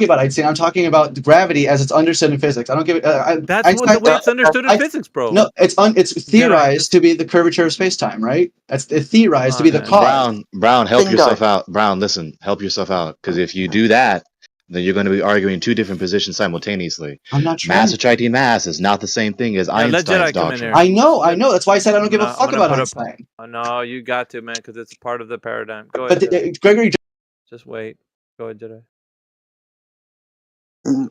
about Einstein. I'm talking about gravity as it's understood in physics. I don't give it. That's what the way it's understood in physics, bro. No, it's theorized to be the curvature of space time, right? That's theorized to be the cause. Brown, help yourself out. Brown, listen, help yourself out, because if you do that, then you're going to be arguing two different positions simultaneously. I'm not trying. Mass attracting mass is not the same thing as Einstein's doctrine. I know. That's why I said I don't give a fuck about Einstein. No, you got to, man, because it's part of the paradigm. Go ahead. But Gregory, just wait. Go ahead, Jedi.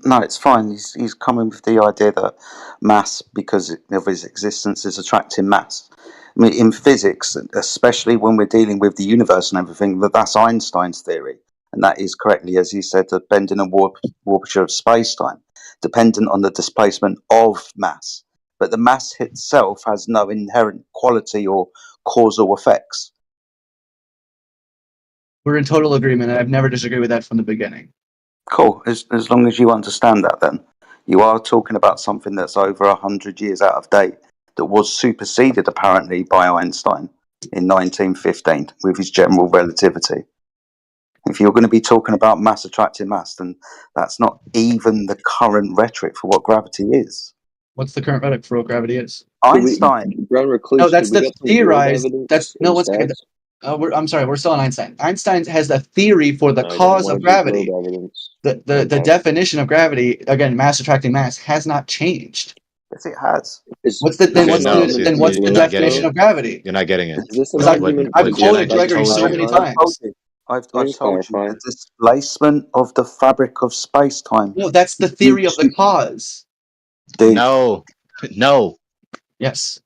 No, it's fine. He's coming with the idea that mass, because of his existence, is attracting mass. I mean, in physics, especially when we're dealing with the universe and everything, that's Einstein's theory. And that is correctly, as he said, the bending and warpture of space-time, dependent on the displacement of mass. But the mass itself has no inherent quality or causal effects. We're in total agreement, and I've never disagreed with that from the beginning. Cool. As long as you understand that, then you are talking about something that's over 100 years out of date, that was superseded apparently by Einstein in 1915 with his general relativity. If you're going to be talking about mass attracting mass, then that's not even the current rhetoric for what gravity is. What's the current rhetoric for what gravity is? Einstein. No, that's the theorized. That's no. What's I'm sorry, we're still on Einstein. Einstein has a theory for the cause of gravity. The definition of gravity, again, mass attracting mass, has not changed. Yes, it has. What's the definition of gravity? You're not getting it. I've quoted Gregory so many times. I've told you the displacement of the fabric of space-time. No, that's the theory of the cause. No. Yes.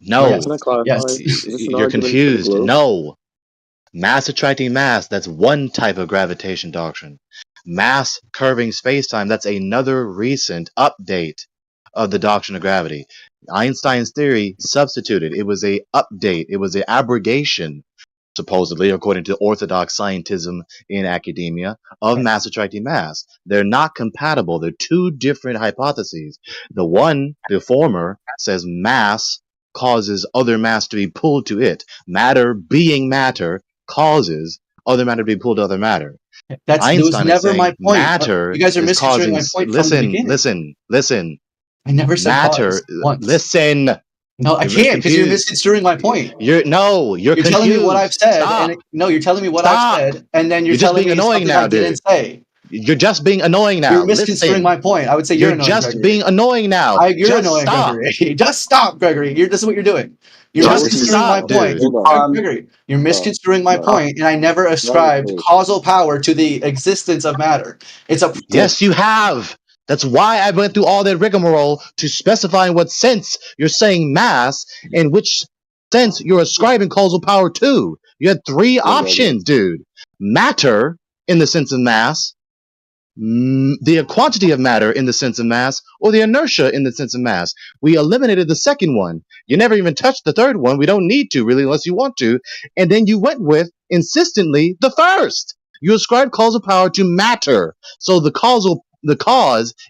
No. Yes. You're confused. No. Mass attracting mass, that's one type of gravitation doctrine. Mass curving space-time, that's another recent update of the doctrine of gravity. Einstein's theory substituted. It was a update. It was an abrogation, supposedly, according to orthodox scientism in academia, of mass attracting mass. They're not compatible. They're two different hypotheses. The former, says mass causes other mass to be pulled to it. Matter being matter causes other matter to be pulled to other matter. Einstein was never my point. Matter you guys are misconstruing my point from the beginning. Listen. I never said matter. Listen. No, I can't, because you're misconstruing my point. You're confused. Telling me what I've said. You're telling me what I've said, and then you're telling just being me annoying now, I didn't say. You're just being annoying now. You're misconstruing my point. I would say you're annoying, just Gregory. being annoying now. You're annoying, Gregory. Just stop, Gregory. This is what you're doing. You're misconstruing my point. Gregory, you're misconstruing my point, and I never ascribed causal power to the existence of matter. Yes, you have. That's why I went through all that rigmarole to specify in what sense you're saying mass and which sense you're ascribing causal power to. You had three options, dude. Matter in the sense of mass, the quantity of matter in the sense of mass, or the inertia in the sense of mass. We eliminated the second one. You never even touched the third one. We don't need to, really, unless you want to. And then you went with, insistently, the first. You ascribed causal power to matter. So the cause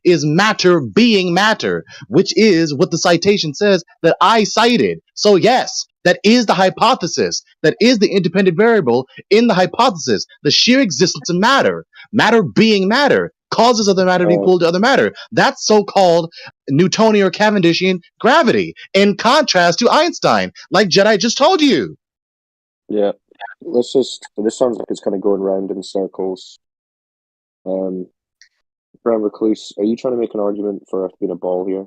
is matter being matter, which is what the citation says that I cited. So yes, that is the hypothesis. That is the independent variable in the hypothesis. The sheer existence of matter. Matter being matter causes other matter to be pulled to other matter. That's so-called Newtonian or Cavendishian gravity, in contrast to Einstein, like Jedi just told you. Yeah. This sounds like it's kind of going round in circles. Brown Recluse, are you trying to make an argument for Earth being a ball here?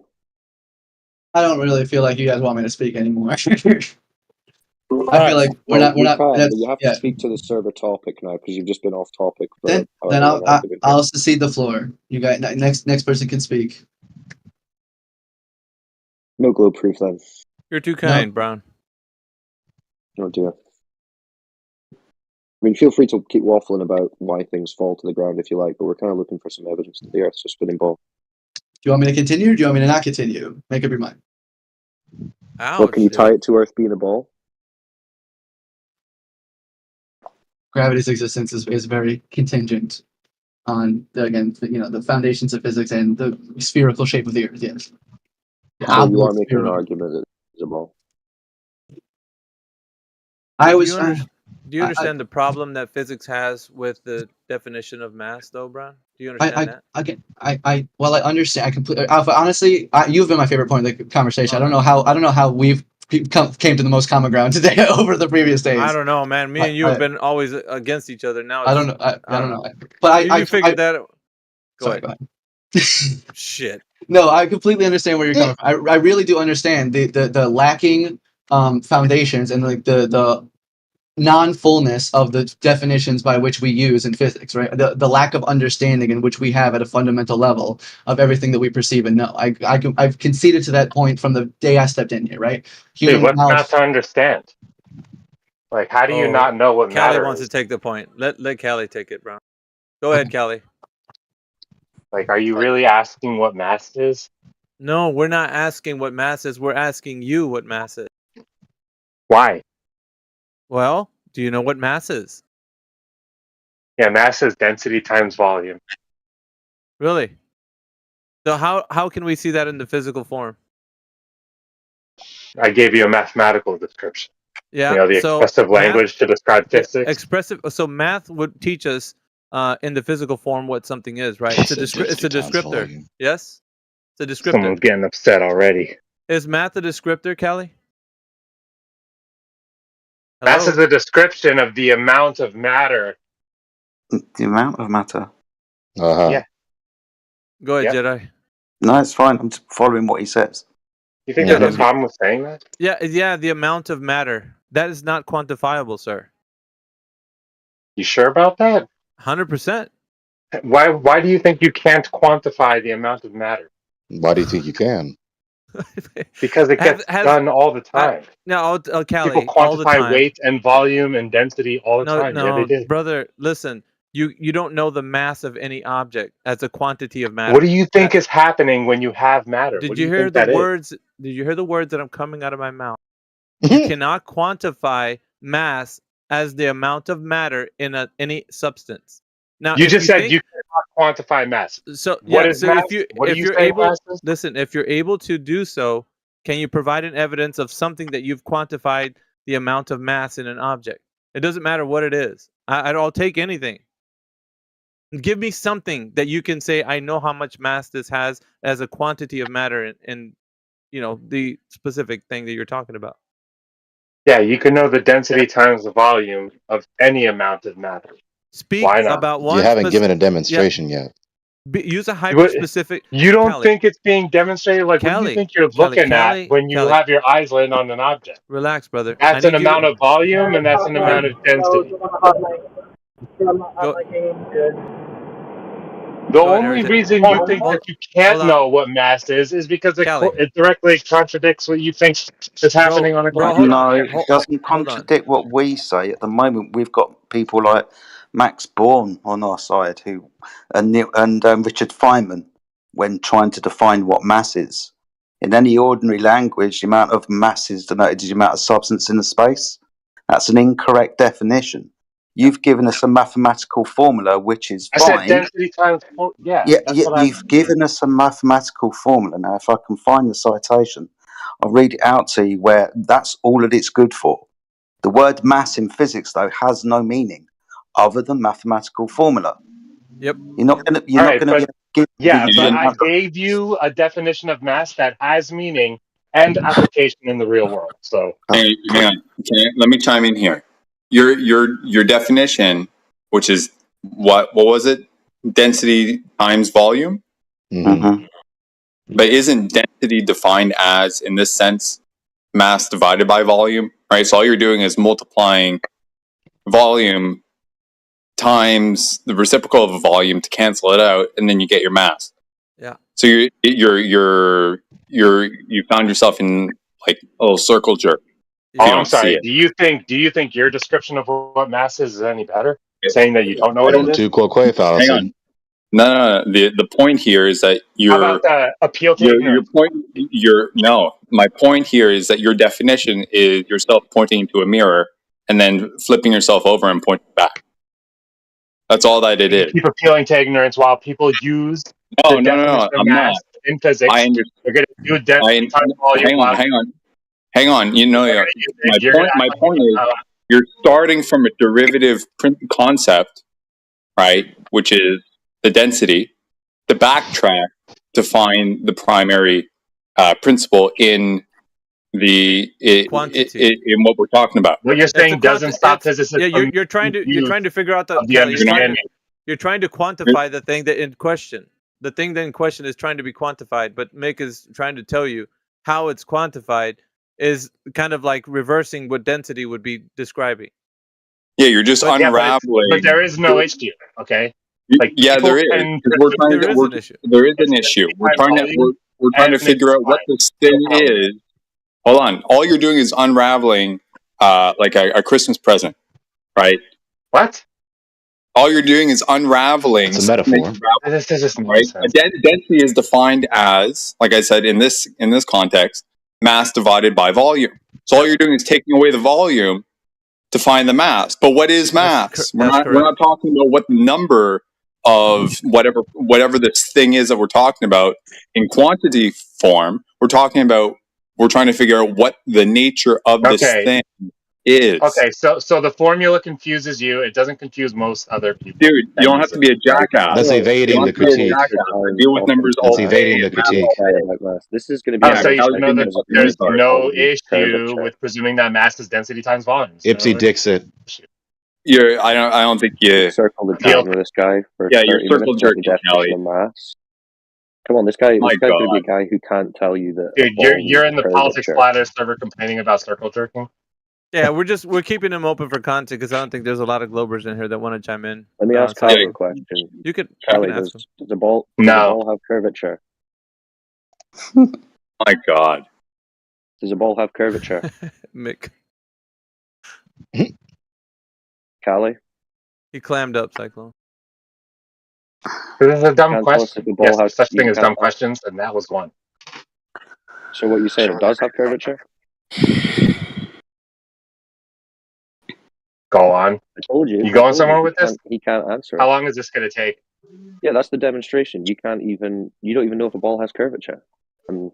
I don't really feel like you guys want me to speak anymore. I feel like we're not. You have to speak to the server topic now because you've just been off topic. Then I'll cede the floor. You guys, next person can speak. No glow proof then. You're too kind, Brown. Oh dear. I mean, feel free to keep waffling about why things fall to the ground if you like, but we're kind of looking for some evidence that the Earth's a spinning ball. Do you want me to continue, or do you want me to not continue? Make up your mind. Well, can you tie it to Earth being a ball? Gravity's existence is very contingent on the foundations of physics and the spherical shape of the Earth. Yes. So you are making an argument that it's a ball. Do you understand the problem that physics has with the definition of mass, though, Brown? Do you understand that? Well, I understand. I completely. Honestly, you've been my favorite point of the conversation. I don't know how we've came to the most common ground today over the previous days. I don't know, man. Me and you have been always against each other. Now I don't know. I don't know. But you figured that. Go ahead. Shit. No, I completely understand where you're coming from. I really do understand the lacking foundations and like the non-fullness of the definitions by which we use in physics, right? The lack of understanding in which we have at a fundamental level of everything that we perceive and know. I've conceded to that point from the day I stepped in here, right? What's not to understand? Like, how do you not know what matter Callie wants to take the point. Let Callie take it, bro. Go ahead, Callie. Like, are you really asking what mass is? No, we're not asking what mass is. We're asking you what mass is. Why? Well, do you know what mass is? Yeah, mass is density times volume. Really? So how can we see that in the physical form? I gave you a mathematical description. Yeah. The expressive language to describe physics. Expressive. So math would teach us in the physical form what something is, right? It's a descriptor. Yes? It's a descriptor. Someone's getting upset already. Is math a descriptor, Callie? Mass is a description of the amount of matter. The amount of matter? Yeah. Go ahead, Jedi. No, it's fine. I'm just following what he says. You think there's a problem with saying that? Yeah, the amount of matter. That is not quantifiable, sir. You sure about that? 100%. Why do you think you can't quantify the amount of matter? Why do you think you can? Because it gets done all the time. No, Callie, people quantify weight and volume and density all the time. No, yeah, they do. Brother, listen. You don't know the mass of any object as a quantity of matter. What do you think is happening when you have matter? Did you hear the words? Did you hear the words that I'm coming out of my mouth? You cannot quantify mass as the amount of matter in any substance. Now, you just said you cannot quantify mass. So what is mass? If you're able, listen, if you're able to do so, can you provide an evidence of something that you've quantified the amount of mass in an object? It doesn't matter what it is. I'll take anything. Give me something that you can say, I know how much mass this has as a quantity of matter in the specific thing that you're talking about. Yeah, you can know the density times the volume of any amount of matter. Speak about one. You haven't given a demonstration yet. Use a hyper-specific. You don't think it's being demonstrated? Like, what do you think you're looking at when you have your eyes laying on an object? Relax, brother. That's an amount of volume, and that's an amount of density. The only reason you think that you can't know what mass is because it directly contradicts what you think is happening on a ground. No, it doesn't contradict what we say. At the moment, we've got people like Max Born on our side and Richard Feynman when trying to define what mass is. In any ordinary language, the amount of mass is denoted as the amount of substance in the space. That's an incorrect definition. You've given us a mathematical formula, which is fine. I said density times. You've given us a mathematical formula. Now, if I can find the citation, I'll read it out to you where that's all that it's good for. The word mass in physics, though, has no meaning other than mathematical formula. Yep. You're not going to give. Yeah, but I gave you a definition of mass that has meaning and application in the real world. So hang on. Let me chime in here. Your definition, which is what was it? Density times volume. Mm-hmm. But isn't density defined as, in this sense, mass divided by volume? Right. So all you're doing is multiplying volume times the reciprocal of a volume to cancel it out, and then you get your mass. Yeah. So you found yourself in like a little circle jerk. Oh, I'm sorry. Do you think your description of what mass is any better? Saying that you don't know what it is? Hang on. No. The point here is that How about the appeal to ignorance? My point here is that your definition is yourself pointing into a mirror and then flipping yourself over and pointing back. That's all that it is. Keep appealing to ignorance while people use the definition of mass in physics. They're going to do density times volume. Hang on. My point is you're starting from a derivative concept, right? Which is the density to backtrack to find the primary principle in quantity. in what we're talking about. What you're saying doesn't stop physicists. Yeah, you're trying to figure out you're trying to quantify the thing that in question. The thing that in question is trying to be quantified, but Mick is trying to tell you how it's quantified is kind of like reversing what density would be describing. Yeah, you're just unraveling. But there is no issue, okay? Like there is. There is an issue. We're trying to figure out what this thing is. Hold on. All you're doing is unraveling like a Christmas present, right? What? All you're doing is unraveling. It's a metaphor. This is just right. Density is defined as, like I said, in this context, mass divided by volume. So all you're doing is taking away the volume to find the mass. But what is mass? We're not talking about what number of whatever this thing is that we're talking about in quantity form. We're trying to figure out what the nature of this thing is. Okay, so the formula confuses you. It doesn't confuse most other people. Dude, you don't have to be a jackass. That's evading the critique. Deal with numbers all That's evading the critique. This is going to be. So you should know that there's no issue with presuming that mass is density times volume. Ipsy Dixit. I don't think you circled the drain with this guy for 30 you're circle minutes. jerking, Kelly. Come on, this guy's going to be a guy who can't tell you that. Dude, you're in the politics flatter server complaining about circle jerking. Yeah, we're keeping him open for content because I don't think there's a lot of Globers in here that want to chime in. Let me ask Kelly a question. You could ask him. Does the ball have curvature? My God. Does the ball have curvature? Mick. Callie? He clammed up, Cyclone. This is a dumb question. Yes, there's such thing as dumb questions, and that was one. So what you saying, it does have curvature? Go on. I told you. You going somewhere with this? He can't answer. How long is this going to take? Yeah, that's the demonstration. You don't even know if a ball has curvature. And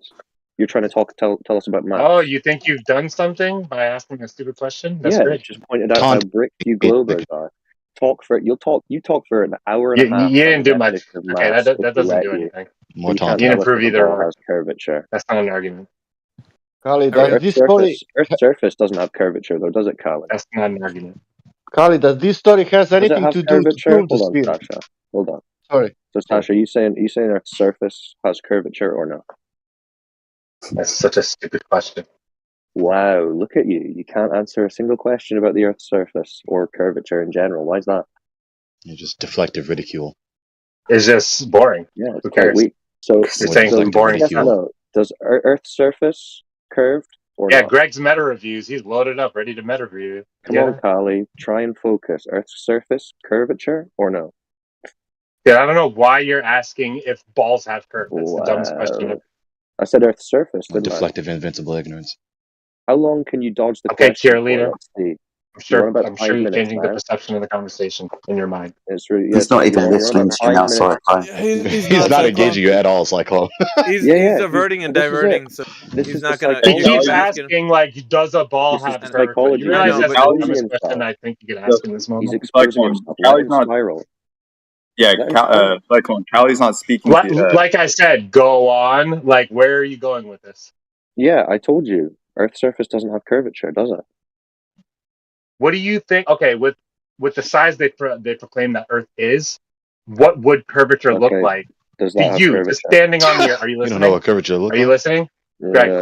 you're trying to tell us about math. Oh, you think you've done something by asking a stupid question? That's great. Just pointed out how brick you Globers are. You talk for an hour and a half. You didn't do much. Okay, that doesn't do anything. More time. You didn't prove either or. Has curvature. That's not an argument. Kali, Earth's surface doesn't have curvature, though, does it, Kali? That's not an argument. Kali, does this story has anything to do with prove the sphere? Sasha. Hold on. Sorry. So, Sasha, are you saying Earth's surface has curvature or no? That's such a stupid question. Wow, look at you. You can't answer a single question about the Earth's surface or curvature in general. Why is that? You're just deflective ridicule. It's just boring. Yeah, it's quite weak. So, you're saying some boring stuff. No. Does Earth's surface curved or not? Greg's meta reviews. He's loaded up, ready to meta review. Come on, Kali. Try and focus. Earth's surface curvature or no? Yeah, I don't know why you're asking if balls have curve. That's the dumbest question ever. I said Earth's surface. Deflective, invincible ignorance. How long can you dodge the question? Okay, cheerleader. I'm sure you're changing the perception of the conversation in your mind. It's really, he's not even listening to you now, Cyclone. He's not engaging you at all, Cyclone. He's averting and diverting, so he's not going to... He keeps asking, like, does a ball have psychology? You realize that's the dumbest question I think you could ask in this moment. He's exposing himself. Callie's not spiral. Yeah, Cyclone. Callie's not speaking to you. Like I said, go on. Like, where are you going with this? Yeah, I told you. Earth's surface doesn't have curvature, does it? What do you think? Okay, with the size they proclaim that Earth is, what would curvature look like to you? Just standing on the Earth. Are you listening? You don't know what curvature looks like. Are you listening? Greg,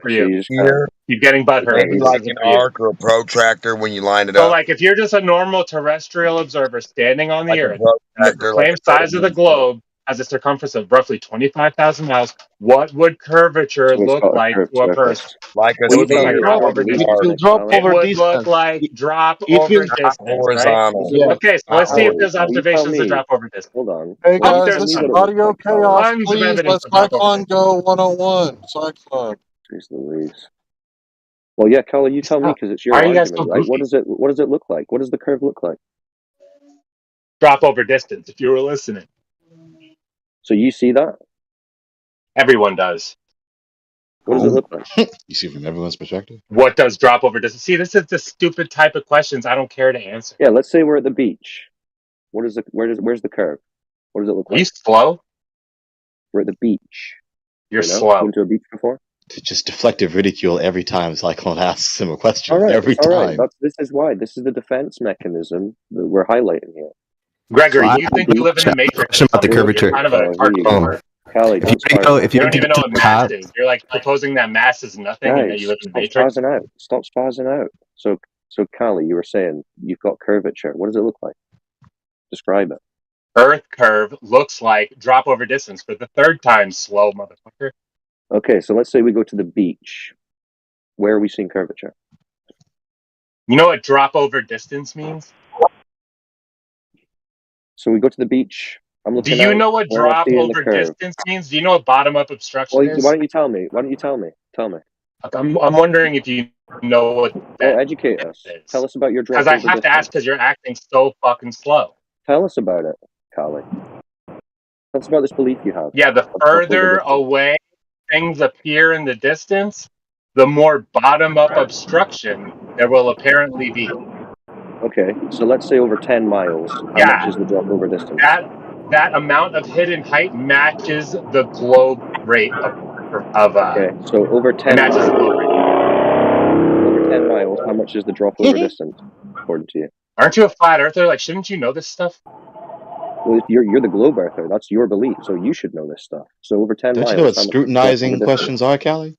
for you. You're getting butthurt. Maybe like an arc or a protractor when you line it up. So, like, if you're just a normal terrestrial observer standing on the Earth, and the proclaimed size of the globe has a circumference of roughly 25,000 miles, what would curvature look like to a person? Like a drop over distance. Horizontal. Right? Okay, so let's see if there's observations of drop over distance. Hold on. Hey guys, this is audio chaos. Please let Cyclone go 101. Cyclone. Jeez Louise. Well, yeah, Kelly, you tell me because it's your argument, right? What does it look like? What does the curve look like? Drop over distance. If you were listening. So you see that? Everyone does. What does it look like? You see from everyone's perspective? What does drop over distance? See, this is the stupid type of questions I don't care to answer. Yeah, let's say we're at the beach. Where's the curve? What does it look Are you like? slow? We're at the beach. You're You know? slow. Been to a beach before? To just deflective ridicule every time Cyclone asks him a question. All right, Every it's all right. time. This is why. This is the defense mechanism that we're highlighting here. Gregory, So do you think you live in the Matrix? question about the curvature. You're kind of a cartoon. Callie, If you You don't even know what mass top, is. You're like proposing that mass is nothing and that guys, you live in the stop Matrix. spazzing out. Stop spazzing out. So Callie, you were saying you've got curvature. What does it look like? Describe it. Earth curve looks like drop over distance for the third time, slow motherfucker. Okay, so let's say we go to the beach. Where are we seeing curvature? You know what drop over distance means? So we go to the beach. I'm looking. Do you know what we're not drop seeing the over curve. distance means? Do you know what bottom up obstruction Well, is? why don't you tell me? Why don't you tell me? Tell me. I'm wondering if you know what that educate us. is. Tell us about your drop Because I over have to distance. ask because you're acting so fucking slow. Tell us about it, Callie. Tell us about this belief you have. Yeah, the further away things appear in the distance, the more bottom-up obstruction there will apparently be. Okay, so let's say over 10 miles. How much is the drop over distance? That amount of hidden height matches the globe rate of okay, so over 10 matches miles. the globe rate. Over 10 miles, how much is the drop over distance, according to you? Aren't you a flat earther? Like, shouldn't you know this stuff? Well, you're the globe earther. That's your belief, so you should know this stuff. So over 10 Don't miles. you know what scrutinizing questions are, Callie?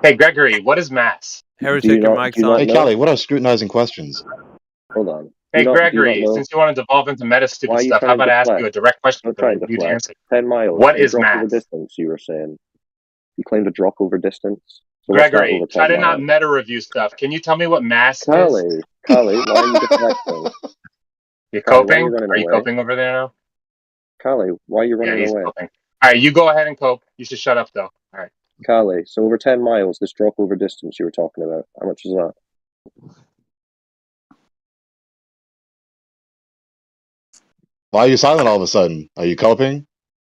Hey, Gregory, what is mass? Heretic, your mic's on. Hey, Callie, what are scrutinizing questions? Hold on. Hey, Gregory, since you want to devolve into meta stupid stuff, how about I ask you a direct question for you to answer? 10 miles. What is drop mass? over distance, you were saying. You claimed a drop over distance. So Gregory, try to not meta review stuff. Can you tell me what mass is? Callie, why are you deflecting? You're coping? Are you coping over there now? Callie, why are you running away? Coping. All right, you go ahead and cope. You should shut up, though. All right. Callie, so over 10 miles, this drop over distance you were talking about, how much is that? Why are you silent all of a sudden? Are you coping?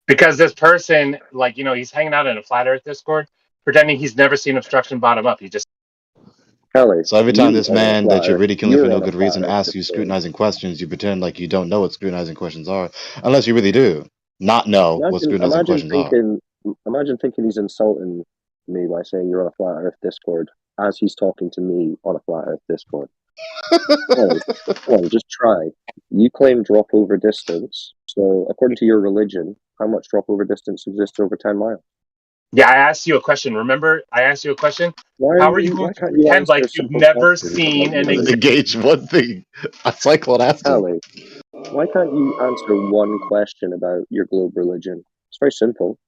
Because this person, like, he's hanging out in a flat earth Discord, pretending he's never seen obstruction bottom up. He just... Callie, so every time this man that you're ridiculing for no good reason asks you scrutinizing questions, you pretend like you don't know what scrutinizing questions are, unless you really do not know what scrutinizing questions are. Imagine thinking he's insulting me by saying you're on a flat earth Discord as he's talking to me on a flat earth Discord. Well, just try. You claim drop over distance, so according to your religion, how much drop over distance exists over 10 miles? Yeah, I asked you a question. Remember, I asked you a question. How are you going to pretend like you've never seen an engage one thing? A Cyclone asked Callie, why can't you answer one question about your globe religion? It's very simple.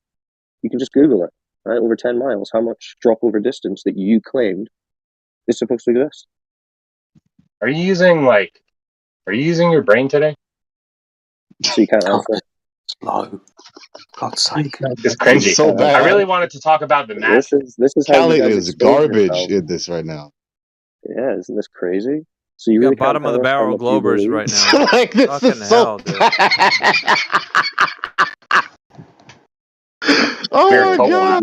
You can just Google it. Right, over 10 miles, how much drop over distance that you claimed is supposed to exist? Are you using your brain today? So you can't answer. Slow. God's sake. It's cringy. So bad. I really wanted to talk about the mass. This is Callie is garbage in this right now. Yeah, isn't this crazy? So you got really bottom of the barrel Globers right now. Like this Fucking is so oh my god!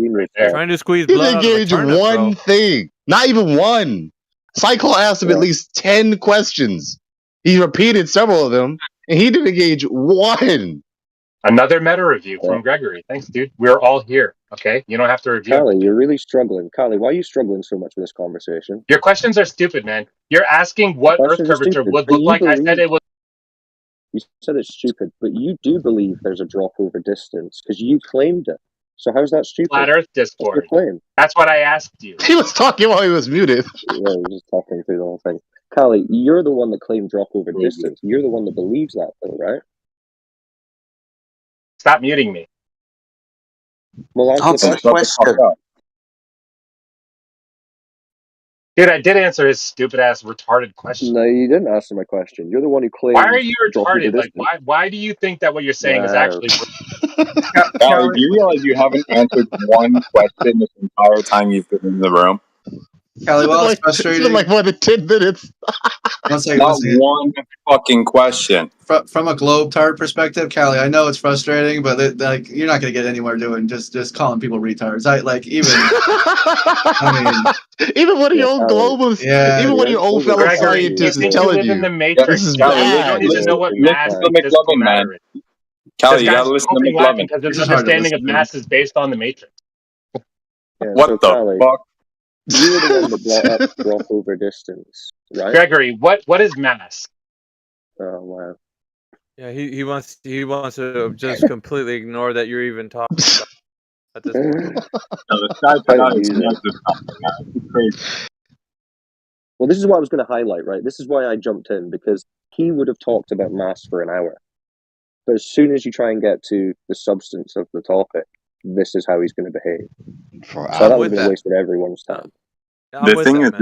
Trying to squeeze He blood out of a engaged turnip, one bro. thing, not even one. Cycle asked him at least 10 questions. He repeated several of them, and he didn't engage one. Another meta review from Gregory. Thanks, dude. We're all here. Okay, you don't have to review. Callie, you're really struggling. Callie, why are you struggling so much with this conversation? Your questions are stupid, man. You're asking what Earth curvature would look like. I said it was. You said it's stupid, but you do believe there's a drop over distance because you claimed it. So how's that stupid? Flat Earth Discord. Claim. That's what I asked you. He was talking while he was muted. Yeah, he was just talking through the whole thing. Callie, you're the one that claimed drop over distance. You're the one that believes that, though, right? Stop muting me. Well, answer the question. Dude, I did answer his stupid ass retarded question. No, you didn't answer my question. You're the one who claimed. Why are you retarded? Like, why do you think that what you're saying is actually? Callie, do you realize you haven't answered one question this entire time you've been in the room? Callie, well, it's frustrating. It's been like more than 10 minutes. Not one fucking question. From a globe-tard perspective, Callie, I know it's frustrating, but you're not going to get anywhere doing just calling people retards. I mean, Even one of your old globalists, even one of your old fellow scientists is telling you in the Matrix. this is You bad. don't even know what mass and physical matter is. Callie, you gotta listen to McLovin. Because his understanding of mass is based on the Matrix. What the fuck? You were the one that brought up drop over distance, right? Gregory, what is mass? Oh wow. Yeah, he wants to just completely ignore that you're even talking about at this point. Well, this is what I was going to highlight, right? This is why I jumped in, because he would have talked about mass for an hour. But as soon as you try and get to the substance of the topic, this is how he's going to behave. So that would have wasted everyone's time. The thing is,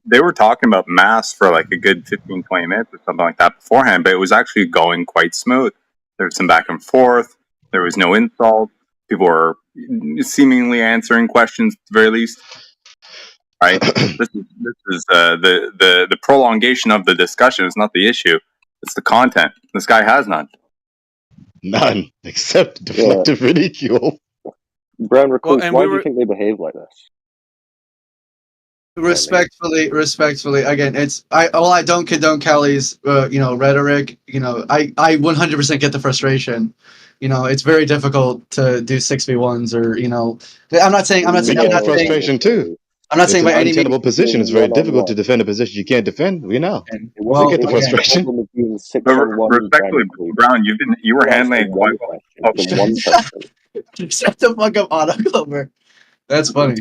they were talking about mass for like a good 15, 20 minutes or something like that beforehand, but it was actually going quite smooth. There was some back and forth. There was no insult. People were seemingly answering questions at the very least. Right? This is the prolongation of the discussion is not the issue. It's the content. This guy has none. None, except deflective ridicule. Brown Recluse, why do you think they behave like this? Respectfully, again, I don't condone Callie's rhetoric. I 100% get the frustration. It's very difficult to do 6v1s or I'm not saying frustration too. I'm not saying by any means. Position. It's very difficult to defend a position you can't defend. We know. Well, we get the frustration. Respectfully, Brown, you were handling one person. Shut the fuck up, Otto Glover. That's funny.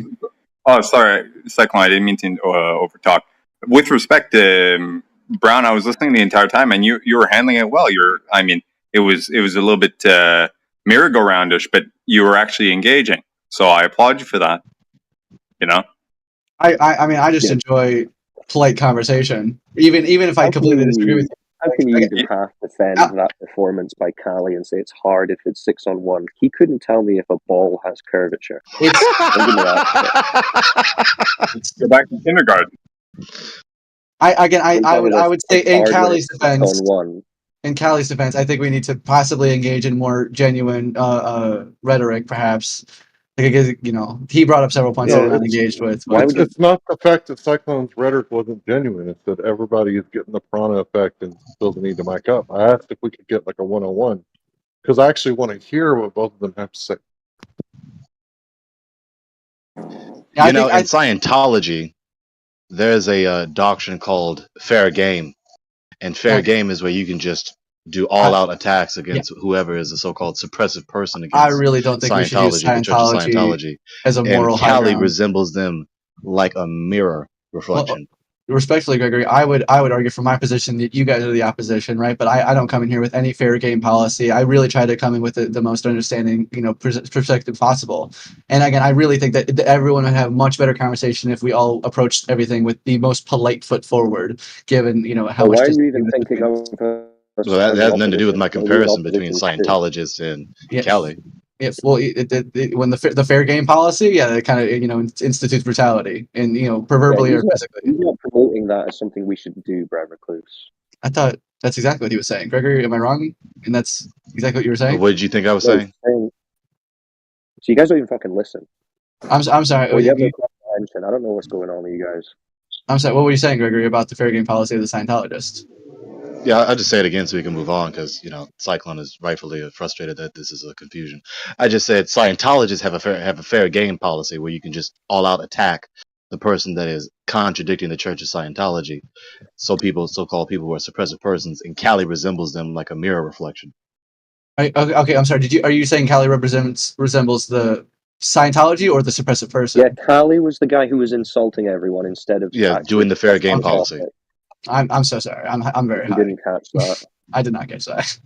Oh, sorry, Cyclone. I didn't mean to overtalk. With respect to Brown, I was listening the entire time, and you were handling it well. It was a little bit merry-go-roundish, but you were actually engaging. So I applaud you for that. I just enjoy polite conversation, even if I completely disagree with you. How can you even half defend that performance by Callie and say it's hard if it's 6-on-1? He couldn't tell me if a ball has curvature. Go back to kindergarten. I would say in Callie's defense. In Callie's defense, I think we need to possibly engage in more genuine rhetoric, perhaps. Because he brought up several points that I'm not engaged with. It's not the fact that Cyclone's rhetoric wasn't genuine. It's that everybody is getting the piranha effect and still the need to mic up. I asked if we could get like a 1-on-1 because I actually want to hear what both of them have to say. In Scientology, there's a doctrine called fair game, and fair game is where you can just do all-out attacks against whoever is a so-called suppressive person against I really don't think we should use Scientology as a moral high ground. Callie resembles them like a mirror reflection. Well, respectfully, Gregory, I would argue from my position that you guys are the opposition, right? But I don't come in here with any fair game policy. I really try to come in with the most understanding, perspective possible. And again, I really think that everyone would have much better conversation if we all approached everything with the most polite foot forward, given how much. Why are you even thinking of? Well, that has nothing to do with my comparison between Scientologists and Callie. Yes, well, when the fair game policy, it kind of institutes brutality and proverbially or physically. He's not promoting that as something we should do, Brad Recluse. I thought that's exactly what he was saying. Gregory, am I wrong? And that's exactly what you were saying. What did you think I was saying? So you guys don't even fucking listen. I'm sorry. Well, you have no attention. I don't know what's going on with you guys. I'm sorry. What were you saying, Gregory, about the fair game policy of the Scientologists? Yeah, I'll just say it again so we can move on because, Cyclone is rightfully frustrated that this is a confusion. I just said Scientologists have a fair game policy where you can just all-out attack the person that is contradicting the Church of Scientology. So-called people who are suppressive persons, and Callie resembles them like a mirror reflection. Okay, I'm sorry. Are you saying Callie resembles the Scientology or the suppressive person? Yeah, Callie was the guy who was insulting everyone instead of doing the fair game policy. I'm so sorry. I'm very high. You didn't catch that. I did not catch that.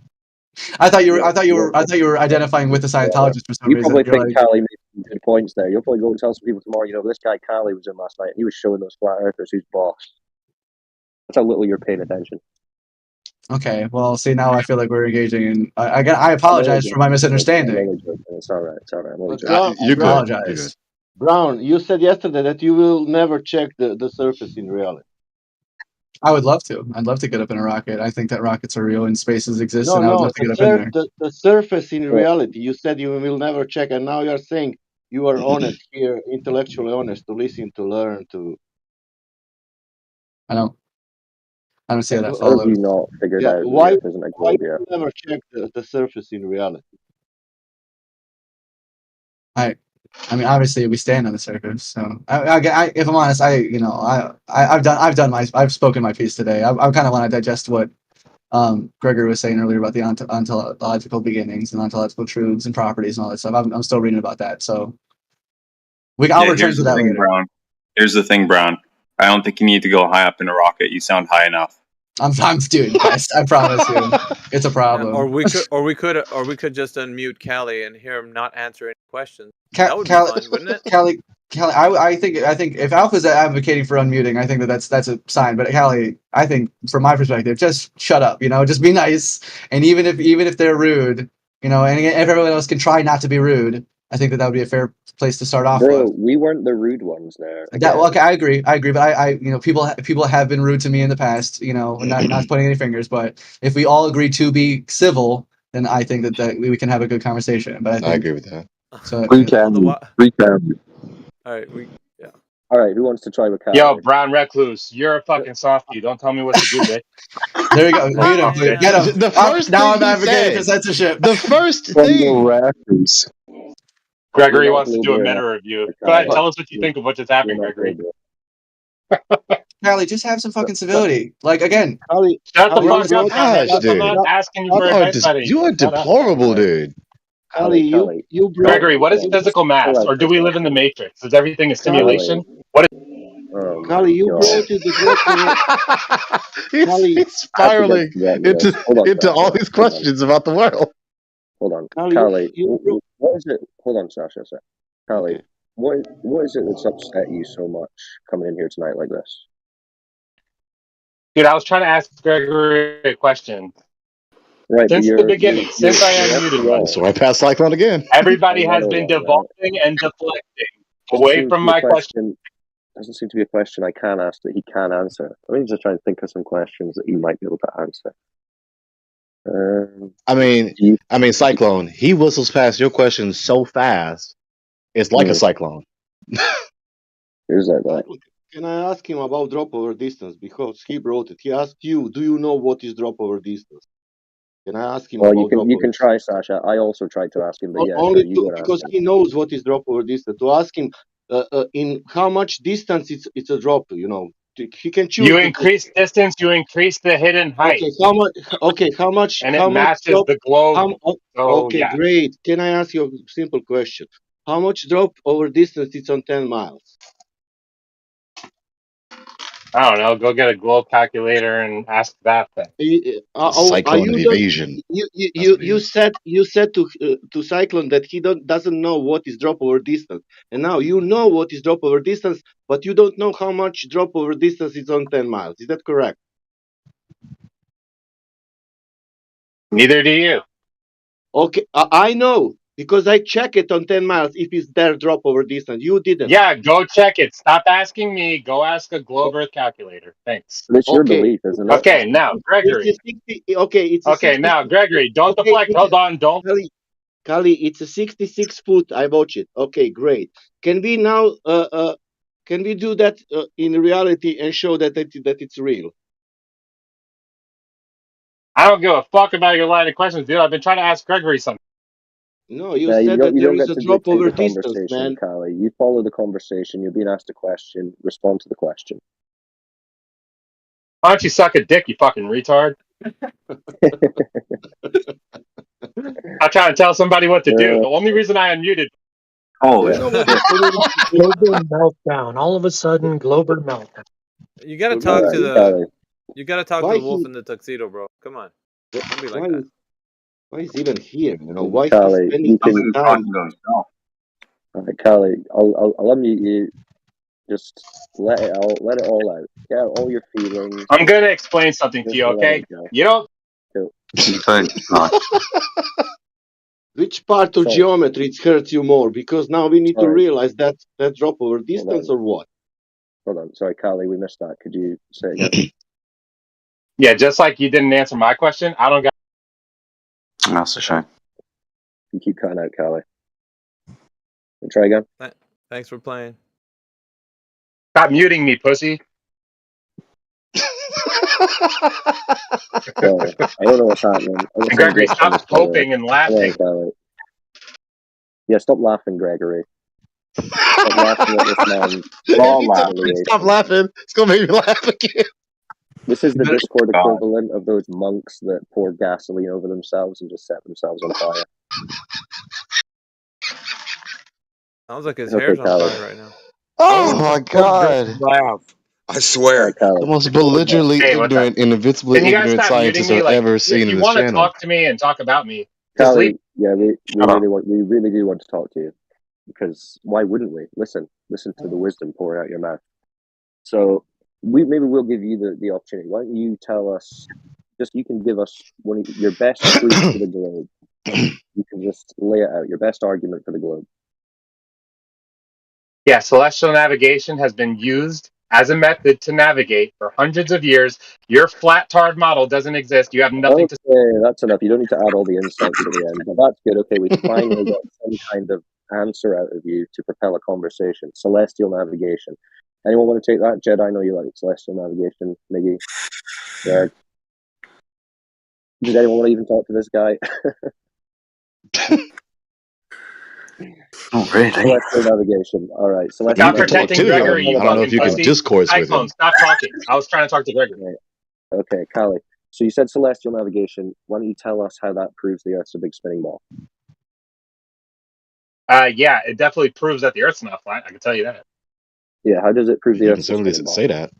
I thought you were identifying with the Scientologists for some reason. You probably think Callie made some good points there. You'll probably go and tell some people tomorrow. This guy Callie was in last night, and he was showing those flat earthers who's boss. That's how little you're paying attention. Okay, well, see, now I feel like we're engaging in. Again, I apologize for my misunderstanding. It's all right. You apologize. Brown, you said yesterday that you will never check the surface in reality. I would love to. I'd love to get up in a rocket. I think that rockets are real and spaces exist, and I would love to get up in there. The surface in reality. You said you will never check, and now you're saying you are honest here, intellectually honest, to listen, to learn, to. I don't see how that How have follows. you not figured Yeah, out that why the Earth isn't a globe do yet? you never check the surface in reality? I mean, obviously we stand on the surface. So, if I'm honest, I've spoken my piece today. I kind of want to digest what Gregory was saying earlier about the ontological beginnings and ontological truths and properties and all that stuff. I'm still reading about that. So, I'll return to that later. Brown. Here's the thing, Brown. I don't think you need to go high up in a rocket. You sound high enough. I'm dude. Yes, I promise you, it's a problem. Or we could just unmute Callie and hear him not answer any questions. That would be Callie, fun, wouldn't it? Callie, I think if Alpha's advocating for unmuting, I think that's a sign. But Callie, I think from my perspective, just shut up. Just be nice. And even if they're rude, and if everyone else can try not to be rude, I think that would be a fair place to start off with. We weren't the rude ones there. Okay, I agree. But I people have been rude to me in the past. Not pointing any fingers, but if we all agree to be civil, then I think that we can have a good conversation. But I agree with that. So we can. All right, All right, who wants to try with Callie? Yo, Brown Recluse, you're a fucking softie. Don't tell me what to do, bitch. There you go. Get him. The first now thing I'm advocating he for said, censorship. the first thing. Gregory wants to do a meta review. Go ahead, tell us what you think of what just happened, Gregory. Callie, just have some fucking civility. Like, again, Callie, shut the fuck up, Gosh, I'm not asking you for advice, buddy. You are deplorable, dude. Callie, you Gregory, what is physical mass? Or do we live in the Matrix? Is everything a simulation? What is Callie, you brought it the He's spiraling into all these questions about the world. Hold on, Callie. What is it? Hold on, Sasha. Callie, what is it that's upset you so much coming in here tonight like this? Dude, I was trying to ask Gregory a question. Right, since the beginning, since I unmuted, so I passed Cyclone again. Everybody has been devolving and deflecting away from my question. Doesn't seem to be a question I can ask that he can answer. Let me just try and think of some questions that he might be able to answer. I mean, Cyclone. He whistles past your questions so fast, it's like a cyclone. Here's that. Can I ask him about drop over distance because he brought it? He asked you, "Do you know what is drop over distance?" Can I ask him? Well, you can try, Sasha. I also tried to ask him, but yeah, because he knows what is drop over distance. To ask him in how much distance it's a drop. He can choose. You increase distance, you increase the hidden height. Okay, how much? Okay, how much? And how it matches the globe. Okay, great. Can I ask you a simple question? How much drop over distance it's on 10 miles? I don't know. Go get a globe calculator and ask that thing. Cyclone of evasion. You said to Cyclone that he doesn't know what is drop over distance, and now you know what is drop over distance, but you don't know how much drop over distance is on 10 miles. Is that correct? Neither do you. Okay, I know. Because I check it on 10 miles if it's there drop over distance. You didn't. Yeah, go check it. Stop asking me. Go ask a globe Earth calculator. Thanks. But it's your belief, isn't it? Okay, now, Gregory. Now, Gregory, don't deflect. Hold on, don't. Callie, it's a 66 foot. I watch it. Okay, great. Can we now can we do that in reality and show that it's real? I don't give a fuck about your line of questions, dude. I've been trying to ask Gregory something. No, you said that there is a drop over distance, man. Callie. You follow the conversation. You're being asked a question. Respond to the question. Why don't you suck a dick, you fucking retard? I'm trying to tell somebody what to do. The only reason I unmuted. Oh, global meltdown. All of a sudden, global meltdown. You gotta talk to the. You gotta talk to the wolf in the tuxedo, bro. Come on. Don't be like that. Why is he even here? Why Callie, is he spending time? Callie, I'll unmute you. Just let it all out. Get out all your feelings. I'm gonna explain something to you, okay? You don't. Which part of geometry it hurts you more? Because now we need to realize that drop over distance or what? Hold on, sorry, Callie, we missed that. Could you say it again? Yeah, just like you didn't answer my question, I don't got. That's a shame. You keep cutting out, Callie. Try again. Thanks for playing. Stop muting me, pussy. So, I don't know what's happening. Gregory, stop hoping and laughing. Yeah, stop laughing, Gregory. Stop laughing at this man. Stop laughing. It's gonna make me laugh again. This is the Discord equivalent of those monks that pour gasoline over themselves and just set themselves on fire. Sounds like his hair's on fire right now. Oh my god! I swear. The most belligerently ignorant and invincibly ignorant scientist I've ever seen in this channel. If you want to talk to me and talk about me, Callie, yeah, we really do want to talk to you. Because why wouldn't we? Listen to the wisdom pouring out your mouth. So we'll give you the opportunity. Why don't you tell us? You can give us one of your best proofs for the globe. You can just lay it out. Your best argument for the globe. Yeah, celestial navigation has been used as a method to navigate for hundreds of years. Your flat-tard model doesn't exist. You have nothing to say. That's enough. You don't need to add all the insults to the end. But that's good. Okay, we finally got some kind of answer out of you to propel a conversation. Celestial navigation. Anyone want to take that? Jed, I know you like celestial navigation. Miggy. Yeah. Does anyone want to even talk to this guy? Oh, really? Celestial navigation. All right. Stop protecting Gregory, you I don't know if you can discourse with him. Stop talking. I was trying to talk to Gregory. Right. Okay, Callie. So you said celestial navigation. Why don't you tell us how that proves the Earth's a big spinning ball? Yeah, it definitely proves that the Earth's not flat. I can tell you that. Yeah, how does it prove the Earth's a certainly spinning ball? say that.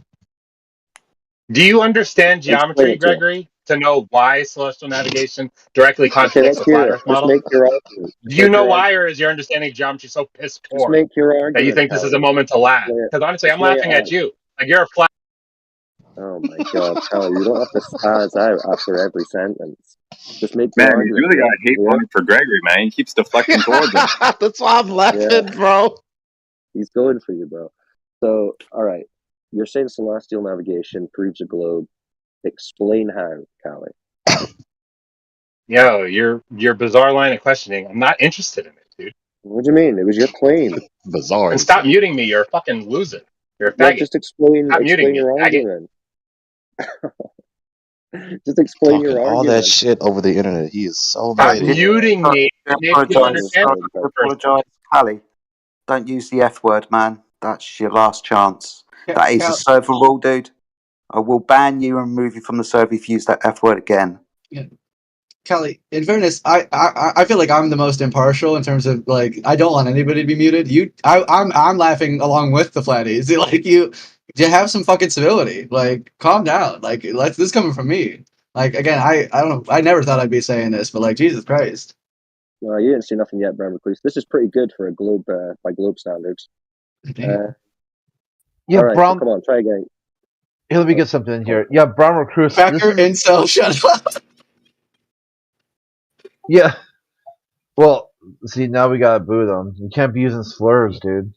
Do you understand geometry, Gregory, to know why celestial navigation directly contradicts the flat Earth model? Just make your argument. Do you know why, or is your understanding of geometry so piss poor Just make your argument, that you think this is a moment to laugh? Because honestly, I'm laughing at you. Like, you're a flat. Oh my god, Callie, you don't have to spaz out after every sentence. Just make your argument. Man, you really got hate one for Gregory, man. He keeps deflecting towards him. That's why I'm laughing, bro. He's going for you, bro. So, alright. You're saying celestial navigation proves a globe. Explain how, Callie. Yo, your bizarre line of questioning. I'm not interested in it, dude. What do you mean? It was your claim. Bizarre. And stop muting me. You're a fucking loser. You're a faggot. Just explain your argument. Just explain your argument. All that shit over the internet. He is so Stop muting me. Apologize, Callie. Don't use the F word, man. That's your last chance. That is a server rule, dude. I will ban you and remove you from the server if you use that F word again. Yeah. Callie, in fairness, I feel like I'm the most impartial in terms of, like, I don't want anybody to be muted. I'm laughing along with the flatties. Like, you have some fucking civility. Like, calm down. Like, this is coming from me. Like, again, I don't know. I never thought I'd be saying this, but like, Jesus Christ. No, you didn't see nothing yet, Brown Recluse. This is pretty good for a globe by globe standards. Yeah, right, Brown. So come on, try again. Here, let me get something in here. Yeah, Brown Recluse. Factor incel, shut up. Yeah. Well, see, now we gotta boot him. You can't be using slurs, dude.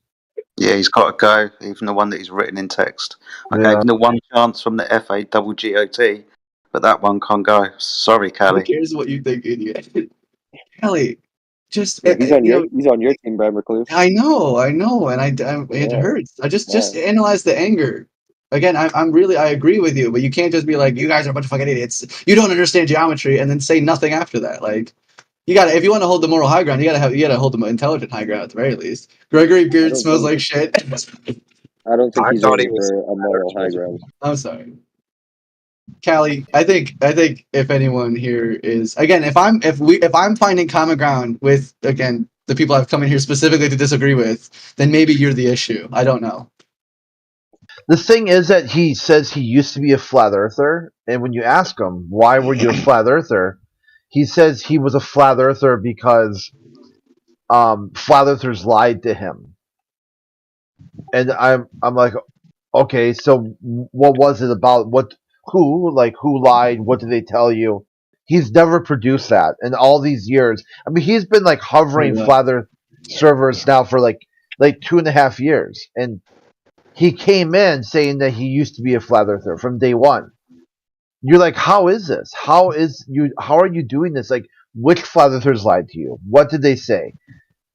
Yeah, he's got to go. Even the one that he's written in text. I gave him the one chance from the FAGGOT, but that one can't go. Sorry, Callie. Who cares what you think, idiot? Callie, just he's on your team, Brown Recluse. I know, and it hurts. I just analyze the anger. Again, I agree with you, but you can't just be like, you guys are a bunch of fucking idiots. You don't understand geometry, and then say nothing after that. Like, if you want to hold the moral high ground, you gotta hold the intelligent high ground at the very least. Gregory Beard smells like shit. I don't think he's ready for a moral high ground. I'm sorry, Callie. I think if anyone here is, again, if I'm finding common ground with, again, the people I've come in here specifically to disagree with, then maybe you're the issue. I don't know. The thing is that he says he used to be a flat earther, and when you ask him, why were you a flat earther? He says he was a flat earther because flat earthers lied to him. And I'm like, okay, so what was it about? Who lied? What did they tell you? He's never produced that in all these years. I mean, he's been like hovering flat earth servers now for like 2.5 years, and he came in saying that he used to be a flat earther from day one. You're like, how is this? How are you doing this? Like, which flat earthers lied to you? What did they say?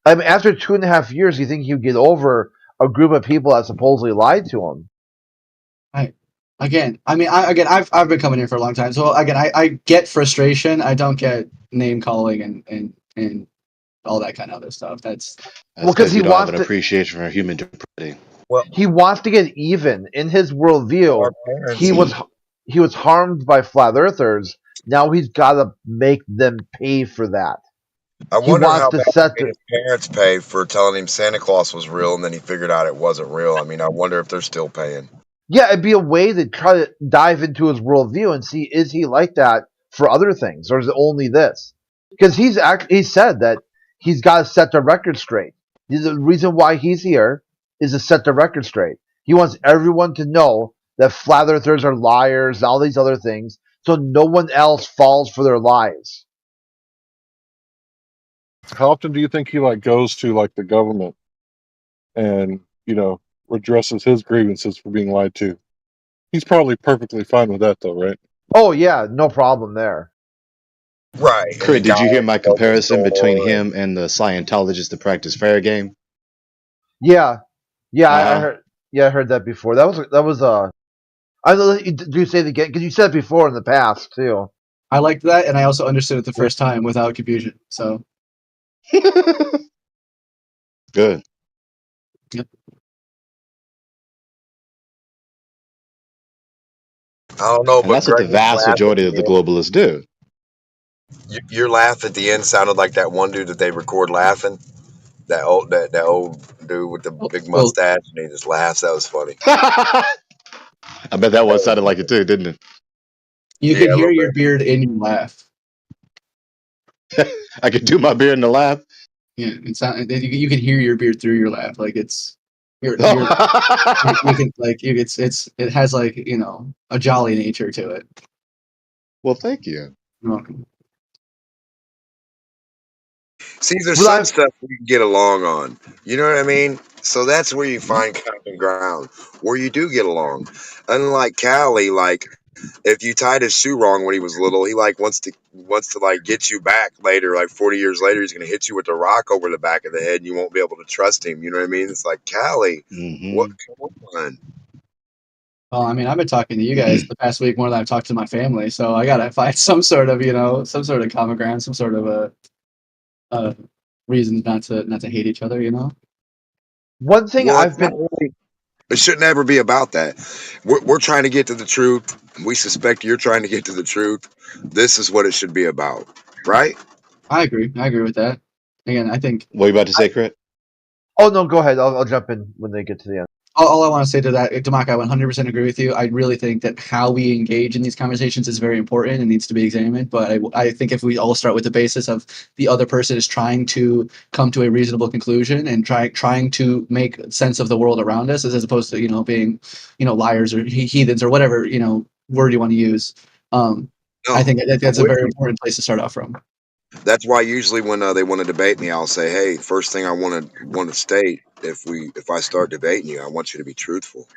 I mean, after 2.5 years, you think he'd get over a group of people that supposedly lied to him? Again, I mean, I've been coming here for a long time, so again, I get frustration. I don't get name calling and all that kind of other stuff. That's because he wants an appreciation for human depravity. Well, he wants to get even. In his worldview, he was harmed by flat earthers. Now he's got to make them pay for that. I wonder how bad his parents pay for telling him Santa Claus was real, and then he figured out it wasn't real. I mean, I wonder if they're still paying. Yeah, it'd be a way to try to dive into his worldview and see, is he like that for other things, or is it only this? Because he said that he's got to set the record straight. The reason why he's here is to set the record straight. He wants everyone to know that flat earthers are liars and all these other things, so no one else falls for their lies. How often do you think he goes to the government and redresses his grievances for being lied to? He's probably perfectly fine with that, though, right? Oh yeah, no problem there. Right. Crit, did you hear my comparison between him and the Scientologists that practice fair game? Yeah, I heard that before. That was do you say it again? Because you said it before in the past too. I liked that, and I also understood it the first time without confusion. So good. Yep. I don't know, and but that's what the vast majority of the globalists do. Your laugh at the end sounded like that one dude that they record laughing. That old dude with the big mustache, and he just laughs. That was funny. I bet that one sounded like it too, didn't it? You can hear your beard in your laugh. I could do my beard in the laugh. Yeah, you can hear your beard through your laugh. Like it's you can it has a jolly nature to it. Well, thank you. You're welcome. See, there's some stuff we can get along on. You know what I mean? So that's where you find common ground, where you do get along. Unlike Callie, if you tied his shoe wrong when he was little, he wants to get you back later, 40 years later, he's gonna hit you with a rock over the back of the head and you won't be able to trust him. You know what I mean? It's like, Callie, what come on? Well, I mean, I've been talking to you guys the past week more than I've talked to my family, so I gotta find some sort of common ground, some sort of reasons not to hate each other. One thing it shouldn't ever be about that. We're trying to get to the truth. We suspect you're trying to get to the truth. This is what it should be about, right? I agree with that. Again, I think. What are you about to say, Crit? Oh no, go ahead. I'll jump in when they get to the end. All I want to say to that, Damak, I 100% agree with you. I really think that how we engage in these conversations is very important and needs to be examined. But I think if we all start with the basis of the other person is trying to come to a reasonable conclusion and trying to make sense of the world around us, as opposed to being liars or heathens or whatever word you want to use. I think that's a very important place to start off from. That's why usually when they want to debate me, I'll say, "Hey, first thing I want to state, if I start debating you, I want you to be truthful,"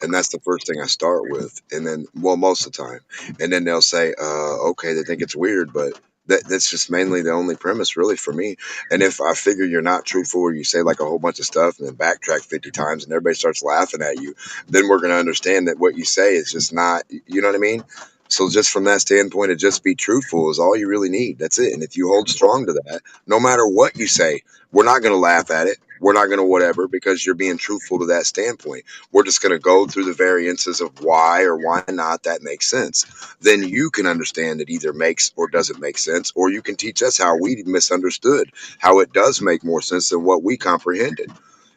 and that's the first thing I start with. And then, well, most of the time, and then they'll say, "Okay," they think it's weird, but that's just mainly the only premise, really, for me. And if I figure you're not truthful, or you say a whole bunch of stuff and then backtrack 50 times, and everybody starts laughing at you, then we're going to understand that what you say is just not. You know what I mean? So just from that standpoint, to just be truthful is all you really need. That's it. And if you hold strong to that, no matter what you say, we're not going to laugh at it. We're not going to whatever, because you're being truthful to that standpoint. We're just going to go through the variances of why or why not that makes sense. Then you can understand it either makes or doesn't make sense, or you can teach us how we misunderstood, how it does make more sense than what we comprehended.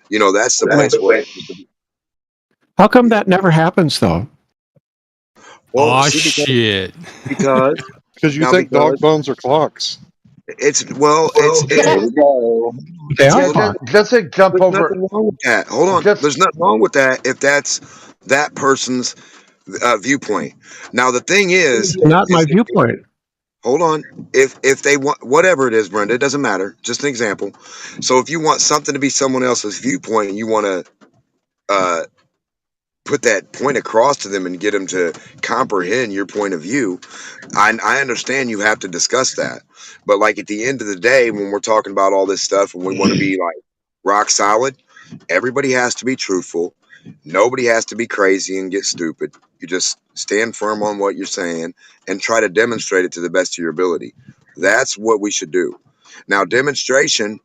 That's the place where. How come that never happens, though? Well, shit! Because you think dog bones are clocks. It's Just jump over. Nothing wrong with that. Hold on. There's nothing wrong with that if that's that person's viewpoint. Now the thing is, not my viewpoint. Hold on. If they want whatever it is, Brenda, it doesn't matter. Just an example. So if you want something to be someone else's viewpoint, and you want to put that point across to them and get them to comprehend your point of view. I understand you have to discuss that, but like at the end of the day, when we're talking about all this stuff and we want to be like rock solid, everybody has to be truthful. Nobody has to be crazy and get stupid. You just stand firm on what you're saying and try to demonstrate it to the best of your ability. That's what we should do. Now, demonstration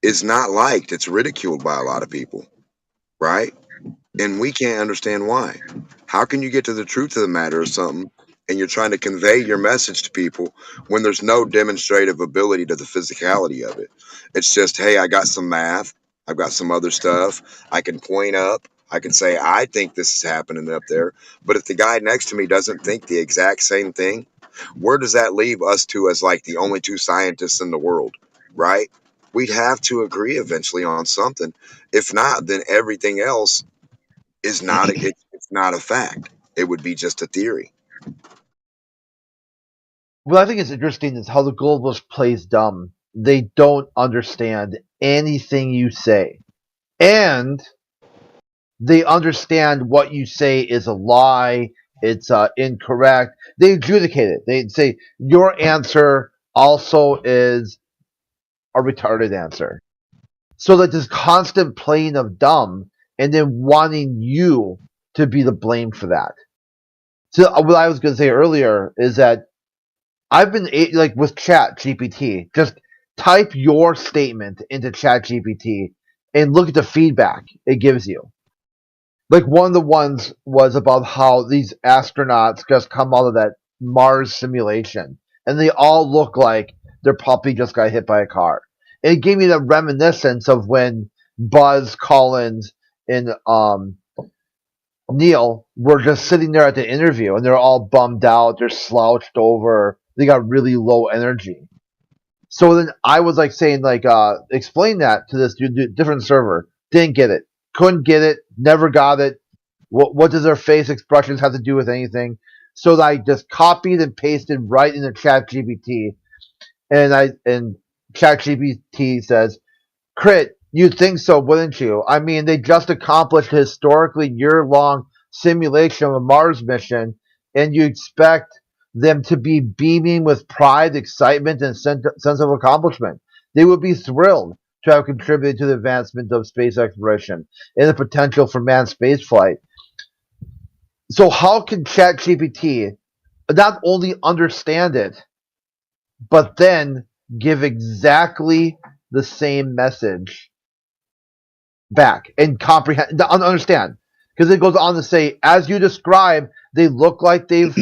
is not liked. It's ridiculed by a lot of people, right? And we can't understand why. How can you get to the truth of the matter or something and you're trying to convey your message to people when there's no demonstrative ability to the physicality of it? It's just, hey, I got some math. I've got some other stuff. I can point up. I can say, I think this is happening up there. But if the guy next to me doesn't think the exact same thing, where does that leave us two as like the only two scientists in the world, right? We'd have to agree eventually on something. If not, then everything else is not it's not a fact. It would be just a theory. What I think is interesting is how the globalist plays dumb. They don't understand anything you say. And they understand what you say is a lie, it's incorrect. They adjudicate it. They say, your answer also is a retarded answer. So that this constant playing of dumb and then wanting you to be the blame for that. So what I was going to say earlier is that I've been like with Chat GPT, just type your statement into Chat GPT and look at the feedback it gives you. Like one of the ones was about how these astronauts just come out of that Mars simulation and they all look like their puppy just got hit by a car. And it gave me the reminiscence of when Buzz Collins and Neil were just sitting there at the interview and they're all bummed out, they're slouched over, they got really low energy. So then I was like saying, like, explain that to this different server. Didn't get it. Couldn't get it. Never got it. What does their face expressions have to do with anything? So I just copied and pasted right into ChatGPT, and ChatGPT says, "Crit, you'd think so, wouldn't you? I mean, they just accomplished a historically year-long simulation of a Mars mission, and you expect them to be beaming with pride, excitement, and sense of accomplishment. They would be thrilled to have contributed to the advancement of space exploration and the potential for manned spaceflight." So how can ChatGPT not only understand it, but then give exactly the same message back and comprehend, understand? Because it goes on to say, as you describe, they look like they've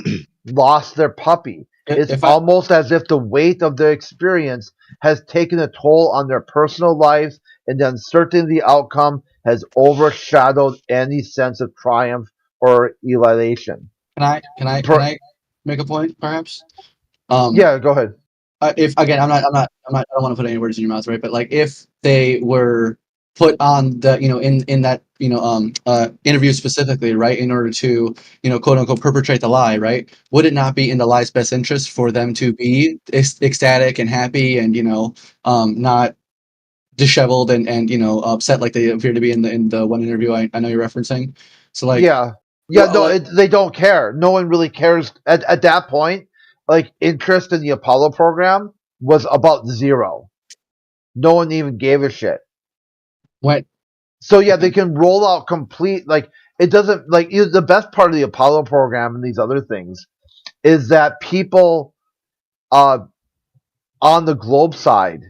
lost their puppy. It's almost as if the weight of their experience has taken a toll on their personal lives, and the uncertainty of the outcome has overshadowed any sense of triumph or elation. Can I make a point, perhaps? Yeah, go ahead. If again, I don't want to put any words in your mouth, right? But like, if they were put on the, in that, interview specifically, right, in order to, quote unquote, perpetrate the lie, right? Would it not be in the lie's best interest for them to be ecstatic and happy and, not disheveled and upset like they appear to be in the one interview I know you're referencing? So like, they don't care. No one really cares at that point. Like, interest in the Apollo program was about zero. No one even gave a shit. What? So yeah, they can roll out complete, like, it doesn't, like, the best part of the Apollo program and these other things is that people on the globe side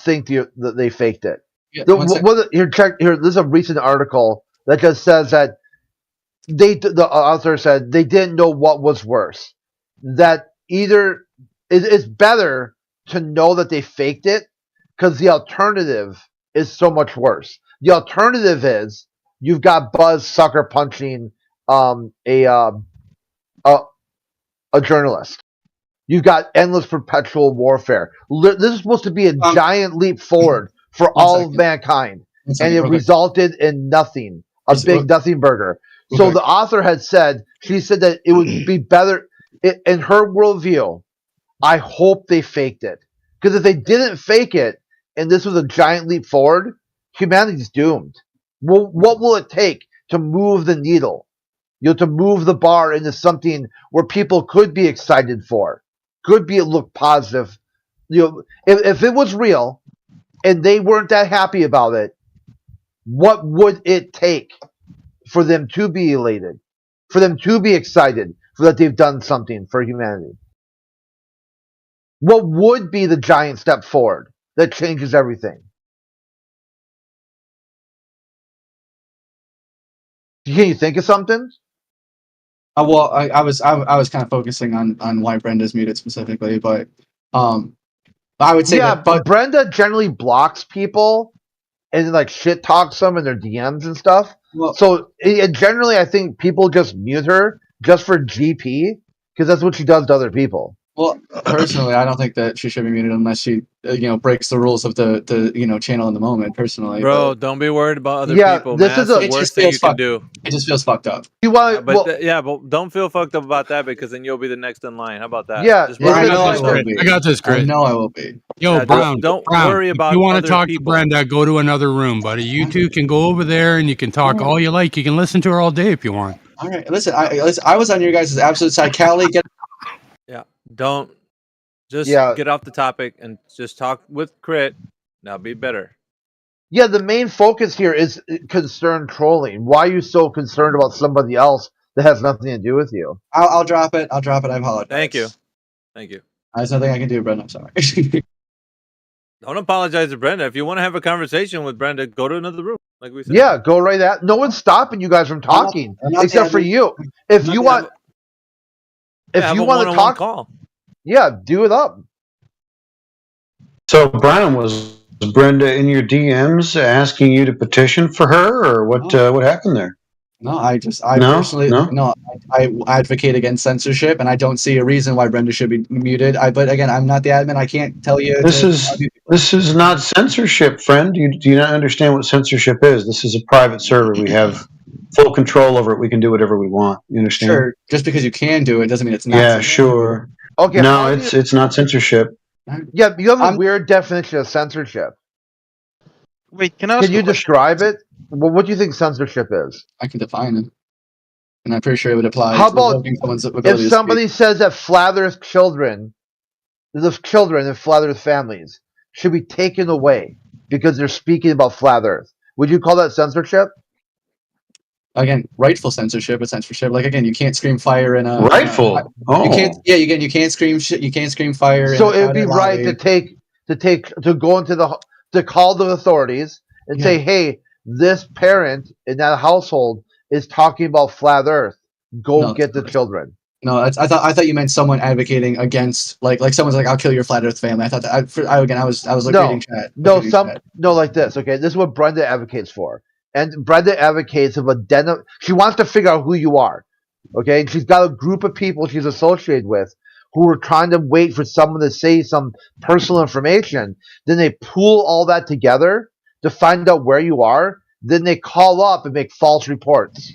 think that they faked it. Yeah, here, this is a recent article that just says that the author said they didn't know what was worse. That either it's better to know that they faked it, because the alternative is so much worse. The alternative is you've got Buzz sucker punching a journalist. You've got endless perpetual warfare. This is supposed to be a giant leap forward for all of mankind, and it resulted in nothing. A big nothing burger. Okay. So the author had said, she said that it would be better, in her worldview, I hope they faked it. Because if they didn't fake it, and this was a giant leap forward, humanity's doomed. Well, what will it take to move the needle. To move the bar into something where people could be excited for, could be look positive. If it was real and they weren't that happy about it, what would it take for them to be elated, for them to be excited, for that they've done something for humanity? What would be the giant step forward that changes everything? Can you think of something? Well, I was kind of focusing on why Brenda's muted specifically, but I would say that. But Brenda generally blocks people and like shit talks them in their DMs and stuff. Well, so generally, I think people just mute her just for GP because that's what she does to other people. Well, personally, I don't think that she should be muted unless she, breaks the rules of the channel in the moment. Personally, bro, don't be worried about other people. This is the worst thing you can do. It just feels fucked up. You want, but don't feel fucked up about that because then you'll be the next in line. How about that? Yeah, I know I will be. I got this, Chris. I know I will be. Yo, Brown, don't Brown, worry about. If you want to talk people. to Brenda, go to another room, buddy. You two can go over there and you can talk all you like. You can listen to her all day if you want. All right, listen. I was on your guys' absolute side. Callie, don't. Just get off the topic and just talk with Crit. Now be better. Yeah, the main focus here is concerned trolling. Why are you so concerned about somebody else that has nothing to do with you? I'll drop it. I apologize. Thank you. There's nothing I can do, Brenda. I'm sorry. Don't apologize to Brenda. If you want to have a conversation with Brenda, go to another room, like we said. Yeah, go right at. No one's stopping you guys from talking, except for you. If you want to talk, call. Yeah, do it up. So, Brown, was Brenda in your DMs asking you to petition for her, or what? What happened there? No, I personally I advocate against censorship, and I don't see a reason why Brenda should be muted. But again, I'm not the admin. I can't tell you. This is not censorship, friend. Do you not understand what censorship is? This is a private server. We have full control over it. We can do whatever we want. You understand? Sure. Just because you can do it doesn't mean it's not. Yeah, sure. Okay. No, it's not censorship. Yeah, you have a weird definition of censorship. Wait, can you describe it? Well, what do you think censorship is? I can define it, and I'm pretty sure it would apply. How about if somebody says that Flat Earth children, the children of Flat Earth families, should be taken away because they're speaking about Flat Earth? Would you call that censorship? Again, rightful censorship, but censorship. Like again, you can't scream fire in a rightful. You can't. Yeah, you can't scream shit. You can't scream fire. So it would be right to go into to call the authorities and say, hey, this parent in that household is talking about Flat Earth. Go get the children. No, I thought you meant someone advocating against like someone's like, I'll kill your Flat Earth family. I thought that I was like reading chat. No, like this. Okay, this is what Brenda advocates for. And Brenda advocates of she wants to figure out who you are. Okay? And she's got a group of people she's associated with who are trying to wait for someone to say some personal information. Then they pool all that together to find out where you are. Then they call up and make false reports.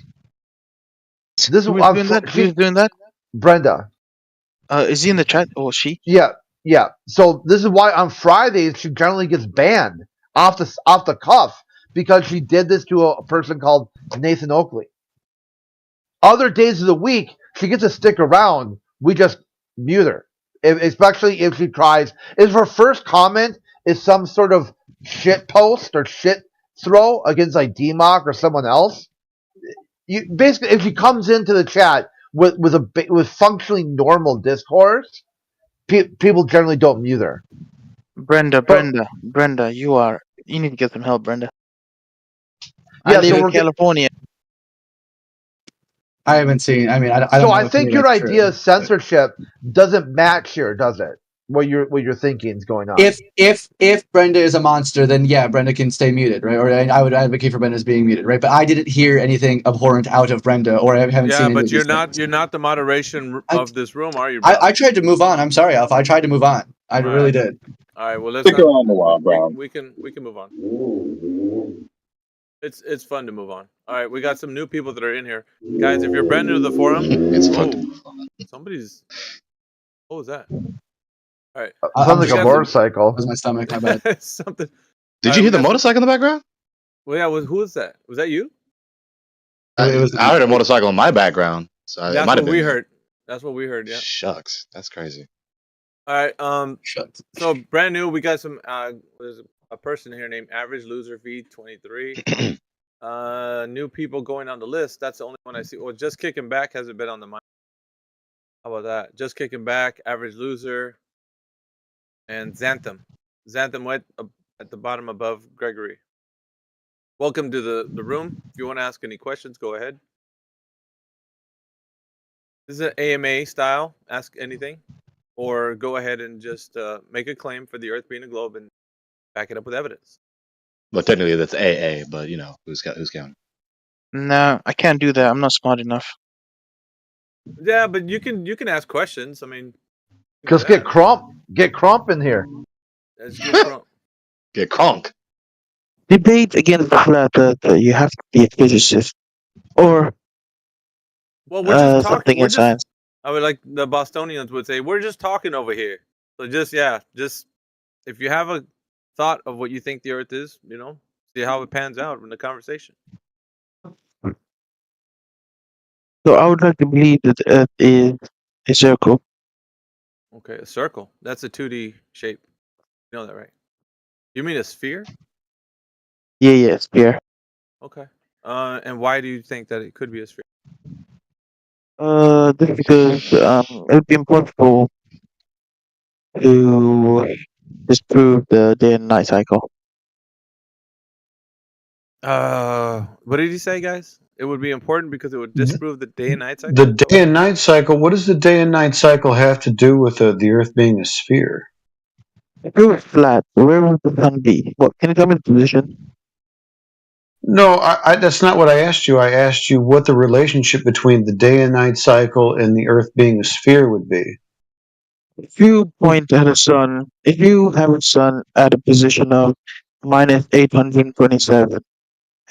Who's doing that? Brenda. Is he in the chat? Or she? Yeah. So this is why on Fridays she generally gets banned off the cuff. Because she did this to a person called Nathan Oakley. Other days of the week, she gets to stick around. We just mute her. Especially if she tries. If her first comment is some sort of shit post or shit throw against like DMOC or someone else, basically, if she comes into the chat with functionally normal discourse, people generally don't mute her. Brenda, you need to get some help, Brenda. Yeah, I live in California. I haven't seen. I mean, I don't. So I think your idea of censorship doesn't match here, does it? What you're thinking is going on. If Brenda is a monster, then yeah, Brenda can stay muted, right? Or I would advocate for Brenda's being muted, right? But I didn't hear anything abhorrent out of Brenda, or I haven't seen. Yeah, but you're not the moderation of this room, are you? I tried to move on. I'm sorry, Alpha. I tried to move on. I really did. All right. Well, let's go on a while, Brown. We can move on. It's fun to move on. All right, we got some new people that are in here, guys. If you're brand new to the forum, it's fun to move on. Somebody's. What was that? All right, sounds like a motorcycle. That was my stomach. My bad. Something. Did you hear the motorcycle in the background? Well, yeah. Who was that? Was that you? I heard a motorcycle in my background, so it That's might have what been we me. heard. That's what we heard. Yeah. Shucks, that's crazy. All right. So brand new, we got some. There's a person here named Average Loser V23. New people going on the list. That's the only one I see. Well, Just Kicking Back hasn't been on the mind. How about that? Just Kicking Back, Average Loser, and Xanthem. Xanthem went at the bottom above Gregory. Welcome to the room. If you want to ask any questions, go ahead. This is an AMA style. Ask anything, or go ahead and just make a claim for the Earth being a globe and back it up with evidence. Well, technically that's AA, but you know who's counting? No, I can't do that. I'm not smart enough. Yeah, but you can ask questions. I mean, Because get Crump in here. Let's get Crump. Get Kronk. Debate against the flat earther. You have to be a physicist or Well, we're just talking. something in science. I would like the Bostonians would say, we're just talking over here. So just if you have a thought of what you think the Earth is, see how it pans out in the conversation. So I would like to believe that the Earth is a circle. Okay, a circle. That's a 2D shape. You know that, right? You mean a sphere? Yeah, sphere. Okay. And why do you think that it could be a sphere? Just because it would be impossible to disprove the day and night cycle. What did he say, guys? It would be important because it would disprove the day and night cycle? The day and night cycle. What does the day and night cycle have to do with the Earth being a sphere? If it was flat, where would the sun be? What? Can you tell me the position? No, that's not what I asked you. I asked you what the relationship between the day and night cycle and the Earth being a sphere would be. If you point at a sun, if you have a sun at a position of minus 827,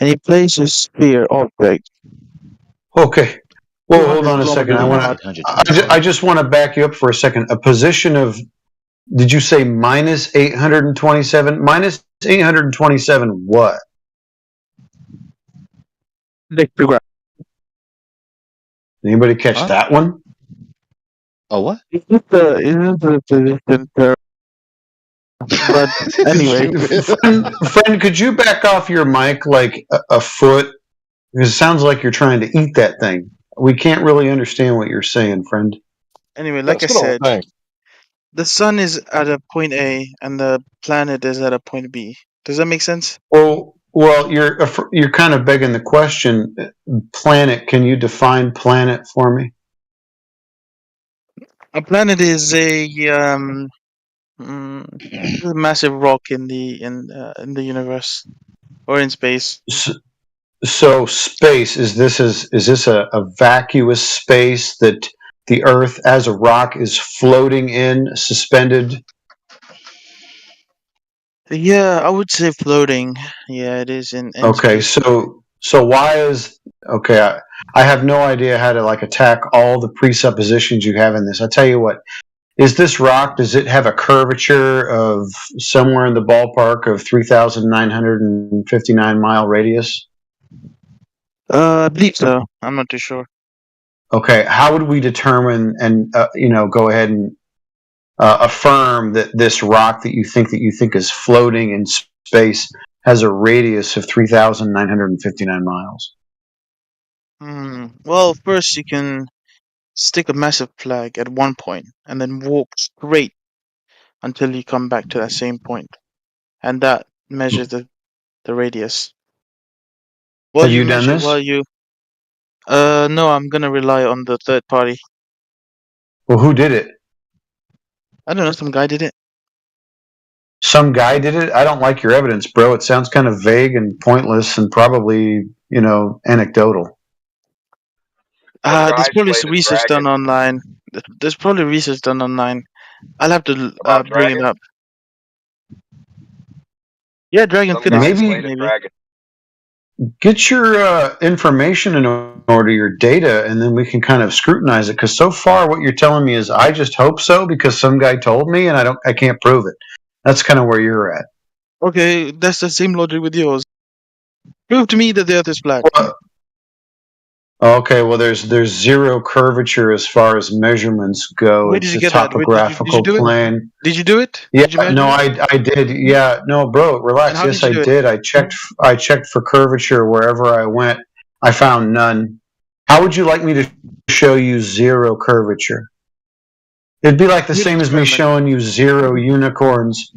and you place a sphere object. Okay. Well, hold on a second. I just want to back you up for a second. A position of, did you say minus 827? Minus 827 what? Anybody catch that one? Oh, what? Is it the position per? But anyway, friend, could you back off your mic like a foot? Because it sounds like you're trying to eat that thing. We can't really understand what you're saying, friend. Anyway, like I said, the sun is at a point A and the planet is at a point B. Does that make sense? Well, you're kind of begging the question. Planet, can you define planet for me? A planet is a massive rock in the universe or in space. So space, is this a vacuous space that the Earth as a rock is floating in, suspended? Yeah, I would say floating. Yeah, it is in okay, space. so why is I have no idea how to attack all the presuppositions you have in this. I tell you what, is this rock, does it have a curvature of somewhere in the ballpark of 3,959 mile radius? I believe so. I'm not too sure. Okay, how would we determine and go ahead and affirm that this rock that you think is floating in space has a radius of 3,959 miles? Well, first you can stick a massive flag at one point and then walk straight until you come back to that same point, and that measures the radius. Have you done this? No, I'm gonna rely on the third party. Well, who did it? I don't know. Some guy did it. Some guy did it? I don't like your evidence, bro. It sounds kind of vague and pointless and probably, anecdotal. There's probably some research done online. There's probably research done online. I'll have to bring it up. Yeah, Dragon Phoenix. Maybe. Get your information in order, your data, and then we can kind of scrutinize it. Because so far, what you're telling me is, I just hope so because some guy told me, and I can't prove it. That's kind of where you're at. Okay, that's the same logic with yours. Prove to me that the Earth is flat. Okay, well, there's zero curvature as far as measurements go. Where did It's you a get that? Did you topographical do it? plane. Did you do it? Yeah, Did you measure no, it? I did. Yeah, no, bro, And relax. how Yes, did you I do it? did. I checked for curvature wherever I went. I found none. How would you like me to show you zero curvature? It'd be like the Field same as me experiment. showing you zero unicorns.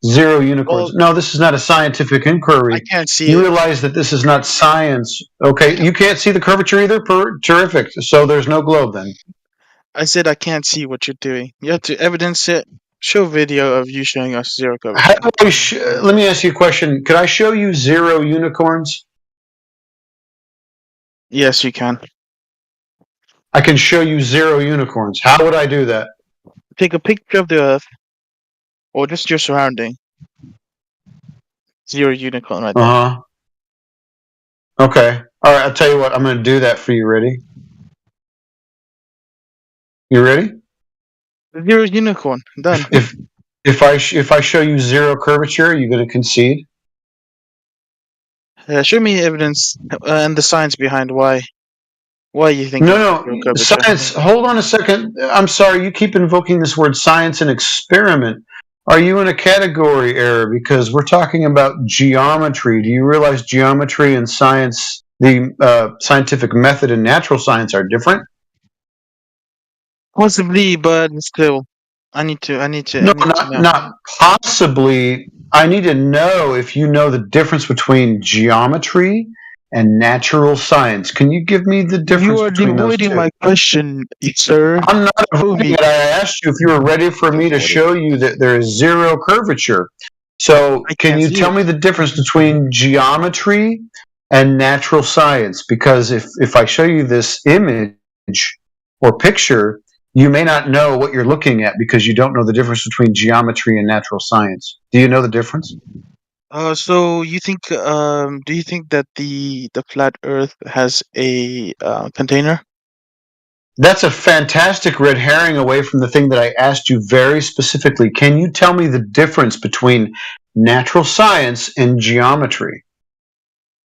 Zero unicorns. Well, No, this is not a scientific I inquiry. can't see You it. realize that this is not science. Okay, you can't see the curvature either? Terrific. So there's no globe then. I said I can't see what you're doing. You have to evidence it. Show video of you showing us zero How curvature. do I let me ask you a question. Could I show you zero unicorns? Yes, you can. I can show you zero unicorns. How would I do that? Take a picture of the Earth, or just your surrounding. Zero unicorn right there. Uh-huh. Okay. All right, I'll tell you what. I'm going to do that for you. Ready? You ready? Zero unicorn. Done. If I show you zero curvature, are you going to concede? Show me evidence and the science behind why you think it's zero No, curvature. science. Hold on a second. I'm sorry. You keep invoking this word science and experiment. Are you in a category error? Because we're talking about geometry. Do you realize geometry and science, the scientific method and natural science, are different? Possibly, but still, I need to No, know. not possibly. I need to know if you know the difference between geometry and natural science. Can you give me the difference You are between those two? avoiding my question, sir. I'm not avoiding it. I asked you if you were ready for me to show you that there is zero curvature. So can you tell me the difference between geometry and natural science? Because if I show you this image or picture, you may not know what you're looking at because you don't know the difference between geometry and natural science. Do you know the difference? So you think do you think that the flat Earth has a container? That's a fantastic red herring away from the thing that I asked you very specifically. Can you tell me the difference between natural science and geometry?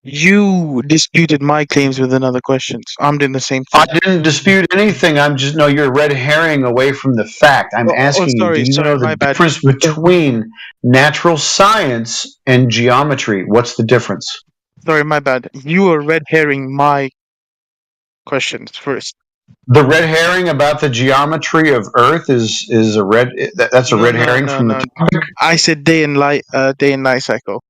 You disputed my claims with another question. So I'm doing the same thing. I didn't dispute anything. No, you're red herring away from the fact. I'm asking you, do you know the difference between natural science and geometry? What's the difference? Sorry, my bad. You are red herring my questions first. The red herring about the geometry of Earth is a red. That's a red herring from the topic. I said day and night cycle.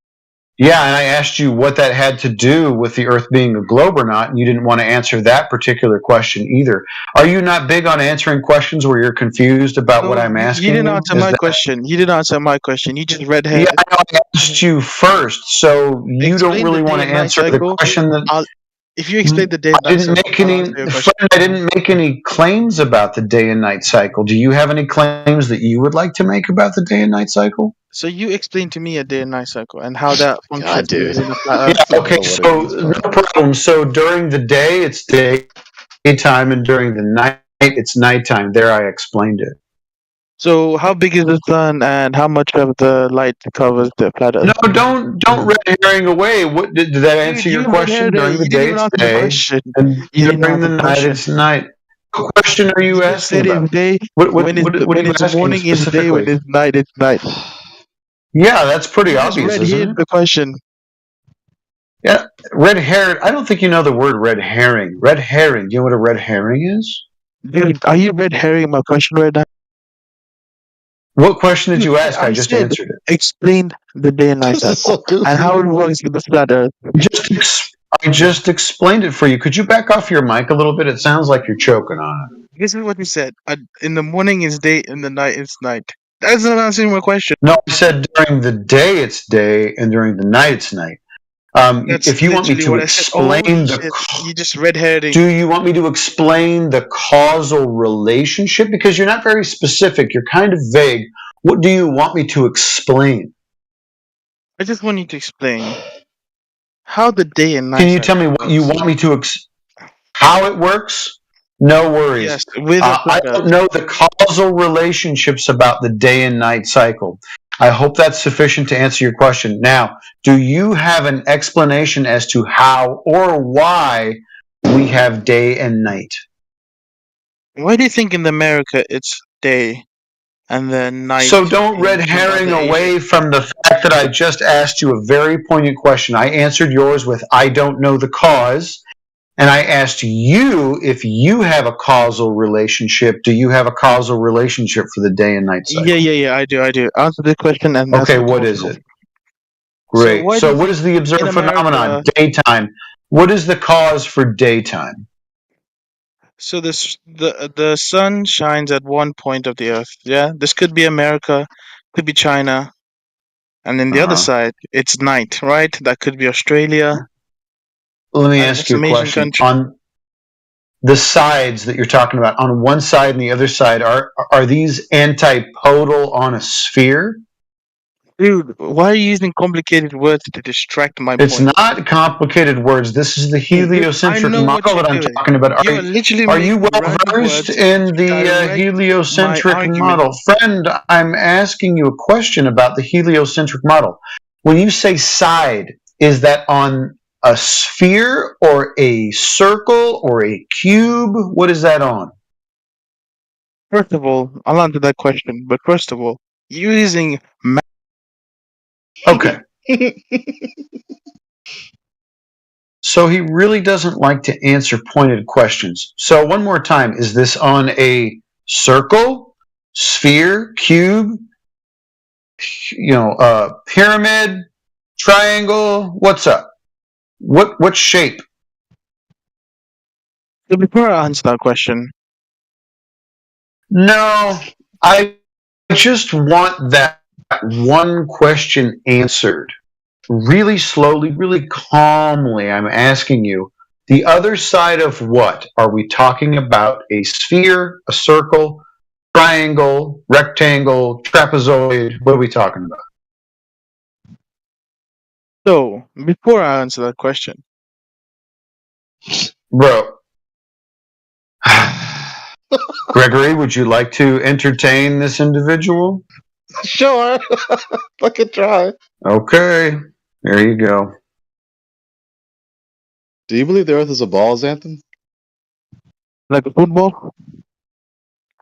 Yeah, and I asked you what that had to do with the Earth being a globe or not, and you didn't want to answer that particular question either. Are you not big on answering questions where you're confused about what I'm asking? You didn't answer my question. You didn't answer my question. You just red herring. Yeah, I know I asked you first, so you don't really want to answer the question that. If you explain the day and I night didn't cycle, I didn't make any claims about the day and night cycle. Do you have any claims that you would like to make about the day and night cycle? So you explain to me a day and night cycle and how that functions. Yeah, okay, so no problem. So during the day it's daytime, and during the night it's nighttime. There, I explained it. So how big is the sun, and how much of the light covers the planet? No, don't red herring away. What did that answer your question? During the day it's day, and during the night it's night. What question are you asking about? When it's morning is day, when it's night it's night. Yeah, that's pretty obvious, isn't it? The question. Yeah, red herring. I don't think you know the word red herring. Red herring. Do you know what a red herring is? Dude, are you red herring my question right now? What question did you ask? I just answered it. Explain the day and night cycle and how it works with the flat Earth. I just explained it for you. Could you back off your mic a little bit? It sounds like you're choking on it. This is what you said. In the morning is day, in the night is night. That's not answering my question. No, I said during the day it's day, and during the night it's night. If you want me to explain you just red herring. Do you want me to explain the causal relationship? Because you're not very specific. You're kind of vague. What do you want me to explain? I just want you to explain how the day and night. Can you tell me what you want me to how it works? No worries. Yes, I don't know the causal relationships about the day and night cycle. I hope that's sufficient to answer your question. Now, do you have an explanation as to how or why we have day and night. Why do you think in America it's day and then night? So don't red herring away from the fact that I just asked you a very poignant question. I answered yours with I don't know the cause. And I asked you if you have a causal relationship. Do you have a causal relationship for the day and night cycle? Yeah, I do. Answer the question and okay, what is it? Great. So what is the observed phenomenon? Daytime. What is the cause for daytime? So the sun shines at one point of the earth. Yeah, this could be America, could be China, and then the other side it's night, right? That could be Australia. Let me ask you a question. On the sides that you're talking about, on one side and the other side, are these antipodal on a sphere? Dude, why are you using complicated words to distract my point? It's not complicated words. This is the heliocentric model that I'm talking about. Are you well versed in the heliocentric model? Friend, I'm asking you a question about the heliocentric model. When you say side, is that on a sphere or a circle or a cube? What is that on? First of all, I'll answer that question. But first of all, you're using okay. So he really doesn't like to answer pointed questions. So one more time, is this on a circle, sphere, cube, pyramid, triangle? What's up? What shape? So before I answer that question, no, I just want that one question answered. Really slowly, really calmly, I'm asking you, the other side of what? Are we talking about a sphere, a circle, triangle, rectangle, trapezoid? What are we talking about? So, before I answer that question. Bro. Gregory, would you like to entertain this individual? Sure. I could try. Okay. There you go. Do you believe the Earth is a ball, Xanthan? Like a football?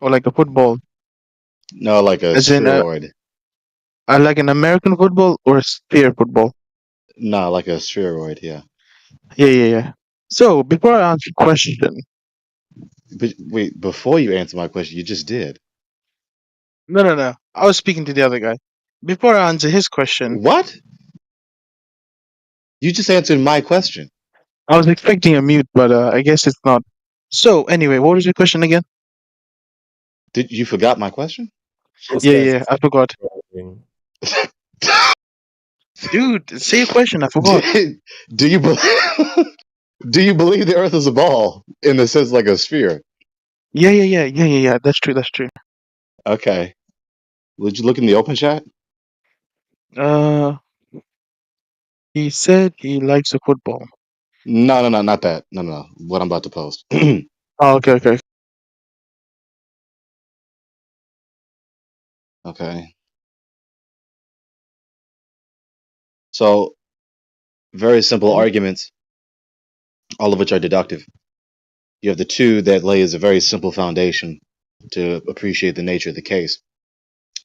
Or like a football? No, like a spheroid. Like an American football or a sphere football? No, like a spheroid, yeah. Yeah. So, before I answer the question... But wait, before you answer my question, you just did. No. I was speaking to the other guy. Before I answer his question... What? You just answered my question. I was expecting a mute, but I guess it's not. So, anyway, what was your question again? Did you forgot my question? Yeah, I forgot. Dude, say your question. I forgot. Do you believe the Earth is a ball in the sense like a sphere? Yeah. That's true. Okay. Would you look in the open chat? He said he likes the football. No, not that. No. What I'm about to post. Okay. Okay. So, very simple arguments, all of which are deductive. You have the two that lays a very simple foundation to appreciate the nature of the case.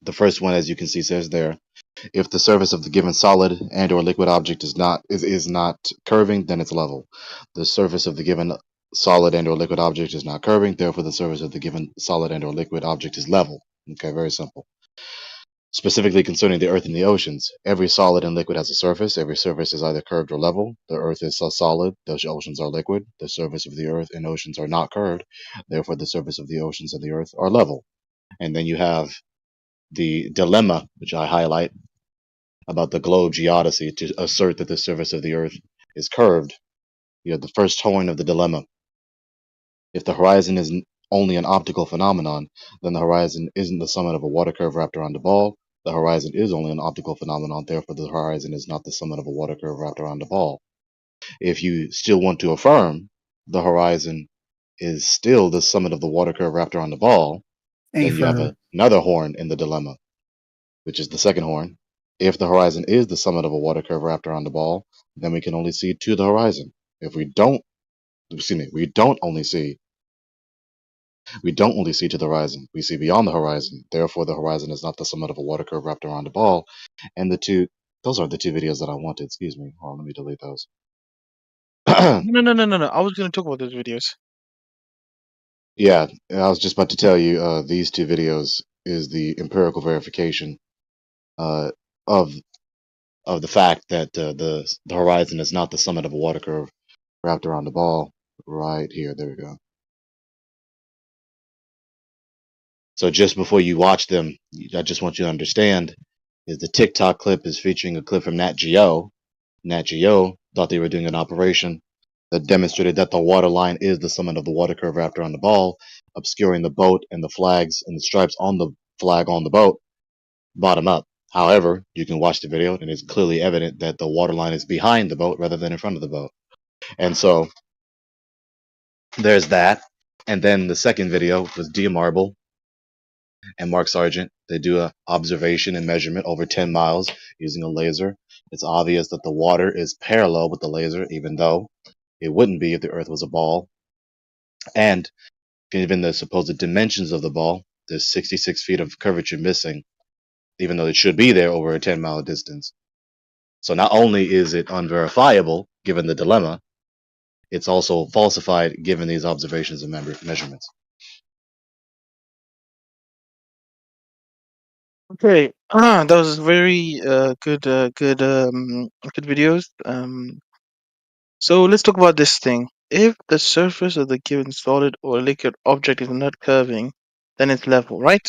The first one, as you can see, says there, if the surface of the given solid and or liquid object is not curving, then it's level. The surface of the given solid and or liquid object is not curving, therefore the surface of the given solid and or liquid object is level. Okay, very simple. Specifically concerning the Earth and the oceans, every solid and liquid has a surface. Every surface is either curved or level. The Earth is solid, the oceans are liquid. The surface of the Earth and oceans are not curved, therefore the surface of the oceans and the Earth are level. And then you have the dilemma, which I highlight, about the globe geodesy to assert that the surface of the Earth is curved. You have the first horn of the dilemma. If the horizon is only an optical phenomenon, then the horizon isn't the summit of a water curve wrapped around a ball. The horizon is only an optical phenomenon, therefore the horizon is not the summit of a water curve wrapped around a ball. If you still want to affirm the horizon is still the summit of the water curve wrapped around the ball, then you have another horn in the dilemma, which is the second horn. If the horizon is the summit of a water curve wrapped around the ball, then we can only see to the horizon. If we don't excuse me, we don't only see to the horizon. We see beyond the horizon. Therefore, the horizon is not the summit of a water curve wrapped around a ball. And those are the two videos that I wanted. Excuse me. Hold on, let me delete those. No. I was going to talk about those videos. Yeah, I was just about to tell you. These two videos is the empirical verification of the fact that the horizon is not the summit of a water curve wrapped around the ball. Right here. There we go. So just before you watch them, I just want you to understand is the TikTok clip is featuring a clip from Nat Geo. Nat Geo thought they were doing an operation that demonstrated that the water line is the summit of the water curve wrapped around the ball, obscuring the boat and the flags and the stripes on the flag on the boat, bottom up. However, you can watch the video and it's clearly evident that the water line is behind the boat rather than in front of the boat. And so there's that. And then the second video was Dia Marble and Mark Sargent. They do a observation and measurement over 10 miles using a laser. It's obvious that the water is parallel with the laser, even though it wouldn't be if the Earth was a ball. And given the supposed dimensions of the ball, there's 66 feet of curvature missing, even though it should be there over a 10-mile distance. So not only is it unverifiable, given the dilemma, it's also falsified given these observations and measurements. Okay, that was very good videos. So let's talk about this thing. If the surface of the given solid or liquid object is not curving, then it's level, right?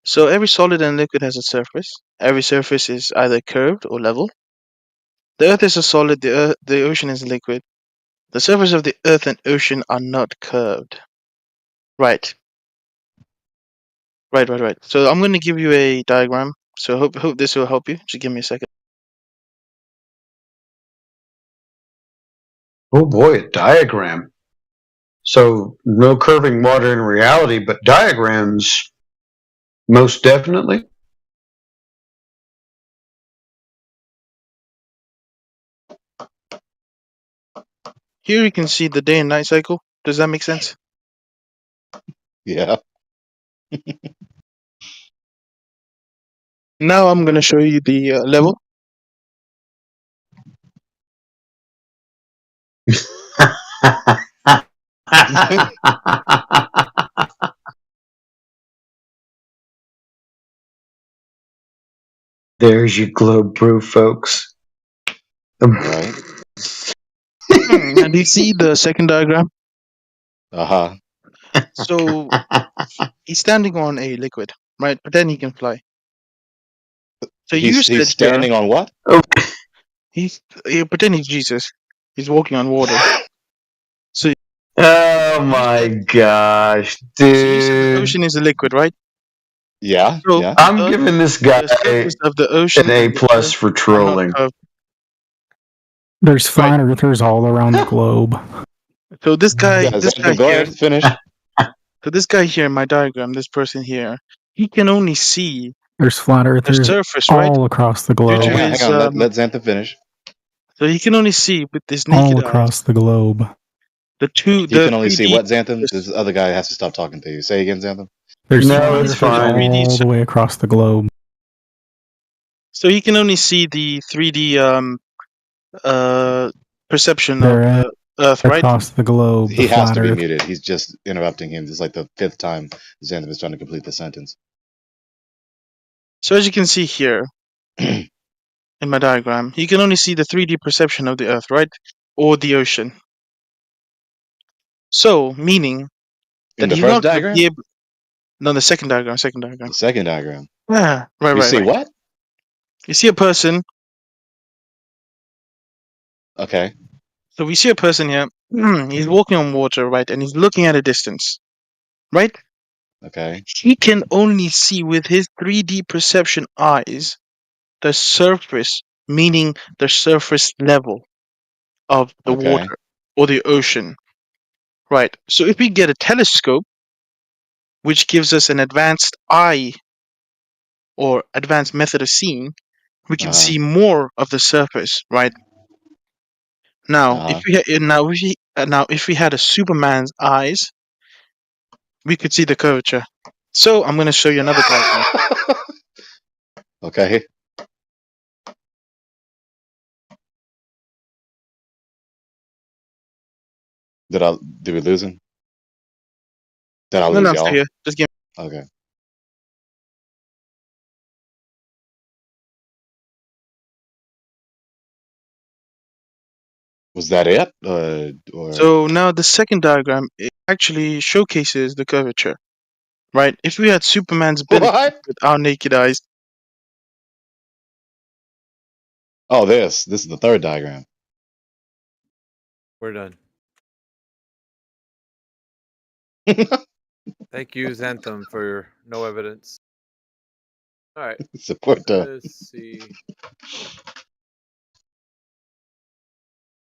So every solid and liquid has a surface. Every surface is either curved or level. The Earth is a solid. The ocean is liquid. The surface of the Earth and ocean are not curved. Right. So I'm going to give you a diagram. So hope this will help you. Just give me a second. Oh boy, a diagram. So no curving water in reality, but diagrams most definitely. Here you can see the day and night cycle. Does that make sense? Yeah. Now I'm going to show you the level. There's your globe proof, folks. Right. And do you see the second diagram? So he's standing on a liquid, right? Pretend he can fly. So he's standing on what? Pretend he's Jesus. He's walking on water. So oh my gosh, dude! So you said the ocean is a liquid, right? Yeah. So yeah. I'm giving this guy of the ocean an A+ for trolling. There's flat earthers all around the globe. So this guy, go ahead, finish. So this guy here in my diagram, this person here, he can only see There's flat earthers surface, all right? across the globe. Hang on. Let Xanthan finish. So he can only see with his naked all across the globe. He can only see what, Xanthan? This other guy has to stop talking to you. Say again, Xanthan. There's flat earthers all the way across the globe. So he can only see the 3D perception of the Earth, right? Across the globe. He has to be muted. He's just interrupting him. This is like the 5th time Xanthan is trying to complete the sentence. So as you can see here in my diagram, you can only see the 3D perception of the Earth, right? Or the ocean. So, meaning that in the he's first not gonna diagram? be able... No, the second diagram. The second diagram. Yeah, right. You see what? You see a person. Okay. So we see a person here. He's walking on water, right? And he's looking at a distance, right? Okay. He can only see with his 3D perception eyes the surface, meaning the surface level of the water or the ocean, right? So if we get a telescope, which gives us an advanced eye or advanced method of seeing, we can see more of the surface, right? Now, if we had a Superman's eyes, we could see the curvature. So I'm going to show you another diagram. Okay. Did we lose him? Did I No, lose I'm still y'all? here. Just give. Okay. Was that it? Or So now the second diagram it actually showcases the curvature, right? If we had Superman's ability what? with our naked eyes, Oh, this is the third diagram. We're done. Thank you, Xantham, for your no evidence. All right. Support Let's see.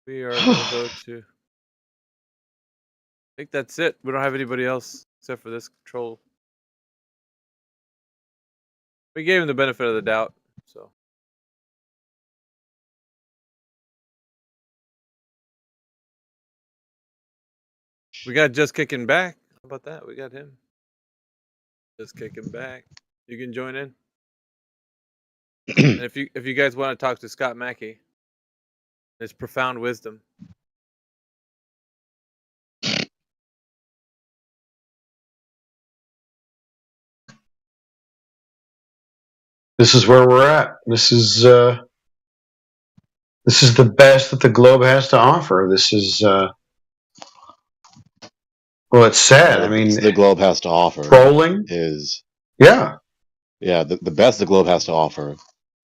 We are gonna go to. I think that's it. We don't have anybody else except for this control. We gave him the benefit of the doubt, so. We got Just Kicking Back. How about that? We got him. Just Kicking Back. You can join in. And if you guys want to talk to Scott Mackey, his profound wisdom. This is where we're at. This is the best that the globe has to offer. This is well, it's sad. I mean, the globe has to offer trolling is yeah. The best the globe has to offer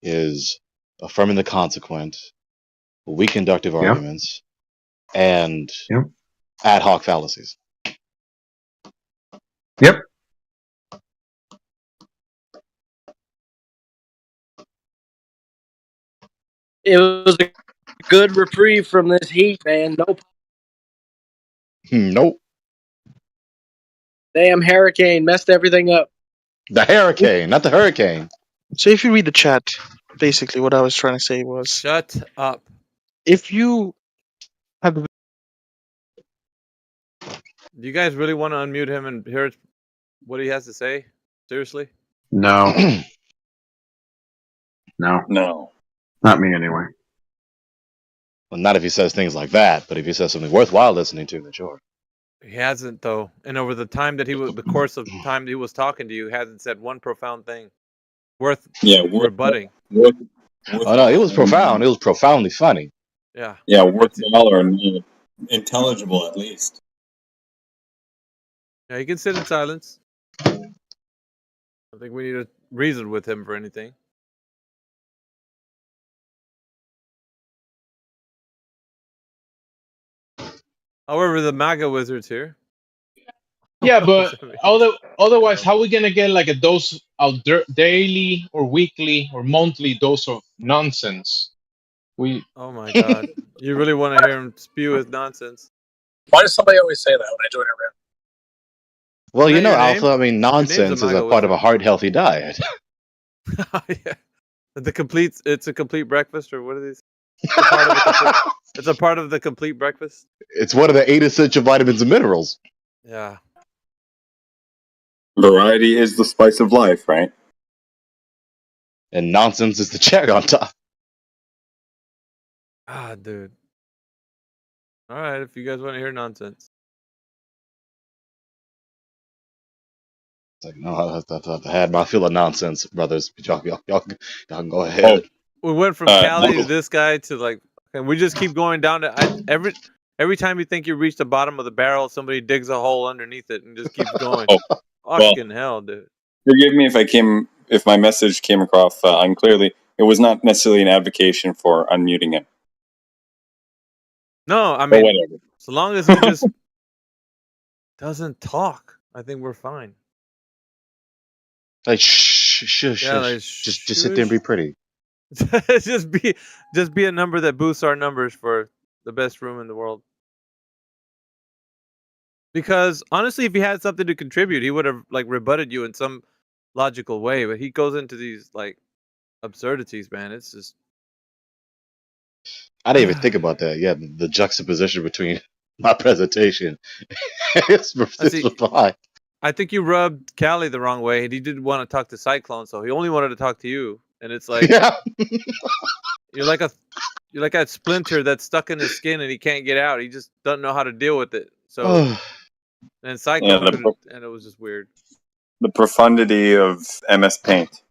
is affirming the consequent, weak inductive arguments, and ad hoc fallacies. Yep. It was a good reprieve from this heat, man. Nope. Nope. Damn hurricane messed everything up. The hurricane, not the hurricane. So if you read the chat, basically what I was trying to say was, shut up. If you have, do you guys really want to unmute him and hear what he has to say? Seriously? No. No. Not me anyway. Well, not if he says things like that, but if he says something worthwhile listening to, then sure. He hasn't though, and over the time that the course of time that he was talking to you, hasn't said one profound thing worth rebutting. Oh no, it was profound. It was profoundly funny. Yeah. Yeah, worthwhile or intelligible at least. Yeah, he can sit in silence. I think we need to reason with him for anything. However, the MAGA wizard's here. Yeah, but otherwise, how are we gonna get like a dose of daily or weekly or monthly dose of nonsense? Oh my god! You really want to hear him spew his nonsense? Why does somebody always say that when I join a room? Well, Is that your Alpha. name? I mean, nonsense is a part of a heart healthy diet. Yeah. It's a complete breakfast, or what are these? It's a part of the complete breakfast. It's one of the 8 essential vitamins and minerals. Yeah. Variety is the spice of life, right? And nonsense is the cherry on top. Ah, dude. All right, if you guys want to hear nonsense. It's like, no, I've had my fill of nonsense, brothers. Y'all can go ahead. We went from Cali to this guy to like, and we just keep going down to every time you think you reach the bottom of the barrel, somebody digs a hole underneath it and just keeps going. Fucking hell, dude. Forgive me if my message came across unclearly. It was not necessarily an advocacy for unmuting him. No, I mean, so long as he just doesn't talk, I think we're fine. Like shush. Yeah, like, just sit there and be pretty. just be a number that boosts our numbers for the best room in the world. Because honestly, if he had something to contribute, he would have like rebutted you in some logical way. But he goes into these like absurdities, man. It's just I didn't even think about that. Yeah, the juxtaposition between my presentation and his reply. I think you rubbed Callie the wrong way, and he didn't want to talk to Cyclone, so he only wanted to talk to you. And it's like, you're like a splinter that's stuck in his skin, and he can't get out. He just doesn't know how to deal with it. So, and Cyclone, and it was just weird. The profundity of MS Paint.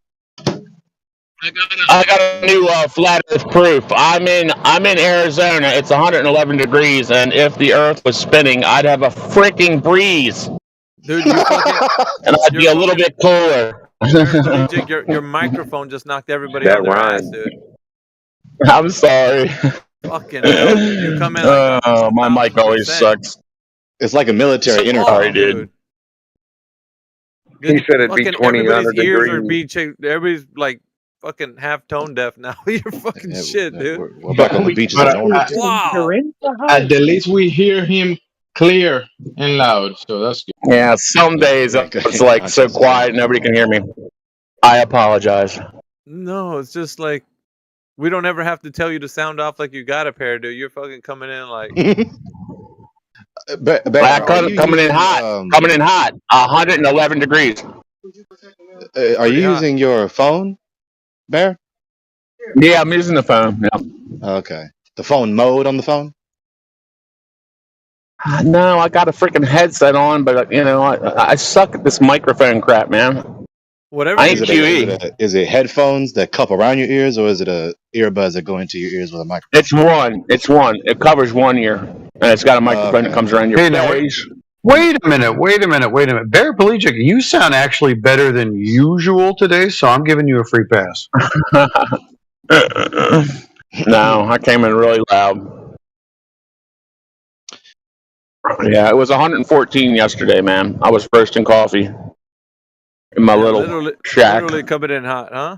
I got a new flat Earth proof. I'm in Arizona. It's 111 degrees, and if the Earth was spinning, I'd have a freaking breeze. Dude, you fucking, and I'd be a little bit cooler. Your microphone just knocked everybody on their ass, dude. I'm sorry. Fucking hell, you come in like my mic always sucks. It's like a military intercom. Sorry, dude. He said it'd be 20 degrees. Everybody's like fucking half tone deaf now. You're fucking shit, dude. We're back on the beaches. Wow. At the least we hear him clear and loud, so that's good. Yeah, some days it's like so quiet nobody can hear me. I apologize. No, it's just like we don't ever have to tell you to sound off like you got a pair, dude. You're fucking coming in like coming in hot. Coming in hot. 111 degrees. Are you using your phone, Bear? Yeah, I'm using the phone. Yeah. Okay. The phone mode on the phone? No, I got a freaking headset on, but I suck at this microphone crap, man. Whatever. I ain't QE. Is it headphones that cup around your ears, or is it a earbuds that go into your ears with a microphone? It's one. It covers one ear, and it's got a microphone that comes around your face. Wait a minute. Bear Pelagic, you sound actually better than usual today, so I'm giving you a free pass. No, I came in really loud. Yeah, it was 114 yesterday, man. I was roasting coffee in my little shack. Literally coming in hot, huh?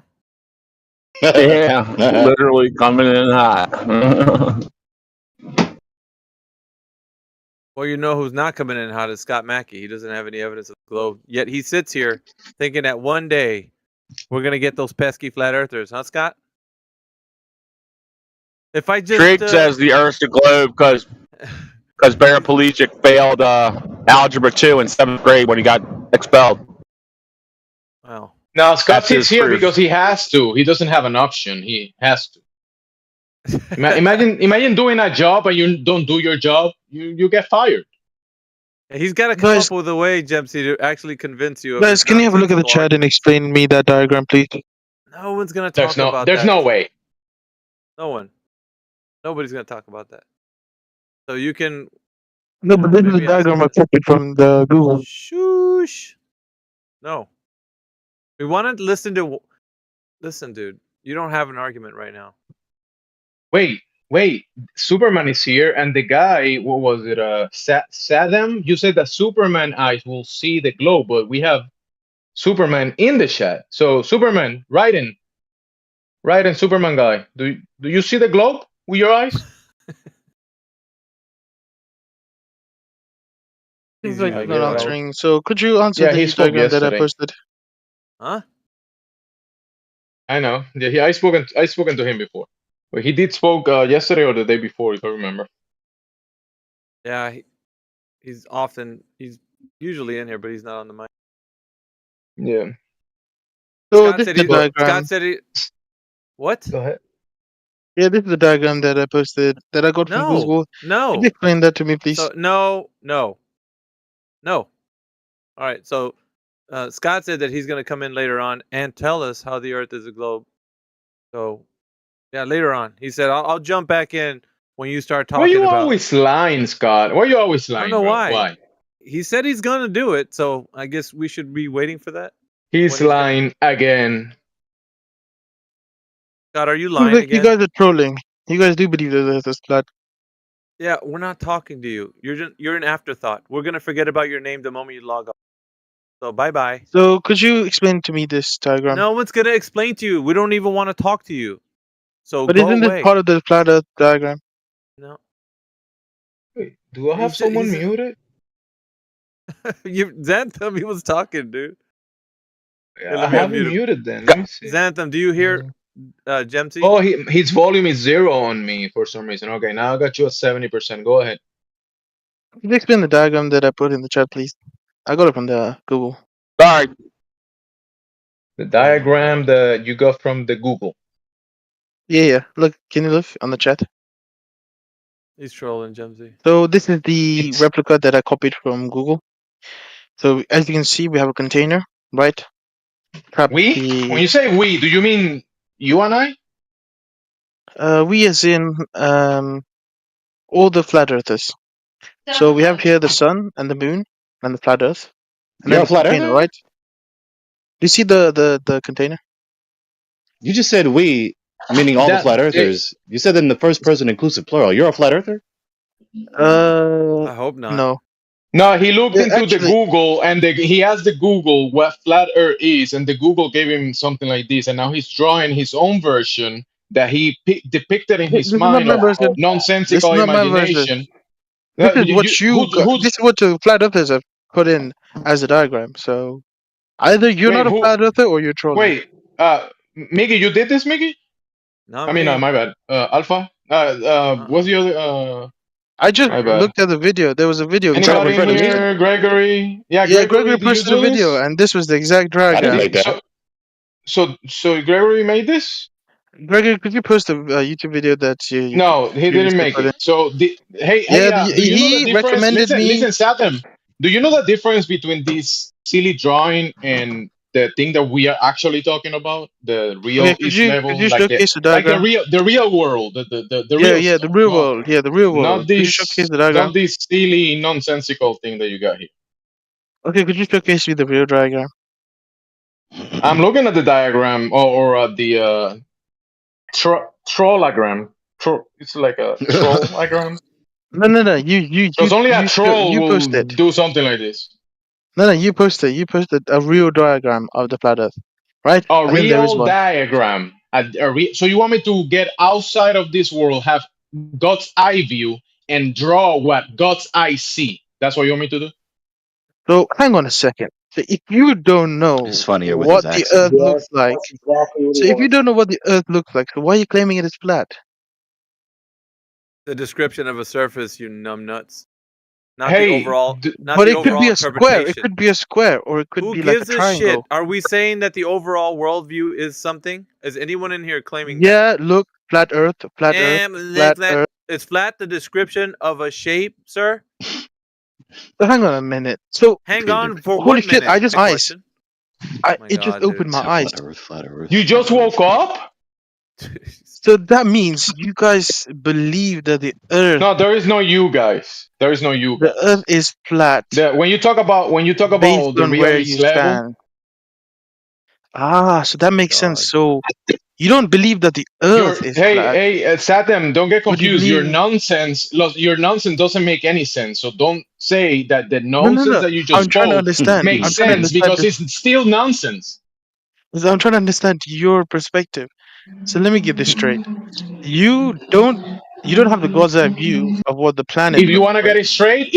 Yeah, literally coming in hot. Well, you know who's not coming in hot is Scott Mackey. He doesn't have any evidence of the globe. Yet he sits here thinking that one day we're going to get those pesky flat earthers. Huh, Scott? If I just... Trig says the Earth's the globe because Bear Pelagic failed Algebra 2 in 7th grade when he got expelled. Wow. No, Scott sits here because he has to. He doesn't have an option. He has to. Imagine doing a job and you don't do your job, you get fired. He's got to come up with a way, Jempsy, to actually convince you. Guys, can you have a look at the chat and explain me that diagram, please? No one's going to talk about that. There's no way. No one. Nobody's going to talk about that. So you can... No, but this is a diagram I copied from the Google. Shoosh. No. We want to listen to... Listen, dude. You don't have an argument right now. Wait. Superman is here, and the guy, what was it? Saddam? You said that Superman eyes will see the globe, but we have Superman in the chat. So Superman, write in Superman guy. Do you see the globe with your eyes? He's like not answering. So could you answer the diagram that I posted? Huh? I know. Yeah, I spoken to him before. But he did spoke yesterday or the day before, if I remember. Yeah, he's usually in here, but he's not on the mic. Yeah. So this is the diagram. Scott said he... What? Go ahead. Yeah, this is the diagram that I posted that I got from Google. No. Could you explain that to me, please? So, no. All right. So Scott said that he's going to come in later on and tell us how the Earth is a globe. So, yeah, later on. He said, I'll jump back in when you start talking about... Why you always lying, Scott? Why you always lying? I don't know why. He said he's going to do it, so I guess we should be waiting for that. He's lying again. Scott, are you lying again? You guys are trolling. You guys do believe that there's this flat. Yeah, we're not talking to you. You're an afterthought. We're going to forget about your name the moment you log off. So, bye-bye. So, could you explain to me this diagram? No one's going to explain to you. We don't even want to talk to you. So, but go isn't away. this part of the flat Earth diagram? No. Wait, do I have someone muted? Xanthem, he was talking, dude. Yeah, I have him muted then. Xanthem, do you hear Gemsy? Oh, his volume is 0 on me for some reason. Okay, now I got you at 70%. Go ahead. Can you explain the diagram that I put in the chat, please? I got it from the Google. Sorry. The diagram that you got from the Google. Yeah. Look, can you look on the chat? He's trolling, Gemsy. So this is the replica that I copied from Google. So as you can see, we have a container, right? We? When you say we, do you mean you and I? We as in all the flat earthers. So we have here the sun and the moon and the flat earth. And You're then a flat the container, earther? right? Do you see the container? You just said we, meaning all the That- flat earthers. You said that in the first person inclusive plural. You're a flat earther? I hope not. No. No, he looked Yeah, into the actually- Google and he asked the Google what flat Earth is, and the Google gave him something like this, and now he's drawing his own version that he depicted in his This is not mind my of version. This nonsensical is not my version. imagination. This is what who's- this is what the flat earthers have put in as a diagram. So either you're Wait, not a who- flat earther or you're trolling. Wait, Miggy, you did this, Miggy? Not I mean, me. my bad. Alpha. What's the other? I just My bad. looked at the video. There was a video. Anybody in here? Gregory? Yeah, Gregory, did you posted do a video, this? and this was the exact diagram. So Gregory made this? Gregory, could you post a YouTube video that you? No, he didn't make it. So, do you know the he difference? recommended me. Listen, Satem. Do you know the difference between this silly drawing and the thing that we are actually talking about? The real Okay, could East you- level, could you like showcase the like diagram? the real world, the Yeah, real yeah, stuff, the real world. Yeah, the real world. not Could you this, showcase the diagram? not this silly nonsensical thing that you got here. Okay, could you showcase me the real diagram? I'm looking at the diagram or at the trollagram. It's like a trollagram. No. You. Because only a you troll you will posted. do something like this. No, you posted. You posted a real diagram of the flat Earth, right? A And then there is real one. diagram. So you want me to get outside of this world, have God's eye view, and draw what God's eye see? That's what you want me to do? So hang on a second. So if you don't know It's funnier with what his the accent. Earth looks like, so if you don't know what the Earth looks like, so why are you claiming it is flat? The description of a surface, you numbnuts. Not Hey, the overall. Not But the it could overall be a square. It interpretation. could be a square, or it could Who be like a gives a triangle. shit? Are we saying that the overall worldview is something? Is anyone in here claiming Yeah, look, flat Earth, flat that? Earth, flat Earth. Is flat the description of a shape, sir? So hang on a minute. So Hang on for holy one shit! minute. I just My eyes. question. It just God, opened dude. my eyes. Flat Earth. You just woke up? So that means you guys believe that the Earth, No, there is no you guys. There is no you the guys. Earth is flat When you talk about based the on real where East you level, stand. So that makes sense. So you don't believe that the Earth is flat. Satem, don't get But you confused. Your believe- nonsense doesn't make any sense. So don't say that the No. nonsense that you just I'm trying to quote understand. makes I'm trying to sense understand because this. it's still nonsense. I'm trying to understand your perspective. So let me get this straight. You don't have the God's eye view of what the planet. If you looks want to like. get it straight,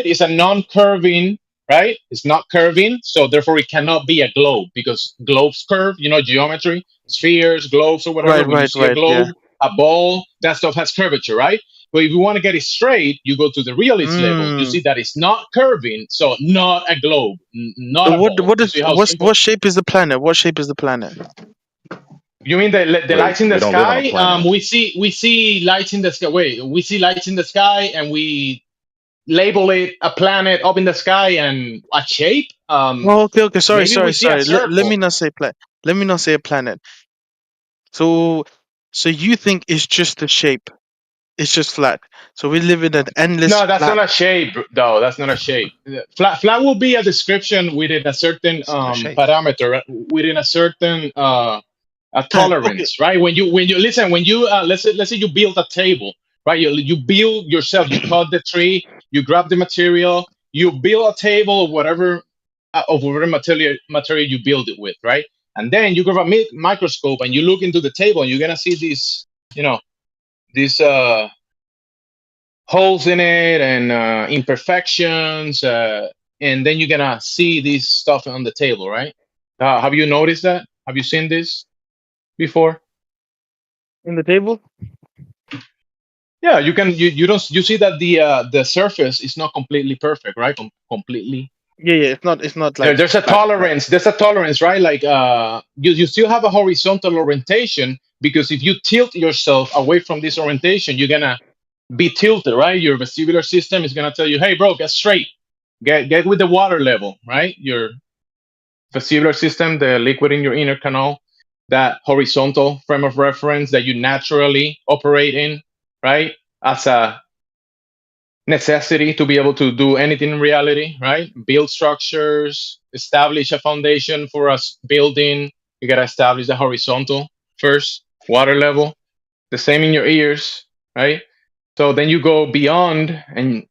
it's a non-curving, right? It's not curving, so therefore it cannot be a globe because globes curve, geometry, spheres, globes, or whatever. When you see a globe, a ball, that stuff has curvature, right? But if you want to get it straight, you go to the realist level. You see that it's not curving, so not a globe, not So a what ball. what You is see how simple? what shape is the planet? What shape is the planet? You mean the lights in the we don't live on a sky? planet. We see lights in the sky. We see lights in the sky, and we label it a planet up in the sky and a shape. Okay. Sorry. maybe we see a Let me circle. not say planet. Let me not say a planet. So you think it's just a shape? It's just flat. So we live in an endless. No, that's flat. not a shape, though. That's not a shape. Flat will be a description within a certain parameter, within a certain a tolerance, right? When you listen, let's say you build a table, right? You build yourself. You cut the tree. You grab the material. You build a table of whatever material you build it with, right? And then you grab a microscope and you look into the table, and you're gonna see these, these holes in it and imperfections, and then you're gonna see this stuff on the table, right? Have you noticed that? Have you seen this? before in the table? Yeah, you can. You see that the surface is not completely perfect, right? Completely. Yeah, yeah. It's not like There's a flat. tolerance. There's a tolerance, right? Like you still have a horizontal orientation because if you tilt yourself away from this orientation, you're gonna be tilted, right? Your vestibular system is gonna tell you, "Hey, bro, get straight, get with the water level," right? Your vestibular system, the liquid in your inner canal, that horizontal frame of reference that you naturally operate in, right? As a necessity to be able to do anything in reality, right? Build structures, establish a foundation for us building. You got to establish the horizontal first, water level. The same in your ears, right? So then you go beyond and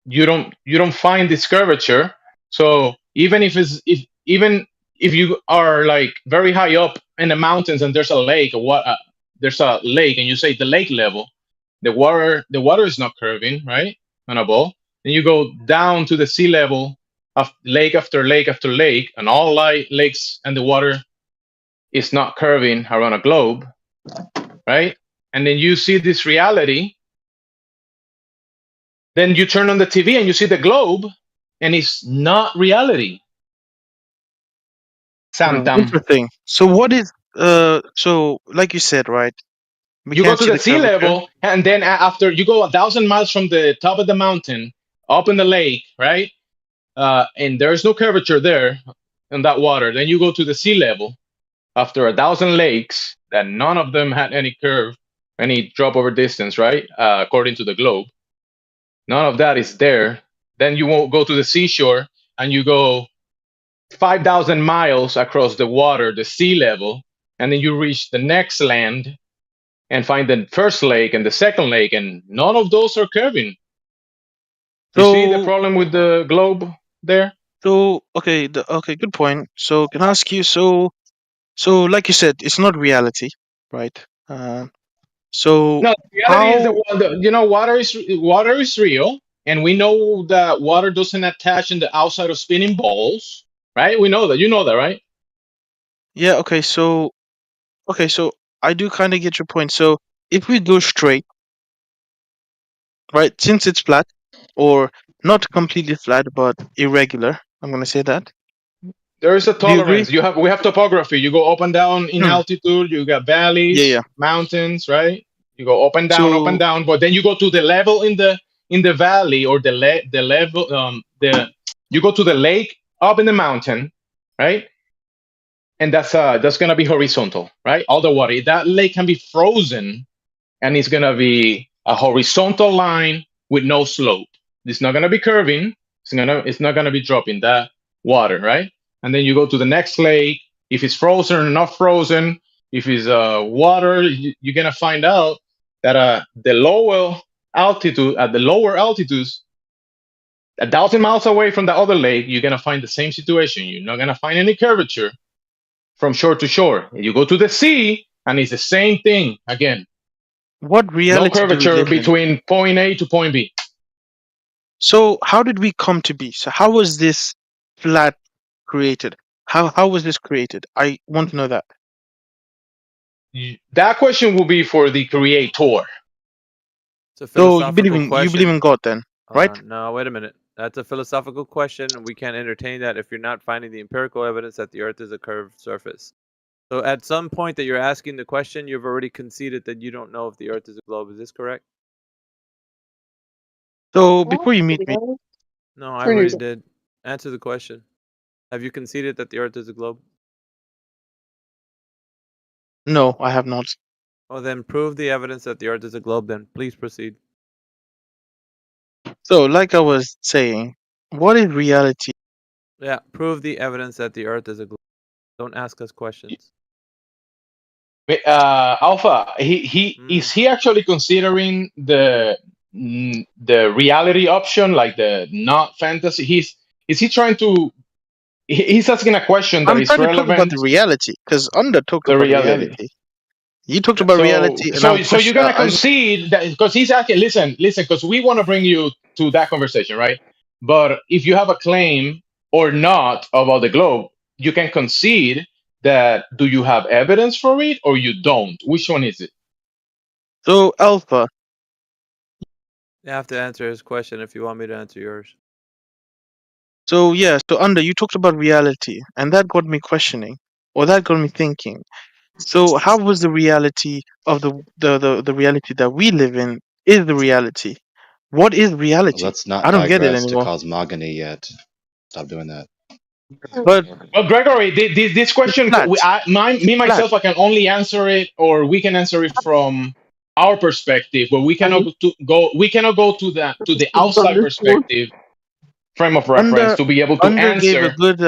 you don't find this curvature. So even if you are like very high up in the mountains and there's a lake or what there's a lake and you say the lake level, the water is not curving, right, on a ball. Then you go down to the sea level of lake after lake after lake, and all lakes and the water is not curving around a globe, right? And then you see this reality. Then you turn on the TV and you see the globe, and it's not reality. Interesting. So what is so like you said, right? You go to the sea level, and then after you go 1,000 miles from the top of the mountain up in the lake, right? And there's no curvature there in that water. Then you go to the sea level after 1,000 lakes that none of them had any curve, any drop over distance, right? According to the globe, none of that is there. Then you won't go to the seashore and you go 5,000 miles across the water, the sea level, and then you reach the next land and find the first lake and the second lake, and none of those are curving. You see the problem with the globe there? So okay, okay, good point. So can I ask you? So like you said, it's not reality, right? So no, reality is water is real, and we know that water doesn't attach in the outside of spinning balls, right? We know that. You know that, right? Yeah. Okay. So I do kind of get your point. So if we go straight, right, since it's flat, or not completely flat but irregular, I'm gonna say that. There is a tolerance. We have topography. You go up and down in altitude. You got valleys, mountains, right? You go up and down. But then you go to the level in the valley or the level you go to the lake up in the mountain, right? And that's gonna be horizontal, right? All the water. That lake can be frozen, and it's gonna be a horizontal line with no slope. It's not gonna be curving. It's not gonna be dropping that water, right? And then you go to the next lake. If it's frozen or not frozen, if it's water, you're gonna find out that the lower altitudes, 1,000 miles away from the other lake, you're gonna find the same situation. You're not gonna find any curvature from shore to shore. You go to the sea, and it's the same thing again. What reality? No curvature between point A to point B. So how did we come to be? So how was this flat created? How was this created? I want to know that. That question will be for the creator. So you believe in God then, right? No, wait a minute. That's a philosophical question, and we can't entertain that if you're not finding the empirical evidence that the Earth is a curved surface. So at some point that you're asking the question, you've already conceded that you don't know if the Earth is a globe. Is this correct? So before you meet me, no, I already did. Answer the question. Have you conceded that the Earth is a globe? No, I have not. Well, then prove the evidence that the Earth is a globe. Then please proceed. So, like I was saying, what is reality? Yeah, prove the evidence that the Earth is a globe. Don't ask us questions. Alpha, is he actually considering the reality option, like the not fantasy? Is he trying to? He's asking a question that is relevant. I'm trying to talk about the reality, because Under talked about reality. You talked about reality. So you're gonna concede that because he's asking. Listen, because we want to bring you to that conversation, right? But if you have a claim or not about the globe, you can concede that do you have evidence for it or you don't? Which one is it? So Alpha. You have to answer his question if you want me to answer yours. So yeah, so Under, you talked about reality, and that got me questioning, or that got me thinking. So how was the reality of the reality that we live in is the reality? What is reality? Let's not I don't get it digress to anymore. cosmogony yet. Stop doing that. But Well, Gregory, this question, flat. myself, I can only answer it, or we can answer it from our perspective, but we cannot go to the outside perspective frame of reference to be able to Under gave a answer good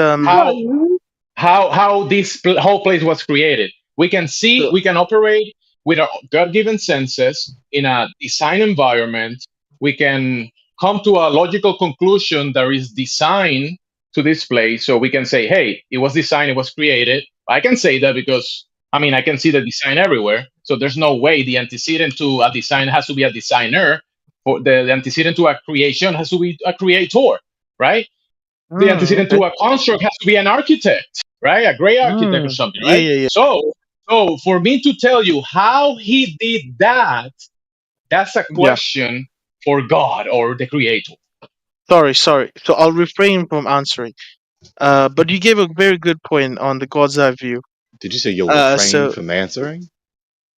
how this whole place was created. We can see, we can operate with our God-given senses in a design environment. We can come to a logical conclusion that is designed to this place. So we can say, hey, it was designed, it was created. I can say that because, I mean, I can see the design everywhere. So there's no way the antecedent to a design has to be a designer. For the antecedent to a creation has to be a creator, right? The antecedent to a construct has to be an architect, right? A great architect or something, right? Yeah. So for me to tell you how he did that, that's a question for God or the creator. Sorry. So I'll refrain from answering. But you gave a very good point on the God's eye view. Did you say you'll refrain from answering?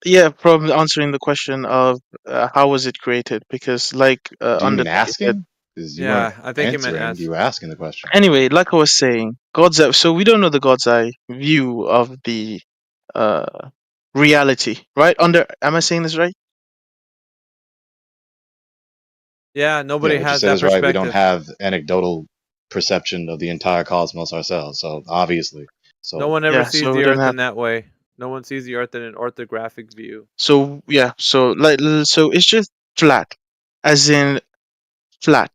Yeah, from answering the question of how was it created? Because like Do you Under mean asking? Because you weren't I think he meant answering, ask. you were asking the question. Anyway, like I was saying, God's eye. So we don't know the God's eye view of the reality, right? Under, am I saying this right? Yeah, nobody Yeah, what you has said that is right. We don't perspective. have anecdotal perception of the entire cosmos ourselves, so obviously. So No one ever sees so we the don't Earth have. in that way. No one sees the Earth in an orthographic view. So yeah, so it's just flat, as in flat.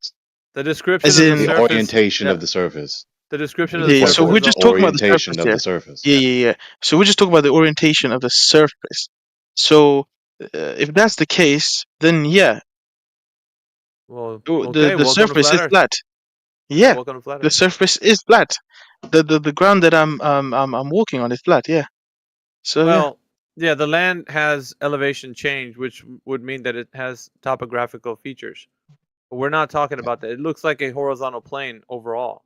The description As of the in surface. orientation of the surface. The description of the Yeah, surface. so we're just talking about the orientation surface. of Yeah. the surface. Yeah. So we're just talking about the orientation of the surface. So if that's the case, then yeah, Well, the okay, welcome to surface Flat is Earth. flat. Yeah, Welcome to Flat the Earth. surface is flat. The ground that I'm walking on is flat. Yeah. So Well, yeah, the land has elevation change, which would mean that it has topographical features. But we're not talking about that. It looks like a horizontal plane overall.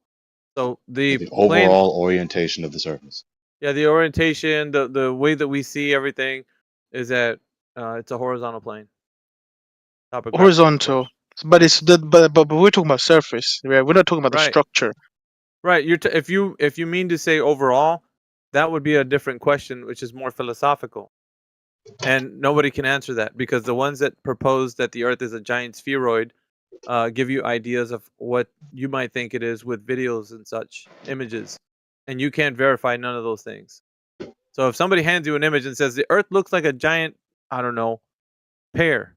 So the plane, overall orientation of the surface. yeah, the orientation, the way that we see everything is that it's a horizontal plane. horizontal, but it's but we're talking about surface. Right? We're not talking about the Right. structure. Right. If you mean to say overall, that would be a different question, which is more philosophical. And nobody can answer that because the ones that propose that the Earth is a giant spheroid give you ideas of what you might think it is with videos and such images, and you can't verify none of those things. So if somebody hands you an image and says the Earth looks like a giant, I don't know, pear,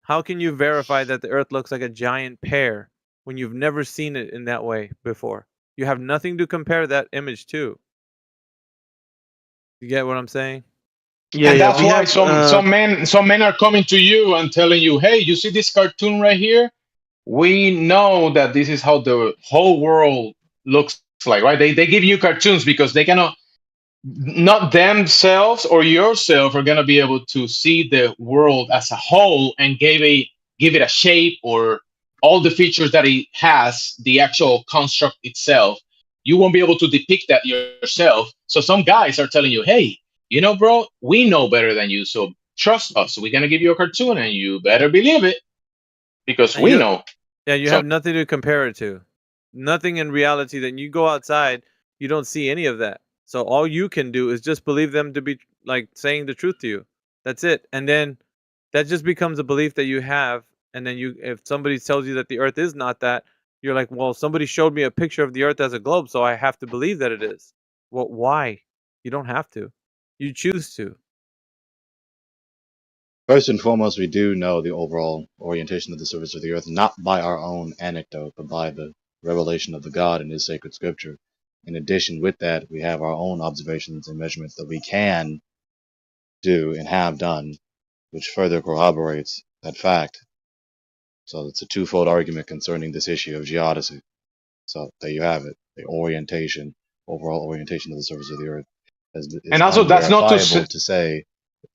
how can you verify that the Earth looks like a giant pear when you've never seen it in that way before? You have nothing to compare that image to. You get what I'm saying? Yeah, and that's why some men are coming to you and telling you, hey, you see this cartoon right here? We know that this is how the whole world looks like, right? They give you cartoons because they cannot, not themselves or yourself are gonna be able to see the world as a whole and give it a shape or all the features that it has, the actual construct itself. You won't be able to depict that yourself. So some guys are telling you, hey, you know, bro, we know better than you, so trust us. We're gonna give you a cartoon, and you better believe it because we know. Yeah, you have nothing to compare it to. Nothing in reality. Then you go outside, you don't see any of that. So all you can do is just believe them to be like saying the truth to you. That's it. And then that just becomes a belief that you have. And then if somebody tells you that the Earth is not that, you're like, well, somebody showed me a picture of the Earth as a globe, so I have to believe that it is. Well, why? You don't have to. You choose to. First and foremost, we do know the overall orientation of the surface of the earth, not by our own anecdote, but by the revelation of the God in His sacred scripture. In addition, with that, we have our own observations and measurements that we can do and have done, which further corroborates that fact. So it's a twofold argument concerning this issue of geodesy. So there you have it, the orientation, overall orientation of the surface of the earth. And also, that's not to say.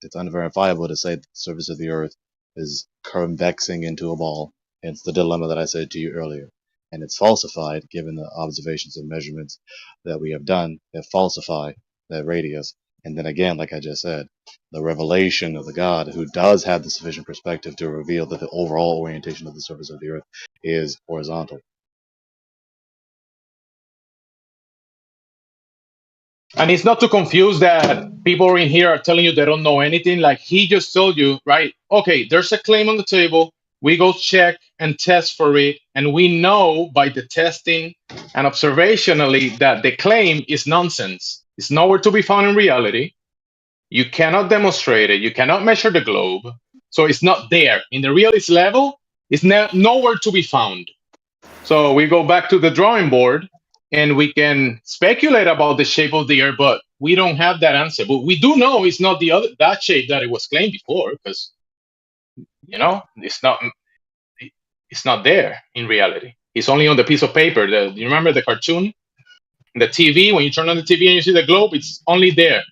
It's unverifiable to say the surface of the Earth is convexing into a ball. Hence the dilemma that I said to you earlier. And it's falsified given the observations and measurements that we have done that falsify that radius. And then again, like I just said, the revelation of the God who does have the sufficient perspective to reveal that the overall orientation of the surface of the Earth is horizontal. And it's not to confuse that people in here are telling you they don't know anything. Like he just told you, right? Okay, there's a claim on the table. We go check and test for it. And we know by the testing and observationally that the claim is nonsense. It's nowhere to be found in reality. You cannot demonstrate it. You cannot measure the globe. So it's not there. In the realist level, it's nowhere to be found. So we go back to the drawing board and we can speculate about the shape of the Earth, but we don't have that answer. But we do know it's not that shape that it was claimed before, because it's not there in reality. It's only on the piece of paper. You remember the cartoon, the TV? When you turn on the TV and you see the globe, it's only there.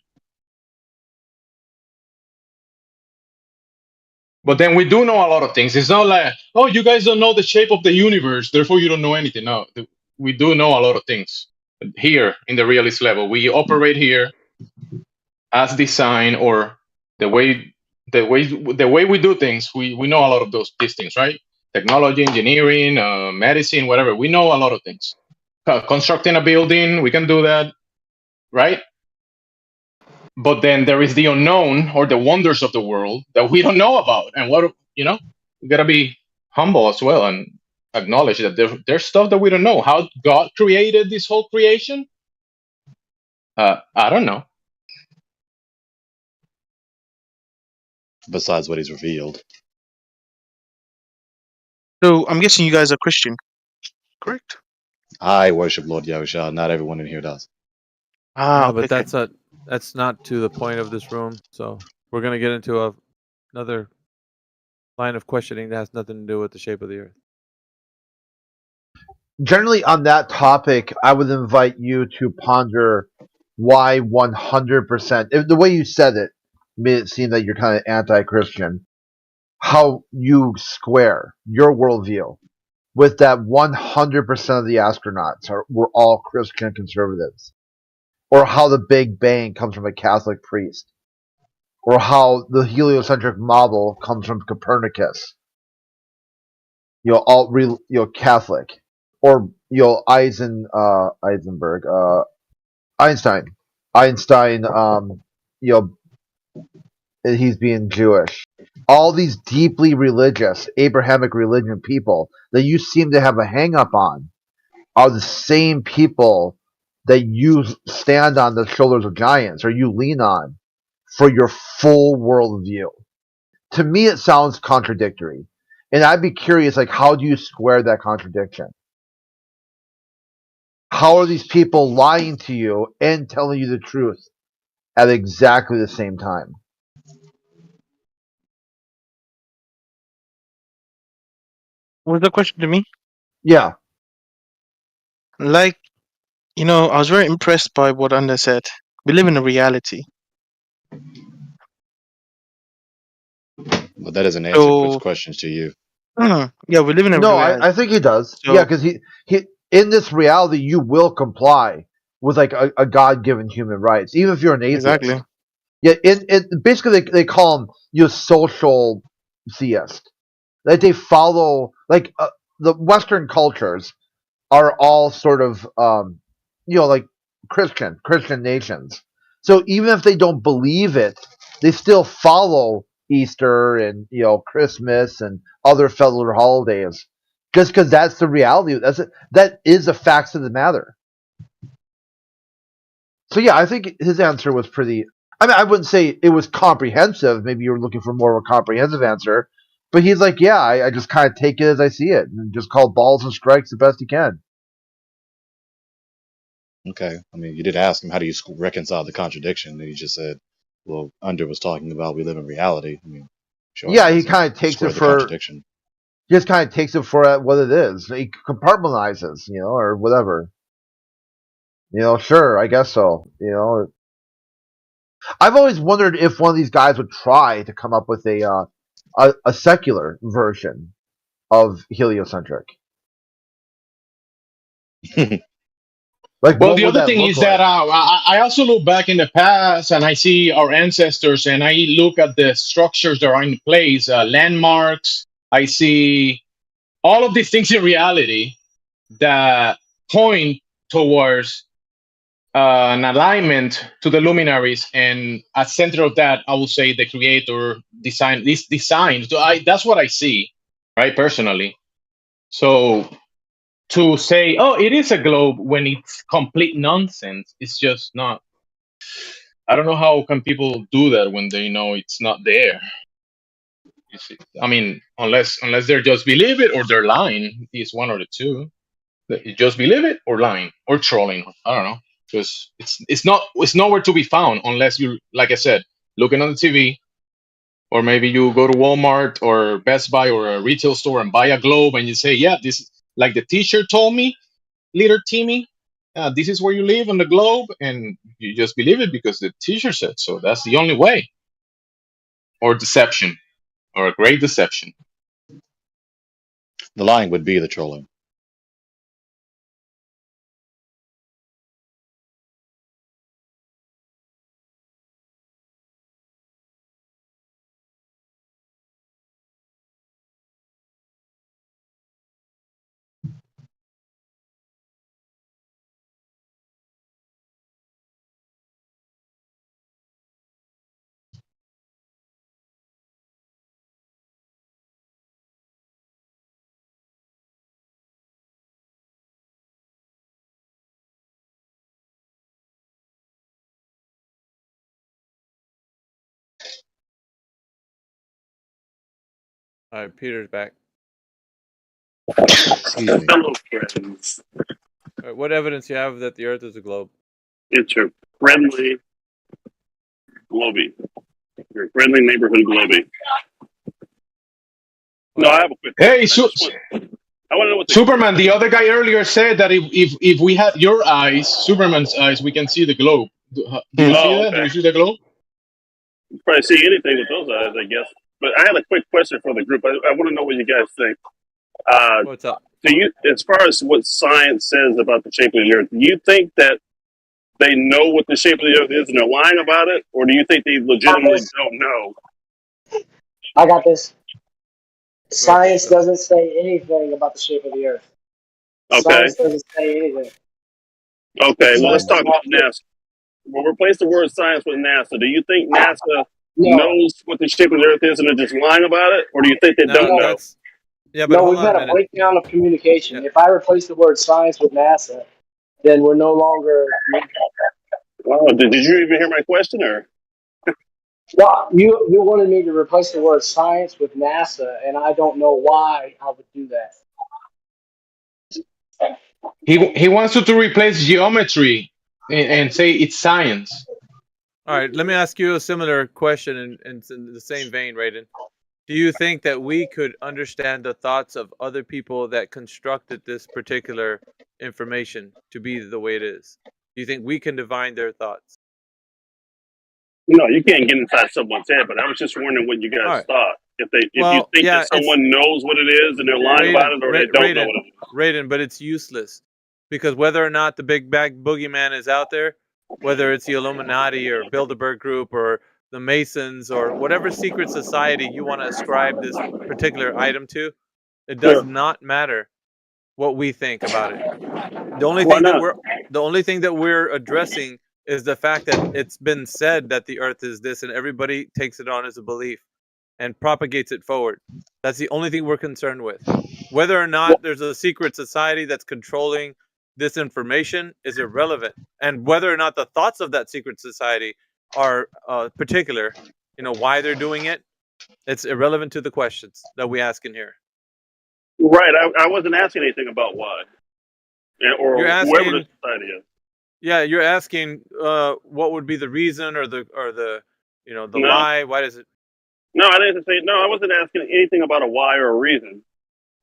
But then we do know a lot of things. It's not like, oh, you guys don't know the shape of the universe, therefore you don't know anything. No, we do know a lot of things here in the realist level. We operate here as design, or the way we do things. We know a lot of these things, right? Technology, engineering, medicine, whatever. We know a lot of things. Constructing a building, we can do that, right? But then there is the unknown, or the wonders of the world that we don't know about. And we gotta be humble as well and acknowledge that there's stuff that we don't know. How God created this whole creation, I don't know. Besides what he's revealed. So I'm guessing you guys are Christian, correct? I worship Lord Yahushua. Not everyone in here does. No, but that's not to the point of this room. So we're gonna get into another line of questioning that has nothing to do with the shape of the Earth. Generally, on that topic, I would invite you to ponder why 100%. The way you said it made it seem that you're kind of anti-Christian. How you square your worldview with that 100% of the astronauts were all Christian conservatives, or how the Big Bang comes from a Catholic priest, or how the heliocentric model comes from Copernicus. All Catholic, or Einstein. He's being Jewish. All these deeply religious Abrahamic religion people that you seem to have a hang up on are the same people that you stand on the shoulders of giants, or you lean on for your full worldview. To me, it sounds contradictory. And I'd be curious, how do you square that contradiction? How are these people lying to you and telling you the truth at exactly the same time? Was the question to me? Yeah. I was very impressed by what Anda said. We live in a reality. But that doesn't answer Quick's questions to you. Yeah, we live in a reality. I think he does. So, because he in this reality, you will comply with a God-given human rights, even if you're an atheist. Exactly. Yeah, basically they call him social theist. They follow the Western cultures are all sort of Christian nations. So even if they don't believe it, they still follow Easter and Christmas and other federal holidays, just because that's the reality. That is the facts of the matter. So yeah, I think his answer was pretty. I mean, I wouldn't say it was comprehensive. Maybe you were looking for more of a comprehensive answer, but he's like, yeah, I just kind of take it as I see it and just call balls and strikes the best he can. Okay, I mean, you did ask him how do you reconcile the contradiction, and he just said, "Well, Under was talking about we live in reality." I mean, sure, yeah, he kind of takes it for contradiction. He just kind of takes it for what it is. He compartmentalizes, or whatever. Sure, I guess so. I've always wondered if one of these guys would try to come up with a secular version of heliocentric. Like, Well, what the would other that thing look is like? that I also look back in the past and I see our ancestors and I look at the structures that are in place, landmarks. I see all of these things in reality that point towards an alignment to the luminaries, and at center of that, I will say the creator designed this design. So that's what I see, right? Personally. So to say, oh, it is a globe when it's complete nonsense, it's just not. I don't know how can people do that when they know it's not there. You see, I mean, unless they're just believe it or they're lying. It's one or the two. You just believe it or lying or trolling. I don't know. Because it's nowhere to be found unless you, like I said, looking on the TV, or maybe you go to Walmart or Best Buy or a retail store and buy a globe and you say, yeah, this, like the teacher told me, Leader Timmy, this is where you live on the globe, and you just believe it because the teacher said so. That's the only way. Or deception, or a great deception. The lying would be the trolling. All right, Peter's back. Excuse me. Hello, friends. All right, what evidence you have that the Earth is a globe? It's your friendly Globey. Your friendly neighborhood Globey. No, I have a quick question. Hey, I want to know what Superman, the other guy earlier said that if we had your eyes, Superman's eyes, we can see the globe. Do you see that? Okay. Do you see the globe? You probably see anything with those eyes, I guess. But I had a quick question for the group. I want to know what you guys think. What's up? Do you, as far as what science says about the shape of the Earth, do you think that they know what the shape of the Earth is and they're lying about it, or do you think they legitimately don't know? I got this. Science doesn't say anything about the shape of the Earth. Okay. Science doesn't say anything. Okay, well, let's talk about NASA. We'll replace the word science with NASA. Do you think NASA No. knows what the shape of the Earth is and they're just lying about it, or do you think they don't know? Yeah, but no, hold we've on had a a breakdown of communication. If I replace the word science with NASA, then we're no longer. Wow, did you even hear my question, or? Well, you wanted me to replace the word science with NASA, and I don't know why I would do that. He wants you to replace geometry and say it's science. All right, let me ask you a similar question in the same vein, Raiden. Do you think that we could understand the thoughts of other people that constructed this particular information to be the way it is? Do you think we can divine their thoughts? No, you can't get inside someone's head, but I was just wondering what you guys thought. If you think that someone knows what it is and they're lying about it, or they don't know what it is. Raiden, but it's useless. Because whether or not the Big Bag Boogeyman is out there, whether it's the Illuminati or Bilderberg Group or the Masons or whatever secret society you want to ascribe this particular item to, it does not matter what we think about it. The only thing that we're addressing is the fact that it's been said that the Earth is this, and everybody takes it on as a belief and propagates it forward. That's the only thing we're concerned with. Whether or not there's a secret society that's controlling this information is irrelevant, and whether or not the thoughts of that secret society are particular, why they're doing it, it's irrelevant to the questions that we ask in here. Right, I wasn't asking anything about why, or You're asking, whoever the society is. Yeah, you're asking what would be the reason or the lie. Why does it? No, I didn't say. No, I wasn't asking anything about a why or a reason.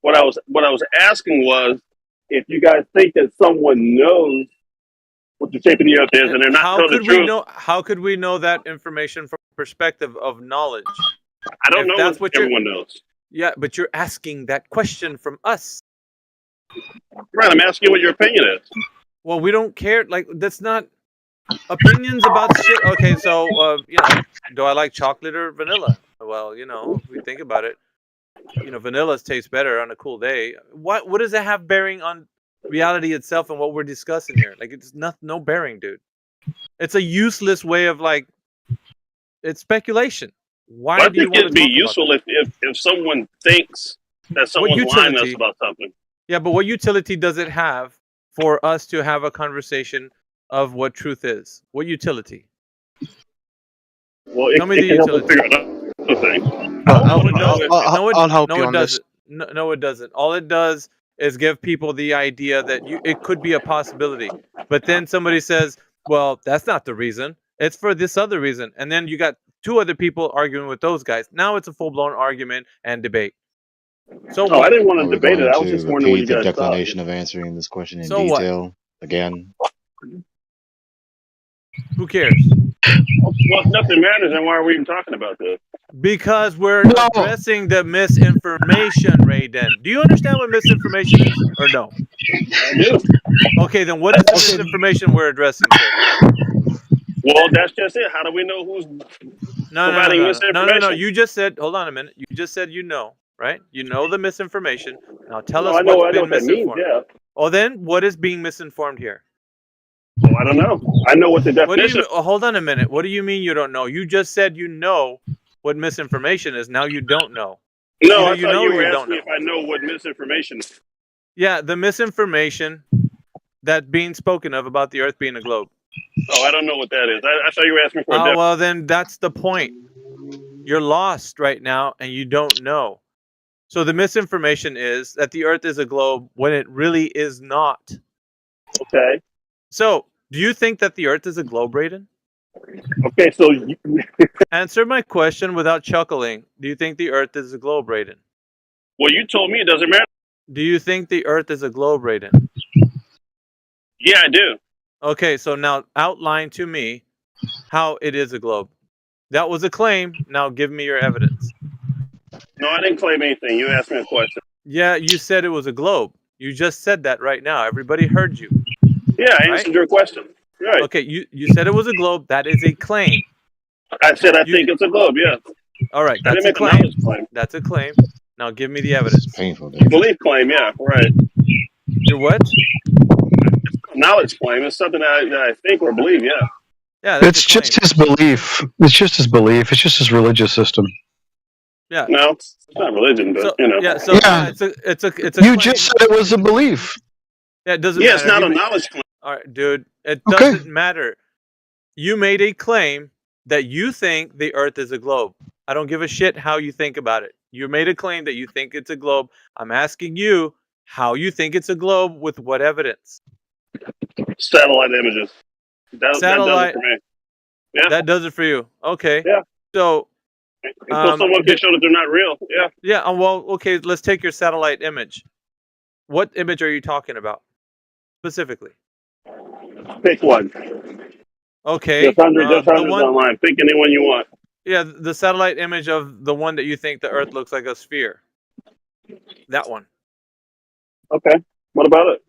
What I was asking was if you guys think that someone knows what the shape of the earth is, and they're not How telling the could we truth. know? How could we know that information from the perspective of knowledge? I don't If know that's what what you're, everyone knows. yeah, but you're asking that question from us. Right, I'm asking you what your opinion is. Well, we don't care. Like, that's not opinions about shit. Okay, so do I like chocolate or vanilla? Well, if we think about it, vanilla tastes better on a cool day. What does that have bearing on reality itself and what we're discussing here? Like, it's no bearing, dude. It's a useless way of it's speculation. Why But I do you think want it'd to be talk useful if someone thinks that someone's lying to us about something. Yeah, but what utility does it have for us to have a conversation of what truth is? What utility? Well, Tell me the can help us utility. figure out the thing. I'll help you on this. No, it doesn't. All it does is give people the idea that it could be a possibility. But then somebody says, well, that's not the reason. It's for this other reason. And then you got two other people arguing with those guys. Now it's a full-blown argument and debate. So I didn't want Are to we debate going it. I was to just wondering what you repeat the guys thought. declination of answering this question in So what? detail again? Who cares? Well, if nothing matters, then why are we even talking about this? Because we're addressing the misinformation, Raiden. Do you understand what misinformation is, or no? I do. Okay, then what is the misinformation we're addressing, sir? Well, that's just it. How do we know who's providing misinformation? No. You just said, hold on a minute. You just said right? You know the misinformation. Now tell us I know what's been what that means, misinformed. yeah. Oh, then what is being misinformed here? Well, I don't know. I know what the definition. Hold on a minute. What do you mean you don't know? You just said you know what misinformation is. Now you don't know. No, Either I thought you were don't asking me know. if I know what misinformation is. Yeah, the misinformation that's being spoken of about the Earth being a globe. Oh, I don't know what that is. I thought you were asking for a Oh, well, then that's the point. You're lost right now, and you don't know. So the misinformation is that the Earth is a globe when it really is not. Okay. So, do you think that the Earth is a globe, Raiden? Okay, so answer my question without chuckling. Do you think the Earth is a globe, Raiden? Well, you told me it doesn't matter. Do you think the Earth is a globe, Raiden? Yeah, I do. Okay, so now outline to me how it is a globe. That was a claim. Now give me your evidence. No, I didn't claim anything. You asked me a question. Yeah, you said it was a globe. You just said that right now. Everybody heard you. Yeah, I answered your question. Right. Okay, you said it was a globe. That is a claim. I said I think it's a globe, yeah. All right, I that's didn't a make a claim. knowledge claim. That's a claim. Now give me the evidence. It's painful. Belief claim, yeah, right. Your what? Knowledge claim is something that I think or believe, yeah. Yeah, it's just his belief. It's just his belief. It's just his religious system. Yeah. No, it's not religion, but you know. Yeah, so it's a You just said it was a belief. Yeah, it doesn't Yeah, matter. it's not a knowledge claim. All right, dude. It doesn't matter. You made a claim that you think the Earth is a globe. I don't give a shit how you think about it. You made a claim that you think it's a globe. I'm asking you how you think it's a globe with what evidence? Satellite images. That does it for me. Yeah. That does it for you. Okay. Yeah. So until someone can show that they're not real. Yeah. Yeah. Well, okay. Let's take your satellite image. What image are you talking about specifically? Pick one. Okay. There's hundreds the one online. Pick anyone you want. Yeah, the satellite image of the one that you think the Earth looks like a sphere. That one. Okay. What about it?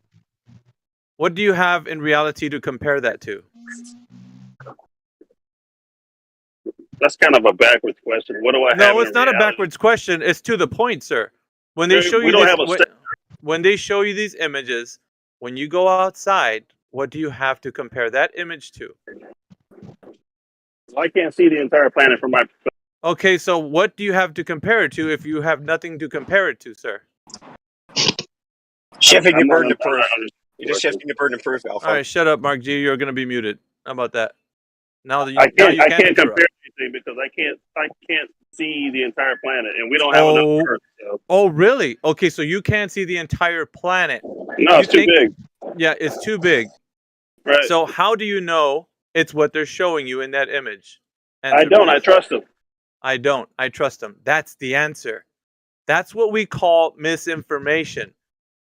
What do you have in reality to compare that to? That's kind of a backwards question. What do I have? No, it's not a backwards question. It's to the point, sir. When they show you when they show you these images, when you go outside, what do you have to compare that image to? I can't see the entire planet from my perspective. Okay, so what do you have to compare it to if you have nothing to compare it to, sir? Shifting your burden of proof. You're just shifting your burden of proof, Alpha. All right, shut up, Mark G. You're going to be muted. How about that? Now that you, I can't interrupt. compare anything because I can't see the entire planet, and we don't have enough Earth. So. Oh, really? Okay, so you can't see the entire planet. No, it's too big. Yeah, it's too big. Right. So how do you know it's what they're showing you in that image? I don't. I trust them. I don't. I trust them. That's the answer. That's what we call misinformation.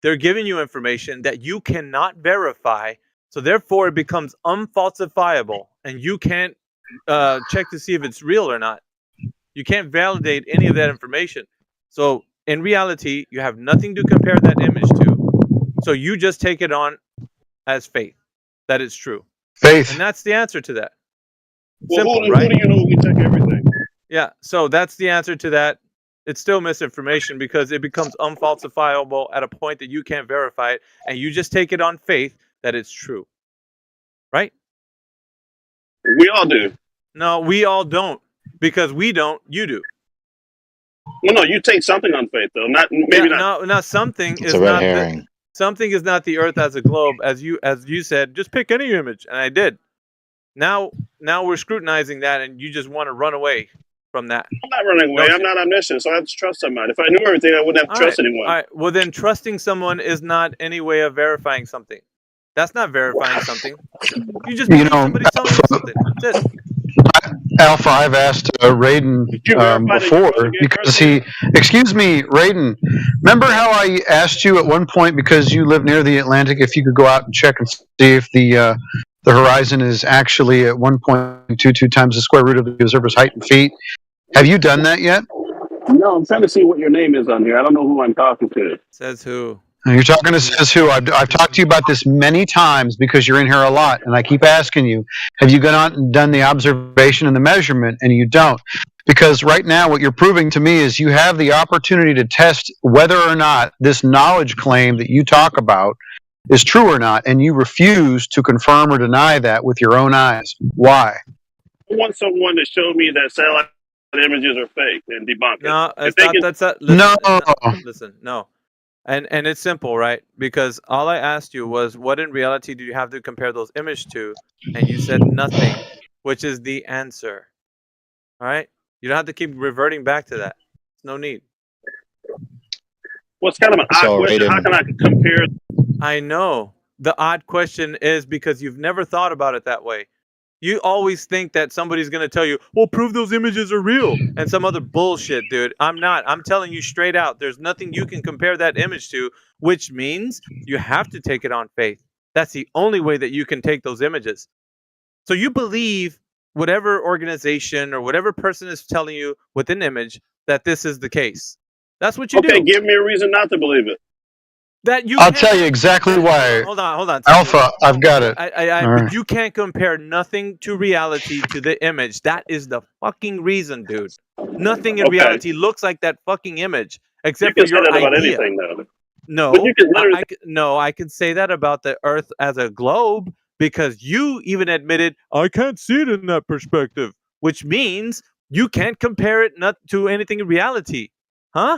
They're giving you information that you cannot verify So therefore, it becomes unfalsifiable, and you can't check to see if it's real or not. You can't validate any of that information. So in reality, you have nothing to compare that image to. So you just take it on as faith that it's true. Faith. And that's the answer to that. Well, Simple, who right? do you know we check everything? Yeah, so that's the answer to that. It's still misinformation because it becomes unfalsifiable at a point that you can't verify it, and you just take it on faith that it's true. Right? We all do. No, we all don't. Because we don't, you do. Well, no, you take something on faith, though. Not not. No, something It's is a red not herring. something is not the Earth as a globe, as you said. Just pick any image, and I did. Now we're scrutinizing that, and you just want to run away from that. I'm not running away. I'm not omniscient, so I have to trust somebody. If I knew everything, I wouldn't have to trust anyone. All right. Well, then trusting someone is not any way of verifying something. That's not verifying something. You just believe somebody's telling you something. That's it. Alpha, I've asked Raiden before because excuse me, Raiden, remember how I asked you at one point, because you live near the Atlantic, if you could go out and check and see if the horizon is actually at 1.22 times the square root of the observer's height in feet? Have you done that yet? No, I'm trying to see what your name is on here. I don't know who I'm talking to. Says who? You're talking to Says Who. I've talked to you about this many times because you're in here a lot, and I keep asking you, have you gone out and done the observation and the measurement, and you don't? Because right now what you're proving to me is you have the opportunity to test whether or not this knowledge claim that you talk about is true or not, and you refuse to confirm or deny that with your own eyes. Why? I want someone to show me that satellite images are fake and debunk it. No, If it's they not. can- That's not. Listen, no. And it's simple, right? Because all I asked you was, what in reality do you have to compare those images to? And you said nothing, which is the answer. All right? You don't have to keep reverting back to that. No need. What's kind of an odd question? How can I compare? I know. The odd question is because you've never thought about it that way. You always think that somebody's going to tell you, well, prove those images are real, and some other bullshit, dude. I'm not. I'm telling you straight out. There's nothing you can compare that image to, which means you have to take it on faith. That's the only way that you can take those images. So you believe whatever organization or whatever person is telling you with an image that this is the case. That's what you do. Okay, give me a reason not to believe it. That you I'll tell you exactly why. Hold on. Alpha, I've got it. But you can't compare nothing to reality to the image. That is the fucking reason, dude. Nothing in reality looks like that fucking image, except You can for your say that about idea. anything, though. No, But you can literally- I can say that about the Earth as a globe because you even admitted I can't see it in that perspective, which means you can't compare it not to anything in reality, huh?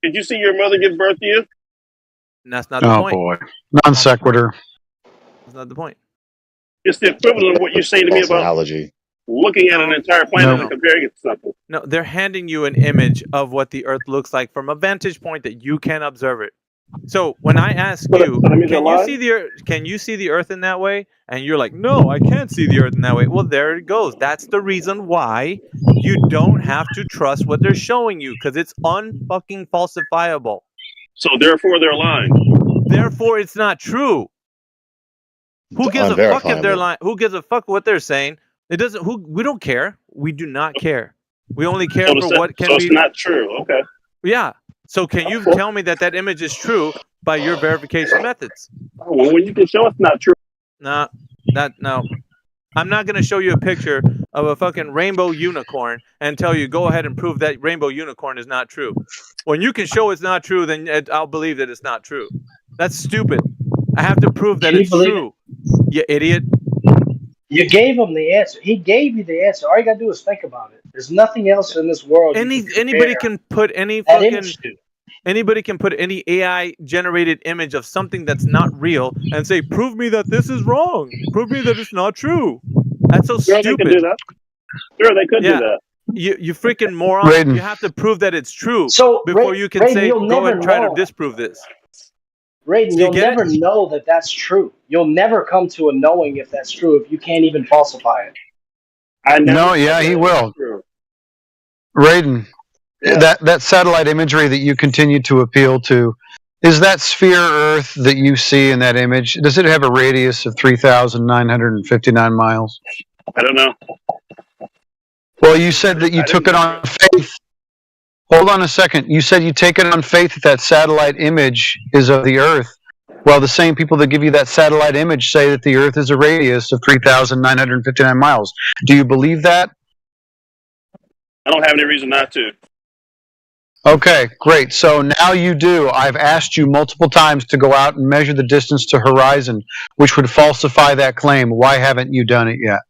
Did you see your mother give birth to you? And that's not the Oh point. boy, non sequitur. That's not the point. It's the equivalent of what you're saying to me False about analogy. looking at an entire planet No. and comparing it to something. No, they're handing you an image of what the Earth looks like from a vantage point that you can observe it. So when I ask you, But I mean, they're can you lying? see the Earth? Can you see the Earth in that way? And you're like, no, I can't see the Earth in that way. Well, there it goes. That's the reason why you don't have to trust what they're showing you because it's unfucking falsifiable. So therefore, they're lying. Therefore, it's not true. Who It's gives a fuck if they're unverifiable. lying? Who gives a fuck what they're saying? It doesn't. We don't care. We do not care. We only care So, for what can so be. it's not true. Okay. Yeah. So can you tell me that that image is true by your verification methods? Well, when you can show it's not true. No. I'm not going to show you a picture of a fucking rainbow unicorn and tell you go ahead and prove that rainbow unicorn is not true. When you can show it's not true, then I'll believe that it's not true. That's stupid. I have to prove that Can you it's believe true. You idiot. You gave him the answer. He gave you the answer. All you gotta do is think about it. There's nothing else in this world. Anybody can put any that fucking image to. anybody can put any AI generated image of something that's not real and say, prove me that this is wrong. Prove me that it's not true. That's so Sure, stupid. they could do that. Sure, they could do that. You freaking moron. Raiden. You have to prove that it's true So, before you can Raiden, say, you'll go never and try know. to disprove this. Raiden, Do you you'll get never know that that's true. You'll never come to a knowing if that's true if you can't even falsify it. No, yeah, he will. Raiden, that satellite imagery that you continue to appeal to, Is that sphere Earth that you see in that image, does it have a radius of 3,959 miles? I don't know. Well, you said that you took it on faith. Hold on a second. You said you take it on faith that that satellite image is of the Earth. Well, the same people that give you that satellite image say that the Earth is a radius of 3,959 miles. Do you believe that? I don't have any reason not to. Okay, great. So now you do. I've asked you multiple times to go out and measure the distance to horizon, which would falsify that claim. Why haven't you done it yet?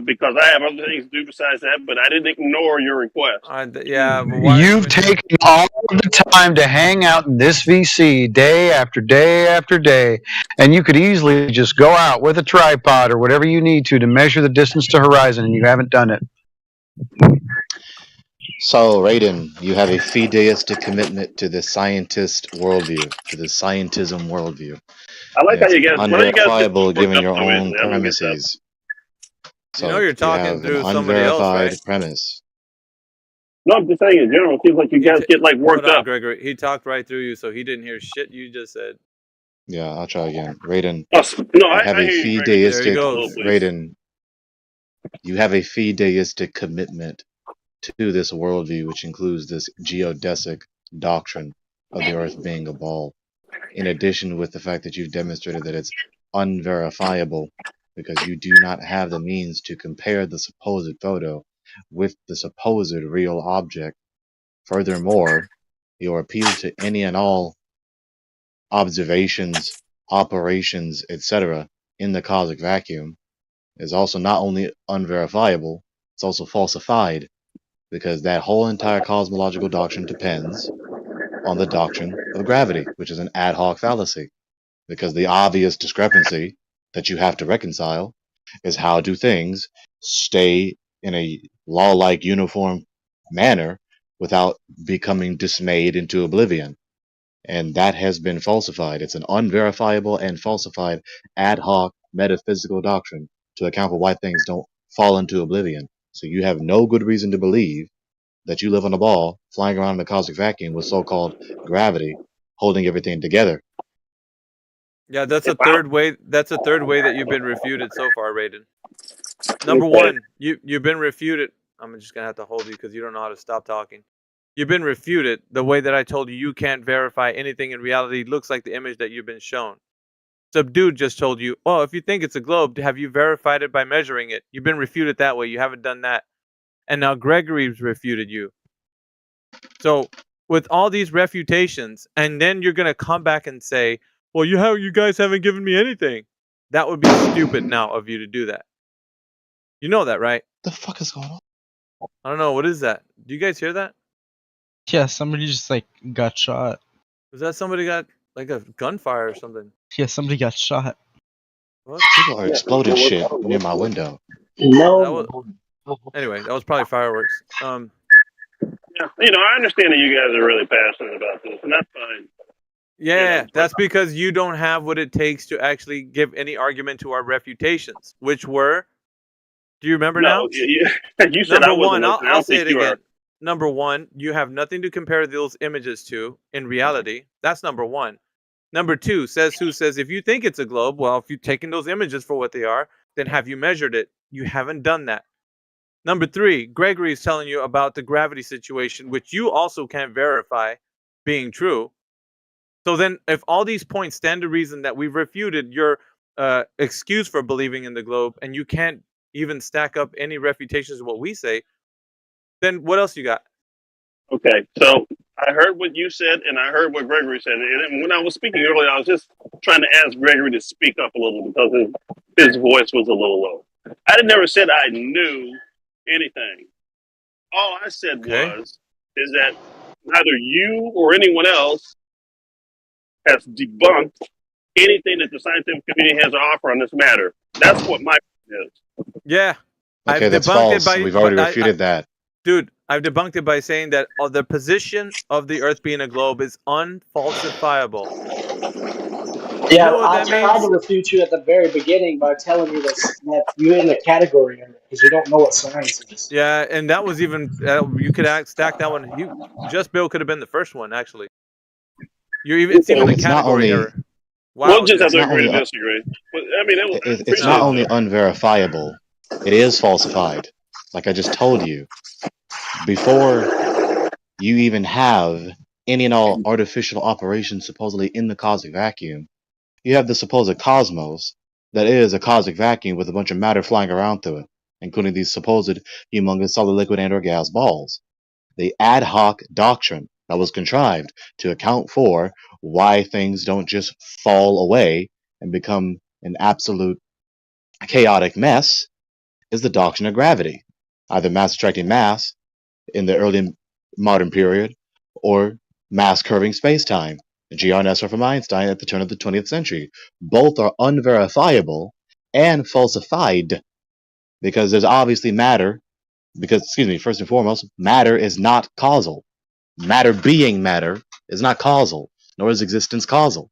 Because I have other things to do besides that, but I didn't ignore your request. Yeah, but why You've taken all the time to hang out in this VC day after day after day, and you could easily just go out with a tripod or whatever you need to measure the distance to horizon, and you haven't done it. So, Raiden, you have a fideistic commitment to the scientist worldview, to the scientism worldview. I like how you guys, unverifiable given your own premises. So you know you're talking through somebody else, right? Premise. No, I'm just saying in general. It seems like you guys get like worked Hold on, up. Gregory. He talked right through you, so he didn't hear shit you just said. Yeah, I'll try again. Raiden, I have hear a you, fideistic Gregory. Raiden. You have a fideistic commitment to this worldview, which includes this geodesic doctrine of the Earth being a ball. In addition, with the fact that you've demonstrated that it's unverifiable, because you do not have the means to compare the supposed photo with the supposed real object. Furthermore, your appeal to any and all observations, operations, etc. in the cosmic vacuum is also not only unverifiable, it's also falsified, because that whole entire cosmological doctrine depends on the doctrine of gravity, which is an ad hoc fallacy. Because the obvious discrepancy that you have to reconcile is how do things stay in a law-like uniform manner without becoming dismayed into oblivion. And that has been falsified. It's an unverifiable and falsified ad hoc metaphysical doctrine to account for why things don't fall into oblivion. So you have no good reason to believe that you live on a ball flying around in the cosmic vacuum with so-called gravity holding everything together. Yeah, that's a third way. That's a third way that you've been refuted so far, Raiden. Number one, you've been refuted. I'm just gonna have to hold you because you don't know how to stop talking. You've been refuted the way that I told you you can't verify anything in reality looks like the image that you've been shown. Some dude just told you, oh, if you think it's a globe, have you verified it by measuring it? You've been refuted that way. You haven't done that. And now Gregory's refuted you. So with all these refutations, and then you're gonna come back and say, well, you guys haven't given me anything. That would be stupid now of you to do that. You know that, right? The fuck is going on? I don't know. What is that? Do you guys hear that? Yeah, somebody just like got shot. Was that somebody got like a gunfire or something? Yeah, somebody got shot. What? People are exploding shit near my window. No. Anyway, that was probably fireworks. Yeah, I understand that you guys are really passionate about this, and that's fine. Yeah, that's because you don't have what it takes to actually give any argument to our refutations, which were, do you remember now? You said Number I one, wasn't listening. I I'll don't say think it you again. are. Number one, you have nothing to compare those images to in reality. That's number one. Number two, who says if you think it's a globe, well, if you've taken those images for what they are, then have you measured it? You haven't done that. Number three, Gregory is telling you about the gravity situation, which you also can't verify being true. So then, if all these points stand to reason that we've refuted your excuse for believing in the globe, and you can't even stack up any refutations of what we say, then what else you got? Okay, so I heard what you said, and I heard what Gregory said. And when I was speaking earlier, I was just trying to ask Gregory to speak up a little because his voice was a little low. I never said I knew anything. All I said is that neither you or anyone else has debunked anything that the scientific community has to offer on this matter. That's what my point is. Yeah. Okay, I've that's debunked false. We've already refuted that. Dude, I've debunked it by saying that the position of the Earth being a globe is unfalsifiable. Yeah, You know what I that tried means? to refute you at the very beginning by telling you that you're in the category of it because you don't know what science is. Yeah, and that was even you could stack that one. Just Bill could have been the first one actually. It's even a It's not category only error. We'll Wow, just have dude. to agree to disagree. But I mean, I'm it's pretty not sure. only unverifiable, it is falsified. Like I just told you, before you even have any and all artificial operations supposedly in the cosmic vacuum, you have the supposed cosmos that is a cosmic vacuum with a bunch of matter flying around through it, including these supposed humongous solid, liquid, and or gas balls. The ad hoc doctrine that was contrived to account for why things don't just fall away and become an absolute chaotic mess is the doctrine of gravity, either mass attracting mass in the early modern period or mass curving space-time, G.R. Nestor from Einstein at the turn of the 20th century. Both are unverifiable and falsified because there's obviously matter, because, first and foremost, matter is not causal. Matter being matter is not causal, nor is existence causal.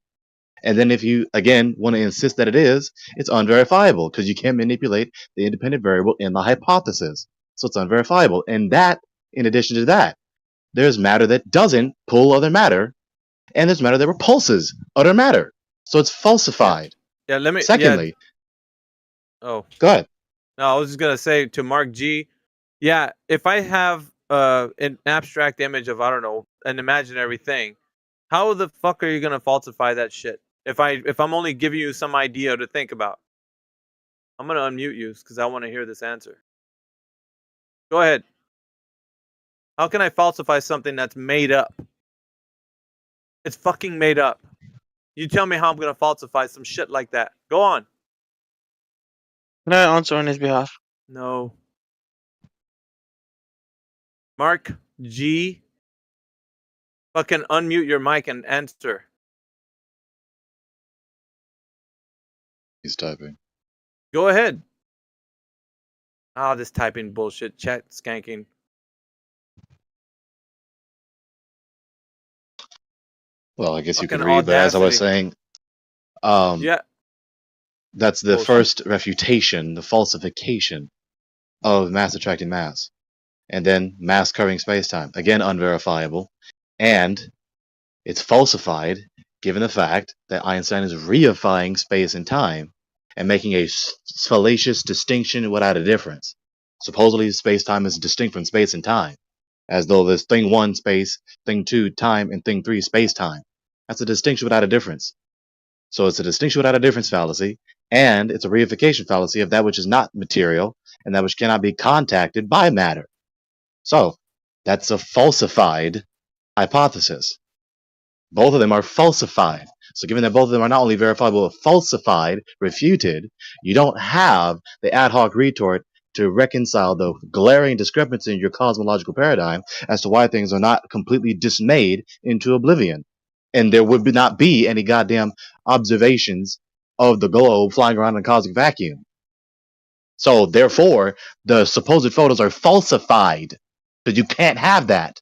And then if you, again, want to insist that it is, it's unverifiable because you can't manipulate the independent variable in the hypothesis. So it's unverifiable. And that, in addition to that, there's matter that doesn't pull other matter, and there's matter that repulses other matter. So it's falsified. Yeah, let me. Secondly, Oh. Go ahead. No, I was just gonna say to Mark G. Yeah, if I have an abstract image of, I don't know, an imaginary thing, how the fuck are you gonna falsify that shit? If I'm only giving you some idea to think about, I'm gonna unmute you because I want to hear this answer. Go ahead. How can I falsify something that's made up? It's fucking made up. You tell me how I'm gonna falsify some shit like that. Go on. Can I answer on his behalf? No. Mark G. Fucking unmute your mic and answer. He's typing. Go ahead. Oh, this typing bullshit. Chat skanking. Well, I guess you Fucking can read, but as I was audacity. saying, Yeah. that's the Bullshit. first refutation, the falsification of mass attracting mass. And then mass curving space-time, again unverifiable, and it's falsified given the fact that Einstein is reifying space and time and making a fallacious distinction without a difference. Supposedly space-time is distinct from space and time, as though there's thing 1 space, thing 2 time, and thing 3 space-time. That's a distinction without a difference. So it's a distinction without a difference fallacy, and it's a reification fallacy of that which is not material and that which cannot be contacted by matter. So, that's a falsified hypothesis. Both of them are falsified. So given that both of them are not only verifiable but falsified, refuted, you don't have the ad hoc retort to reconcile the glaring discrepancy in your cosmological paradigm as to why things are not completely dismayed into oblivion. And there would not be any goddamn observations of the globe flying around in a cosmic vacuum. So therefore, the supposed photos are falsified. But you can't have that.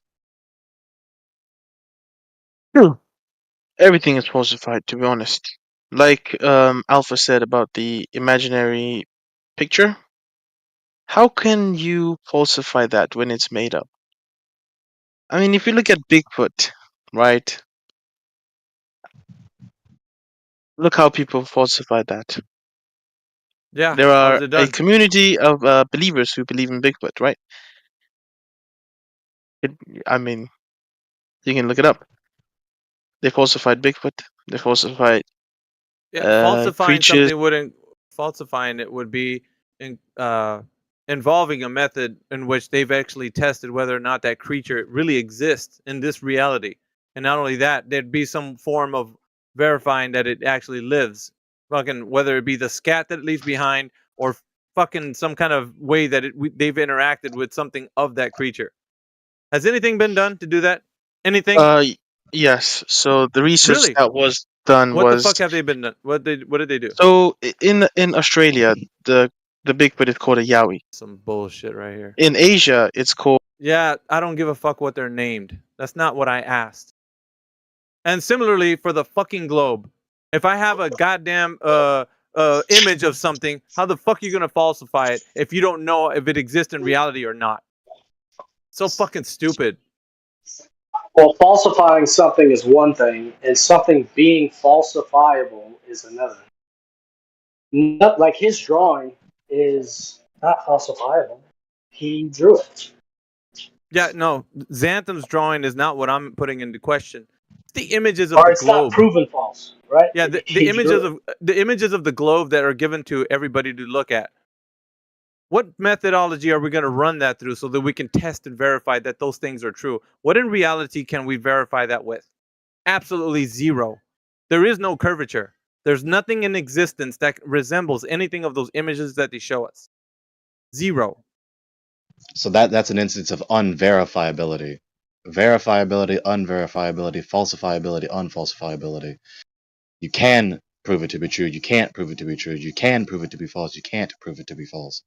Everything is falsified, to be honest. Like Alpha said about the imaginary picture. How can you falsify that when it's made up? I mean, if you look at Bigfoot, right? Look how people falsify that. Yeah. There are how's it a done? community of believers who believe in Bigfoot, right? I mean, you can look it up. They falsified Bigfoot. They falsified Yeah, falsifying creatures. something wouldn't. Falsifying it would be involving a method in which they've actually tested whether or not that creature really exists in this reality. And not only that, there'd be some form of verifying that it actually lives. Fucking whether it be the scat that it leaves behind or fucking some kind of way that they've interacted with something of that creature. Has anything been done to do that? Anything? Yes. So the research Really? that was done What was the fuck have they been done? What did they do? so in Australia, the Bigfoot is called a yowie. Some bullshit right here. In Asia, it's called. Yeah, I don't give a fuck what they're named. That's not what I asked. And similarly for the fucking globe, if I have a goddamn image of something, how the fuck are you gonna falsify it if you don't know if it exists in reality or not? So fucking stupid. Well, falsifying something is one thing, and something being falsifiable is another. Not, like his drawing is not falsifiable. He drew it. Yeah, no, Xantham's drawing is not what I'm putting into question. The images of Or the it's not globe. proven false, right? Yeah, the He images drew it. of the images of the globe that are given to everybody to look at. What methodology are we going to run that through so that we can test and verify that those things are true? What in reality can we verify that with? Absolutely zero. There is no curvature. There's nothing in existence that resembles anything of those images that they show us. Zero. So that's an instance of unverifiability. Verifiability, unverifiability, falsifiability, unfalsifiability. You can prove it to be true. You can't prove it to be true. You can prove it to be false. You can't prove it to be false.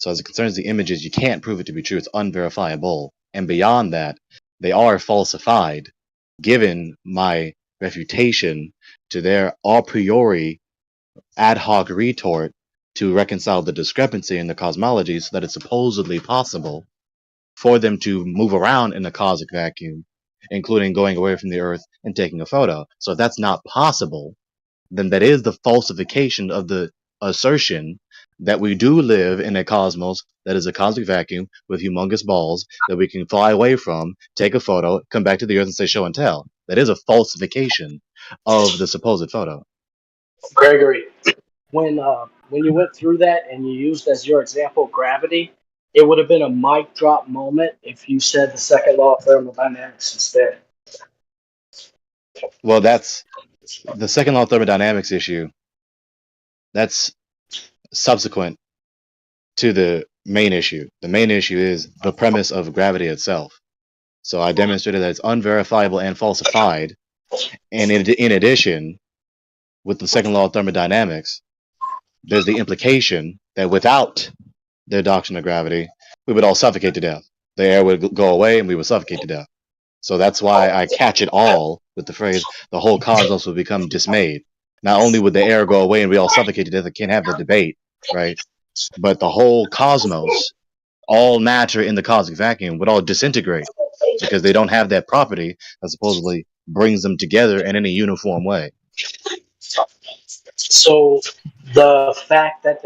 So as it concerns the images, you can't prove it to be true. It's unverifiable. And beyond that, they are falsified, given my refutation to their a priori ad hoc retort to reconcile the discrepancy in the cosmology so that it's supposedly possible for them to move around in a cosmic vacuum, including going away from the Earth and taking a photo. So if that's not possible, then that is the falsification of the assertion that we do live in a cosmos that is a cosmic vacuum with humongous balls that we can fly away from, take a photo, come back to the Earth and say show and tell. That is a falsification of the supposed photo. Gregory, when you went through that and you used as your example gravity, it would have been a mic drop moment if you said the second law of thermodynamics instead. Well, that's the second law of thermodynamics issue. That's subsequent to the main issue. The main issue is the premise of gravity itself. So I demonstrated that it's unverifiable and falsified. And in addition, with the second law of thermodynamics, there's the implication that without the doctrine of gravity, we would all suffocate to death. The air would go away and we would suffocate to death. So that's why I catch it all with the phrase, the whole cosmos would become dismayed. Not only would the air go away and we all suffocate to death, I can't have the debate, right? But the whole cosmos, all matter in the cosmic vacuum would all disintegrate because they don't have that property that supposedly brings them together in any uniform way. So the fact that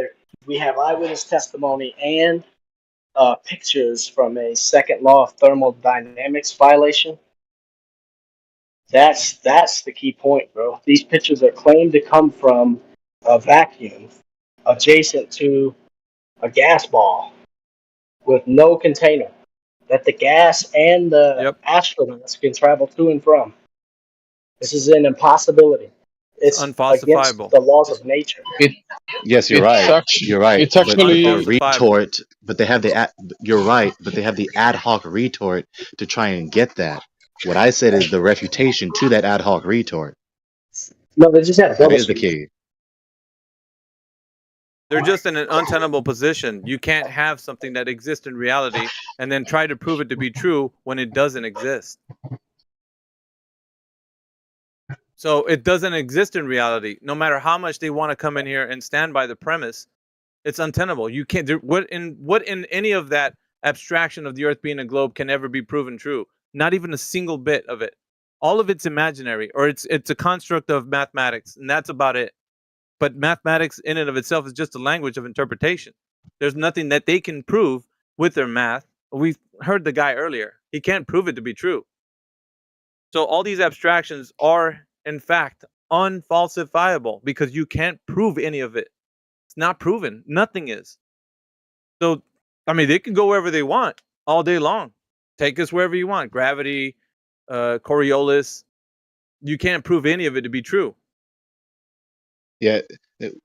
we have eyewitness testimony and pictures from a second law of thermodynamics violation, that's the key point, bro. These pictures are claimed to come from a vacuum adjacent to a gas ball with no container that the gas and the astronauts can travel to and from. This is an impossibility. It's against the laws of nature. Yes, you're right. You're right. It's actually but the retort. But they have the. You're right. But they have the ad hoc retort to try and get that. What I said is the refutation to that ad hoc retort. No, they just have. That is the key. They're just in an untenable position. You can't have something that exists in reality and then try to prove it to be true when it doesn't exist. So it doesn't exist in reality. No matter how much they want to come in here and stand by the premise, it's untenable. You can't. What in any of that abstraction of the Earth being a globe can ever be proven true? Not even a single bit of it. All of it's imaginary, or it's a construct of mathematics, and that's about it. But mathematics in and of itself is just a language of interpretation. There's nothing that they can prove with their math. We've heard the guy earlier. He can't prove it to be true. So all these abstractions are, in fact, unfalsifiable because you can't prove any of it. It's not proven. Nothing is. So, I mean, they can go wherever they want all day long. Take us wherever you want. Gravity, Coriolis. You can't prove any of it to be true. Yeah,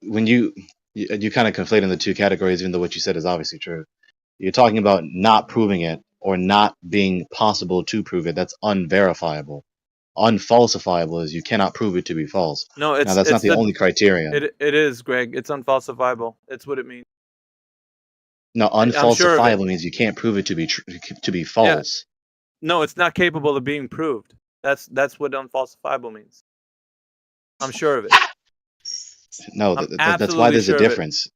when you kind of conflate in the two categories, even though what you said is obviously true. You're talking about not proving it or not being possible to prove it. That's unverifiable. Unfalsifiable is you cannot prove it to be false. No, it's that's not the only criterion. It is, Greg. It's unfalsifiable. It's what it means. No, unfalsifiable means you can't prove it to be false. Yeah. No, it's not capable of being proved. That's what unfalsifiable means. I'm sure of it. No, that's why there's a difference.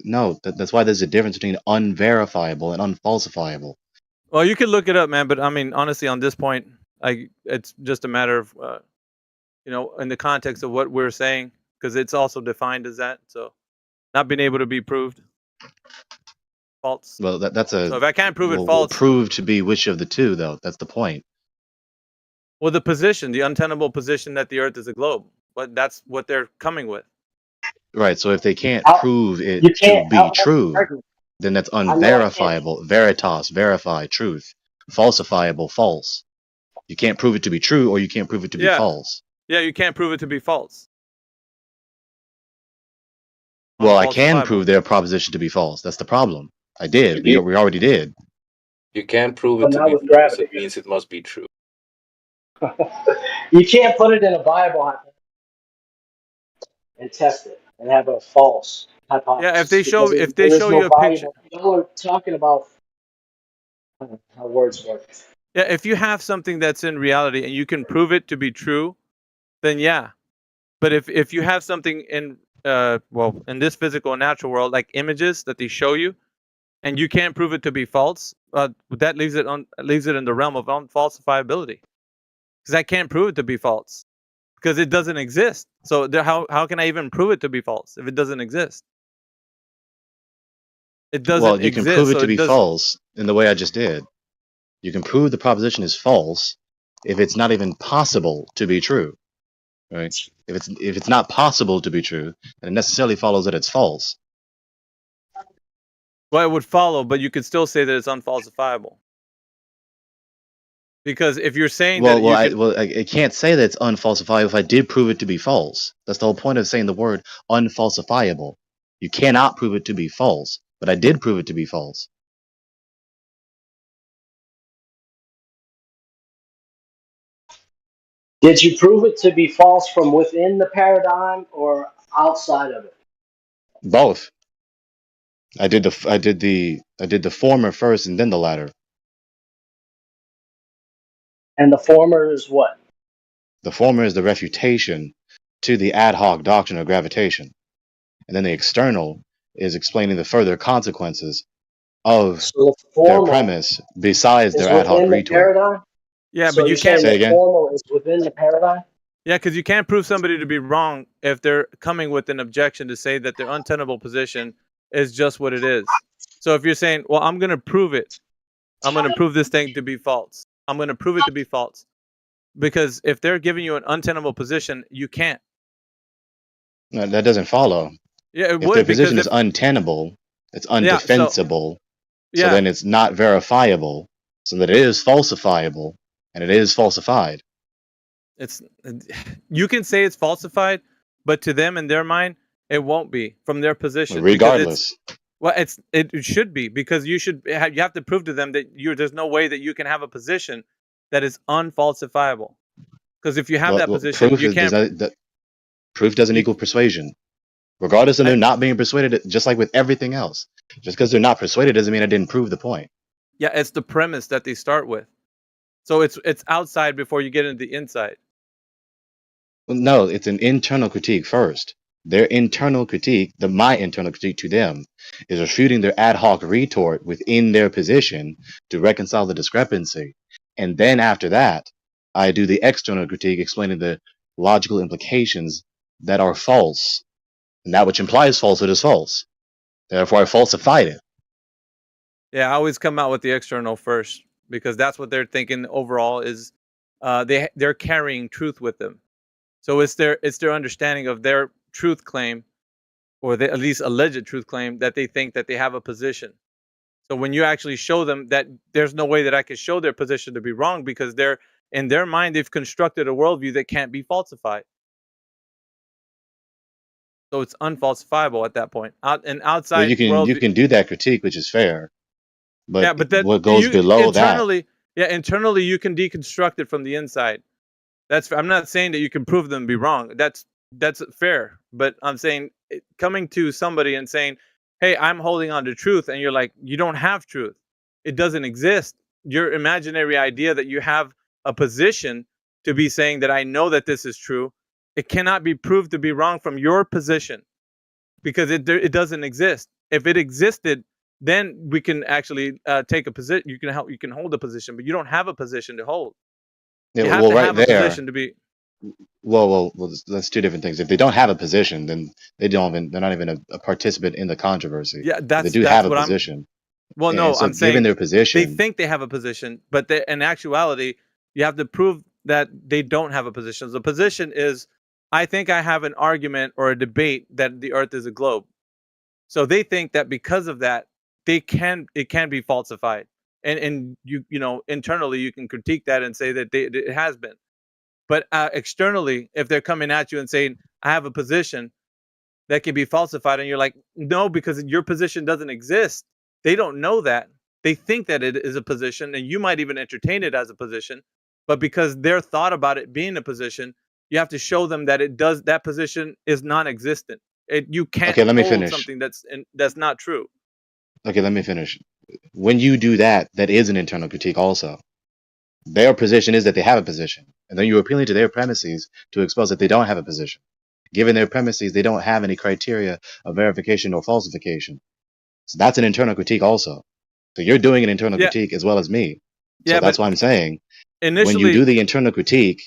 No, that's why there's a difference between unverifiable and unfalsifiable. Well, you can look it up, man. But I mean, honestly, on this point, it's just a matter of, in the context of what we're saying, because it's also defined as that. So, not being able to be proved false. Well, that's So if I can't prove it well, false, proved to be which of the two, though? That's the point. well, the position, the untenable position that the Earth is a globe, but that's what they're coming with. Right. So if they can't prove it You to can't be true, argue. then that's I know I can't. unverifiable. Veritas, verify, truth. Falsifiable, false. You can't prove it to be true, or you can't prove it to be false. Yeah, you can't prove it to be false. Well, I can prove their proposition to be false. That's the problem. I did. We already did. You can't prove But it to not be with false. gravity. It means it must be true. You can't put it in a Bible and test it and have a false hypothesis. Yeah, if they show There's you no a Bible. picture. We're talking about how words work. Yeah, if you have something that's in reality and you can prove it to be true, then yeah. But if you have something in in this physical and natural world, like images that they show you, and you can't prove it to be false, that leaves it in the realm of unfalsifiability. Because I can't prove it to be false because it doesn't exist. So how can I even prove it to be false if it doesn't exist? It doesn't. Well, you can exist, prove it so to be doesn't- false in the way I just did. You can prove the proposition is false if it's not even possible to be true. Right? If it's not possible to be true, then it necessarily follows that it's false. Well, it would follow, but you could still say that it's unfalsifiable. Because if you're saying I can't say that it's unfalsifiable if I did prove it to be false. That's the whole point of saying the word unfalsifiable. You cannot prove it to be false, but I did prove it to be false. Did you prove it to be false from within the paradigm or outside of it? Both. I did the former first and then the latter. And the former is what? The former is the refutation to the ad hoc doctrine of gravitation. And then the external is explaining the further consequences of their premise besides their ad hoc retort. Paradigm? Yeah, So but you you're saying can't. the formal is within the paradigm? Yeah, because you can't prove somebody to be wrong if they're coming with an objection to say that their untenable position is just what it is. So if you're saying, well, I'm going to prove it. I'm going to prove this thing to be false. I'm going to prove it to be false. Because if they're giving you an untenable position, you can't. No, that doesn't follow. Yeah, it if would. Their position is untenable, it's undefensible, so then it's not verifiable, so that it is falsifiable, and it is falsified. You can say it's falsified, but to them in their mind, it won't be from their position. Regardless. It should be because you have to prove to them that there's no way that you can have a position that is unfalsifiable. Because if you have that position, you can't. Proof doesn't equal persuasion. Regardless of them not being persuaded, just like with everything else. Just because they're not persuaded doesn't mean I didn't prove the point. Yeah, it's the premise that they start with. So it's outside before you get into the inside. Well, no, it's an internal critique first. Their internal critique, my internal critique to them, is refuting their ad hoc retort within their position to reconcile the discrepancy. And then after that, I do the external critique explaining the logical implications that are false. And that which implies falsehood is false. Therefore, I falsified it. Yeah, I always come out with the external first because that's what they're thinking overall is they're carrying truth with them. So it's their understanding of their truth claim, or at least alleged truth claim, that they think that they have a position. So when you actually show them that there's no way that I could show their position to be wrong because in their mind they've constructed a worldview that can't be falsified. So it's unfalsifiable at that point. Outside well, you can do that critique, which is fair. But, yeah, but what goes below internally, that? Yeah, internally you can deconstruct it from the inside. I'm not saying that you can prove them to be wrong. That's fair. But I'm saying coming to somebody and saying, "Hey, I'm holding on to truth," and you're like, "You don't have truth. It doesn't exist." Your imaginary idea that you have a position to be saying that I know that this is true. It cannot be proved to be wrong from your position because it doesn't exist. If it existed, then we can actually take a position. You can hold a position, but you don't have a position to hold. Yeah, You have well, to right have a there. position to be. Well, that's two different things. If they don't have a position, then they're not even a participant in the controversy. Yeah, But they that's do have a what I'm. position. Well, And no, so I'm given saying their they position, think they have a position, but in actuality, you have to prove that they don't have a position. The position is, I think I have an argument or a debate that the Earth is a globe. So they think that because of that, it can be falsified, and you know internally you can critique that and say that it has been, but externally, if they're coming at you and saying I have a position that can be falsified, and you're like, no, because your position doesn't exist. They don't know that. They think that it is a position, and you might even entertain it as a position, but because their thought about it being a position, you have to show them that that position is non-existent. You can't okay, let me hold finish. something that's not true. Okay, let me finish. When you do that, that is an internal critique also. Their position is that they have a position, and then you're appealing to their premises to expose that they don't have a position. Given their premises, they don't have any criteria of verification or falsification. So that's an internal critique also. So you're doing an internal Yeah, critique as well as me. So yeah, that's but why I'm saying when you initially, do the internal critique,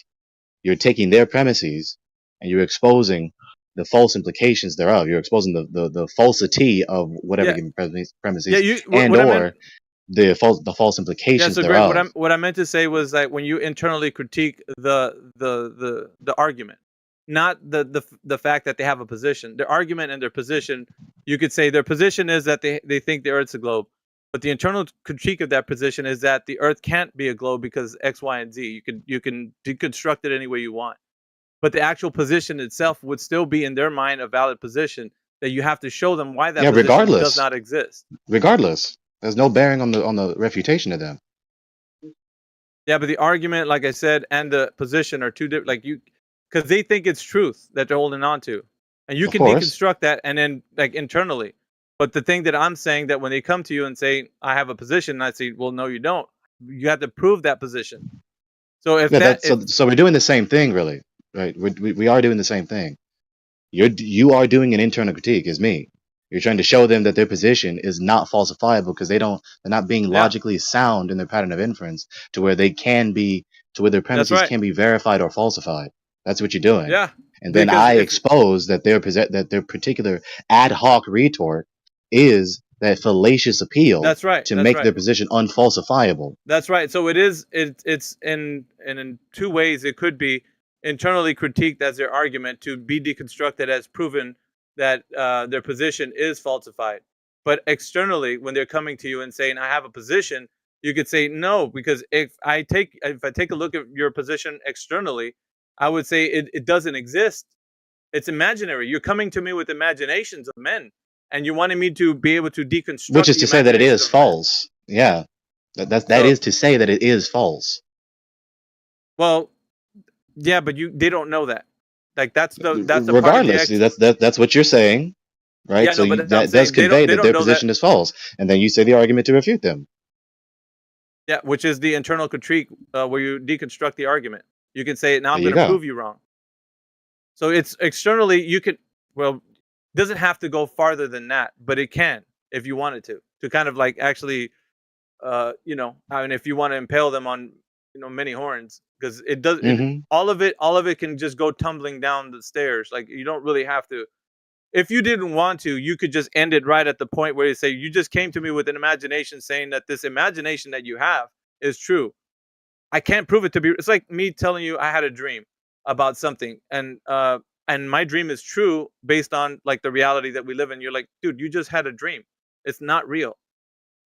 you're taking their premises and you're exposing the false implications thereof. You're exposing the falsity of whatever yeah, given yeah. premises What and I meant. or the false Yeah, implications so Greg, thereof. what I meant to say was that when you internally critique the argument, not the fact that they have a position, their argument and their position, you could say their position is that they think the Earth's a globe, but the internal critique of that position is that the Earth can't be a globe because X, Y, and Z. You can deconstruct it any way you want, but the actual position itself would still be in their mind a valid position that you have to show them why that Yeah, position does not exist. regardless, there's no bearing on the refutation of them. Yeah, but the argument, like I said, and the position are two different. Like because they think it's truth that they're holding on to, and you Of can course. deconstruct that and then like internally. But the thing that I'm saying that when they come to you and say I have a position, and I say, well, no, you don't. You have to prove that position. So if Yeah, that, so we're doing the same thing, really, right? We are doing the same thing. You are doing an internal critique, as me. You're trying to show them that their position is not falsifiable because they're not being yeah, logically sound in their pattern of inference to where their that's premises right. can be verified or falsified. That's what you're doing. Yeah, And then because I if expose that their particular ad hoc retort is that fallacious appeal that's right, to that's make right. their position unfalsifiable. That's right. So it's in two ways. It could be internally critiqued as their argument to be deconstructed as proven that their position is falsified. But externally, when they're coming to you and saying, I have a position, you could say no, because if I take a look at your position externally, I would say it doesn't exist. It's imaginary. You're coming to me with imaginations of men, and you wanted me to be able to deconstruct Which is the to say that it imaginations is of men. false. Yeah. That So, is to say that it is false. well, yeah, but they don't know that. Like that's the part of the Regardless, that's what you're saying, right? Yeah, So no, but I'm that does saying convey they that don't their know that. position is false, and then you say the argument to refute them. Yeah, which is the internal critique where you deconstruct the argument. You can say, now I'm There you going to go. prove you wrong. So it's externally, you could, well, doesn't have to go farther than that, but it can if you wanted to kind of like actually, you know, I mean, if you want to impale them on, you know, many horns, because it does, all of it can just go tumbling down the stairs. Like you don't really have to. If you didn't want to, you could just end it right at the point where you say, you just came to me with an imagination saying that this imagination that you have is true. I can't prove it to be. It's like me telling you I had a dream about something, and my dream is true based on like the reality that we live in. You're like, dude, you just had a dream. It's not real.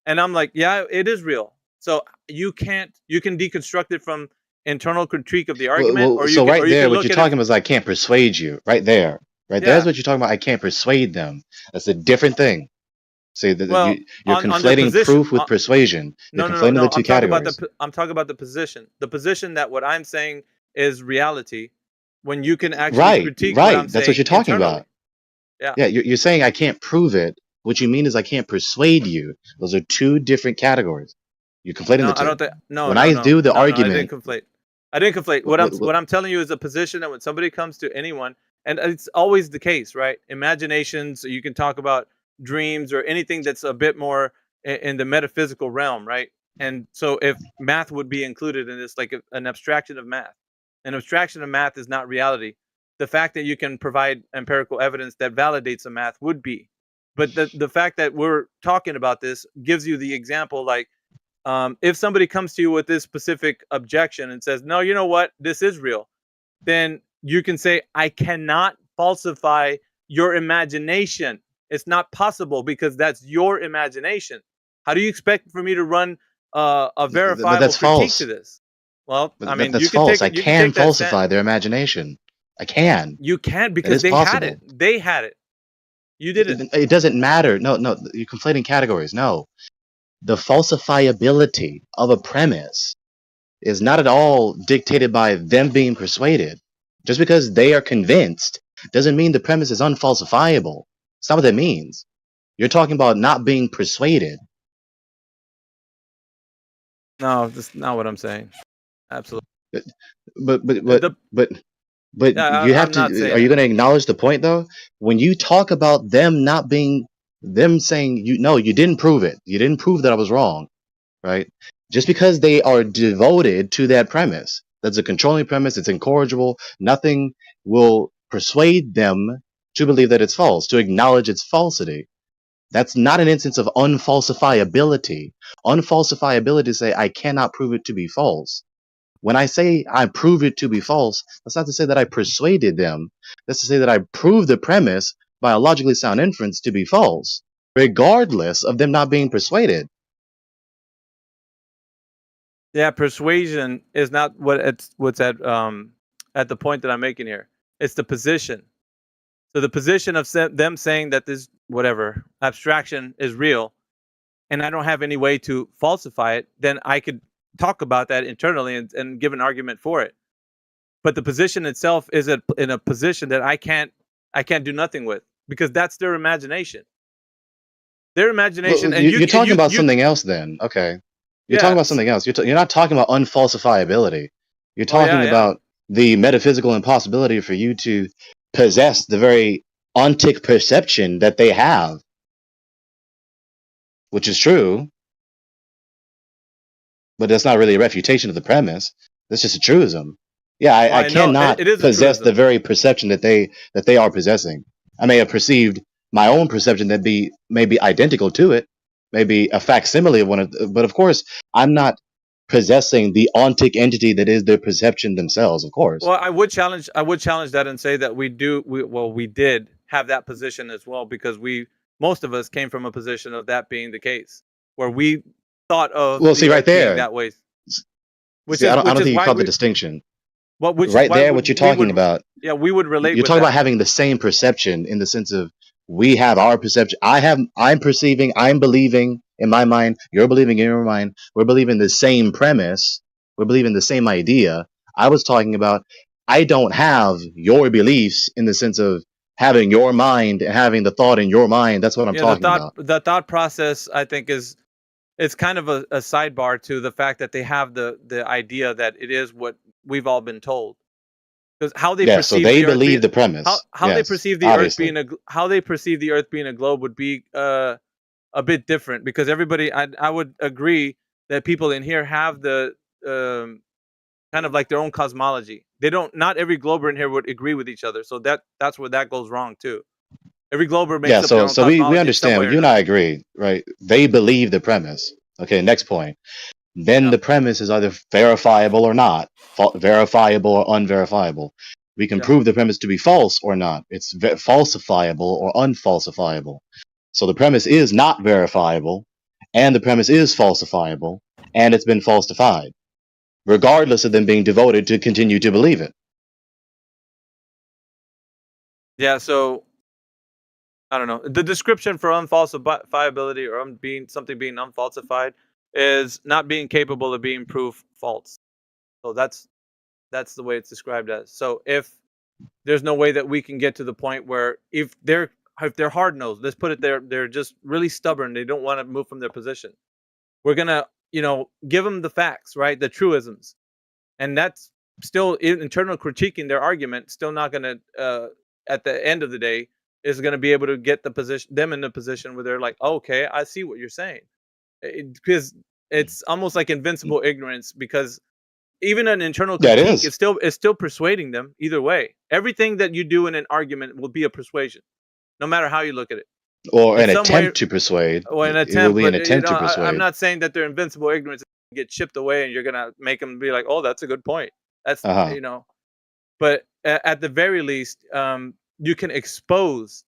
And I'm like, yeah, it is real. So you can deconstruct it from internal critique of the argument, or you So can right there, what look you're at it. talking about is I can't persuade you. Right there, there's what you're talking about. I can't persuade them. That's a different thing. See that Well, you're on their conflating position, proof with persuasion. You're conflating the two categories. I'm talking about the position. The position that what I'm saying is reality. When you can actually critique what I'm That's what saying you're talking internally. about. Yeah. Yeah, you're saying I can't prove it. What you mean is I can't persuade you. Those are two different categories. You're conflating No, the two. I don't think. No, When no, I no, do the no, no. I argument, didn't conflate. I didn't conflate. What I'm telling you is a position that when somebody comes to anyone, and it's always the case, right? Imaginations. You can talk about dreams or anything that's a bit more in the metaphysical realm, right? And so if math would be included in this, like an abstraction of math, an abstraction of math is not reality. The fact that you can provide empirical evidence that validates the math would be. But the fact that we're talking about this gives you the example, like, if somebody comes to you with this specific objection and says, no, you know what, this is real, then you can say, I cannot falsify your imagination. It's not possible because that's your imagination. How do you expect for me to run a verifiable that's critique false. to this? Well, But I mean, that's you can false. take I you can take that falsify their imagination. I can. You can It because is they had possible. it. They had it. You didn't. It doesn't matter. No, you're conflating categories. No. The falsifiability of a premise is not at all dictated by them being persuaded. Just because they are convinced doesn't mean the premise is unfalsifiable. It's not what that means. You're talking about not being persuaded. No, that's not what I'm saying. Absolutely. But Yeah, you have I'm not to. saying Are you that. going to acknowledge the point though? When you talk about them not being, them saying you didn't prove it. You didn't prove that I was wrong, right? Just because they are devoted to that premise, that's a controlling premise. It's incorrigible. Nothing will persuade them to believe that it's false, to acknowledge its falsity. That's not an instance of unfalsifiability. Unfalsifiability is say I cannot prove it to be false. When I say I prove it to be false, that's not to say that I persuaded them. That's to say that I proved the premise by a logically sound inference to be false, regardless of them not being persuaded. Yeah, persuasion is not what's at the point that I'm making here. It's the position. So the position of them saying that this whatever abstraction is real, and I don't have any way to falsify it, then I could talk about that internally and give an argument for it. But the position itself is in a position that I can't do nothing with because that's their imagination. Their imagination, Well, and you're talking about you, something else then. Okay. You're yeah. talking about something else. You're not talking about unfalsifiability. You're talking about the metaphysical impossibility for you to possess the very ontic perception that they have, which is true, but that's not really a refutation of the premise. That's just a truism. Yeah, I cannot possess the very perception that they are possessing. I may have perceived my own perception that may be identical to it, maybe a facsimile of one of, but of course, I'm not possessing the ontic entity that is their perception themselves. Of course. Well, I would challenge that and say that we did have that position as well because most of us came from a position of that being the case where we thought of right there that way. I don't think you caught the distinction. Well, what you're talking about. Yeah, we would relate. You're talking about having the same perception in the sense of we have our perception. I'm perceiving, I'm believing in my mind, you're believing in your mind, we're believing the same premise, we're believing the same idea. I was talking about I don't have your beliefs in the sense of having your mind and having the thought in your mind. That's what I'm talking about. The thought process, I think, it's kind of a sidebar to the fact that they have the idea that it is what we've all been told. Because how they perceive so they believe the premise. How they perceive the Earth being how they perceive the Earth being a globe would be a bit different. Because everybody, I would agree that people in here have the kind of like their own cosmology. They don't. Not every glober in here would agree with each other. So that's where that goes wrong too. Every glober makes up their own so we understand. You and I agree, right? They believe the premise. Okay, next point. Then the premise is either verifiable or not, verifiable or unverifiable. We can prove the premise to be false or not. It's falsifiable or unfalsifiable. So the premise is not verifiable, and the premise is falsifiable, and it's been falsified, regardless of them being devoted to continue to believe it. Yeah, so I don't know. The description for unfalsifiability or something being unfalsified is not being capable of being proved false. So that's the way it's described as. So if there's no way that we can get to the point where if they're hard-nosed, let's put it there, they're just really stubborn, they don't want to move from their position. We're going to, give them the facts, right? The truisms. And that's still internal critiquing their argument, still not going to at the end of the day is going to be able to get them in the position where they're like, okay, I see what you're saying. because it's almost like invincible ignorance, because even an internal Yeah, it critique is. is still persuading them either way. Everything that you do in an argument will be a persuasion, no matter how you look at it. Or In an some way, attempt to persuade. or an It will attempt, be but an attempt to I'm persuade. not saying that their invincible ignorance get chipped away and you're gonna make them be like, oh, that's a good point. That's Uh-huh. But at the very least, you can expose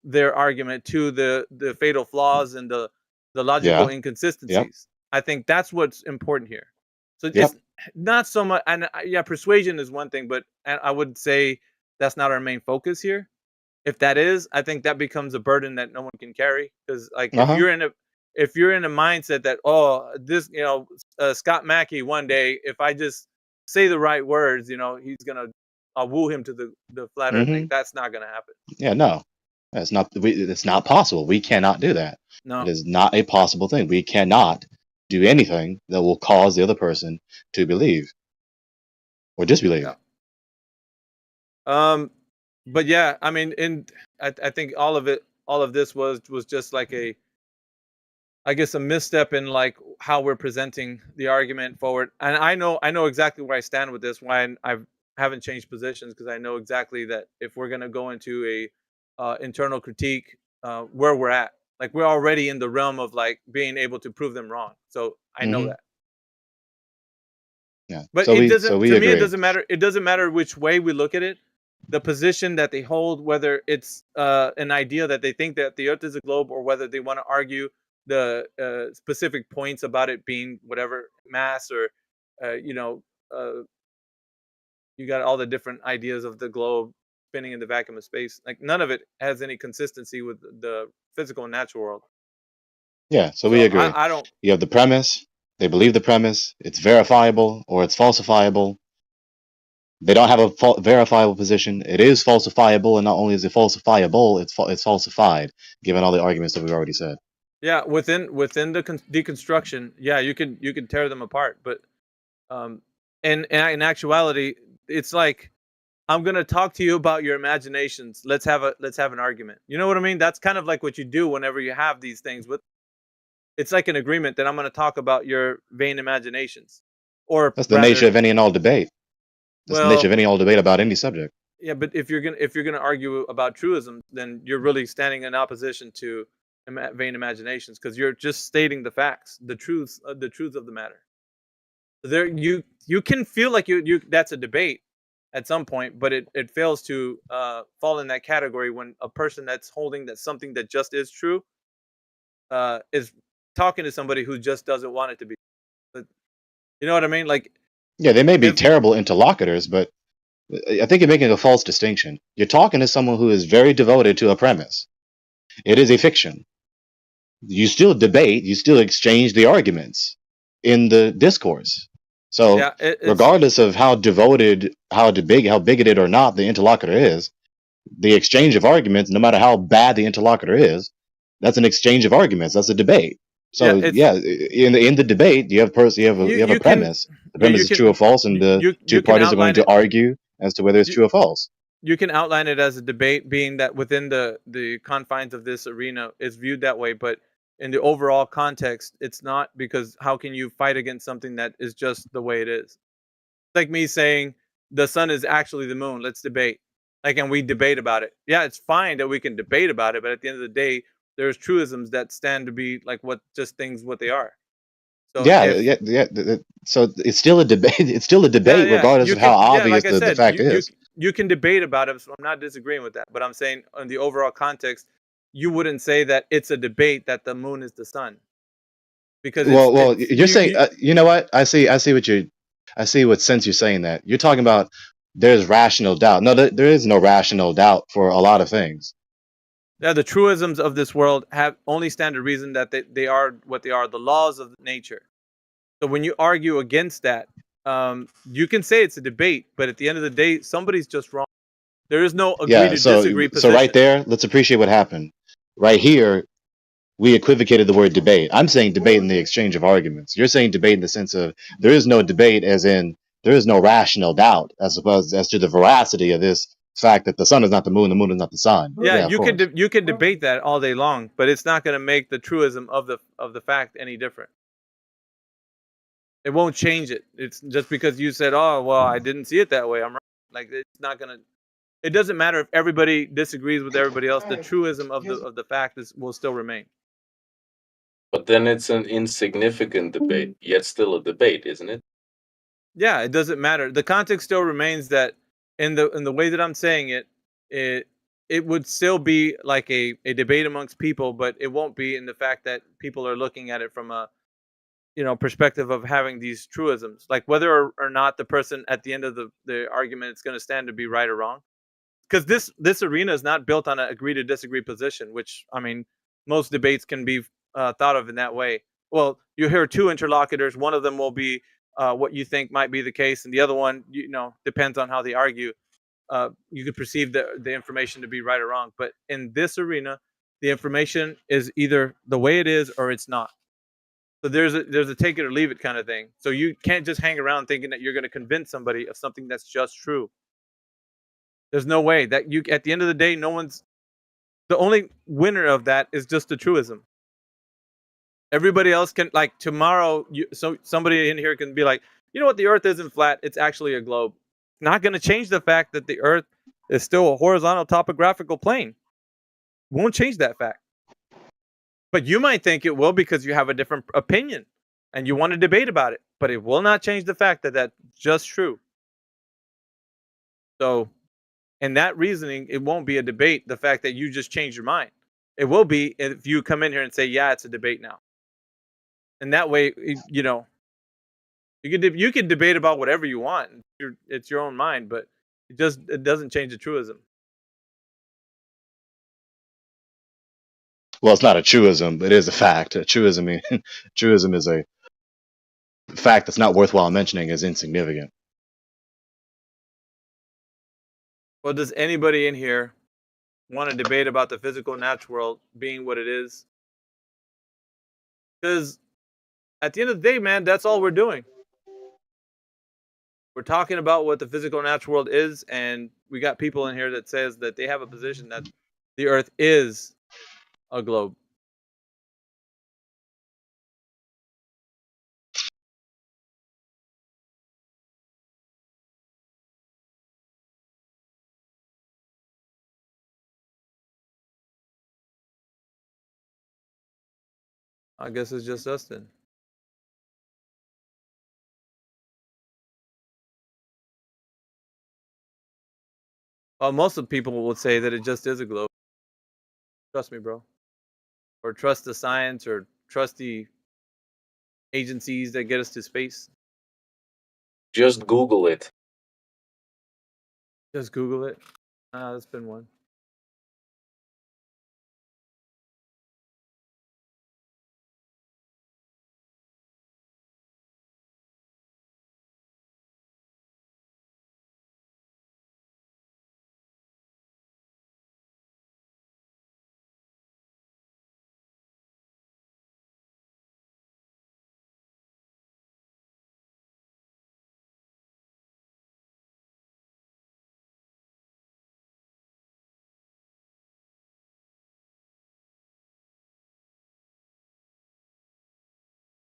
their argument to the fatal flaws and the logical Yeah. inconsistencies. I think that's what's important here. So Yep. it's not so much, and yeah, persuasion is one thing, but I would say that's not our main focus here. If that is, I think that becomes a burden that no one can carry, because like Uh-huh. if you're in a mindset that, oh, this, Scott Mackey, one day if I just say the right words, he's gonna woo him to the flat earth thing. Mhm. That's not gonna happen. Yeah, no. It's not possible. We cannot do that. No. It is not a possible thing. We cannot do anything that will cause the other person to believe or disbelieve. Yeah. But yeah, I mean, I think all of this was just like I guess a misstep in like how we're presenting the argument forward. And I know exactly where I stand with this. Why I haven't changed positions, because I know exactly that if we're gonna go into a internal critique, where we're at, like we're already in the realm of like being able to prove them wrong. So I know Mhm. that. Yeah. But So it we doesn't. so we To me, it agree. doesn't matter. It doesn't matter which way we look at it. The position that they hold, whether it's an idea that they think that the Earth is a globe, or whether they want to argue the specific points about it being whatever mass, or you got all the different ideas of the globe spinning in the vacuum of space. Like none of it has any consistency with the physical and natural world. Yeah, so we So agree. I don't. You have the premise, they believe the premise, it's verifiable or it's falsifiable. They don't have a verifiable position. It is falsifiable, and not only is it falsifiable, it's falsified, given all the arguments that we've already said. Yeah, within the deconstruction, yeah, you can tear them apart, but in actuality, it's like, I'm gonna talk to you about your imaginations. Let's have an argument. You know what I mean? That's kind of like what you do whenever you have these things. It's like an agreement that I'm gonna talk about your vain imaginations, or That's the nature rather, of any and all debate. That's the nature of any and all debate about any subject. yeah, but if you're gonna argue about truism, then you're really standing in opposition to vain imaginations, because you're just stating the facts, the truth of the matter. There, you can feel like you that's a debate at some point, but it fails to fall in that category when a person that's holding that something that just is true is talking to somebody who just doesn't want it to be. But, you know what I mean? Like, Yeah, they may be terrible interlocutors, but I think you're making a false distinction. You're talking to someone who is very devoted to a premise. It is a fiction. You still debate, you still exchange the arguments in the discourse. So, yeah, regardless of how devoted, how bigoted or not the interlocutor is, the exchange of arguments, no matter how bad the interlocutor is, that's an exchange of arguments. That's a debate. So, Yeah, in the debate, you have a premise. The premise is true or false, and the two parties are going to argue as to whether it's true or false. You can outline it as a debate, being that within the confines of this arena is viewed that way, but in the overall context, it's not, because how can you fight against something that is just the way it is? It's like me saying the sun is actually the moon. Let's debate. Like, and we debate about it. Yeah, it's fine that we can debate about it, but at the end of the day, there's truisms that stand to be like what they are. So So it's still a debate. It's still a debate, regardless of how obvious like I the said, fact is. You can debate about it, so I'm not disagreeing with that. But I'm saying, in the overall context, you wouldn't say that it's a debate that the moon is the sun, because you're saying, you know what? I see what sense you're saying that. You're talking about there's rational doubt. No, there is no rational doubt for a lot of things. Yeah, the truisms of this world have only stand to reason that they are what they are, the laws of nature. So when you argue against that, you can say it's a debate, but at the end of the day, somebody's just wrong. There is no agree to disagree position. So right there, let's appreciate what happened. Right here, we equivocated the word debate. I'm saying debate in the exchange of arguments. You're saying debate in the sense of there is no debate, as in there is no rational doubt as to the veracity of this fact that the sun is not the moon is not the sun. Yeah, of you course. could you could debate that all day long, but it's not going to make the truism of the fact any different. It won't change it. It's just because you said, "Oh, well, I didn't see it that way. I'm wrong." Like it's not going to. It doesn't matter if everybody disagrees with everybody else. The truism of the fact will still remain. But then it's an insignificant debate, yet still a debate, isn't it? Yeah, it doesn't matter. The context still remains that in the way that I'm saying it, it would still be like a debate amongst people, but it won't be in the fact that people are looking at it from a perspective of having these truisms, like whether or not the person at the end of the argument is going to stand to be right or wrong. Because this arena is not built on an agree to disagree position, which I mean, most debates can be thought of in that way. Well, you hear two interlocutors. One of them will be what you think might be the case, and the other one, depends on how they argue. You could perceive the information to be right or wrong. But in this arena, the information is either the way it is or it's not. So there's a take it or leave it kind of thing. So you can't just hang around thinking that you're going to convince somebody of something that's just true. There's no way that you. At the end of the day, the only winner of that is just the truism. Everybody else can, like tomorrow. So somebody in here can be like, you know what, the Earth isn't flat; it's actually a globe. Not going to change the fact that the Earth is still a horizontal topographical plane. Won't change that fact. But you might think it will because you have a different opinion and you want to debate about it. But it will not change the fact that that's just true. So, in that reasoning, it won't be a debate, the fact that you just changed your mind. It will be if you come in here and say, yeah, it's a debate now. And that way, you can debate about whatever you want. It's your own mind, but it doesn't change the truism. Well, it's not a truism, but it is a fact. A truism is a fact that's not worthwhile mentioning, is insignificant. Well, does anybody in here want to debate about the physical natural world being what it is? Because at the end of the day, man, that's all we're doing. We're talking about what the physical natural world is, and we got people in here that says that they have a position that the Earth is a globe. I guess it's just us then. Well, most of the people would say that it just is a globe. Trust me, bro. Or trust the science, or trust the agencies that get us to space. Just Google it. Just Google it. That's been one.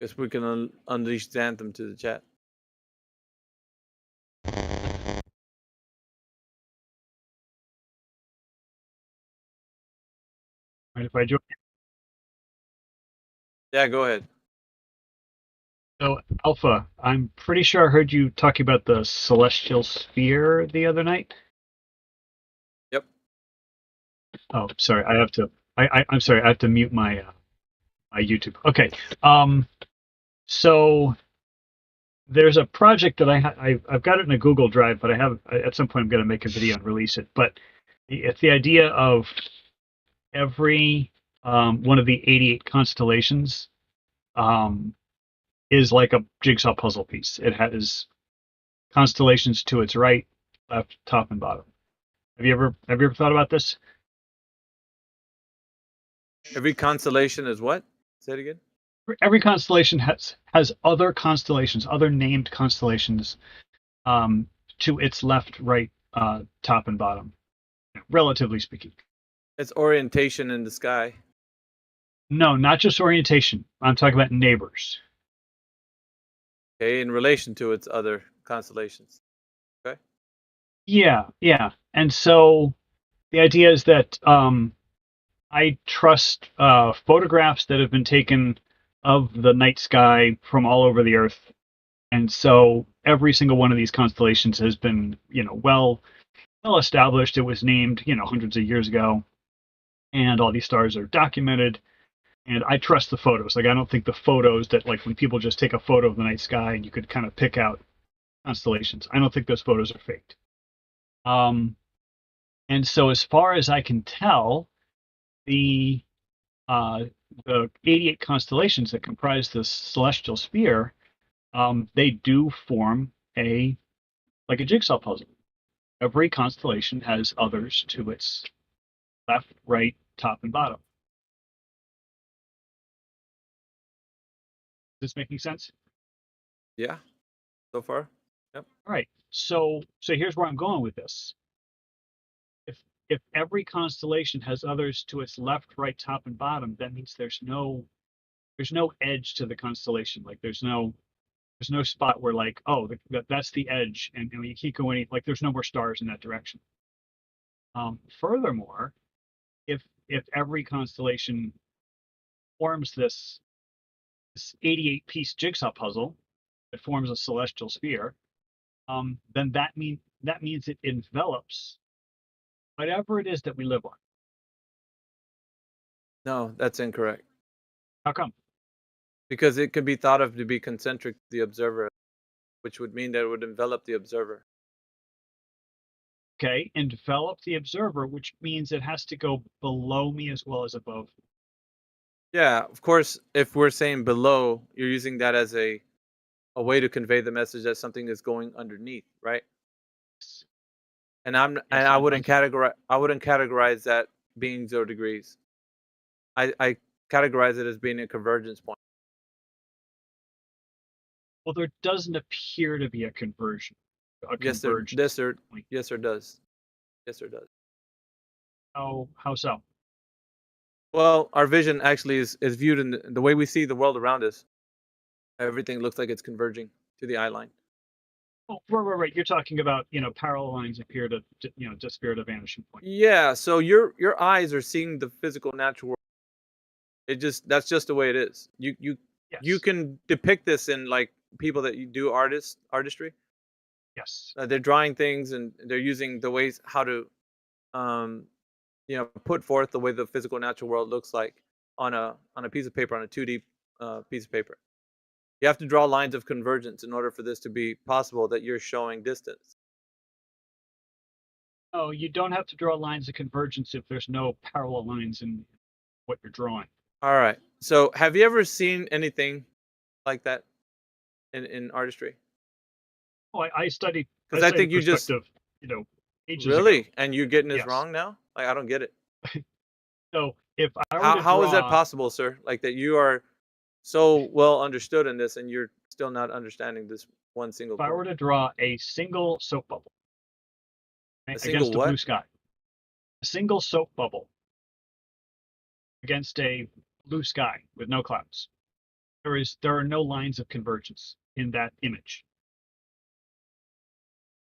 Guess we can unleash Xanthem to the chat. Mind if I join? Yeah, go ahead. So, Alpha, I'm pretty sure I heard you talking about the celestial sphere the other night. Yep. Oh, sorry. I'm sorry. I have to mute my my YouTube. Okay. So there's a project that I've got it in a Google Drive, but at some point I'm going to make a video and release it. But it's the idea of every one of the 88 constellations is like a jigsaw puzzle piece. It has constellations to its right, left, top, and bottom. Have you ever thought about this? Every constellation is what? Say it again. Every constellation has other constellations, other named constellations, to its left, right, top and bottom, relatively speaking. It's orientation in the sky. No, not just orientation. I'm talking about neighbors. Okay, in relation to its other constellations. Okay. Yeah. And so the idea is that I trust photographs that have been taken of the night sky from all over the Earth. And so every single one of these constellations has been, well established. It was named, hundreds of years ago. And all these stars are documented. And I trust the photos. Like, I don't think the photos that, like, when people just take a photo of the night sky and you could kind of pick out constellations, I don't think those photos are faked. And so as far as I can tell, the 88 constellations that comprise the celestial sphere, they do form a jigsaw puzzle. Every constellation has others to its left, right, top, and bottom. Is this making sense? Yeah. So far. Yep. All right. So here's where I'm going with this. If every constellation has others to its left, right, top, and bottom, that means there's no edge to the constellation. Like there's no spot where, like, oh, that's the edge, and when you keep going, like, there's no more stars in that direction. Furthermore, if every constellation forms this 88-piece jigsaw puzzle that forms a celestial sphere, then that means it envelops whatever it is that we live on. No, that's incorrect. How come? Because it could be thought of to be concentric to the observer, which would mean that it would envelop the observer. Okay, envelop the observer, which means it has to go below me as well as above. Yeah, of course, if we're saying below, you're using that as a way to convey the message that something is going underneath, right? And I wouldn't categorize that being 0 degrees. I categorize it as being a convergence point. Well, there doesn't appear to be a conversion. Yes, there does. Yes, there does. How so? Well, our vision actually is viewed in the way we see the world around us. Everything looks like it's converging to the eye line. Oh, right. You're talking about, parallel lines appear to, disappear at a vanishing point. Yeah. So your eyes are seeing the physical natural world. That's just the way it is. You can depict this in, like, people that you do artistry. Yes. They're drawing things and they're using the ways how to, put forth the way the physical natural world looks like on a piece of paper, on a 2D piece of paper. You have to draw lines of convergence in order for this to be possible, that you're showing distance. Oh, you don't have to draw lines of convergence if there's no parallel lines in what you're drawing. All right. So have you ever seen anything like that in artistry? Oh, I studied. Because I think you just, ages really, ago. and you're getting this Yes. wrong now. Like, I don't get it. So if I were to How is that draw- possible, sir? Like, that you are so well understood in this, and you're still not understanding this one single If I point. were to draw a single soap bubble single against a what? blue sky, a single soap bubble against a blue sky with no clouds, there are no lines of convergence in that image.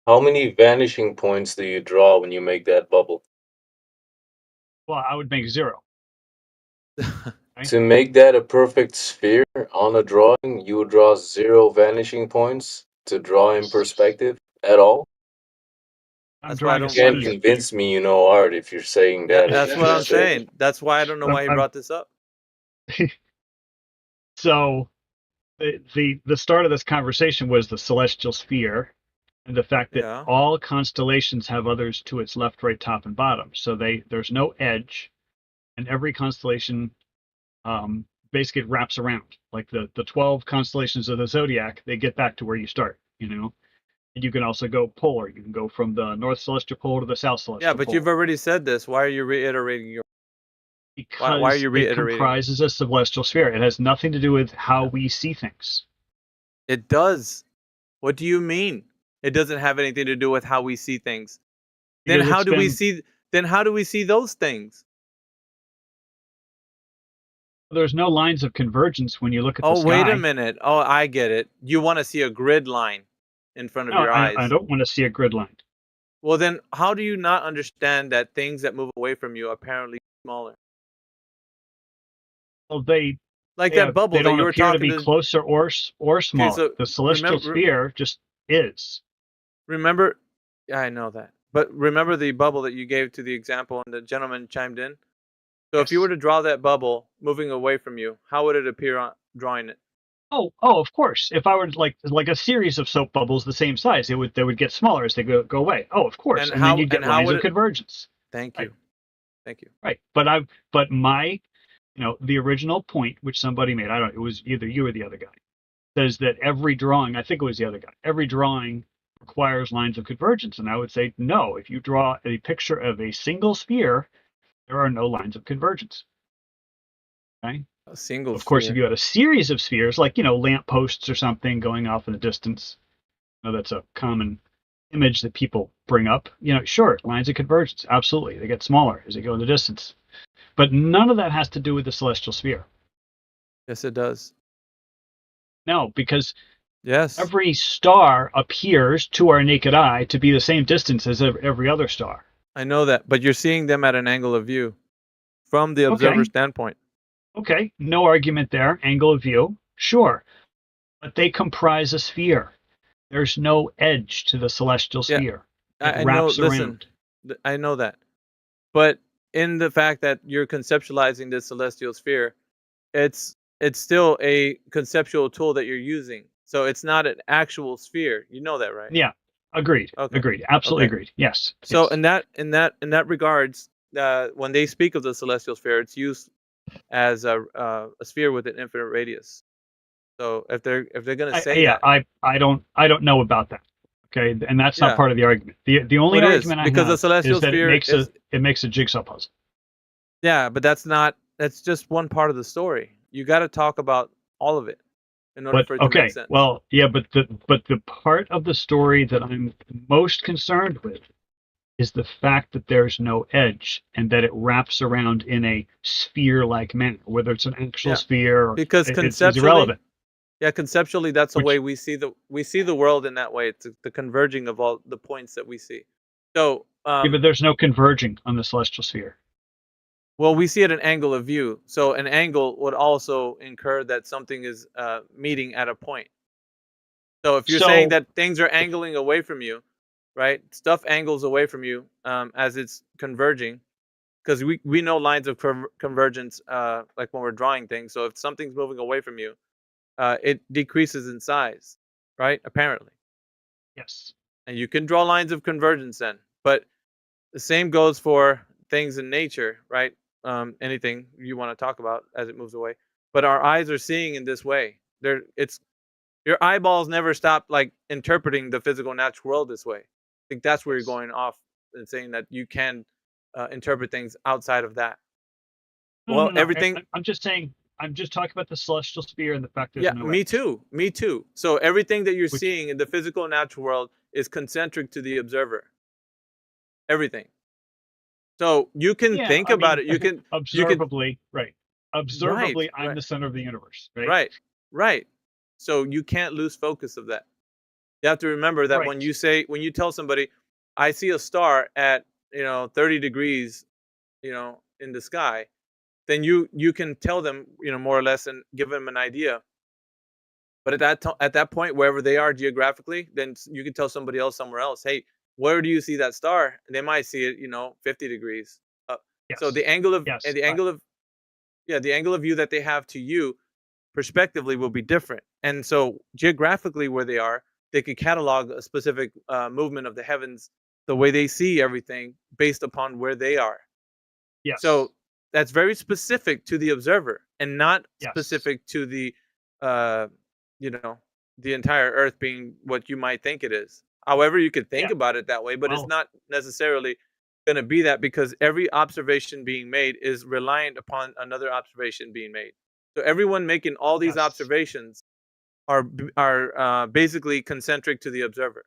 How many vanishing points do you draw when you make that bubble? Well, I would make 0. To make that a perfect sphere on a drawing, you would draw 0 vanishing points to draw in perspective at all? I'm why I drawing a don't You can't sphere. convince me you know art if you're saying that. That's what I'm saying. That's why I don't know why he I'm- brought this up. So the start of this conversation was the celestial sphere and the fact that Yeah. all constellations have others to its left, right, top, and bottom. So there's no edge, and every constellation basically wraps around. Like the 12 constellations of the zodiac, they get back to where you start, And you can also go polar. You can go from the north celestial pole to the south celestial Yeah, but pole. you've already said this. Why are you reiterating your? Because why are you it reiterating? comprises a celestial sphere. It has nothing to do with how we see things. It does. What do you mean? It doesn't have anything to do with how we see things. Then how do we see? Then how do we see those things? There's no lines of convergence when you look at the sky. Wait a minute. Oh, I get it. You want to see a grid line in front of your eyes. I don't want to see a grid line. Well, then how do you not understand that things that move away from you are apparently smaller? Well, that bubble they that you were appear to talking be closer or smaller. so the celestial sphere just is. Remember, yeah, I know that. But remember the bubble that you gave to the example and the gentleman chimed in? So if you were to draw that bubble moving away from you, how would it appear on drawing it? Oh, of course. If I were like a series of soap bubbles the same size, they would get smaller as they go away. Oh, of course. And then you'd get lines of convergence. Thank you. Thank you. Right. But my the original point which somebody made, it was either you or the other guy, says that every drawing, I think it was the other guy, every drawing requires lines of convergence. And I would say, no, if you draw a picture of a single sphere, there are no lines of convergence. Okay? A single Of course, sphere. if you had a series of spheres, like, lamp posts or something going off in the distance, that's a common image that people bring up. Sure, lines of convergence, absolutely. They get smaller as they go in the distance. But none of that has to do with the celestial sphere. Yes, it does. No, because yes, every star appears to our naked eye to be the same distance as every other star. I know that, but you're seeing them at an angle of view from the observer standpoint. Okay, no argument there. Angle of view, sure. But they comprise a sphere. There's no edge to the celestial sphere. It wraps around. I know that. But in the fact that you're conceptualizing this celestial sphere, it's still a conceptual tool that you're using. So it's not an actual sphere. You know that, right? Yeah. Agreed. Okay. Agreed. Absolutely agreed. Yes. So in that regards, when they speak of the celestial sphere, it's used as a sphere with an infinite radius. So if they're gonna say that, I don't know about that. Okay, and that's not part of the argument. The only argument I have the celestial is that sphere it makes a jigsaw puzzle. Yeah, but that's just one part of the story. You got to talk about all of it in order for it to make sense. Well, yeah, but the part of the story that I'm most concerned with is the fact that there's no edge and that it wraps around in a sphere-like manner, whether it's an actual sphere or because it's irrelevant. Yeah, conceptually, that's the way we see the world in that way. It's the converging of all the points that we see. So, but there's no converging on the celestial sphere. Well, we see it at an angle of view. So an angle would also incur that something is meeting at a point. So if you're saying that things are angling away from you, right? Stuff angles away from you as it's converging, because we know lines of convergence like when we're drawing things. So if something's moving away from you, it decreases in size, right? Apparently. Yes. And you can draw lines of convergence then, but the same goes for things in nature, right? Anything you want to talk about as it moves away. But our eyes are seeing in this way. Your eyeballs never stop like interpreting the physical natural world this way. I think that's where you're going off and saying that you can interpret things outside of that. No. Everything. I'm just saying. I'm just talking about the celestial sphere and the fact that me too. So everything that you're seeing in the physical natural world is concentric to the observer. Everything. So you can think about it. You can observably, right? Observably, I'm the center of the universe, right? Right. So you can't lose focus of that. You have to remember that when you tell somebody, I see a star at 30 degrees, in the sky, then you can tell them more or less and give them an idea. But at that point, wherever they are geographically, then you can tell somebody else somewhere else, hey, where do you see that star? And they might see it 50 degrees. So the angle of the angle of view that they have to you prospectively will be different. And so geographically where they are, they could catalog a specific movement of the heavens, the way they see everything based upon where they are. Yes. So that's very specific to the observer and not specific to the the entire Earth being what you might think it is. However, you could think about it that way, but it's not necessarily going to be that, because every observation being made is reliant upon another observation being made. So everyone making all these observations are basically concentric to the observer.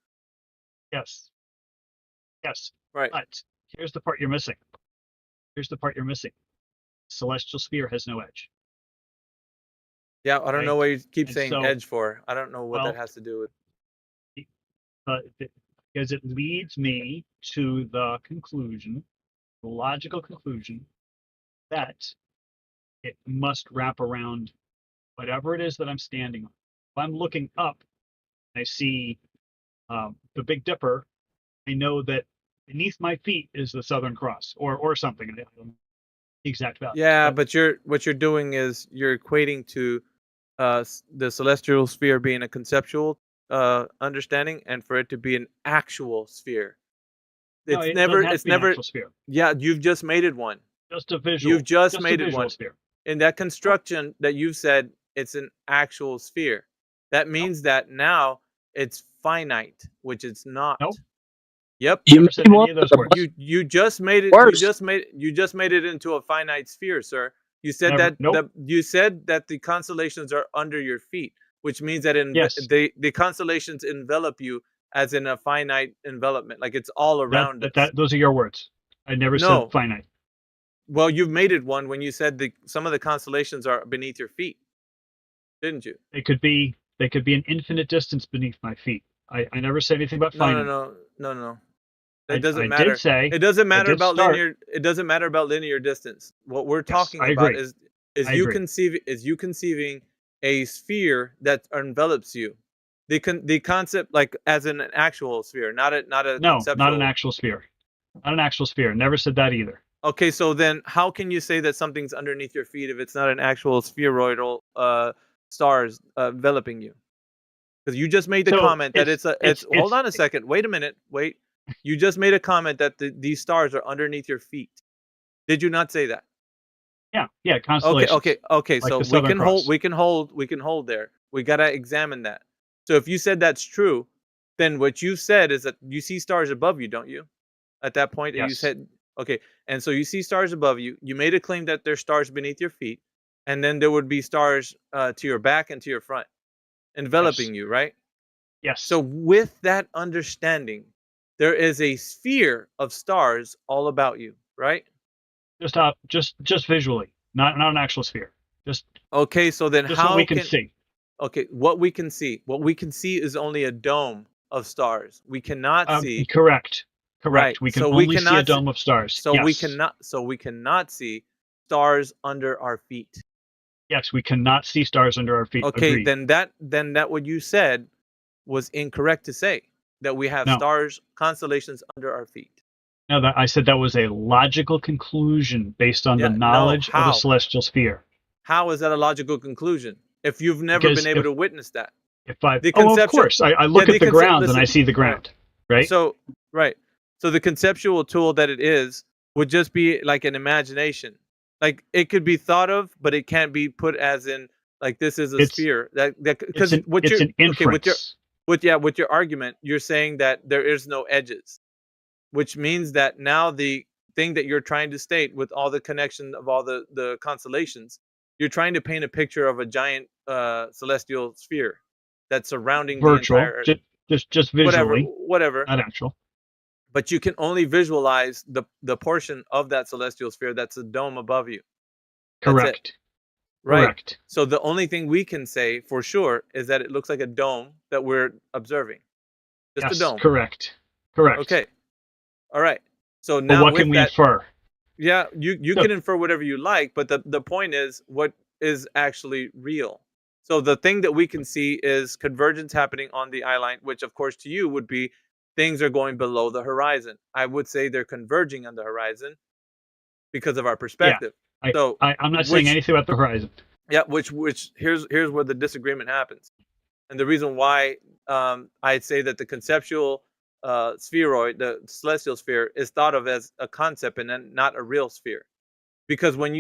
Yes. Yes. Right. But here's the part you're missing. Celestial sphere has no edge. Yeah, I don't know Right? why you keep And saying so, edge for. I don't know what well, that has to do with. because it leads me to the conclusion, the logical conclusion, that it must wrap around whatever it is that I'm standing on. If I'm looking up, I see the Big Dipper. I know that beneath my feet is the Southern Cross, or something. I don't know the exact value. Yeah, but what you're doing is you're equating to the celestial sphere being a conceptual understanding, and for it to be an actual sphere. No, it doesn't have to be an actual sphere. Yeah, you've just made it one. Just a visual. You've just a made it visual one. sphere. In that construction that you've said, it's an actual sphere. That means that now it's finite, which it's not. Nope. Yep. You made one of the You just made it. worst. You just made it into a finite sphere, sir. You said Never- that nope. you said that the constellations are under your feet, which means that Yes. the constellations envelop you as in a finite envelopment, like it's all around us. Those are your words. I never No. said finite. Well, you've made it one when you said some of the constellations are beneath your feet, didn't you? They could be an infinite distance beneath my feet. I never said anything about finite. No. I It doesn't did matter. say- it doesn't matter I did about start- linear. It doesn't matter about linear distance. What we're talking I about agree. is I you agree. conceiving a sphere that envelops you. The concept, like as in an actual sphere, not a No, conceptual. not an actual sphere. Not an actual sphere. Never said that either. Okay, so then how can you say that something's underneath your feet if it's not an actual spheroidal stars enveloping you? Because you just made the So, comment that it's- hold on a second. Wait a minute. Wait. You just made a comment that these stars are underneath your feet. Did you not say that? Yeah, constellations. Okay. Like So the Southern Cross. we can hold there. We gotta examine that. So if you said that's true, then what you said is that you see stars above you, don't you? At that point, you Yes. said okay, and so you see stars above you. You made a claim that there's stars beneath your feet, and then there would be stars to your back and to your front, enveloping you, right? Yes. So with that understanding, there is a sphere of stars all about you, right? Just visually, not an actual sphere. Just Okay, so then just how what we can see. Okay, what we can see. What we can see is only a dome of stars. We cannot see. Correct. Right. We can so we only see a cannot dome of stars. So yes. we cannot see stars under our feet. Yes, we cannot see stars under our feet. Okay, Agreed. then that what you said was incorrect to say that we have No. stars, constellations under our feet. No, I said that was a logical conclusion based on Yeah, the no, knowledge of how? the celestial sphere. How is that a logical conclusion if you've never Because been able if- to witness that? If I, The of conceptual- course, I look Yeah, at the ground and I listen, see the ground, right? So So the conceptual tool that it is would just be like an imagination. Like it could be thought of, but it can't be put as in like this is a It's- sphere. That because it's what it's you're an inference. with your argument, you're saying that there is no edges, which means that now the thing that you're trying to state with all the connection of all the constellations, you're trying to paint a picture of a giant celestial sphere that's surrounding Virtual, the entire Earth. just visually, whatever. not actual. But you can only visualize the portion of that celestial sphere that's a dome above you. That's it. Correct. Right. Correct. So the only thing we can say for sure is that it looks like a dome that we're observing. Just Yes, a dome. correct. Correct. Okay. All right. So But now what with can we that, infer? yeah, you So- can infer whatever you like, but the point is what is actually real. So the thing that we can see is convergence happening on the eye line, which of course to you would be things are going below the horizon. I would say they're converging on the horizon because of our perspective. I'm not saying anything about the horizon. Yeah, which here's where the disagreement happens, and the reason why I'd say that the conceptual spheroid, the celestial sphere, is thought of as a concept and then not a real sphere, because when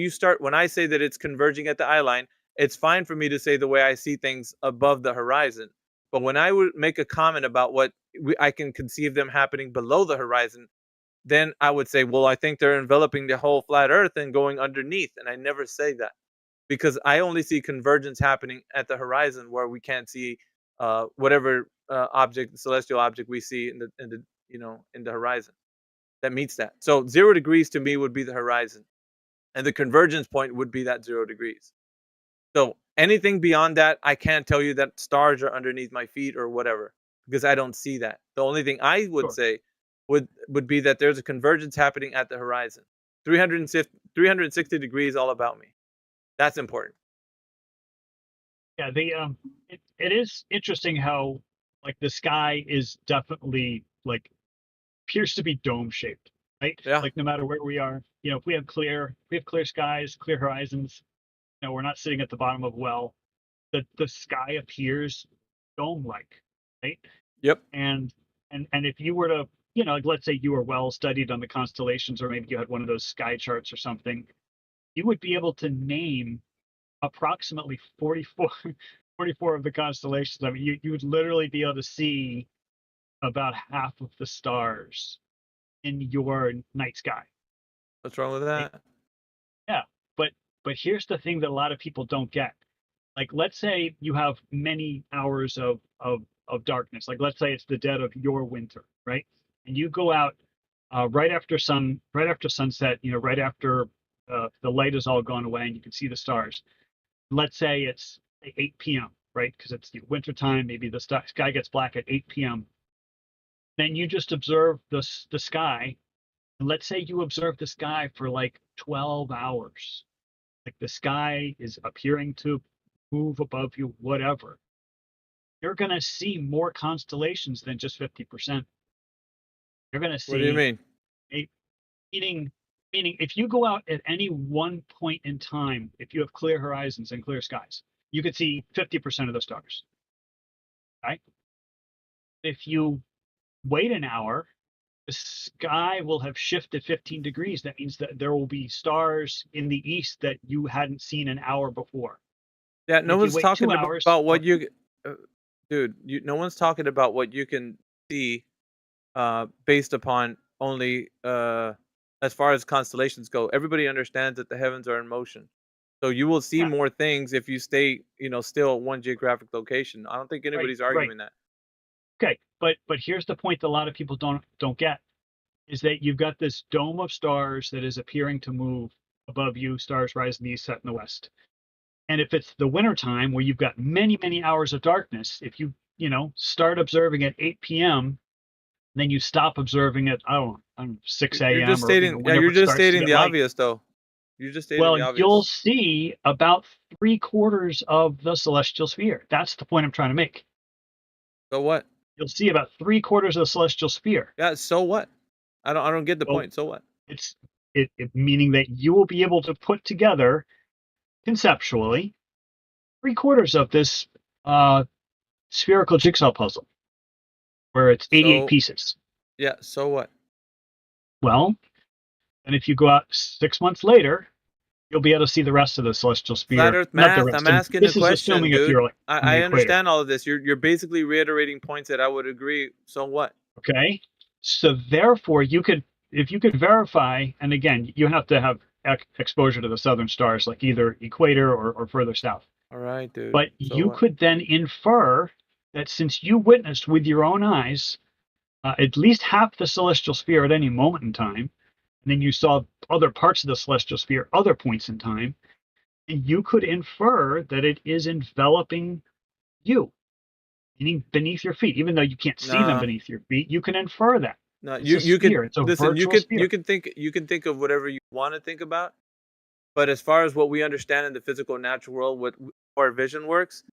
I say that it's converging at the eye line, it's fine for me to say the way I see things above the horizon, but when I would make a comment about what I can conceive them happening below the horizon, then I would say, well, I think they're enveloping the whole flat Earth and going underneath, and I never say that. Because I only see convergence happening at the horizon where we can't see whatever object, the celestial object we see in the horizon that meets that. So 0 degrees to me would be the horizon, and the convergence point would be that 0 degrees. So anything beyond that, I can't tell you that stars are underneath my feet or whatever, because I don't see that. The only thing I would say would be that there's a convergence happening at the horizon. 360 degrees all about me. That's important. Yeah, it is interesting how like the sky is definitely like appears to be dome shaped, right? Yeah. Like no matter where we are, if we have clear skies, clear horizons, we're not sitting at the bottom of a well. The sky appears dome like, right? Yep. And if you were to, like let's say you were well studied on the constellations, or maybe you had one of those sky charts or something, you would be able to name approximately 44 of the constellations. I mean, you would literally be able to see about half of the stars in your night sky. What's wrong with that? Right? Yeah, but here's the thing that a lot of people don't get. Like, let's say you have many hours of darkness. Like, let's say it's the dead of your winter, right? And you go out right after sunset. Right after the light is all gone away and you can see the stars. Let's say it's 8 p.m., right? Because it's the winter time. Maybe the sky gets black at 8 p.m. Then you just observe the sky. And let's say you observe the sky for like 12 hours. Like the sky is appearing to move above you, whatever. You're going to see more constellations than just 50%. You're going to see. What do you mean? Meaning, if you go out at any one point in time, if you have clear horizons and clear skies, you could see 50% of the stars. Right? If you wait an hour, the sky will have shifted 15 degrees. That means that there will be stars in the east that you hadn't seen an hour before. Yeah, no one's talking about what you, dude. No one's talking about what you can see, based upon only as far as constellations go. Everybody understands that the heavens are in motion, so you will see more things if you stay, still at one geographic location. I don't think anybody's arguing that. Okay, but here's the point that a lot of people don't get, is that you've got this dome of stars that is appearing to move above you. Stars rise in the east, set in the west. And if it's the winter time where you've got many, many hours of darkness, if you, start observing at 8 p.m., then you stop observing at 6 a.m. You're just stating, the obvious, though. You're just stating the obvious. You'll see about 3/4 of the celestial sphere. That's the point I'm trying to make. So what? You'll see about 3/4 of the celestial sphere. Yeah. So what? I don't get the point. So what? It's meaning that you will be able to put together conceptually 3/4 of this spherical jigsaw puzzle, where it's 88 pieces. Yeah. So what? Well, and if you go out 6 months later, you'll be able to see the rest of the celestial sphere. Flat Earth math. I'm asking a question, dude. I understand all of this. You're basically reiterating points that I would agree. So what? Okay. So therefore, if you could verify, and again, you have to have exposure to the southern stars, like either equator or further south. All right, dude. But you could then infer that since you witnessed with your own eyes at least half the celestial sphere at any moment in time, and then you saw other parts of the celestial sphere other points in time, and you could infer that it is enveloping you, meaning beneath your feet. Even though you can't see them beneath your feet, you can infer that. No, you can listen. You can think of whatever you want to think about, but as far as what we understand in the physical natural world, what our vision works,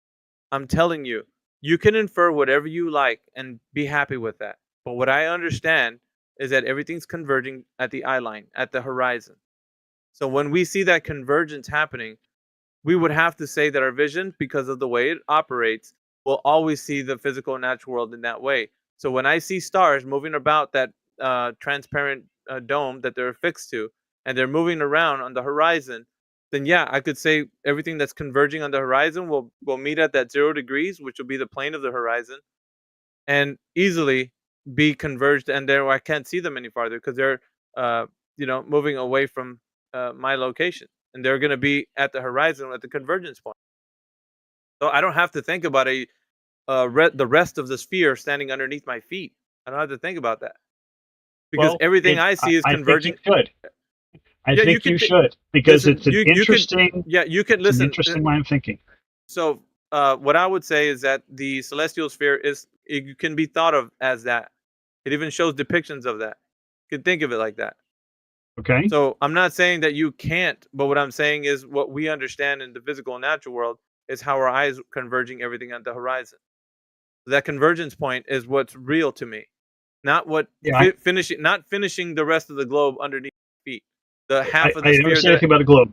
I'm telling you, you can infer whatever you like and be happy with that. But what I understand is that everything's converging at the eye line, at the horizon. So when we see that convergence happening, we would have to say that our vision, because of the way it operates, will always see the physical natural world in that way. So when I see stars moving about that transparent dome that they're affixed to, and they're moving around on the horizon, then yeah, I could say everything that's converging on the horizon will meet at that 0 degrees, which will be the plane of the horizon, and easily be converged. And there I can't see them any farther because they're moving away from my location, and they're going to be at the horizon at the convergence point. So I don't have to think about a the rest of the sphere standing underneath my feet. I don't have to think about that because Well, everything I see is converging. I think you should. I think you should because listen, it's an interesting. You can It's an listen. interesting line of thinking. So, what I would say is that the celestial sphere it can be thought of as that. It even shows depictions of that. You can think of it like that. Okay. So I'm not saying that you can't, but what I'm saying is what we understand in the physical and natural world is how our eyes converging everything on the horizon. That convergence point is what's real to me, not what finishing the rest of the globe underneath your feet. The half of the I sphere. never said anything about a globe.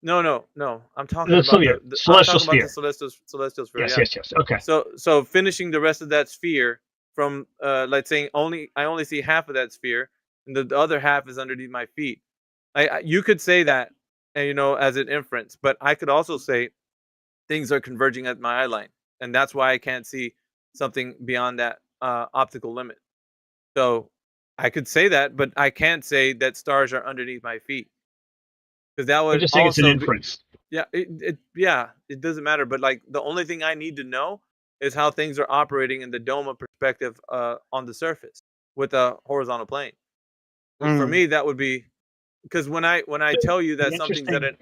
No. I'm talking The about celestial I'm talking sphere. about the celestial sphere. Yes. Okay. So finishing the rest of that sphere from like saying I only see half of that sphere, and the other half is underneath my feet. You could say that, and as an inference, but I could also say things are converging at my eye line, and that's why I can't see something beyond that optical limit. So I could say that, but I can't say that stars are underneath my feet because that would I just think it's an also inference. it doesn't matter. But like the only thing I need to know is how things are operating in the dome of perspective on the surface with a horizontal plane. For me, that would be because when I tell you that something's at an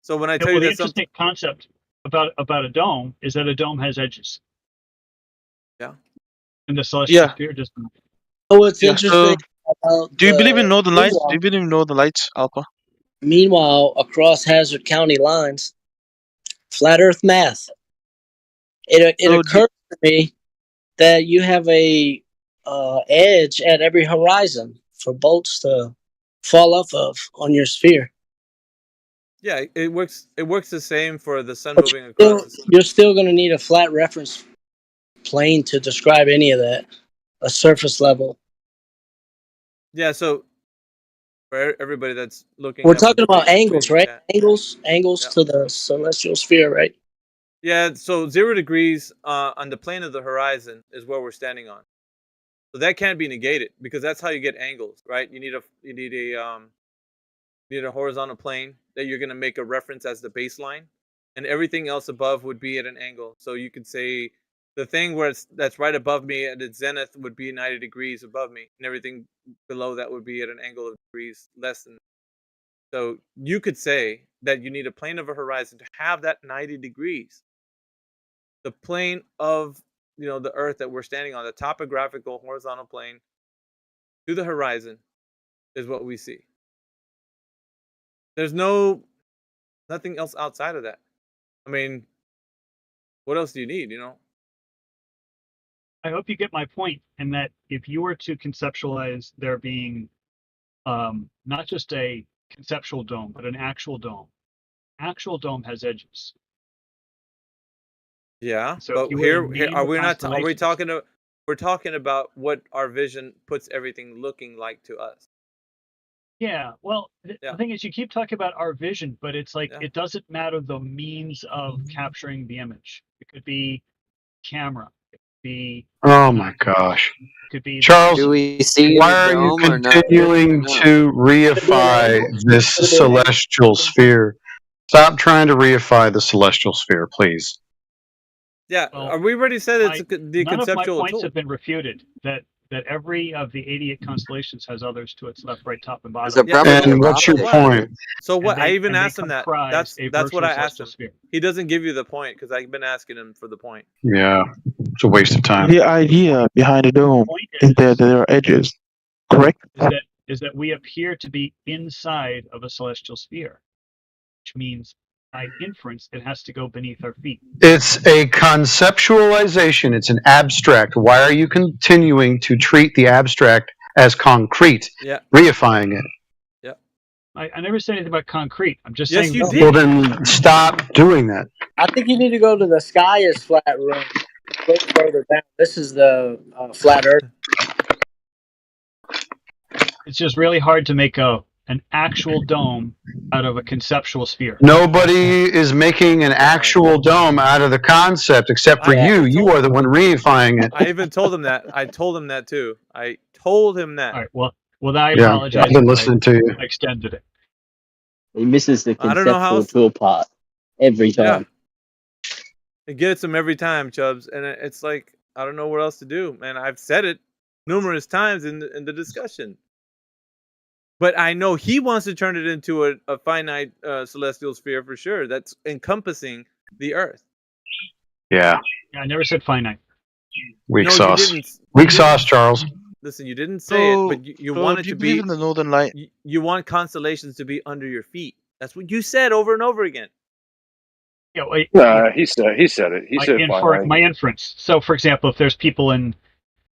So when I tell you the that interesting concept about a dome is that a dome has edges. Yeah. And the celestial sphere doesn't. Oh, it's Yeah, interesting. do you believe in northern lights? Do you believe in northern lights, Alpha? Meanwhile, across Hazard County lines, flat Earth math. It occurs to me that you have a edge at every horizon for bolts to fall off of on your sphere. Yeah, it works. It works the same for the sun But moving across. you're still going to need a flat reference plane to describe any of that. A surface level. Yeah, so for everybody that's looking, We're up with talking the about angles, right? chat. Angles to the celestial sphere, right? Yeah, so 0 degrees on the plane of the horizon is where we're standing on. So that can't be negated because that's how you get angles, right? You need a horizontal plane that you're going to make a reference as the baseline, and everything else above would be at an angle. So you could say the thing that's right above me at its zenith would be 90 degrees above me, and everything below that would be at an angle of degrees less than. So you could say that you need a plane of a horizon to have that 90 degrees. The plane of the Earth that we're standing on, the topographical horizontal plane to the horizon, is what we see. There's nothing else outside of that. I mean, what else do you need? I hope you get my point, in that if you were to conceptualize there being not just a conceptual dome, but an actual dome has edges. Yeah, So but if you here name are the we not? Are we constellations- we're talking about what our vision puts everything looking like to us. Yeah, well, the thing is, you keep talking about our vision, but it's like it doesn't matter the means of capturing the image. It could be camera. It could be. Oh my gosh. It could be. Charles, Do we see why the are you dome or not? continuing No. to reify this celestial sphere? Stop trying to reify the celestial sphere, please. Yeah, we already said it's the None of my conceptual points tool. have been refuted. That every of the 88 constellations has others to its left, right, top, and bottom. And what's your point? So what? And I they- even and they asked him that. comprise a That's what virtual I asked him. celestial sphere. He doesn't give you the point because I've been asking him for the point. Yeah, it's a waste of time. The idea behind the dome is that there are edges, correct? Is that we appear to be inside of a celestial sphere, which means by inference it has to go beneath our feet. It's a conceptualization. It's an abstract. Why are you continuing to treat the abstract as concrete? Yeah. Reifying it. Yeah. I never said anything about concrete. I'm just Yes, saying. you did. Well, then stop doing that. I think you need to go to the sky is flat room. Look further down. This is the flat Earth. It's just really hard to make an actual dome out of a conceptual sphere. Nobody is making an actual dome out of the concept except for you. You are the one reifying it. I even told him that. I told him that too. I told him that. All right. Well, I Yeah, apologize. I've been if listening to you. I extended it. He misses the I don't know how conceptual tool part every time. It gets him every time, Chubbs, and it's like I don't know what else to do, man. I've said it numerous times in the discussion, but I know he wants to turn it into a finite celestial sphere for sure. That's encompassing the Earth. Yeah. Yeah, I never said finite. Weak No, you sauce. didn't. Weak sauce, Charles. Listen, you didn't say it, but you So want do it you to believe be. in the Northern Light? You want constellations to be under your feet. That's what you said over and over again. Yeah, he said it. He said finite. my inference. So, for example, if there's people in,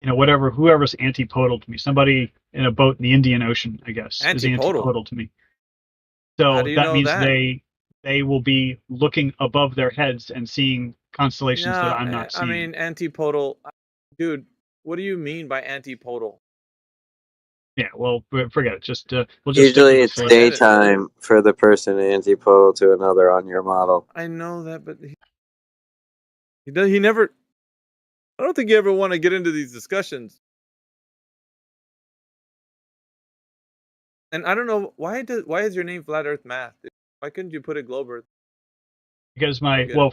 whoever's antipodal to me, somebody in a boat in the Indian Ocean, I guess, is antipodal to me. So How do you that know means that? they will be looking above their heads and seeing constellations that I'm not seeing. I mean, antipodal, dude. What do you mean by antipodal? Yeah, well, forget it. Just we'll just Usually it's stick with the phrase. daytime for the person antipodal to another on your model. I know that, but he never. I don't think you ever want to get into these discussions. And I don't know why is your name Flat Earth Math? Why couldn't you put it Globe Earth? Because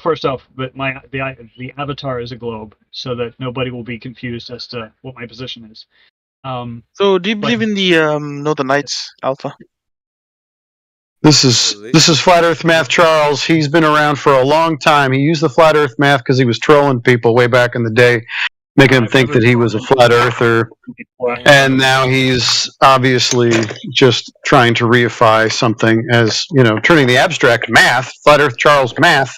first off, but the avatar is a globe, so that nobody will be confused as to what my position is. So do you believe in the Northern Lights, Alpha? This is Flat Earth Math Charles. He's been around for a long time. He used the Flat Earth Math because he was trolling people way back in the day, making them think that he was a flat earther. And now he's obviously just trying to reify something as, turning the abstract math, Flat Earth Charles math,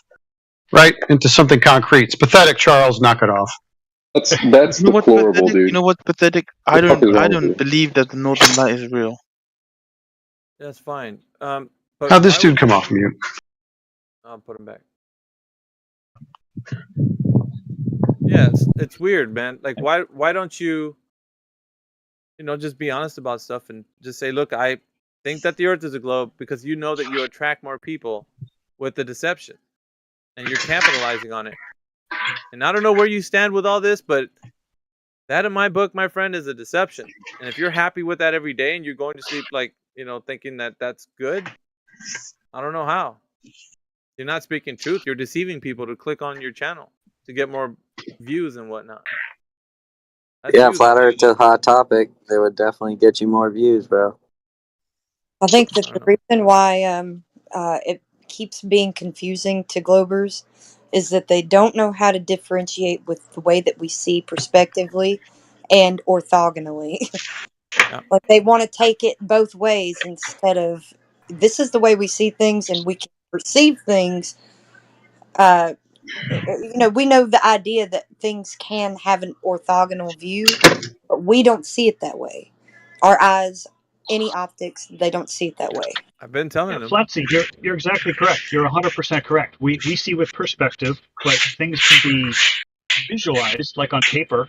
right, into something concrete. It's pathetic, Charles. Knock it off. That's deplorable, dude. You know what's pathetic? I don't believe that the Northern Light is real. That's fine. How'd this dude come off mute? I'll put him back. Yeah, it's weird, man. Like, why don't you, just be honest about stuff and just say, look, I think that the Earth is a globe because you know that you attract more people with the deception, and you're capitalizing on it. And I don't know where you stand with all this, but that in my book, my friend, is a deception. And if you're happy with that every day and you're going to sleep thinking that that's good, I don't know how. You're not speaking truth. You're deceiving people to click on your channel to get more views and whatnot. Yeah, Flat Earth's a hot topic. They would definitely get you more views, bro. I think that the reason why it keeps being confusing to Globers is that they don't know how to differentiate with the way that we see prospectively and orthogonally. Like they want to take it both ways instead of this is the way we see things and we can perceive things. We know the idea that things can have an orthogonal view, but we don't see it that way. Our eyes, any optics, they don't see it that way. I've been telling them. Flatsy, you're exactly correct. You're 100% correct. We see with perspective, but things can be visualized, like on paper,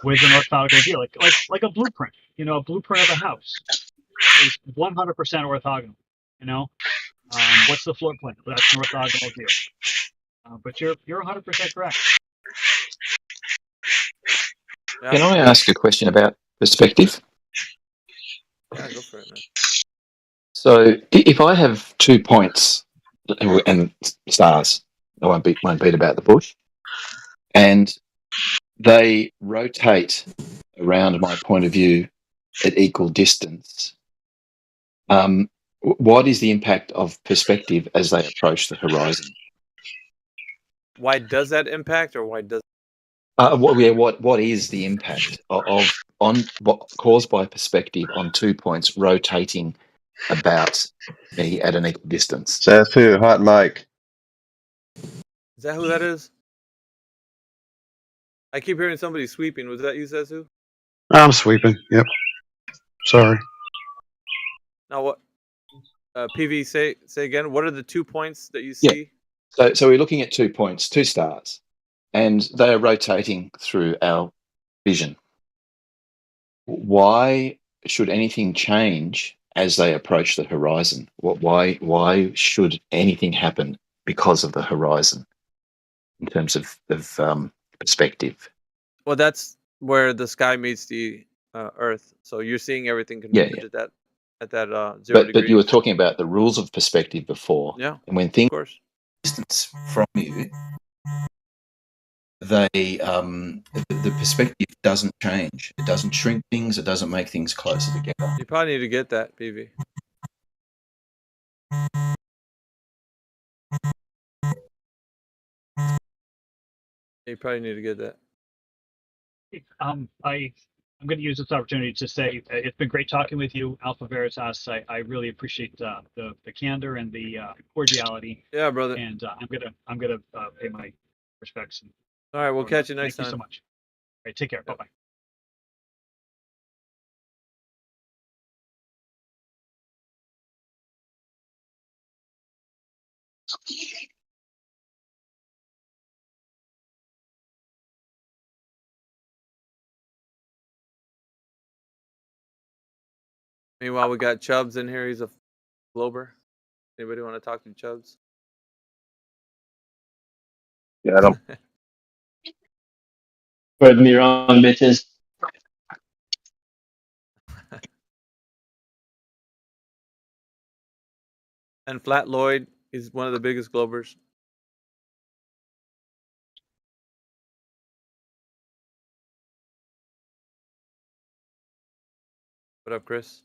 with an orthogonal view, like a blueprint. A blueprint of a house is 100% orthogonal. What's the floor plan? That's an orthogonal view. But you're 100% correct. Can I ask a question about perspective? Yeah, go for it, man. So if I have 2 points and stars, I won't beat about the bush, and they rotate around my point of view at equal distance, what is the impact of perspective as they approach the horizon? Why does that impact, or why does? What is the impact caused by perspective on 2 points rotating about me at an equal distance? Says who? Hot Mike. Is that who that is? I keep hearing somebody sweeping. Was that you, Sesu? I'm sweeping. Yep. Sorry. Now what? PV, say again. What are the 2 points that you see? Yeah. So we're looking at 2 points, 2 stars, and they are rotating through our vision. Why should anything change as they approach the horizon? Why should anything happen because of the horizon in terms of perspective? Well, that's where the sky meets the Earth. So you're seeing everything converged at that 0 degrees. But you were talking about the rules of perspective before. Yeah. And when things of course. distance from you, the perspective doesn't change. It doesn't shrink things. It doesn't make things closer together. You probably need to get that, PV. You probably need to get that. I'm going to use this opportunity to say it's been great talking with you, Alpha Veritas. I really appreciate the candor and the cordiality. Yeah, brother. And I'm gonna pay my respects. All right, we'll catch you next time. Thank you so much. All right, take care. Bye bye. Meanwhile, we got Chubbs in here. He's a Glober. Anybody want to talk to Chubbs? Yeah, I don't. Prove me wrong, bitches. And Flat Lloyd is one of the biggest Globers. What up, Chris?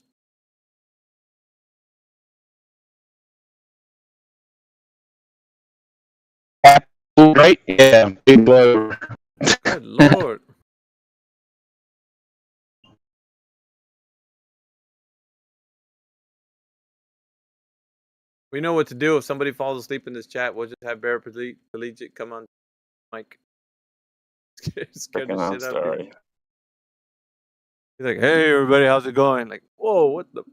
Right? Yeah, big blow. Good Lord. We know what to do if somebody falls asleep in this chat. We'll just have Bear Collegiate come on mic. Scared the shit out of me. He's like, "Hey, everybody, how's it going?" Like, whoa, what the?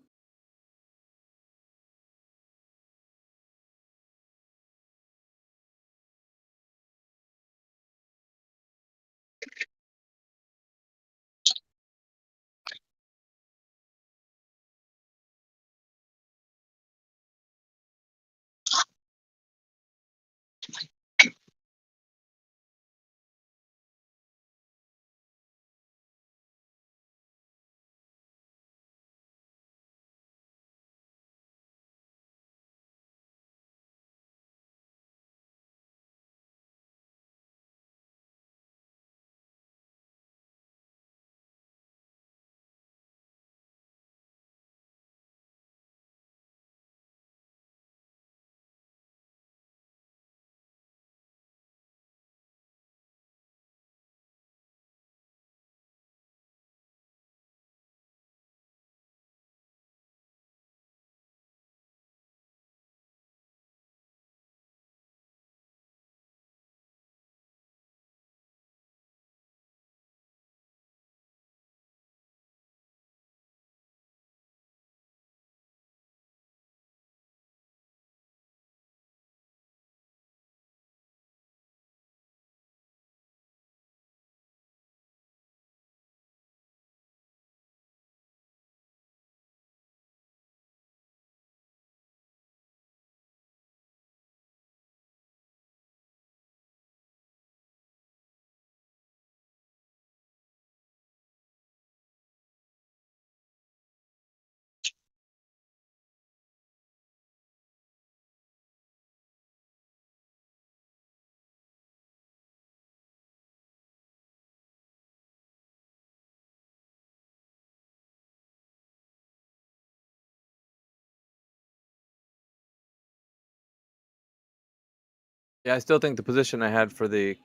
Yeah, I still think the position I had for the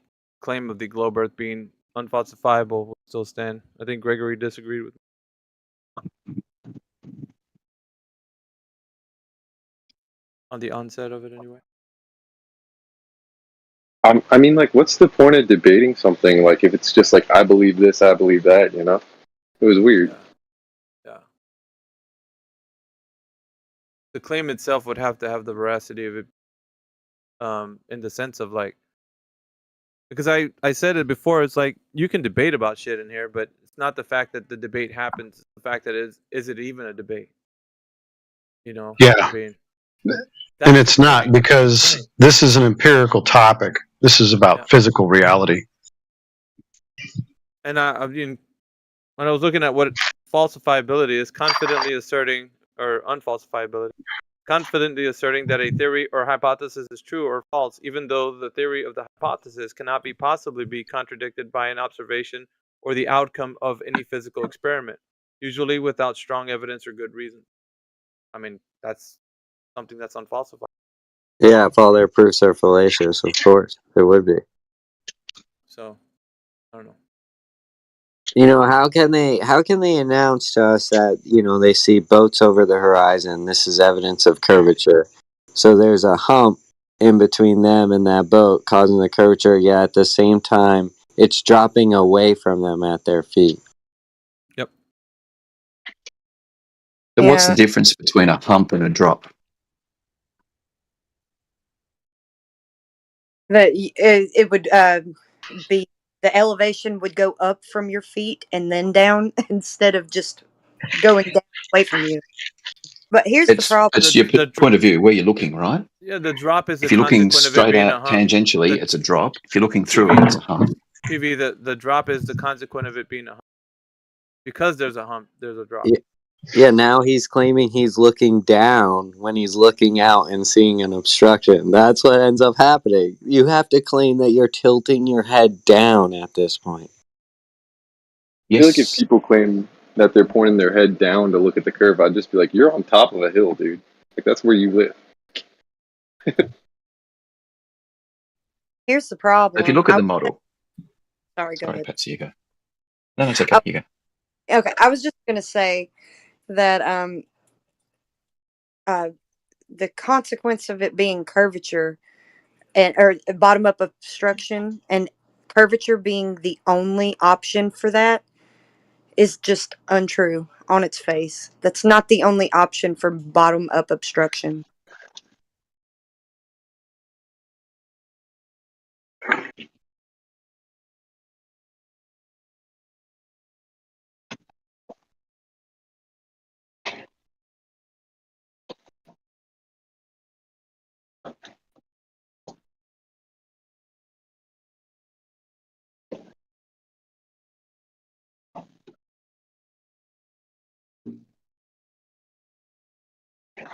claim of the globe Earth being unfalsifiable will still stand. I think Gregory disagreed with me. On the onset of it, anyway. I mean, like, what's the point of debating something? Like, if it's just like, I believe this, I believe that, you know? It was weird. Yeah. The claim itself would have to have the veracity of it, in the sense of like, because I said it before, it's like you can debate about shit in here, but it's not the fact that the debate happens, it's the fact that is it even a debate? You know? Yeah. I mean, And it's not, because this is an empirical topic. This is about physical reality. and I mean, when I was looking at what falsifiability is, confidently asserting or unfalsifiability, confidently asserting that a theory or hypothesis is true or false, even though the theory of the hypothesis cannot possibly be contradicted by an observation or the outcome of any physical experiment, usually without strong evidence or good reason. I mean, that's something that's unfalsified. Yeah, if all their proofs are fallacious, of course it would be. So, I don't know. You know, how can they announce to us that, you know, they see boats over the horizon, this is evidence of curvature. So there's a hump in between them and that boat causing the curvature, yet at the same time it's dropping away from them at their feet. Yep. So what's the difference between a hump and a drop? That it would be the elevation would go up from your feet and then down instead of just going down away from you. But here's the problem. It's your point of view, where you're looking, right? Yeah, the drop is if you're looking straight out tangentially, it's a drop. If you're looking through it, it's a hump. PV, the drop is the consequence of it being a hump. Because there's a hump, there's a drop. Yeah, now he's claiming he's looking down when he's looking out and seeing an obstruction. That's what ends up happening. You have to claim that you're tilting your head down at this point. I feel like if people claim that they're pointing their head down to look at the curve, I'd just be like, you're on top of a hill, dude. Like, that's where you live. Here's the problem. If you look at the model. Sorry, go ahead. Patsy, you go. No, it's okay. You go. Okay, I was just going to say that the consequence of it being curvature or bottom up obstruction and curvature being the only option for that is just untrue on its face. That's not the only option for bottom up obstruction.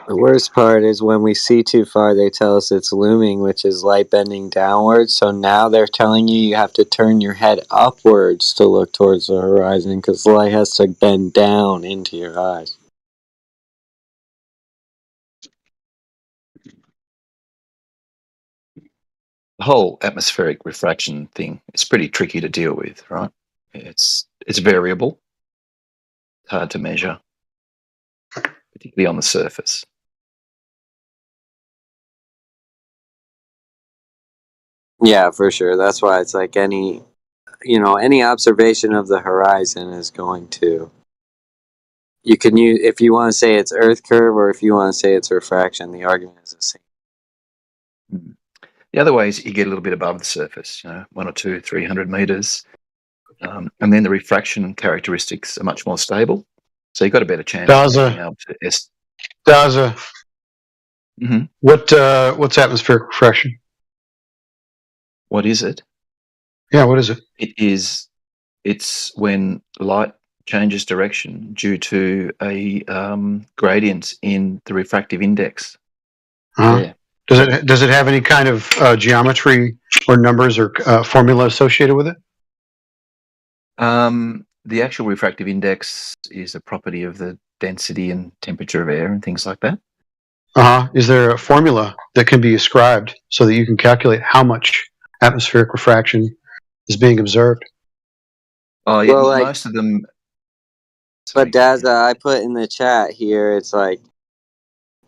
The worst part is when we see too far, they tell us it's looming, which is light bending downwards. So now they're telling you have to turn your head upwards to look towards the horizon because the light has to bend down into your eyes. The whole atmospheric refraction thing is pretty tricky to deal with, right? It's variable, hard to measure, particularly on the surface. Yeah, for sure. That's why it's like any observation of the horizon is going to. You can use if you want to say it's Earth curve or if you want to say it's refraction. The argument is the same. The other way is you get a little bit above the surface, 1 or 2, 300 meters, and then the refraction characteristics are much more stable. So you've got a better chance of being able to Daza. What's atmospheric refraction? What is it? Yeah, what is it? It's when light changes direction due to a gradient in the refractive index. Yeah. Does it have any kind of geometry or numbers or formula associated with it? The actual refractive index is a property of the density and temperature of air and things like that. Is there a formula that can be ascribed so that you can calculate how much atmospheric refraction is being observed? Oh, yeah, well, most of them. But Daza, I put in the chat here, it's like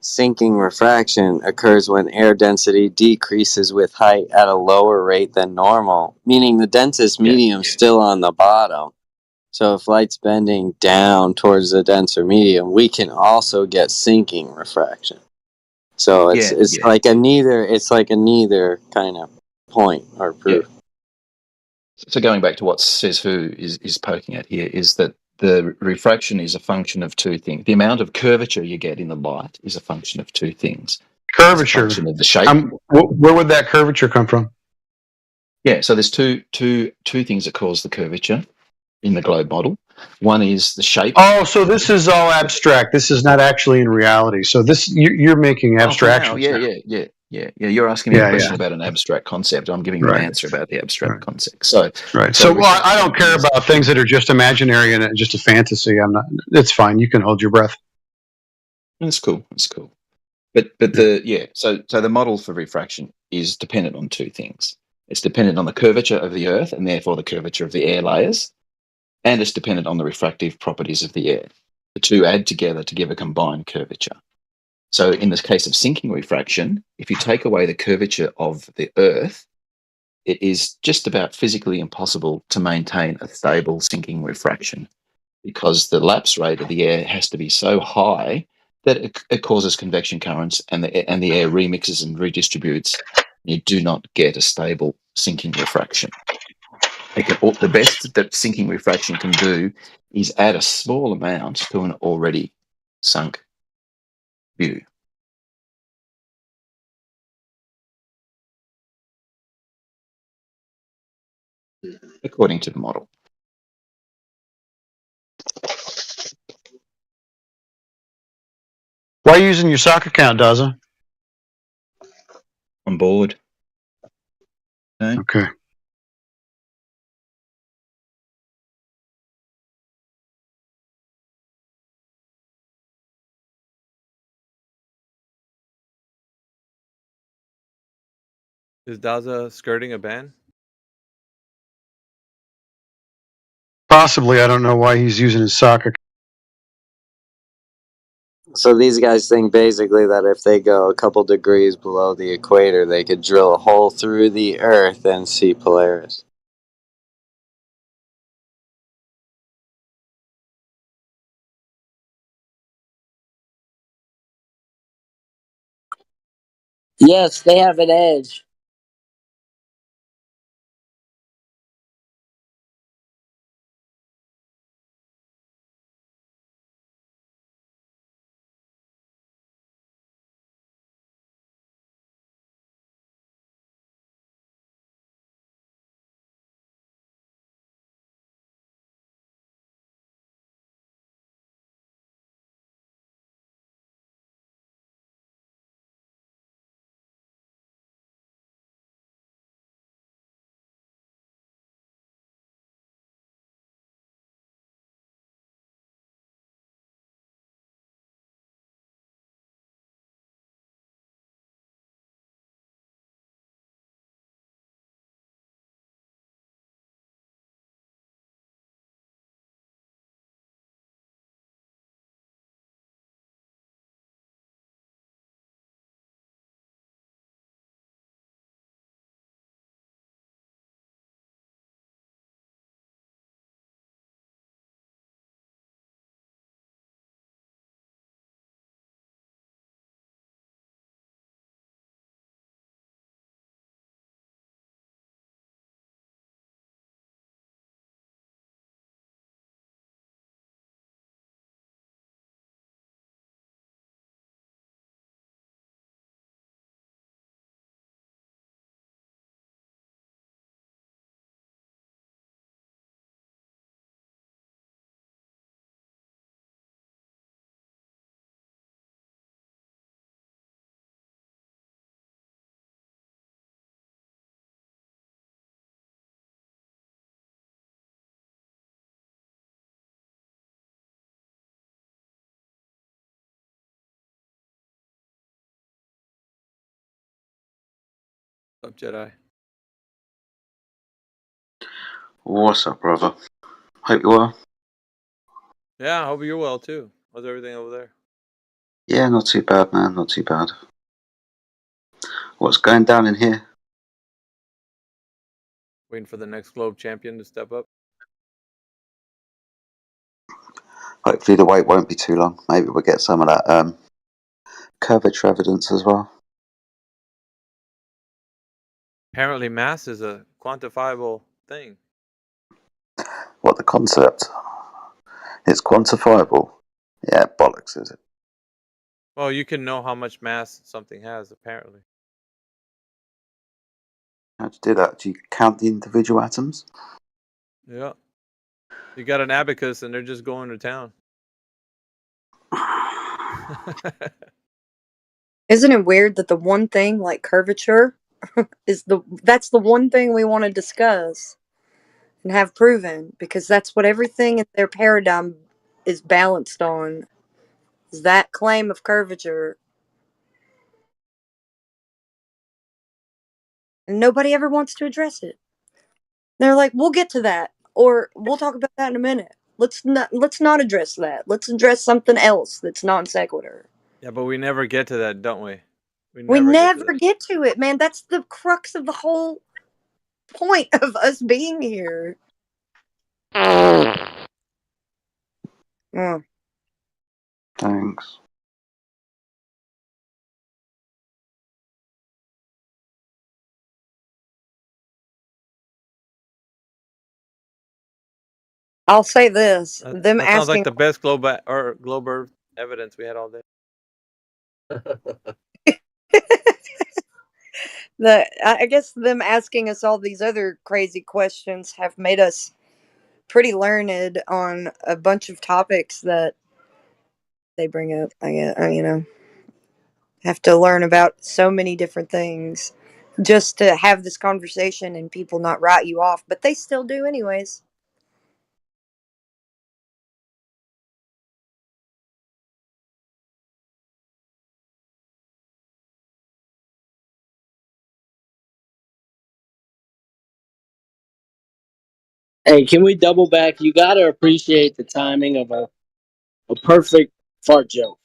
sinking refraction occurs when air density decreases with height at a lower rate than normal, meaning the densest medium is still on the bottom. So if light's bending down towards the denser medium, we can also get sinking refraction. So it's like a neither kind of point or proof. Yeah. So going back to what Says-Who is poking at here is that the refraction is a function of two things. The amount of curvature you get in the light is a function of two things. Curvature. It's a function of the shape. Where would that curvature come from? Yeah, so there's two things that cause the curvature in the globe model. One is the shape. Oh, so this is all abstract. This is not actually in reality. So this you're making Oh, for now, abstractions. yeah. You're asking me a question about an abstract concept. I'm giving you an Right. answer about the abstract concept. So, Right. So well, I don't care about things that are just imaginary and just a fantasy. I'm not. It's fine. You can hold your breath. That's cool. That's cool. But so the model for refraction is dependent on two things. It's dependent on the curvature of the Earth and therefore the curvature of the air layers, and it's dependent on the refractive properties of the air. The two add together to give a combined curvature. So in this case of sinking refraction, if you take away the curvature of the Earth, it is just about physically impossible to maintain a stable sinking refraction because the lapse rate of the air has to be so high that it causes convection currents and the air remixes and redistributes. You do not get a stable sinking refraction. The best that sinking refraction can do is add a small amount to an already sunk view. According to the model. Why are you using your sock account, Daza? I'm bored. Okay. Is Daza skirting a ban? Possibly. I don't know why he's using his sock account. So these guys think basically that if they go a couple degrees below the equator, they could drill a hole through the Earth and see Polaris. Yes, they have an edge. What's up, Jedi? What's up, brother? Hope you well. Yeah, I hope you're well too. How's everything over there? Yeah, not too bad, man. Not too bad. What's going down in here? Waiting for the next Globe champion to step up. Hopefully the wait won't be too long. Maybe we'll get some of that curvature evidence as well. Apparently, mass is a quantifiable thing. What, the concept? It's quantifiable. Yeah, bollocks, is it? Well, you can know how much mass something has, apparently. How do you do that? Do you count the individual atoms? Yeah. You got an abacus, and they're just going to town. Isn't it weird that the one thing like curvature that's the one thing we want to discuss and have proven, because that's what everything in their paradigm is balanced on, is that claim of curvature. And nobody ever wants to address it. They're like, we'll get to that, or we'll talk about that in a minute. Let's not address that. Let's address something else that's non sequitur. Yeah, but we never get to that, don't we? We never get to it, man. That's the crux of the whole point of us being here. Thanks. I'll say this: them that sounds asking like the best globe Earth evidence we had all day. I guess them asking us all these other crazy questions have made us pretty learned on a bunch of topics that they bring up. Have to learn about so many different things just to have this conversation and people not write you off, but they still do anyways. Hey, can we double back? You got to appreciate the timing of a perfect fart joke.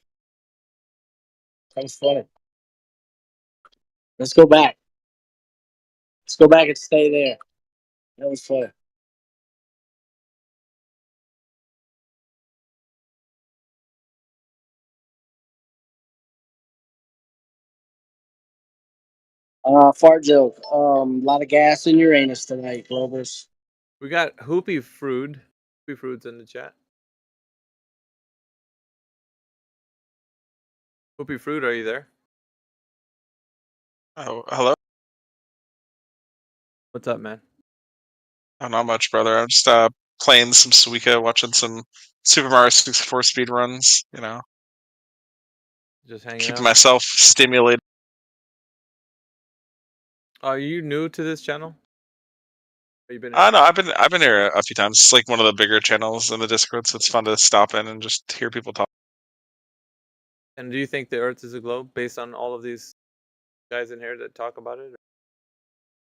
That was funny. Let's go back. Let's go back and stay there. That was funny. Fart joke. A lot of gas in your anus tonight, Globers. We got Hoopy Fruit. Hoopy Fruit's in the chat. Hoopy Fruit, are you there? Oh, hello. What's up, man? Oh, not much, brother. I'm just playing some Suika, watching some Super Mario 64 speed runs. You know, Just hanging keeping out. myself stimulated. Are you new to this channel? Have you been? No, I've been here a few times. It's like one of the bigger channels in the Discord, so it's fun to stop in and just hear people talk. And do you think the Earth is a globe based on all of these guys in here that talk about it?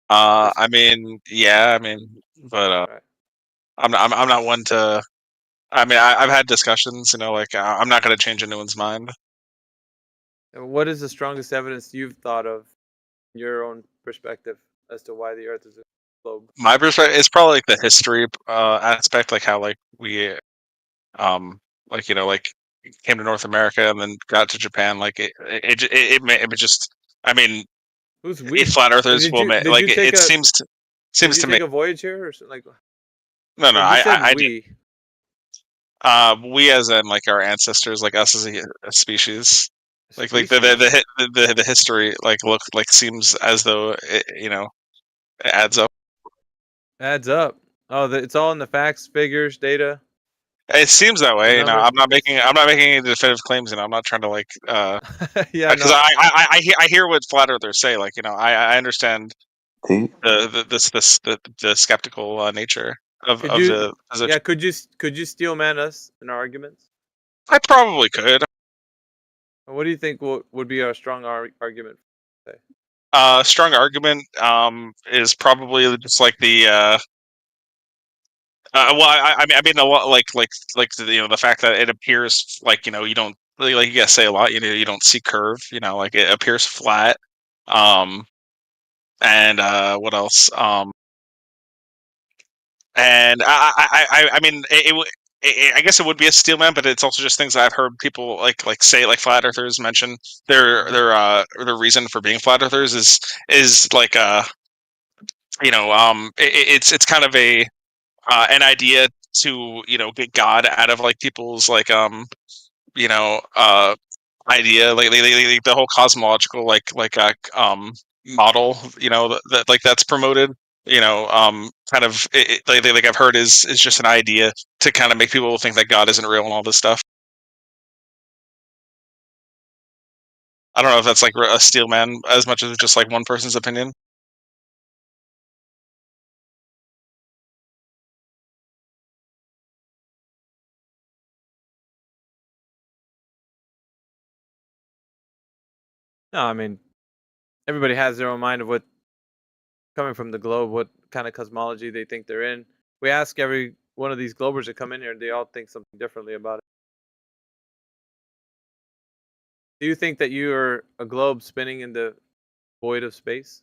I mean, yeah, I mean, but I'm not one to. I mean, I've had discussions. You know, like I'm not going to change anyone's mind. And what is the strongest evidence you've thought of, your own perspective, as to why the Earth is a globe? My perspective is probably like the history aspect, like how like we, like you know, like came to North America and then got to Japan. Like it just. I mean, who's we? Flat Earthers will like it seems to take a voyage here or something like. No, I we. We as in like our ancestors, like us as a species. Like the history like seems as though it, you know, it adds up. Adds up. Oh, it's all in the facts, figures, data. It seems that way. You know, I'm not making any definitive claims. You know, I'm not trying to like yeah, because I hear what flat earthers say. Like, you know, I understand the skeptical nature of the position. Yeah, could you steel man us in our arguments? I probably could. What do you think would be our strong argument? Strong argument is probably just like the well, I mean a lot like you know, the fact that it appears like, you know, you don't like you guys say a lot, you know, you don't see curve, you know, like it appears flat. And what else? And I mean I guess it would be a steel man, but it's also just things that I've heard people like say, like flat earthers mention their reason for being flat earthers is like you know, it's kind of a an idea to, you know, get God out of like people's like you know, idea, like the whole cosmological like model, you know, that like that's promoted kind of like I've heard is just an idea to kind of make people think that God isn't real and all this stuff. I don't know if that's like a steel man as much as just like one person's opinion. No, I mean, everybody has their own mind of what coming from the globe, what kind of cosmology they think they're in. We ask every one of these globers that come in here, and they all think something differently about it. Do you think that you are a globe spinning in the void of space?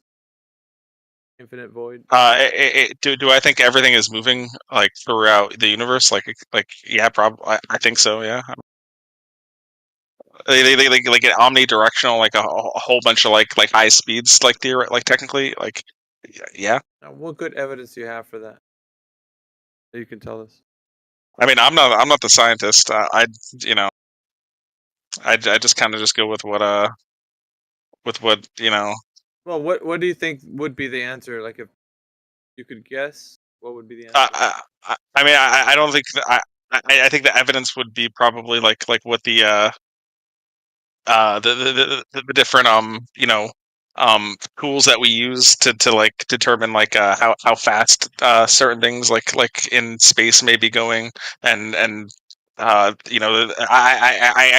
Infinite void? Do I think everything is moving like throughout the universe? Like yeah, probably. I think so. Yeah. They like an omnidirectional, like a whole bunch of like high speeds, like technically, like yeah. Now, what good evidence do you have for that? That you can tell us. I mean, I'm not the scientist. I just kind of just go with what Well, what do you think would be the answer? Like, if you could guess, what would be the answer? I mean, I don't think that I think the evidence would be probably like what the different tools that we use to like determine like how fast certain things like in space may be going, and I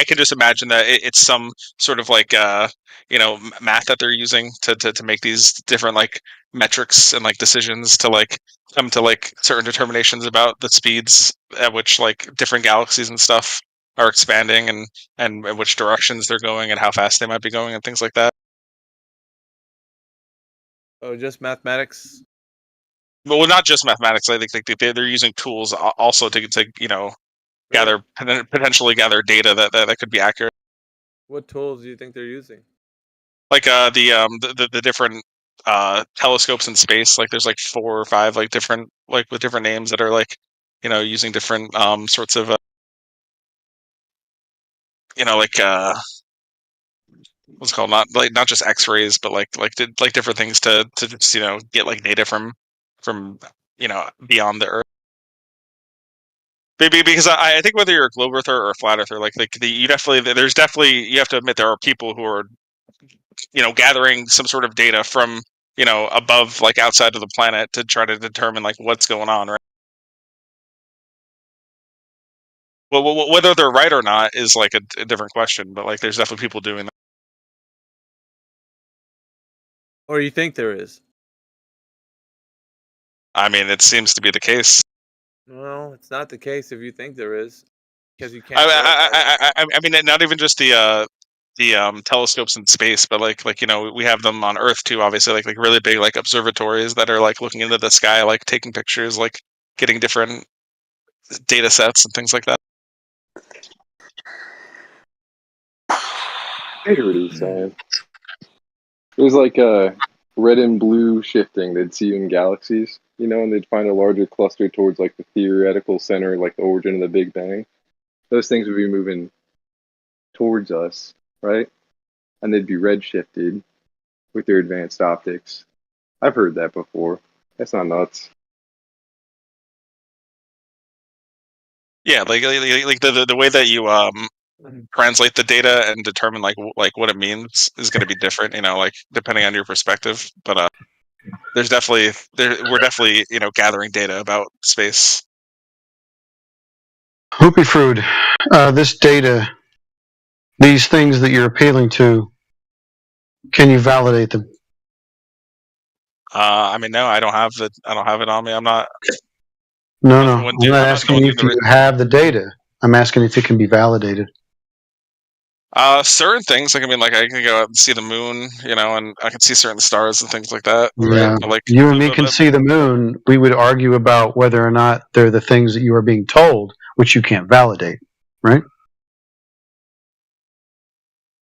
can just imagine that it's some sort of like math that they're using to make these different like metrics and like decisions to like come to like certain determinations about the speeds at which like different galaxies and stuff are expanding, and which directions they're going and how fast they might be going and things like that. Oh, just mathematics? Well, not just mathematics. I think they're using tools also to gather potentially gather data that could be accurate. What tools do you think they're using? Like the different telescopes in space. Like there's like 4 or 5 like different like with different names that are like using different sorts of like what's it called, not just X-rays, but like different things to just get like data from beyond the Earth. Maybe because I think whether you're a globe earther or a flat earther, you have to admit there are people who are gathering some sort of data from above, like outside of the planet, to try to determine like what's going on, right? Well, whether they're right or not is like a different question, but like there's definitely people doing that. Or you think there is? I mean, it seems to be the case. Well, it's not the case if you think there is, because you can't. I mean, not even just the telescopes in space, but like we have them on Earth too. Obviously, like really big like observatories that are like looking into the sky, like taking pictures, like getting different data sets and things like that. I hear what he's saying. It was like red and blue shifting they'd see in galaxies, and they'd find a larger cluster towards like the theoretical center, like the origin of the Big Bang. Those things would be moving towards us, right? And they'd be red shifted with their advanced optics. I've heard that before. That's not nuts. Yeah, like the way that you translate the data and determine like what it means is going to be different, like depending on your perspective. But we're definitely gathering data about space. Hoopy Fruit, this data, these things that you're appealing to, can you validate them? I mean, no, I don't have it on me. I'm not. No. I'm not asking you if you have the data. I'm asking if it can be validated. Certain things, like I mean, like I can go out and see the moon, and I can see certain stars and things like that. Yeah, right? Like you and me can see the moon. We would argue about whether or not they're the things that you are being told, which you can't validate, right?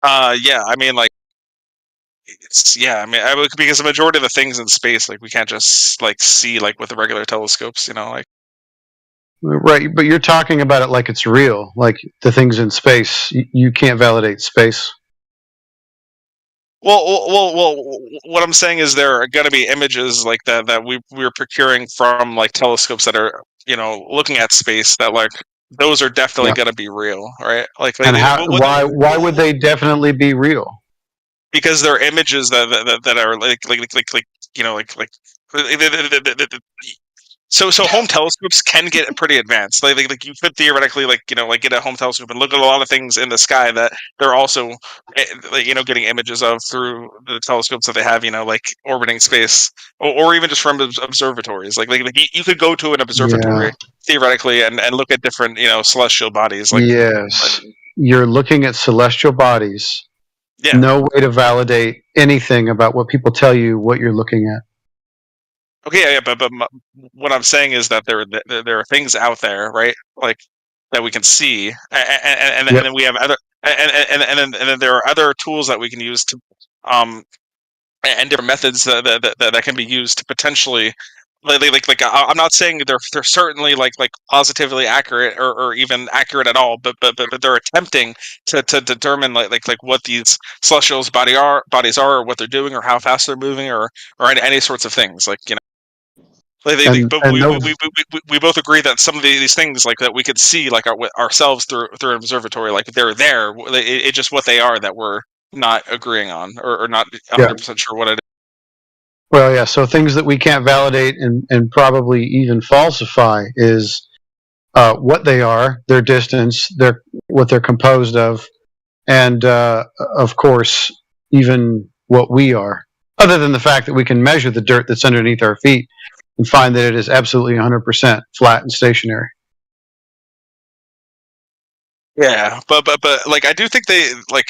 Yeah, I mean, like, I mean, because the majority of the things in space, like, we can't just like see like with the regular telescopes, like. Right, but you're talking about it like it's real, like the things in space. You can't validate space. Well. What I'm saying is there are going to be images like that we're procuring from like telescopes that are looking at space that like those are definitely Yeah. going to be real, right? And why would they definitely be real? Because they're images that are So home telescopes can get pretty advanced. Like you could theoretically get a home telescope and look at a lot of things in the sky that they're also getting images of through the telescopes that they have like orbiting space or even just from observatories. Like you could go to an observatory theoretically and look at different celestial bodies. Yes, you're looking at celestial bodies. Yeah. No way to validate anything about what people tell you what you're looking at. Okay, yeah, but what I'm saying is that there are things out there, right? Like that we can see, and then we have other, and then there are other tools that we can use to, and different methods that can be used to potentially, I'm not saying they're certainly like positively accurate or even accurate at all, but they're attempting to determine like what these celestial bodies are, or what they're doing, or how fast they're moving, or any sorts of things like. But we both agree that some of these things like that we could see like ourselves through an observatory, like they're there. It's just what they are that we're not agreeing on or not 100% sure what it is. Well, yeah. So things that we can't validate and probably even falsify is what they are, their distance, what they're composed of, and of course even what we are. Other than the fact that we can measure the dirt that's underneath our feet and find that it is absolutely 100% flat and stationary. Yeah, but like I do think they like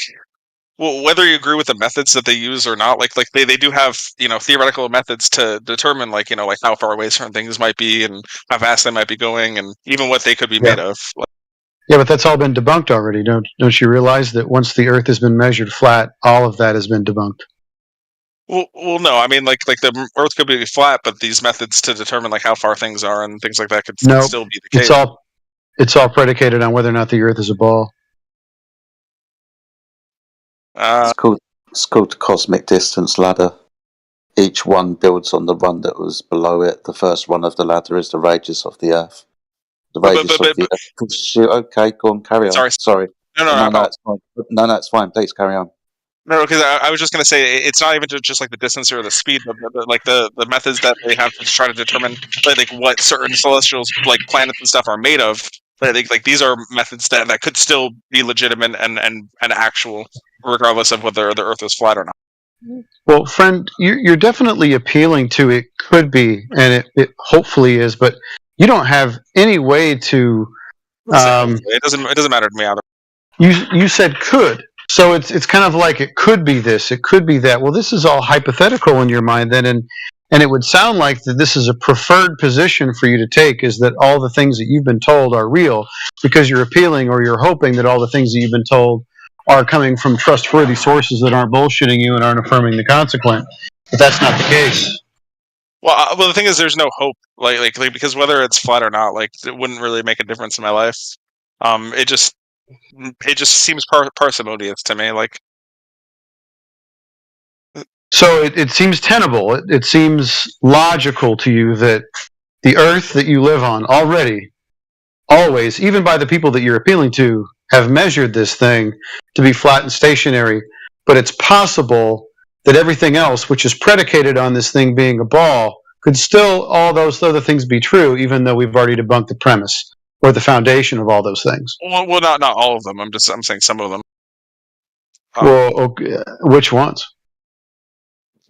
whether you agree with the methods that they use or not, like they do have theoretical methods to determine like how far away certain things might be and how fast they might be going and even what they could be made of. Yeah, but that's all been debunked already. Don't you realize that once the Earth has been measured flat, all of that has been debunked? Well, no. I mean, like the Earth could be flat, but these methods to determine like how far things are and things like that could still be the case. It's all predicated on whether or not the Earth is a ball. It's called the cosmic distance ladder. Each one builds on the one that was below it. The first one of the ladder is the radius of the Earth. The radius of the Earth. Shoot, okay, go on, carry on. Sorry. No, it's fine. No, it's fine. Please carry on. No, because I was just going to say it's not even just like the distance or the speed, but like the methods that they have to try to determine like what certain celestials like planets and stuff are made of. I think like these are methods that could still be legitimate and actual, regardless of whether the Earth is flat or not. Well, friend, you're definitely appealing to it could be, and it hopefully is, but you don't have any way to. It doesn't matter to me either. You said could. So it's kind of like it could be this, it could be that. Well, this is all hypothetical in your mind then, and it would sound like that this is a preferred position for you to take, is that all the things that you've been told are real because you're appealing or you're hoping that all the things that you've been told are coming from trustworthy sources that aren't bullshitting you and aren't affirming the consequent. But that's not the case. Well, the thing is, there's no hope, like because whether it's flat or not, like it wouldn't really make a difference in my life. It just seems parsimonious to me. Like, so it seems tenable. It seems logical to you that the Earth that you live on already, always, even by the people that you're appealing to, have measured this thing to be flat and stationary. But it's possible that everything else, which is predicated on this thing being a ball, could still all those other things be true, even though we've already debunked the premise or the foundation of all those things. Well, not all of them. I'm saying some of them. Well, okay. Which ones?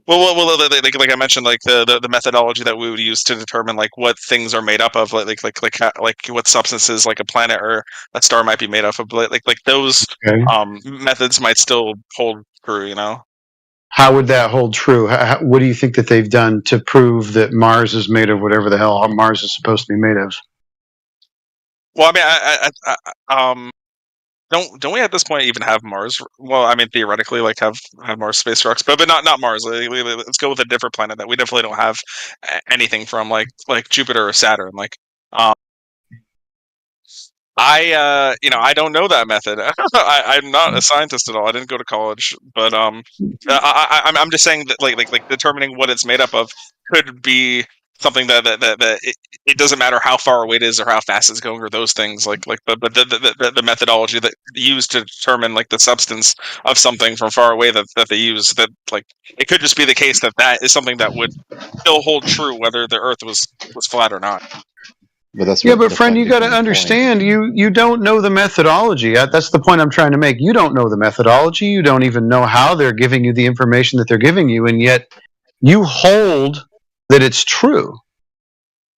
Well, like I mentioned, like the methodology that we would use to determine like what things are made up of, like what substances like a planet or a star might be made up of, like those methods might still hold true, you know. How would that hold true? What do you think that they've done to prove that Mars is made of whatever the hell Mars is supposed to be made of? Well, I mean, don't we at this point even have Mars? Well, I mean, theoretically, like have Mars space rocks, but not Mars. Let's go with a different planet that we definitely don't have anything from, like Jupiter or Saturn. Like I don't know that method. I'm not a scientist at all. I didn't go to college, but I'm just saying that like determining what it's made up of could be something that it doesn't matter how far away it is or how fast it's going or those things but the methodology that used to determine like the substance of something from far away that they use, that like it could just be the case that is something that would still hold true whether the Earth was flat or not. But that's yeah, but friend, you got to understand, you don't know the methodology. That's the point I'm trying to make. You don't know the methodology. You don't even know how they're giving you the information that they're giving you, and yet you hold that it's true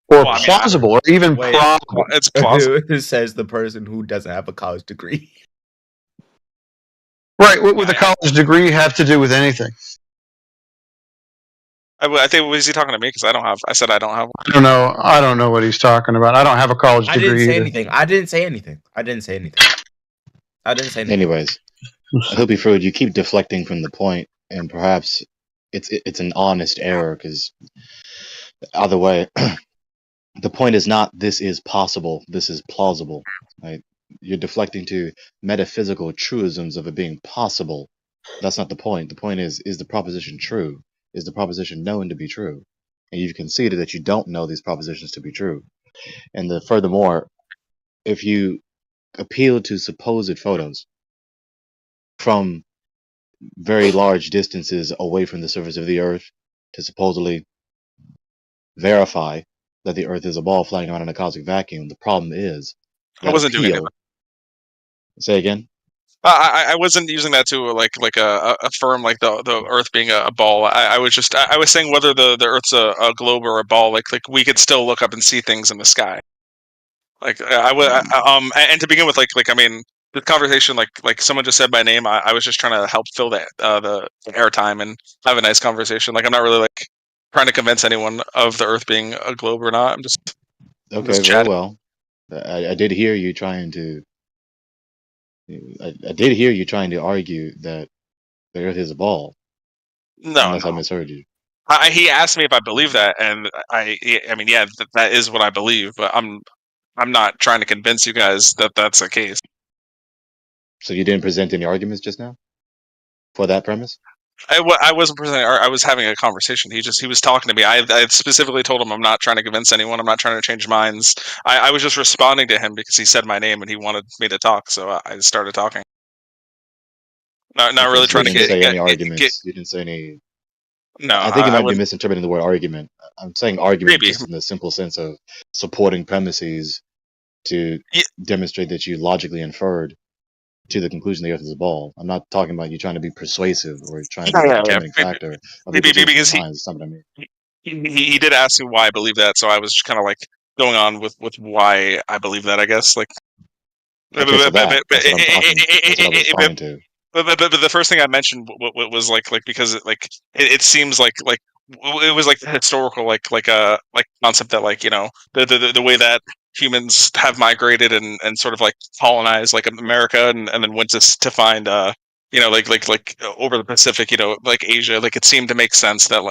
or plausible or even probable. It's plausible. Who says the person who doesn't have a college degree? Right. What would a college degree have to do with anything? I think, was he talking to me? Because I said I don't have one. I don't know. I don't know what he's talking about. I don't have a college degree. I didn't say either. anything. I didn't say anything. Anyways, Hoopy Fruit, you keep deflecting from the point, and perhaps it's an honest error, because either way, the point is not this is possible, this is plausible. Right? You're deflecting to metaphysical truisms of it being possible. That's not the point. The point is the proposition true? Is the proposition known to be true? And you've conceded that you don't know these propositions to be true. And furthermore, if you appeal to supposed photos from very large distances away from the surface of the Earth to supposedly verify that the Earth is a ball flying around in a cosmic vacuum, the problem is I wasn't doing it. Say again? I wasn't using that to affirm like the Earth being a ball. I was saying whether the Earth's a globe or a ball. Like we could still look up and see things in the sky. Like and to begin with, I mean, the conversation, like someone just said my name. I was just trying to help fill the airtime and have a nice conversation. Like I'm not really like trying to convince anyone of the Earth being a globe or not. I'm just very well. I did hear you trying to. I did hear you trying to argue that the Earth is a ball. No, unless I misheard you. He asked me if I believe that, and I mean, yeah, that is what I believe. But I'm not trying to convince you guys that that's the case. So you didn't present any arguments just now for that premise? I wasn't presenting. I was having a conversation. He was talking to me. I specifically told him I'm not trying to convince anyone. I'm not trying to change minds. I was just responding to him because he said my name and he wanted me to talk. So I started talking. Not really trying to get any arguments. You didn't say any. No, I think you might be misinterpreting the word argument. I'm saying argument just in the simple sense of supporting premises to demonstrate that you logically inferred to the conclusion the Earth is a ball. I'm not talking about you trying to be persuasive or trying to be a determining factor of because minds, something I mean. He did ask me why I believe that, so I was just kind of like going on with why I believe that. I guess like. That's what I'm responding to. But the first thing I mentioned was like because it seems like it was like the historical like concept that like, you know, the way that humans have migrated and sort of like colonized like America and then went to find you know like over the Pacific, you know, like Asia. Like it seemed to make sense that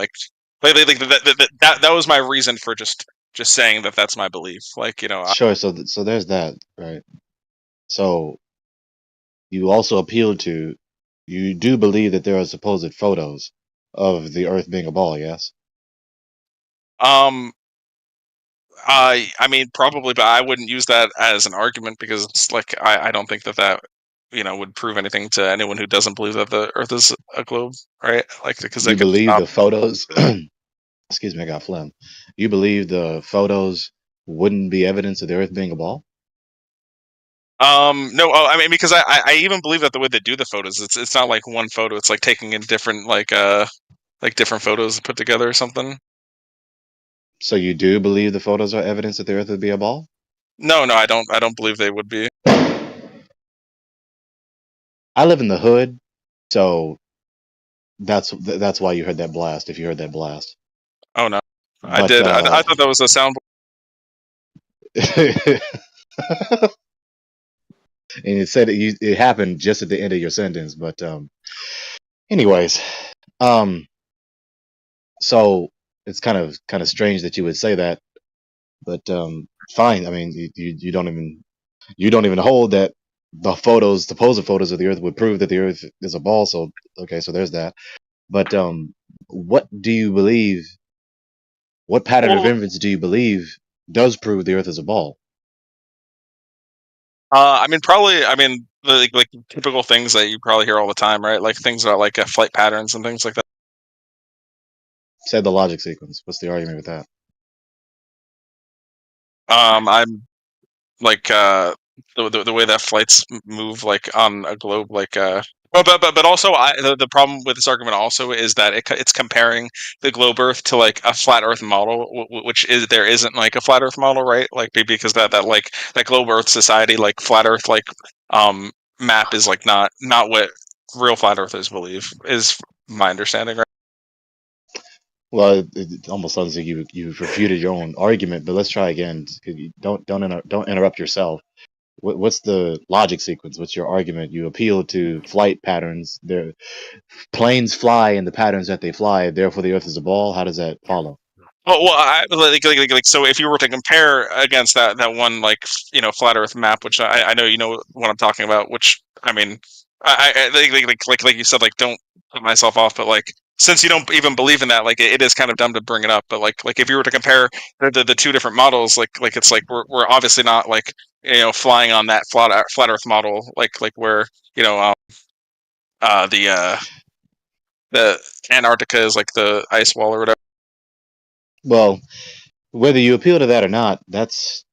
that was my reason for just saying that that's my belief. Like, you know, sure. So there's that, right? So you also appealed to, you do believe that there are supposed photos of the Earth being a ball, yes? I mean, probably, but I wouldn't use that as an argument because it's like I don't think that you know would prove anything to anyone who doesn't believe that the Earth is a globe, right? Like because you believe the photos. Excuse me, I got phlegm. You believe the photos wouldn't be evidence of the Earth being a ball? No. I mean, because I even believe that the way they do the photos, it's not like one photo. It's like taking in different like different photos put together or something. So you do believe the photos are evidence that the Earth would be a ball? No, I don't believe they would be. I live in the hood, so that's why you heard that blast. If you heard that blast. Oh no, I did. I thought that was a sound. And it said it happened just at the end of your sentence, but anyways, so it's kind of strange that you would say that, but fine. I mean, you don't even. You don't even hold that the supposed photos of the Earth would prove that the Earth is a ball. So okay, so there's that. But what do you believe? What pattern of inference do you believe does prove the Earth is a ball? I mean, probably. I mean, like typical things that you probably hear all the time, right? Like things about like flight patterns and things like that. Say the logic sequence. What's the argument with that? I'm like the way that flights move like on a globe, like but also the problem with this argument also is that it's comparing the globe Earth to like a flat Earth model, which is there isn't like a flat Earth model, right? Like because that like that globe Earth society, like flat Earth like map is like not what real flat Earthers believe, is my understanding, right? Well, it almost sounds like you've refuted your own argument, but let's try again. Don't interrupt yourself. What's the logic sequence? What's your argument? You appeal to flight patterns. Planes fly in the patterns that they fly. Therefore, the Earth is a ball. How does that follow? Well, like so if you were to compare against that one like flat Earth map, which I know you know what I'm talking about, which I mean I like you said, like don't put myself off, but like since you don't even believe in that, like it is kind of dumb to bring it up. But like if you were to compare the two different models, like it's like we're obviously not like flying on that flat Earth model, like where the Antarctica is like the ice wall or whatever. Well, whether you appeal to that or not, that's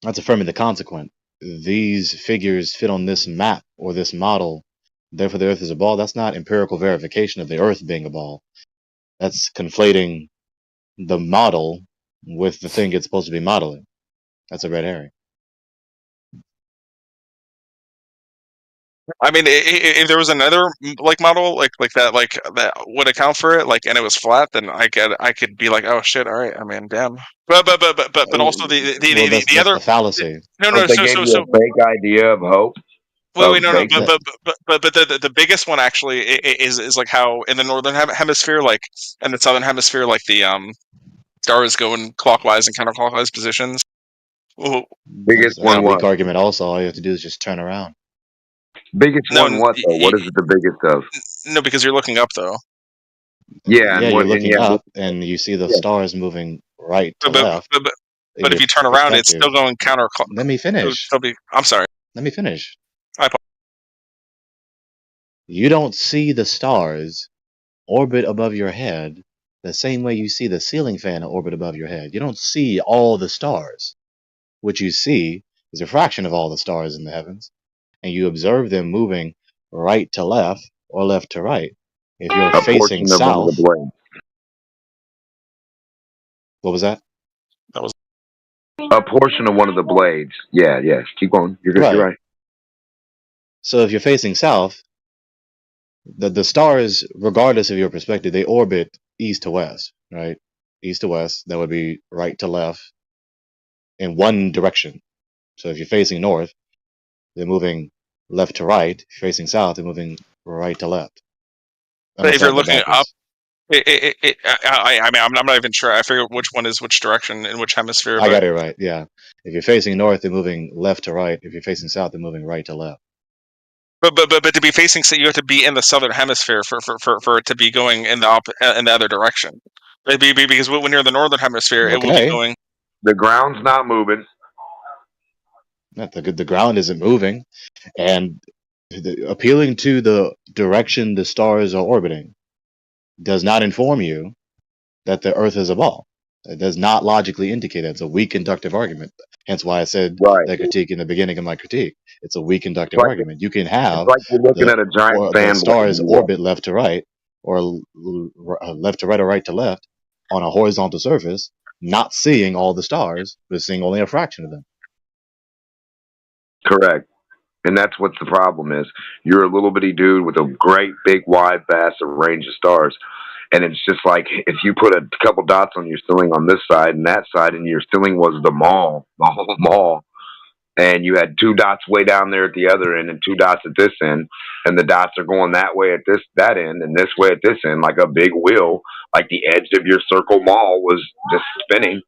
affirming the consequent. These figures fit on this map or this model. Therefore, the Earth is a ball. That's not empirical verification of the Earth being a ball. That's conflating the model with the thing it's supposed to be modeling. That's a red herring. I mean, if there was another like model like that would account for it, like, and it was flat, then I could be like, oh shit, all right. I mean, damn. But also the other the fallacy. No, They gave you a fake idea of hope. Wait, no, but the biggest one actually is like how in the northern hemisphere, like, and the southern hemisphere, like the stars go in clockwise and counterclockwise positions. Ooh. Biggest That's one a weak what? argument. Also, all you have to do is just turn around. Biggest one what though? What is it the biggest of? No, because you're looking up though. Yeah, Yeah, you're looking up and you see the stars moving right to left. But if you turn around, it's still going counterclockwise. Let me finish. I'm sorry. Let me finish. You don't see the stars orbit above your head the same way you see the ceiling fan orbit above your head. You don't see all the stars. What you see is a fraction of all the stars in the heavens, and you observe them moving right to left or left to right. If you're a facing portion of one of south, the blades. what was that? That was a portion of one of the blades. Yeah, yes. Keep going. You're good. You're right. So if you're facing south, the stars, regardless of your perspective, they orbit east to west, right? East to west, that would be right to left in one direction. So if you're facing north, they're moving left to right. If you're facing south, they're moving right to left. But if you're looking up, I mean, I'm not even sure. I figure which one is which direction in which hemisphere. I got it right. Yeah. If you're facing north, they're moving left to right. If you're facing south, they're moving right to left. But to be facing, so you have to be in the southern hemisphere for it to be going in the other direction. Because when you're in the northern hemisphere, it will be going. The ground's not moving. The ground isn't moving, and appealing to the direction the stars are orbiting does not inform you that the Earth is a ball. It does not logically indicate that. It's a weak inductive argument. Hence why I said that critique in the beginning of my critique. It's a weak inductive argument. You can have like you're looking at a giant fan the stars orbit left to right, or left to right or right to left on a horizontal surface, not seeing all the stars, but seeing only a fraction of them. Correct. And that's what the problem is. You're a little bitty dude with a great, big, wide, vast range of stars. And it's just like if you put a couple dots on your ceiling on this side and that side, and your ceiling was the mall, the whole mall, and you had two dots way down there at the other end and two dots at this end, and the dots are going that way at that end and this way at this end, like a big wheel, like the edge of your circle mall was just spinning.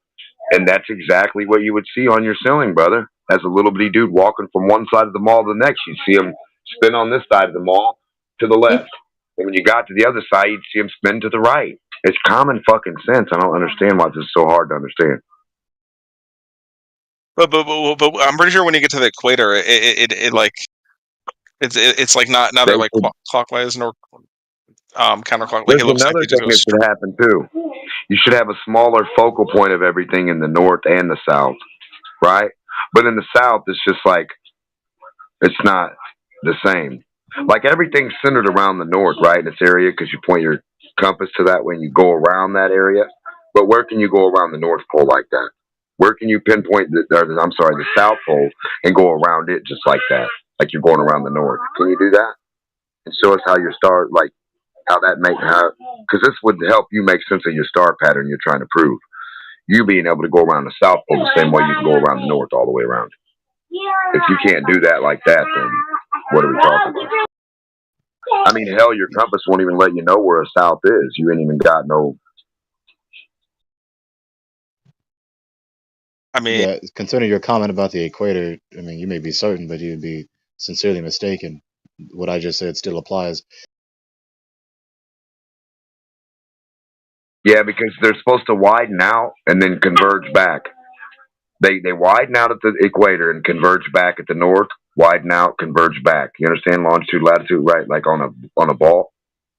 And that's exactly what you would see on your ceiling, brother. as a little bitty dude walking from one side of the mall to the next. You'd see him spin on this side of the mall to the left. And when you got to the other side, you'd see him spin to the right. It's common fucking sense. I don't understand why this is so hard to understand. But I'm pretty sure when you get to the equator, it like it's like not neither like clockwise nor counterclockwise. There's another thing that should happen too. You should have a smaller focal point of everything in the north and the south, right? But in the south, it's just like it's not the same. Like everything's centered around the north, right? In this area, because you point your compass to that when you go around that area. But where can you go around the North Pole like that? Where can you pinpoint the South Pole and go around it just like that, like you're going around the north? Can you do that and show us how your star, like how that because this would help you make sense of your star pattern you're trying to prove. You being able to go around the South Pole the same way you can go around the north all the way around. If you can't do that like that, then what are we talking about? I mean, hell, your compass won't even let you know where a south is. You ain't even got no. I mean, yeah, concerning your comment about the equator, I mean, you may be certain, but you'd be sincerely mistaken. What I just said still applies. Yeah, because they're supposed to widen out and then converge back. They widen out at the equator and converge back at the north. Widen out, converge back. You understand? Longitude, latitude, right? Like on a ball.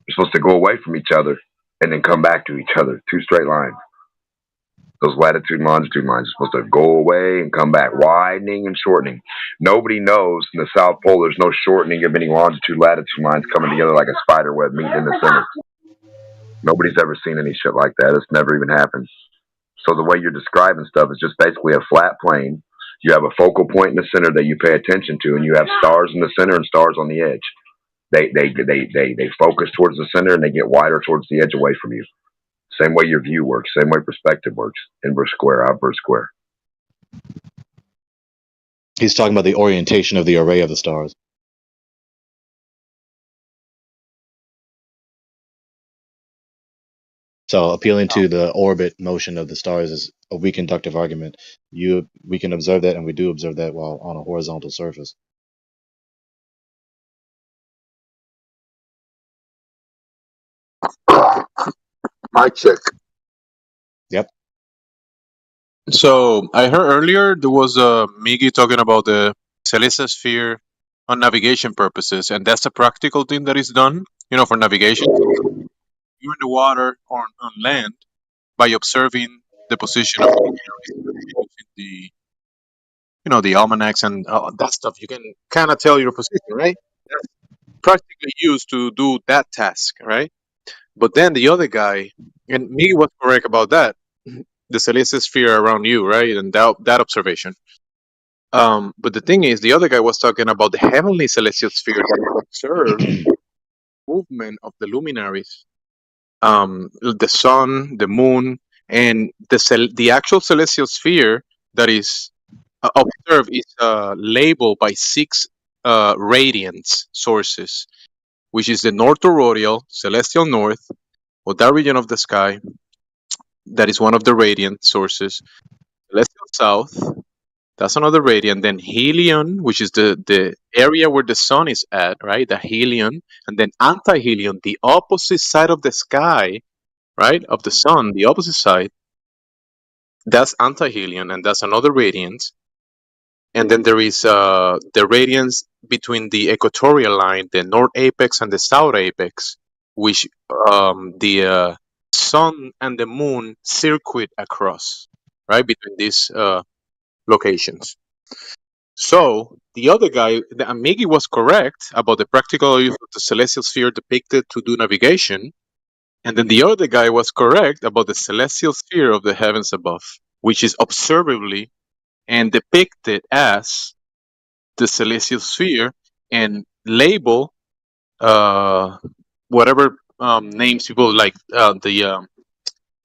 They're supposed to go away from each other and then come back to each other. 2 straight lines. Those latitude and longitude lines are supposed to go away and come back, widening and shortening. Nobody knows in the South Pole there's no shortening of any longitude, latitude lines coming together like a spider web meeting in the center. Nobody's ever seen any shit like that. It's never even happened. So the way you're describing stuff is just basically a flat plane. You have a focal point in the center that you pay attention to, and you have stars in the center and stars on the edge. They focus towards the center and they get wider towards the edge away from you. Same way your view works, same way perspective works. Inverse square, outverse square. He's talking about the orientation of the array of the stars. So appealing to the orbit motion of the stars is a weak inductive argument. We can observe that, and we do observe that while on a horizontal surface. Mic check. Yep. So I heard earlier there was Miggy talking about the celestial sphere on navigation purposes, and that's a practical thing that is done, for navigation. You're in the water or on land by observing the position of the the almanacs and that stuff. You can kind of tell your position, right? That's practically used to do that task, right? But then the other guy, and Miggy was correct about that, the celestial sphere around you, right? And that observation. But the thing is, the other guy was talking about the heavenly celestial sphere that observe movement of the luminaries, the sun, the moon, and the actual celestial sphere that is observed is labeled by 6 radiance sources, which is the north toroidal, celestial north, or that region of the sky. That is one of the radiant sources. Celestial south, that's another radiant. Then Helion, which is the area where the sun is at, right? The Helion. And then anti-Helion, the opposite side of the sky, right? Of the sun, the opposite side. That's anti-Helion, and that's another radiant. And then there is the radiance between the equatorial line, the north apex and the south apex, which the sun and the moon circuit across, right? Between these locations. So the other guy, Miggy, was correct about the practical use of the celestial sphere depicted to do navigation. And then the other guy was correct about the celestial sphere of the heavens above, which is observably and depicted as the celestial sphere and label whatever names people like the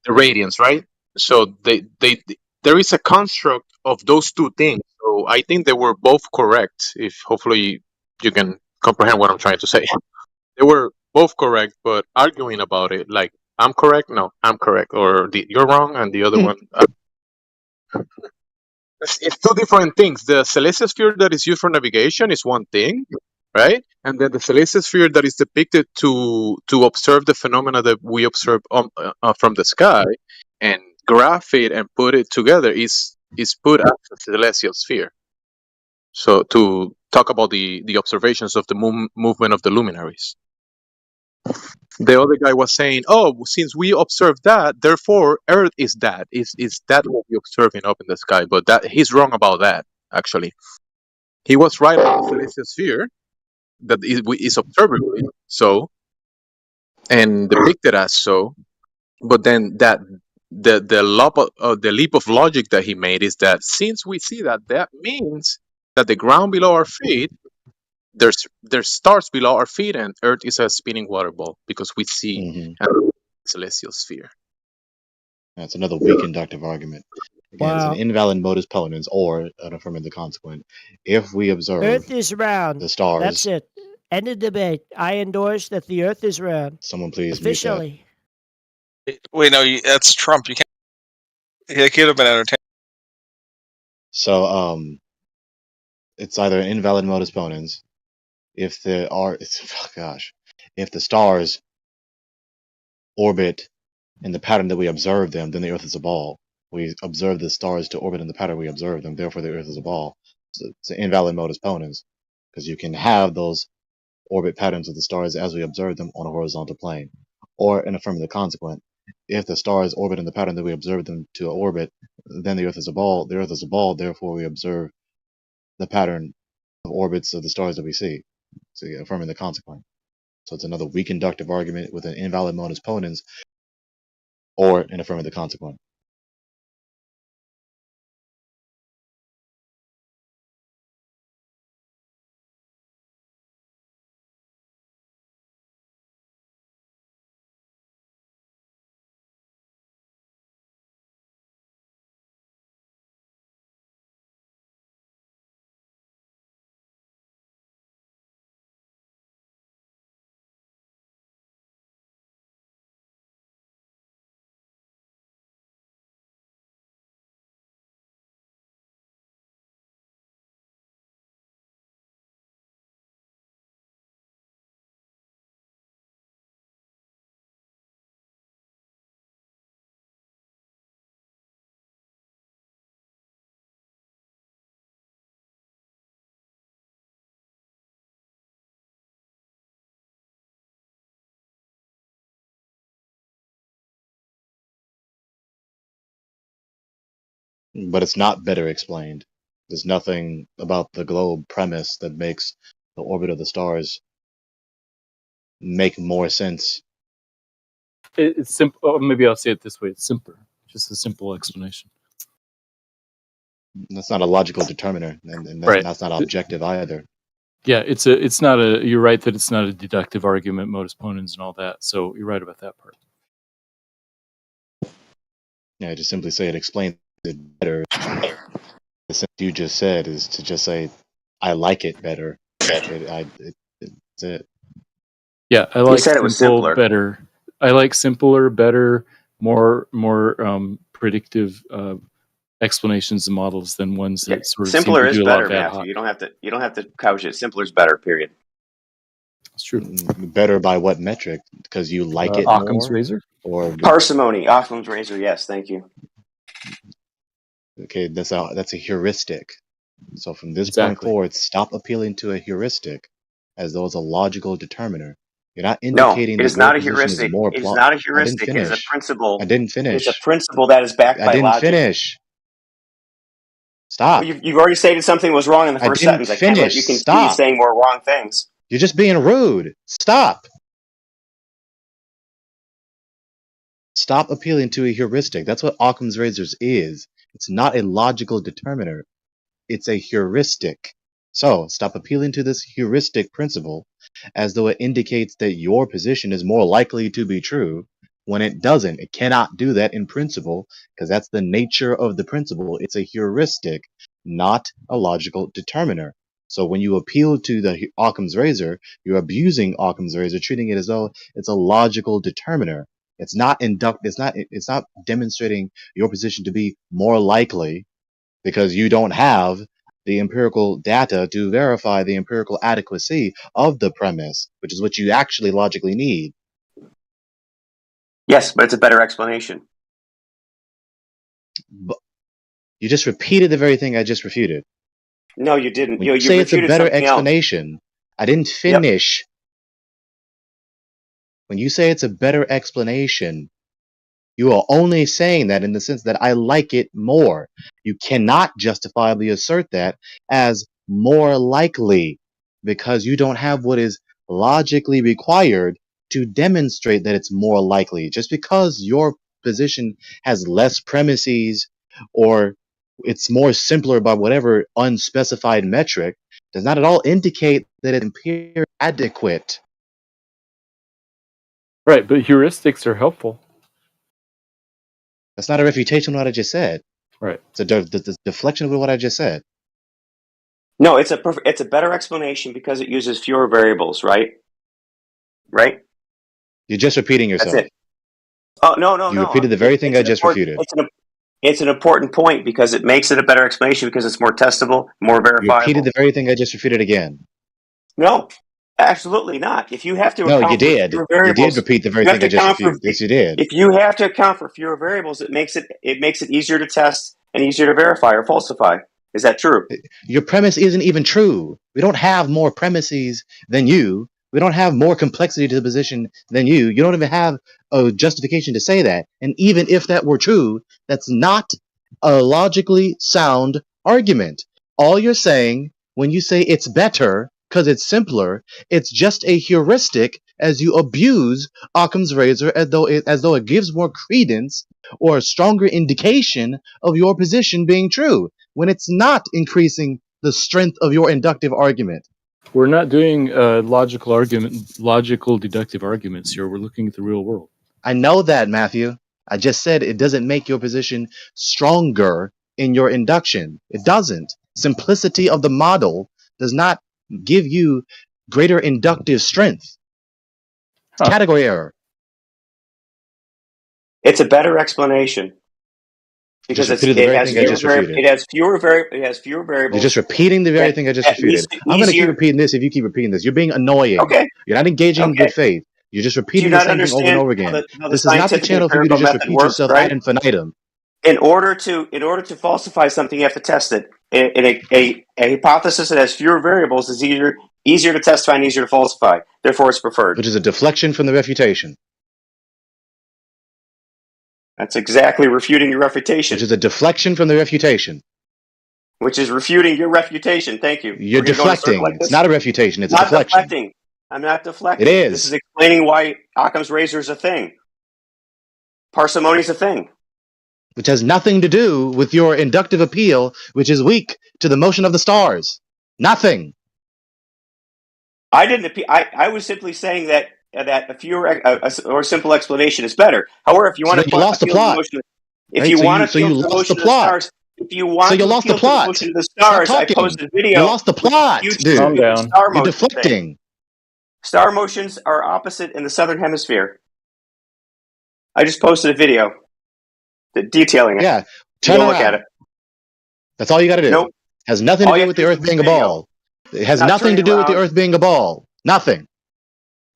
radiance, right? So there is a construct of those two things. So I think they were both correct. If hopefully you can comprehend what I'm trying to say, they were both correct, but arguing about it, like I'm correct, no, I'm correct, or you're wrong, and the other one. It's two different things. The celestrosphere that is used for navigation is one thing, right? And then the celestrosphere that is depicted to observe the phenomena that we observe from the sky and graph it and put it together is put as a celestial sphere. So to talk about the observations of the movement of the luminaries. The other guy was saying, "Oh, since we observe that, therefore Earth is that. Is that what we're observing up in the sky?" But that he's wrong about that. Actually, he was right about the celestial sphere that is observable so and depicted as so. But then that the leap of logic that he made is that since we see that, that means that the ground below our feet, there's stars below our feet, and Earth is a spinning water ball because we see a celestial sphere. That's another weak inductive argument. Again, it's an invalid modus ponens or an affirmative consequent. If we observe Earth is round. the stars, That's it. End of debate. I endorse that the Earth is round. Someone please officially. Wait, no, that's Trump. You can't. It could have been entertaining. So, it's either an invalid modus ponens. If there are, if the stars orbit in the pattern that we observe them, then the Earth is a ball. We observe the stars to orbit in the pattern we observe them, therefore the Earth is a ball. So it's an invalid modus ponens, because you can have those orbit patterns of the stars as we observe them on a horizontal plane, or an affirmative consequent. If the stars orbit in the pattern that we observe them to orbit, then the Earth is a ball. The Earth is a ball, therefore we observe the pattern of orbits of the stars that we see. So you're affirming the consequent. So it's another weak inductive argument with an invalid modus ponens or an affirmative consequent. But it's not better explained. There's nothing about the globe premise that makes the orbit of the stars make more sense. It's simple. Or maybe I'll say it this way: it's simpler. Just a simple explanation. That's not a logical determiner, and Right. that's not objective either. Yeah, it's not a. You're right that it's not a deductive argument, modus ponens, and all that. So you're right about that part. Yeah, just simply say it explains it better. The sentence you just said is to just say, "I like it better." That's it. Yeah, I You like said it was simple simpler. better. I like simpler, better, more predictive explanations and models than ones that sort of Simpler seem is to do a lot better, of ad Matthew. hoc. You don't have to couch it. Simpler is better. Period. That's true. Better by what metric? Because you like it Occam's more, razor. or Parsimony. Occam's razor. Yes, thank you. okay, that's a heuristic. So from this point Exactly. forward, stop appealing to a heuristic as though it's a logical determiner. You're not No, indicating it that is your not a position is heuristic. more It is plausible. not a I didn't heuristic. It is a finish. principle. I didn't It is a finish. principle that is backed I by didn't logic. finish. Well, Stop. you've already stated something was wrong in the I first didn't sentence. I can't let finish. you continue Stop. saying more wrong things. You're just being rude. Stop. Stop appealing to a heuristic. That's what Occam's razors is. It's not a logical determiner. It's a heuristic. So stop appealing to this heuristic principle as though it indicates that your position is more likely to be true when it doesn't. It cannot do that in principle because that's the nature of the principle. It's a heuristic, not a logical determiner. So when you appeal to the Occam's razor, you're abusing Occam's razor, treating it as though it's a logical determiner. It's not demonstrating your position to be more likely because you don't have the empirical data to verify the empirical adequacy of the premise, which is what you actually logically need. Yes, but it's a better explanation. But you just repeated the very thing I just refuted. No, you didn't. When You you say it's a refuted better something else. explanation, I didn't finish. When you say it's a better explanation, you are only saying that in the sense that I like it more. You cannot justifiably assert that as more likely because you don't have what is logically required to demonstrate that it's more likely. Just because your position has less premises or it's more simpler by whatever unspecified metric does not at all indicate that it's empirically adequate. Right, but heuristics are helpful. That's not a refutation of what I just said. Right. It's a deflection of what I just said. No, it's a better explanation because it uses fewer variables, right? Right? You're just repeating yourself. That's it. Oh, no. You repeated the very thing I just refuted. It's an important point because it makes it a better explanation because it's more testable, more verifiable. You repeated the very thing I just refuted again. No, absolutely not. If you have to No, account you did. for fewer variables, You did repeat the very you have thing I to just account for- refuted. Yes, you did. If you have to account for fewer variables, it makes it easier to test and easier to verify or falsify. Is that true? Your premise isn't even true. We don't have more premises than you. We don't have more complexity to the position than you. You don't even have a justification to say that. And even if that were true, that's not a logically sound argument. All you're saying when you say it's better because it's simpler, it's just a heuristic as you abuse Occam's razor as though it gives more credence or a stronger indication of your position being true, when it's not increasing the strength of your inductive argument. We're not doing logical deductive arguments here. We're looking at the real world. I know that, Matthew. I just said it doesn't make your position stronger in your induction. It doesn't. Simplicity of the model does not give you greater inductive strength. It's category error. It's a better explanation because it has fewer variables. You're just repeating the very thing I just refuted. I'm going to keep repeating this if you keep repeating this. You're being annoying. Okay. You're not engaging in good faith. You're just repeating the same thing over and over again. This is not the channel for you to just repeat yourself ad infinitum. In order to falsify something, you have to test it. A hypothesis that has fewer variables is easier to testify and easier to falsify. Therefore, it's preferred. Which is a deflection from the refutation. That's exactly refuting your refutation. Which is a deflection from the refutation. Which is refuting your refutation. Thank you. You're deflecting. It's not a refutation. It's a deflection. Deflecting. I'm not deflecting. It is. This is explaining why Occam's razor is a thing. Parsimony is a thing. Which has nothing to do with your inductive appeal, which is weak to the motion of the stars. Nothing. I didn't appeal. I was simply saying that a fewer or simple explanation is better. However, if you want to, you lost the plot. If you want to appeal to the motion of the stars, if you want to appeal to the motion of the stars, I posted a video. You lost the plot, dude. Calm down. You're deflecting. Star motions are opposite in the southern hemisphere. I just posted a video detailing it. Yeah, turn around. Look at it. That's all you got to do. Nope. Has nothing to do with the Earth being a ball. It has nothing to do with the Earth being a ball. Nothing.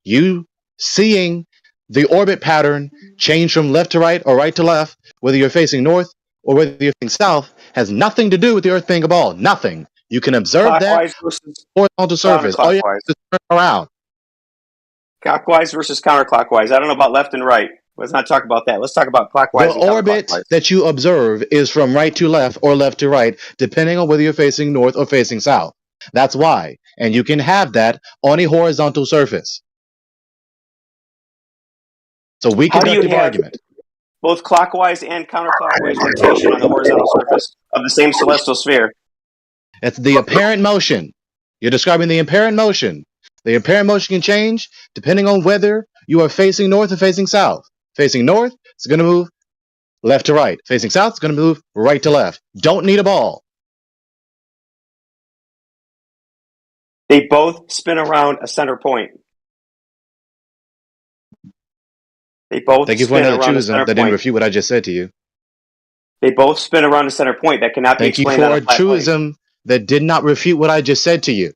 You seeing the orbit pattern change from left to right or right to left, whether you're facing north or whether you're facing south, has nothing to do with the Earth being a ball. Nothing. You can observe that horizontal surface. All you have to turn around. Clockwise versus counterclockwise. I don't know about left and right. Let's not talk about that. Let's talk about clockwise. The orbit that you observe is from right to left or left to right, depending on whether you're facing north or facing south. That's why. And you can have that on a horizontal surface. So we can conductive argument. Both clockwise and counterclockwise rotation on the horizontal surface of the same celestial sphere. That's the apparent motion. You're describing the apparent motion. The apparent motion can change depending on whether you are facing north or facing south. Facing north, it's going to move left to right. Facing south, it's going to move right to left. Don't need a ball. They both spin around a center point. They both. Thank you for pointing out the truism that didn't refute what I just said to you. They both spin around the center point. That cannot be Thank you explained for on a a flat plane. truism that did not refute what I just said to you.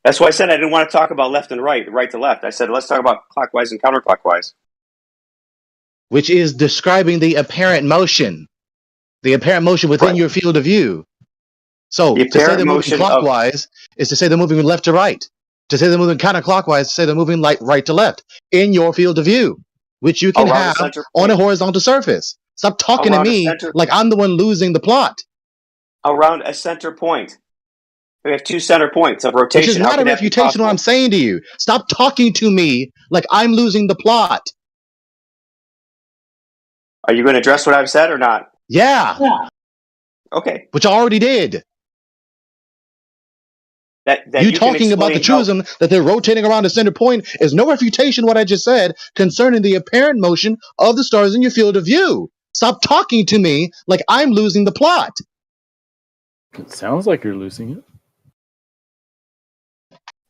That's why I said I didn't want to talk about left and right to left. I said let's talk about clockwise and counterclockwise. Which is describing the apparent motion. The apparent motion within your field of view. So to say they're moving clockwise is to say they're moving left to right. To say they're moving counterclockwise is to say they're moving right to left in your field of view, which you can have on a horizontal surface. Stop talking to me like I'm the one losing the plot. Around a center point. We have 2 center points of rotation. Which is not a refutation of what I'm saying to you. Stop talking to me like I'm losing the plot. Are you going to address what I've said or not? Yeah. Okay. Which I already did. That you talking about the truism that they're rotating around the center point is no refutation of what I just said concerning the apparent motion of the stars in your field of view. Stop talking to me like I'm losing the plot. It sounds like you're losing it.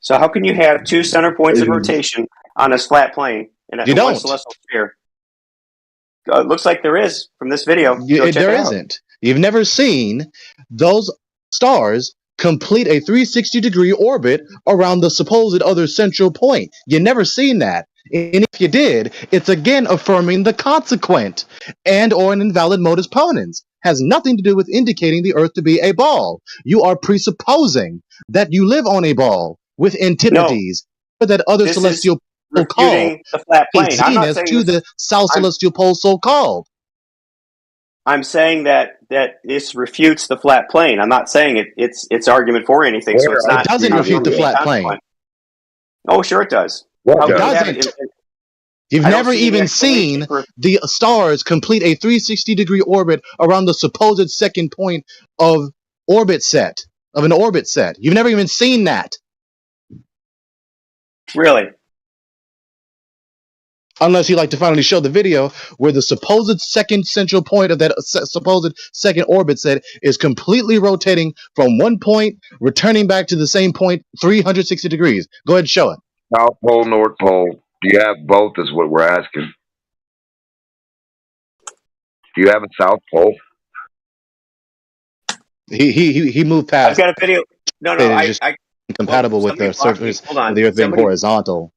So how can you have 2 center points of rotation on this flat plane in a one celestial sphere? It looks like there is from this video. There isn't. You've never seen those stars complete a 360-degree orbit around the supposed other central point. You've never seen that. And if you did, it's again affirming the consequent and or an invalid modus ponens. Has nothing to do with indicating the Earth to be a ball. You are presupposing that you live on a ball with antipodes, but that other celestial pole called the flat plane. I'm not Venus saying to the south celestial pole so-called. I'm saying that this refutes the flat plane. I'm not saying it's argument for anything. So it's not. It doesn't refute the flat plane. Oh, sure it does. It doesn't. You've never even seen the stars complete a 360-degree orbit around the supposed second point of an orbit set. You've never even seen that. Really? Unless you like to finally show the video where the supposed second central point of that supposed second orbit set is completely rotating from one point, returning back to the same point 360 degrees. Go ahead and show it. South Pole, North Pole. Do you have both is what we're asking. Do you have a South Pole? He moved past. I've got a video. No, I incompatible with the surface of the Earth being horizontal.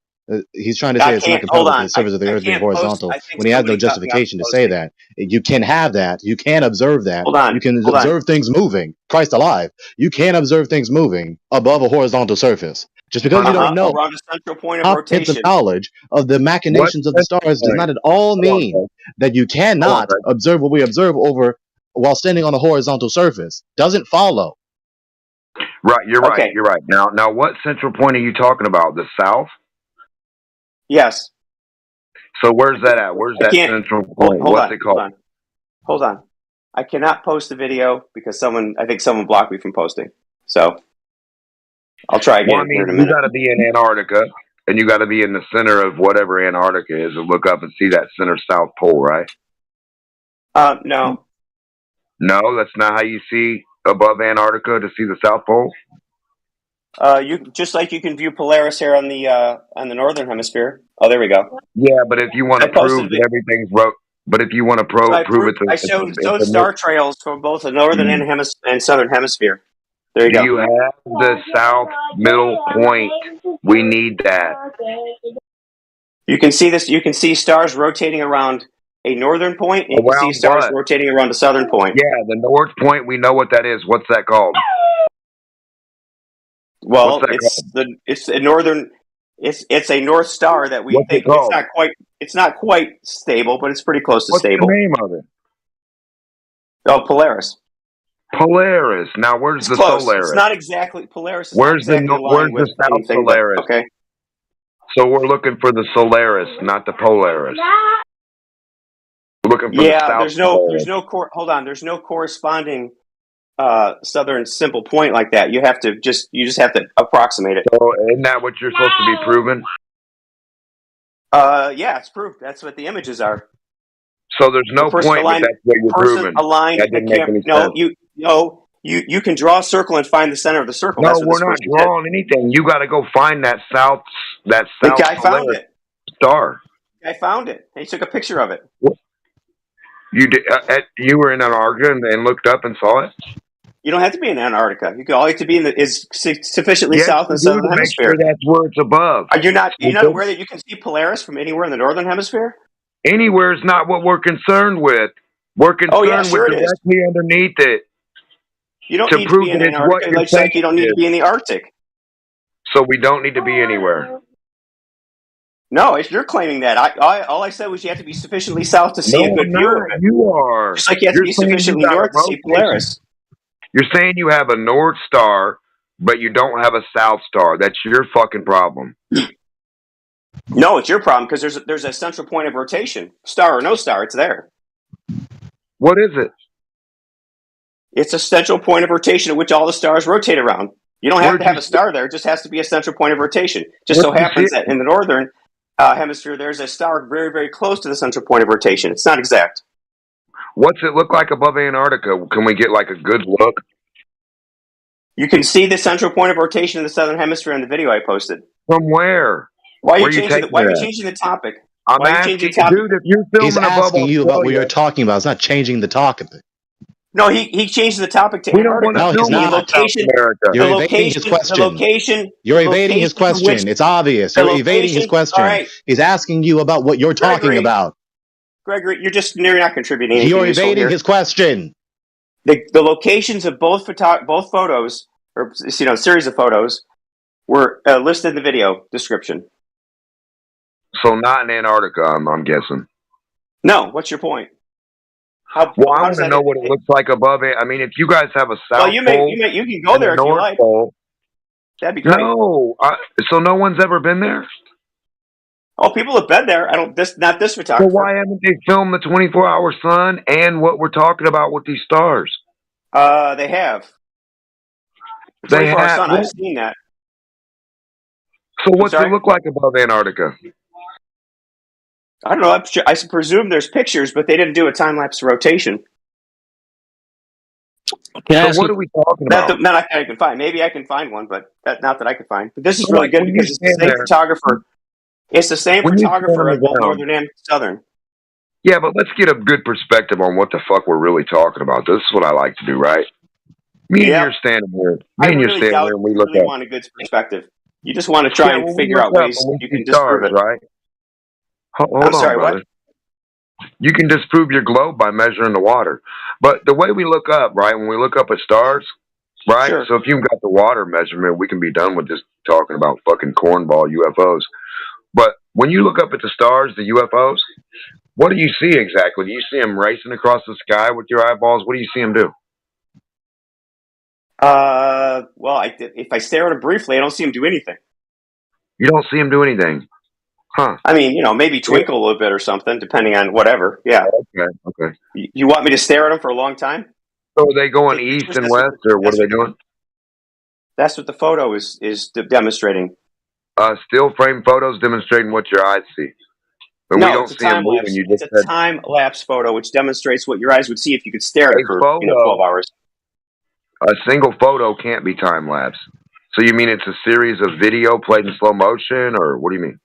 He's trying to say it's not compatible with the surface of the Earth being horizontal when he has no justification to say that. You can have that. You can observe that. You can observe things moving. Christ alive. You can observe things moving above a horizontal surface. Just because you don't know around a central point of rotation. knowledge of the machinations of the stars does not at all mean that you cannot observe what we observe over while standing on a horizontal surface. Doesn't follow. Right, you're right. You're right. Now, what central point are you talking about? The south? Yes. So where's that at? Where's that central point? What's it called? Hold on. I cannot post the video because I think someone blocked me from posting. So I'll try again here in a minute. You got to be in Antarctica, and you got to be in the center of whatever Antarctica is, and look up and see that center south pole, right? No. No, that's not how you see above Antarctica to see the South Pole. You just like you can view Polaris here on the northern hemisphere. Oh, there we go. Yeah, but if you want to prove that everything's but if you want to prove it, I showed star trails for both the northern and southern hemisphere. There you go. You have the south middle point. We need that. You can see this. You can see stars rotating around a northern point, and you can see stars rotating around a southern point. Yeah, the north point. We know what that is. What's that called? Well, it's a northern. It's a north star that we think it's not quite stable, but it's pretty close to stable. What's the name of it? Oh, Polaris. Polaris. Now, where's the Solaris? It's not exactly Polaris. Where's the South Solaris? Okay. So we're looking for the Solaris, not the Polaris. We're looking for the South Solaris. There's no corresponding southern simple point like that. You just have to approximate it. So isn't that what you're supposed to be proving? Yeah, it's proved. That's what the images are. So there's no point that that's what you're proving. That didn't make any sense. You can draw a circle and find the center of the circle. No, we're not drawing anything. You got to go find that south. The guy found it. Star. I found it. He took a picture of it. You did. You were in Antarctica and looked up and saw it. You don't have to be in Antarctica. You can all you have to be in is sufficiently Yes, south in you the do southern to make hemisphere. sure that's where it's above. Are you not? You're not Okay. aware that you can see Polaris from anywhere in the northern hemisphere? Anywhere is not what we're concerned with. We're concerned Oh yeah, sure with it is. directly underneath it You don't to need to prove be in that it's what Antarctica, you're like saying you don't it need to is. be in the Arctic. So we don't need to be anywhere. No, if you're claiming that, all I said was you have to be sufficiently south to see No, a good I'm view of not. it. You are. Just like you have to You're be saying you sufficiently got a north to see rotation. Polaris. You're saying you have a North Star, but you don't have a South Star. That's your fucking problem. No, it's your problem because there's a central point of rotation. Star or no star, it's there. What is it? It's a central point of rotation at which all the stars rotate around. You don't have Where'd to have you a star there. It just has to be a central point of rotation. Just Where'd so you happens see it? that in the northern hemisphere, there's a star very, very close to the central point of rotation. It's not exact. What's it look like above Antarctica? Can we get like a good look? You can see the central point of rotation in the southern hemisphere in the video I posted. From where? Why are Where you you changing? taking Why are you it at? changing the topic? I'm Why are you asking, changing the topic? dude, if you're He's filming above asking you about what you're Australia, talking about. It's not changing the topic. No, he changed the topic to we don't want Antarctica. to No, he's film The above not. South location, America. You're evading his question. You're evading his location for which question. It's obvious. the You're evading his location. All question. right, He's asking you about what you're talking about. Gregory, you're not contributing anything You're useful evading here. his question. The locations of both photos, or series of photos, were listed in the video description. So not in Antarctica, I'm guessing. No, what's your point? Well, I want to know what it looks like above it. I mean, if you guys have a South you Pole can go and there a if you North like. Pole. That'd be great. No, so no one's ever been there? Oh, people have been there. Not this So photographer. why haven't they filmed the 24-hour sun and what we're talking about with these stars? They have. The They 24-hour have. sun. I've seen that. So what's it look like above Antarctica? I don't know. I presume there's pictures, but they didn't do a time lapse rotation. So what are we talking about? Not I can find. Maybe I can find one, but not that I can find. But this is So, really like, good when because you it's the stand same there- photographer. It's the same When you stand photographer on at the both ground- northern and southern. Yeah, but let's get a good perspective on what the fuck we're really talking about. This is what I like to do, right? Me and Yep. you're standing here. I Me and you're really standing doubt here and we you look really up. want a good perspective. You just want to try Yeah, and well, we figure look out up ways and we you see can disprove stars, it. right? Hold I'm sorry, on, what? brother. You can disprove your globe by measuring the water. But the way we look up, right, when we look up at stars, right? Sure. So if you've got the water measurement, we can be done with just talking about fucking cornball UFOs. But when you look up at the stars, the UFOs, what do you see exactly? Do you see them racing across the sky with your eyeballs? What do you see them do? Well, if I stare at them briefly, I don't see them do anything. You don't see them do anything. Huh. I mean, maybe twinkle a little bit or something, depending on whatever. Yeah. Okay. You want me to stare at them for a long time? So are they going east and west, or what are they doing? That's what the photo is demonstrating. Still frame photos demonstrating what your eyes see. But No, we don't it's a see them time moving. lapse. You It's just a said time lapse photo, which demonstrates what your eyes would see if you could stare at it for 12 hours. a single photo can't be time lapse. So you mean it's a series of video played in slow motion, or what do you mean?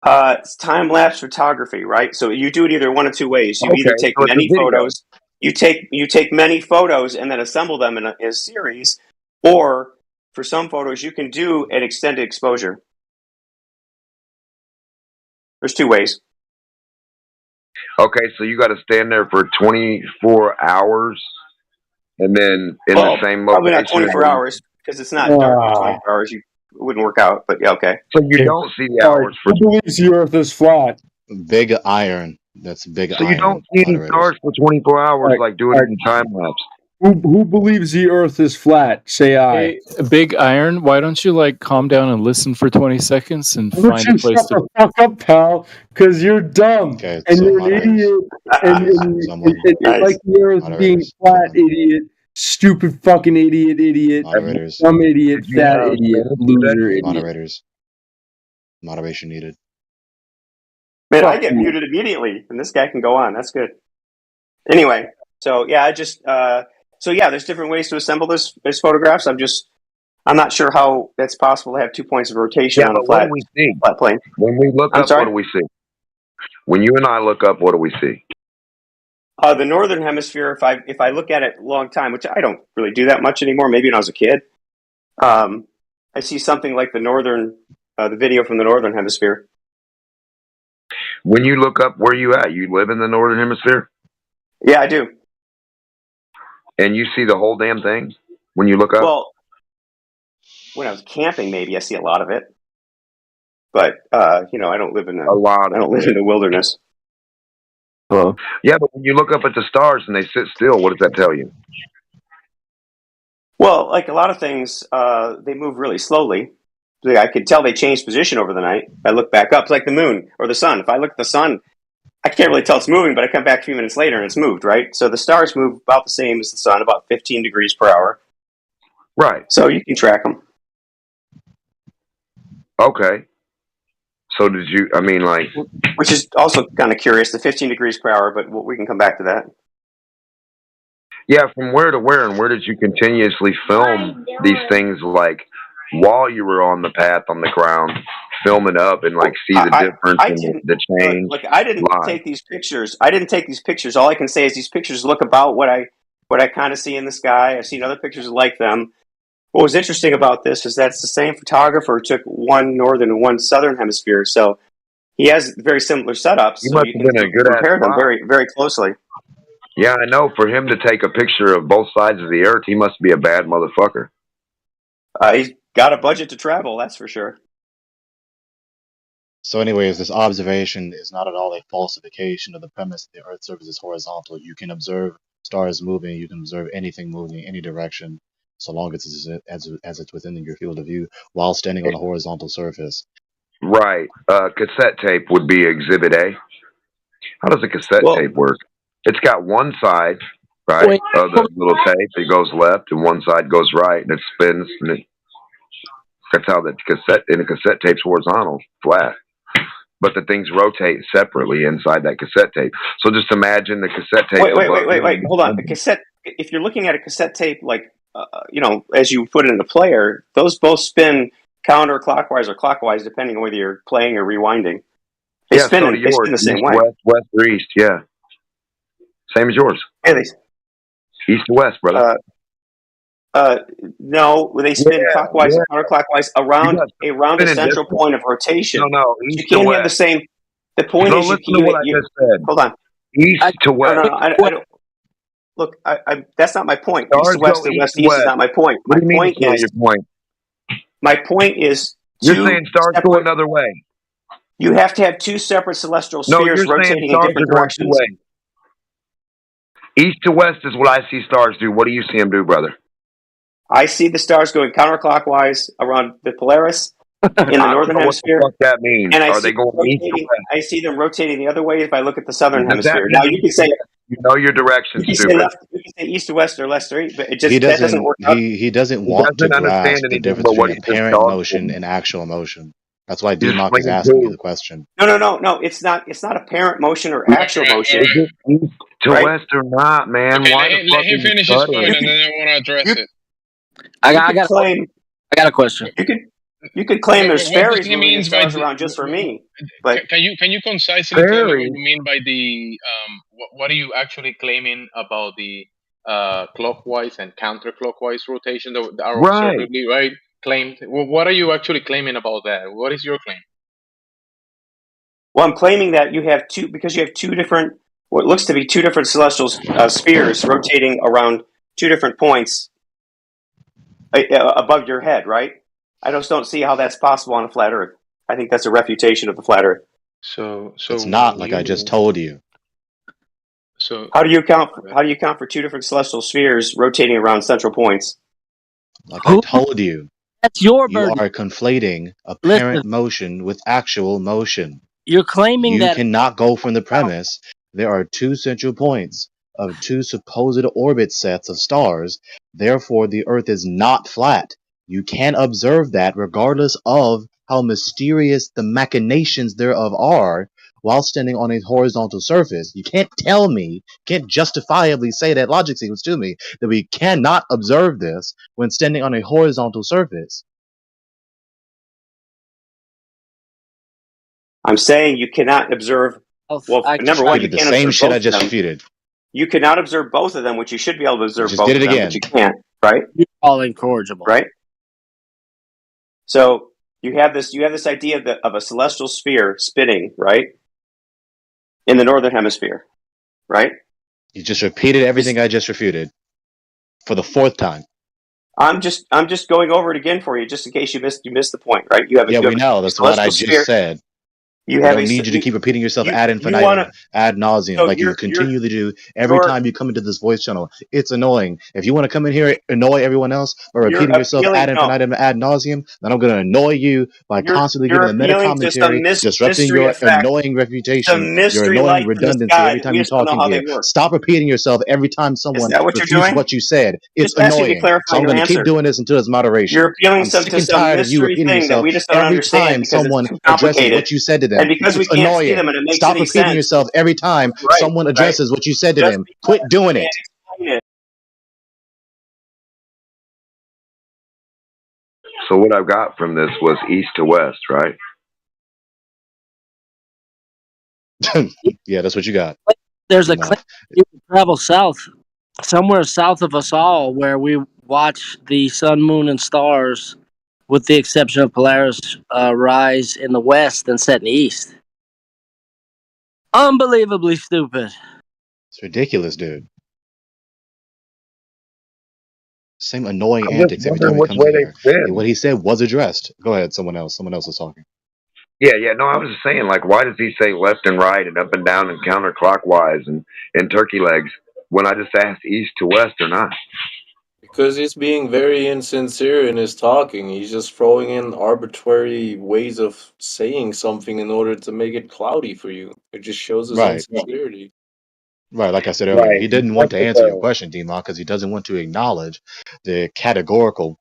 It's time lapse photography, right? So you do it either one of two ways. You either take so it's a many video. photos. You take many photos and then assemble them in a series, or for some photos you can do an extended exposure. There's two ways. Okay, so you got to stand there for 24 hours, and then in the same location. Probably not 24 hours because it's not dark for 24 hours. It wouldn't work out, but yeah, okay. So you don't see the hours for. Who believes the Earth is flat? Big iron. That's big So iron. you don't see any stars for 24 hours like doing it in time lapse. Who believes the Earth is flat? Say aye. Hey, Big Iron, why don't you calm down and listen for 20 seconds and Why don't find you a place shut to. the fuck up, pal? Because you're dumb and so you're an idiot. And like the Earth being flat, idiot. Stupid fucking idiot. Moderators. Dumb idiot, fat idiot, loser idiot. Moderators. Moderation needed. Man, I get muted immediately, and this guy can go on. That's good. Anyway, so yeah, there's different ways to assemble this photographs. I'm not sure how that's possible to have 2 points of rotation on a flat plane. When we look up, what do we see? When you and I look up, what do we see? The northern hemisphere, if I look at it a long time, which I don't really do that much anymore, maybe when I was a kid, I see something like the video from the northern hemisphere. When you look up where you at, you live in the northern hemisphere? Yeah, I do. And you see the whole damn thing when you look up? Well, when I was camping, maybe I see a lot of it, but you know, I don't live in I don't live in the wilderness. Hello. Yeah, but when you look up at the stars and they sit still, what does that tell you? Well, like a lot of things, they move really slowly. I could tell they changed position over the night. I look back up, it's like the moon or the sun. If I look at the sun, I can't really tell it's moving, but I come back a few minutes later and it's moved, right? So the stars move about the same as the sun, about 15 degrees per hour. Right. So you can track them. Okay. So did you, I mean, like... Which is also kind of curious, the 15 degrees per hour, but we can come back to that. Yeah, from where to where, and where did you continuously film these things, like, while you were on the path on the ground, filming up and, like, see the difference and the change? Look, I didn't take these pictures. I didn't take these pictures. All I can say is these pictures look about what I kind of see in the sky. I've seen other pictures like them. What was interesting about this is that's the same photographer took one northern and one southern hemisphere, so he has very similar setups. He so must you have been a good compare them spot. very, very closely. Yeah, I know. For him to take a picture of both sides of the earth, he must be a bad motherfucker. He's got a budget to travel, that's for sure. So anyways, this observation is not at all a falsification of the premise that the Earth's surface is horizontal. You can observe stars moving, you can observe anything moving in any direction, so long as it's within your field of view, while standing on a horizontal surface. Right. Cassette tape would be Exhibit A. How does a cassette tape work? It's got one side, right, of the little tape. It goes left, and one side goes right, and it spins. And that's how the cassette tape's horizontal, flat. But the things rotate separately inside that cassette tape. So just imagine the cassette tape. Wait. Hold on. The cassette. If you're looking at a cassette tape, like you know, as you put it in the player, those both spin counterclockwise or clockwise, depending on whether you're playing or rewinding. They spin the same way. West or east, yeah. Same as yours. Really? East to west, brother. No, they spin clockwise and counterclockwise around a central point of rotation. No, you east to can't west. have the same. The point is, listen to what I just said. Hold on. East to west. No, I don't. Look, that's not my point. East to west and west to east is not my point. What do you mean it's not your point? My point is, you're saying stars go another way. You have to have two separate celestial spheres rotating in different directions. East to west is what I see stars do. What do you see them do, brother? I see the stars going counterclockwise around the Polaris in the northern hemisphere. What the fuck that means? And Are they going east to west? I see them rotating the other way if I look at the southern hemisphere. Now you can say you know your direction. You can say east to west or left to east, but it just that doesn't work out. He doesn't want to grasp the difference between apparent motion and actual motion. That's why D-Mock is asking you the question. No. It's not apparent motion or actual motion. Is it east to west or not, man? Okay, Why let him finish his point, and then I want to address it. I got a question. You could claim there's What fairies he moving means the stars by around just for me. But can you concisely tell me what you mean by the what are you actually claiming about the clockwise and counterclockwise rotation that are observably right claimed? What are you actually claiming about that? What is your claim? Well, I'm claiming that you have two different, what looks to be two different celestial spheres rotating around two different points above your head, right? I just don't see how that's possible on a flat Earth. I think that's a refutation of the flat Earth. So it's not like I just told you. So how do you account for two different celestial spheres rotating around central points? Like I told you. That's your burden. You are conflating apparent motion with actual motion. You're claiming that you cannot go from the premise there are two central points of two supposed orbit sets of stars. Therefore, the Earth is not flat. You can observe that regardless of how mysterious the machinations thereof are while standing on a horizontal surface. You can't tell me, can't justifiably say that logic sequence to me, that we cannot observe this when standing on a horizontal surface. I'm saying you cannot observe. Well, number one, you the can't same observe shit both I just of them. refuted. you cannot observe both of them, which you should be able to observe Just both did of it them, again. but you can't, right? You're all incorrigible. Right? So you have this idea of a celestial sphere spinning, right? In the northern hemisphere, right? You just repeated everything I just refuted for the 4th time. I'm just going over it again for you, just in case you missed the point, right? You have Yeah, we know. That's what I celestial just sphere. said. You I have don't need you to keep repeating yourself ad infinitum, wanna, ad nauseum, so like you continually do every time you come into this voice channel. It's annoying. If you want to come in here annoy everyone else by repeating yourself ad infinitum, ad nauseum, then I'm going to annoy you by constantly giving a meta commentary, disrupting your annoying reputation, your annoying redundancy every time you talk in here. Stop repeating yourself every time someone refutes what you said. It's annoying. So I'm going to keep doing this until it's moderation. You're appealing I'm sick to and some tired of you mystery repeating thing that yourself we just don't every understand time because someone it's too addresses complicated. what you said to them. And because we It's can't see annoying. them and it makes Stop any repeating sense. yourself every time someone addresses what you said to Just them. Quit doing it. So what I've got from this was east to west, right? Yeah, that's what you got. There's a claim you can travel south, somewhere south of us all, where we watch the sun, moon, and stars, with the exception of Polaris, rise in the west and set in the east. Unbelievably stupid. It's ridiculous, dude. Same annoying I'm just antics every time wondering he which comes way in they here. spin. What he said was addressed. Go ahead, someone else. Someone else is talking. Yeah, no, I was just saying, like, why does he say left and right and up and down and counterclockwise and turkey legs when I just asked east to west or not? Because he's being very insincere in his talking. He's just throwing in arbitrary ways of saying something in order to make it cloudy for you. It just shows his Right. insincerity. Right, like I said earlier, Right. he didn't want to answer your question, D-Law, because he doesn't want to acknowledge the categorical,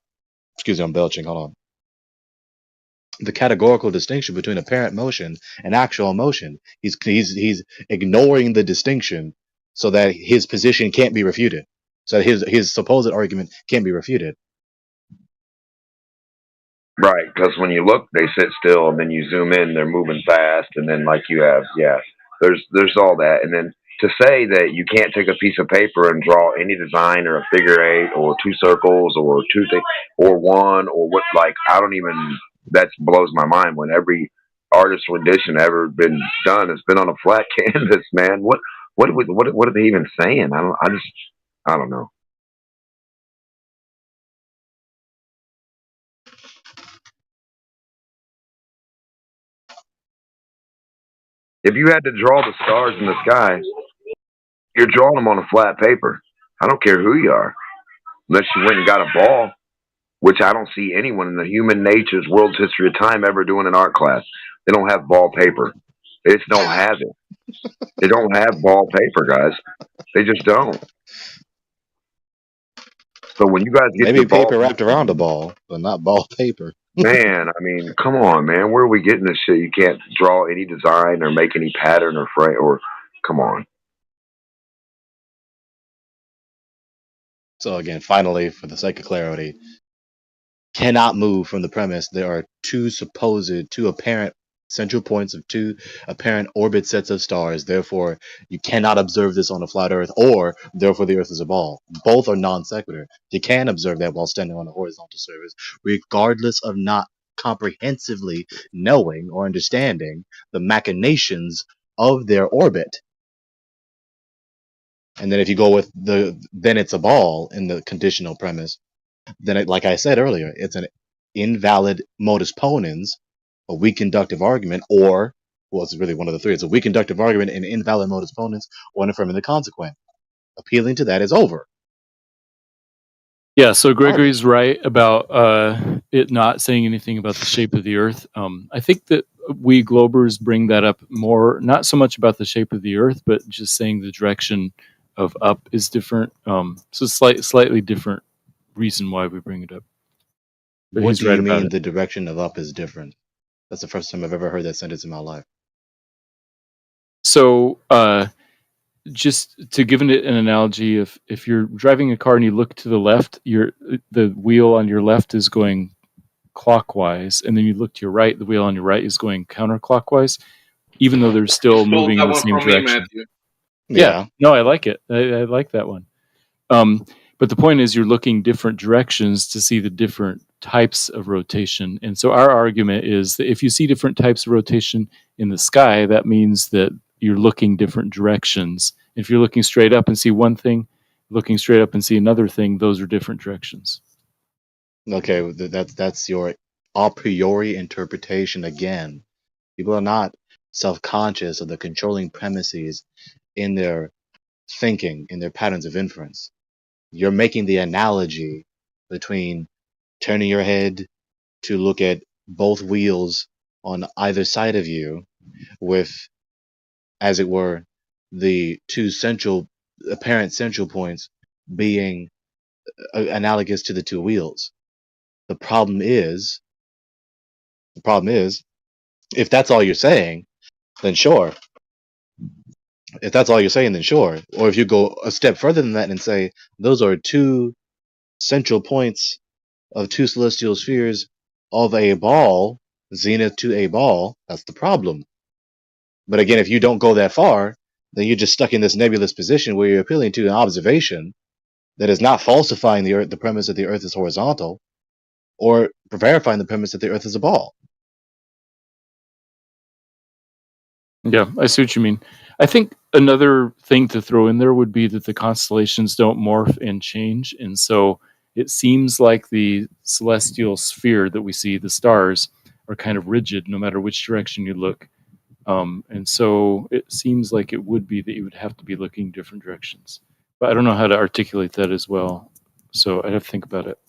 excuse me, I'm belching, hold on. The categorical distinction between apparent motion and actual motion. He's ignoring the distinction so that his position can't be refuted. So his supposed argument can't be refuted. Right, because when you look, they sit still, and then you zoom in, they're moving fast, and then like you have, there's all that, and then to say that you can't take a piece of paper and draw any design or a figure eight or two circles or two things or one or what, like I don't even, that blows my mind when every artist rendition ever been done has been on a flat canvas, man. What are they even saying? I don't know. If you had to draw the stars in the sky, you're drawing them on a flat paper. I don't care who you are, unless you went and got a ball, which I don't see anyone in the human nature's world's history of time ever doing an art class. They don't have ball paper. They just don't have it. They don't have ball paper, guys. They just don't. So when you guys get Maybe the ball paper wrapped around a ball, but not ball paper. man, I mean, come on, man. Where are we getting this shit? You can't draw any design or make any pattern or frame or come on. So again, finally, for the sake of clarity, cannot move from the premise there are two apparent central points of two apparent orbit sets of stars. Therefore, you cannot observe this on a flat Earth, or therefore the Earth is a ball. Both are non sequitur. You can observe that while standing on a horizontal surface, regardless of not comprehensively knowing or understanding the machinations of their orbit. And then if you go with then it's a ball in the conditional premise, then like I said earlier, it's an invalid modus ponens, a weak inductive argument, or, well, it's really one of the three. It's a weak inductive argument, an invalid modus ponens, or an affirming the consequent. Appealing to that is over. Yeah, so Gregory's right about it not saying anything about the shape of the Earth. I think that we Globers bring that up more, not so much about the shape of the Earth, but just saying the direction of up is different. So slightly different reason why we bring it up. But What he's do right you about mean it. the direction of up is different? That's the first time I've ever heard that sentence in my life. So just to give it an analogy, if you're driving a car and you look to the left, the wheel on your left is going clockwise, and then you look to your right, the wheel on your right is going counterclockwise, even though they're still moving in the same direction. Yeah. No, I like it. I like that one. But the point is, you're looking different directions to see the different types of rotation. And so our argument is that if you see different types of rotation in the sky, that means that you're looking different directions. If you're looking straight up and see one thing, looking straight up and see another thing, those are different directions. Okay, that's your a priori interpretation again. People are not self-conscious of the controlling premises in their thinking, in their patterns of inference. You're making the analogy between turning your head to look at both wheels on either side of you with, as it were, the two apparent central points being analogous to the two wheels. The problem is, if that's all you're saying, then sure. If that's all you're saying, then sure. Or if you go a step further than that and say those are two central points of two celestial spheres of a ball, zenith to a ball, that's the problem. But again, if you don't go that far, then you're just stuck in this nebulous position where you're appealing to an observation that is not falsifying the premise that the Earth is horizontal, or verifying the premise that the Earth is a ball. Yeah, I see what you mean. I think another thing to throw in there would be that the constellations don't morph and change. And so it seems like the celestial sphere that we see, the stars, are kind of rigid no matter which direction you look. And so it seems like it would be that you would have to be looking different directions. But I don't know how to articulate that as well. So I'd have to think about it.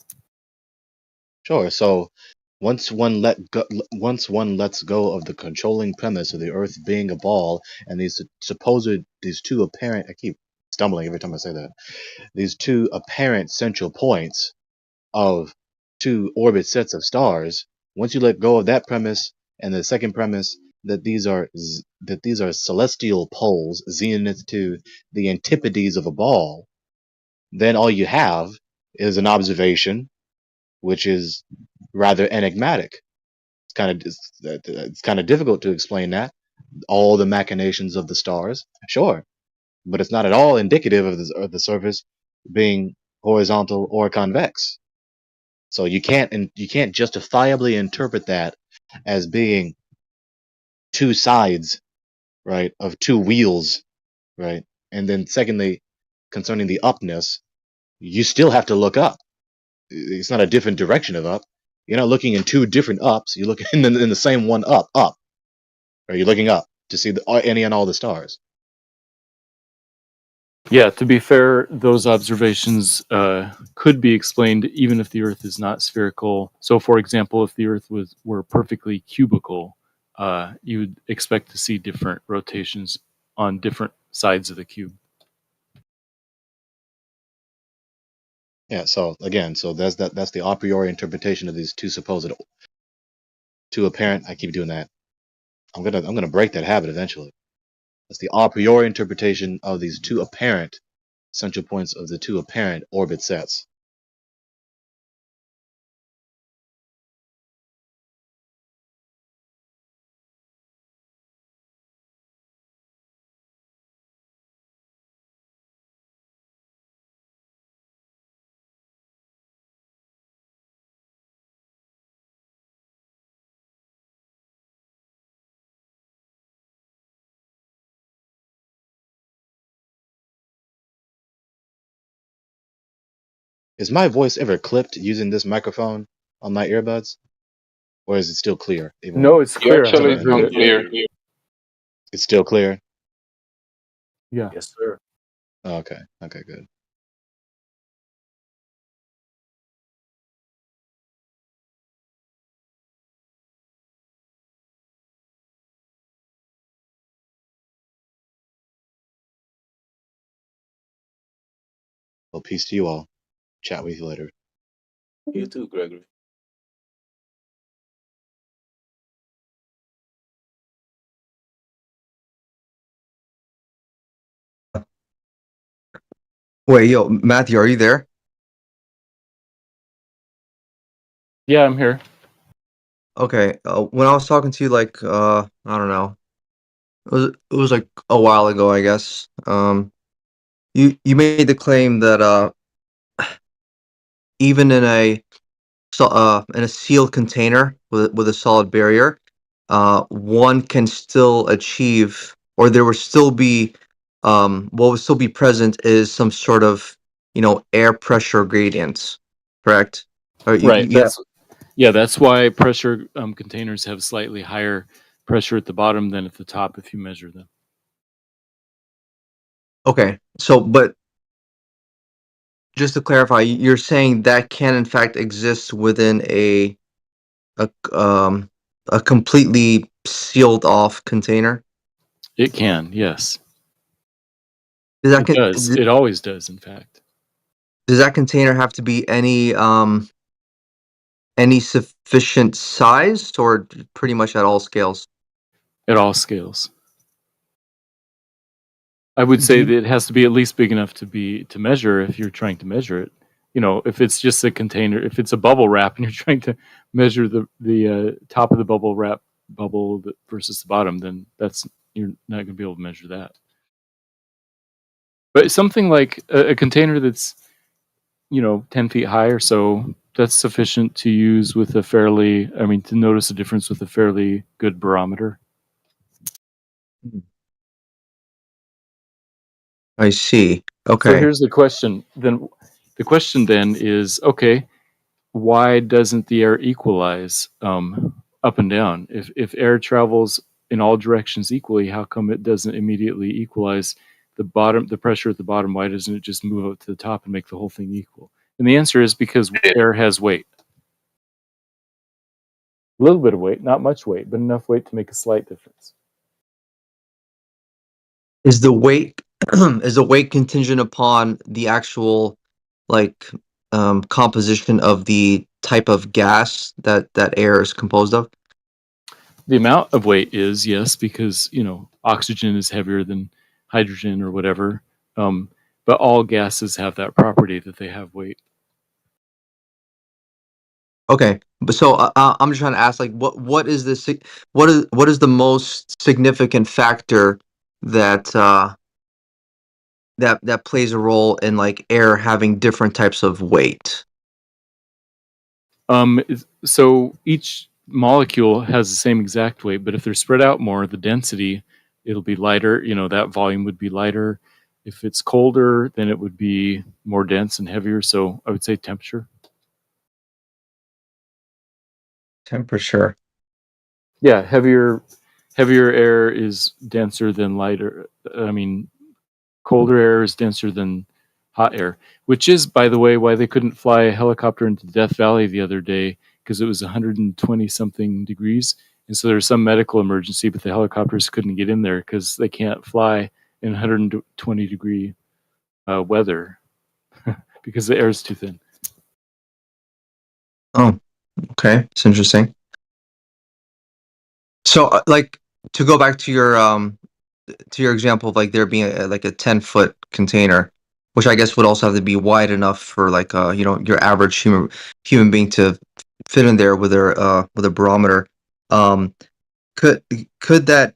Sure. So once one lets go of the controlling premise of the Earth being a ball and these two apparent, I keep stumbling every time I say that, these two apparent central points of two orbit sets of stars, once you let go of that premise and the second premise that these are celestial poles, zenith to the antipodes of a ball, then all you have is an observation which is rather enigmatic. It's kind of difficult to explain that, all the machinations of the stars, sure, but it's not at all indicative of the surface being horizontal or convex. So you can't justifiably interpret that as being two sides, right, of two wheels, right? And then secondly, concerning the upness, you still have to look up. It's not a different direction of up. You're not looking in two different ups. You're looking in the same one up. Or you're looking up to see any and all the stars. Yeah, to be fair, those observations could be explained even if the Earth is not spherical. So, for example, if the Earth were perfectly cubical, you would expect to see different rotations on different sides of the cube. Yeah. So again, that's the a priori interpretation of these two apparent. I keep doing that. I'm gonna break that habit eventually. That's the a priori interpretation of these two apparent central points of the two apparent orbit sets. Is my voice ever clipped using this microphone on my earbuds? Or is it still clear? No, it's You clear. I actually haven't heard sound it. clear. It's still clear? Yeah. Yes, sir. Oh, okay. Okay, good. Well, peace to you all. Chat with you later. You too, Gregory. Wait, yo, Matthew, are you there? Yeah, I'm here. Okay. When I was talking to you, like, I don't know, it was like a while ago, I guess. You made the claim that even in a sealed container with a solid barrier, one can still achieve, or there will still be, what will still be present is some sort of, air pressure gradients, correct? Or Right. That's why pressure containers have slightly higher pressure at the bottom than at the top if you measure them. Okay. So, but just to clarify, you're saying that can in fact exist within a completely sealed off container? It can, yes. Does that It does. It always does, in fact. Does that container have to be any sufficient size, or pretty much at all scales? At all scales. I would say that it has to be at least big enough to measure if you're trying to measure it. If it's just a container, if it's a bubble wrap and you're trying to measure the top of the bubble wrap versus the bottom, then you're not going to be able to measure that. But something like a container that's 10 feet high or so, that's sufficient to use with to notice a difference with a fairly good barometer. I see. Okay. So here's the question. The question is, okay, why doesn't the air equalize up and down? If air travels in all directions equally, how come it doesn't immediately equalize the pressure at the bottom? Why doesn't it just move up to the top and make the whole thing equal? And the answer is because air has weight. A little bit of weight, not much weight, but enough weight to make a slight difference. Is the weight contingent upon the actual composition of the type of gas that air is composed of? The amount of weight is, yes, because oxygen is heavier than hydrogen or whatever. But all gases have that property that they have weight. Okay, but so I'm just trying to ask, what is the most significant factor that that plays a role in air having different types of weight? So each molecule has the same exact weight, but if they're spread out more, the density, it'll be lighter. That volume would be lighter. If it's colder, then it would be more dense and heavier. So I would say temperature. Temperature. Yeah, heavier air is denser than lighter. Colder air is denser than hot air, which is, by the way, why they couldn't fly a helicopter into Death Valley the other day, because it was 120 something degrees. And so there was some medical emergency, but the helicopters couldn't get in there because they can't fly in 120 degree weather because the air is too thin. Oh, okay. It's interesting. So, to go back to your example of there being a 10-foot container, which I guess would also have to be wide enough for your average human being to fit in there with a barometer. Could that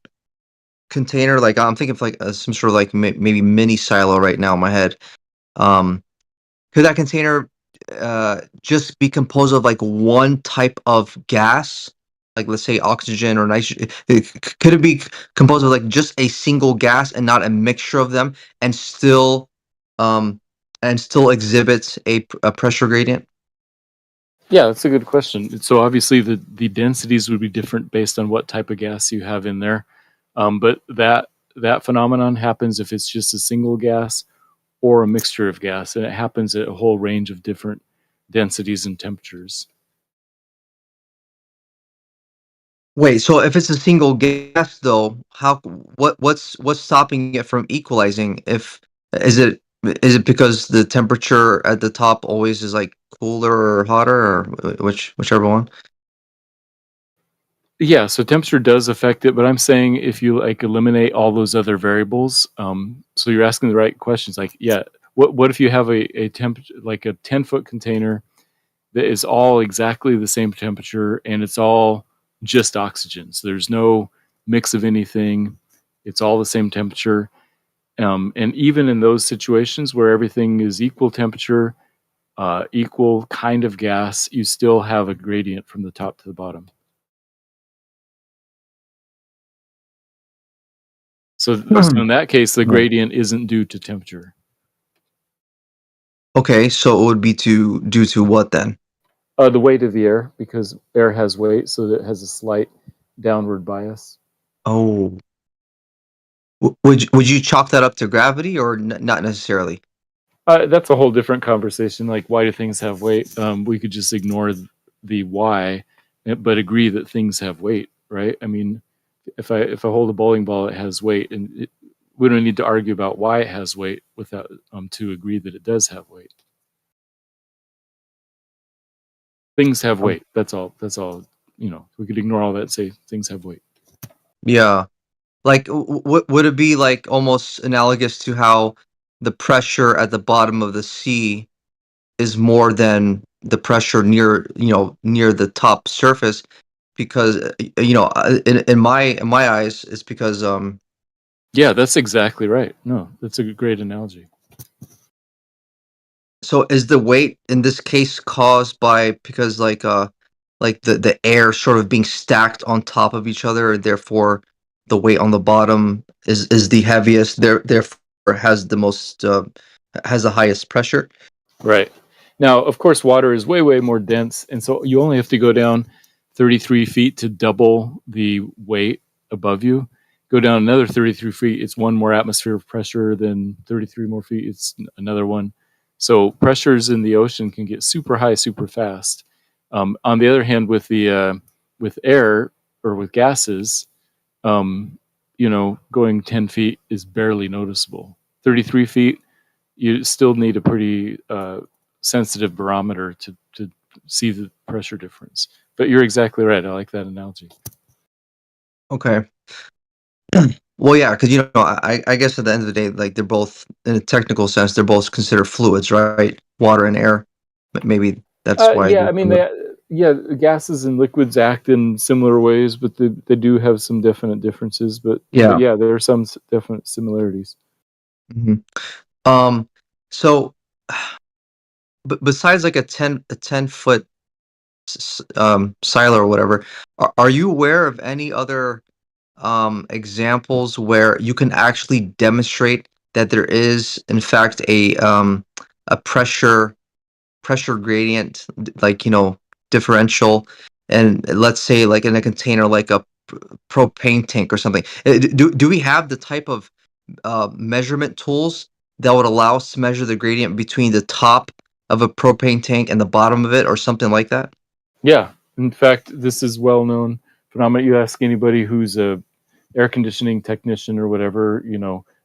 container, I'm thinking of some sort of maybe mini silo right now in my head. Could that container just be composed of one type of gas? Let's say oxygen or nitrogen. Could it be composed of just a single gas and not a mixture of them, and still exhibits a pressure gradient? Yeah, that's a good question. So obviously the densities would be different based on what type of gas you have in there. But that phenomenon happens if it's just a single gas or a mixture of gas, and it happens at a whole range of different densities and temperatures. Wait, so if it's a single gas, though, what's stopping it from equalizing? Is it because the temperature at the top always is cooler or hotter, or whichever one? Yeah, so temperature does affect it, but I'm saying if you eliminate all those other variables, so you're asking the right questions. What if you have a temperature a 10-foot container that is all exactly the same temperature and it's all just oxygen, so there's no mix of anything. It's all the same temperature. And even in those situations where everything is equal temperature, equal kind of gas, you still have a gradient from the top to the bottom. So in that case, the gradient isn't due to temperature. Okay, so it would be due to what then? The weight of the air, because air has weight, so that it has a slight downward bias. Oh. Would you chalk that up to gravity or not necessarily? That's a whole different conversation. Like, why do things have weight? We could just ignore the why, but agree that things have weight, right? I mean, if I hold a bowling ball, it has weight, and we don't need to argue about why it has weight without to agree that it does have weight. Things have weight. That's all. That's all. You know, we could ignore all that and say things have weight. Yeah. Like, would it be like almost analogous to how the pressure at the bottom of the sea is more than the pressure near the top surface? Because in my eyes, it's because Yeah, that's exactly right. No, that's a great analogy. So is the weight in this case caused by because like the air sort of being stacked on top of each other, and therefore the weight on the bottom is the heaviest, therefore has the most has the highest pressure? Right. Now, of course, water is way, way more dense, and so you only have to go down 33 feet to double the weight above you. Go down another 33 feet, it's one more atmosphere of pressure. Then 33 more feet, it's another one. So pressures in the ocean can get super high, super fast. On the other hand, with air or with gases, going 10 feet is barely noticeable. 33 feet, you still need a pretty sensitive barometer to see the pressure difference. But you're exactly right. I like that analogy. Okay. Well, yeah, because I guess at the end of the day, like they're both, in a technical sense, they're both considered fluids, right? Water and air. But maybe that's why. Yeah, I mean, gases and liquids act in similar ways, but they do have some definite differences. But Yeah. yeah, there are some definite similarities. Mhm. So, but besides like a 10-foot silo or whatever, are you aware of any other examples where you can actually demonstrate that there is in fact a pressure gradient, like differential, and let's say like in a container like a propane tank or something? Do we have the type of measurement tools that would allow us to measure the gradient between the top of a propane tank and the bottom of it, or something like that? Yeah, in fact, this is well-known phenomenon. You ask anybody who's a air conditioning technician or whatever,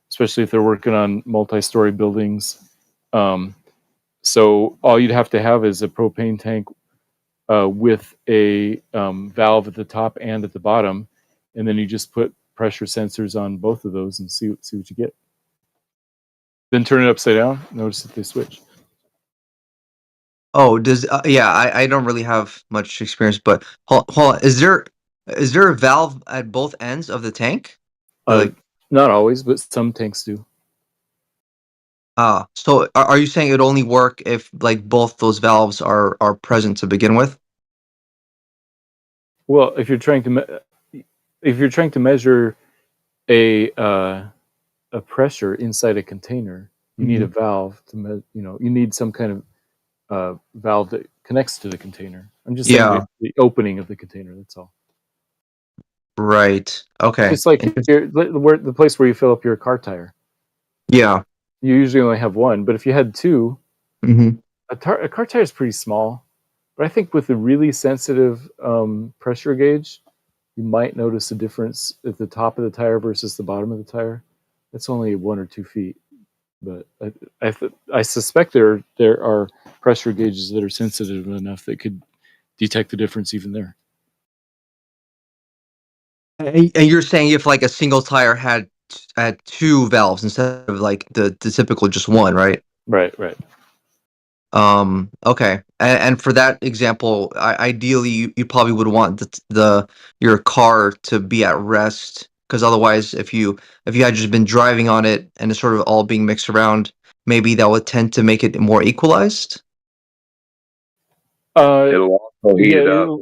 especially if they're working on multi-story buildings. So all you'd have to have is a propane tank with a valve at the top and at the bottom, and then you just put pressure sensors on both of those and see what you get. Then turn it upside down. Notice that they switch. Oh, I don't really have much experience, but hold on. Is there a valve at both ends of the tank? Not always, but some tanks do. So are you saying it would only work if like both those valves are present to begin with? Well, if you're trying to measure a pressure inside a container, you need a valve to you need some kind of valve that connects to the container. I'm just saying the opening of the container. That's all. Right. Okay. It's like the place where you fill up your car tire. Yeah. You usually only have one, but if you had two, a car tire is pretty small. But I think with a really sensitive pressure gauge, you might notice a difference at the top of the tire versus the bottom of the tire. It's only 1 or 2 feet, but I suspect there are pressure gauges that are sensitive enough that could detect the difference even there. And you're saying if like a single tire had two valves instead of like the typical just one, right? Right. Okay. And for that example, ideally you probably would want your car to be at rest Because otherwise, if you had just been driving on it and it's sort of all being mixed around, maybe that would tend to make it more equalized. It'll also heat it up.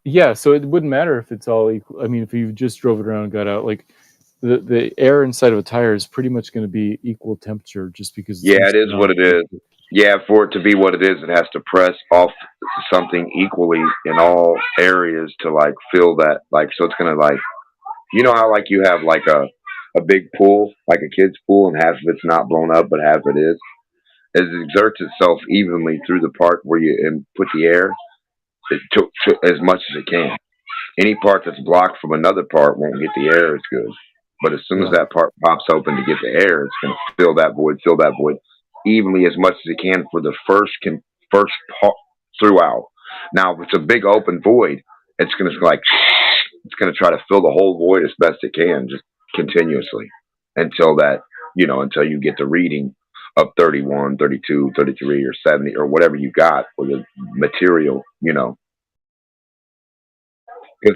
Yeah, so it wouldn't matter if it's all equal. I mean, if you just drove it around and got out, like the air inside of a tire is pretty much going to be equal temperature, just because. It's Yeah, it is what it is. Yeah, for it to be what it is, it has to press off something equally in all areas to like fill that. Like, so it's gonna like, you know how like you have like a big pool, like a kid's pool, and half of it's not blown up, but half it is. It exerts itself evenly through the part where you put the air to as much as it can. Any part that's blocked from another part won't get the air as good. But as soon as that part pops open to get the air, it's going to fill that void evenly as much as it can for the first part throughout. Now, if it's a big open void, it's going to like it's going to try to fill the whole void as best it can, just continuously until that until you get the reading of 31, 32, 33, or 70, or whatever you got for the material, Because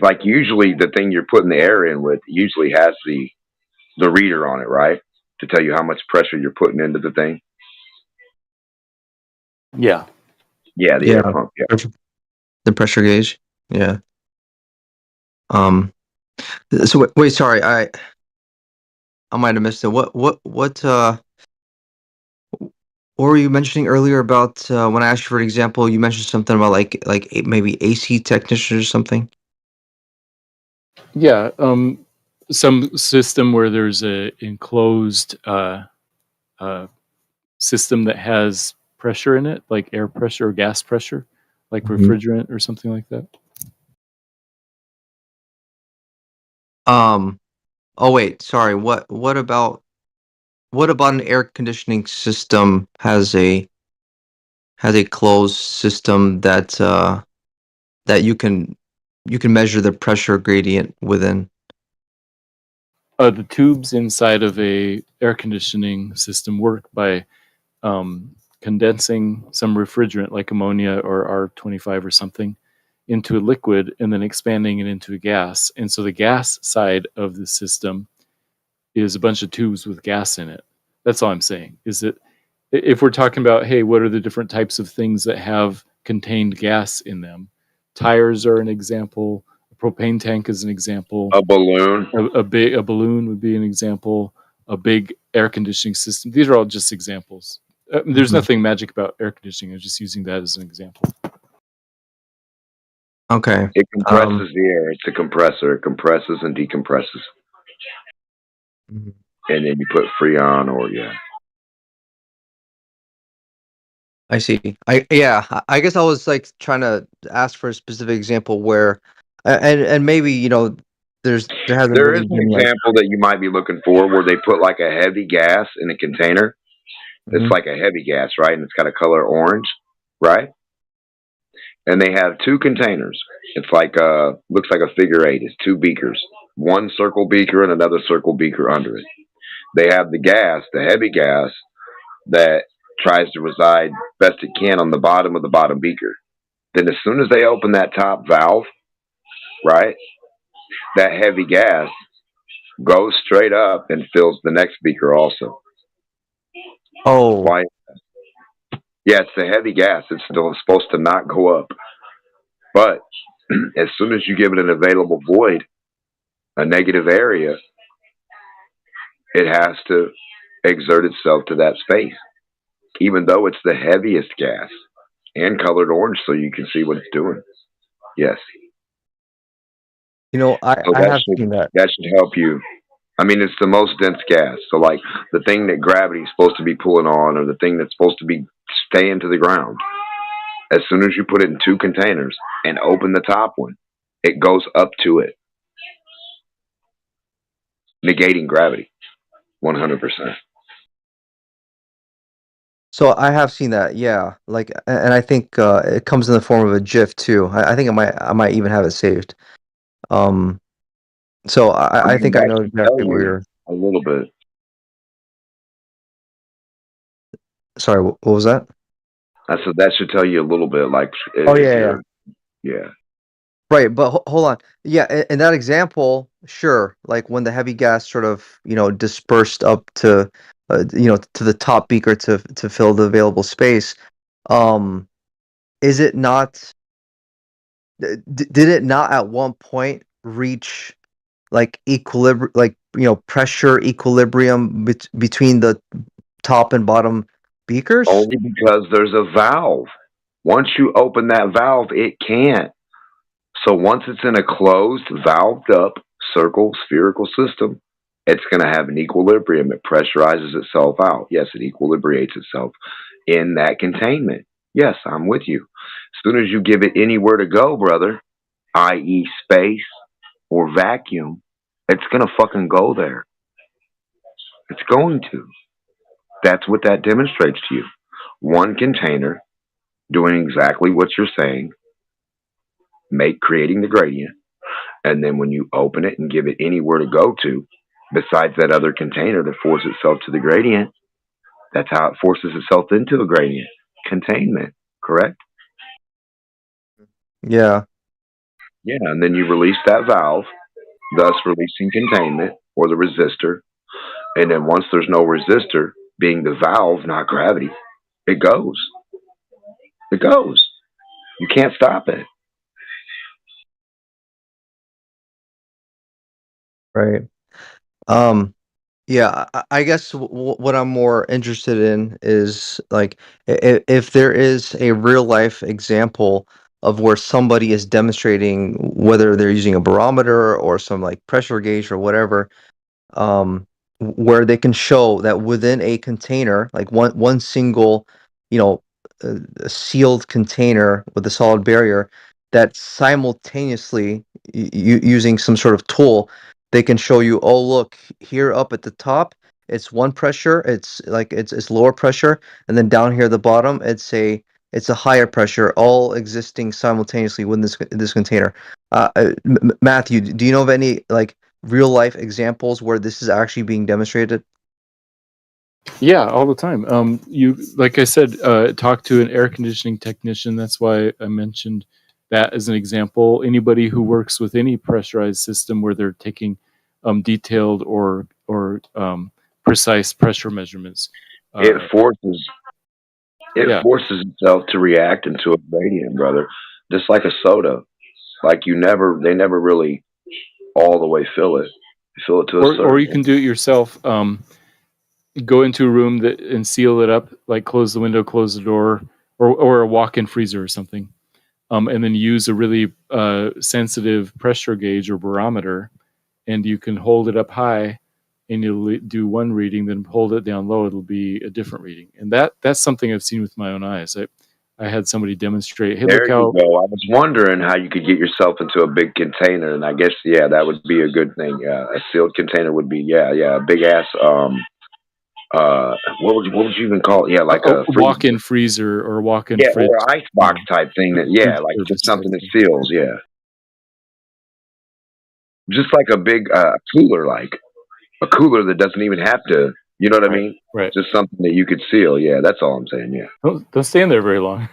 like usually the thing you're putting the air in with usually has the reader on it, right? To tell you how much pressure you're putting into the thing. Yeah. Yeah, the air pump. Yeah. The pressure gauge. Yeah. So wait, sorry, I might have missed it. What were you mentioning earlier about when I asked you for an example? You mentioned something about like maybe AC technician or something. Yeah, some system where there's a enclosed system that has pressure in it, like air pressure or gas pressure, like refrigerant or something like that. Oh wait, sorry. What about an air conditioning system has a closed system that that you can measure the pressure gradient within? The tubes inside of a air conditioning system work by condensing some refrigerant like ammonia or R25 or something into a liquid and then expanding it into a gas. And so the gas side of the system is a bunch of tubes with gas in it. That's all I'm saying. Is that if we're talking about, hey, what are the different types of things that have contained gas in them? Tires are an example. A propane tank is an example. A balloon. A balloon would be an example. A big air conditioning system. These are all just examples. There's nothing magic about air conditioning. I'm just using that as an example. Okay. It compresses the air. It's a compressor. It compresses and decompresses. And then you put Freon or I see. I guess I was like trying to ask for a specific example where, and maybe there hasn't There really is an been like. example that you might be looking for where they put like a heavy gas in a container. It's like a heavy gas, right? And it's got a color orange, right? And they have two containers. It's like looks like a figure eight. It's two beakers, one circle beaker and another circle beaker under it. They have the gas, the heavy gas, that tries to reside best it can on the bottom of the bottom beaker. Then as soon as they open that top valve, right, that heavy gas goes straight up and fills the next beaker also. Oh. Why? Yeah, it's the heavy gas. It's still supposed to not go up. But as soon as you give it an available void, a negative area, it has to exert itself to that space, even though it's the heaviest gas and colored orange so you can see what it's doing. Yes. I have seen that. That should help you. I mean, it's the most dense gas. So, like, the thing that gravity is supposed to be pulling on or the thing that's supposed to be staying to the ground, as soon as you put it in two containers and open the top one, it goes up to it, negating gravity 100%. So I have seen that, yeah. Like, and I think it comes in the form of a GIF too. I think I might even have it saved. So I think I know exactly where you're. A little bit. Sorry, what was that? That should tell you a little bit. Like, Oh yeah. Yeah. Right, but hold on. Yeah, in that example, sure. Like when the heavy gas sort of, dispersed up to, to the top beaker to fill the available space. Um, is it not? Did it not at one point reach like equilibrium, like pressure equilibrium between the top and bottom beakers? Only because there's a valve. Once you open that valve, it can't. So once it's in a closed, valved up, spherical system, it's going to have an equilibrium. It pressurizes itself out. Yes, it equilibrates itself in that containment. Yes, I'm with you. As soon as you give it anywhere to go, brother, i.e. space or vacuum, it's going to fucking go there. It's going to. That's what that demonstrates to you. One container doing exactly what you're saying, creating the gradient, and then when you open it and give it anywhere to go to, besides that other container to force itself to the gradient, that's how it forces itself into a gradient. Containment, correct? Yeah. Yeah, and then you release that valve, thus releasing containment or the resistor. And then once there's no resistor, being the valve, not gravity, it goes. It goes. You can't stop it. Right. Yeah, I guess what I'm more interested in is like if there is a real life example of where somebody is demonstrating whether they're using a barometer or some like pressure gauge or whatever, where they can show that within a container, like one single, a sealed container with a solid barrier, that simultaneously using some sort of tool, they can show you, oh look, here up at the top, it's one pressure, it's like it's lower pressure, and then down here at the bottom, it's a higher pressure, all existing simultaneously within this container. Matthew, do you know of any like real life examples where this is actually being demonstrated? Yeah, all the time. You, like I said, talk to an air conditioning technician. That's why I mentioned that as an example. Anybody who works with any pressurized system where they're taking detailed or precise pressure measurements. It forces itself to react into a gradient, brother. Just like a soda. Like they never really all the way fill it. You fill it to a certain. Or you can do it yourself. Go into a room and seal it up, like close the window, close the door, or a walk-in freezer or something, and then use a really sensitive pressure gauge or barometer, and you can hold it up high, and you'll do one reading, then hold it down low, it'll be a different reading, and that's something I've seen with my own eyes. I had somebody demonstrate. Hey, there look how. You go. I was wondering how you could get yourself into a big container, and I guess that would be a good thing. A sealed container would be a big ass. What would you even call it? Yeah, like a walk-in freezer or walk-in fridge. Or icebox type thing. Like just something that seals. Yeah, just like a big cooler, like a cooler that doesn't even have to. You know what I mean? Right. Just something that you could seal. Yeah, that's all I'm saying. Yeah. Don't stand there very long.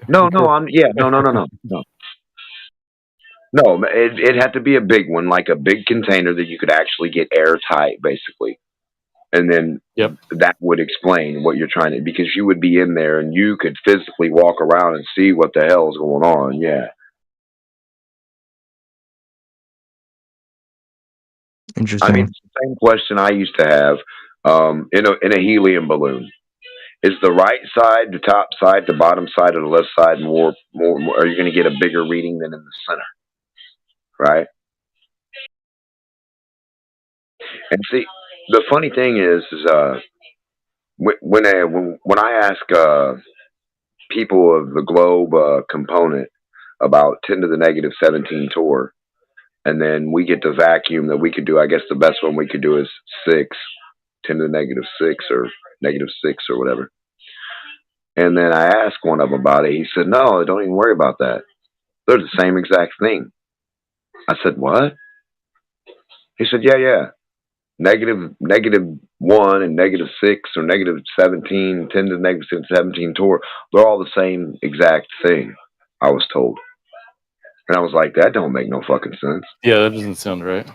No. No. No, it had to be a big one, like a big container that you could actually get airtight, basically. And then that would explain what you're trying to, because you would be in there and you could physically walk around and see what the hell is going on. Yeah. Interesting. I mean, it's the same question I used to have in a helium balloon. Is the right side, the top side, the bottom side, or the left side more are you going to get a bigger reading than in the center? Right? And see, the funny thing is when I ask people of the globe component about 10 to the negative 17 torr, and then we get the vacuum that we could do. I guess the best one we could do is 10 to the negative 6 or negative 6 or whatever. And then I asked one of them about it. He said, no, don't even worry about that. They're the same exact thing. I said, what? He said, yeah. Negative 1 and negative 6 or negative 17, 10 to the negative 17 torr, they're all the same exact thing, I was told. And I was like, that don't make no fucking sense. Yeah, that doesn't sound right.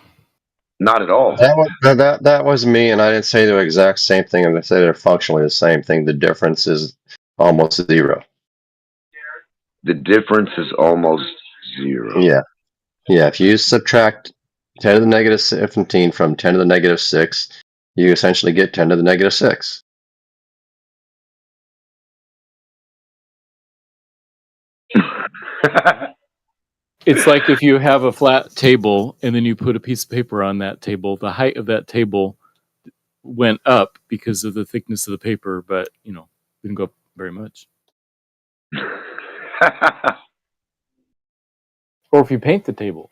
Not at all. That was me, and I didn't say the exact same thing. I said they're functionally the same thing. The difference is almost zero. The difference is almost zero. Yeah. If you subtract 10 to the negative 17 from 10 to the negative 6, you essentially get 10 to the negative 6. It's like if you have a flat table and then you put a piece of paper on that table, the height of that table went up because of the thickness of the paper, but didn't go up very much. Or if you paint the table,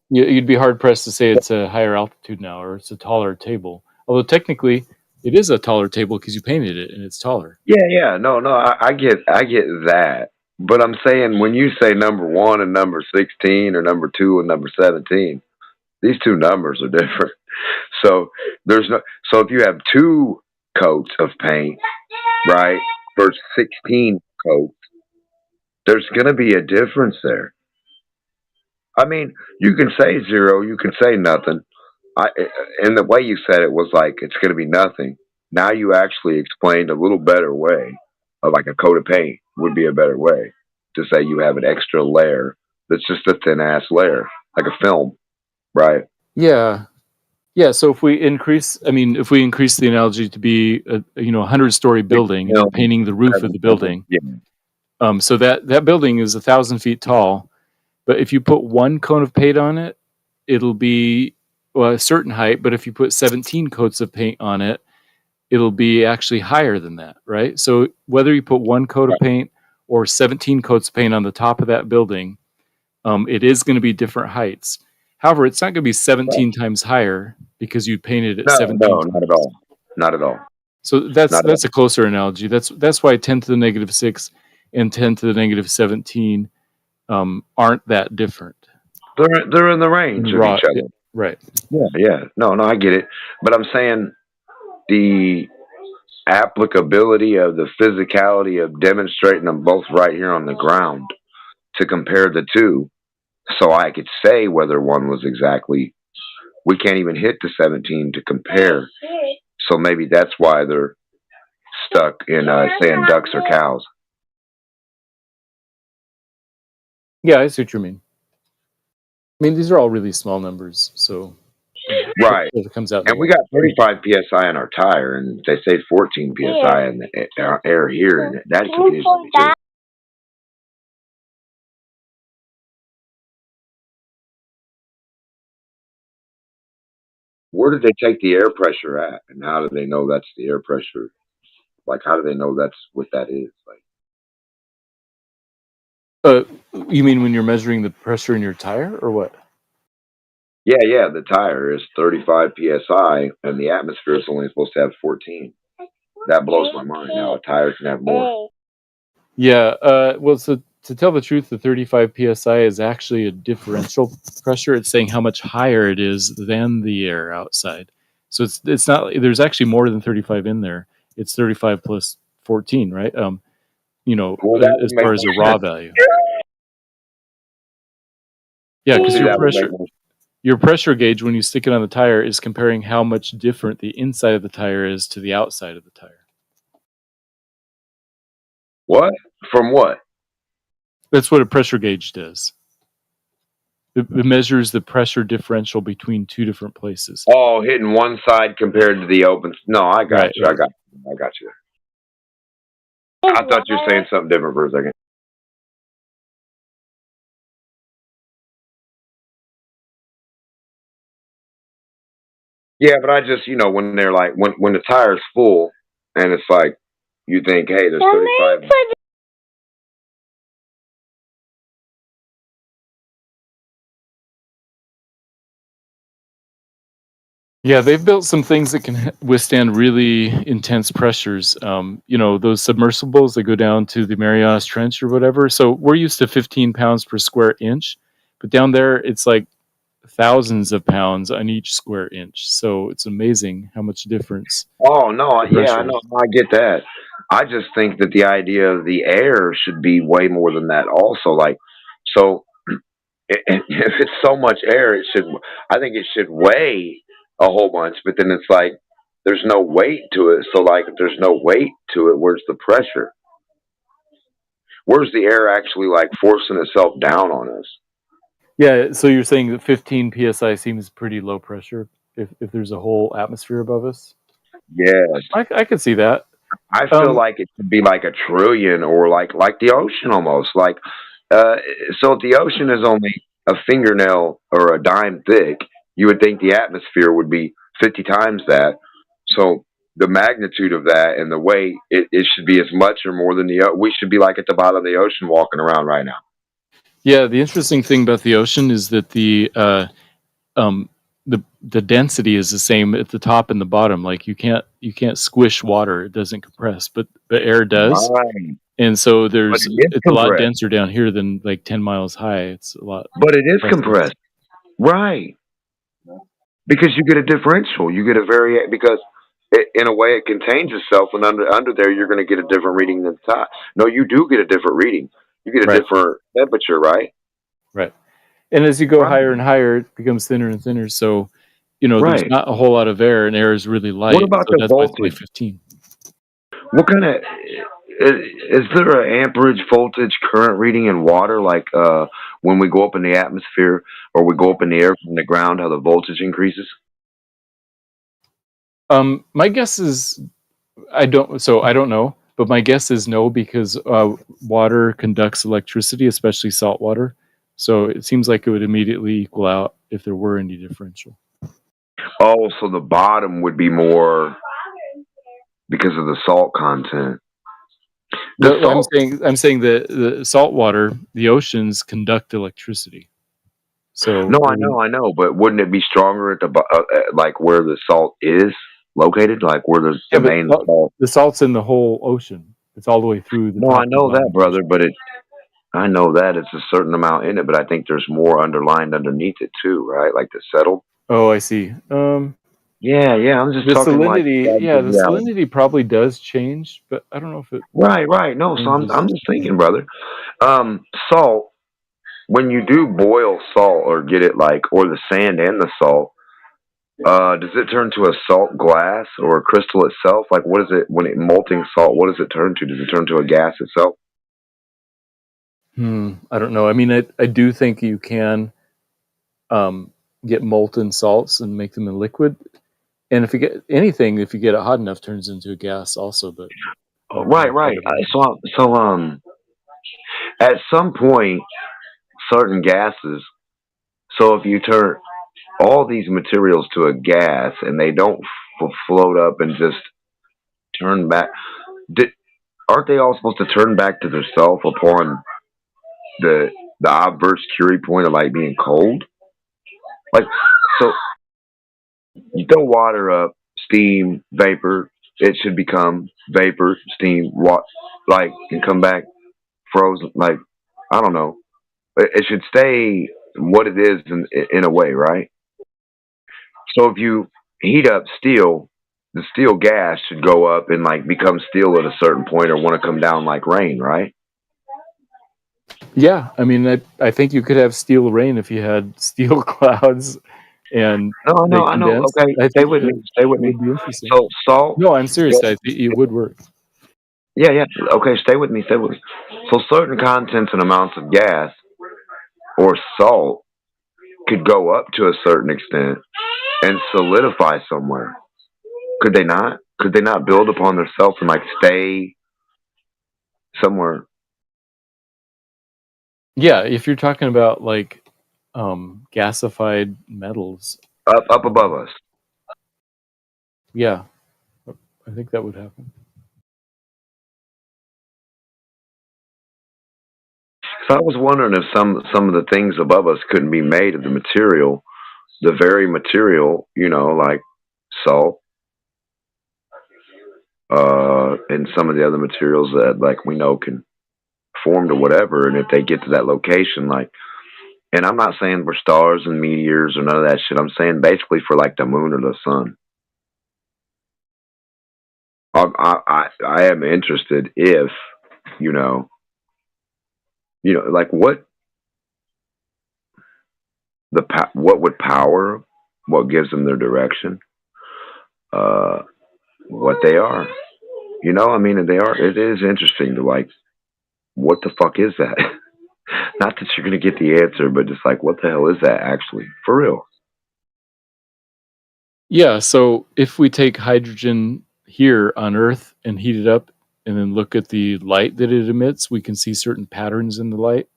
you'd be hard pressed to say it's a higher altitude now or it's a taller table. Although technically it is a taller table because you painted it and it's taller. Yeah. No, I get that. But I'm saying when you say number 1 and number 16 or number 2 and number 17, these two numbers are different. So so if you have 2 coats of paint, right, for 16 coats, there's going to be a difference there. I mean, you can say 0, you can say nothing. And the way you said it was like it's going to be nothing. Now you actually explained a little better way of like a coat of paint would be a better way to say you have an extra layer that's just a thin ass layer, like a film, right? Yeah. So if we increase the analogy to be a 100-story building, and painting the roof of the building. Yeah. So that building is 1,000 feet tall, but if you put 1 coat of paint on it, it'll be a certain height. But if you put 17 coats of paint on it, it'll be actually higher than that, right? So whether you put 1 coat of paint or 17 coats of paint on the top of that building, it is going to be different heights. However, it's not going to be 17 times higher because you painted it 17 times. Not at all. Not at all. So that's a closer analogy. That's why 10 to the negative 6 and 10 to the negative 17 aren't that different. They're in the range of each other. Right. Yeah. No, I get it. But I'm saying the applicability of the physicality of demonstrating them both right here on the ground to compare the two, so I could say whether one was exactly. We can't even hit the 17 to compare. So maybe that's why they're stuck in saying ducks or cows. Yeah, I see what you mean. I mean, these are all really small numbers, so right. It comes out. And we got 35 psi in our tire, and they say 14 psi in the air here, and that confuses me too. Where did they take the air pressure at, and how do they know that's the air pressure? Like, how do they know that's what that is? Like, you mean when you're measuring the pressure in your tire, or what? Yeah. The tire is 35 psi, and the atmosphere is only supposed to have 14. That blows my mind. Now a tire can have more. Yeah. Well, so to tell the truth, the 35 psi is actually a differential pressure. It's saying how much higher it is than the air outside. So it's not. There's actually more than 35 in there. It's 35 plus 14, right? As far as a raw value. Yeah, because your pressure gauge when you stick it on the tire is comparing how much different the inside of the tire is to the outside of the tire. What? From what? That's what a pressure gauge does. It measures the pressure differential between 2 different places. Oh, hitting one side compared to the open. No, I got you. I got you. I thought you were saying something different for a second. Yeah, but I just, when they're like, when the tire's full, and it's like, you think, hey, there's 35. Yeah, they've built some things that can withstand really intense pressures. Those submersibles that go down to the Marianas Trench or whatever. So we're used to 15 pounds per square inch, but down there it's like thousands of pounds on each square inch. So it's amazing how much difference. Oh, no. Yeah, I know. I get that. I just think that the idea of the air should be way more than that also. Like, So if it's so much air, I think it should weigh a whole bunch. But then it's like there's no weight to it. So like if there's no weight to it, where's the pressure? Where's the air actually like forcing itself down on us? Yeah, so you're saying that 15 psi seems pretty low pressure if there's a whole atmosphere above us? Yes. I could see that. I feel like it should be like a trillion or like the ocean almost. Like so if the ocean is only a fingernail or a dime thick, you would think the atmosphere would be 50 times that. So the magnitude of that and the weight, it should be as much or more than we should be like at the bottom of the ocean walking around right now. Yeah, the interesting thing about the ocean is that the density is the same at the top and the bottom. Like you can't squish water; it doesn't compress, but air does. Right. And so it's a lot compressed. denser down here than like 10 miles high. It's a lot. But it is compressed, right? Because you get a differential. You get a because in a way it contains itself, and under there you're going to get a different reading than the top. No, you do get a different reading. You get a different temperature, right? Right. And as you go higher and higher, it becomes thinner and thinner. So, there's not a whole lot of air, and air is really light. What about so the that's why it's only voltage? 15. What kind of is there an amperage voltage current reading in water? Like when we go up in the atmosphere or we go up in the air from the ground, how the voltage increases? My guess is I don't know, but my guess is no, because water conducts electricity, especially salt water. So it seems like it would immediately equal out if there were any differential. Oh, so the bottom would be more because of the salt content. I'm saying that the salt water, the oceans conduct electricity. So no, I know, but wouldn't it be stronger at like where the salt is located, like where the main salt? The salt's in the whole ocean. It's all the way through. No, I know that, brother, but I know that it's a certain amount in it, but I think there's more underlined underneath it too, right? Like the settled. Oh, I see. Yeah, I'm just the talking salinity. like Yeah, the salinity probably does change, but I don't know if it. Right. No, so I'm just thinking, brother. Salt. When you do boil salt or get it or the sand and the salt, does it turn to a salt glass or a crystal itself? Like, what is it when it molting salt? What does it turn to? Does it turn to a gas itself? I don't know. I mean, I do think you can get molten salts and make them in liquid. And if you get anything, if you get it hot enough, turns into a gas also. But right. So at some point, certain gases. So if you turn all these materials to a gas and they don't float up and just turn back, aren't they all supposed to turn back to their self upon the obverse Curie point of like being cold? Like, so you throw water up, steam, vapor, it should become vapor, steam, and come back frozen. Like, I don't know. It should stay what it is in a way, right? So if you heat up steel, the steel gas should go up and become steel at a certain point or want to come down like rain, right? Yeah, I mean, I think you could have steel rain if you had steel clouds. And no, I know. Okay, stay with me. Stay with me. So salt. No, I'm serious. I think it would work. Yeah. Okay, stay with me. So certain contents and amounts of gas or salt could go up to a certain extent and solidify somewhere. Could they not? Could they not build upon themselves and stay somewhere? Yeah, if you're talking about gasified metals up above us. Yeah, I think that would happen. So I was wondering if some of the things above us couldn't be made of the very material, like salt, and some of the other materials that we know can form to whatever. And if they get to that location, and I'm not saying for stars and meteors or none of that shit. I'm saying basically for the moon or the sun. I am interested if, what what would power, what gives them their direction, what they are. You know, I mean, it is interesting to like, what the fuck is that? Not that you're going to get the answer, but just like, what the hell is that actually? For real. Yeah, so if we take hydrogen here on Earth and heat it up and then look at the light that it emits, we can see certain patterns in the light.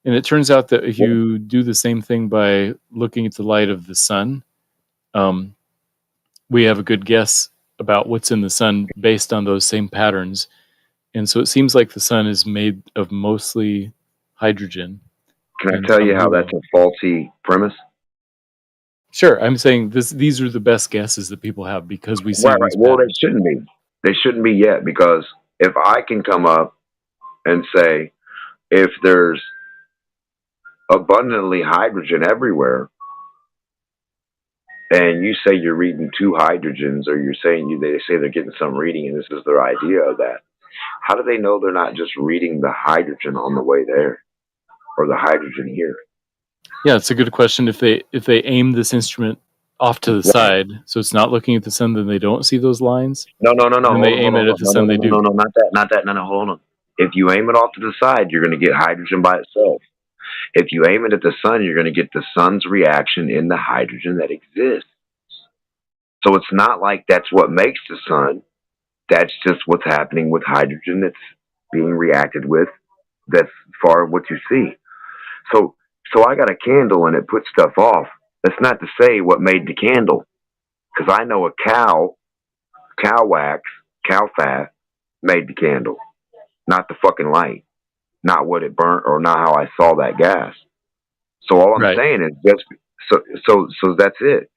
And it turns out that if you do the same thing by looking at the light of the sun, we have a good guess about what's in the sun based on those same patterns. And so it seems like the sun is made of mostly hydrogen. Can I tell you how that's a faulty premise? Sure, I'm saying these are the best guesses that people have because we see Right. these Well, patterns. they shouldn't be. They shouldn't be yet, because if I can come up and say, if there's abundantly hydrogen everywhere, and you say you're reading 2 hydrogens, or you're saying they say they're getting some reading, and this is their idea of that, how do they know they're not just reading the hydrogen on the way there, or the hydrogen here? Yeah, it's a good question. If they aim this instrument off to the side, so it's not looking at the sun, then they don't see those lines. No. When they aim it at the sun, they do. No, not that. No, hold on. If you aim it off to the side, you're going to get hydrogen by itself. If you aim it at the sun, you're going to get the sun's reaction in the hydrogen that exists. So it's not like that's what makes the sun. That's just what's happening with hydrogen that's being reacted with. That's far what you see. So I got a candle and it puts stuff off. That's not to say what made the candle, because I know a cow wax, cow fat made the candle, not the fucking light, not what it burnt, or not how I saw that gas. So all I'm saying is just so that's it.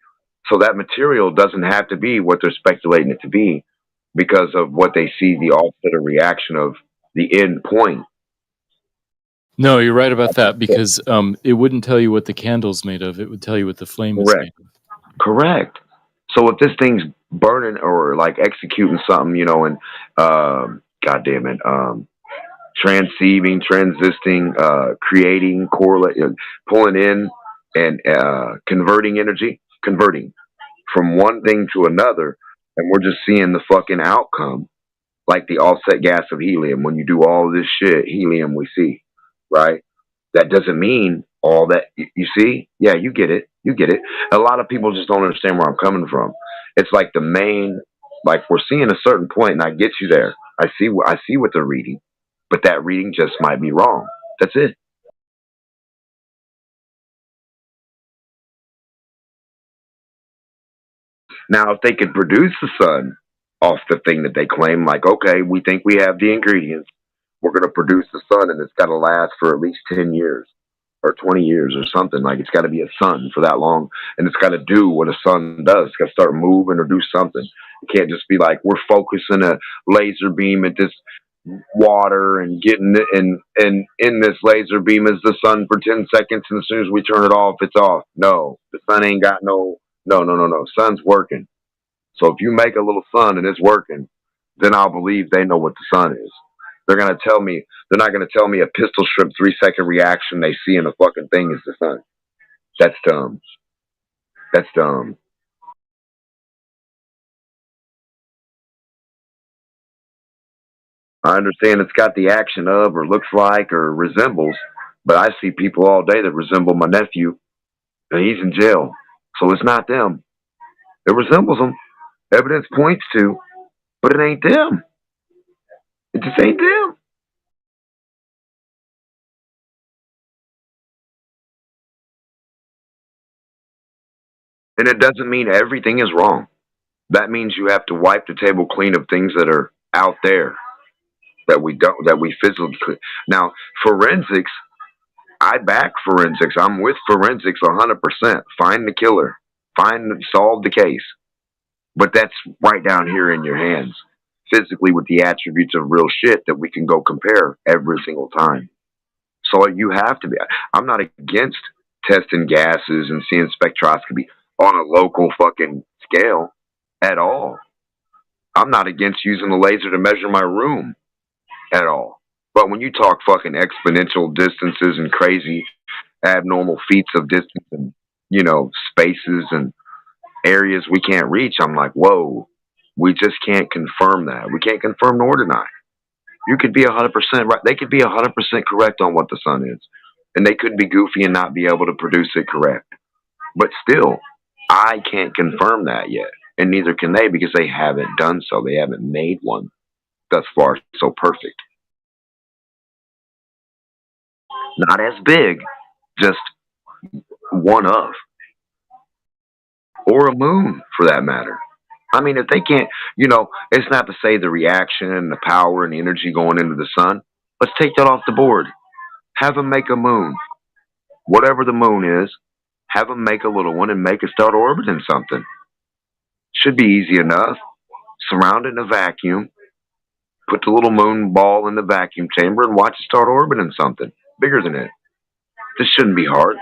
So that material doesn't have to be what they're speculating it to be, because of what they see, the offset of reaction of the end point. No, you're right about that, because it wouldn't tell you what the candle's made of. It would tell you what the flame is made of. Correct. So if this thing's burning or like executing something, you know, and goddamn it, transceiving, transisting, creating, correlating, pulling in, and converting energy, converting from one thing to another, and we're just seeing the fucking outcome, like the offset gas of helium. When you do all this shit, helium we see, right? That doesn't mean all that you see. Yeah, you get it. You get it. A lot of people just don't understand where I'm coming from. It's like the main, like we're seeing a certain point, and I get you there. I see what they're reading, but that reading just might be wrong. That's it. Now, if they could produce the sun off the thing that they claim, like, okay, we think we have the ingredients, we're going to produce the sun, and it's got to last for at least 10 years or 20 years or something. Like, it's got to be a sun for that long, and it's got to do what a sun does. It's got to start moving or do something. It can't just be like, we're focusing a laser beam at this water and getting it, and in this laser beam is the sun for 10 seconds, and as soon as we turn it off, it's off. No, the sun ain't got no. Sun's working. So if you make a little sun and it's working, then I'll believe they know what the sun is. They're gonna tell me. They're not gonna tell me a pistol shrimp 3-second reaction they see in a fucking thing is the sun. That's dumb. That's dumb. I understand it's got the action of, or looks like, or resembles, but I see people all day that resemble my nephew, and he's in jail. So it's not them. It resembles them. Evidence points to, but it ain't them. It just ain't them. And it doesn't mean everything is wrong. That means you have to wipe the table clean of things that are out there that we physically. Now, forensics, I back forensics. I'm with forensics 100%. Find the killer. Solve the case. But that's right down here in your hands, physically, with the attributes of real shit that we can go compare every single time. So you have to be. I'm not against testing gases and seeing spectroscopy on a local fucking scale at all. I'm not against using a laser to measure my room at all. But when you talk fucking exponential distances and crazy abnormal feats of distance and, you know, spaces and areas we can't reach. I'm like, whoa, we just can't confirm that. We can't confirm nor deny. You could be 100% right. They could be 100% correct on what the sun is, and they could be goofy and not be able to produce it correct. But still, I can't confirm that yet, and neither can they because they haven't done so. They haven't made one thus far so perfect. Not as big, just one of, or a moon for that matter. I mean, if they can't, you know, it's not to say the reaction and the power and the energy going into the sun. Let's take that off the board. Have them make a moon. Whatever the moon is, have them make a little one and make it start orbiting something. Should be easy enough. Surround it in a vacuum. Put the little moon ball in the vacuum chamber and watch it start orbiting something bigger than it. This shouldn't be hard.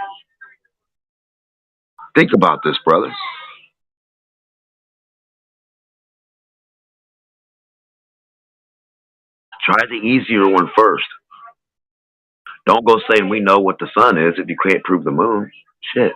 Think about this, brother. Try the easier one first. Don't go saying we know what the sun is if you can't prove the moon. Shit.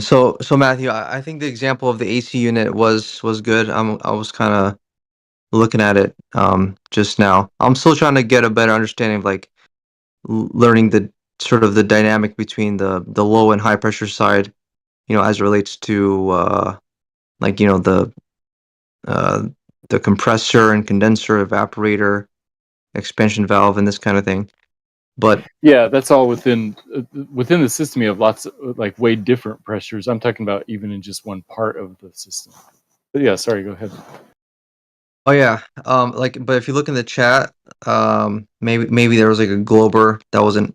So Matthew, I think the example of the AC unit was good. I was kind of looking at it just now. I'm still trying to get a better understanding of like learning the sort of the dynamic between the low and high pressure side, you know, as it relates to like, you know, the compressor and condenser, evaporator, expansion valve, and this kind of thing. But yeah, that's all within the system. You have lots of like way different pressures. I'm talking about even in just one part of the system. But yeah, sorry, go ahead. oh yeah, like, but if you look in the chat, maybe there was like a Glober that wasn't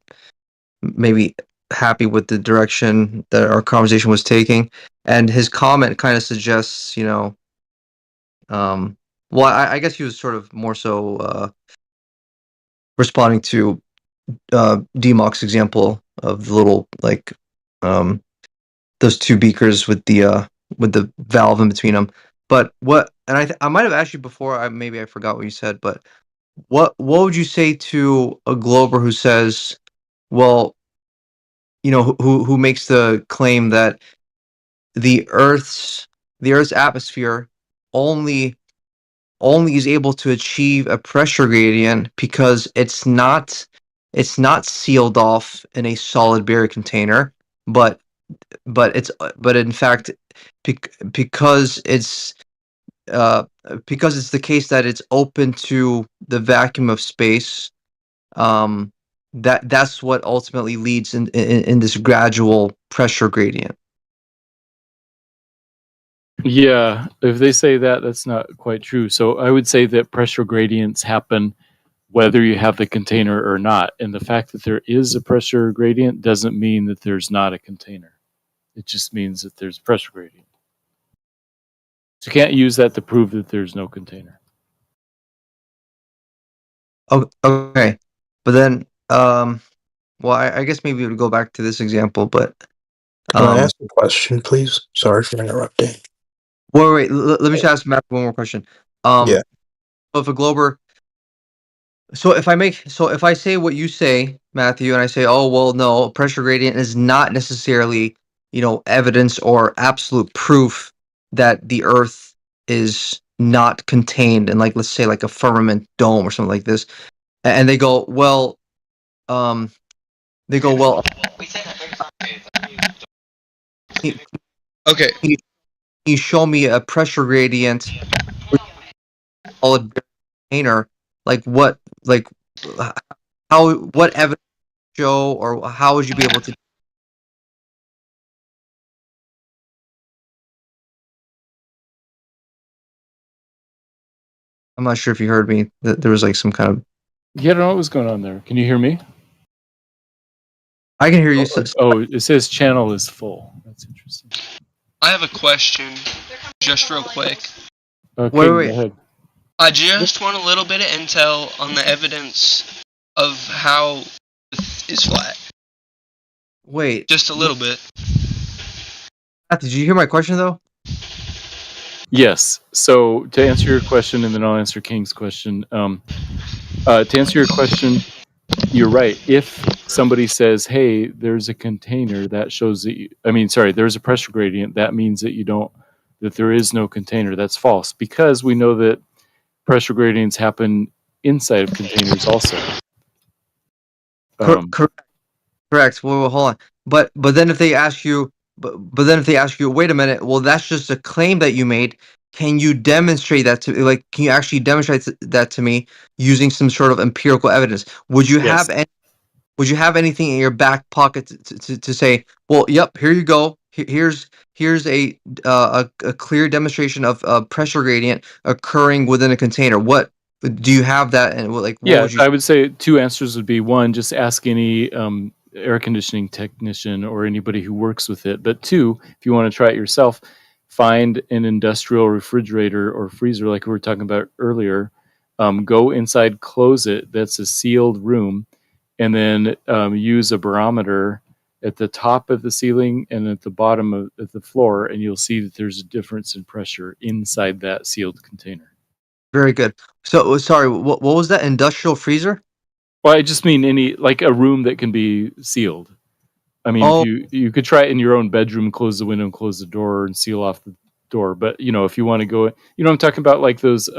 maybe happy with the direction that our conversation was taking, and his comment kind of suggests, you know, well, I guess he was sort of more so responding to DMOC's example of the little like those two beakers with the valve in between them. But what, and I might have asked you before, maybe I forgot what you said, but what would you say to a Glober who says, well, you know, who makes the claim that the Earth's atmosphere only is able to achieve a pressure gradient because it's not sealed off in a solid barrier container, but in fact because it's the case that it's open to the vacuum of space, that's what ultimately leads in this gradual pressure gradient. Yeah, if they say that, that's not quite true. So I would say that pressure gradients happen whether you have the container or not. And the fact that there is a pressure gradient doesn't mean that there's not a container. It just means that there's a pressure gradient. So you can't use that to prove that there's no container. Oh, okay. But then, well, I guess maybe we would go back to this example, but... Can I ask a question, please? Sorry for interrupting. Wait, let me just ask Matt one more question. Yeah. If a Glober... So if I say what you say, Matthew, and I say, oh, well, no, pressure gradient is not necessarily, you know, evidence or absolute proof that the Earth is not contained in, like, let's say, like a firmament dome or something like this, and they go, well, Okay. Can you show me a pressure gradient solid container? Like what? Like how? What evidence show, or how would you be able to? I'm not sure if you heard me. There was like some kind of. Yeah, I don't know what was going on there. Can you hear me? I can hear you. Oh, it says channel is full. That's interesting. I have a question, just real quick. Okay, Wait. go ahead. I just want a little bit of intel on the evidence of how the Earth is flat. Wait. Just a little bit. Did you hear my question though? Yes. So to answer your question, and then I'll answer King's question. To answer your question, you're right. If somebody says, "Hey, there's a container," that shows that there's a pressure gradient. That means that there is no container. That's false, because we know that pressure gradients happen inside of containers also. Correct. Well, hold on. But then if they ask you, but then if they ask you, wait a minute, well, that's just a claim that you made. Can you demonstrate that to like? Can you actually demonstrate that to me using some sort of empirical evidence? Would you have would you have anything in your back pocket to say, well, yep, here you go. Here's a clear demonstration of a pressure gradient occurring within a container. What do you have that? And what would you? I would say two answers would be: one, just ask any air conditioning technician or anybody who works with it. But two, if you want to try it yourself, find an industrial refrigerator or freezer like we were talking about earlier. Go inside, close it. That's a sealed room. And then use a barometer at the top of the ceiling and at the bottom of the floor, and you'll see that there's a difference in pressure inside that sealed container. Very good. So, sorry, what was that industrial freezer? Well, I just mean like a room that can be sealed. I mean, if you could try it in your own bedroom, close the window and close the door and seal off the door. But if you want to go, I'm talking about like those.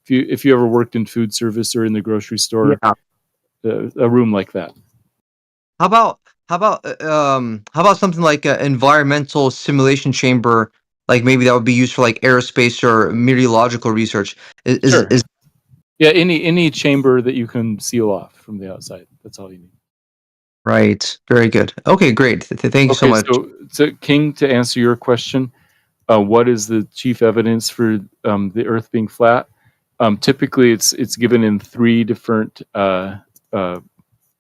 If you ever worked in food service or in the grocery store, a room like that. How about something like an environmental simulation chamber? Like maybe that would be used for like aerospace or meteorological research. Is any chamber that you can seal off from the outside. That's all you need. Right. Very good. Okay, great. Thank you so much. So King, to answer your question, what is the chief evidence for the Earth being flat? Typically, it's given in three different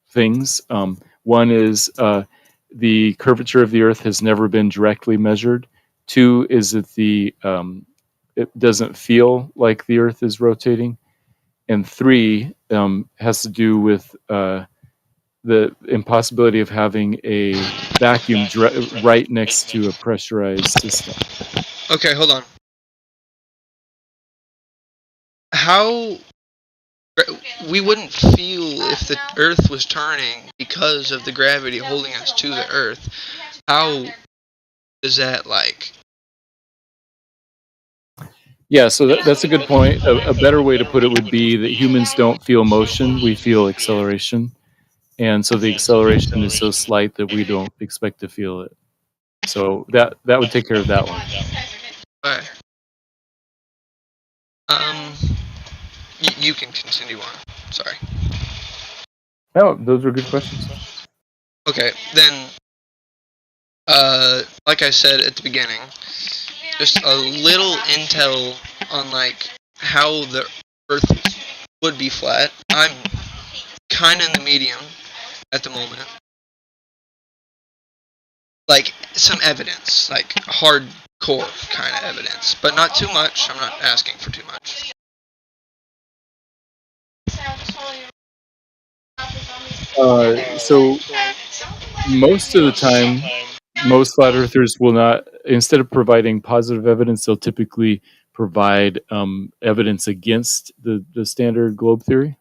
things. One is the curvature of the Earth has never been directly measured. Two is that it doesn't feel like the Earth is rotating. And three has to do with the impossibility of having a vacuum right next to a pressurized system. Okay, hold on. How we wouldn't feel if the Earth was turning because of the gravity holding us to the Earth. How is that like? Yeah, so that's a good point. A better way to put it would be that humans don't feel motion, we feel acceleration. And so the acceleration is so slight that we don't expect to feel it. So that would take care of that one. All right. You can continue on. Sorry. No, those were good questions. Okay, then, like I said at the beginning, just a little intel on like how the Earth would be flat. I'm kind of in the medium at the moment. Like some evidence, like hardcore kind of evidence, but not too much. I'm not asking for too much. So most of the time, most flat earthers will not, instead of providing positive evidence, they'll typically provide evidence against the standard globe theory.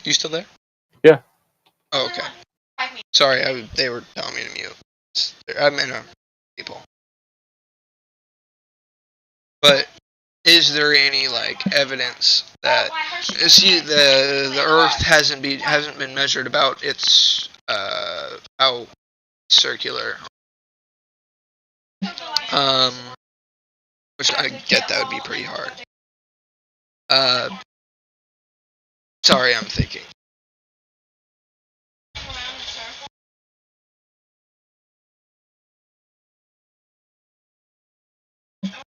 You still there? Yeah. Oh, okay. Sorry, they were telling me to mute. I'm in a people. But is there any like evidence that the Earth hasn't been measured about its how circular? Which I get that would be pretty hard. Sorry, I'm thinking.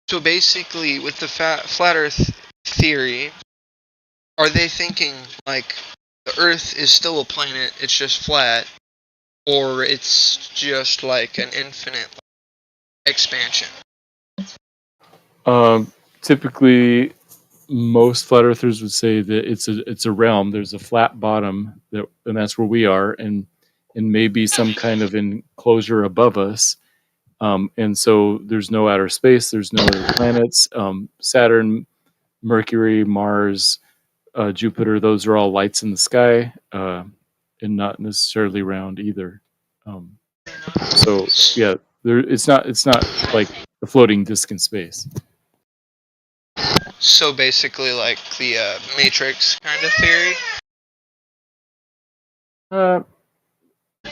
So basically, with the flat Earth theory, are they thinking like the Earth is still a planet, it's just flat, or it's just like an infinite expansion? Typically, most flat earthers would say that it's a realm. There's a flat bottom, and that's where we are, and maybe some kind of enclosure above us. And so there's no outer space. There's no other planets. Saturn, Mercury, Mars, Jupiter. Those are all lights in the sky, and not necessarily round either. So yeah, it's not like a floating disk in space. So basically, like the Matrix kind of theory.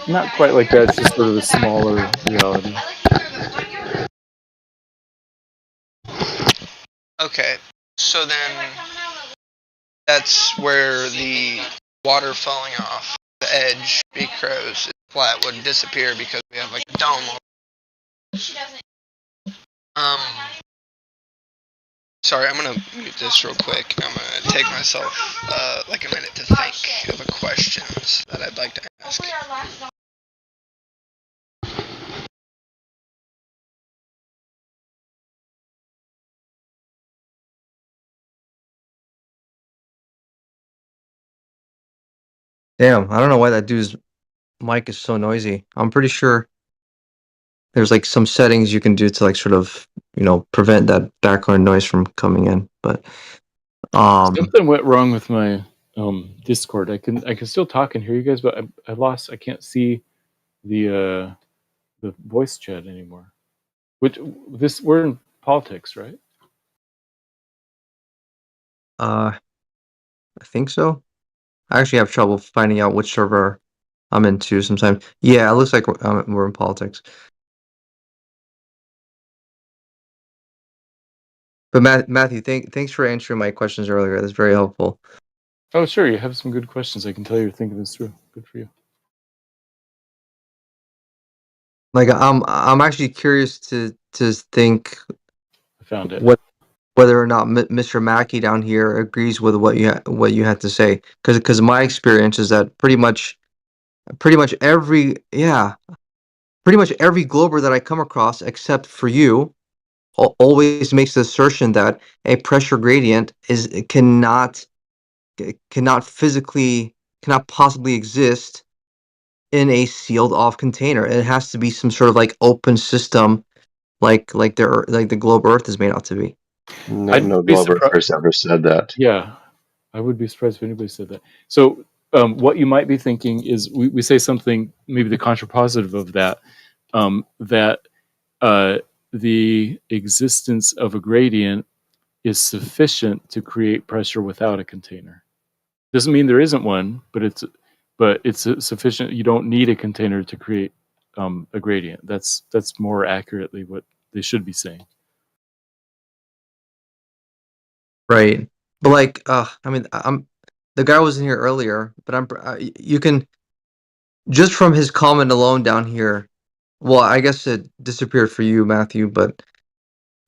Not quite like that. It's just sort of a smaller reality. Okay, so then that's where the water falling off the edge because it's flat would disappear because we have like a dome. Sorry, I'm gonna mute this real quick. I'm gonna take myself like a minute to think of a questions that I'd like to ask. Damn, I don't know why that dude's mic is so noisy. I'm pretty sure there's like some settings you can do to like sort of, prevent that background noise from coming in. But something went wrong with my Discord. I can still talk and hear you guys, but I can't see the voice chat anymore. We're in politics, right? I think so. I actually have trouble finding out which server I'm into sometimes. Yeah, it looks like we're in politics. But Matthew, thanks for answering my questions earlier. That's very helpful. Oh, sure. You have some good questions. I can tell you're thinking this through. Good for you. Like I'm actually curious to think. I found it. Whether or not Mr. Mackey down here agrees with what you had to say, because my experience is that pretty much every glober that I come across, except for you, always makes the assertion that a pressure gradient cannot possibly exist in a sealed off container. It has to be some sort of like open system, like the globe Earth is made out to be. No globe earthers ever said that. Yeah, I would be surprised if anybody said that. So what you might be thinking is we say something, maybe the contrapositive of that, that the existence of a gradient is sufficient to create pressure without a container. Doesn't mean there isn't one, but it's sufficient. You don't need a container to create a gradient. That's more accurately what they should be saying. Right. But like, I mean, the guy was in here earlier, but you can just from his comment alone down here. Well, I guess it disappeared for you, Matthew, but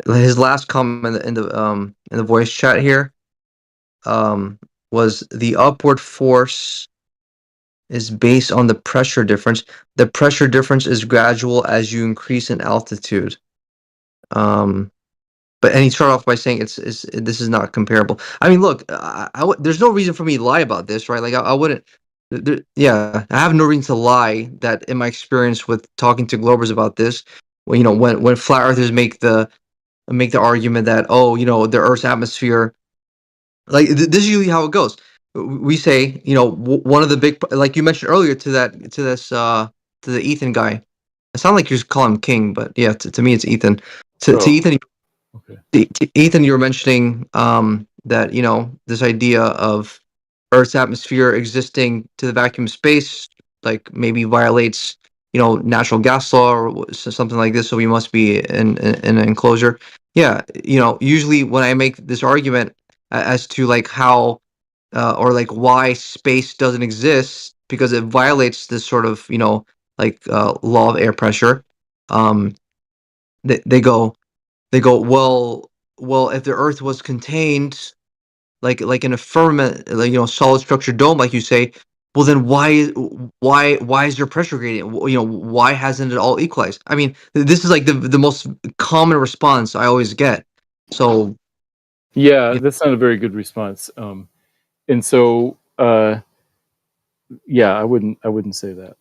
his last comment in the voice chat here, was the upward force is based on the pressure difference. The pressure difference is gradual as you increase in altitude. But he started off by saying this is not comparable. I mean, look, there's no reason for me to lie about this, right? Like I wouldn't. I have no reason to lie that in my experience with talking to Globers about this, when flat earthers make the argument that the Earth's atmosphere, like this is usually how it goes. we say, you know, one of the big, like you mentioned earlier to the Ethan guy. It sounds like you just call him King, but yeah, to me it's Ethan. To Oh, Ethan, okay. to Ethan, you were mentioning that, you know, this idea of Earth's atmosphere existing to the vacuum space, like maybe violates, you know, natural gas law or something like this. So we must be in an enclosure. Yeah, you know, usually when I make this argument as to like how or like why space doesn't exist because it violates this sort of, you know, like law of air pressure. Um, they go well if the Earth was contained like in a firmament, like, you know, solid structure dome, like you say, well then why is there pressure gradient? You know, why hasn't it all equalized? I mean, this is like the most common response I always get. So Yeah, that's not a very good response. And so, yeah, I wouldn't say that.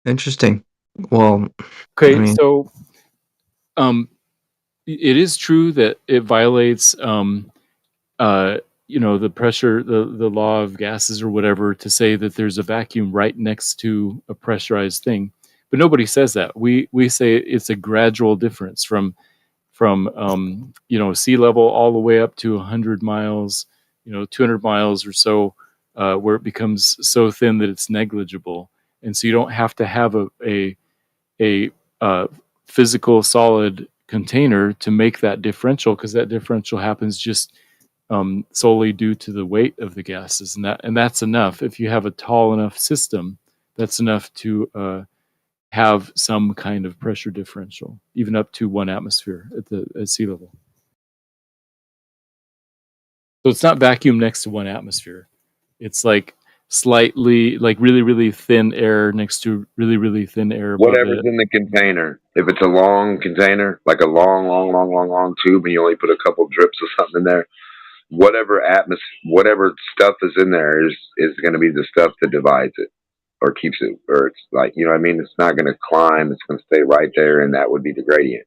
interesting. Well, Okay, I mean, so it is true that it violates you know, the pressure, the law of gases or whatever, to say that there's a vacuum right next to a pressurized thing, but nobody says that. We say it's a gradual difference from you know, sea level all the way up to 100 miles, you know, 200 miles or so, where it becomes so thin that it's negligible, and so you don't have to have a physical solid container to make that differential, because that differential happens just solely due to the weight of the gases, and that's enough. If you have a tall enough system, that's enough to have some kind of pressure differential, even up to 1 atmosphere at sea level. So it's not vacuum next to 1 atmosphere. It's like slightly, like really, really thin air next to really, really thin air above Whatever's it. in the container. If it's a long container, like a long tube, and you only put a couple drips of something in there, whatever stuff is in there is going to be the stuff that divides it or keeps it, or it's like, you know what I mean? It's not going to climb. It's going to stay right there, and that would be the gradient.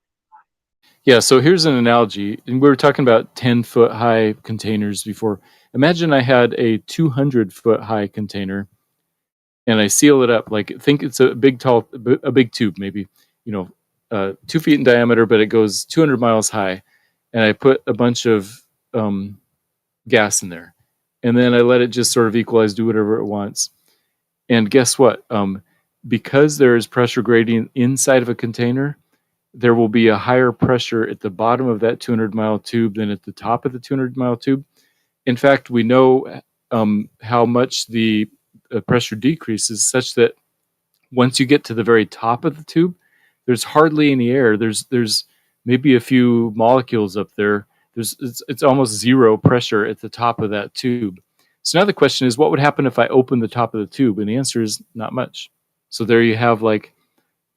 Yeah, so here's an analogy. And we were talking about 10-foot high containers before. Imagine I had a 200-foot high container and I seal it up. Like, think it's a big tube, maybe, you know, 2 feet in diameter, but it goes 200 miles high. And I put a bunch of gas in there. And then I let it just sort of equalize, do whatever it wants. And guess what? Because there is pressure gradient inside of a container, there will be a higher pressure at the bottom of that 200-mile tube than at the top of the 200-mile tube. In fact, we know how much the pressure decreases, such that once you get to the very top of the tube, there's hardly any air. There's maybe a few molecules up there. It's almost zero pressure at the top of that tube. So now the question is, what would happen if I open the top of the tube? And the answer is not much. So there you have, like,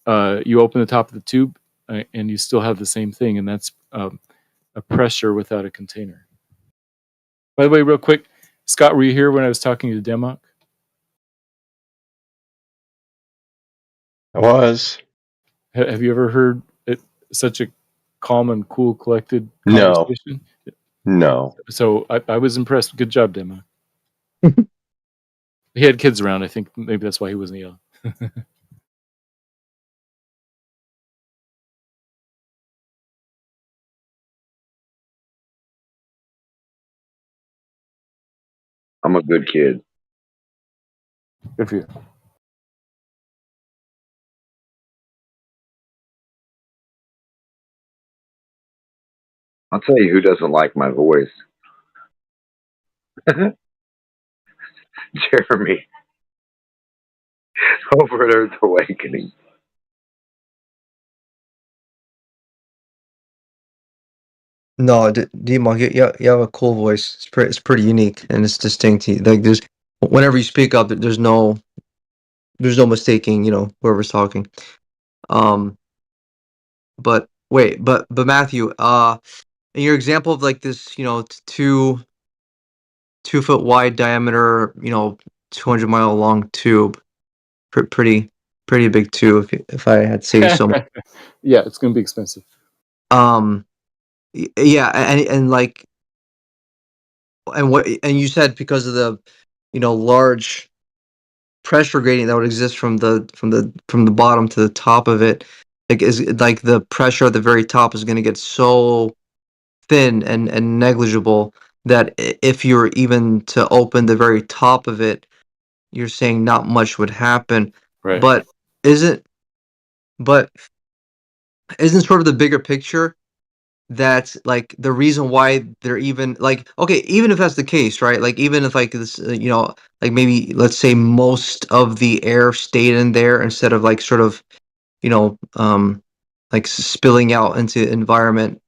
you open the top of the tube, and you still have the same thing, and that's a pressure without a container. By the way, real quick, Scott, were you here when I was talking to Demok? I was. Have you ever heard such a calm and cool, collected No. conversation? No. So I was impressed. Good job, Demok. He had kids around. I think maybe that's why he wasn't yelling. I'm a good kid. Good for you. I'll tell you who doesn't like my voice. Jeremy. Over at Earth Awakening. no, D-Monk, you have a cool voice. It's pretty unique and it's distinct. Like there's whenever you speak up, there's no mistaking, you know, whoever's talking. But wait, but Matthew, in your example of like this, you know, 2 foot wide diameter, you know, 200-mile long tube, pretty big tube, if I had to say so. Yeah, it's going to be expensive. Yeah, and like and you said because of the large pressure gradient that would exist from the bottom to the top of it, like the pressure at the very top is going to get so thin and negligible that if you were even to open the very top of it, you're saying not much would happen. Right. But isn't sort of the bigger picture that like the reason why they're even like, okay, even if that's the case, right? Like even if like this, like maybe let's say most of the air stayed in there instead of like sort of, you know, like spilling out into environment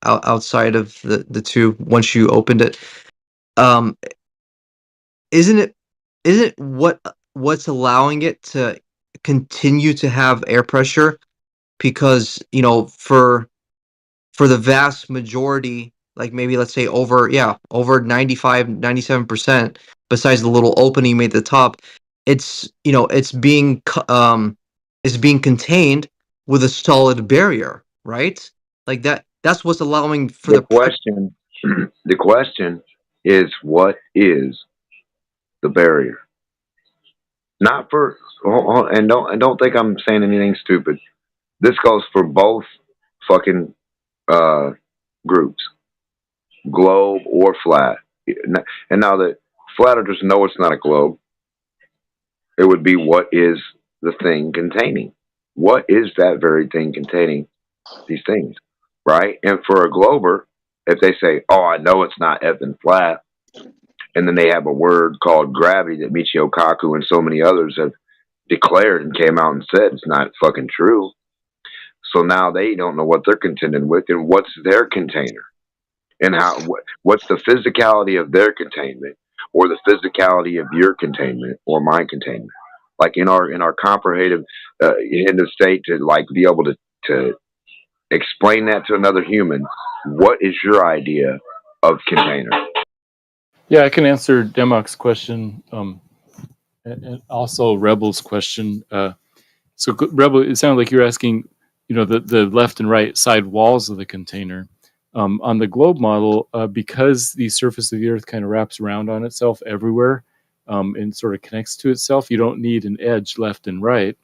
outside of the tube once you opened it. Um, isn't what's allowing it to continue to have air pressure because for the vast majority, like maybe let's say over 95-97%, besides the little opening made at the top, it's it's being contained with a solid barrier, right? Like that's what's allowing for The question, the question is, what is the barrier? Not for, and don't think I'm saying anything stupid. This goes for both fucking groups, globe or flat. And now that flat earthers know it's not a globe, it would be what is the thing containing? What is that very thing containing these things, right? And for a glober, if they say, "Oh, I know it's not effing flat," and then they have a word called gravity that Michio Kaku and so many others have declared and came out and said it's not fucking true. So now they don't know what they're contending with and what's their container and what's the physicality of their containment or the physicality of your containment or my containment. Like in our comprehensive in the state to like be able to explain that to another human. What is your idea of container? Yeah, I can answer Demok's question, and also Rebel's question. So Rebel, it sounded like you're asking, the left and right side walls of the container. On the globe model, because the surface of the Earth kind of wraps around on itself everywhere and sort of connects to itself, you don't need an edge left and right.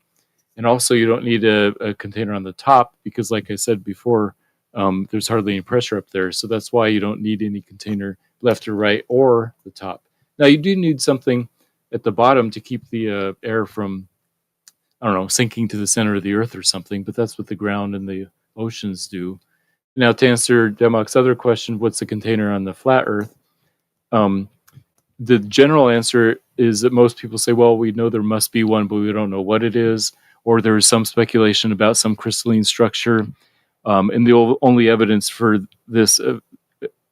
And also you don't need a container on the top because, like I said before, there's hardly any pressure up there. So that's why you don't need any container left or right or the top. Now you do need something at the bottom to keep the air from, I don't know, sinking to the center of the Earth or something, but that's what the ground and the oceans do. Now, to answer Demok's other question, what's the container on the flat Earth? The general answer is that most people say, well, we know there must be one, but we don't know what it is, or there is some speculation about some crystalline structure. And the only evidence for this,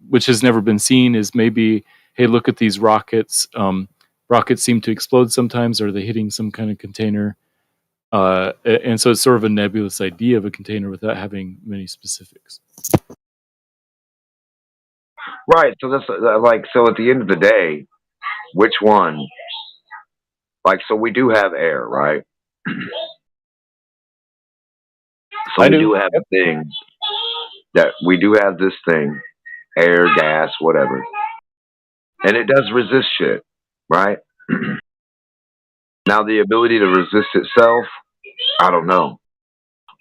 which has never been seen, is maybe, hey, look at these rockets. Rockets seem to explode sometimes. Are they hitting some kind of container? And so it's sort of a nebulous idea of a container without having many specifics. Right. So that's so at the end of the day, which one? So we do have air, right? So we do have a thing that we do have this thing, air, gas, whatever. And it does resist shit, right? Now the ability to resist itself, I don't know.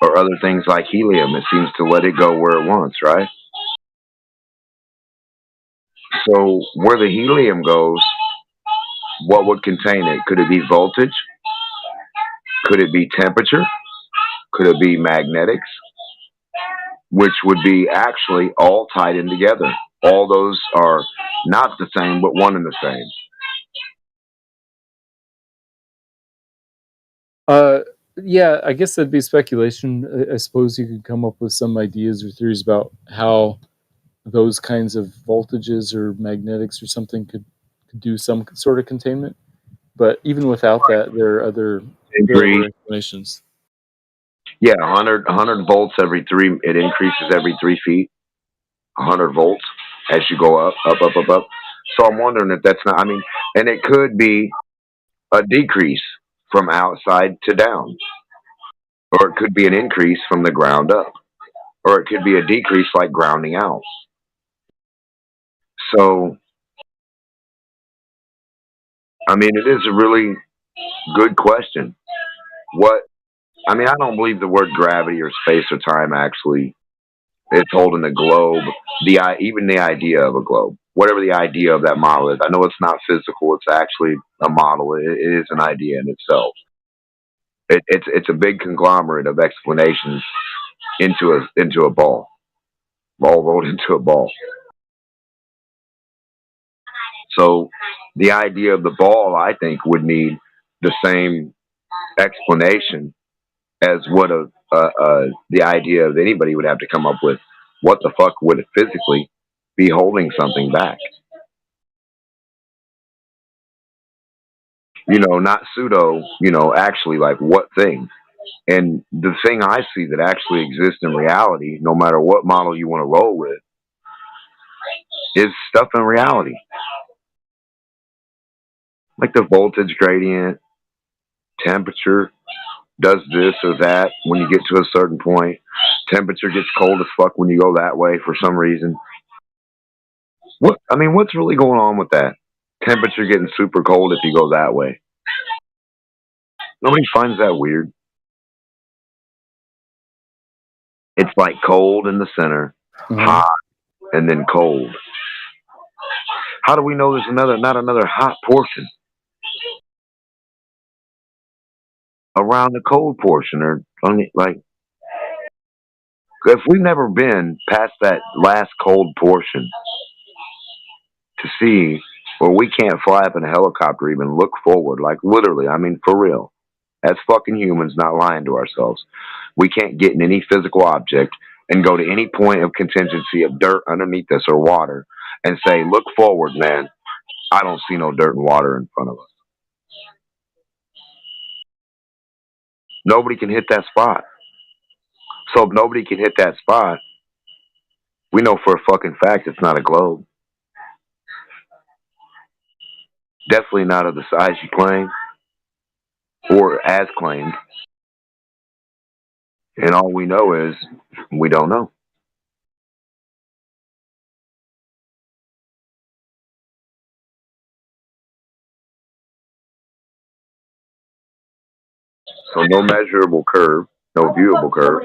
Or other things like helium, it seems to let it go where it wants, right? So where the helium goes, what would contain it? Could it be voltage? Could it be temperature? Could it be magnetics? Which would be actually all tied in together. All those are not the same, but one and the same. Yeah, I guess that'd be speculation. I suppose you could come up with some ideas or theories about how those kinds of voltages or magnetics or something could do some sort of containment. But even without that, there are other explanations. Yeah, 100 volts every 3, it increases every 3 feet. 100 volts as you go up. So I'm wondering if that's not, and it could be a decrease from outside to down. Or it could be an increase from the ground up. Or it could be a decrease like grounding out. So I mean, it is a really good question. What? I mean, I don't believe the word gravity or space or time actually is holding a globe. Even the idea of a globe, whatever the idea of that model is. I know it's not physical. It's actually a model. It is an idea in itself. It's a big conglomerate of explanations into a ball, all rolled into a ball. So the idea of the ball, I think, would need the same explanation as what the idea of anybody would have to come up with. What the fuck would it physically be holding something back? Not pseudo, actually, like what thing? And the thing I see that actually exists in reality, no matter what model you want to roll with, is stuff in reality. Like the voltage gradient, temperature does this or that when you get to a certain point. Temperature gets cold as fuck when you go that way for some reason. What's really going on with that? Temperature getting super cold if you go that way. Nobody finds that weird. It's like cold in the center, hot, and then cold. How do we know there's not another hot portion around the cold portion, or like? If we've never been past that last cold portion to see, where we can't fly up in a helicopter, even look forward, like literally, I mean for real, as fucking humans, not lying to ourselves, we can't get in any physical object and go to any point of contingency of dirt underneath us or water and say, look forward, man. I don't see no dirt and water in front of us. Nobody can hit that spot. So if nobody can hit that spot, we know for a fucking fact it's not a globe. Definitely not of the size you claim or as claimed. And all we know is we don't know. So no measurable curve, no viewable curve.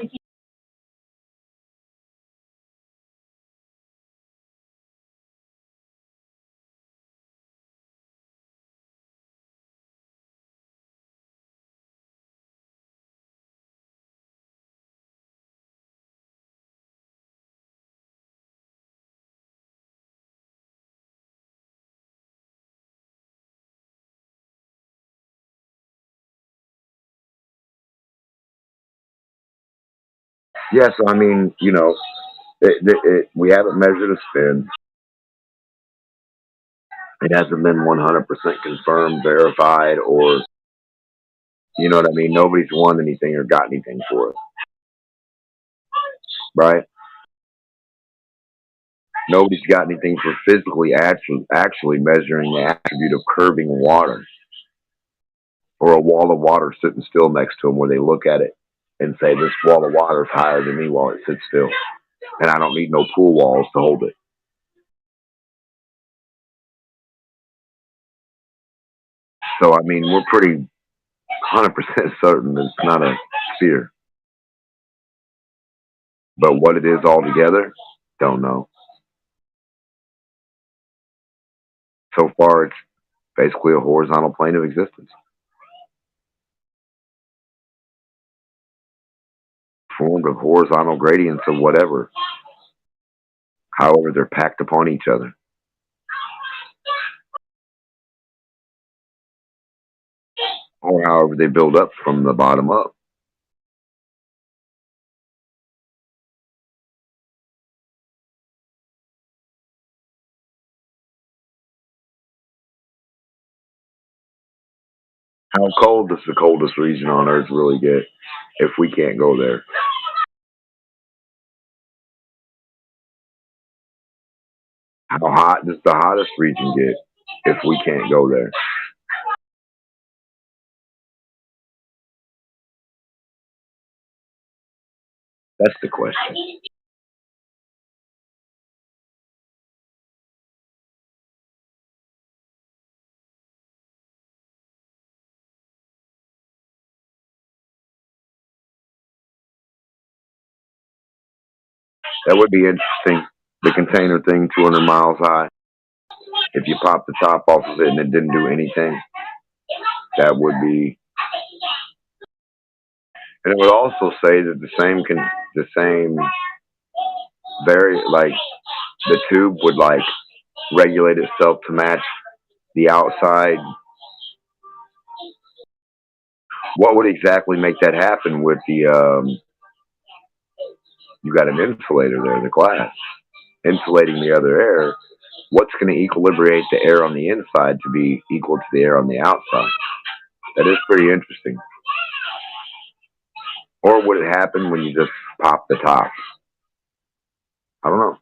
Yes, I mean, we haven't measured a spin. It hasn't been 100% confirmed, verified, or, you know what I mean? Nobody's won anything or got anything for it. Right? Nobody's got anything for physically actually measuring the attribute of curving water, or a wall of water sitting still next to them where they look at it and say, this wall of water is higher than me while it sits still. And I don't need no pool walls to hold it. So, I mean, we're pretty 100% certain it's not a sphere. But what it is altogether, don't know. So far, it's basically a horizontal plane of existence, formed of horizontal gradients of whatever, however they're packed upon each other. Or however they build up from the bottom up. How cold does the coldest region on Earth really get if we can't go there? How hot does the hottest region get if we can't go there? That's the question. That would be interesting. The container thing, 200 miles high. If you pop the top off of it and it didn't do anything, that would be. And it would also say that the same, very like the tube would like regulate itself to match the outside. What would exactly make that happen with the? You got an insulator there, the glass insulating the other air. What's going to equilibrate the air on the inside to be equal to the air on the outside? That is pretty interesting. Or would it happen when you just pop the top? I don't know.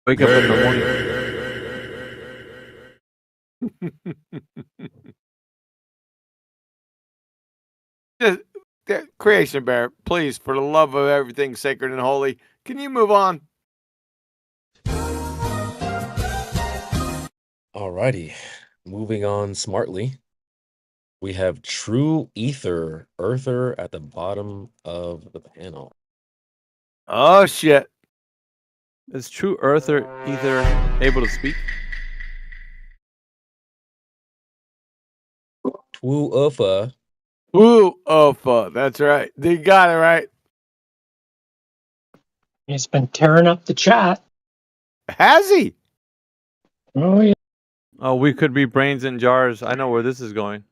Wake up in the morning. Just, Creation Bear, please, for the love of everything sacred and holy, can you move on? Alrighty, moving on smartly. We have True Ether, Earther at the bottom of the panel. Oh shit! Is True Earther Ether able to speak? True Earther. True Earther, that's right. They got it right. He's been tearing up the chat. Has he? Oh yeah. Oh, we could be brains in jars. I know where this is going.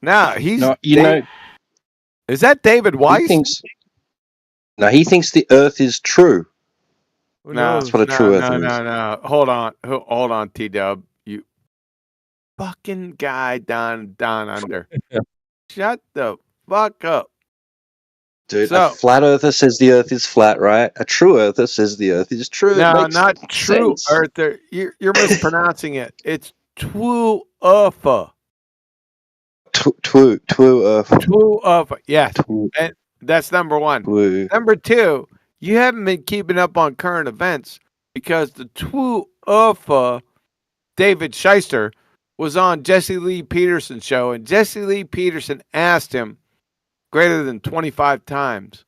Now he's. No, you know, is that David Weiss? He thinks the Earth is true. No, That's what a true Earther is. No. Hold on, T-Dub. You fucking guy down under. Shut the fuck up. Dude, a flat earther says the Earth is flat, right? A true earther says the Earth is true. No, It makes not true sense. earther. You're mispronouncing it. It's True Earther. True earth. True Earther. Yes, and that's number one. Number two, you haven't been keeping up on current events because the True Earther, David Shyster, was on Jesse Lee Peterson's show, and Jesse Lee Peterson asked him greater than 25 times.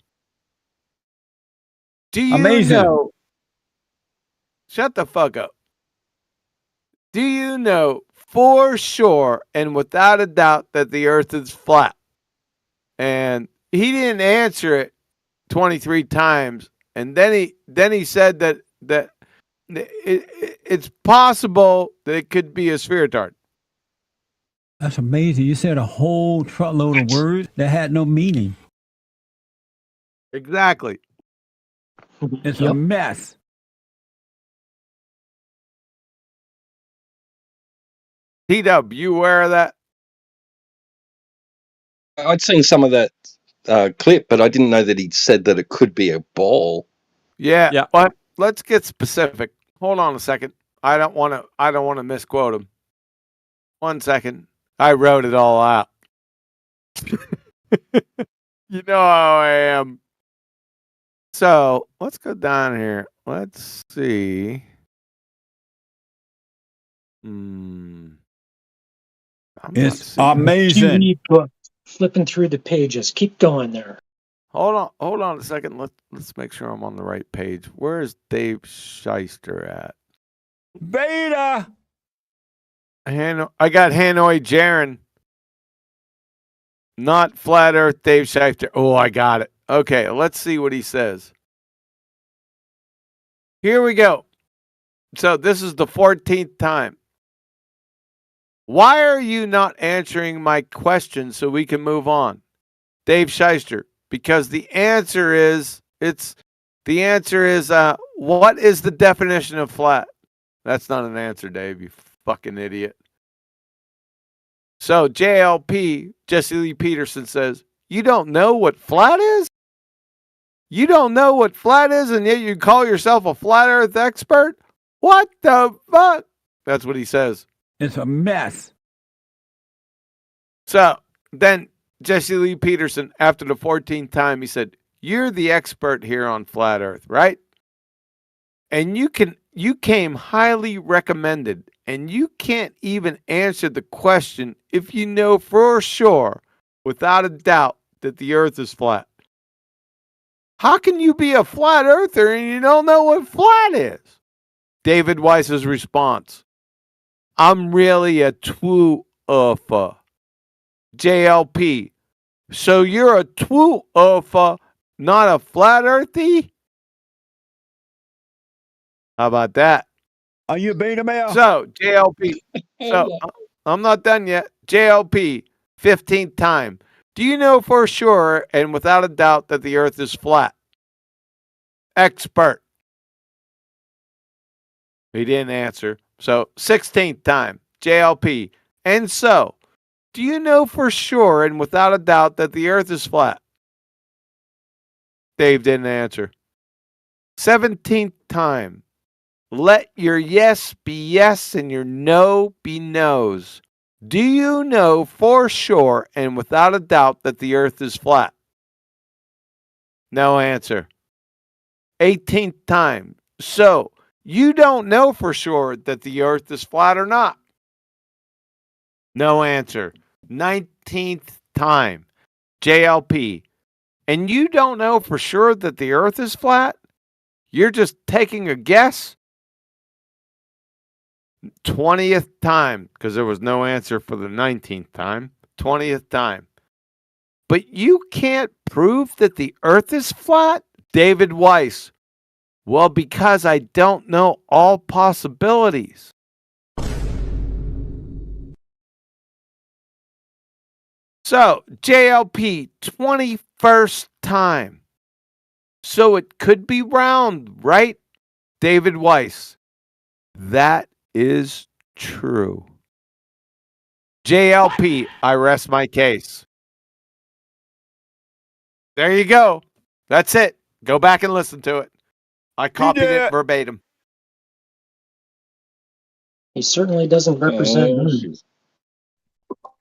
Do you know? Shut the fuck up. Do you know for sure and without a doubt that the Earth is flat? And he didn't answer it 23 times, and then he said that it's possible that it could be a spheroid. That's amazing. You said a whole truckload of words that had no meaning. Exactly. It's a mess. T-Dub, you aware of that? I'd seen some of that clip, but I didn't know that he'd said that it could be a ball. Yeah. But let's get specific. Hold on a second. I don't want to misquote him. 1 second. I wrote it all out. You know how I am. So let's go down here. Let's see. It's amazing. Ebook. Flipping through the pages. Keep going there. Hold on a second. Let's make sure I'm on the right page. Where is Dave Shyster at? Beta. I got Hanoi Jaron. Not Flat Earth Dave Shyster. Oh, I got it. Okay, let's see what he says. Here we go. So this is the 14th time. Why are you not answering my question so we can move on? Dave Shyster. Because the answer is what is the definition of flat? That's not an answer, Dave, you fucking idiot. So JLP, Jesse Lee Peterson says, you don't know what flat is? You don't know what flat is, and yet you call yourself a flat earth expert? What the fuck? That's what he says. It's a mess. So then Jesse Lee Peterson, after the 14th time, he said, you're the expert here on flat earth, right? And you came highly recommended, and you can't even answer the question if you know for sure, without a doubt, that the earth is flat. How can you be a flat earther and you don't know what flat is? David Weiss's response, I'm really a true earther. JLP, so you're a true earther, not a flat earthy? How about that? Are you beta male? So, JLP. So, I'm not done yet. JLP, 15th time. Do you know for sure and without a doubt that the earth is flat? Expert. He didn't answer. So, 16th time. JLP. And so, do you know for sure and without a doubt that the earth is flat? Dave didn't answer. 17th time. Let your yes be yes and your no be no's. Do you know for sure and without a doubt that the earth is flat? No answer. 18th time. So, you don't know for sure that the earth is flat or not? No answer. 19th time. JLP. And you don't know for sure that the earth is flat? You're just taking a guess? 20th time, because there was no answer for the 19th time. 20th time. But you can't prove that the earth is flat? David Weiss. Well, because I don't know all possibilities. So, JLP, 21st time. So it could be round, right? David Weiss. That is true. JLP, I rest my case. There you go. That's it. Go back and listen to it. I copied it verbatim. He certainly doesn't represent me.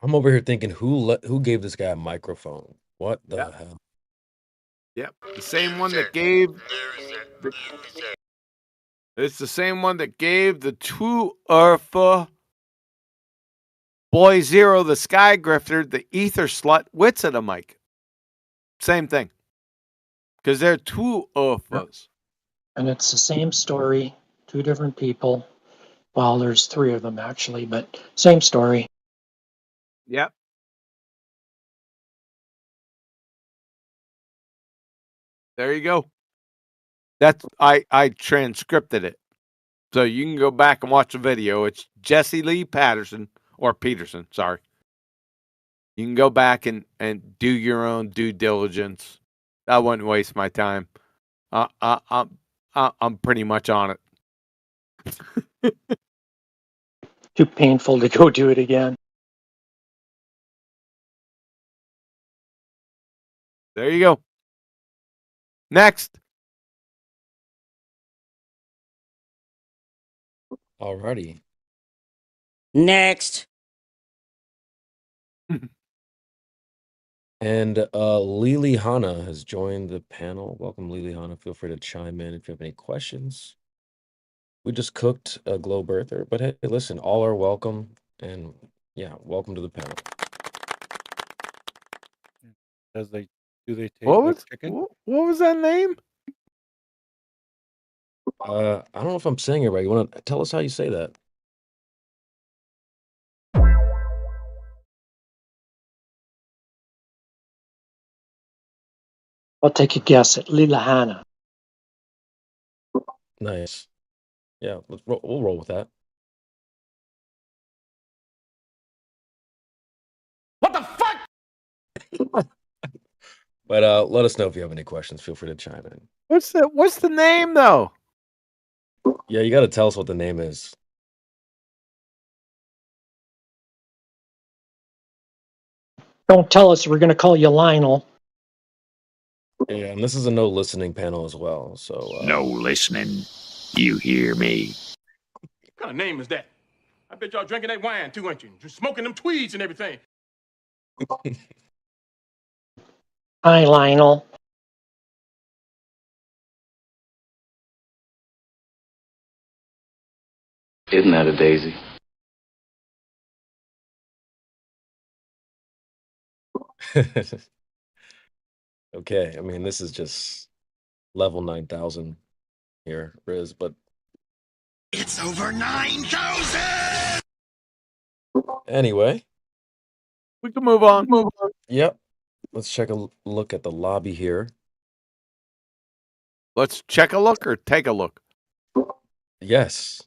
I'm over here thinking, who gave this guy a microphone? What the hell? Yep. The same one that gave. It's the same one that gave the two Eartha Boy Zero, the Sky Grifter, the Ether Slut, wits at a mic. Same thing. Because they're two Earthas. And it's the same story, two different people. Well, there's three of them actually, but same story. Yep. There you go. That's I transcripted it. So you can go back and watch the video. It's Jesse Lee Patterson or Peterson, sorry. You can go back and do your own due diligence. I wouldn't waste my time. I'm pretty much on it. Too painful to go do it again. There you go. Next. Alrighty. Next. And Lily Hanna has joined the panel. Welcome, Lily Hanna. Feel free to chime in if you have any questions. We just cooked a globe earther, but hey, listen, all are welcome, and yeah, welcome to the panel. Do they take What chicken? what was that name? I don't know if I'm saying it right. You want to tell us how you say that? I'll take a guess at Lillahana. Nice. Yeah, we'll roll with that. What the fuck? But let us know if you have any questions. Feel free to chime in. What's the name though? Yeah, you got to tell us what the name is. Don't tell us, we're going to call you Lionel. Yeah, and this is a no listening panel as well. So No listening. You hear me? What kind of name is that? I bet y'all drinking that wine too, ain't you? Just smoking them tweeds and everything. Hi, Lionel. Isn't that a daisy? Okay, I mean, this is just level 9,000 here, Riz, but It's over 9,000! anyway. We can move on. Yep. Let's check a look at the lobby here. Let's check a look or take a look. Yes.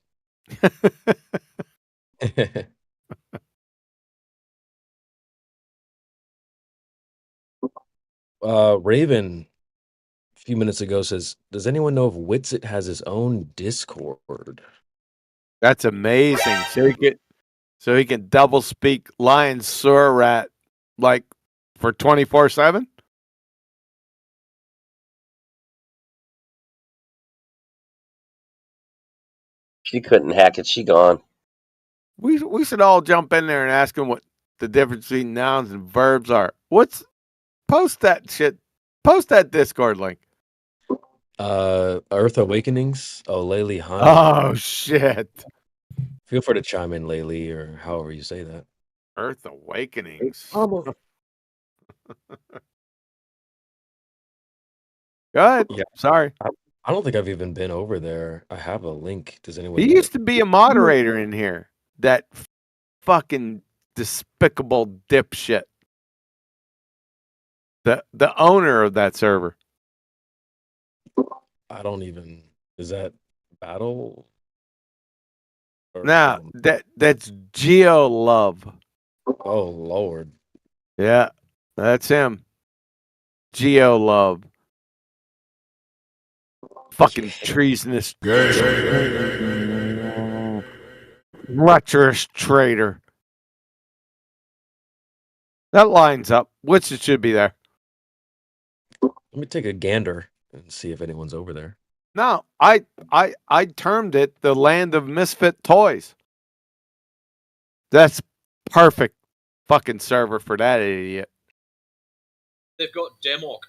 Raven a few minutes ago says, does anyone know if Witsit has his own Discord? That's amazing. So he can double speak Lion Surat like for 24/7? She couldn't hack it. She gone. We should all jump in there and ask them what the difference between nouns and verbs are. Post that shit. Post that Discord link. Earth Awakenings. Oh, Laylee Hana. Oh shit. Feel free to chime in, Laylee, or however you say that. Earth Awakenings. Go ahead. Yeah. Sorry. I don't think I've even been over there. I have a link. Does anyone? He used to be a moderator in here. That fucking despicable dipshit. The owner of that server. I don't even. Is that Battle? Now that's Geo Love. Oh Lord. Yeah, that's him. Geo Love. Fucking treasonous. Lecherous traitor. That lines up. Which it should be there. Let me take a gander and see if anyone's over there. No, I termed it the land of misfit toys. That's perfect fucking server for that idiot. They've got Demok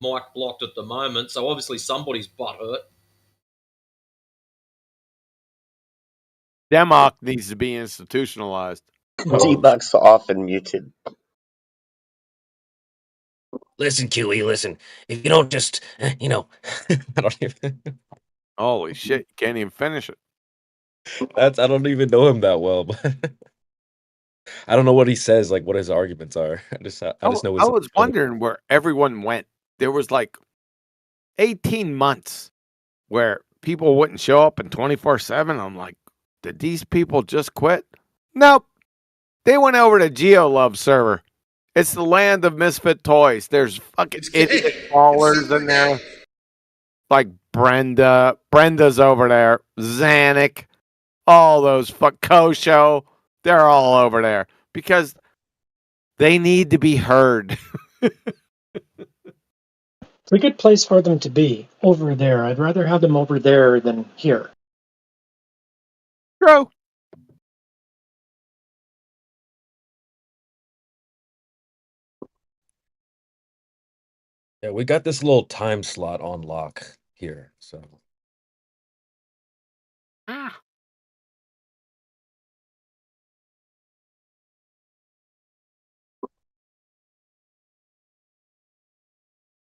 mic blocked at the moment, so obviously somebody's butt hurt. Demok needs to be institutionalized. Demok's off and muted. Listen, QE, listen. If you don't just, I don't even. Holy shit! You can't even finish it. I don't even know him that well, but I don't know what he says. Like what his arguments are. I just know. I was wondering where everyone went. There was like 18 months where people wouldn't show up in 24/7. I'm like, did these people just quit? Nope. They went over to GeoLove server. It's the land of misfit toys. There's fucking idiot callers in there. Like Brenda. Brenda's over there. Zanuck. All those Kosho. They're all over there. Because they need to be heard. It's a good place for them to be, over there. I'd rather have them over there than here. True. Yeah, we got this little time slot on lock here, so.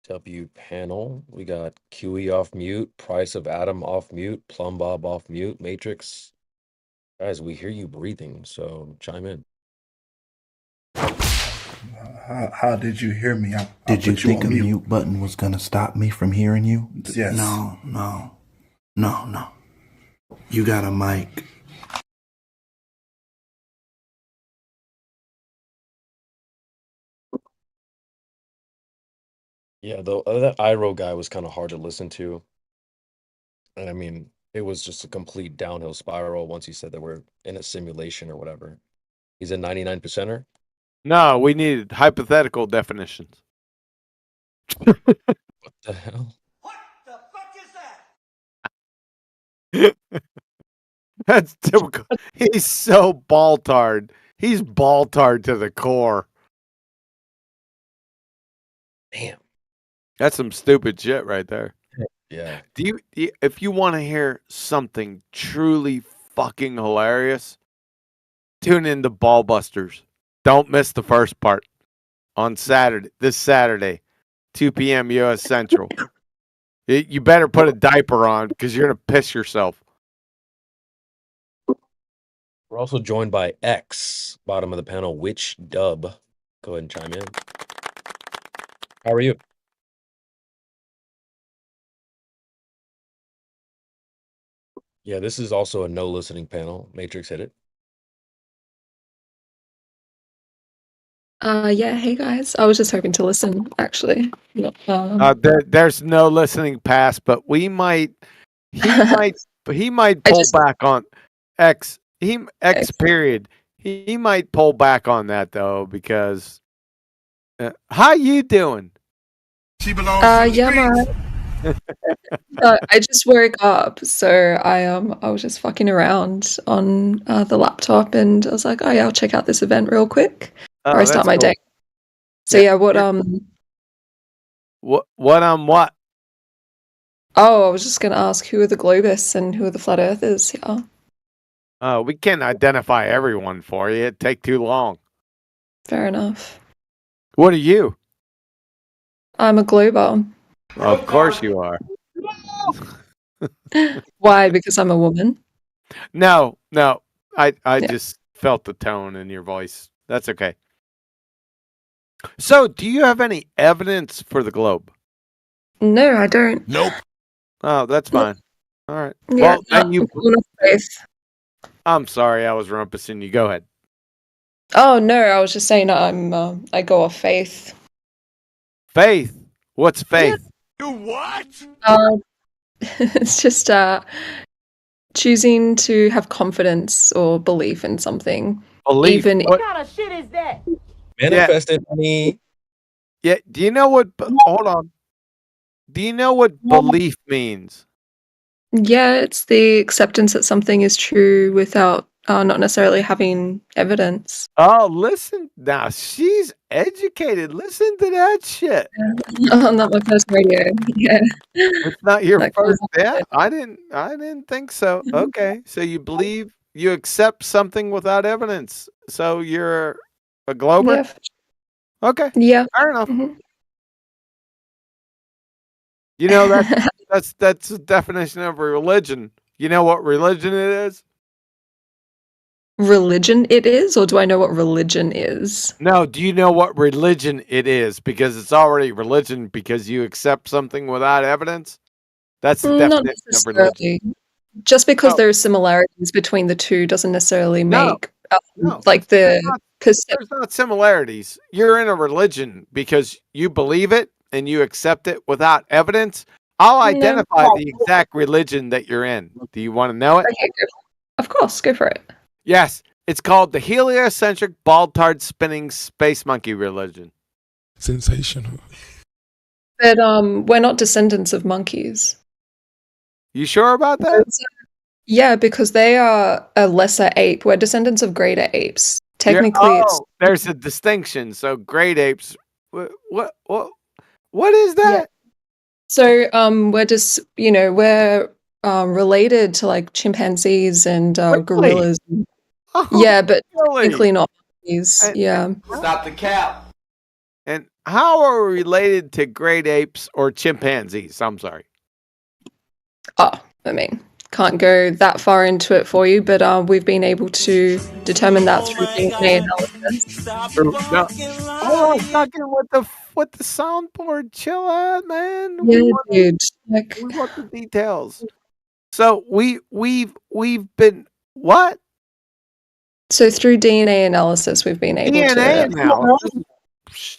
W panel. We got QE off mute, Price of Adam off mute, Plum Bob off mute, Matrix. Guys, we hear you breathing, so chime in. How did you hear me? Did you think a mute button was gonna stop me from hearing you? Yes. No. You got a mic. Yeah, that Iroh guy was kind of hard to listen to. And I mean, it was just a complete downhill spiral once he said that we're in a simulation or whatever. He's a 99%er? No, we needed hypothetical definitions. What the hell? That's typical. He's so ball-tard. He's ball-tard to the core. Damn. That's some stupid shit right there. Yeah. If you want to hear something truly fucking hilarious, tune into Ballbusters. Don't miss the first part on this Saturday, 2 p.m. U.S. Central. You better put a diaper on because you're going to piss yourself. We're also joined by X, bottom of the panel, Witch Dub. Go ahead and chime in. How are you? Yeah, this is also a no listening panel. Matrix hit it. Yeah, hey guys. I was just hoping to listen, actually. There's no listening past, but he might pull back on X. X period. He might pull back on that though, because how you doing? Yeah, I'm alright. I just woke up, so I was just fucking around on the laptop, and I was like, oh yeah, I'll check out this event real quick before I start that's my cool. day. So yeah, what? What? Oh, I was just gonna ask, who are the Globists and who are the Flat Earthers? Yeah, We can't identify everyone for you. It'd take too long. fair enough. What are you? I'm a Glober. Of course you are. Why? Because I'm a woman. No. I just felt the tone in your voice. That's okay. So, do you have any evidence for the globe? No, I don't. Nope. Oh, that's fine. All right. Yeah, Well, then you. full of faith. I'm sorry, I was rumpusing you. Go ahead. Oh no, I was just saying I go off faith. Faith. What's faith? You what? It's just choosing to have confidence or belief in something. Belief. Even What kind of shit is that? Manifested me. Yeah. Do you know what? Hold on. Do you know what belief means? Yeah, it's the acceptance that something is true without not necessarily having evidence. Oh, listen. Now she's educated. Listen to that shit. Not my first radio. Yeah. It's not your That first. goes Yeah, I didn't think so. Okay, so you believe you accept something without evidence. So you're a Glober. Yeah. Okay. Yeah. Fair enough. Mhm. You know that's the definition of a religion. You know what religion it is? Religion it is, or do I know what religion is? No, do you know what religion it is? Because it's already religion because you accept something without evidence. That's the Not definition of religion. necessarily. Just because No. there are similarities between the two doesn't necessarily No. make No. like the There's not similarities. You're in a religion because you believe it and you accept it without evidence. I'll identify the exact religion that you're in. Do you want to know it? Okay, of course, go for it. Yes. It's called the heliocentric ball-tard spinning space monkey religion. Sensational. But we're not descendants of monkeys. You sure about that? Yeah, because they are a lesser ape. We're descendants of greater apes. Technically, it's there's a distinction. So great apes. What is that? so we're just we're related to like chimpanzees and gorillas. Yeah, but really? technically not monkeys. Yeah. Stop the cap. And how are we related to great apes or chimpanzees? I'm sorry. Oh, I mean, can't go that far into it for you, but we've been able to determine that through DNA analysis. Oh, fucking with the soundboard. Chill out, man. Yeah, dude. Like, we want the details. So we've been what? So through DNA analysis, we've been able DNA to. analysis.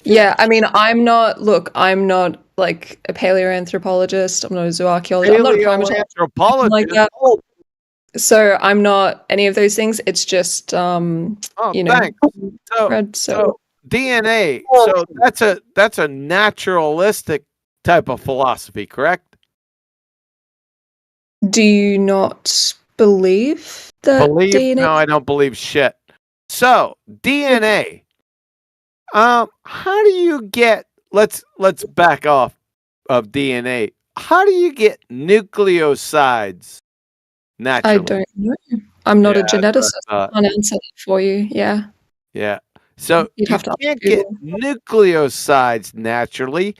Yeah, I mean, I'm not like a paleoanthropologist. I'm not a zooarchaeologist. I'm not a primatologist. Like that. So I'm not any of those things. It's just Thanks. read, So DNA. So that's a naturalistic type of philosophy, correct? Do you not believe that DNA? No, I don't believe shit. So DNA. How do you get? Let's back off of DNA. How do you get nucleosides naturally? I don't know. I'm not a Yeah, geneticist. that's I can't answer that for you. Yeah. Yeah. So You'd have to can't get nucleosides naturally.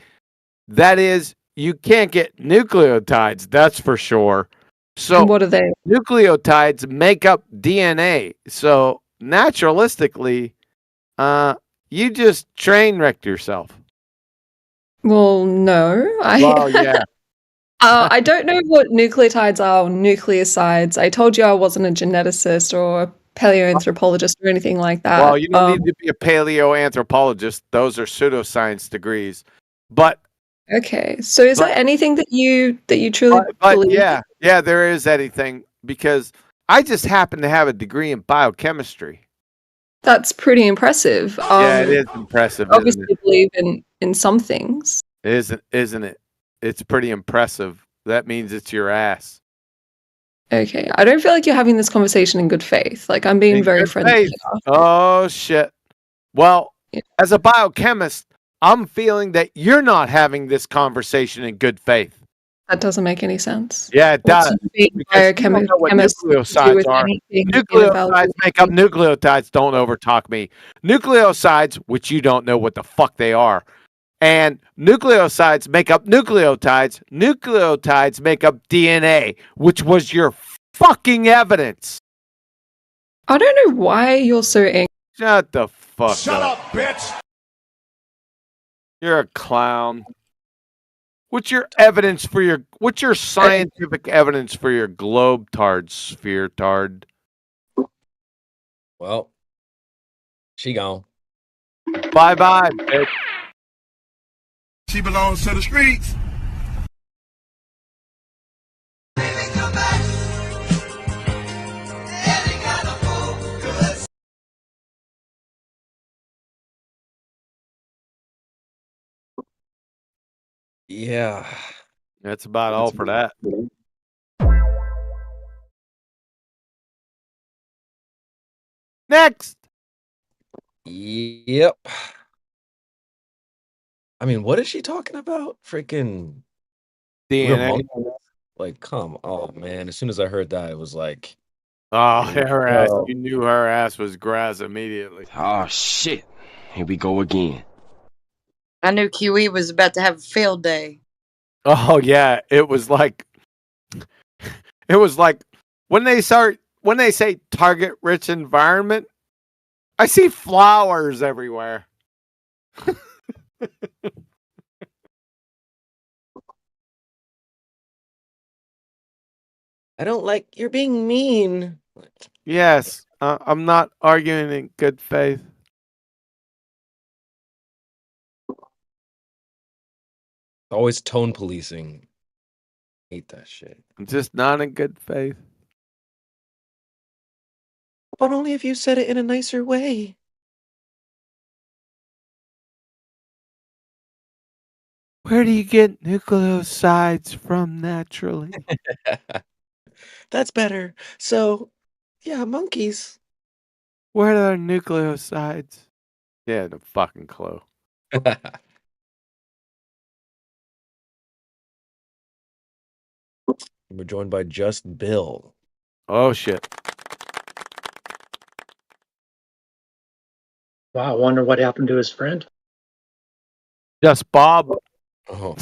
That is, you can't get nucleotides. That's for sure. So And what are they? nucleotides make up DNA. So naturalistically, you just train wrecked yourself. Well, no. Well, yeah. I don't know what nucleotides are or nucleosides. I told you I wasn't a geneticist or a paleoanthropologist or anything like that. Well, you don't need to be a paleoanthropologist. Those are pseudoscience degrees. But okay. So is there anything that you truly but believe? yeah, there is anything because I just happen to have a degree in biochemistry. That's pretty impressive. Yeah, it is impressive. Obviously believe in some things. Isn't it? it's pretty impressive. That means it's your ass. Okay, I don't feel like you're having this conversation in good faith. Like I'm being In very good friendly. faith. Oh shit. Well, as a biochemist, I'm feeling that you're not having this conversation in good faith. That doesn't make any sense. Yeah, it What's does. being Because you don't know what biochemist to do nucleosides with are. anything in Nucleosides make up nucleotides. Don't overtalk me. Nucleosides, which you don't know what the fuck they are. And nucleosides make up nucleotides. Nucleotides make up DNA, which was your fucking evidence. I don't know why you're so angry. Shut the fuck Shut up. up, bitch! You're a clown. What's your evidence for your? What's your scientific evidence for your globe-tard sphere tard? Well, she gone. Bye bye, bitch. She belongs to the streets. Yeah. That's about all for that. Next. Yep. I mean, what is she talking about? Freaking DNA. Like, come on, man. As soon as I heard that, it was like, Oh, her ass. You knew her ass was grass immediately. Oh, shit. Here we go again. I knew QE was about to have a field day. Oh yeah, it was like when they say target rich environment, I see flowers everywhere. I don't like you're being mean. Yes, I'm not arguing in good faith. Always tone policing. Hate that shit. I'm just not in good faith. But only if you said it in a nicer way. Where do you get nucleosides from naturally? That's better. So, yeah, monkeys. Where are nucleosides? Yeah, the fucking clue. We're joined by Just Bill. Oh shit. Wow, I wonder what happened to his friend. Just Bob. Oh.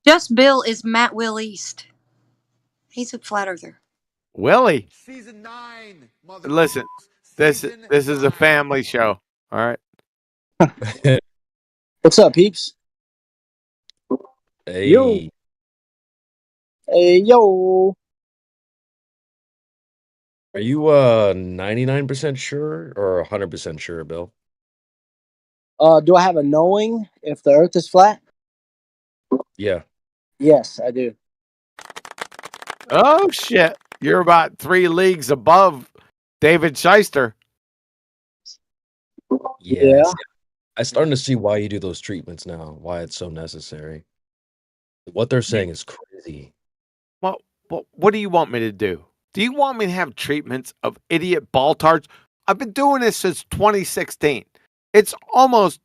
Just Bill is Matt Will East. He's a flat earther. Willie. Season 9. Listen, this is a family show. All right. What's up, peeps? Hey. Yo. Hey, yo. Are you 99% sure or 100% sure, Bill? Do I have a knowing if the Earth is flat? Yeah. Yes, I do. Oh shit. You're about 3 leagues above David Shyster. Yes. I'm starting to see why you do those treatments now, why it's so necessary. What they're saying is crazy. What do you want me to do? Do you want me to have treatments of idiot baltards? I've been doing this since 2016. It's almost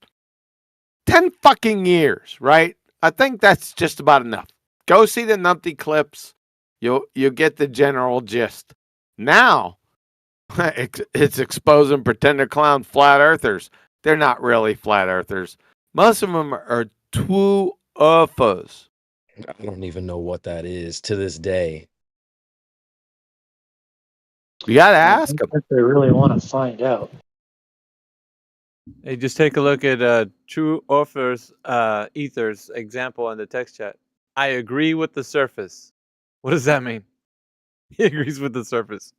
10 fucking years, right? I think that's just about enough. Go see the Numpty clips. You'll get the general gist. Now, it's exposing pretender clown flat earthers. They're not really flat earthers. Most of them are true earthers. I don't even know what that is to this day. You gotta ask them. If they really want to find out. Hey, just take a look at True Earthers Ether's example in the text chat. I agree with the surface. What does that mean? He agrees with the surface.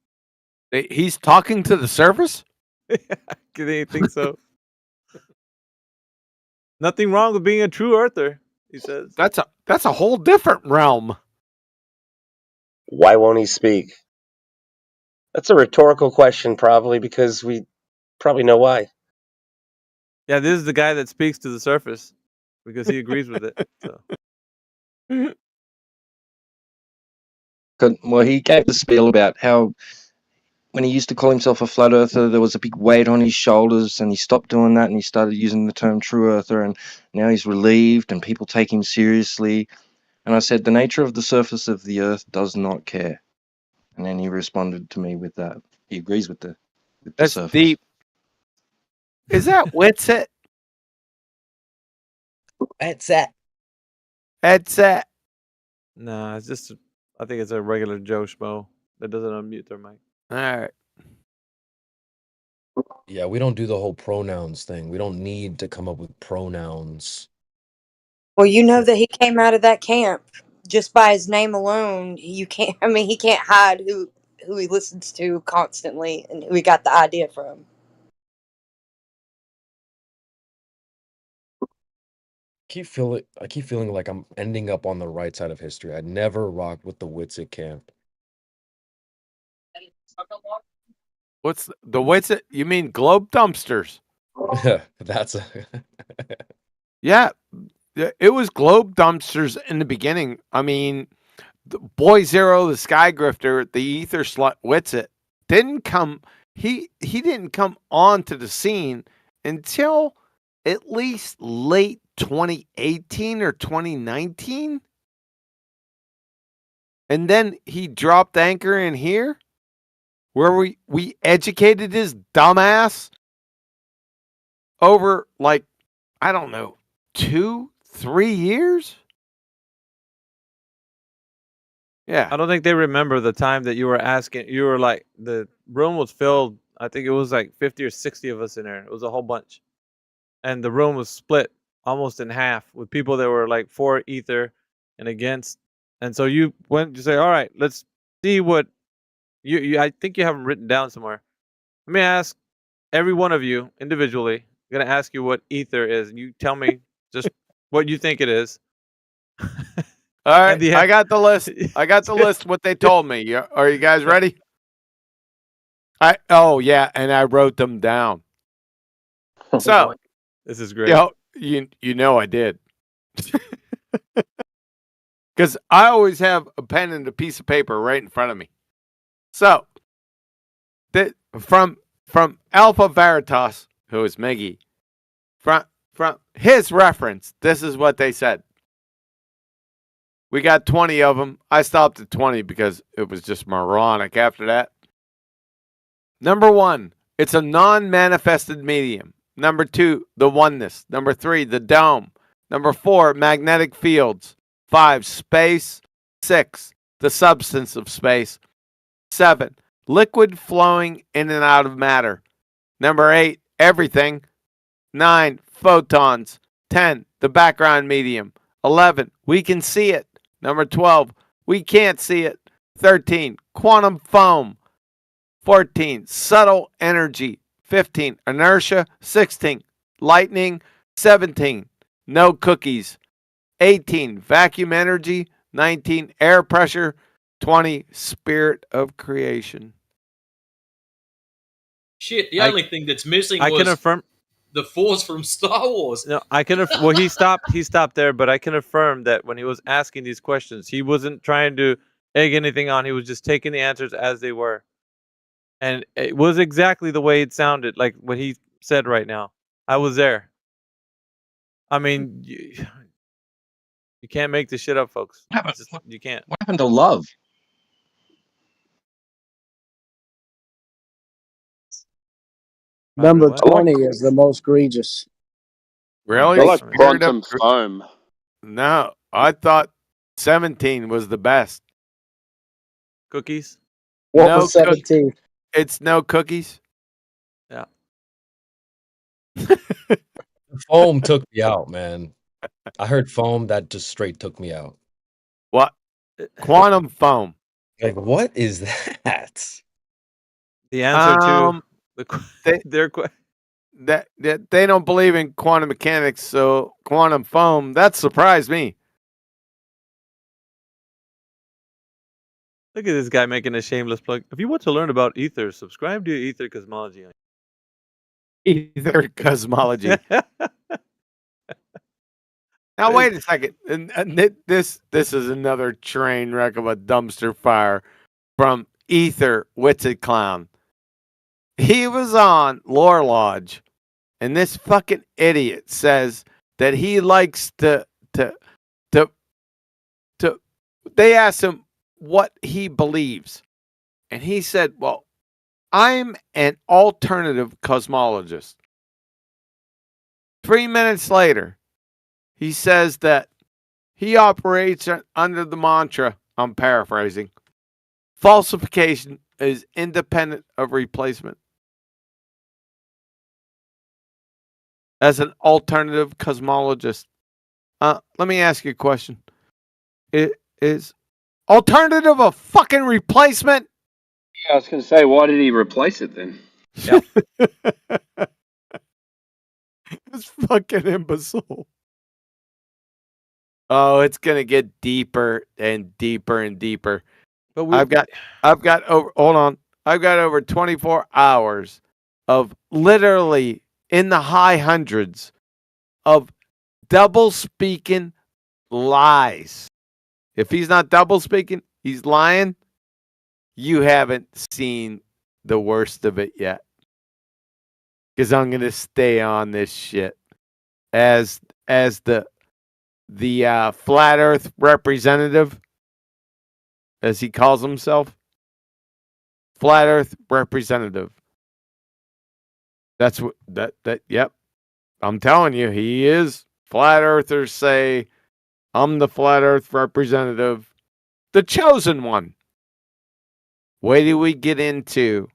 He's talking to the surface? Do you think so? Nothing wrong with being a true earther, he says. That's a whole different realm. Why won't he speak? That's a rhetorical question, probably, because we probably know why. Yeah, this is the guy that speaks to the surface because he agrees with it. So. Well, he gave the spiel about how when he used to call himself a flat earther, there was a big weight on his shoulders, and he stopped doing that and he started using the term true earther, and now he's relieved and people take him seriously. And I said, the nature of the surface of the earth does not care. And then he responded to me with that. He agrees with the That's surface. deep. Is that Witsit? That's it. That's it. Nah, it's just. I think it's a regular Joe Schmo that doesn't unmute their mic. All right. Yeah, we don't do the whole pronouns thing. We don't need to come up with pronouns. Well, you know that he came out of that camp just by his name alone. You can't. I mean, he can't hide who he listens to constantly and who he got the idea from. I keep feeling like I'm ending up on the right side of history. I never rocked with the Witsit camp. What's the Witsit? You mean globe dumpsters? That's a Yeah, it was globe dumpsters in the beginning. I mean, the Boy Zero, the Sky Grifter, the Ether Slut Witsit didn't come. He didn't come onto the scene until at least late 2018 or 2019, and then he dropped anchor in here, where we educated his dumbass over, like, I don't know, 2-3 years. Yeah. I don't think they remember the time that you were asking. You were like, the room was filled. I think it was like 50 or 60 of us in there. It was a whole bunch. And the room was split almost in half with people that were like for Ether and against. And so you went to say, all right, let's see what you I think you have them written down somewhere. Let me ask every one of you individually. I'm going to ask you what Ether is. And you tell me just what you think it is. All right, I got the list. I got the list. What they told me. Are you guys ready? Yeah, and I wrote them down. So this is great. You know I did, because I always have a pen and a piece of paper right in front of me. So that from Alpha Veritas, who is Miggy, from his reference, this is what they said. We got 20 of them. I stopped at 20 because it was just moronic after that. Number 1, it's a non-manifested medium. Number 2, the oneness. Number 3, the dome. Number 4, magnetic fields. 5, space. 6, the substance of space. 7, liquid flowing in and out of matter. Number 8, everything. 9, photons. 10, the background medium. 11, we can see it. Number 12, we can't see it. 13, quantum foam. 14, subtle energy. 15, inertia. 16, lightning. 17, no cookies. 18, vacuum energy. 19, air pressure. 20, spirit of creation. Shit, the only thing that's missing I was can affirm the Force from Star Wars. No, I can. Well, he stopped there, but I can affirm that when he was asking these questions, he wasn't trying to egg anything on. He was just taking the answers as they were, and it was exactly the way it sounded, like what he said right now. I was there. I mean, you can't make this shit up, folks. You can't. What happened to love? Number 20 is the most egregious. Really? I like quantum foam. No, I thought 17 was the best. Cookies? What was 17? It's no cookies. Yeah. Foam took me out, man. I heard foam, that just straight took me out. What? Quantum foam. Like, what is that? The answer to their question. That they don't believe in quantum mechanics, so quantum foam, that surprised me. Look at this guy making a shameless plug. If you want to learn about ether, subscribe to Ether Cosmology. Ether cosmology. Now wait a second. This is another train wreck of a dumpster fire from Ether Witted Clown. He was on Lore Lodge, and this fucking idiot says that he likes to. They asked him what he believes, and he said, "Well, I'm an alternative cosmologist." 3 minutes later, he says that he operates under the mantra, I'm paraphrasing, falsification is independent of replacement. As an alternative cosmologist, let me ask you a question. Is alternative a fucking replacement? Yeah, I was going to say, why did he replace it then? Yeah. This fucking imbecile. Oh, it's gonna get deeper and deeper and deeper. But I've got over. Hold on. I've got over 24 hours of literally in the high hundreds of double speaking lies. If he's not double speaking, he's lying. You haven't seen the worst of it yet. Because I'm gonna stay on this shit as the flat Earth representative, as he calls himself, flat Earth representative. That's what that. Yep, I'm telling you, he is. Flat Earthers say, "I'm the flat Earth representative, the chosen one." Wait till we get into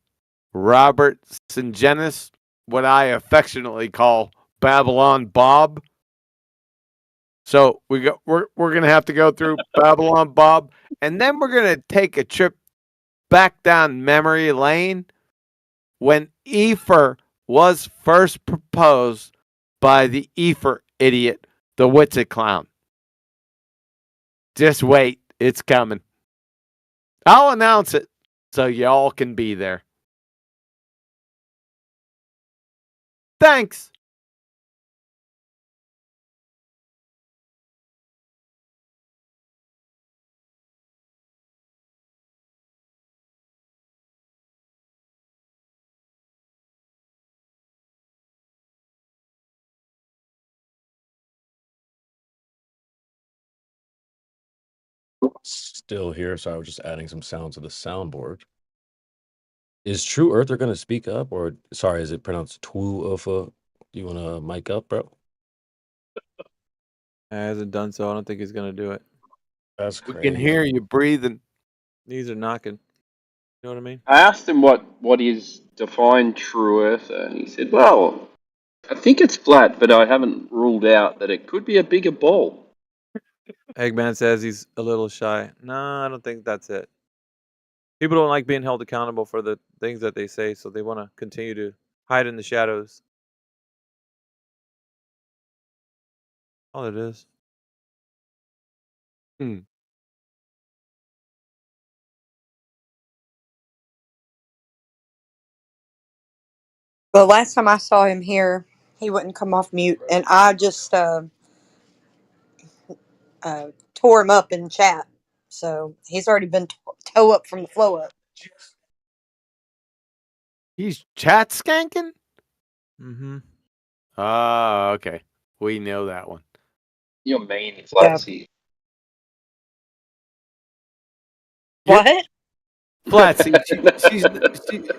Robert Sungenis, what I affectionately call Babylon Bob. So we're gonna have to go through Babylon Bob, and then we're gonna take a trip back down memory lane when Ether was first proposed by the Ether idiot, the Witted Clown. Just wait, it's coming. I'll announce it so y'all can be there. Thanks. Still here, so I was just adding some sound to the soundboard. Is True Earther going to speak up, or sorry, is it pronounced True Earther? Do you want to mic up, bro? He hasn't done so. I don't think he's gonna do it. That's We crazy. can hear you breathing. Knees are knocking. You know what I mean? I asked him what is defined true Earther, and he said, well, I think it's flat, but I haven't ruled out that it could be a bigger ball. Eggman says he's a little shy. No, I don't think that's it. People don't like being held accountable for the things that they say, so they want to continue to hide in the shadows. All it is. The last time I saw him here, he wouldn't come off mute, and I just tore him up in chat. So he's already been toe up from the flow up. He's chat skanking? Mm-hmm. Oh, okay. We know that one. You're mean, Flatsy. What? Flatsy,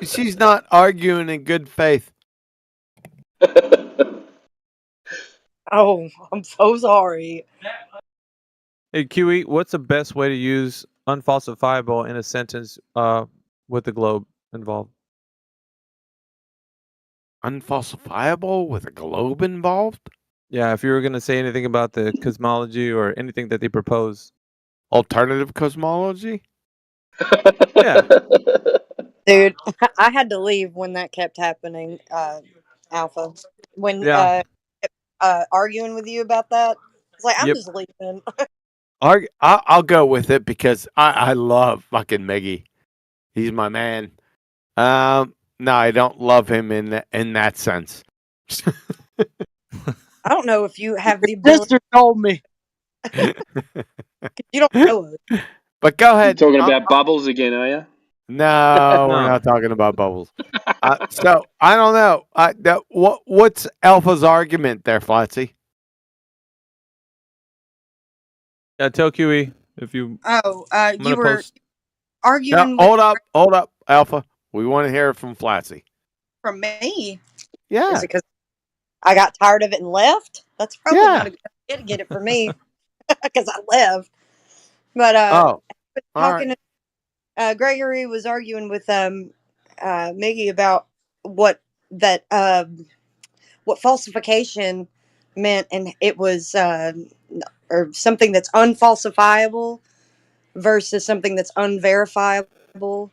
she's not arguing in good faith. Oh, I'm so sorry. Hey, QE, what's the best way to use unfalsifiable in a sentence with the globe involved? Unfalsifiable with a globe involved? Yeah, if you were going to say anything about the cosmology or anything that they propose. Alternative cosmology? Yeah. Dude, I had to leave when that kept happening, Alpha. When Yeah. Arguing with you about that, it's like, I'm Yep. just leaving. I'll go with it because I love fucking Miggy. He's my man. No, I don't love him in that sense. I don't know if you have the ability. Sister told me. You don't know it. But go You're ahead. talking about Bubbles again, are you? No, we're not talking about Bubbles. So I don't know. What's Alpha's argument there, Flatsy? Yeah, tell QE if you. Oh, I'm you gonna were post. arguing Hold up, Alpha. We want to hear it from Flatsy. from me. Yeah. Is it because I got tired of it and left? That's probably Yeah. not a good idea to get it from me because I left. But All talking right. to Gregory was arguing with Miggy about what what falsification meant, and it was or something that's unfalsifiable versus something that's unverifiable.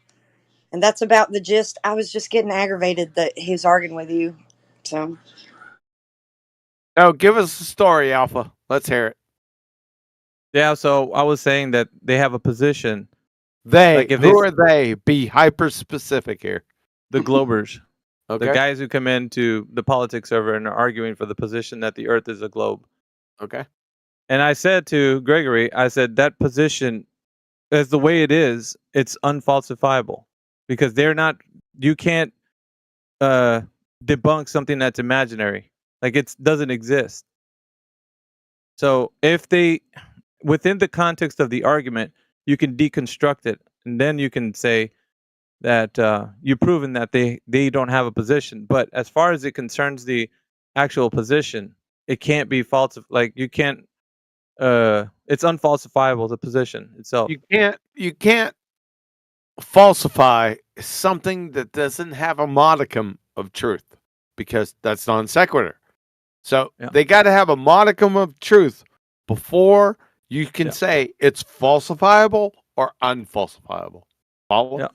And that's about the gist. I was just getting aggravated that he was arguing with you. So Oh, give us a story, Alpha. Let's hear it. Yeah, so I was saying that they have a position. They. Like if Who they- are they? Be hyper specific here. The Globers. Okay. The guys who come into the politics server and are arguing for the position that the Earth is a globe. Okay. And I said to Gregory, I said that position, as the way it is, it's unfalsifiable because you can't debunk something that's imaginary. Like it doesn't exist. So if within the context of the argument, you can deconstruct it, and then you can say that you've proven that they don't have a position. But as far as it concerns the actual position, it can't be false. Like you can't. It's unfalsifiable, the position itself. You can't falsify something that doesn't have a modicum of truth because that's non sequitur. So they got to have a modicum of truth before you can say it's falsifiable or unfalsifiable. Follow? Yeah.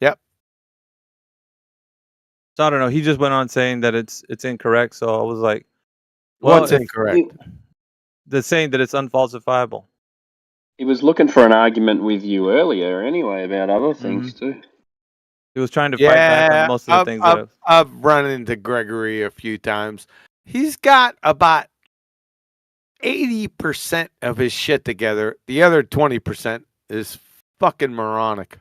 Yep. So I don't know. He just went on saying that it's incorrect. So I was like, well, What's incorrect? The saying that it's unfalsifiable. He was looking for an argument with you earlier anyway about other things too. He was trying to fight back on most of the things that I've run into Gregory a few times. He's got about 80% of his shit together. The other 20% is fucking moronic.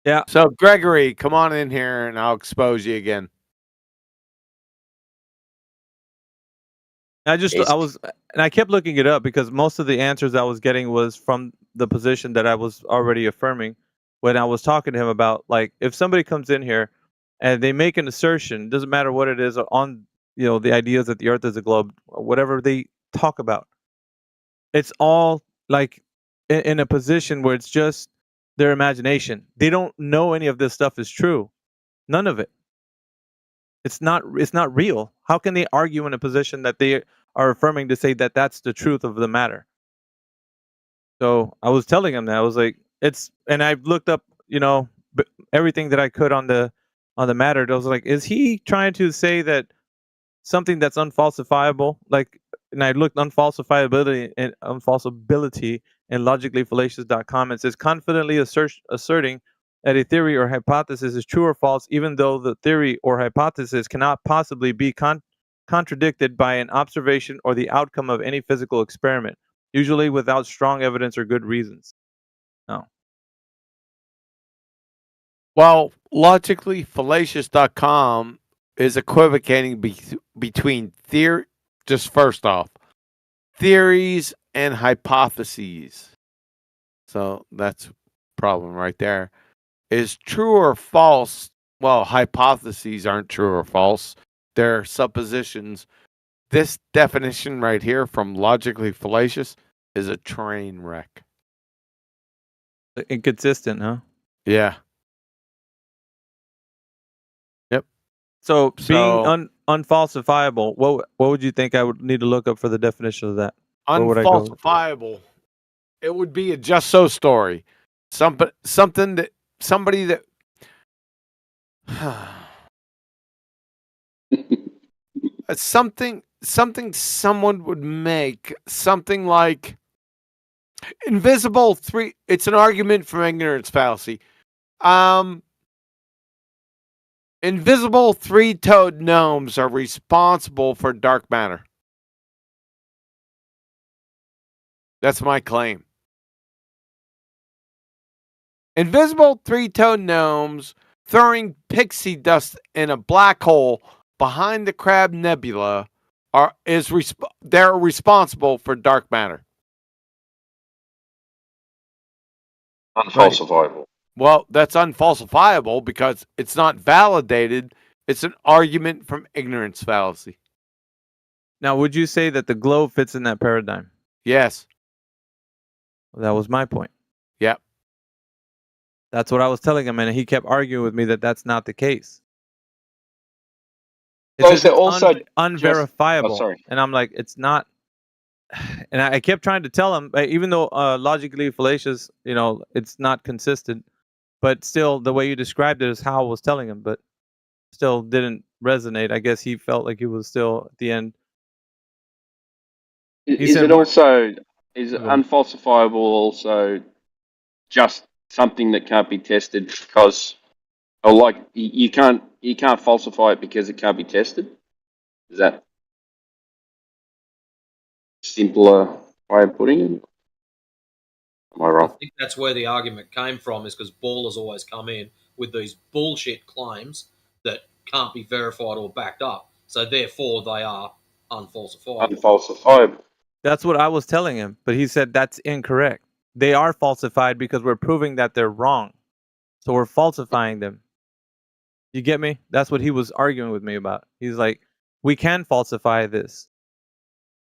Yeah. So Gregory, come on in here and I'll expose you again. I kept looking it up because most of the answers I was getting was from the position that I was already affirming when I was talking to him about, like, if somebody comes in here and they make an assertion, doesn't matter what it is on, the ideas that the Earth is a globe, whatever they talk about, it's all like in a position where it's just their imagination. They don't know any of this stuff is true. None of it. It's not real. How can they argue in a position that they are affirming to say that that's the truth of the matter? So I was telling him that I was like, and I looked up, everything that I could on the matter. I was like, is he trying to say that something that's unfalsifiable, like, and I looked unfalsifiability and logicallyfallacious.com, and says confidently asserting that a theory or hypothesis is true or false, even though the theory or hypothesis cannot possibly be contradicted by an observation or the outcome of any physical experiment, usually without strong evidence or good reasons. No. Well, logicallyfallacious.com is equivocating between theory, just first off, theories and hypotheses. So that's a problem right there. Is true or false? Well, hypotheses aren't true or false. They're suppositions. This definition right here from Logically Fallacious is a train wreck. Inconsistent, huh? Yeah. Yep. So being unfalsifiable, what would you think I would need to look up for the definition of that? Where would I go? Unfalsifiable. It would be a just so story. Something that somebody that something someone would make, something like invisible three. It's an argument from ignorance fallacy. Invisible three-toed gnomes are responsible for dark matter. That's my claim. Invisible three-toed gnomes throwing pixie dust in a black hole behind the Crab Nebula they're responsible for dark matter. Unfalsifiable. Well, that's unfalsifiable because it's not validated. It's an argument from ignorance fallacy. Now, would you say that the globe fits in that paradigm? Yes. That was my point. Yep. That's what I was telling him, and he kept arguing with me that that's not the case. It's unverifiable. sorry. And I'm like, it's not. And I kept trying to tell him, even though logically fallacious, it's not consistent, but still the way you described it is how I was telling him, but still didn't resonate. I guess he felt like he was still at the end. Is unfalsifiable also just something that can't be tested because, or like you can't falsify it because it can't be tested? Is that simpler way of putting it? Am I wrong? I think that's where the argument came from, is because Ballers always come in with these bullshit claims that can't be verified or backed up. So therefore, they are unfalsifiable. Unfalsifiable. That's what I was telling him, but he said that's incorrect. They are falsified because we're proving that they're wrong. So we're falsifying them. You get me? That's what he was arguing with me about. He's like, we can falsify this.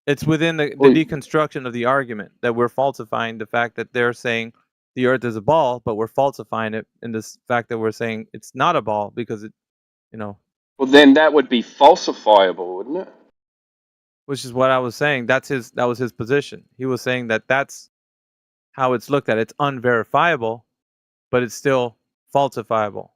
It's within the deconstruction of the argument that we're falsifying the fact that they're saying the Earth is a ball, but we're falsifying it in this fact that we're saying it's not a ball because it, Well, then that would be falsifiable, wouldn't it? Which is what I was saying. That was his position. He was saying that that's how it's looked at. It's unverifiable, but it's still falsifiable.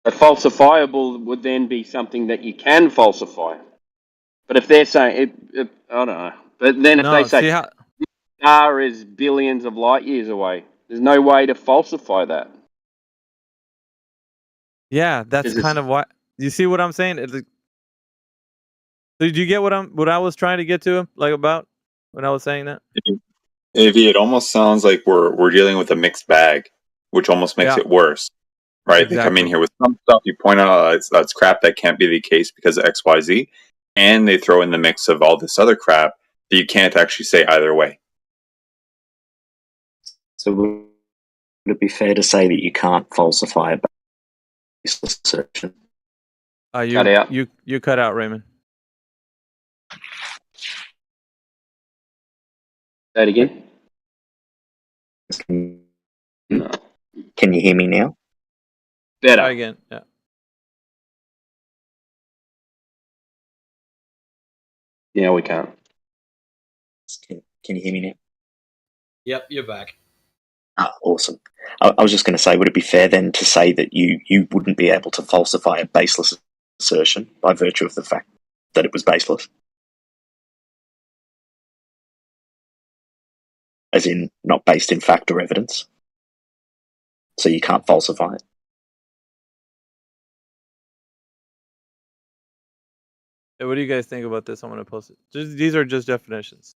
A falsifiable would then be something that you can falsify. But if they're saying it I don't know. But then if they say star is billions of light years away, there's no way to falsify that. Yeah, that's kind of what you see what I'm saying. Did you get what I was trying to get to him about when I was saying that? Ivy, it almost sounds like we're dealing with a mixed bag, which almost makes it worse. Right? Exactly. They come in here with some stuff, you point out that's crap that can't be the case because of XYZ, and they throw in the mix of all this other crap that you can't actually say either way. So would it be fair to say that you can't falsify a baseless assertion? Cut out. You cut out, Raymond. Say it again. Can you hear me now? Better. Try again. Yeah. Yeah, we can't. Can you hear me now? Yep, you're back. Ah, awesome. I was just going to say, would it be fair then to say that you wouldn't be able to falsify a baseless assertion by virtue of the fact that it was baseless? As in, not based in fact or evidence? So you can't falsify it? Hey, what do you guys think about this? I'm going to post it. These are just definitions.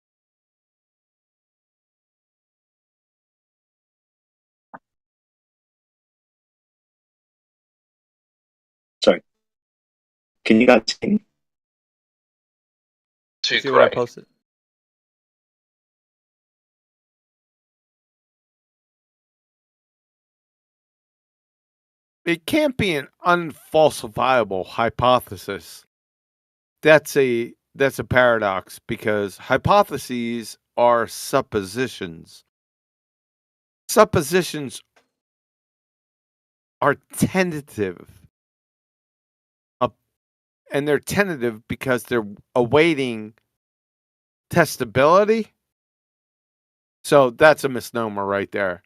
Sorry. Can you guys see me? See what I posted? It can't be an unfalsifiable hypothesis. That's a paradox because hypotheses are suppositions. Suppositions are tentative. And they're tentative because they're awaiting testability. So that's a misnomer right there.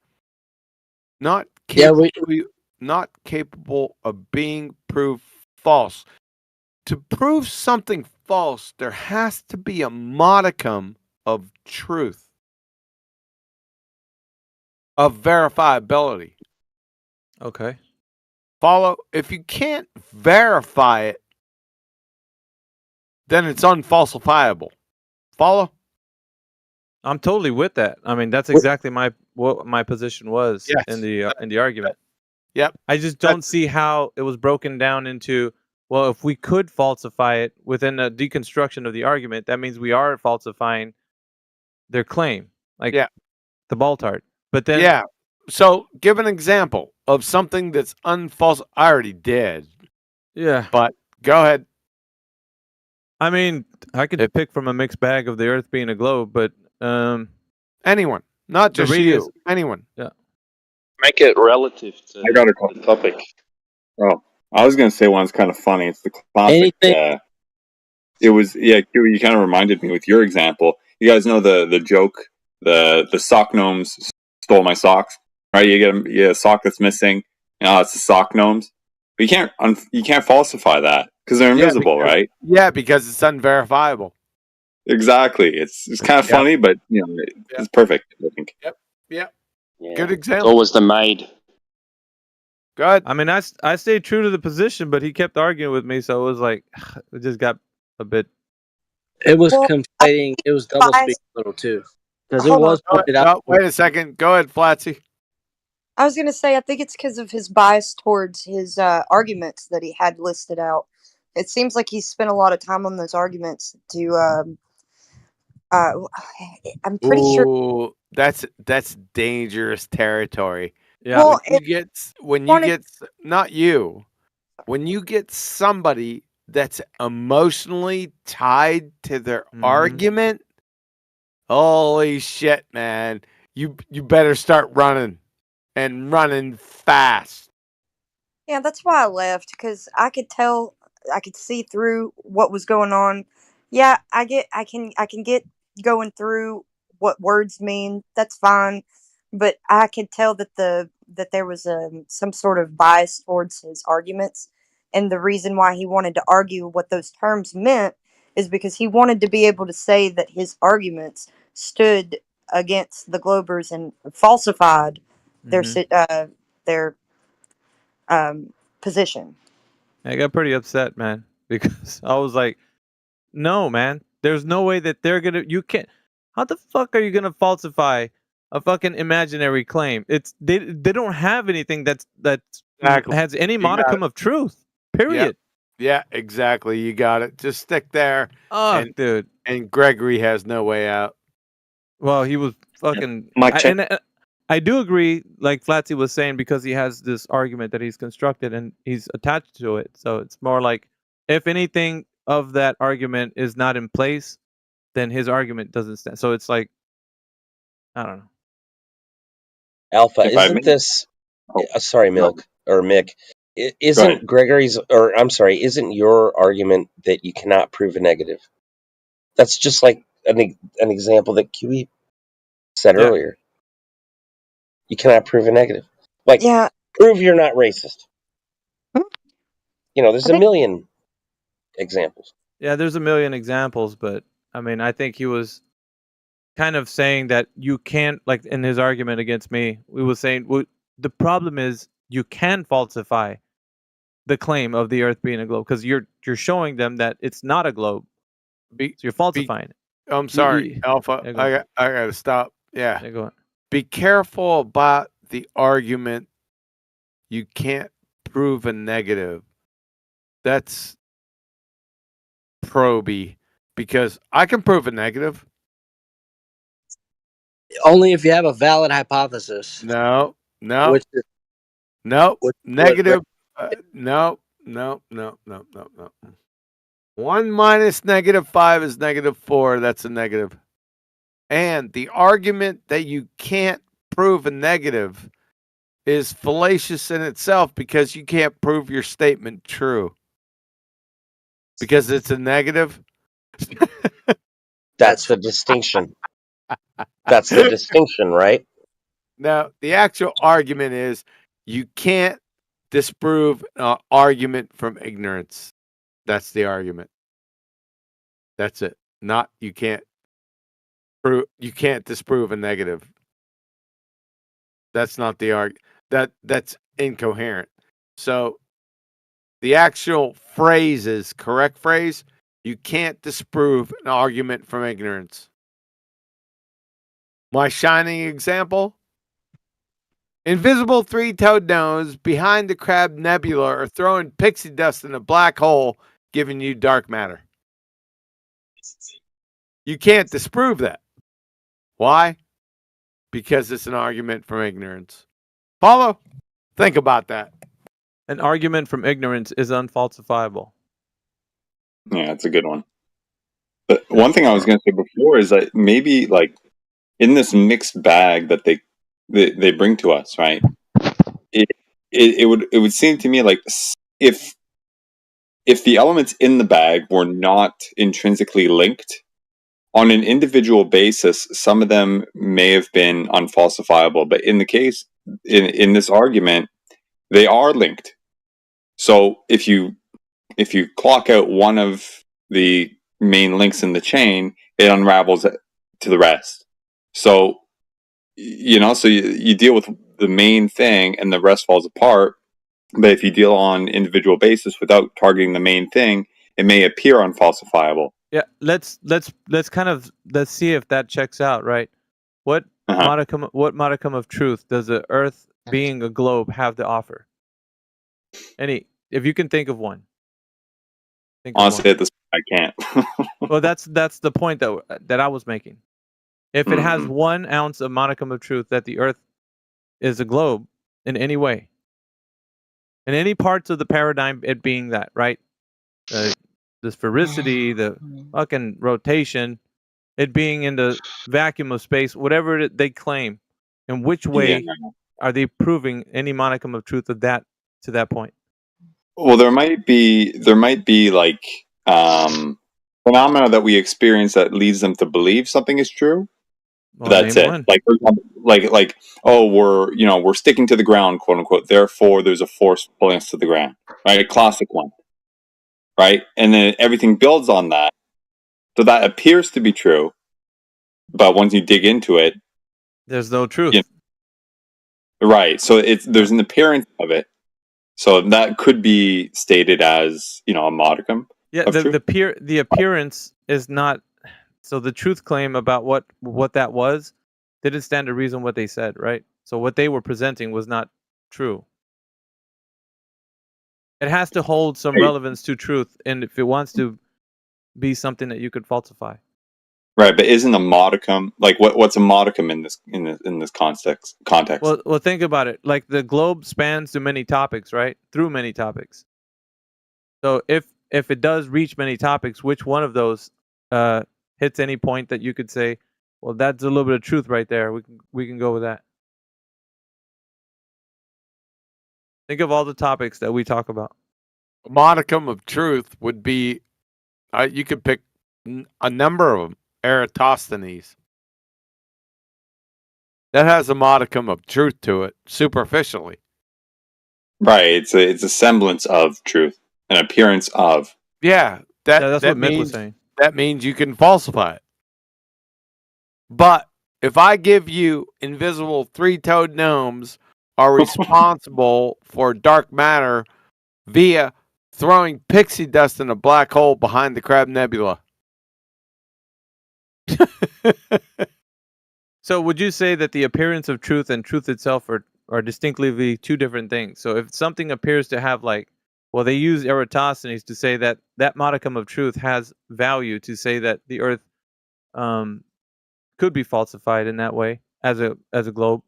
Not capable of being proved false. to prove something false, there has to be a modicum of truth, of verifiability. Okay. Follow? If you can't verify it, then it's unfalsifiable. Follow? I'm totally with that. I mean, that's exactly what my position was in the argument. Yep. I just don't see how it was broken down into, well, if we could falsify it within a deconstruction of the argument, that means we are falsifying their claim, like the Baltard. But then, So give an example of something that's unfalsifiable. I already did. Yeah. But go ahead. I mean, I could pick from a mixed bag of the Earth being a globe, but anyone, not the just radius, you, anyone. Yeah. Make it relative to I got a call. the topic. Oh, I was gonna say one's kind of funny. It's the classic. It was Q. You kind of reminded me with your example. You guys know the joke, the sock gnomes stole my socks, right? You get a sock that's missing. It's the sock gnomes. But you can't falsify that because they're invisible, right? Yeah, because it's unverifiable. Exactly. It's kind of funny, but it's perfect. I think. Yep. Yeah. Good It's example. always the maid. Good. I mean, I stayed true to the position, but he kept arguing with me, so it was like it just got a bit. It was conflating. It was double speaking a little too, because it was pointed out. Wait a second. Go ahead, Flatsy. I was going to say, I think it's because of his bias towards his arguments that he had listed out. It seems like he spent a lot of time on those arguments to. I'm pretty sure. That's dangerous territory. Yeah. Well, when you get somebody that's emotionally tied to their argument, holy shit, man! You better start running. And running fast. Yeah, that's why I left, because I could see through what was going on. Yeah, I can get going through what words mean. That's fine, but I could tell that there was some sort of bias towards his arguments, and the reason why he wanted to argue what those terms meant is because he wanted to be able to say that his arguments stood against the Globers and falsified their position. I got pretty upset, man, because I was like, no, man, there's no way that you can't. How the fuck are you gonna falsify a fucking imaginary claim? They don't have anything that has any modicum of truth. Period. Yeah, exactly. You got it. Just stick there. Oh, dude. And Gregory has no way out. Well, he was fucking. I do agree, like Flatsy was saying, because he has this argument that he's constructed and he's attached to it. So it's more like, if anything of that argument is not in place, then his argument doesn't stand. So it's like, I don't know. Alpha, isn't this? Sorry, Milk or Mick. Isn't Gregory's, or I'm sorry, isn't your argument that you cannot prove a negative? That's just like an example that QE said earlier. You cannot prove a negative. Like, prove you're not racist. There's a million examples. Yeah, there's a million examples, but I mean, I think he was kind of saying that you can't, like in his argument against me, we was saying, the problem is you can falsify the claim of the Earth being a globe because you're showing them that it's not a globe. So you're falsifying it. I'm sorry, Alpha. I gotta stop. Yeah. Go on. Be careful about the argument. You can't prove a negative. That's proby, because I can prove a negative. Only if you have a valid hypothesis. No. Which is, negative. No. 1 minus -5 is -4. That's a negative. And the argument that you can't prove a negative is fallacious in itself because you can't prove your statement true. Because it's a negative. That's the distinction. That's the distinction, right? Now, the actual argument is you can't disprove an argument from ignorance. That's the argument. That's it. Not you can't disprove a negative. That's not the argument. That's incoherent. So the actual phrase is correct phrase. You can't disprove an argument from ignorance. My shining example: invisible three-toed nose behind the Crab Nebula are throwing pixie dust in a black hole, giving you dark matter. You can't disprove that. Why? Because it's an argument from ignorance. Follow? Think about that. An argument from ignorance is unfalsifiable. Yeah, it's a good one. But one thing I was going to say before is that maybe like in this mixed bag that they bring to us, right? It would seem to me like if the elements in the bag were not intrinsically linked on an individual basis, some of them may have been unfalsifiable. But in the case in this argument, they are linked. So if you clock out one of the main links in the chain, it unravels it to the rest. So, so you deal with the main thing and the rest falls apart. But if you deal on individual basis without targeting the main thing, it may appear unfalsifiable. Yeah, let's see if that checks out, right? What modicum of truth does the Earth being a globe have to offer? If you can think of one. Honestly, at this point, I can't. Well, that's the point that I was making. If it has 1 ounce of modicum of truth that the Earth is a globe in any way, in any parts of the paradigm, it being that, right? The sphericity, the fucking rotation, it being in the vacuum of space, whatever they claim, in which way are they proving any modicum of truth of that to that point? Well, there might be like phenomena that we experience that leads them to believe something is true. Well, that's it. One. Like, for example, oh, we're sticking to the ground, quote unquote. Therefore, there's a force pulling us to the ground. Right, a classic one. Right, and then everything builds on that. So that appears to be true, but once you dig into it, there's no truth. Right. So there's an appearance of it. So that could be stated as, a modicum. Yeah, the appearance is not. So the truth claim about what that was didn't stand to reason what they said, right? So what they were presenting was not true. It has to hold some relevance to truth, and if it wants to be something that you could falsify. Right, but isn't a modicum like what's a modicum in this context? Well, think about it. Like the globe spans through many topics, right? Through many topics. So if it does reach many topics, which one of those hits any point that you could say, well, that's a little bit of truth right there. We can go with that. Think of all the topics that we talk about. A modicum of truth would be, you could pick a number of them. Eratosthenes. That has a modicum of truth to it, superficially. Right. It's a semblance of truth, an appearance of. Yeah, that's that what Mick means, was saying. That means you can falsify it. But if I give you invisible three-toed gnomes are responsible for dark matter via throwing pixie dust in a black hole behind the Crab Nebula. So would you say that the appearance of truth and truth itself are distinctly two different things? So if something appears to have they use Eratosthenes to say that modicum of truth has value to say that the Earth could be falsified in that way as a globe.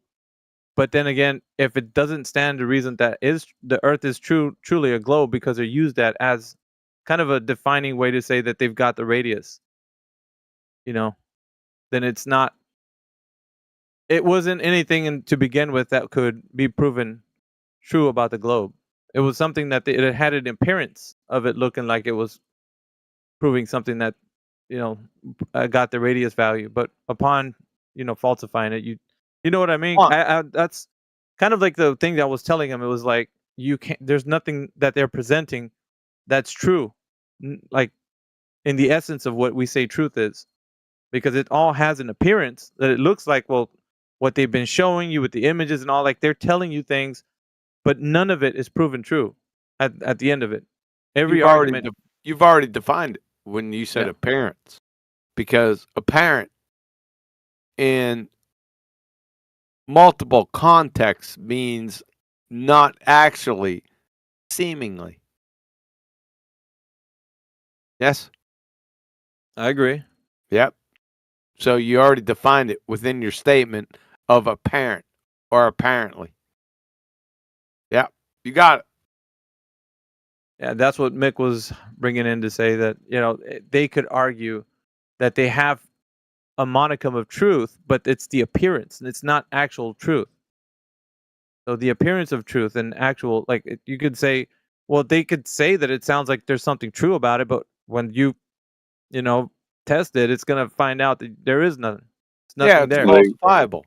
But then again, if it doesn't stand to reason that the Earth is truly a globe because they use that as kind of a defining way to say that they've got the radius, then it's not. It wasn't anything to begin with that could be proven true about the globe. It was something that it had an appearance of it looking like it was proving something that, got the radius value. But upon, falsifying it, you know what I mean? That's kind of like the thing that I was telling him. It was like, there's nothing that they're presenting that's true. like in the essence of what we say truth is, because it all has an appearance that it looks like, well, what they've been showing you with the images and all, like they're telling you things, but none of it is proven true at the end of it. Every argument. You've already defined it when you said appearance, because apparent in multiple contexts means not actually, seemingly. Yes? I agree. Yep. So you already defined it within your statement of apparent or apparently. Yep. You got it. Yeah, that's what Mick was bringing in to say, that, you know, they could argue that they have a modicum of truth, but it's the appearance and it's not actual truth. So the appearance of truth and actual, like, you could say, well, they could say that it sounds like there's something true about it, but when you know, test it, it's gonna find out that there is nothing. It's nothing there. It's falsifiable.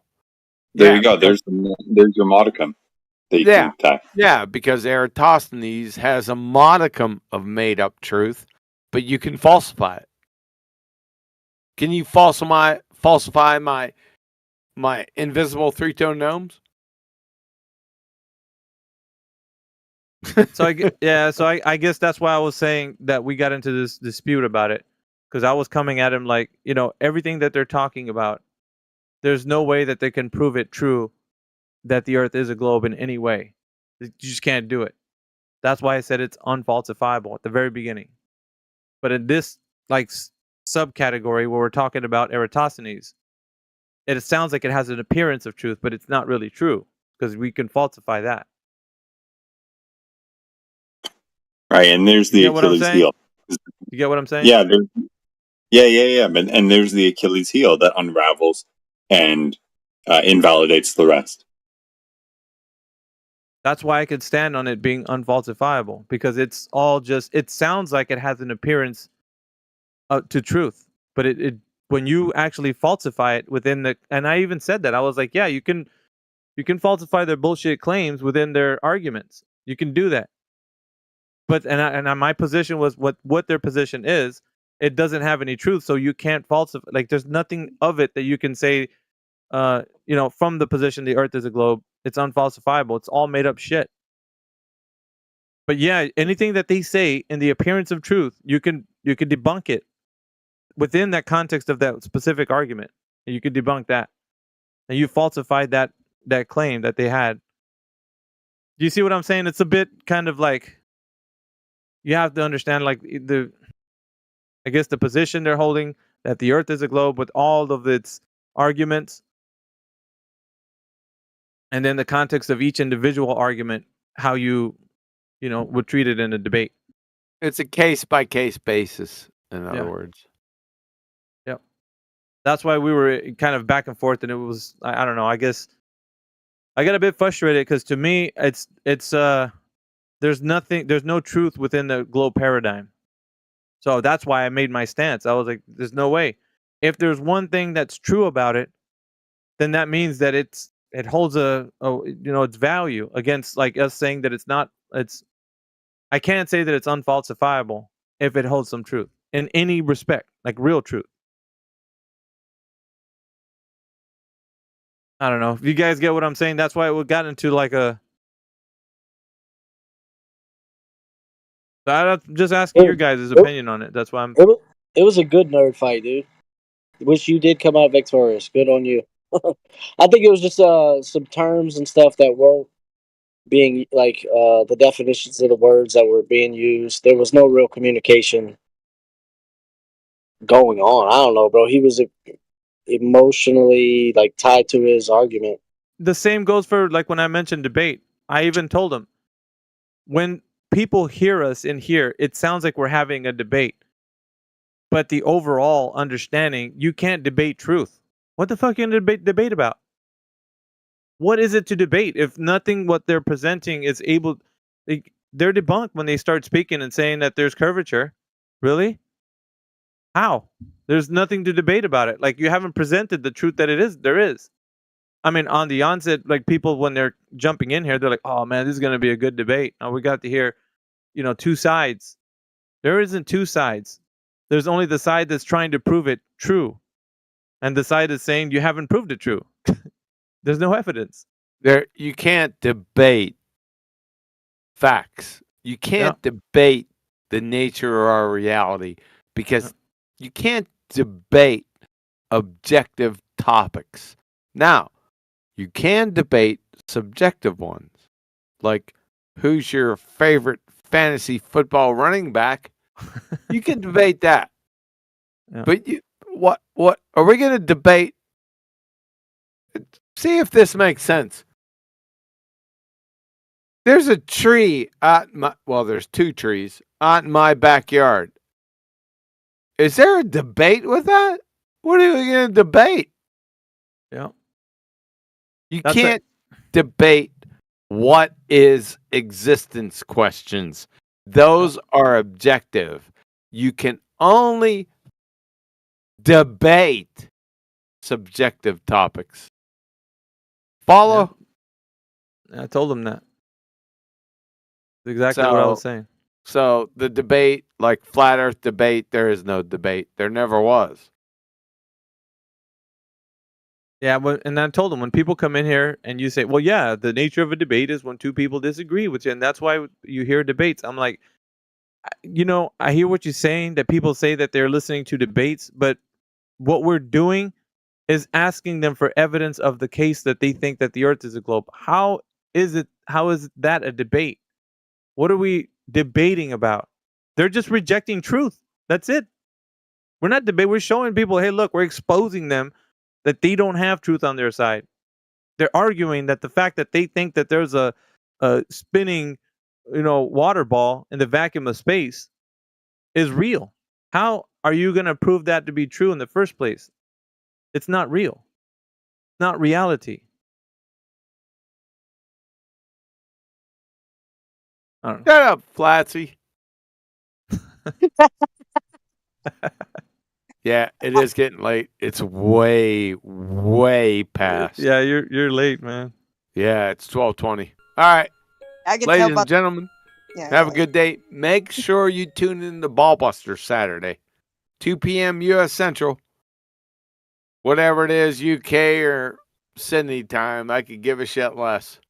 There you go. There's your modicum that you can attack. Yeah, because Eratosthenes has a modicum of made-up truth, but you can falsify it. Can you falsify my invisible three-tone gnomes? So I guess that's why I was saying that we got into this dispute about it, because I was coming at him like, you know, everything that they're talking about, there's no way that they can prove it true that the Earth is a globe in any way. You just can't do it. That's why I said it's unfalsifiable at the very beginning. But in this like subcategory where we're talking about Eratosthenes, it sounds like it has an appearance of truth, but it's not really true, because we can falsify that. Right, and there's the Achilles heel. You get what I'm saying? Yeah, and there's the Achilles heel that unravels and invalidates the rest. That's why I could stand on it being unfalsifiable, because it's all just, it sounds like it has an appearance to truth, but it when you actually falsify it within the, and I even said that, I was like, yeah, you can falsify their bullshit claims within their arguments. You can do that. But my position was what their position is. It doesn't have any truth, so you can't falsify. Like, there's nothing of it that you can say. You know, from the position the Earth is a globe, it's unfalsifiable. It's all made up shit. But yeah, anything that they say in the appearance of truth, you can debunk it within that context of that specific argument. You could debunk that, and you falsified that claim that they had. Do you see what I'm saying? It's a bit kind of like, you have to understand, like, I guess the position they're holding, that the Earth is a globe with all of its arguments, and then the context of each individual argument, how you would treat it in a debate. It's a case-by-case basis, in other words. Yep. That's why we were kind of back and forth, and it was, I don't know, I guess I got a bit frustrated, because to me, it's there's no truth within the globe paradigm. So that's why I made my stance. I was like, there's no way. If there's one thing that's true about it, then that means that it holds its value against, like, us saying that it's not. I can't say that it's unfalsifiable if it holds some truth in any respect, like real truth. I don't know if you guys get what I'm saying. That's why it got into like a. I'm just asking your guys' opinion on it. That's why I'm. It was a good nerd fight, dude. Which you did come out victorious. Good on you. I think it was just some terms and stuff that weren't being, like, the definitions of the words that were being used. There was no real communication going on. I don't know, bro. He was emotionally, like, tied to his argument. The same goes for, like, when I mentioned debate. I even told him, when people hear us in here, it sounds like we're having a debate, but the overall understanding, you can't debate truth. What the fuck are you gonna debate about? What is it to debate if nothing what they're presenting is able? They're debunked when they start speaking and saying that there's curvature. Really? How? There's nothing to debate about it. Like, you haven't presented the truth that there is. I mean, on the onset, like, people, when they're jumping in here, they're like, oh man, this is gonna be a good debate. Now we got to hear, two sides. There isn't two sides. There's only the side that's trying to prove it true, and the side is saying you haven't proved it true. There's no evidence. You can't debate facts. You can't debate the nature of our reality because you can't debate objective topics. Now, you can debate subjective ones, like who's your favorite fantasy football running back. You can debate that. But what are we going to debate? See if this makes sense. There's a tree there's two trees out in my backyard. Is there a debate with that? What are we going to debate? Yeah. You can't debate what is existence questions. Those are objective. You can only debate subjective topics. Follow? Yeah. I told him that. Exactly what I was saying. So the debate, like flat earth debate, there is no debate. There never was. Yeah, and I told him when people come in here and you say, well, yeah, the nature of a debate is when two people disagree with you, and that's why you hear debates. I'm like, I hear what you're saying, that people say that they're listening to debates, but what we're doing is asking them for evidence of the case that they think that the earth is a globe. How is that a debate? What are we debating about? They're just rejecting truth. That's it. We're not debating. We're showing people, hey, look, we're exposing them that they don't have truth on their side. They're arguing that the fact that they think that there's a spinning, water ball in the vacuum of space is real. How are you going to prove that to be true in the first place? It's not real. It's not reality. I don't know. Shut up, Flatsy. Yeah, it is getting late. It's way, way past. Yeah, you're late, man. Yeah, it's 12:20. All right, I can ladies tell and gentlemen, have a good day. Make sure you tune in to Ballbusters Saturday, 2 p.m. U.S. Central. Whatever it is, UK or Sydney time, I could give a shit less.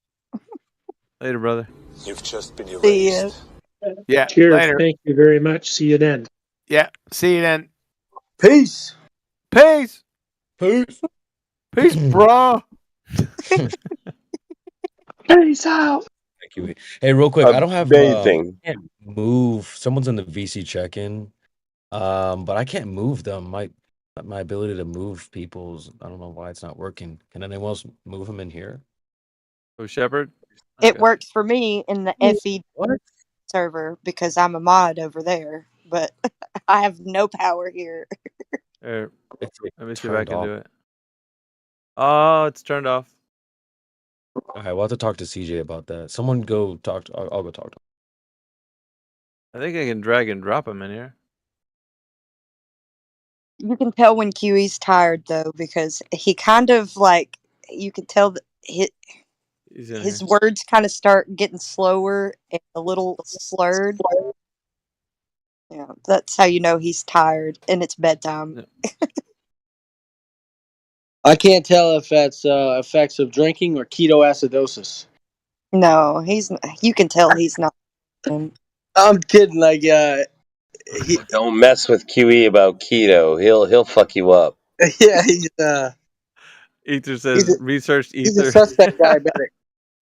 Later, brother. You've just been erased. See ya. Yeah, Cheers. later. Thank you very much. See you then. Yeah, see you then. Peace. Peace. Peace. Peace, bro. Peace out. Thank you. Hey, real quick, I don't have Amazing. I can't move. Someone's in the VC check-in, but I can't move them. My ability to move people's, I don't know why it's not working. Can anyone else move them in here? Oh, Shepard? It works for me in the FE server because I'm a mod over there, but I have no power here. Let me see if I turned can off. do it. Oh, it's turned off. Okay, we'll have to talk to CJ about that. Someone go talk to. I'll go talk to him. I think I can drag and drop him in here. You can tell when QE's tired though, because he kind of like, you can tell that his words kind of start getting slower and a little slurred. Yeah, that's how you know he's tired and it's bedtime. I can't tell if that's effects of drinking or ketoacidosis. No, you can tell he's not. I'm kidding. Like, Don't mess with QE about keto. He'll fuck you up. Yeah, he's Ether says research Ether. He's a suspect diabetic.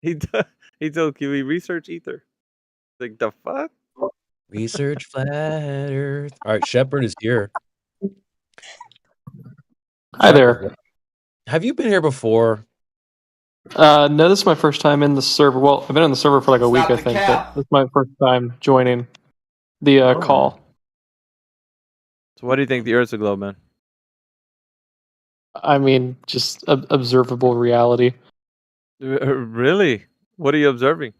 He told QE research Ether. Like the fuck? Research flat Earth. All right, Shepard is here. Hi there. Have you been here before? No, this is my first time in the server. Well, I've been on the server for like a week, I think, but this is my first time joining the call. So what do you think the Earth's a globe, man? I mean, just observable reality. Really? What are you observing?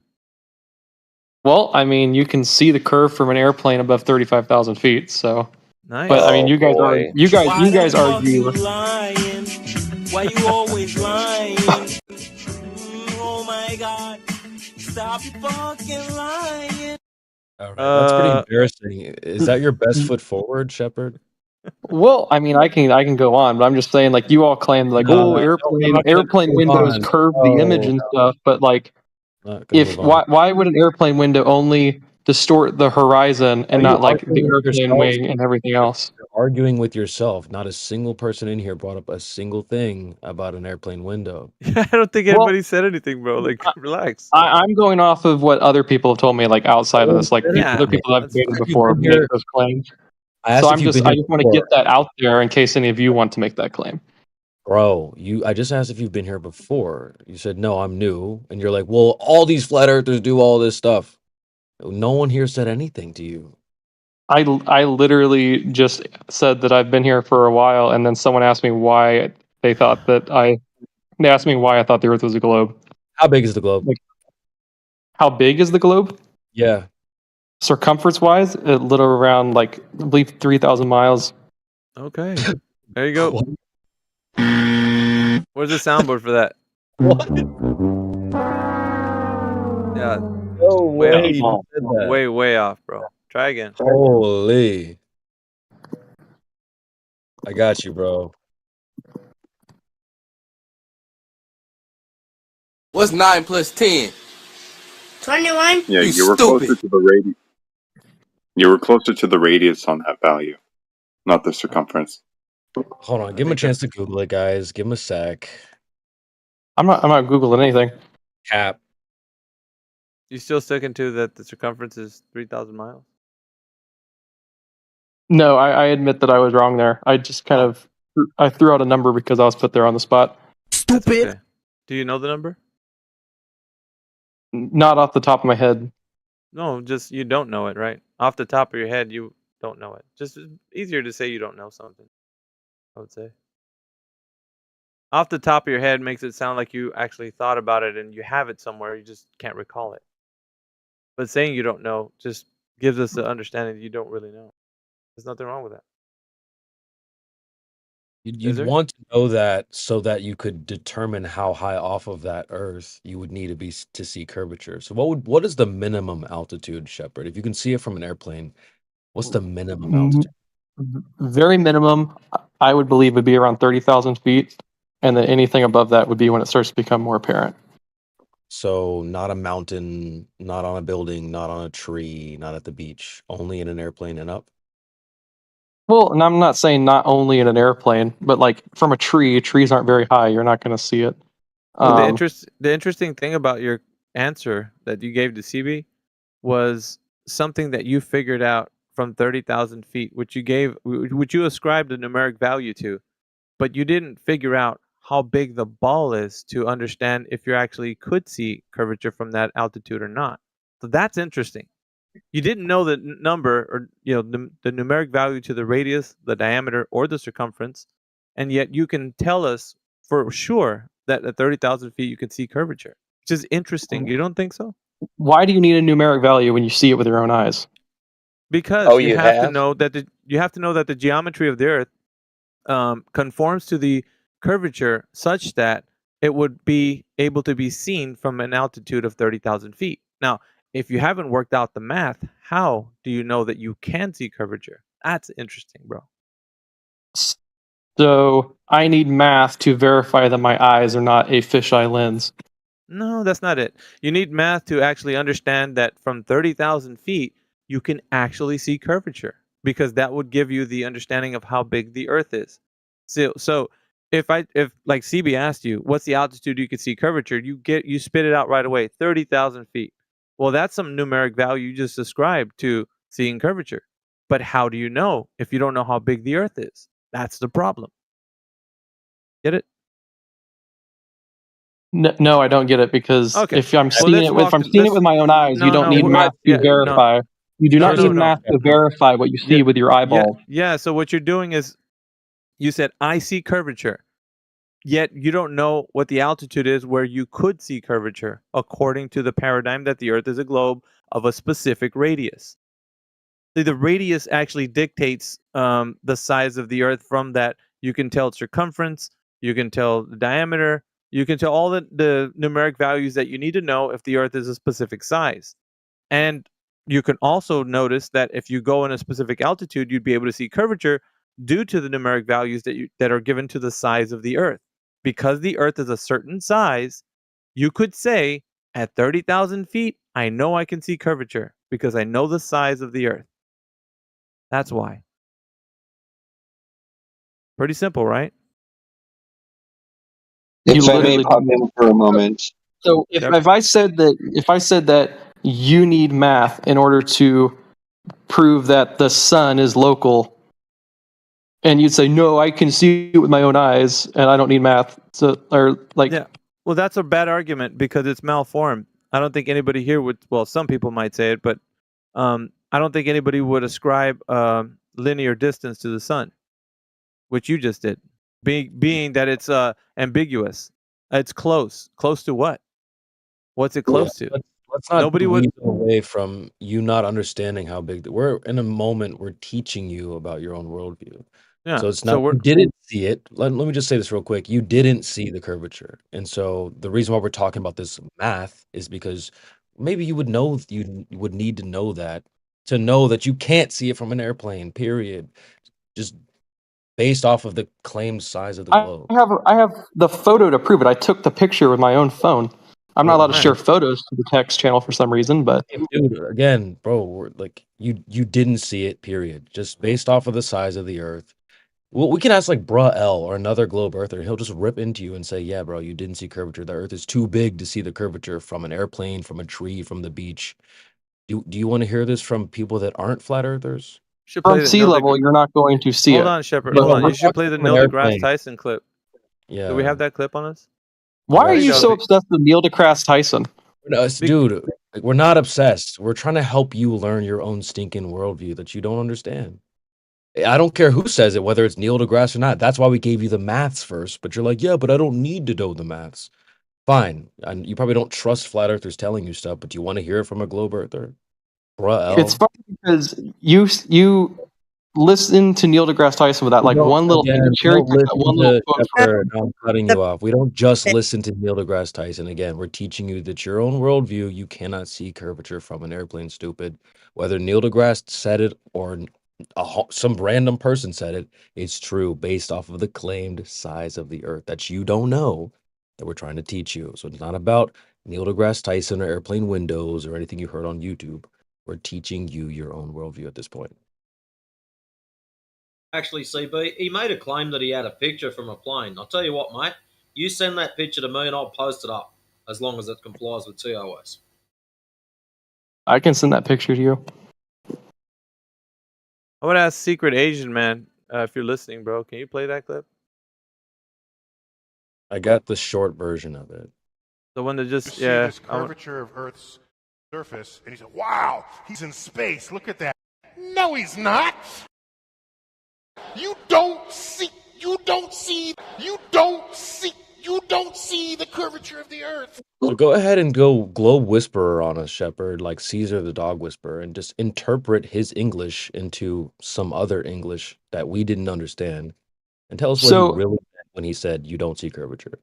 Well, I mean, you can see the curve from an airplane above 35,000 feet. So, nice. But I mean, you guys argue. Why you always lying? Oh my God! Stop your fucking lying. All right, that's pretty embarrassing. Is that your best foot forward, Shepard? Well, I mean, I can go on, but I'm just saying, like, you all claim like, No, oh, we're not gonna airplane move windows on. curve the image and stuff, but like, Not gonna move on. why would an airplane window only distort the horizon and Are you not like the arguing with airplane yourself? wing and everything else? You're arguing with yourself. Not a single person in here brought up a single thing about an airplane window. I don't think anybody said anything, bro. Like, relax. I'm going off of what other people have told me, like outside of this, like Yeah, other people I've that's dated fine. before make those claims. I asked So if you've been I here just want to get before. that out there in case any of you want to make that claim. Bro, I just asked if you've been here before. You said no, I'm new, and you're like, well, all these flat earthers do all this stuff. No one here said anything to you. I literally just said that I've been here for a while, and then someone asked me why they thought that they asked me why I thought the Earth was a globe. How big is the globe? Like, how big is the globe? Yeah. Circumference-wise, a little around, like, I believe 3,000 miles. Okay. There you go. Where's the soundboard for that? What? Yeah. No way. You said that. Way off, bro. Try again. Holy. I got you, bro. What's 9 plus 10? 21. Yeah, You you were stupid. closer to the radius. You were closer to the radius on that value, not the circumference. Hold on. Give him a chance to Google it, guys. Give him a sec. I'm not Googling anything. Cap. You still sticking to that the circumference is 3,000 miles? No, I admit that I was wrong there. I just kind of I threw out a number because I was put there on the spot. Stupid. Okay. Do you know the number? Not off the top of my head. No, just you don't know it, right? Off the top of your head, you don't know it. Just easier to say you don't know something, I would say. Off the top of your head makes it sound like you actually thought about it and you have it somewhere, you just can't recall it. But saying you don't know just gives us the understanding that you don't really know. There's nothing wrong with that. You'd want to know that so that you could determine how high off of that Earth you would need to be to see curvature. So what is the minimum altitude, Shepard? If you can see it from an airplane, what's the minimum altitude? Very minimum, I would believe, would be around 30,000 feet, and then anything above that would be when it starts to become more apparent. So not a mountain, not on a building, not on a tree, not at the beach, only in an airplane and up? Well, and I'm not saying not only in an airplane, but like from a tree. Trees aren't very high. You're not going to see it. Well, the interesting thing about your answer that you gave to CB was something that you figured out from 30,000 feet, which you ascribed a numeric value to, but you didn't figure out how big the ball is to understand if you actually could see curvature from that altitude or not. So that's interesting. You didn't know the number or the numeric value to the radius, the diameter, or the circumference, and yet you can tell us for sure that at 30,000 feet you can see curvature, which is interesting. You don't think so? Why do you need a numeric value when you see it with your own eyes? Because you have to know that the geometry of the Earth conforms to the curvature such that it would be able to be seen from an altitude of 30,000 feet. Now, if you haven't worked out the math, how do you know that you can see curvature? That's interesting, bro. So I need math to verify that my eyes are not a fisheye lens. No, that's not it. You need math to actually understand that from 30,000 feet, you can actually see curvature, because that would give you the understanding of how big the Earth is. So if like CB asked you, what's the altitude you could see curvature? You spit it out right away, 30,000 feet. Well, that's some numeric value you just ascribed to seeing curvature. But how do you know if you don't know how big the Earth is? That's the problem. Get it? No, I don't get it, because if I'm seeing it with my own eyes, you don't need math to verify. You do not need math to verify what you see with your eyeballs. Yeah. So what you're doing is, you said I see curvature, yet you don't know what the altitude is where you could see curvature, according to the paradigm that the Earth is a globe of a specific radius. See, the radius actually dictates the size of the Earth. From that, you can tell its circumference, you can tell the diameter, you can tell all the numeric values that you need to know if the Earth is a specific size. And you can also notice that if you go in a specific altitude, you'd be able to see curvature due to the numeric values that are given to the size of the Earth. Because the Earth is a certain size, you could say at 30,000 feet, I know I can see curvature because I know the size of the Earth. That's why. Pretty simple, right? If I may pop in for a moment. So if I said that you need math in order to prove that the sun is local, and you'd say no, I can see it with my own eyes, and I don't need math. So yeah. Well, that's a bad argument because it's malformed. I don't think anybody here would. Well, some people might say it, but I don't think anybody would ascribe linear distance to the sun, which you just did. Being that it's ambiguous, it's close. Close to what? What's it close to? Let's not Nobody would lead away from you not understanding how big. We're in a moment. We're teaching you about your own worldview. Yeah. So it's not. You didn't see it. Let me just say this real quick. You didn't see the curvature, and so the reason why we're talking about this math is because maybe you would know. You would need to know that you can't see it from an airplane. Period. Just based off of the claimed size of the globe. I have the photo to prove it. I took the picture with my own phone. I'm not allowed to share photos to the text channel for some reason, but dude, again, bro, you didn't see it. Period. Just based off of the size of the Earth. Well, we can ask like Bruh L or another globe earther. He'll just rip into you and say, "Yeah, bro, you didn't see curvature. The Earth is too big to see the curvature from an airplane, from a tree, from the beach." Do you want to hear this from people that aren't flat earthers? from sea level, you're not going to see it. Hold on, Shepard. Hold on. You should play the Neil deGrasse Tyson clip. Yeah. Do we have that clip on us? Why are you so obsessed with Neil deGrasse Tyson? No, dude, we're not obsessed. We're trying to help you learn your own stinking worldview that you don't understand. I don't care who says it, whether it's Neil deGrasse or not. That's why we gave you the maths first. But you're like, yeah, but I don't need to know the maths. Fine. And you probably don't trust flat earthers telling you stuff, but you want to hear it from a globe earther. Bruh, It's funny because you listen to Neil deGrasse Tyson with that one little thing, cherry pick that one little quote. I'm cutting you off. We don't just listen to Neil deGrasse Tyson. Again, we're teaching you that your own worldview, you cannot see curvature from an airplane, stupid. Whether Neil deGrasse said it or some random person said it, it's true based off of the claimed size of the Earth that you don't know that we're trying to teach you. So it's not about Neil deGrasse Tyson or airplane windows or anything you heard on YouTube. We're teaching you your own worldview at this point. Actually, CB, he made a claim that he had a picture from a plane. I'll tell you what, mate. You send that picture to me and I'll post it up, as long as it complies with TOS. I can send that picture to you. I would ask Secret Asian Man, if you're listening, bro. Can you play that clip? I got the short version of it. The one that just, see this curvature of Earth's surface, and he said, wow, he's in space. Look at that. No, he's not. You don't see the curvature of the Earth. So go ahead and go globe whisperer on us, Shepard, like Caesar the dog whisperer, and just interpret his English into some other English that we didn't understand. And tell us what he really meant when he said you don't see curvature.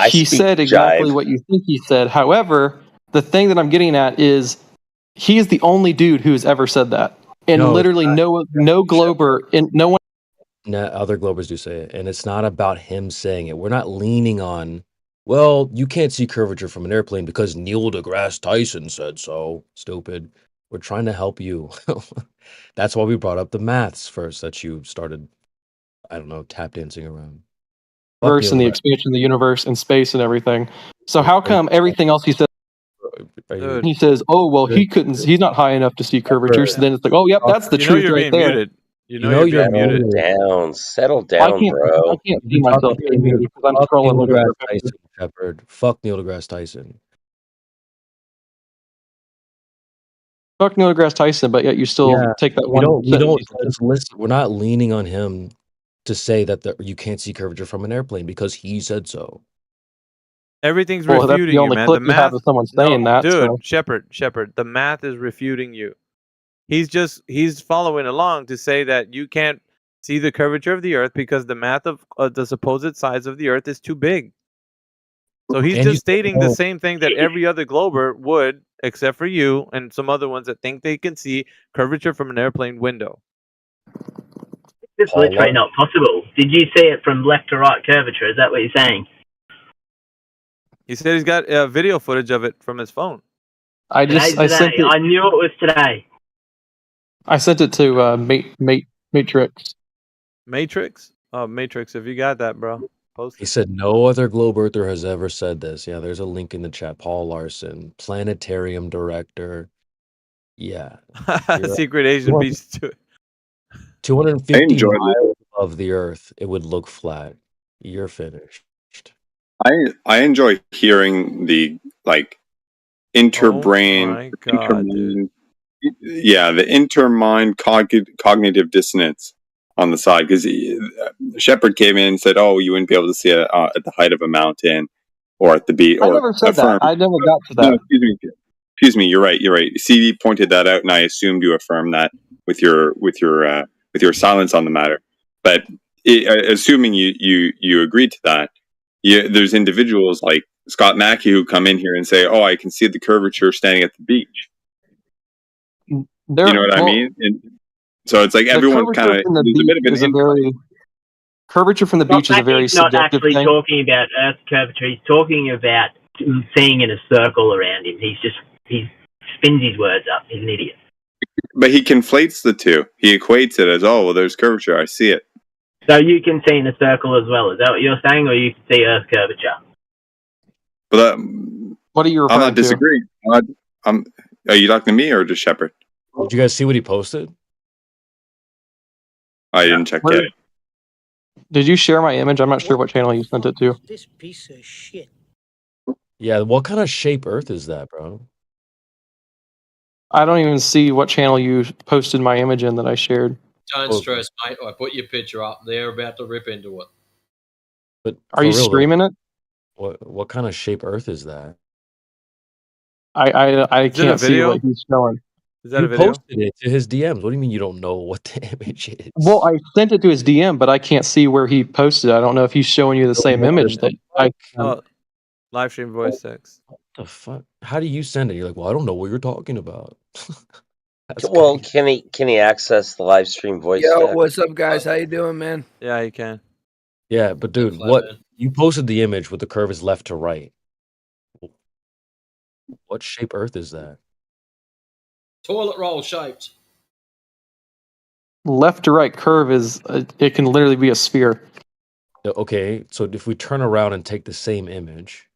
He said exactly what you think he said. However, the thing that I'm getting at is he is the only dude who's ever said that. And literally no glober and no one. No, other globers do say it, and it's not about him saying it. We're not leaning on, well, you can't see curvature from an airplane because Neil deGrasse Tyson said so. Stupid. We're trying to help you. That's why we brought up the maths first that you started, I don't know, tap dancing around. Verse and the expansion of the universe and space and everything. So how come everything else he said? He says, "Oh well, he's not high enough to see curvature." So then it's like, "Oh, yep, that's the truth right there." Muted. You know you're muted. Settle down, bro. I can't see myself being muted because I'm scrolling. Neil deGrasse Tyson, Shepard. Fuck Neil deGrasse Tyson. Fuck Neil deGrasse Tyson, but yet you still take that one. You don't just listen. We're not leaning on him to say that you can't see curvature from an airplane because he said so. Everything's refuting you, man. The math of someone saying that, dude. So. Shepard. The math is refuting you. He's following along to say that you can't see the curvature of the Earth because the math of the supposed size of the Earth is too big. So he's just stating the same thing that every other glober would except for you and some other ones that think they can see curvature from an airplane window. It's literally not possible. Did you see it from left to right curvature? Is that what you're saying? He said he's got video footage of it from his phone. I knew it was today. I sent it to Matrix. Matrix? Oh, Matrix, if you got that, bro, post He it. said no other globe earther has ever said this. Yeah, there's a link in the chat. Paul Larson, planetarium director. Yeah. Secret Asian beast to it. 250 miles above the Earth, it would look flat. You're finished. I enjoy hearing the interbrain, the intermind cognitive dissonance on the side, because Shepard came in and said, "Oh, you wouldn't be able to see it at the height of a mountain or at the beach." I never said that. I never got to that. No, excuse me. You're right. CV pointed that out, and I assumed you affirmed that with your silence on the matter. But assuming you agreed to that, there's individuals like Scott Mackey who come in here and say, "Oh, I can see the curvature standing at the beach." You know what I mean? And so it's like everyone kind of there's a bit of an curvature from the beach is a very subjective not actually thing. talking about Earth curvature. He's talking about seeing in a circle around him. He spins his words up. He's an idiot. But he conflates the two. He equates it as, "Oh, well, there's curvature. I see it." So you can see in a circle as well. Is that what you're saying, or you can see Earth curvature? But what are you I'm referring not disagreeing. Are you talking to me or just Shepard? Did you guys see what he posted? I didn't check yet. Did you share my image? I'm not sure what channel you sent it to. This piece of shit. Yeah, what kind of shape Earth is that, bro? I don't even see what channel you posted my image in that I shared. Don't stress, mate. I put your picture up. They're about to rip into it. But are you streaming it? What kind of shape Earth is that? I can't see what he's showing. Is that you a video? posted it to his DMs. What do you mean you don't know what the image is? Well, I sent it to his DM, but I can't see where he posted it. I don't know if he's showing you the same image that I. Live stream voice text. What the fuck? How do you send it? You're like, well, I don't know what you're talking about. Well, can he access the live stream voice? Yo, text? what's up, guys? How you doing, man? Yeah, you can. Yeah, but dude, you posted the image with the curve is left to right. What shape Earth is that? Toilet roll shaped. Left to right curve is it can literally be a sphere. Okay, so if we turn around and take the same image,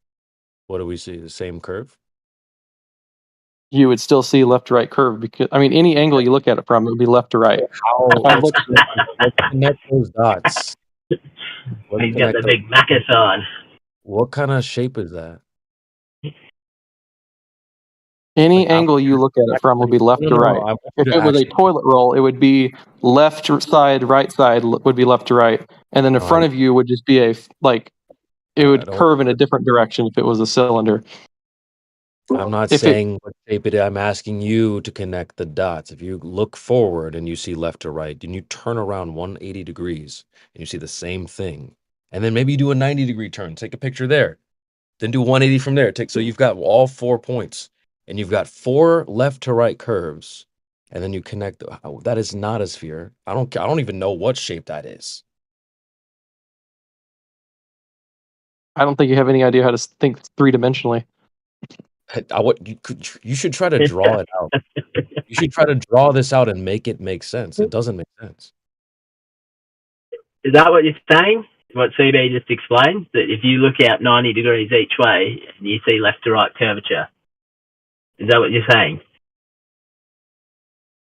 what do we see? The same curve? You would still see left to right curve because I mean any angle you look at it from, it would be left to right. Let's connect those dots. He's got the big Macus on. What kind of shape is that? Any angle you look at it from will be left to right. If it was a toilet roll, it would be left side, right side would be left to right, and then in front of you would just be it would curve in a different direction if it was a cylinder. I'm not saying what shape it is. I'm asking you to connect the dots. If you look forward and you see left to right, then you turn around 180 degrees and you see the same thing, and then maybe you do a 90-degree turn. Take a picture there, then do 180 from there. So you've got all 4 points. And you've got 4 left to right curves, and then you connect. That is not a sphere. I don't even know what shape that is. I don't think you have any idea how to think 3-dimensionally. You should try to draw it out. You should try to draw this out and make it make sense. It doesn't make sense. Is that what you're saying? What CB just explained? That if you look out 90 degrees each way and you see left to right curvature. Is that what you're saying?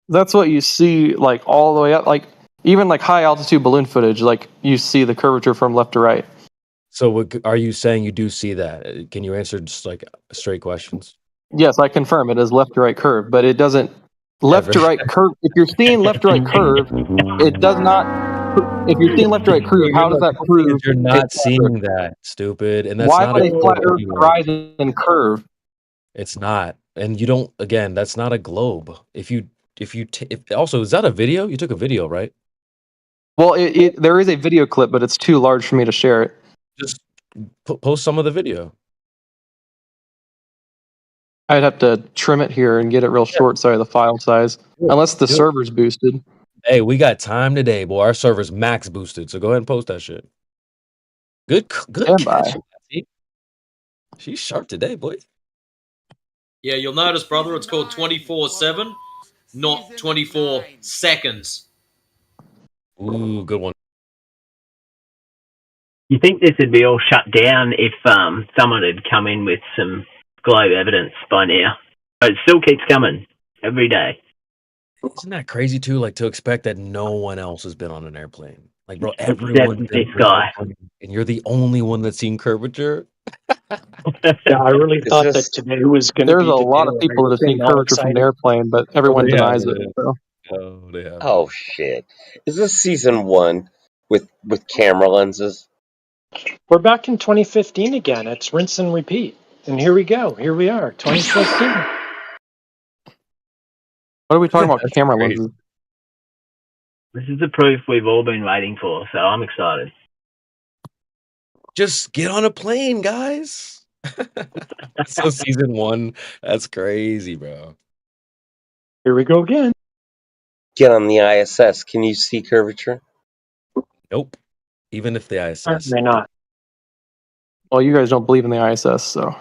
That's what you see, like all the way up, like even like high altitude balloon footage, like you see the curvature from left to right. So, are you saying you do see that? Can you answer just like straight questions? Yes, I confirm it is left to right curve, but it doesn't left to right curve. If you're seeing left to right curve, it does not. If you're seeing left to right curve, how does that prove you're not seeing that? Stupid, and that's why not would a flat Earth horizon curve? It's not. And you don't, again, that's not a globe. Also, is that a video? You took a video, right? Well, there is a video clip, but it's too large for me to share it. Just post some of the video. I'd have to trim it here and get it real short so I have the file size. Unless the server's boosted. Hey, we got time today, boy. Our server's max boosted, so go ahead and post that shit. Good catch. She's sharp today, boy. Yeah, you'll notice, brother, it's called 24/7, not 24 seconds. Ooh, good one. You think this would be all shut down if someone had come in with some globe evidence by now? But it still keeps coming every day. Isn't that crazy too? Like to expect that no one else has been on an airplane. Like, bro, everyone's this guy. and you're the only one that's seen curvature. Yeah, I really thought that today was going to be. There's a lot of people that have seen curvature from an airplane, but everyone denies it. So. Oh, they have. Oh shit! Is this season 1 with camera lenses? We're back in 2015 again. It's rinse and repeat. And here we go. Here we are, 2015. What are we talking about? Camera lenses. This is the proof we've all been waiting for, so I'm excited. Just get on a plane, guys. So season 1, that's crazy, bro. Here we go again. Get on the ISS. Can you see curvature? Nope. Even if the ISS. Certainly not. Well, you guys don't believe in the ISS, so.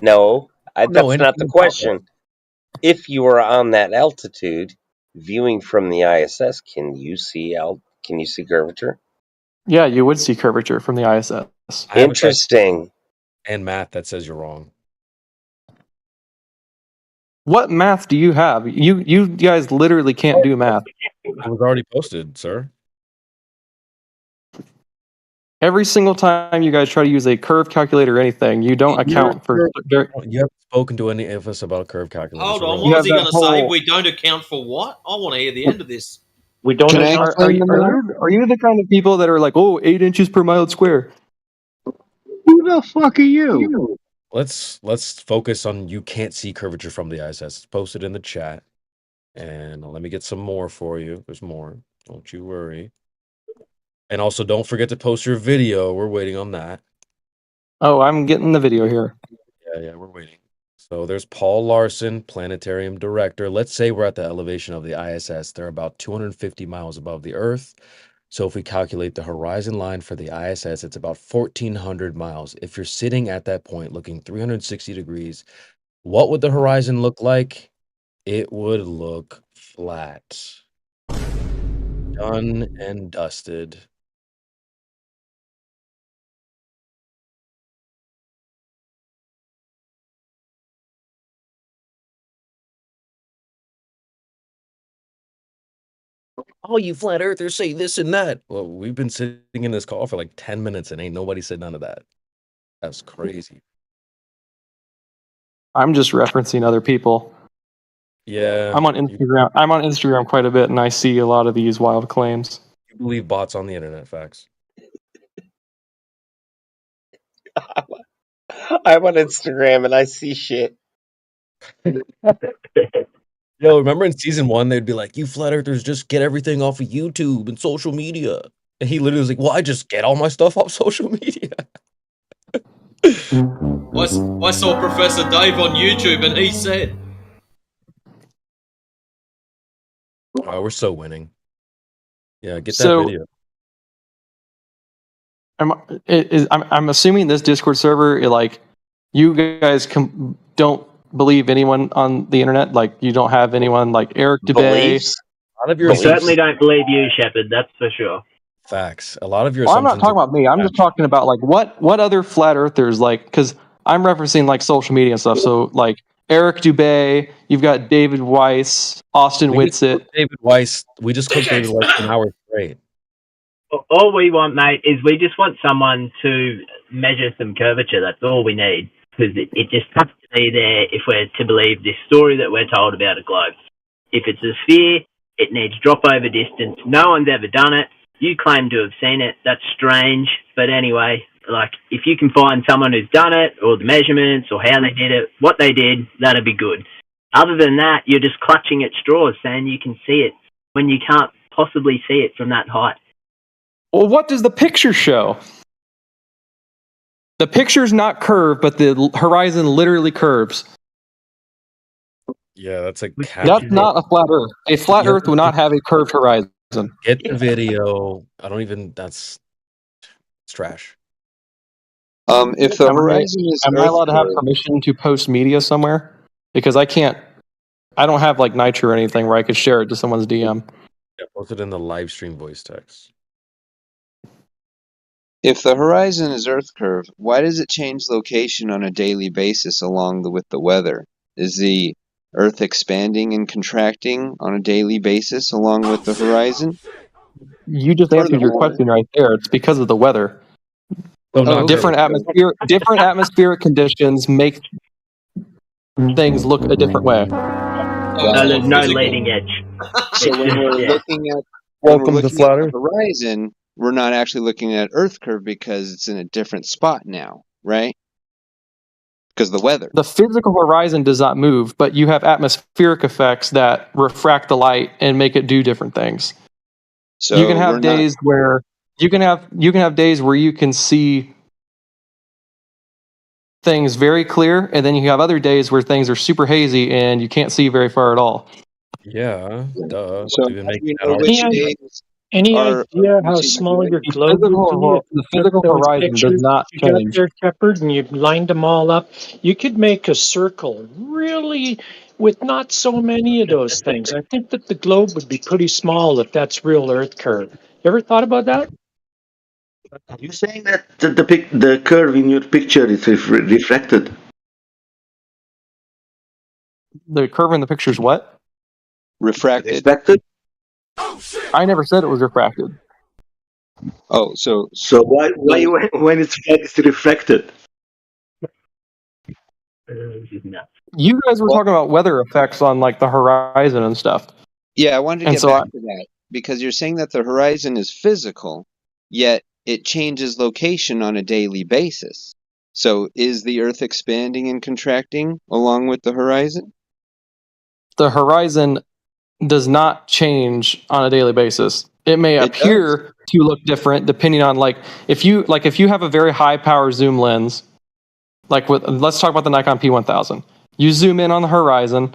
No, that's not the question. If you are on that altitude, viewing from the ISS, can you see curvature? Yeah, you would see curvature from the ISS. Interesting. And math that says you're wrong. What math do you have? You guys literally can't do math. It was already posted, sir. Every single time you guys try to use a curve calculator or anything, you don't account for. You haven't spoken to any of us about curve calculators. Hold on, what was he going to say? We don't account for what? I want to hear the end of this. We don't account Are you the kind of people that are like, 8 inches per mile square? Who the fuck are you? Let's focus on you can't see curvature from the ISS. It's posted in the chat. And let me get some more for you. There's more. Don't you worry. And also, don't forget to post your video. We're waiting on that. Oh, I'm getting the video here. Yeah, we're waiting. So there's Paul Larson, planetarium director. Let's say we're at the elevation of the ISS. They're about 250 miles above the Earth. So if we calculate the horizon line for the ISS, it's about 1,400 miles. If you're sitting at that point looking 360 degrees, what would the horizon look like? It would look flat. Done and dusted. All you flat earthers say this and that. Well, we've been sitting in this call for like 10 minutes and ain't nobody said none of that. That's crazy. I'm just referencing other people. Yeah. I'm on Instagram. I'm on Instagram quite a bit, and I see a lot of these wild claims. You believe bots on the internet, facts. I'm on Instagram and I see shit. Yo, remember in season 1, they'd be like, you flat earthers just get everything off of YouTube and social media. And he literally was like, well, I just get all my stuff off social media. I saw Professor Dave on YouTube and he said... Oh, we're so winning. Yeah, get that video. I'm assuming this Discord server, you guys don't believe anyone on the internet. Like, you don't have anyone like Eric Dubay. We certainly don't believe you, Shepard. That's for sure. Facts. A lot of your. I'm not talking about me. I'm just talking about what other flat earthers because I'm referencing social media and stuff. So Eric Dubay, you've got David Weiss, Austin Whitsitt. David Weiss. We just cooked David Weiss for an hour straight. All we want, mate, is we just want someone to measure some curvature. That's all we need. Because it just has to be there if we're to believe this story that we're told about a globe. If it's a sphere, it needs drop over distance. No one's ever done it. You claim to have seen it. That's strange. But anyway, if you can find someone who's done it, or the measurements, or how they did it, what they did, that'd be good. Other than that, you're just clutching at straws saying you can see it when you can't possibly see it from that height. Well, what does the picture show? The picture's not curved, but the horizon literally curves. Yeah, that's a That's not a flat Earth. A flat Earth would not have a curved horizon. Get the video. I don't even. It's trash. If the horizon is am I allowed to have Earth-curved, permission to post media somewhere? Because I don't have like Nitro or anything where I could share it to someone's DM. Yeah, post it in the live stream voice text. if the horizon is Earth curved, why does it change location on a daily basis with the weather? Is the Earth expanding and contracting on a daily basis along with the horizon? You just answered your question right there. It's because of the weather. Different atmospheric conditions make things look a different way. There's no leading edge. So when we're looking at the horizon, we're not actually looking at Earth curve because it's in a different spot now, right? Because of the weather. The physical horizon does not move, but you have atmospheric effects that refract the light and make it do different things. So you can have days where you can have days where you can see things very clear, and then you have other days where things are super hazy and you can't see very far at all. Yeah, duh. So any idea how small your globe would be? The physical horizon does not you got change. there, Shepard, and you lined them all up. You could make a circle really with not so many of those things. I think that the globe would be pretty small if that's real Earth curve. You ever thought about that? Are you saying that the curve in your picture is refracted? The curve in the picture is what? Refracted. Refracted? I never said it was refracted. Oh, so why when it's flat it's refracted? You guys were talking about weather effects on like the horizon and stuff. Yeah, I wanted to And get so back to that because you're saying that the horizon is physical, yet it changes location on a daily basis. So is the Earth expanding and contracting along with the horizon? The horizon does not change on a daily basis. It may appear to look different depending on if you have a very high power zoom lens, let's talk about the Nikon P1000. You zoom in on the horizon,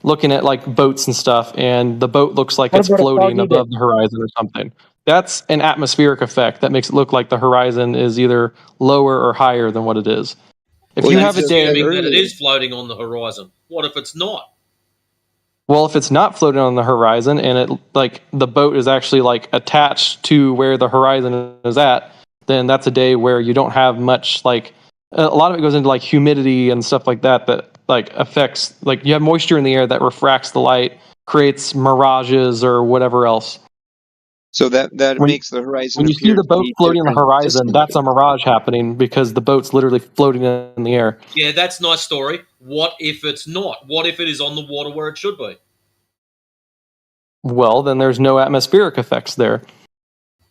looking at like boats and stuff, and the boat looks like it's floating above the horizon or something. That's an atmospheric effect that makes it look like the horizon is either lower or higher than what it is. If you have a day that it is floating on the horizon, what if it's not? Well, if it's not floating on the horizon and it the boat is actually attached to where the horizon is at, then that's a day where you don't have much a lot of it goes into humidity and stuff like that affects you have moisture in the air that refracts the light, creates mirages or whatever else. So that makes the horizon. When you see the boat floating on the horizon, that's a mirage happening because the boat's literally floating in the air. Yeah, that's a nice story. What if it's not? What if it is on the water where it should be? Well, then there's no atmospheric effects there.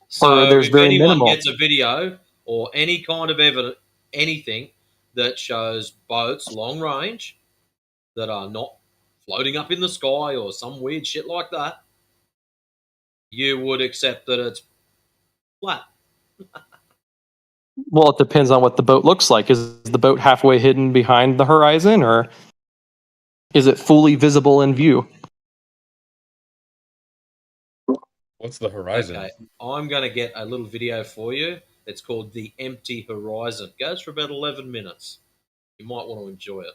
So or there's if very anyone minimal. gets a video or any kind of evidence, anything that shows boats long range that are not floating up in the sky or some weird shit like that, you would accept that it's flat. Well, it depends on what the boat looks like. Is the boat halfway hidden behind the horizon, or is it fully visible in view? What's the horizon? Okay, I'm going to get a little video for you. It's called The Empty Horizon. It goes for about 11 minutes. You might want to enjoy it.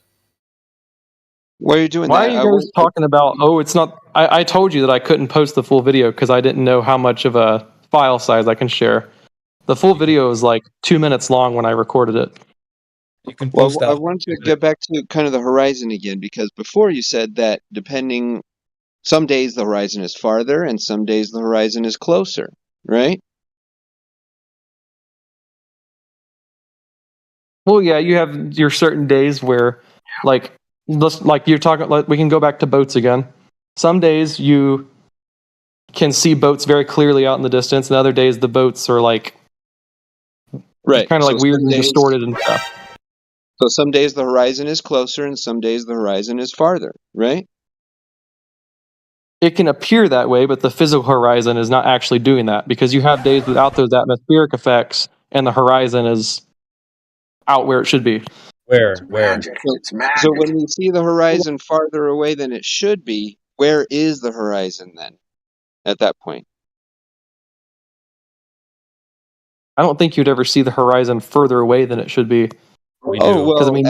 Why are you doing Why that? are you guys talking about, it's not... I told you that I couldn't post the full video because I didn't know how much of a file size I can share. The full video is 2 minutes long when I recorded it. You can Well, post I that. want to get back to kind of the horizon again, because before you said that some days the horizon is farther and some days the horizon is closer, right? Well, yeah, you have your certain days where, you're talking, we can go back to boats again. Some days you can see boats very clearly out in the distance, and other days the boats are right, kind of so weird and some days- distorted and stuff. So some days the horizon is closer and some days the horizon is farther, right? It can appear that way, but the physical horizon is not actually doing that because you have days without those atmospheric effects, and the horizon is out where it should be. Where? Magic. It's magic. So when we see the horizon farther away than it should be, where is the horizon then at that point? I don't think you'd ever see the horizon further away than it should be. We Oh do. well, Because I mean,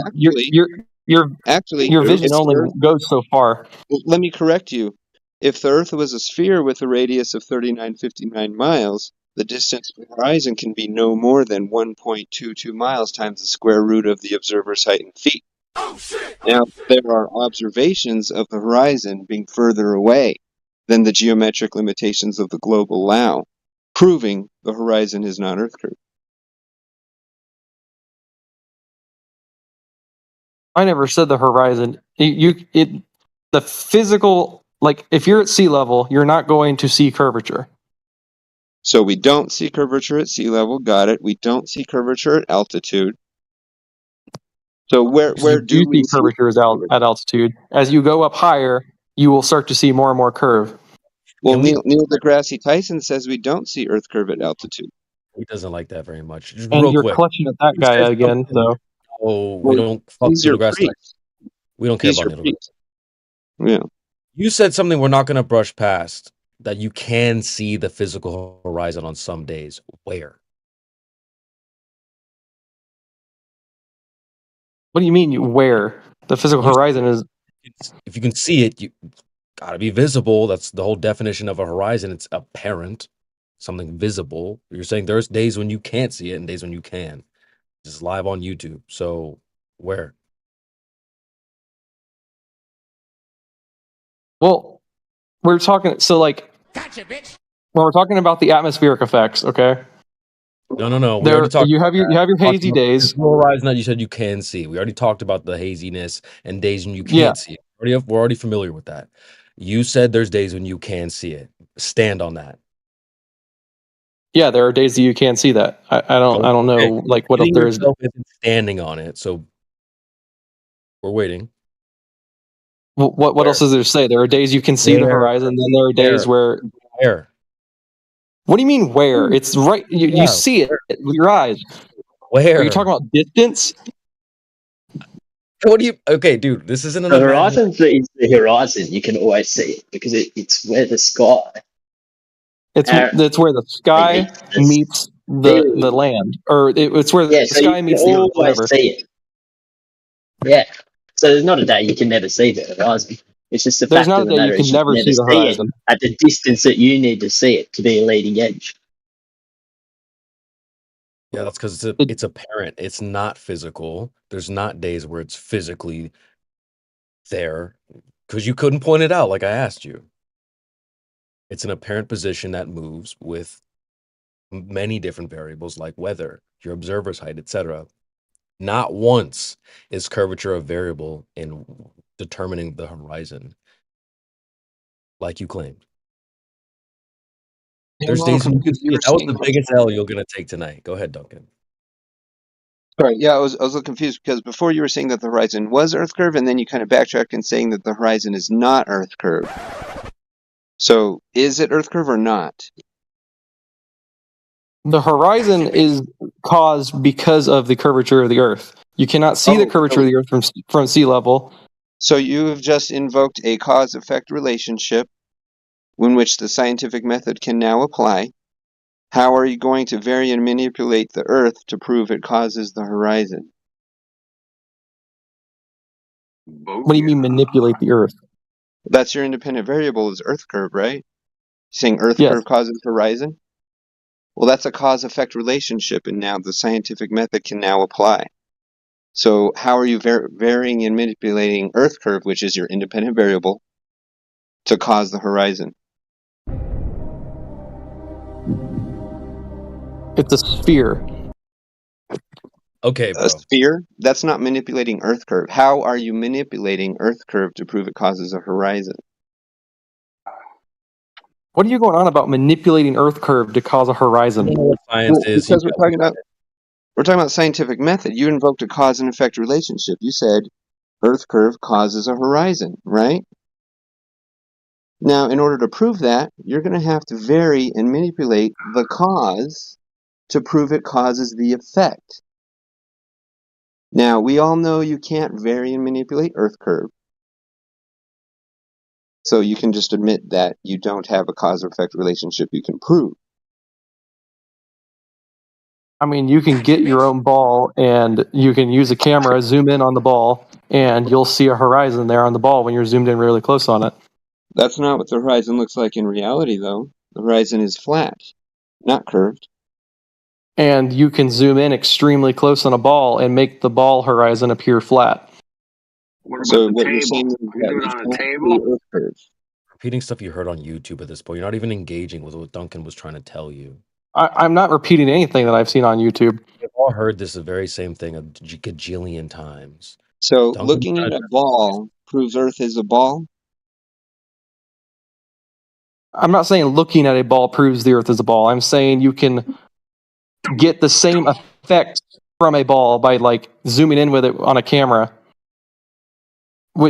actually, your vision if only the Earth, goes so far. let me correct you. If the Earth was a sphere with a radius of 3959 miles, the distance to the horizon can be no more than 1.22 miles times the square root of the observer's height in feet. Now, there are observations of the horizon being further away than the geometric limitations of the globe allow, proving the horizon is not Earth curved. I never said the horizon. The physical, like if you're at sea level, you're not going to see curvature. So we don't see curvature at sea level. Got it. We don't see curvature at altitude. So where do we see curvature at altitude? As you go up higher, you will start to see more and more curve. Well, Neil deGrasse Tyson says we don't see Earth curve at altitude. He doesn't like that very much. Just And real you're quick. clutching at that You guy said again, something- so. Oh, we don't fuck he's Neil your deGrasse priest. Tyson. We don't care He's about your Neil deGrasse. priest. Yeah. You said something we're not going to brush past, that you can see the physical horizon on some days. Where? What do you mean where? The physical horizon is. If you can see it, you gotta be visible. That's the whole definition of a horizon. It's apparent, something visible. You're saying there's days when you can't see it and days when you can. Just live on YouTube. So where? Well, we're talking. So, like, Gotcha, bitch. when we're talking about the atmospheric effects, okay? No. We There, already talked. you have your hazy days. The horizon that you said you can see. We already talked about the haziness and days when you can't Yeah. see it. We're already familiar with that. You said there's days when you can see it. Stand on that. Yeah, there are days that you can't see that. I don't know, like what else Hitting there is. yourself isn't standing on it. So we're waiting. What else is there to say? There are days you can see the Where? horizon, then there are days where. Where? What do you mean where? It's right. You see it with your eyes. Where? Are you talking about distance? What do you? Okay, dude, this isn't an The horizon is the horizon. You can always see it because it's where the sky. That's where the sky meets the land, or it's where the so sky you meets can the earth. always Whatever. see it. Yeah. So there's not a day you can never see the horizon. It's just the There's fact not of a the day you matter can is never see the horizon. it at the distance that you need to see it to be a leading edge. Yeah, that's because it's apparent. It's not physical. There's not days where it's physically there because you couldn't point it out like I asked you. It's an apparent position that moves with many different variables like weather, your observer's height, etc. Not once is curvature a variable in determining the horizon, like you claimed. There's days when you can see it. That was the biggest L you're going to take tonight. Go ahead, Duncan. Sorry, yeah, I was a little confused because before you were saying that the horizon was Earth curve, and then you kind of backtracked and saying that the horizon is not Earth curve. So, is it Earth curve or not? The horizon is caused because of the curvature of the Earth. You cannot see the curvature of the Earth from sea level. So you have just invoked a cause-effect relationship in which the scientific method can now apply. How are you going to vary and manipulate the Earth to prove it causes the horizon? What do you mean manipulate the Earth? That's your independent variable is Earth curve, right? You're saying Earth curve causes horizon? Well, that's a cause-effect relationship, and now the scientific method can now apply. So how are you varying and manipulating Earth curve, which is your independent variable, to cause the horizon? It's a sphere. Okay, bro. A sphere? That's not manipulating Earth curve. How are you manipulating Earth curve to prove it causes a horizon? What are you going on about manipulating Earth curve to cause a horizon? Science is because we're talking about scientific method. You invoked a cause and effect relationship. You said Earth curve causes a horizon, right? Now, in order to prove that, you're going to have to vary and manipulate the cause to prove it causes the effect. Now, we all know you can't vary and manipulate Earth curve. So you can just admit that you don't have a cause-effect relationship you can prove. I mean, you can get your own ball and you can use a camera, zoom in on the ball, and you'll see a horizon there on the ball when you're zoomed in really close on it. That's not what the horizon looks like in reality, though. The horizon is flat, not curved. And you can zoom in extremely close on a ball and make the ball horizon appear flat. What about So the what table? you're saying is We that do it we on a can't see table? Earth curve. Repeating stuff you heard on YouTube at this point. You're not even engaging with what Duncan was trying to tell you. I'm not repeating anything that I've seen on YouTube. We've all heard this the very same thing a gajillion times. So Duncan's looking trying at to a ball proves Earth is a ball? I'm not saying looking at a ball proves the Earth is a ball. I'm saying you can get the same effect from a ball by like zooming in with it on a camera.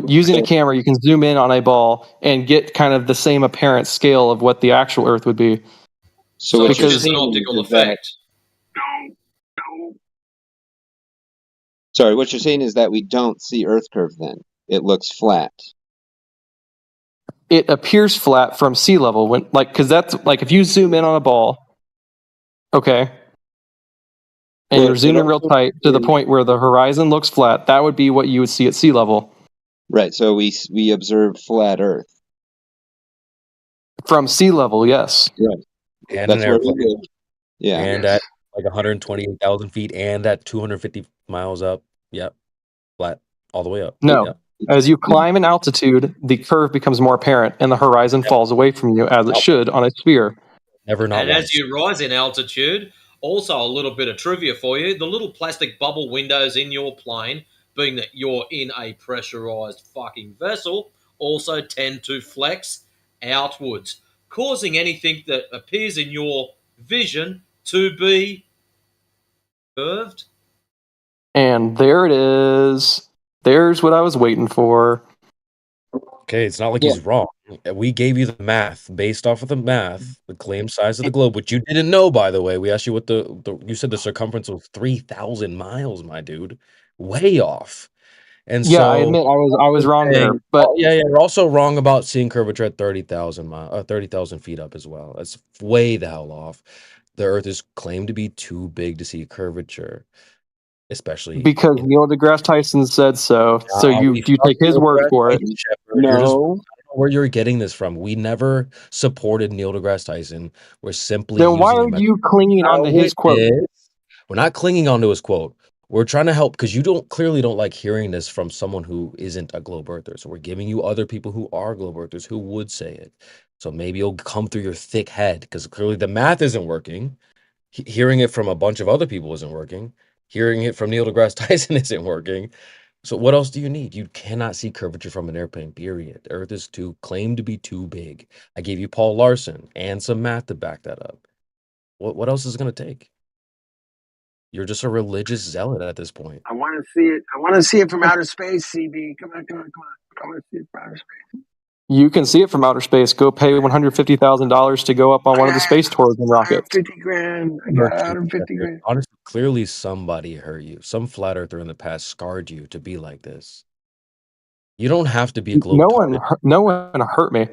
Using a camera, you can zoom in on a ball and get kind of the same apparent scale of what the actual Earth would be. So it's just an optical effect. Sorry, what you're saying is that we don't see Earth curve then. It looks flat. It appears flat from sea level when because that's like if you zoom in on a ball, okay, and you're zoomed in real tight to the point where the horizon looks flat, that would be what you would see at sea level. Right, so we observed flat Earth. From sea level, yes. Right. And That's an where we airplane. live. Yeah. And at like 128,000 feet and at 250 miles up. Yep. Flat all the way up. No. Yep. As you climb in altitude, the curve becomes more apparent and the horizon falls away from you as it should on a sphere. Never not And once. as you rise in altitude, also a little bit of trivia for you, the little plastic bubble windows in your plane, being that you're in a pressurized fucking vessel, also tend to flex outwards, causing anything that appears in your vision to be curved. And there it is. There's what I was waiting for. Okay, it's not like he's wrong. We gave you the math based off of the math, the claim size of the globe, which you didn't know, by the way. We asked you what you said the circumference was 3,000 miles, my dude. Way off. And Yeah, so I admit I was wrong there, but yeah, you're also wrong about seeing curvature at 30,000 feet up as well. That's way the hell off. The Earth is claimed to be too big to see curvature, especially because Neil deGrasse Tyson said so. So you take his word for it. I don't know where you're getting this from. We never supported Neil deGrasse Tyson. We're simply Then why using are you clinging onto his quote? We're not clinging onto his quote. We're trying to help because you clearly don't like hearing this from someone who isn't a globe earther. So we're giving you other people who are globe earthers who would say it. So maybe it'll come through your thick head because clearly the math isn't working. Hearing it from a bunch of other people isn't working. Hearing it from Neil deGrasse Tyson isn't working. So what else do you need? You cannot see curvature from an airplane, period. The Earth is claimed to be too big. I gave you Paul Larson and some math to back that up. What else is it going to take? You're just a religious zealot at this point. I want to see it. I want to see it from outer space, CB. Come on. I want to see it from outer space. You can see it from outer space. Go pay $150,000 to go up on one of the space tourism rockets. 50 grand. I got 150 grand. Honestly, clearly somebody hurt you. Some flat earther in the past scarred you to be like this. You don't have to be a globe. No one hurt me.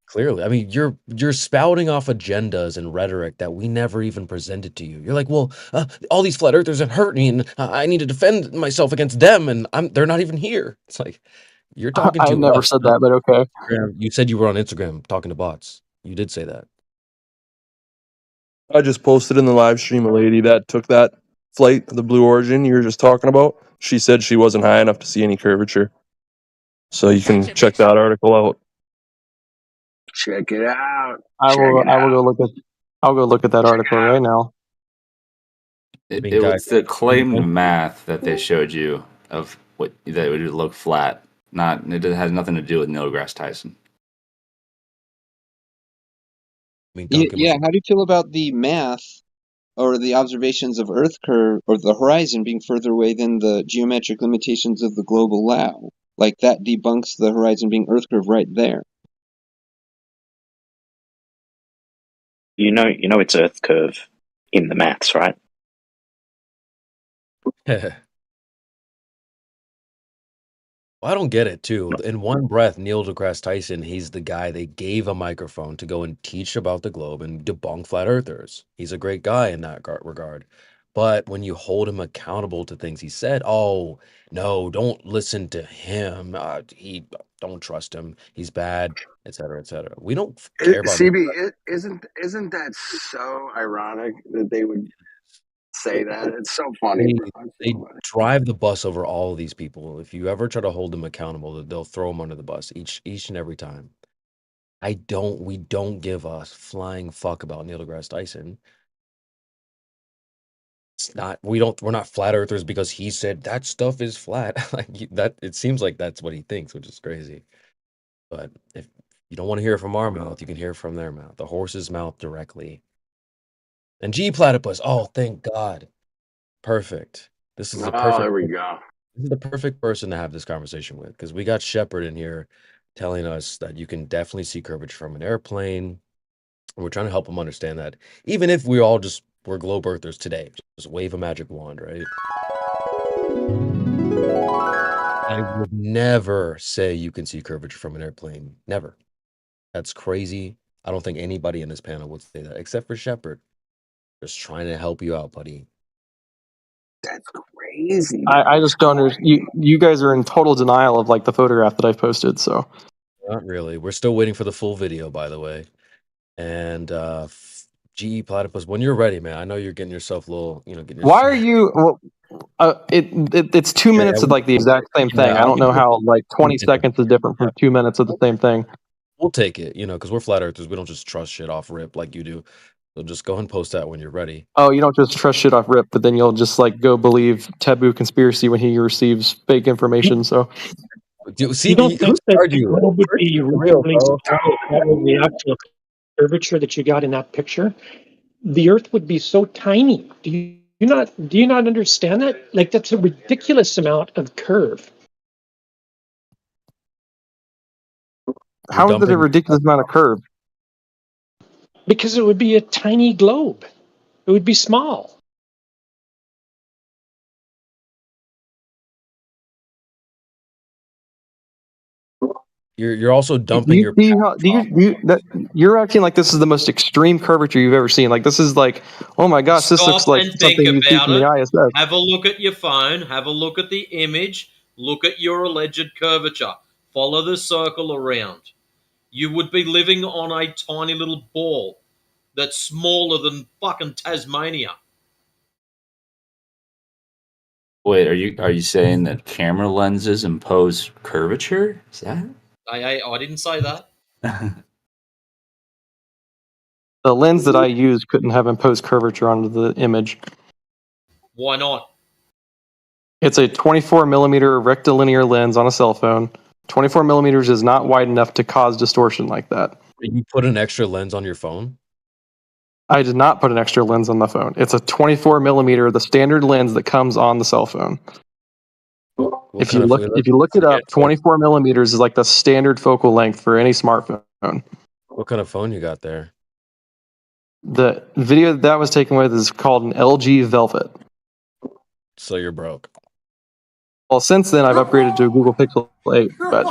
Clearly, I mean, you're spouting off agendas and rhetoric that we never even presented to you. You're like, well, all these flat earthers have hurt me, and I need to defend myself against them, and they're not even here. It's like you're talking to. I never said that, but okay. You said you were on Instagram talking to bots. You did say that. I just posted in the live stream a lady that took that flight, the Blue Origin you were just talking about. She said she wasn't high enough to see any curvature. So you can check that article out. Check it out. I'll go look at that article right now. It was the claimed math that they showed you of what that it would look flat. It has nothing to do with Neil deGrasse Tyson. Yeah, how do you feel about the math or the observations of Earth curve or the horizon being further away than the geometric limitations of the globe allow? Like that debunks the horizon being Earth curve right there. You know it's Earth curve in the maths, right? Well, I don't get it too. In one breath, Neil deGrasse Tyson, he's the guy they gave a microphone to go and teach about the globe and debunk flat earthers. He's a great guy in that regard. But when you hold him accountable to things he said, oh no, don't listen to him. He don't trust him. He's bad, etc., etc. We don't care about CB, isn't that so ironic that they would say that? It's so funny, bro. They drive the bus over all of these people. If you ever try to hold them accountable, they'll throw them under the bus each and every time. We don't give a flying fuck about Neil deGrasse Tyson. It's not, we're not flat earthers because he said that stuff is flat. That it seems like that's what he thinks, which is crazy. But if you don't want to hear it from our mouth, you can hear it from their mouth, the horse's mouth directly. And G Platypus, oh, thank God. Perfect. This is the perfect. There we go. This is the perfect person to have this conversation with, because we got Shepard in here telling us that you can definitely see curvature from an airplane. And we're trying to help him understand that, even if we're globe earthers today, just wave a magic wand, right? I would never say you can see curvature from an airplane. Never. That's crazy. I don't think anybody in this panel would say that, except for Shepard. Just trying to help you out, buddy. That's crazy. I just don't understand. You guys are in total denial of like the photograph that I've posted. So not really. We're still waiting for the full video, by the way. And GE Platypus, when you're ready, man. I know you're getting yourself a little, getting. Why are you? Well, it's 2 minutes of like the exact same thing. I don't know how like 20 seconds is different from 2 minutes of the same thing. We'll take it, because we're flat earthers. We don't just trust shit off rip like you do. So just go ahead and post that when you're ready. Oh, you don't just trust shit off rip, but then you'll just like go believe Taboo conspiracy when he receives fake information. So, see, you don't think that the globe would be really the actual curvature that you got in that picture? The Earth would be so tiny. Do you not understand that? Like, that's a ridiculous amount of curve. How is it a ridiculous amount of curve? Because it would be a tiny globe. It would be small. You're also dumping you're acting like this is the most extreme curvature you've ever seen. Like this is like, oh my gosh, this looks like something you see from the ISS. Have a look at your phone. Have a look at the image. Look at your alleged curvature. Follow the circle around. You would be living on a tiny little ball that's smaller than fucking Tasmania. Wait, are you saying that camera lenses impose curvature? Is that? I didn't say that. The lens that I used couldn't have imposed curvature onto the image. Why not? It's a 24 millimeter rectilinear lens on a cell phone. 24 millimeters is not wide enough to cause distortion like that. You put an extra lens on your phone? I did not put an extra lens on the phone. It's a 24 millimeter, the standard lens that comes on the cell phone. If you look it up, 24 millimeters is like the standard focal length for any smartphone. What kind of phone you got there? The video that was taken with is called an LG Velvet. So you're broke. Well, since then I've upgraded to a Google Pixel 8, but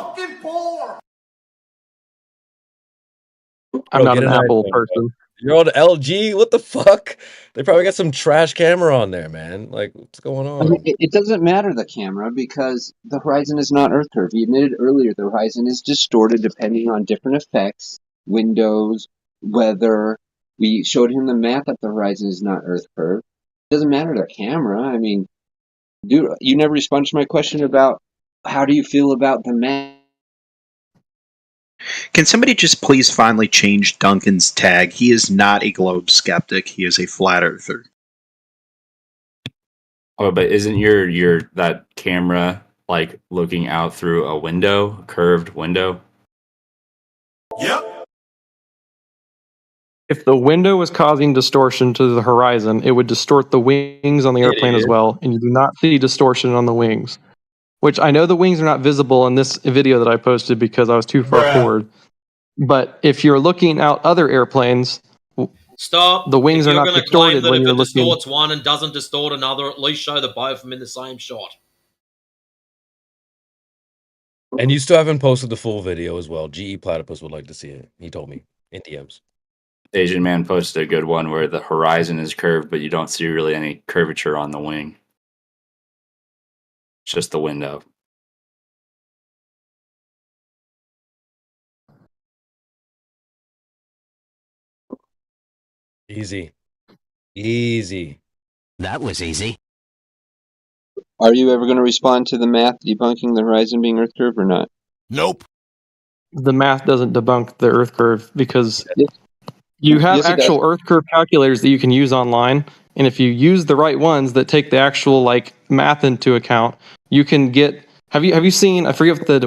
I'm not an Apple person. You're on LG? What the fuck? They probably got some trash camera on there, man. Like, what's going on? I mean, it doesn't matter the camera because the horizon is not Earth curve. You admitted earlier the horizon is distorted depending on different effects, windows, weather. We showed him the map that the horizon is not Earth curve. It doesn't matter the camera. I mean, dude, you never responded to my question about how do you feel about the map. Can somebody just please finally change Duncan's tag? He is not a globe skeptic. He is a flat earther. Oh, but isn't your that camera like looking out through a window, a curved window? Yep. If the window was causing distortion to the horizon, it would distort the wings on the airplane as well, and you do not see distortion on the wings. Which I know the wings are not visible in this video that I posted because I was too far forward. But if you're looking out other airplanes, stop. The wings are not distorted when you're looking. If it distorts one and doesn't distort another, at least show the both of them in the same shot. And you still haven't posted the full video as well. GE Platypus would like to see it. He told me in DMs. Asian Man posted a good one where the horizon is curved, but you don't see really any curvature on the wing. It's just the window. Easy. Easy. That was easy. Are you ever going to respond to the math debunking the horizon being Earth curve or not? Nope. The math doesn't debunk the Earth curve because you have Yes, it actual does. Earth curve calculators that you can use online, and if you use the right ones that take the actual like math into account, you can get. Have you seen? I forget the.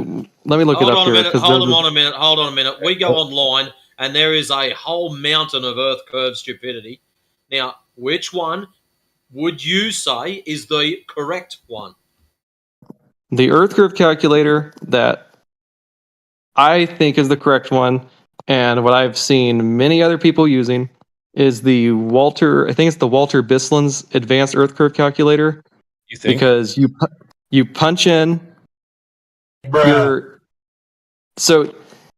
Let me look it Hold up on a here. minute. 'Cause Hold there's on a minute. Hold on a minute. We go online, and there is a whole mountain of Earth curve stupidity. Now, which one would you say is the correct one? the Earth curve calculator that I think is the correct one, and what I've seen many other people using is the Walter. I think it's the Walter Bislin's Advanced Earth Curve Calculator. You think? Because you punch in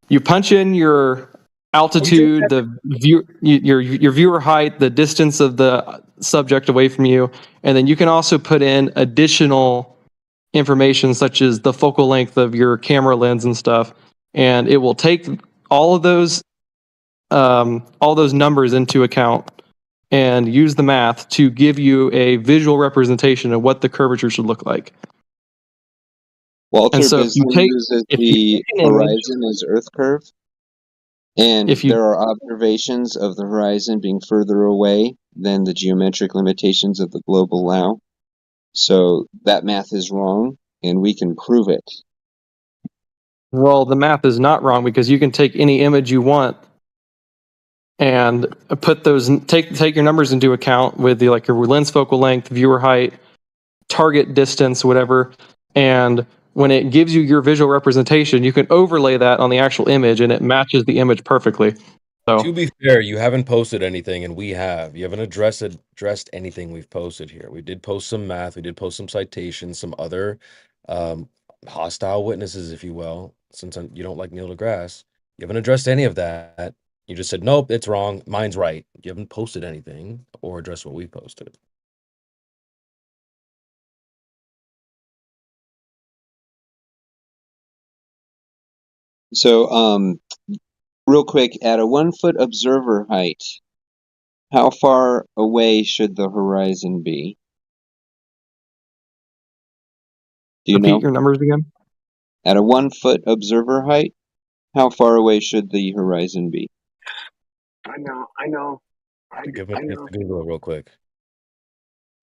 you punch in your altitude, the view, your viewer height, the distance of the subject away from you, and then you can also put in additional information such as the focal length of your camera lens and stuff, and it will take all those numbers into account and use the math to give you a visual representation of what the curvature should look like. Walter And so if you Bisley take- uses if you the take an image- horizon as Earth curve, and there are observations of the horizon being further away than the geometric limitations of the globe allow. So that math is wrong, and we can prove it. Well, the math is not wrong because you can take any image you want and put those take your numbers into account with the like your lens focal length, viewer height, target distance, whatever, and when it gives you your visual representation, you can overlay that on the actual image and it matches the image perfectly. So To be fair, you haven't posted anything, and we have. You haven't addressed anything we've posted here. We did post some math. We did post some citations, some other hostile witnesses, if you will. Since you don't like Neil deGrasse, you haven't addressed any of that. You just said, nope, it's wrong. Mine's right. You haven't posted anything or addressed what we posted. So, real quick, at a 1 foot observer height, how far away should the horizon be? Do you repeat know? your numbers again. At a 1 foot observer height, how far away should the horizon be? I know. Give me Google it real quick.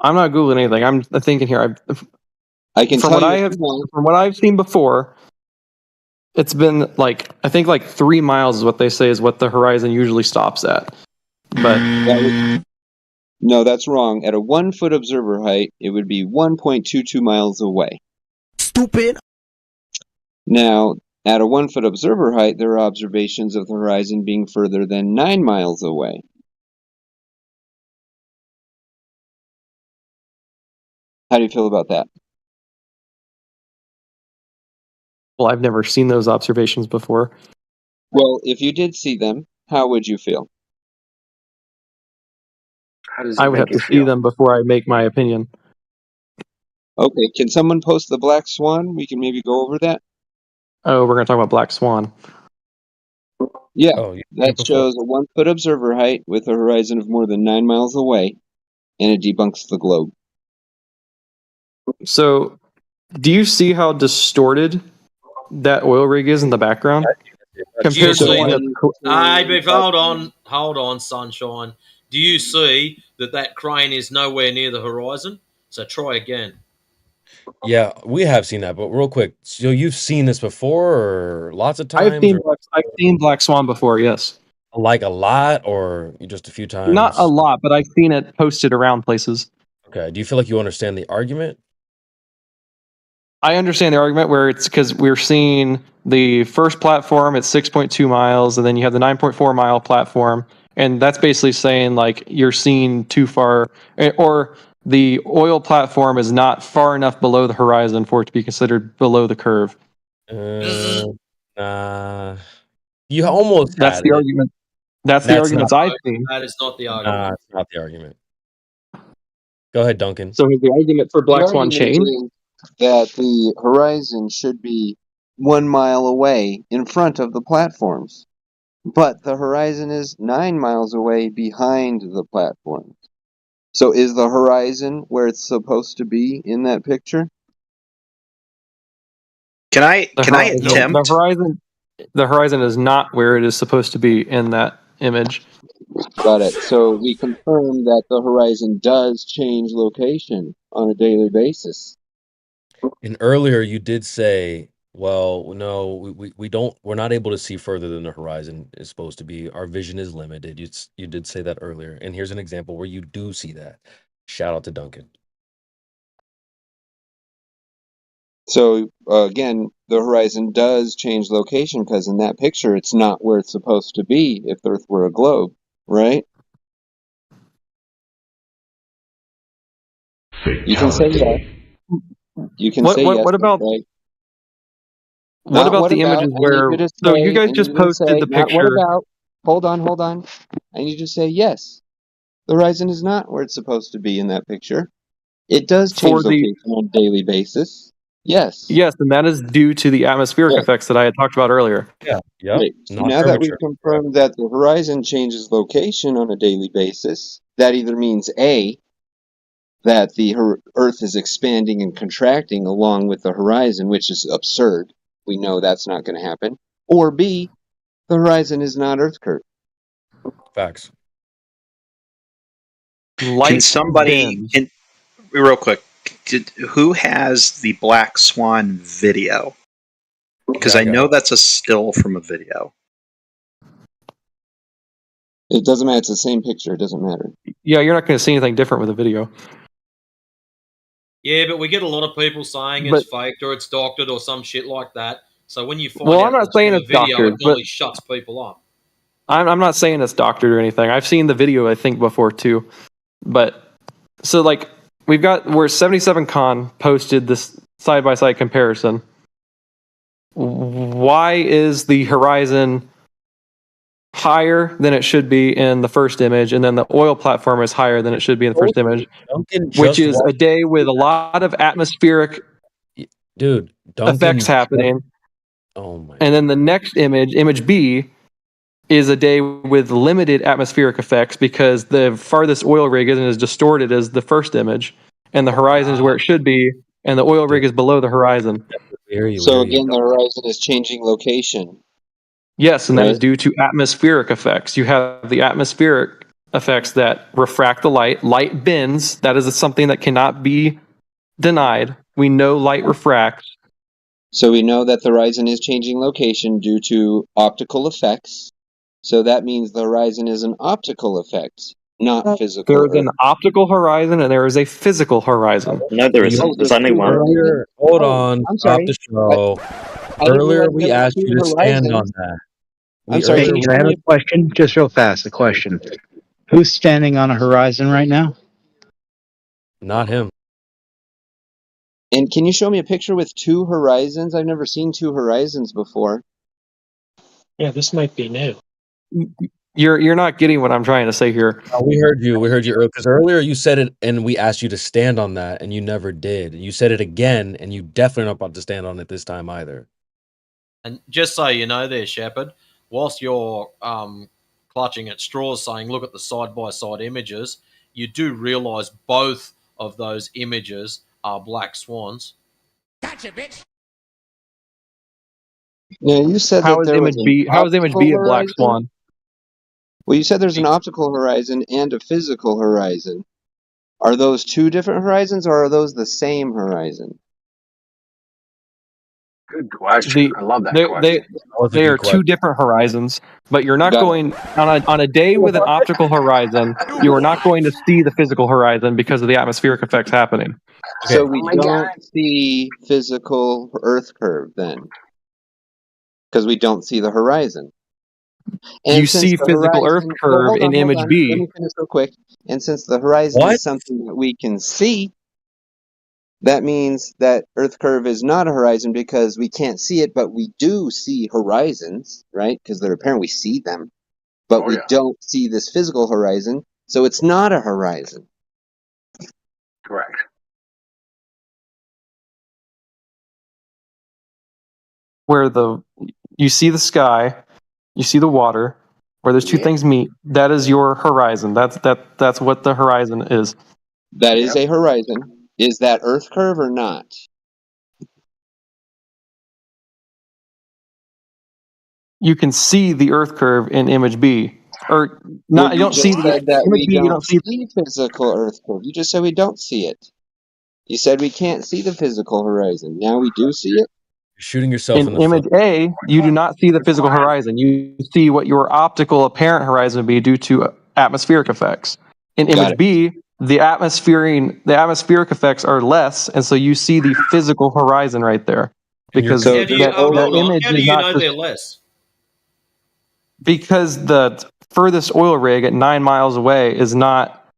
I'm not googling anything. I'm thinking here. I can from tell what you from what I've seen before, it's been like I think like 3 miles is what they say is what the horizon usually stops at. But no, that's wrong. At a 1 foot observer height, it would be 1.22 miles away. Stupid. Now, at a 1 foot observer height, there are observations of the horizon being further than 9 miles away. How do you feel about that? well, I've never seen those observations before. Well, if you did see them, how would you feel? How does I would have to see them before I make my opinion. Okay, can someone post the black swan? We can maybe go over that. Oh, we're going to talk about Black Swan. Yeah, Oh, you that before. shows a 1 foot observer height with a horizon of more than 9 miles away, and it debunks the globe. So, do you see how distorted that oil rig is in the background compared to the one that's Hey, but hold on, Sunshine. Do you see that crane is nowhere near the horizon? So try again. Yeah, we have seen that, but real quick. So you've seen this before, or lots of times? I've seen Black Swan before, yes. Like a lot, or just a few times? Not a lot, but I've seen it posted around places. Okay. Do you feel like you understand the argument? I understand the argument where it's because we're seeing the first platform at 6.2 miles, and then you have the 9.4 mile platform, and that's basically saying like you're seeing too far, or the oil platform is not far enough below the horizon for it to be considered below the curve. You almost That's had the it. argument. That's the arguments I've seen. That is not the argument. It's not the argument. Go ahead, Duncan. So has the argument for Black The Swan argument changed? is that the horizon should be 1 mile away in front of the platforms, but the horizon is 9 miles away behind the platforms. So is the horizon where it's supposed to be in that picture? Can I attempt? The horizon is not where it is supposed to be in that image. Got it. So we confirm that the horizon does change location on a daily basis. And earlier you did say, well, no, we're not able to see further than the horizon is supposed to be. Our vision is limited. You did say that earlier. And here's an example where you do see that. Shout out to Duncan. So again, the horizon does change location because in that picture, it's not where it's supposed to be if the Earth were a globe, right? You can say yes. You can say yes. What about right? what about the images where? So you guys just posted the What picture. about? Hold on. I need you to say yes. The horizon is not where it's supposed to be in that picture. It does change location on a daily basis. Yes. Yes, and that is due to the atmospheric effects that I had talked about earlier. Yeah. Right. So now that we've confirmed that the horizon changes location on a daily basis, that either means A, that the Earth is expanding and contracting along with the horizon, which is absurd. We know that's not going to happen. Or B, the horizon is not Earth curved. Facts. Can somebody, real quick, who has the Black Swan video? Because I know that's a still from a video. It doesn't matter. It's the same picture. It doesn't matter. Yeah, you're not going to see anything different with the video. Yeah, but we get a lot of people saying it's faked or it's doctored or some shit like that. So when you find Well, out I'm not it's saying from it's a video, doctored, it really shuts people up. I'm not saying it's doctored or anything. I've seen the video, I think, before too. But so like where 77Con posted this side-by-side comparison. Why is the horizon higher than it should be in the first image, and then the oil platform is higher than it should be in the first image, which is a day with a lot of atmospheric effects happening. Oh my! And then the next image B, is a day with limited atmospheric effects because the farthest oil rig isn't as distorted as the first image, and the horizon is where it should be, and the oil rig is below the horizon. So again, the horizon is changing location. Yes, and that is due to atmospheric effects. You have the atmospheric effects that refract the light. Light bends. That is something that cannot be denied. We know light refracts. So we know that the horizon is changing location due to optical effects. So that means the horizon is an optical effect, not physical. There is an optical horizon and there is a physical horizon. No, there isn't. There's only one. Hold on. Stop the show. Earlier, we asked you to stand on that. I'm sorry. Can I have a question? Just real fast, a question. Who's standing on a horizon right now? Not him. And can you show me a picture with two horizons? I've never seen two horizons before. Yeah, this might be new. You're not getting what I'm trying to say here. We heard you. We heard you because earlier you said it, and we asked you to stand on that, and you never did. You said it again, and you definitely not about to stand on it this time either. And just so you know, there, Shepard, whilst you're clutching at straws, saying look at the side-by-side images, you do realise both of those images are black swans. Gotcha, bitch. Yeah, you said how that is there image was B? How is image B a black swan? Well, you said there's an optical horizon and a physical horizon. Are those two different horizons, or are those the same horizon? Good question. I love that question. They are two different horizons, but you're not going on a day with an optical horizon. You are not going to see the physical horizon because of the atmospheric effects happening. So we don't see physical Earth curve then, because we don't see the horizon. And you see physical Earth curve in image B. Let me finish real quick. And since the horizon is something that we can see, that means that Earth curve is not a horizon because we can't see it, but we do see horizons, right? Because they're apparent we see them, but we don't see this physical horizon, so it's not a horizon. Correct. Where you see the sky, you see the water, where those two things meet, that is your horizon. That's what the horizon is. That is a horizon. Is that Earth curve or not? You can see the Earth curve in image B, or not. Well, You don't see the said that image we B. You don't don't see. see physical Earth curve. You just said we don't see it. You said we can't see the physical horizon. Now we do see it. You're shooting yourself in In the image foot. A, you do not see the physical horizon. You see what your optical apparent horizon would be due to atmospheric effects. In Got image it. B, the atmospheric effects are less, and so you see the physical horizon right there. Because How do you, hold on. image How do is you not know just they're less? because the furthest oil rig at 9 miles away is not,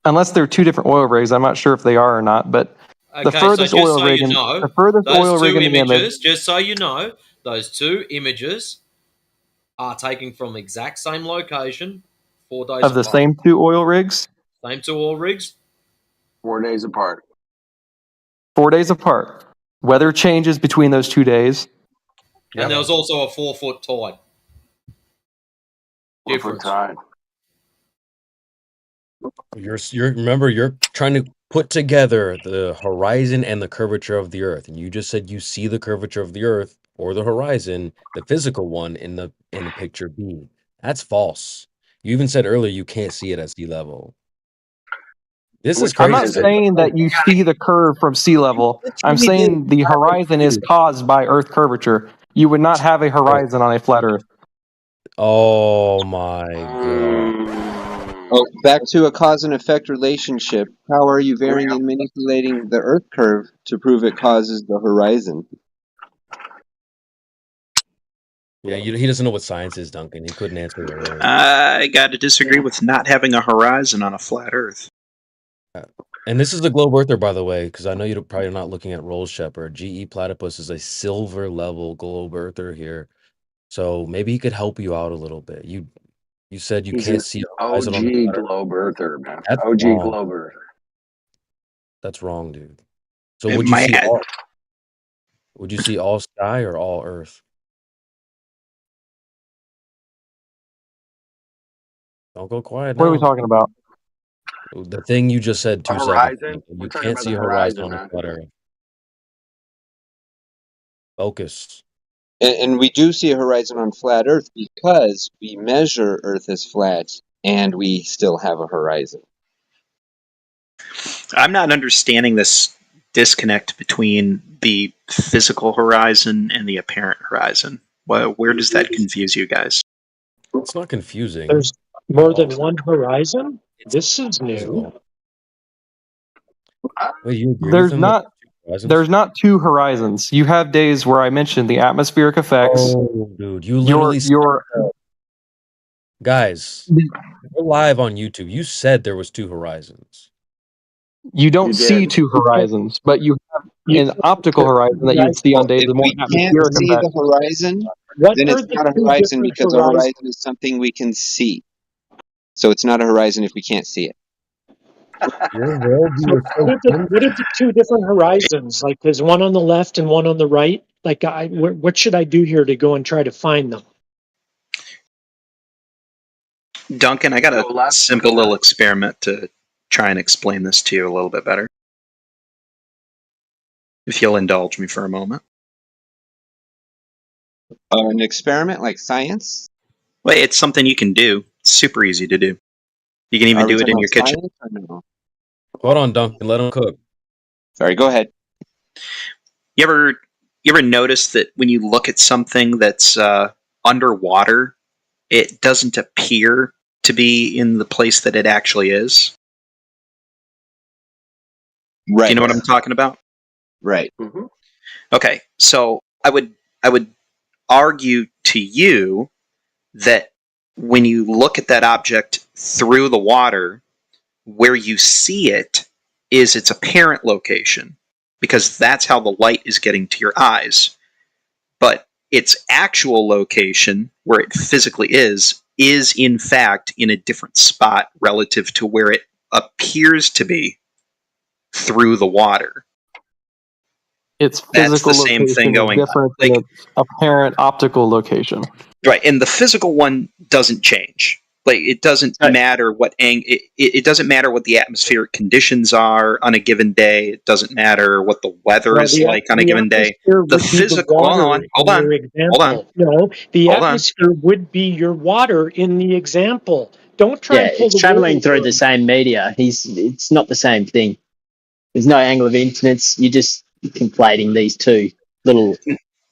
unless they're two different oil rigs. I'm not sure if they are or not, but the Okay, so furthest just oil so rig you in know, the furthest oil those rig two in the image images, just so you know, those two images are taken from exact same location, 4 days of the apart. same two oil rigs, Same two oil rigs. 4 days apart. 4 days apart. Weather changes between those 2 days. And there was also a 4-foot tide. 4-foot tide. Remember, you're trying to put together the horizon and the curvature of the Earth, and you just said you see the curvature of the Earth or the horizon, the physical one in the picture B. That's false. You even said earlier you can't see it at sea level. This is I'm crazy. not saying that you see the curve from sea level. I'm saying the horizon is caused by Earth curvature. You would not have a horizon on a flat Earth. Oh my god. Oh, back to a cause and effect relationship. How are you varying and manipulating the Earth curve to prove it causes the horizon? Yeah, he doesn't know what science is, Duncan. He couldn't answer the word. I got to disagree with not having a horizon on a flat Earth. And this is the globe earther, by the way, because I know you're probably not looking at Rolls Shepherd. GE Platypus is a silver level globe earther here, so maybe he could help you out a little bit. You said you He's can't an see OG horizon on the globe earther, man. That's OG wrong. globe earther. That's wrong, dude. So It would you might see have- all? Would you see all sky or all Earth? Don't go quiet now. What are we talking about? The thing you just said 2 seconds horizon? ago. We're You talking can't about see the a horizon on horizon, a flat Earth. Focus. And we do see a horizon on flat Earth because we measure Earth as flat and we still have a horizon. I'm not understanding this disconnect between the physical horizon and the apparent horizon. Where does that confuse you guys? It's not confusing. There's more than one horizon? This is new. Wait, you agree There's with him? that not. there's two horizons? There's not two horizons. You have days where I mentioned the atmospheric effects. Oh, dude, you literally guys, we're live on YouTube. You said there was 2 horizons. You don't see 2 horizons, but you have an optical horizon that you'd see on days If with more we can't atmospheric see effects. the horizon, What then are it's the not a two horizon different because a horizons? horizon is something we can see. So it's not a horizon if we can't see it. So what are the two different horizons? Like, there's one on the left and one on the right. Like, what should I do here to go and try to find them? Duncan, I got a simple little experiment to try and explain this to you a little bit better. If you'll indulge me for a moment. An experiment like science? Well, it's something you can do. It's super easy to do. You can even Are we do it talking in your about kitchen. science or no? Hold on, Duncan. Let him cook. Sorry, go ahead. You ever notice that when you look at something that's underwater, it doesn't appear to be in the place that it actually is? Right. Do you know what I'm talking about? Right. Mm-hmm. Okay, so I would argue to you that when you look at that object through the water, where you see it is its apparent location, because that's how the light is getting to your eyes. But its actual location, where it physically is in fact in a different spot relative to where it appears to be through the water. Its That's physical the same location thing is going on. different than its apparent optical location. Right, and the physical one doesn't change. Like, it doesn't matter what it doesn't matter what the atmospheric conditions are on a given day. It doesn't matter what the weather is like on a given day. The physical. Hold on. No, the Hold on. atmosphere would be your water in the example. Don't try and pull it's the traveling wool through over the it. same media. It's not the same thing. There's no angle of incidence. You're just conflating these two little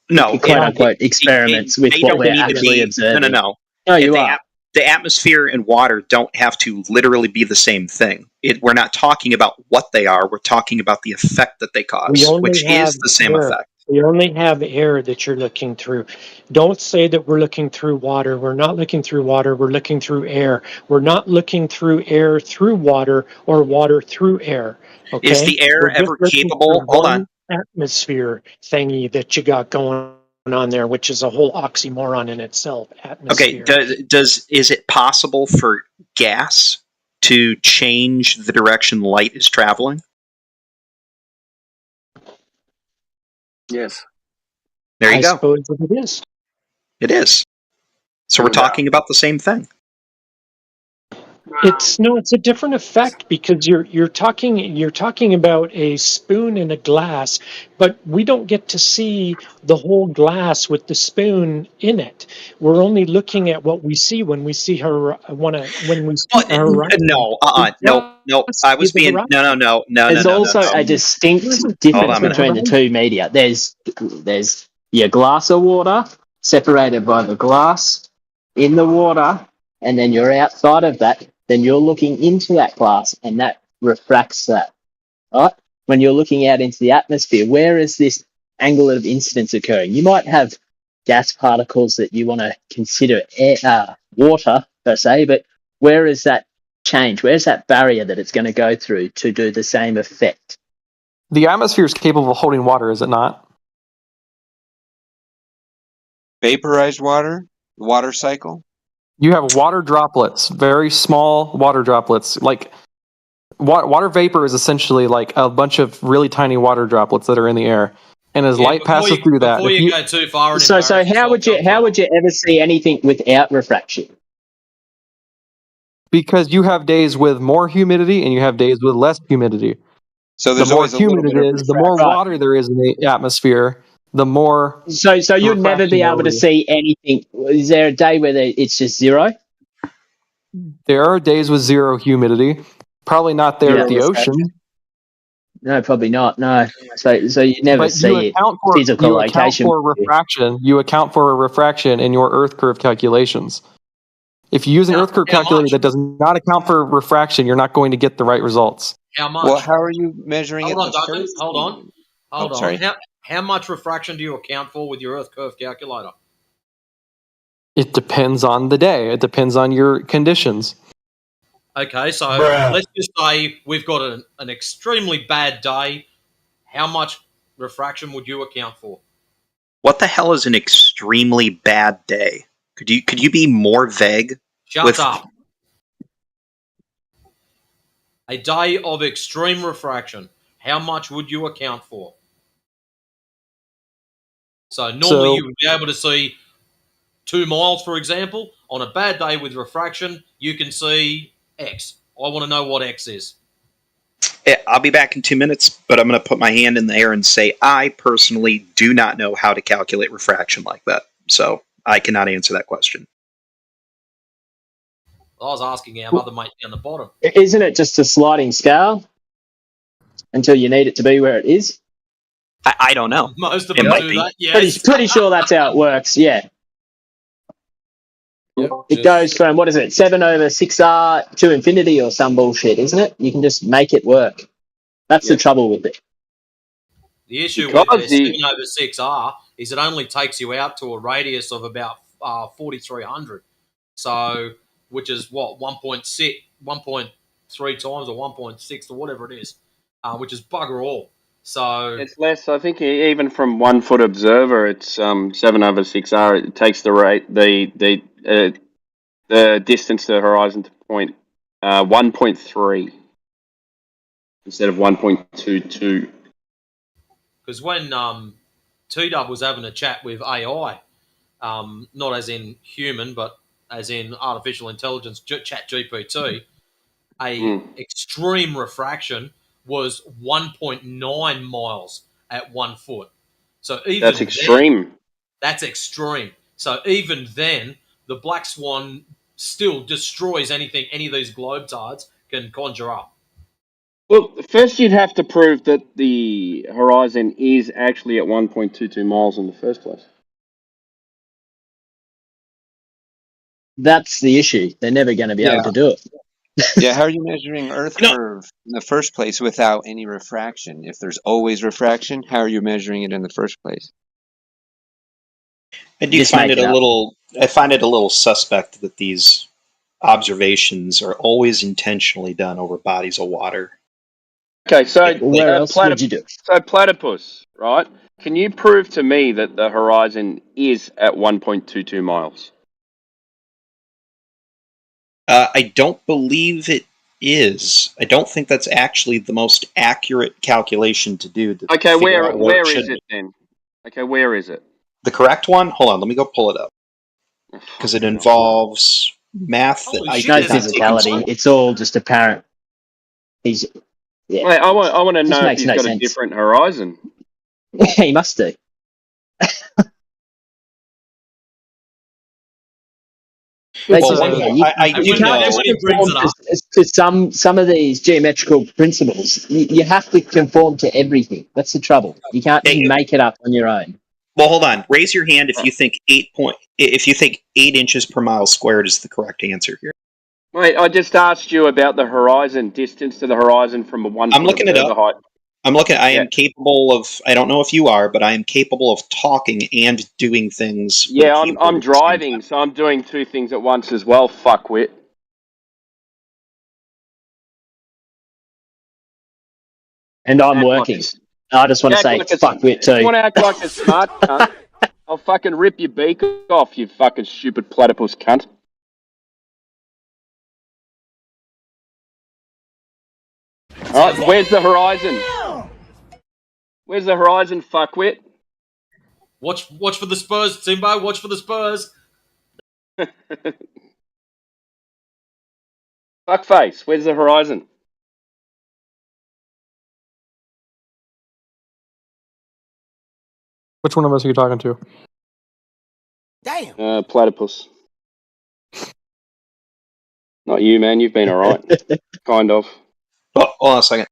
No, quote unquote experiments with they what don't we're need to actually be. observing. No. No, you are. The atmosphere and water don't have to literally be the same thing. We're not talking about what they are. We're talking about the effect that they cause, which is the same effect. We only have air that you're looking through. Don't say that we're looking through water. We're not looking through water. We're looking through air. We're not looking through air through water or water through air. Okay? Is the air We're just ever looking capable? through Hold one on. atmosphere thingy that you got going on there, which is a whole oxymoron in itself. Atmosphere. Okay, is it possible for gas to change the direction light is traveling? Yes. There you I go. suppose that it is. It is. So we're talking about the same thing. It's a different effect because you're talking about a spoon in a glass, but we don't get to see the whole glass with the spoon in it. We're only looking at what we see when we see her when we see the horizon. No. I was being no. There's also a distinct difference minute. between the two media. There's your glass of water separated by the glass in the water, and then you're outside of that. Then you're looking into that glass, and that refracts that. Right? When you're looking out into the atmosphere, where is this angle of incidence occurring? You might have gas particles that you want to consider water per se, but where is that change? Where's that barrier that it's going to go through to do the same effect? The atmosphere is capable of holding water, is it not? Vaporized water cycle. You have water droplets, very small water droplets. Like water vapor is essentially like a bunch of really tiny water droplets that are in the air. And as light passes through that, before you go too far, so how would you ever see anything without refraction? Because you have days with more humidity and you have days with less humidity. So the there's more always a little humid bit it of is, the more water there is in the atmosphere, the more. So you'd never be able to see anything. Is there a day where it's just zero? There are days with zero humidity. Probably not there at the ocean. No, probably not. No. So you never see physical location. You account for refraction in your Earth curve calculations. If you use an Earth curve calculator that does not account for refraction, you're not going to get the right results. How much? Well, how are you measuring Hold it? on, Douglas. Hold on. Sorry. How much refraction do you account for with your Earth curve calculator? It depends on the day. It depends on your conditions. Okay, so let's just say we've got an extremely bad day. How much refraction would you account for? What the hell is an extremely bad day? Could you be more vague? Shut up. A day of extreme refraction. How much would you account for? So normally you would be able to see 2 miles, for example. On a bad day with refraction, you can see X. I want to know what X is. I'll be back in 2 minutes, but I'm going to put my hand in the air and say I personally do not know how to calculate refraction like that. So I cannot answer that question. I was asking our other mate down the bottom. Isn't it just a sliding scale until you need it to be where it is? I don't know. Most of them do that, yes. Pretty sure that's how it works, yeah. It goes from, 7/6R to infinity or some bullshit, isn't it? You can just make it work. That's the trouble with it. The issue with the 7/6R is it only takes you out to a radius of about 4,300. So, which is what, 1.3 times or 1.6 or whatever it is. which is bugger all. So it's less. I think even from 1 foot observer, it's 7/6R. It takes the rate the distance to the horizon to point 1.3 instead of 1.22. Because when T-Dub was having a chat with AI, not as in human, but as in artificial intelligence, chat GPT, extreme refraction was 1.9 miles at 1 foot. So even that's extreme. That's extreme. So even then, the Black Swan still destroys anything any of these globetards can conjure up. Well, first you'd have to prove that the horizon is actually at 1.22 miles in the first place. That's the issue. They're never going to be able to do it. Yeah, how are you measuring Earth curve in the first place without any refraction? If there's always refraction, how are you measuring it in the first place? I do find it a little. I find it a little suspect that these observations are always intentionally done over bodies of water. Okay, so where else would you do? So platypus, right? Can you prove to me that the horizon is at 1.22 miles? I don't believe it is. I don't think that's actually the most accurate calculation to do. To Okay, where is is it then? Okay, where is it? The correct one? Hold on, let me go pull it up. Because it involves math that There's no physicality. It's all just apparent. Wait, I want to know if he's got a different horizon. He must do. To some of these geometrical principles, you have to conform to everything. That's the trouble. You can't make it up on your own. Well, hold on. Raise your hand if you think 8 inches per mile squared is the correct answer here. Wait, I just asked you about the horizon distance to the horizon from a 1 foot. I'm looking it up. Height. I'm looking. I am capable of. I don't know if you are, but I am capable of talking and doing things. Yeah, I'm driving, so I'm doing two things at once as well. Fuckwit. And I'm working. I just want to say fuckwit too. You want to act like a smart cunt? I'll fucking rip your beak off, you fucking stupid platypus cunt. All right, where's the horizon? Where's the horizon, fuckwit? Watch for the Spurs, Timbo. Watch for the Spurs. Fuckface, where's the horizon? Which one of us are you talking to? Damn. Platypus. Not you, man. You've been alright. Kind of. Oh, hold on a second.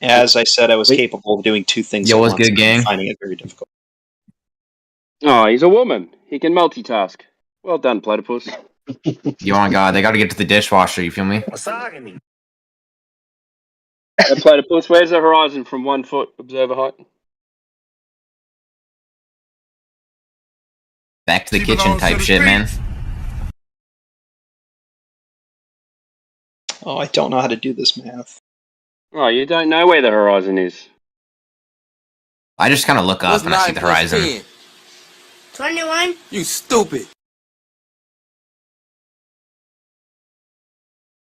As I said, I was capable of doing two things. Yo, what's good, gang? Finding it very difficult. Oh, he's a woman. He can multitask. Well done, platypus. Yo, my God, they got to get to the dishwasher. You feel me? Platypus, where's the horizon from 1 foot observer height? Back to the kitchen type shit, man. Oh, I don't know how to do this math. Oh, you don't know where the horizon is. I just kind of look up and I see the horizon. 21. You stupid.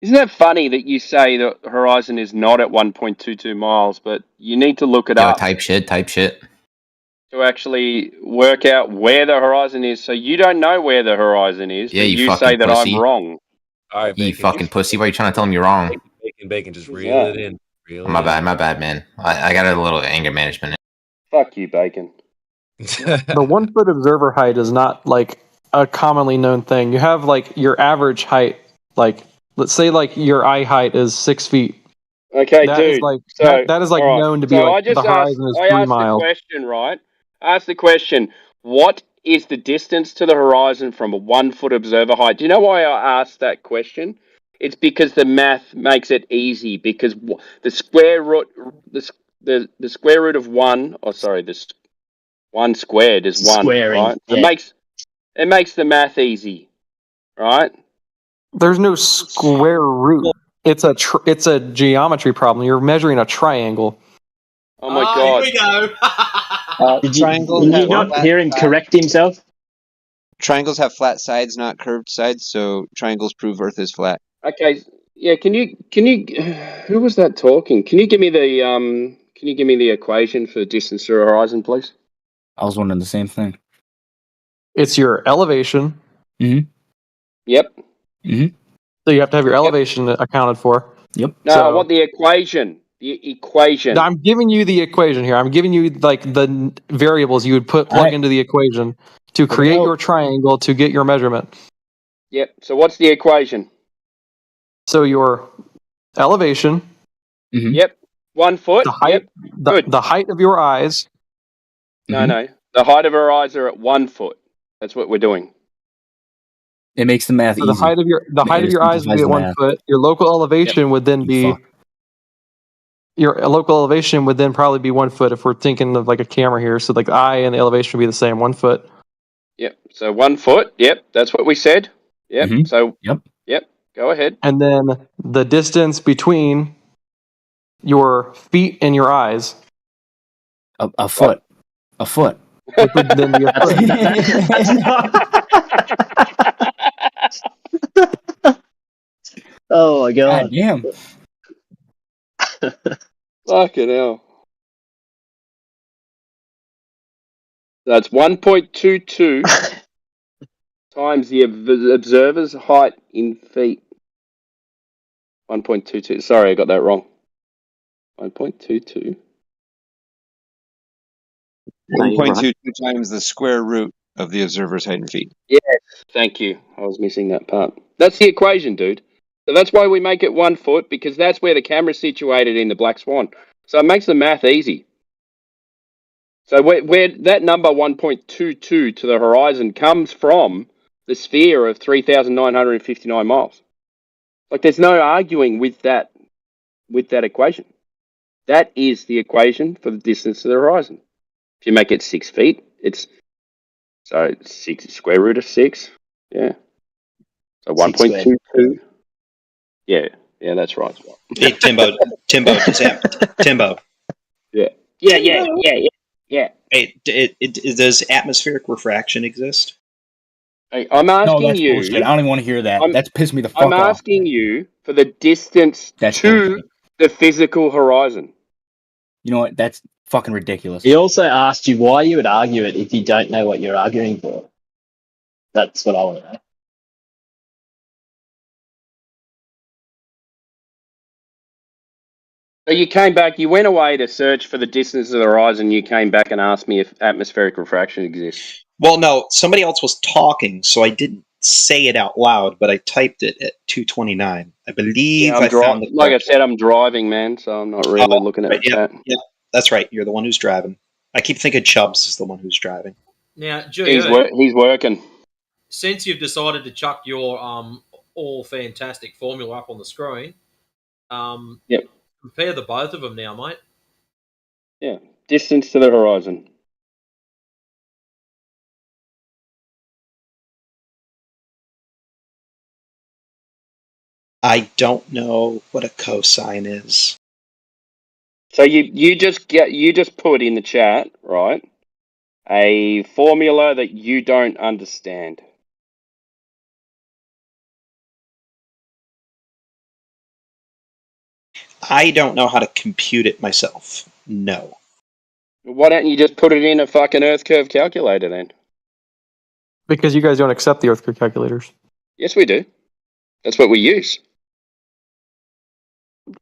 Isn't that funny that you say the horizon is not at 1.22 miles, but you need to look it up Type shit. to actually work out where the horizon is. So you don't know where the horizon is, Yeah, but you you fucking say that pussy. I'm wrong. All right, You fucking pussy. Why are you trying to tell him you're wrong? Bacon, just reel it in. My bad, man. I got a little anger management. Fuck you, Bacon. The 1 foot observer height is not like a commonly known thing. You have like your average height, like let's say like your eye height is 6 feet. Okay, That dude. is like so, that is like all right. known to be So like the horizon is 3 miles. The question, right? I asked the question, what is the distance to the horizon from a 1 foot observer height? Do you know why I asked that question? It's because the math makes it easy. Because the square root, the square root of 1, or sorry, this 1 squared is 1, Squaring, right? yeah. It makes the math easy, right? There's no square root. It's a geometry problem. You're measuring a triangle. Oh my god! Here we go. Did Triangles you have not flat hear him sides. correct himself? Triangles have flat sides, not curved sides, so triangles prove Earth is flat. Okay, yeah. Can you? Who was that talking? Can you give me the equation for the distance to the horizon, please? I was wondering the same thing. It's your elevation. Mm-hmm. Yep. Mm-hmm. So you have to have your elevation accounted for. Yep. No, So- I want the equation. The equation. I'm giving you the equation here. I'm giving you like the variables you would plug Alright. into the equation to create your triangle to get your measurement. Yep. So what's the equation? So your elevation, Mm-hmm. Yep. 1 foot. the height, Yep. the height of your eyes. No. The height of our eyes are at 1 foot. That's what we're doing. It makes the math So the easy. height of your eyes would be at 1 foot. Your local elevation would then be. Your local elevation would then probably be 1 foot if we're thinking of like a camera here. So like the eye and the elevation would be the same, 1 foot. Yep. So 1 foot. Yep. That's what we said. Yep. Mm-hmm. So. Yep. Go ahead. And then the distance between your feet and your eyes. A foot. A foot. Which would then be a foot. Oh my god. Damn. Fucking hell. That's 1.22 times the observer's height in feet. 1.22. Sorry, I got that wrong. 1.22. 1.22 times the square root of the observer's height in feet. Yes, thank you. I was missing that part. That's the equation, dude. So that's why we make it 1 foot, because that's where the camera's situated in the Black Swan. So it makes the math easy. So where that number 1.22 to the horizon comes from the sphere of 3,959 miles. Like there's no arguing with that equation. That is the equation for the distance to the horizon. If you make it 6 feet, it's 6 square root of 6. Yeah. So 1.22. Yeah, that's right. Hey, Timbo, Timbo. Yeah. Hey, does atmospheric refraction exist? Hey, I'm No, asking that's you. bullshit. I don't even want to hear that. That's pissed me the fuck I'm off. asking you for the distance That's to bullshit. the physical horizon. You know what? That's fucking ridiculous. He also asked you why you would argue it if you don't know what you're arguing for. That's what I want to know. So you came back, you went away to search for the distance of the horizon, you came back and asked me if atmospheric refraction exists. Well, no, somebody else was talking, so I didn't say it out loud, but I typed it at 2:29. I believe Yeah, I found the like I said, I'm driving, man, so I'm not really looking at right, that. Yeah, that's right. You're the one who's driving. I keep thinking Chubbs is the one who's driving. Now, He's Gio, he's working. since you've decided to chuck your all fantastic formula up on the screen, Yep. compare the both of them now, mate. Yeah, distance to the horizon. I don't know what a cosine is. So you just put in the chat, right, a formula that you don't understand. I don't know how to compute it myself. No. Why don't you just put it in a fucking Earth curve calculator then? Because you guys don't accept the Earth curve calculators. Yes, we do. That's what we use.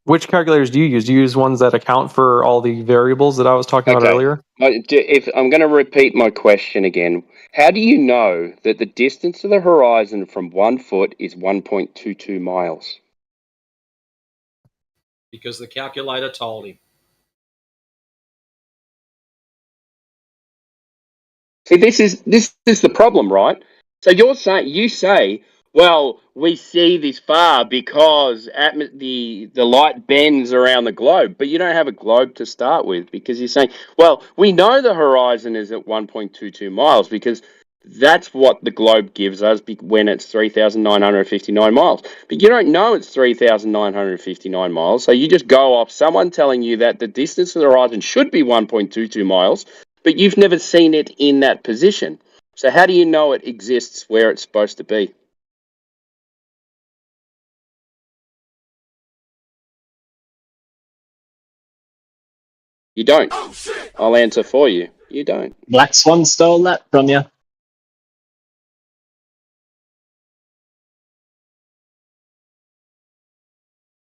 Which calculators do you use? Do you use ones that account for all the variables that I was talking about earlier? If I'm going to repeat my question again, how do you know that the distance to the horizon from 1 foot is 1.22 miles? Because the calculator told him. See, this is the problem, right? So you say, well, we see this far because the light bends around the globe, but you don't have a globe to start with because you're saying, well, we know the horizon is at 1.22 miles because That's what the globe gives us when it's 3,959 miles. But you don't know it's 3,959 miles, so you just go off someone telling you that the distance to the horizon should be 1.22 miles, but you've never seen it in that position. So how do you know it exists where it's supposed to be? You don't. I'll answer for you. You don't. Black Swan stole that from you.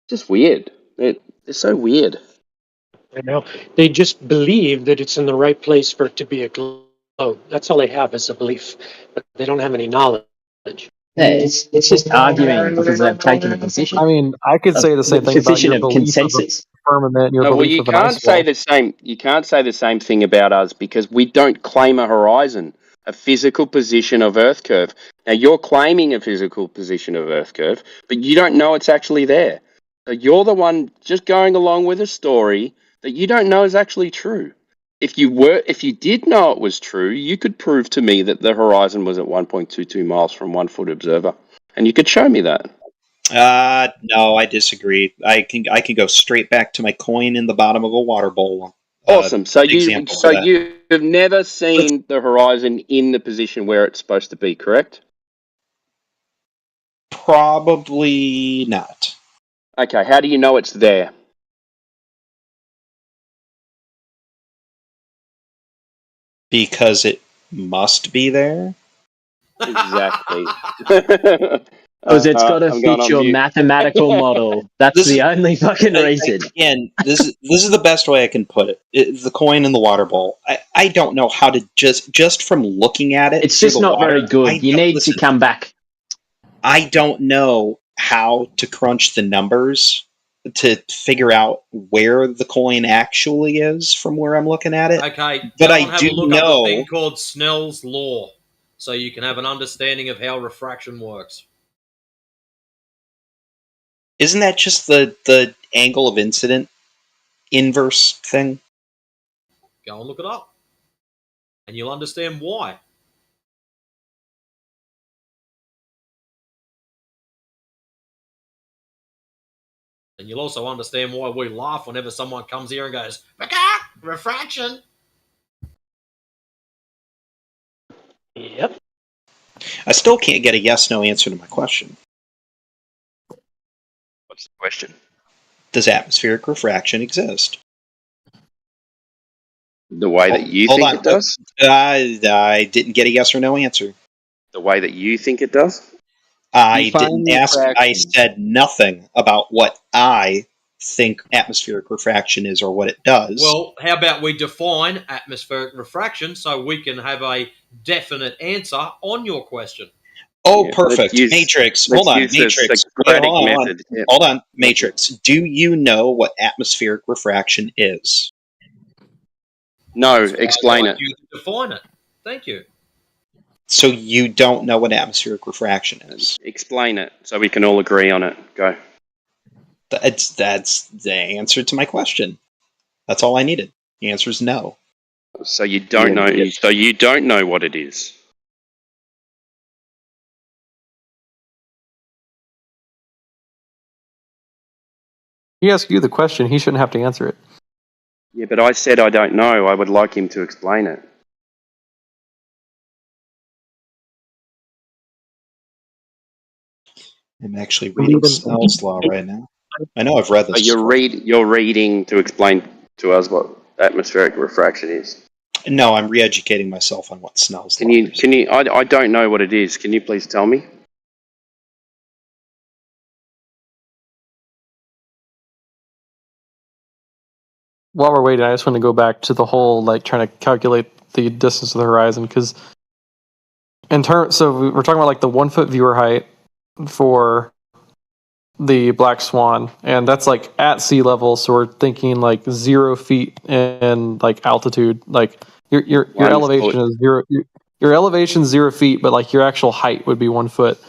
Just weird. It's so weird. I know. They just believe that it's in the right place for it to be a globe. That's all they have is a belief, but they don't have any knowledge. Yeah, it's just arguing because they've taken a position. I mean, I could say the same thing about position your of belief of consensus. a firmament, your No, well, belief you of an can't ice say wall. the same. You can't say the same thing about us because we don't claim a horizon, a physical position of Earth curve. Now you're claiming a physical position of Earth curve, but you don't know it's actually there. So you're the one just going along with a story that you don't know is actually true. If you did know it was true, you could prove to me that the horizon was at 1.22 miles from 1 foot observer, and you could show me that. No, I disagree. I can go straight back to my coin in the bottom of a water bowl. Awesome. So example for that. you've never seen the horizon in the position where it's supposed to be, correct? Probably not. Okay. How do you know it's there? Because it must be there. Exactly. Because it's got to I'm going fit on your mute. mathematic model. That's the only fucking reason. Again, this is the best way I can put it. It's the coin in the water bowl. I don't know how to just from looking at it. It's through just the not water, very good. You need to come back. I don't know how to crunch the numbers to figure out where the coin actually is from where I'm looking at it. Okay, but go I and have do a look know. up a thing called Snell's law, so you can have an understanding of how refraction works. Isn't that just the angle of incident inverse thing? Go and look it up, and you'll understand why. And you'll also understand why we laugh whenever someone comes here and goes, refraction. Yep. I still can't get a yes/no answer to my question. What's the question? Does atmospheric refraction exist? The way that you Hold think on. it does? I didn't get a yes or no answer. The way that you think it does? I Define didn't ask. I refraction. said nothing about what I think atmospheric refraction is or what it does. Well, how about we define atmospheric refraction so we can have a definite answer on your question? Oh, perfect. Matrix. Hold on. Matrix. Hold on. Hold on. Matrix. Do you know what atmospheric refraction is? No, explain it. You define it. Thank you. So you don't know what atmospheric refraction is? Explain it so we can all agree on it. Go. That's the answer to my question. That's all I needed. The answer is no. So you don't know. So you don't know what it is. He asked you the question. He shouldn't have to answer it. Yeah, but I said I don't know. I would like him to explain it. I'm actually reading Snell's law right now. I know I've read this. But you're reading to explain to us what atmospheric refraction is. No, I'm re-educating myself on what Snell's law is. Can you? I don't know what it is. Can you please tell me? While we're waiting, I just want to go back to the whole trying to calculate the distance of the horizon because so we're talking about the 1 foot viewer height for the Black Swan, and that's at sea level. So we're thinking 0 feet in altitude. Your elevation is 0. Your elevation 0 feet, but your actual height would be 1 foot.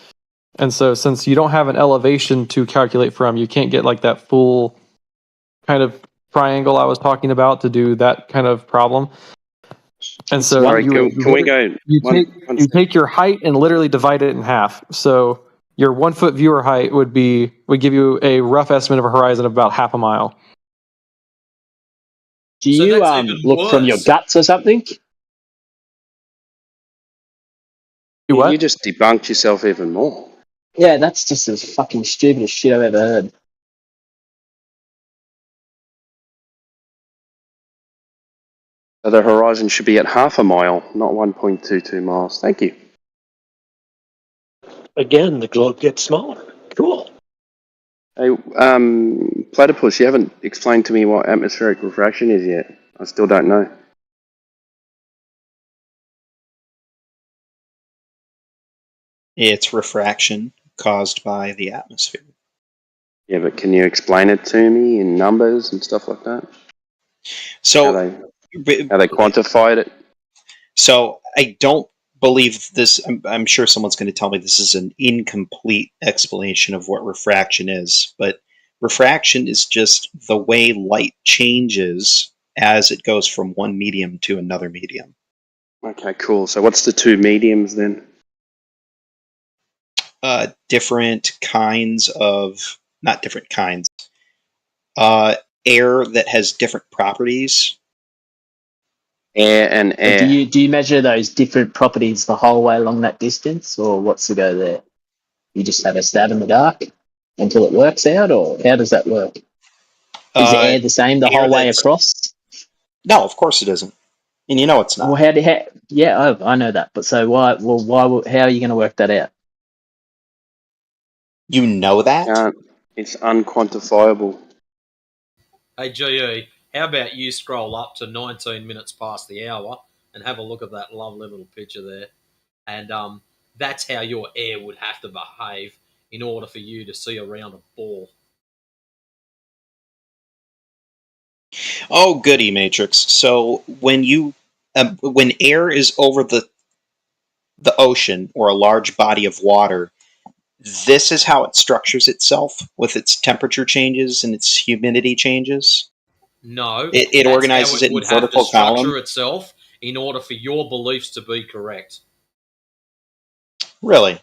And so since you don't have an elevation to calculate from, you can't get that full kind of triangle I was talking about to do that kind of problem. And so Sorry, you can we go? you take your height and literally divide it in half. So your 1 foot viewer height would give you a rough estimate of a horizon of about half a mile. Do you look from your guts or something? You just debunked yourself even more. Yeah, that's just the fucking stupidest shit I've ever heard. So the horizon should be at half a mile, not 1.22 miles. Thank you. Again, the globe gets smaller. Cool. Hey, Platypus, you haven't explained to me what atmospheric refraction is yet. I still don't know. It's refraction caused by the atmosphere. Yeah, but can you explain it to me in numbers and stuff like that? So how they quantified it? So I don't believe this. I'm sure someone's going to tell me this is an incomplete explanation of what refraction is, but refraction is just the way light changes as it goes from one medium to another medium. Okay, cool. So what's the two mediums then? Different kinds of, not different kinds, air that has different properties. Air and air. Do you measure those different properties the whole way along that distance, or what's the go there? You just have a stab in the dark until it works out, or how does that work? Is air the same the whole way across? No, of course it isn't, and you know it's not. Well, yeah, I know that, but so why? Well, how are you going to work that out? You know that? It's unquantifiable. Hey, GE, how about you scroll up to 19 minutes past the hour and have a look at that lovely little picture there? And that's how your air would have to behave in order for you to see around a ball. Oh, goody, Matrix. So when when air is over the ocean or a large body of water, this is how it structures itself with its temperature changes and its humidity changes. No, it that's organizes how it in would have to vertical structure column. itself in order for your beliefs to be correct. Really?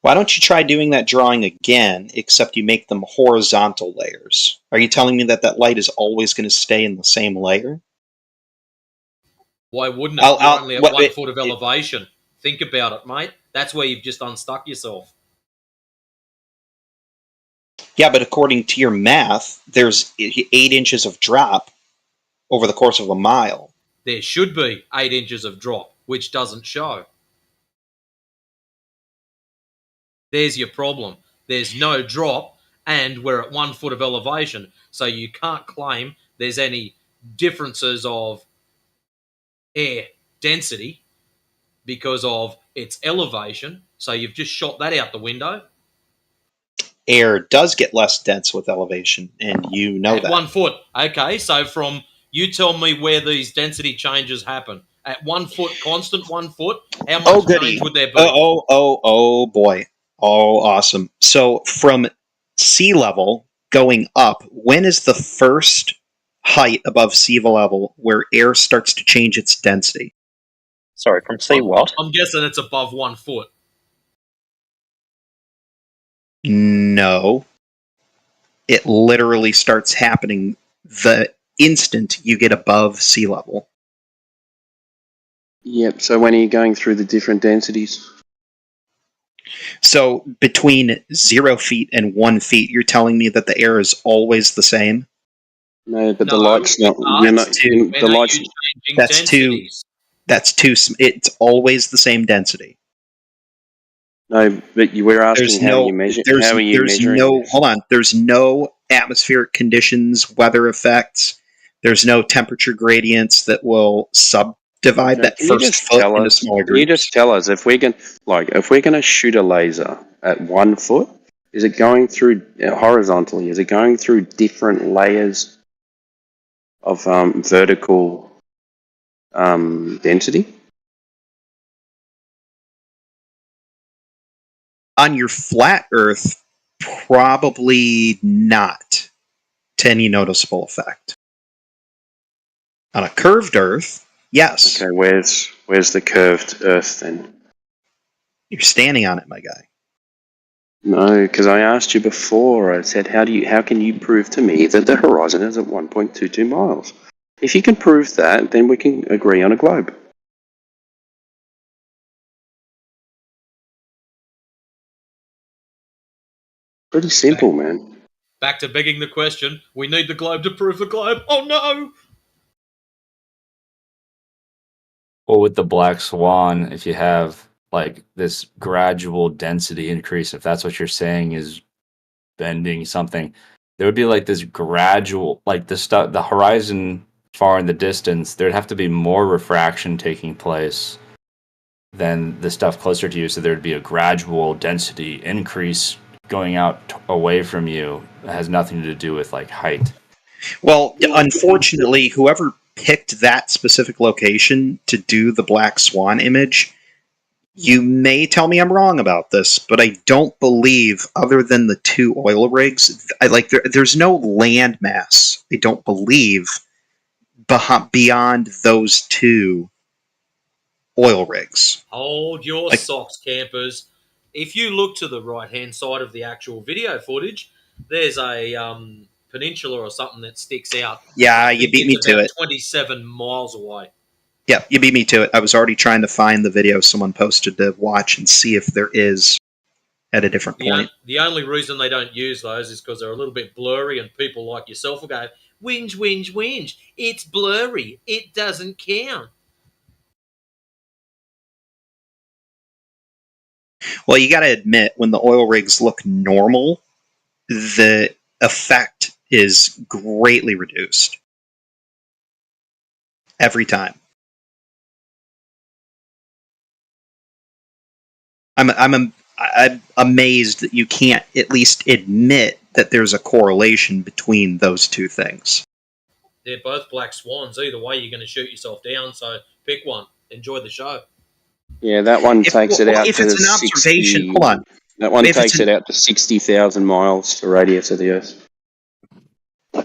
Why don't you try doing that drawing again, except you make them horizontal layers? Are you telling me that light is always going to stay in the same layer? Why wouldn't it? You're only at 1 foot of elevation. Think about it, mate. That's where you've just unstuck yourself. Yeah, but according to your math, there's 8 inches of drop over the course of a mile. There should be 8 inches of drop, which doesn't show. There's your problem. There's no drop, and we're at 1 foot of elevation, so you can't claim there's any differences of air density because of its elevation. So you've just shot that out the window. Air does get less dense with elevation, and you know at that. 1 foot. Okay, so from you tell me where these density changes happen. At 1 foot, constant 1 foot, how much change would there be? Oh boy. Oh, awesome. So from sea level going up, when is the first height above sea level where air starts to change its density? Sorry, from sea what? I'm guessing it's above 1 foot. No. It literally starts happening the instant you get above sea level. Yep, so when are you going through the different densities? So between 0 feet and 1 feet, you're telling me that the air is always the same? No, but the light's not. You're not the light's. That's too. It's always the same density. No, but we're asking how you measure. How are you measuring? Hold on. There's no atmospheric conditions, weather effects. There's no temperature gradients that will subdivide that first foot into smaller groups. You just tell us if we can, if we're going to shoot a laser at 1 foot, is it going through horizontally? Is it going through different layers of vertical density? On your flat Earth, probably not to any noticeable effect. On a curved Earth, Yes. Okay, where's the curved Earth then? You're standing on it, my guy. No, because I asked you before. I said, how can you prove to me that the horizon is at 1.22 miles? If you can prove that, then we can agree on a globe. Pretty simple, man. Back to begging the question. We need the globe to prove the globe. Oh no! Well, with the black swan, if you have like this gradual density increase, if that's what you're saying is bending something, there would be like this gradual, like the horizon far in the distance, there'd have to be more refraction taking place than the stuff closer to you. So there'd be a gradual density increase going out away from you. It has nothing to do with like height. Well, unfortunately, whoever picked that specific location to do the black swan image, you may tell me I'm wrong about this, but I don't believe, other than the 2 oil rigs, there's no land mass, I don't believe, beyond those 2 oil rigs. Hold your socks, campers. If you look to the right-hand side of the actual video footage, there's a peninsula or something that sticks out. Yeah, you beat me to it. 27 miles away. Yeah, you beat me to it. I was already trying to find the video someone posted to watch and see if there is at a different point. The only reason they don't use those is because they're a little bit blurry, and people like yourself will go, whinge, whinge, whinge. It's blurry. It doesn't count. Well, you got to admit, when the oil rigs look normal, the effect is greatly reduced every time. I'm amazed that you can't at least admit that there's a correlation between those 2 things. They're both black swans. Either way, you're going to shoot yourself down. So pick one. Enjoy the show. Yeah, that one takes it out if to it's an observation, hold on. That one takes it out to 60,000 miles, the radius of the Earth.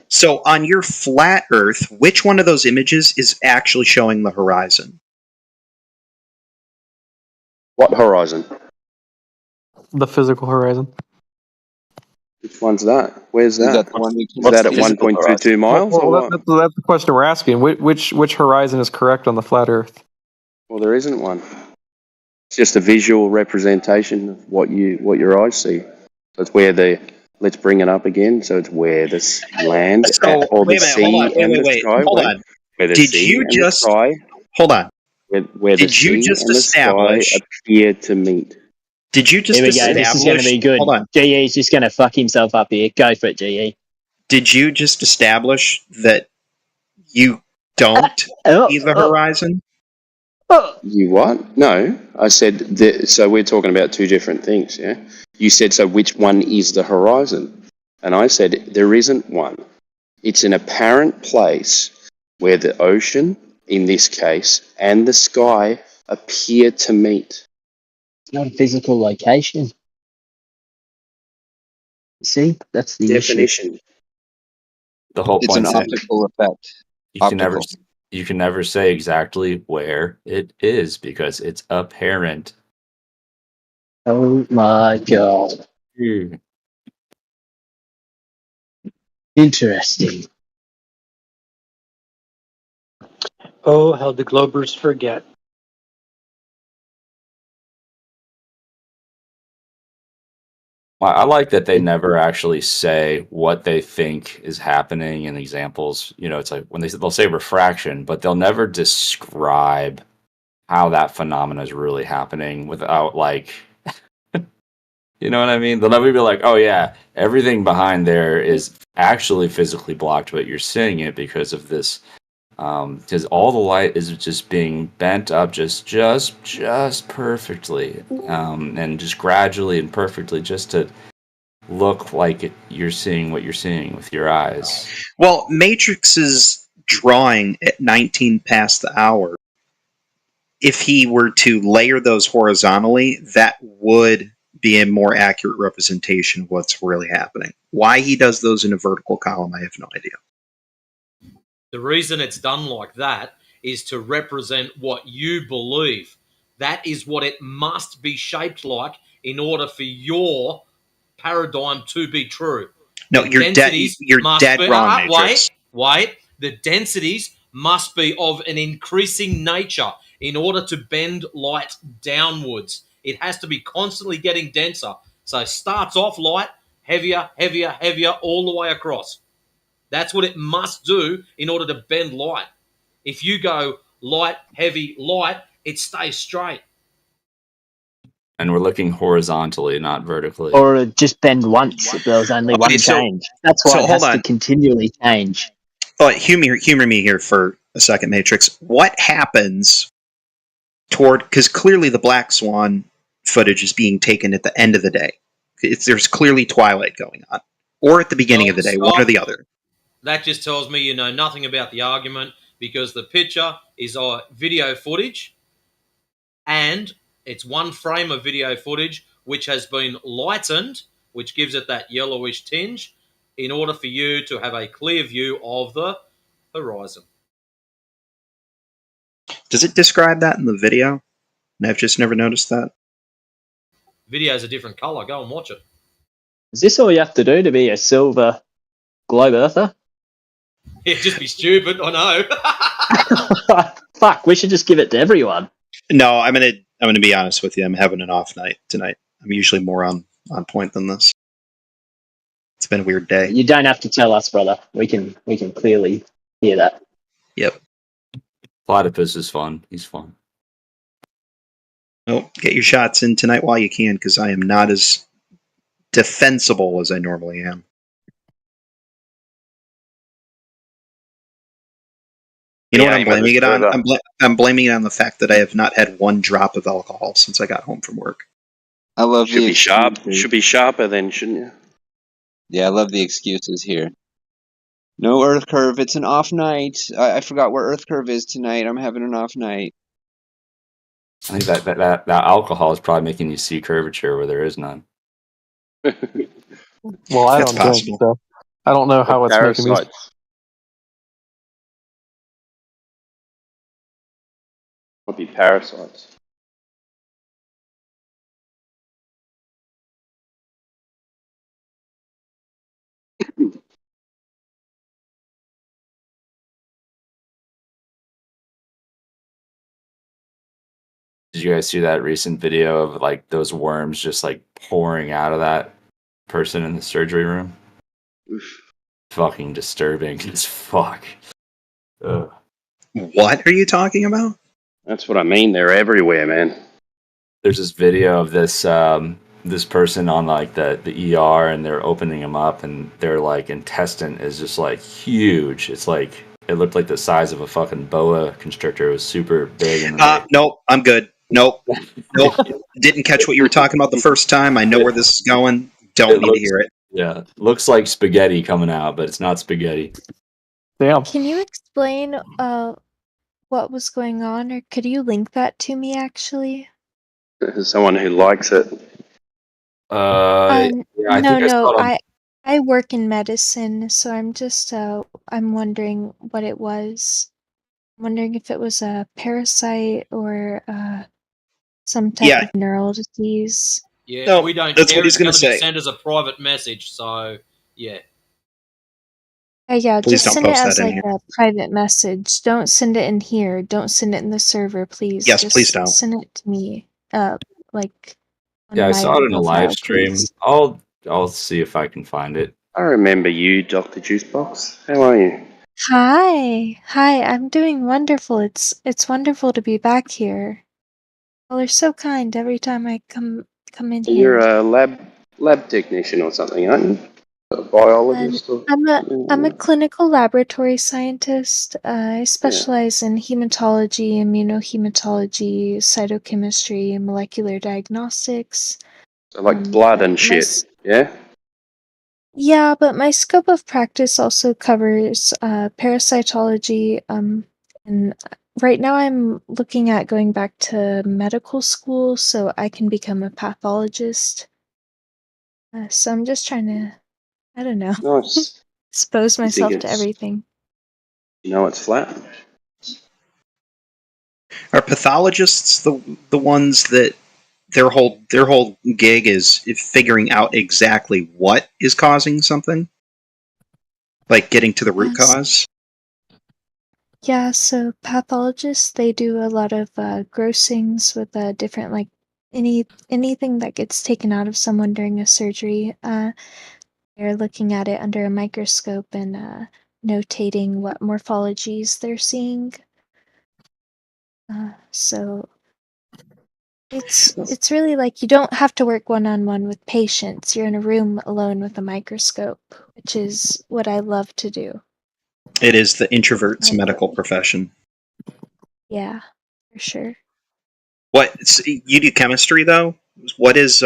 So on your flat Earth, which one of those images is actually showing the horizon? What horizon? The physical horizon. Which one's that? Where's that? Is that the one Is that at 1.22 miles? or what? That's the question we're asking. Which horizon is correct on the flat Earth? Well, there isn't one. It's just a visual representation of what your eyes see. So it's where let's bring it up again. So it's where the land or the sea and the sky. Hold on. Where the Did sea you and just the sky, hold on? Where the Did you sea just and the sky establish? appear to meet. Did you just Here we go. This is going to be good. Hold on. GE's just going to fuck himself up here. Go for it, GE. Did you just establish that you don't see the horizon? You what? No, I said so we're talking about 2 different things, yeah? You said, so which one is the horizon? And I said, there isn't one. It's an apparent place where the ocean, in this case, and the sky appear to meet. It's not a physical location. See, that's the definition. issue. The whole It's point an is optical effect. you can never say exactly where it is because it's apparent. Oh my god. Interesting. Oh, how the Globers forget. I like that they never actually say what they think is happening in examples. You know, it's like when they'll say refraction, but they'll never describe how that phenomena is really happening without like, you know what I mean? They'll never be like, oh yeah, everything behind there is actually physically blocked, but you're seeing it because of this. Because all the light is just being bent up just perfectly, and just gradually and perfectly, just to look like you're seeing what you're seeing with your eyes. Well, Matrix's drawing at 19 past the hour, if he were to layer those horizontally, that would be a more accurate representation of what's really happening. Why he does those in a vertical column, I have no idea. The reason it's done like that is to represent what you believe. That is what it must be shaped like in order for your paradigm to be true. No, The you're dead. densities You're must dead be- wrong, Matrix. Wait. The densities must be of an increasing nature in order to bend light downwards. It has to be constantly getting denser. So it starts off light, heavier, heavier, heavier, all the way across. That's what it must do in order to bend light. If you go light, heavy, light, it stays straight. And we're looking horizontally, not vertically. Or just bend once if there was only one Okay, so- change. That's why so it hold has to on. continually change. Oh, humor me here for a second, Matrix. What happens because clearly the Black Swan footage is being taken at the end of the day. There's clearly twilight going on, or at the beginning of the day, one or the other. That just tells me you know nothing about the argument because the picture is video footage and it's one frame of video footage which has been lightened, which gives it that yellowish tinge in order for you to have a clear view of the horizon. Does it describe that in the video? And I've just never noticed that. Video's a different color. Go and watch it. Is this all you have to do to be a silver globe earther? It'd just be stupid, I know. Fuck, we should just give it to everyone. No, I'm gonna be honest with you. I'm having an off night tonight. I'm usually more on point than this. It's been a weird day. You don't have to tell us, brother. We can clearly hear that. Yep. Platypus is fun. He's fun. Well, get your shots in tonight while you can, because I am not as defensible as I normally am. You know what I'm blaming it on? I'm blaming it on the fact that I have not had one drop of alcohol since I got home from work. I love Should the be sharp. excuses. Should be sharper then, shouldn't you? Yeah, I love the excuses here. No Earth Curve. It's an off night. I forgot where Earth Curve is tonight. I'm having an off night. I think that alcohol is probably making you see curvature where there is none. Well, I That's don't drink, possible. so I don't know how it's making me. Parasites. Would be parasites. Did you guys see that recent video of like those worms just like pouring out of that person in the surgery room? Fucking disturbing as fuck. Ugh. What are you talking about? That's what I mean. They're everywhere, man. There's this video of this this person on like the ER, and they're opening them up, and their like intestine is just like huge. It's like it looked like the size of a fucking boa constrictor. It was super big. And Nope, I'm good. Nope. Didn't catch what you were talking about the first time. I know where this is going. Don't need to hear it. Yeah, looks like spaghetti coming out, but it's not spaghetti. Damn. Can you explain what was going on, or could you link that to me actually? There's someone who likes it. Yeah, I think I No, saw it on- I work in medicine, so I'm just I'm wondering what it was. I'm wondering if it was a parasite or some type of neural disease. Yeah, No, we don't that's care. what he's It's gonna gonna say. be sent as a private message, so yeah. Yeah, Please just don't send it post as that in like here. a private message. Don't send it in here. Don't send it in the server, please. Yes, Just please don't. send it to me. Like on Yeah, I my saw it in a profile, live stream. please. I'll see if I can find it. I remember you, Dr. Juicebox. How are you? Hi, I'm doing wonderful. It's wonderful to be back here. Well, you're so kind every time I come in You're here. a lab technician or something, aren't you? A biologist or I'm a clinical laboratory scientist. I specialize in hematology, immunohematology, cytochemistry, molecular diagnostics. so like blood and my shit. Yeah? Yeah, but my scope of practice also covers parasitology. And right now I'm looking at going back to medical school so I can become a pathologist. So I'm just trying to, I don't know, Nice. expose You think myself to it's- everything. You know it's flat? pathologists the ones that their whole gig is figuring out exactly what is causing something, like getting to the root Yes. cause? Yeah, so pathologists, they do a lot of grossings with different like anything that gets taken out of someone during a surgery. They're looking at it under a microscope and notating what morphologies they're seeing. So it's really like you don't have to work one-on-one with patients. You're in a room alone with a microscope, which is what I love to do. It is the introvert's medical profession. Yeah, for sure. You do chemistry though? What is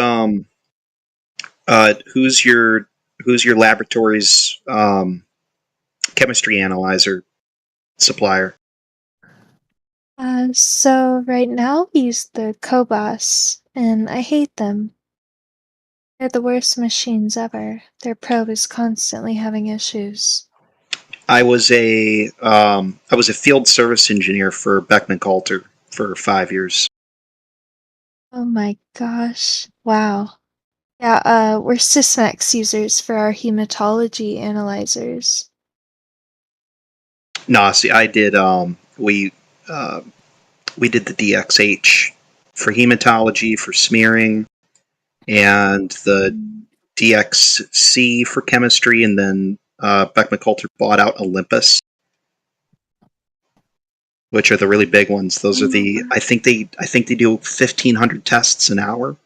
who's your laboratory's chemistry analyzer supplier? So right now we use the Cobas, and I hate them. They're the worst machines ever. Their probe is constantly having issues. I was a field service engineer for Beckman Coulter for 5 years. Oh my gosh. Wow. Yeah, we're Sysmex users for our hematology analyzers. No, see, I did. We did the DXH for hematology for smearing, and the DXC for chemistry, and then Beckman Coulter bought out Olympus, which are the really big ones. Those are the I think they do 1,500 tests an hour.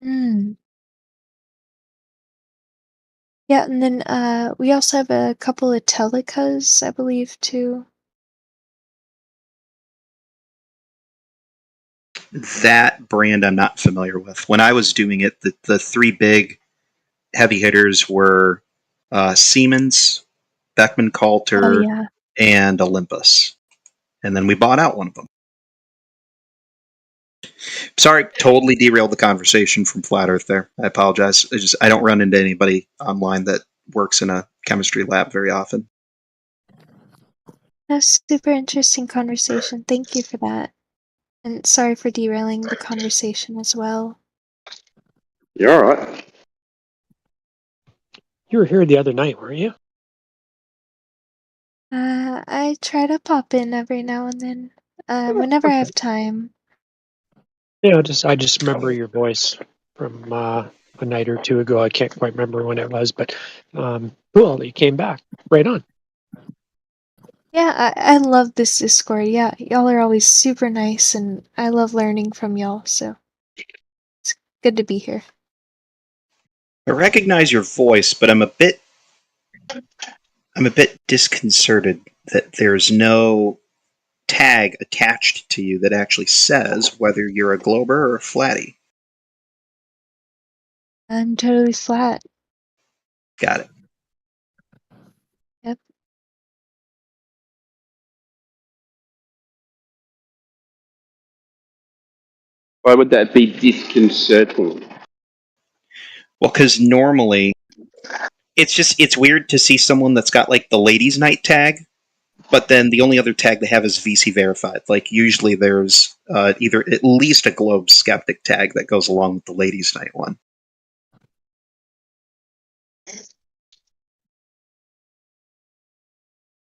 Mm. Yeah, and then we also have a couple of Telecas, I believe, too. That brand I'm not familiar with. When I was doing it, the three big heavy hitters were Siemens, Beckman Coulter, Oh yeah. and Olympus. And then we bought out one of them. Sorry, totally derailed the conversation from Flat Earth there. I apologize. I don't run into anybody online that works in a chemistry lab very often. That's super interesting conversation. Thank you for that. And sorry for derailing the conversation as well. You're all right. You were here the other night, weren't you? I try to pop in every now and then, whenever I have time. Yeah, I just remember your voice from a night or two ago. I can't quite remember when it was, but cool that you came back. Right on. Yeah, I love this Discord. Yeah, y'all are always super nice, and I love learning from y'all, so it's good to be here. I recognize your voice, but I'm a bit disconcerted that there's no tag attached to you that actually says whether you're a Glober or a Flatty. I'm totally flat. Got it. Yep. Why would that be disconcerting? Well, because normally it's weird to see someone that's got like the ladies' night tag, but then the only other tag they have is VC verified. Like usually there's either at least a Globe Skeptic tag that goes along with the ladies' night one.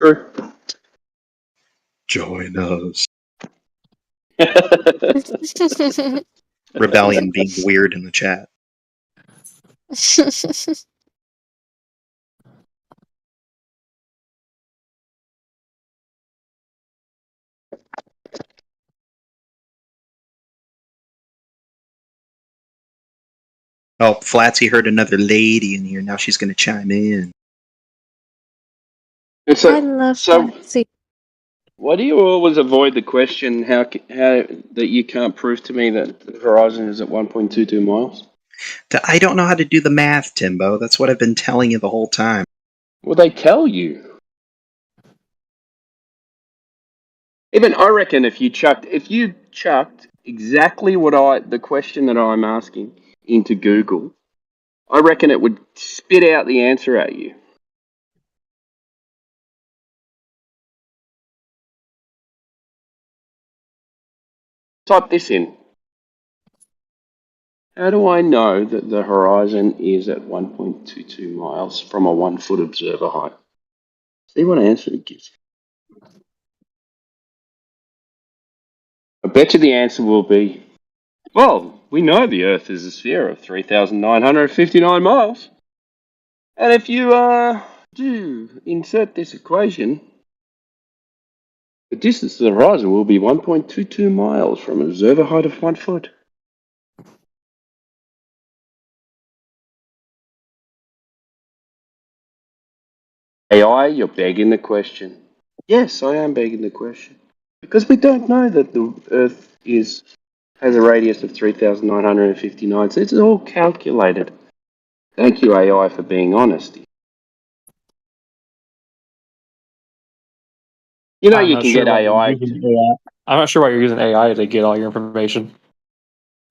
True. Join us. Rebellion being weird in the chat. Oh, Flatsy heard another lady in here. Now she's going to chime in. And so, I love so Flatsy. why do you always avoid the question how that you can't prove to me that the horizon is at 1.22 miles? I don't know how to do the math, Timbo. That's what I've been telling you the whole time. Well, they tell you. Even I reckon if you chucked exactly the question that I'm asking into Google, I reckon it would spit out the answer at you. Type this in. How do I know that the horizon is at 1.22 miles from a 1 foot observer height? See what answer it gives. I bet you the answer will be, well, we know the Earth is a sphere of 3,959 miles. And if you do insert this equation, the distance to the horizon will be 1.22 miles from an observer height of 1 foot. AI, you're begging the question. Yes, I am begging the question. Because we don't know that the Earth has a radius of 3,959, so it's all calculated. Thank you, AI, for being honest. You know, you can get AI. I'm not sure why you're using AI to get all your information.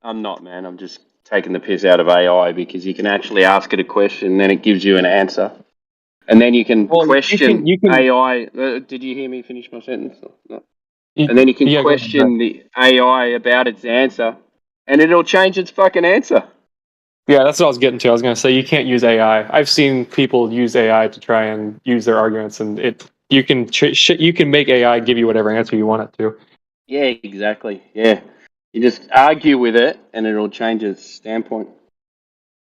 I'm not, man. I'm just taking the piss out of AI because you can actually ask it a question and then it gives you an answer. And then you can question AI. Did you hear me finish my sentence? No. And then you can question the AI about its answer and it'll change its fucking answer. Yeah, that's what I was getting to. I was going to say you can't use AI. I've seen people use AI to try and use their arguments, and you can make AI give you whatever answer you want it to. Yeah, exactly. Yeah, you just argue with it, and it'll change its standpoint.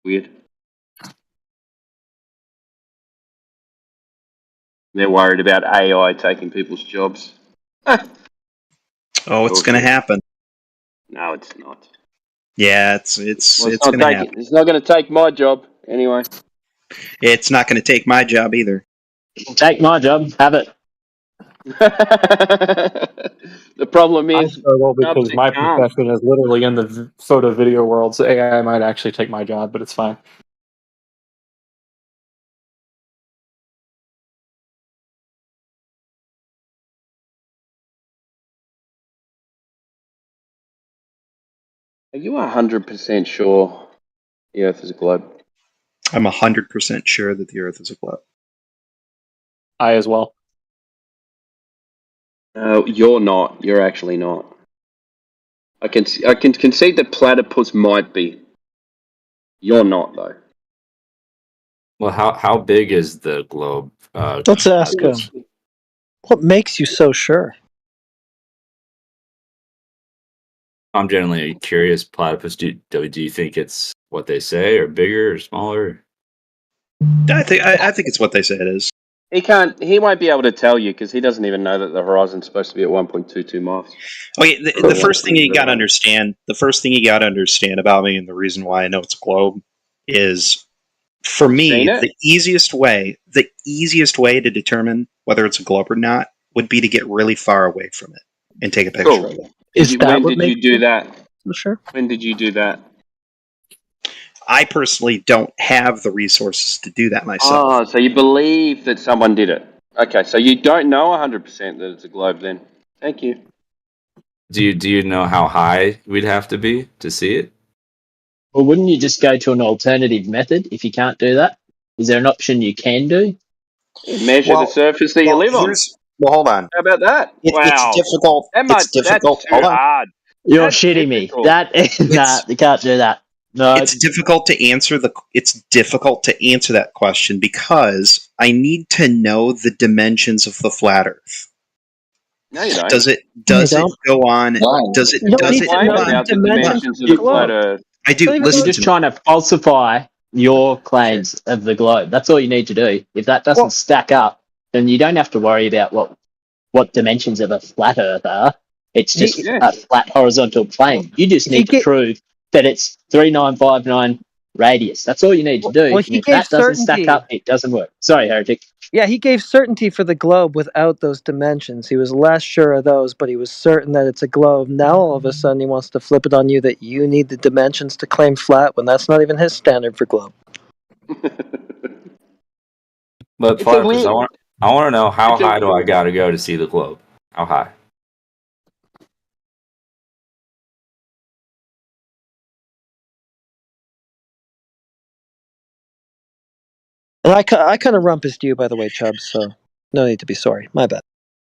Weird. They're worried about AI taking people's jobs. Oh, it's going to happen. No, it's not. Yeah, it's going to happen. It's not going to take my job anyway. It's not going to take my job either. Take my job. Have it. The problem I is struggle because my profession is literally in the photo video world, so AI might actually take my job, but it's fine. Are you 100% sure the Earth is a globe? I'm 100% sure that the Earth is a globe. I as well. You're not. You're actually not. I can concede that platypus might be. You're not, though. Well, how big is the globe? Let's ask him. What makes you so sure? I'm generally curious. Platypus, do you think it's what they say, or bigger, or smaller? I think it's what they say it is. He won't be able to tell you because he doesn't even know that the horizon's supposed to be at 1.22 miles. Okay, the first thing you got to understand. The first thing you got to understand about me, and the reason why I know it's a globe, is for me the easiest way to determine whether it's a globe or not would be to get really far away from it and take a picture of it. When did you do that? Sure. When did you do that? I personally don't have the resources to do that myself. Oh, so you believe that someone did it. Okay, so you don't know 100% that it's a globe then. Thank you. Do you know how high we'd have to be to see it? Well, wouldn't you just go to an alternative method if you can't do that? Is there an option you can do? Measure the surface that you live on. Well, hold on. How about that? It's difficult. That's too hard. You're shitting me. You can't do that. No, it's difficult to answer that question because I need to know the dimensions of the flat Earth. No, you don't. Does it go on? Does it go on? Dimensions of the flat Earth? I do. You're just trying to falsify your claims of the globe. That's all you need to do. If that doesn't stack up, then you don't have to worry about what dimensions of a flat Earth are. It's just a flat horizontal plane. You just need to prove that it's 3959 radius. That's all you need to do. Well, and if that doesn't stack up, it doesn't work. Sorry, Heretic. Yeah, he gave certainty for the globe without those dimensions. He was less sure of those, but he was certain that it's a globe. Now all of a sudden he wants to flip it on you that you need the dimensions to claim flat when that's not even his standard for globe. But Platypus, I want to know how high do I got to go to see the globe? How high? And I kind of rumpused you, by the way, Chubbs, so no need to be sorry. My bad.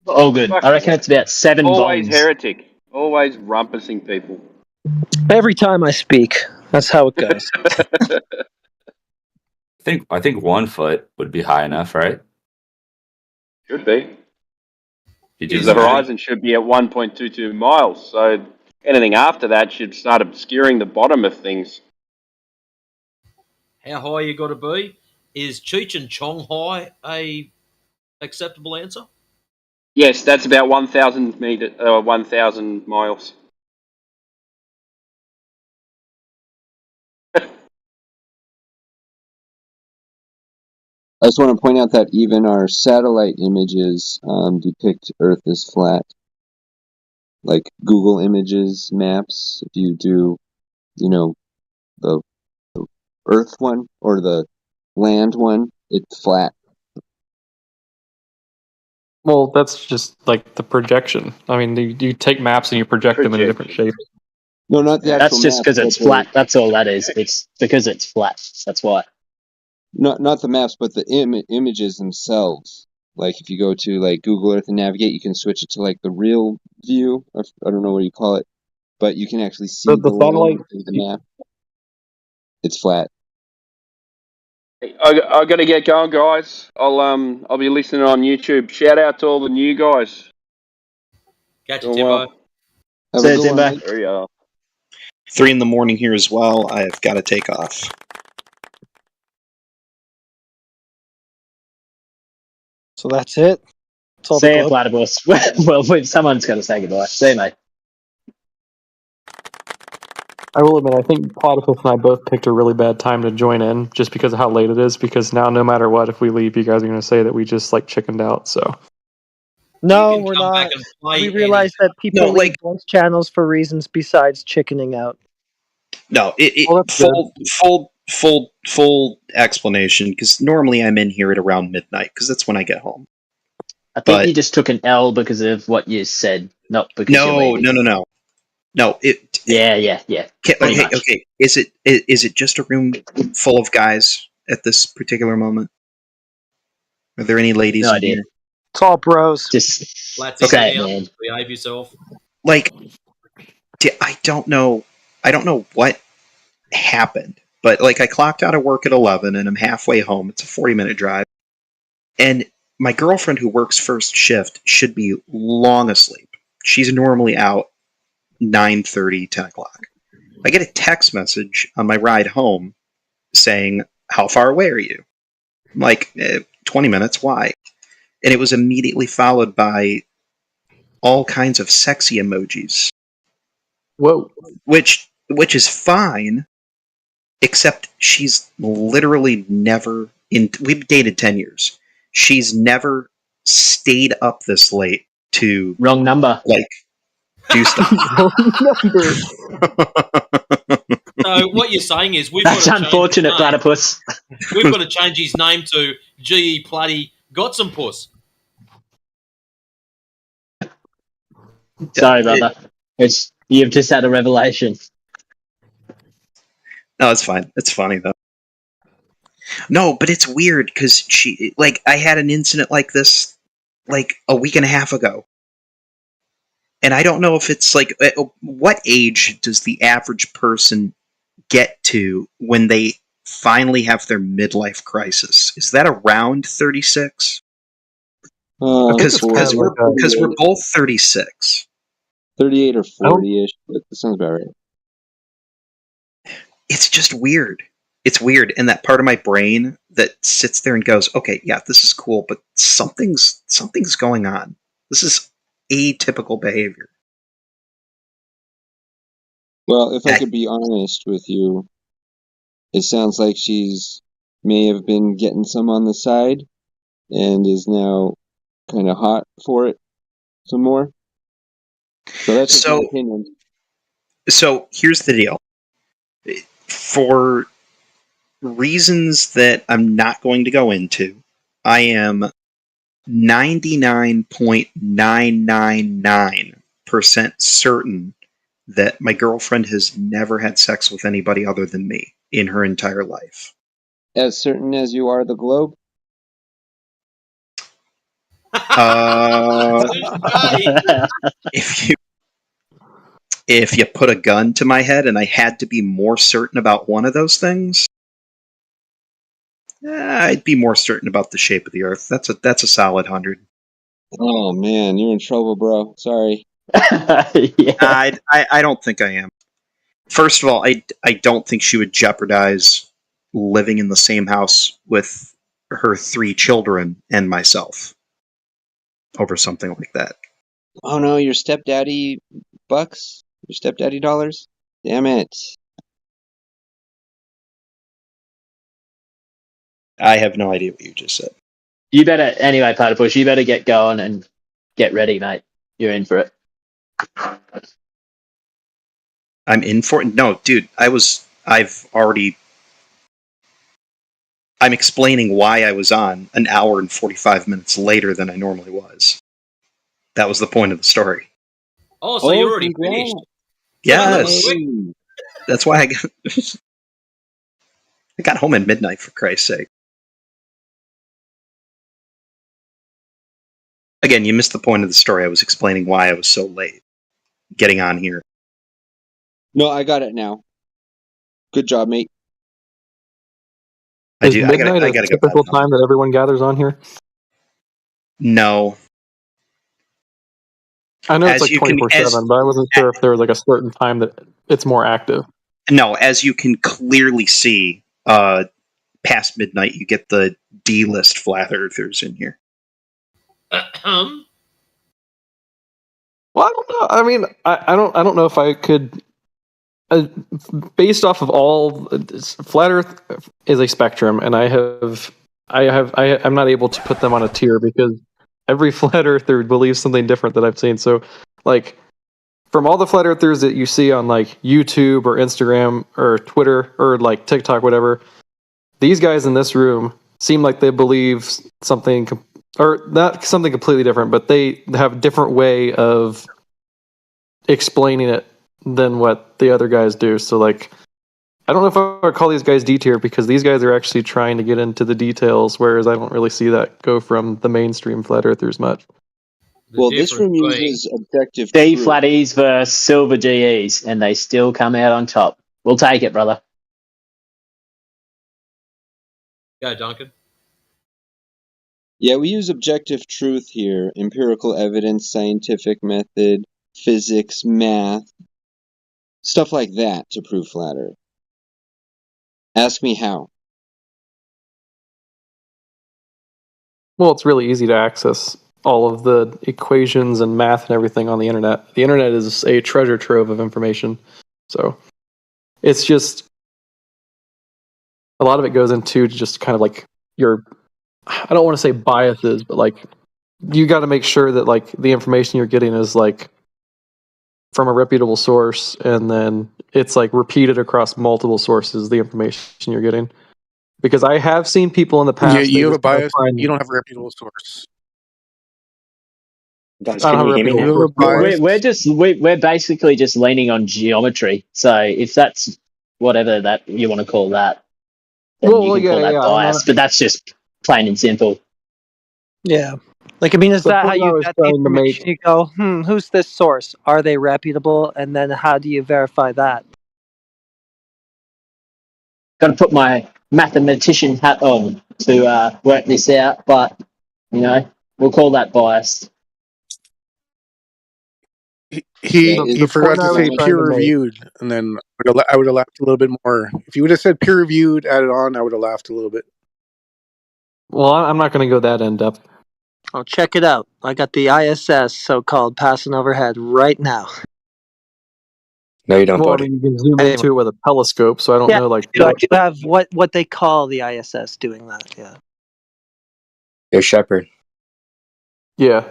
Oh, good. I reckon it's about 7 Always bombs. Heretic. Always rumpusing people. Every time I speak, that's how it goes. I think 1 foot would be high enough, right? Should be. You do Because the that. horizon should be at 1.22 miles, so anything after that should start obscuring the bottom of things. How high you got to be? Is Cheech and Chong high a acceptable answer? Yes, that's about 1,000 miles. I just want to point out that even our satellite images depict Earth as flat. Like Google Images maps, if you do, the Earth one or the land one, it's flat. Well, that's just like the projection. I mean, you take maps and you project them into different shapes. No, not the actual That's just map, because it's but the- flat. That's all that is. It's because it's flat. That's why. Not the maps, but the images themselves. Like if you go to like Google Earth and navigate, you can switch it to like the real view. I don't know what you call it, but you can actually see The the satellite- land through the map. It's flat. I got to get going, guys. I'll be listening on YouTube. Shout out to all the new guys. Catch you, Doing Timbo. well. Have See a you, good Timbo. one, mate. There you are. 3 in the morning here as well. I've got to take off. So that's it. That's all See the you, globe. Platypus. Well, someone's got to say goodbye. See you, mate. I will admit, I think Platypus and I both picked a really bad time to join in, just because of how late it is. Because now, no matter what, if we leave, you guys are going to say that we just like chickened out. So No, can we're come back not. and play We realize that people No, leave like- voice channels for reasons besides chickening out. No, Oh, that's full explanation, because normally I'm in here at around midnight, because that's when I get home. I think But- you just took an L because of what you said, not because you're leaving. No, Yeah. Pretty much. Okay. Is it just a room full of guys at this particular moment? Are there any ladies No in idea. here? It's all bros. Just Let's say it, down. man. Behave yourself. Like, I don't know what happened, but like I clocked out of work at 11 and I'm halfway home. It's a 40-minute drive, and my girlfriend who works first shift should be long asleep. She's normally out 9:30, 10 o'clock. I get a text message on my ride home saying, "How far away are you?" I'm like, 20 minutes. Why? And it was immediately followed by all kinds of sexy emojis. whoa. Which is fine, except she's literally never we've dated 10 years. She's never stayed up this late to Wrong number. like do stuff. So what you're saying is That's unfortunate, Platypus. We've got to change his name to G.E. Platty Got Some Puss. Sorry, brother. You've just had a revelation. No, it's fine. It's funny though. No, but it's weird because I had an incident like this like a week and a half ago. And I don't know if it's like, what age does the average person get to when they finally have their midlife crisis? Is that around 36? Because we're both 36. 38 or 40-ish, but that sounds about right. It's just weird. It's weird, and that part of my brain that sits there and goes, "Okay, yeah, this is cool, but something's going on. This is atypical behavior." Well, if I could be honest with you, it sounds like she's may have been getting some on the side and is now kind of hot for it some more. So that's just my opinion. So here's the deal. For reasons that I'm not going to go into, I am 99.999% certain that my girlfriend has never had sex with anybody other than me in her entire life. As certain as you are the globe? If you if you put a gun to my head and I had to be more certain about one of those things, I'd be more certain about the shape of the Earth. That's a solid 100. Oh man, you're in trouble, bro. Sorry. Yeah. I don't think I am. First of all, I don't think she would jeopardize living in the same house with her 3 children and myself over something like that. Oh no, your stepdaddy bucks? Your stepdaddy dollars? Damn it. I have no idea what you just said. You better, anyway, Platypus, you better get going and get ready, mate. You're in for it. I'm in for it? No, dude, I'm explaining why I was on an hour and 45 minutes later than I normally was. That was the point of the story. Oh, so you already finished? Yes. That's why I got home at midnight, for Christ's sake. Again, you missed the point of the story. I was explaining why I was so late getting on here. No, I got it now. Good job, mate. Is midnight a typical time that everyone gathers on here? No. I know As it's you like can- 24/7, but I wasn't sure if there was like a certain time that it's more active. No, as you can clearly see, past midnight, you get the D-list flat earthers in here. Ahem. Well, I don't know. I mean, I don't know if I could. Based off of all, flat Earth is a spectrum, and I'm not able to put them on a tier because every flat earther believes something different that I've seen. So, like, from all the flat earthers that you see on like YouTube or Instagram or Twitter or like TikTok, whatever, these guys in this room seem like they believe something, or not something completely different, but they have a different way of explaining it than what the other guys do. So, like, I don't know if I would call these guys D tier because these guys are actually trying to get into the details, whereas I don't really see that go from the mainstream flat earthers much. Well, this room uses objective D truth. flatties versus silver GEs, and they still come out on top. We'll take it, brother. Go, Duncan. Yeah, we use objective truth here, empirical evidence, scientific method, physics, math, stuff like that to prove flat Earth. Ask me how. Well, it's really easy to access all of the equations and math and everything on the internet. The internet is a treasure trove of information. So it's just a lot of it goes into just kind of like your, I don't want to say biases, but like you got to make sure that like the information you're getting is like from a reputable source, and then it's like repeated across multiple sources, the information you're getting. Because I have seen people in the past. Yeah, you have a just kinda bias. find- You don't have a reputable source. Guys, I don't can you have hear me reputable now? sources. We're basically just leaning on geometry. So if that's whatever that you want to call that, then Well, you can yeah, call that yeah, I'm bias. not- But that's just plain and simple. Yeah. Like, I mean, is The that how point I you was get the trying to information? You go, who's this source? Are they reputable? And then how do you verify that? Got to put my mathematician hat on to work this out, but you know, we'll call that biased. He The forgot point I to was say trying peer to make- reviewed, and then I would have laughed a little bit more. If you would have said peer reviewed, added on, I would have laughed a little bit. Well, I'm not going to go that in depth. Oh, check it out. I got the ISS so-called passing overhead right now. No, you don't, Well, I buddy. mean, you can zoom into it with a telescope, so I don't know, like, so I what- do have what they call the ISS doing that. Yeah. Yo, Shepard, yeah,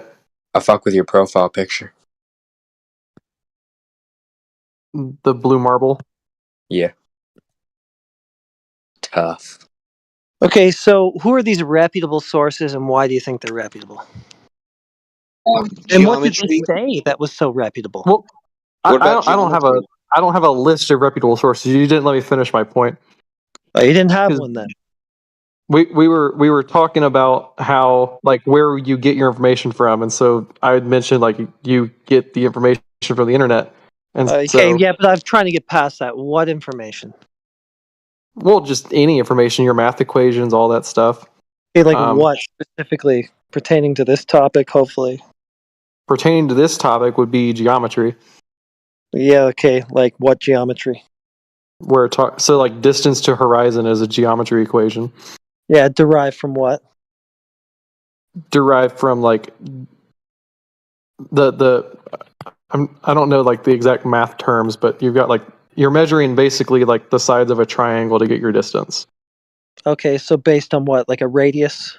I fuck with your profile picture. the blue marble. Yeah. Tough. Okay, so who are these reputable sources, and why do you think they're reputable? And what did they say that was so reputable? Well, I What about don't have geometry? I don't have a list of reputable sources. You didn't let me finish my point. Oh, you didn't have one then. We were talking about how, like, where you get your information from, and so I had mentioned like you get the information from the internet, And Okay, so, yeah, but I'm trying to get past that. What information? well, just any information, your math equations, all that stuff. Okay, like what specifically pertaining to this topic, hopefully? Pertaining to this topic would be geometry. Yeah, okay, like what geometry? So like distance to horizon is a geometry equation. Yeah, derived from what? Derived from like I don't know like the exact math terms, but you've got like you're measuring basically like the sides of a triangle to get your distance. Okay, so based on what? Like a radius?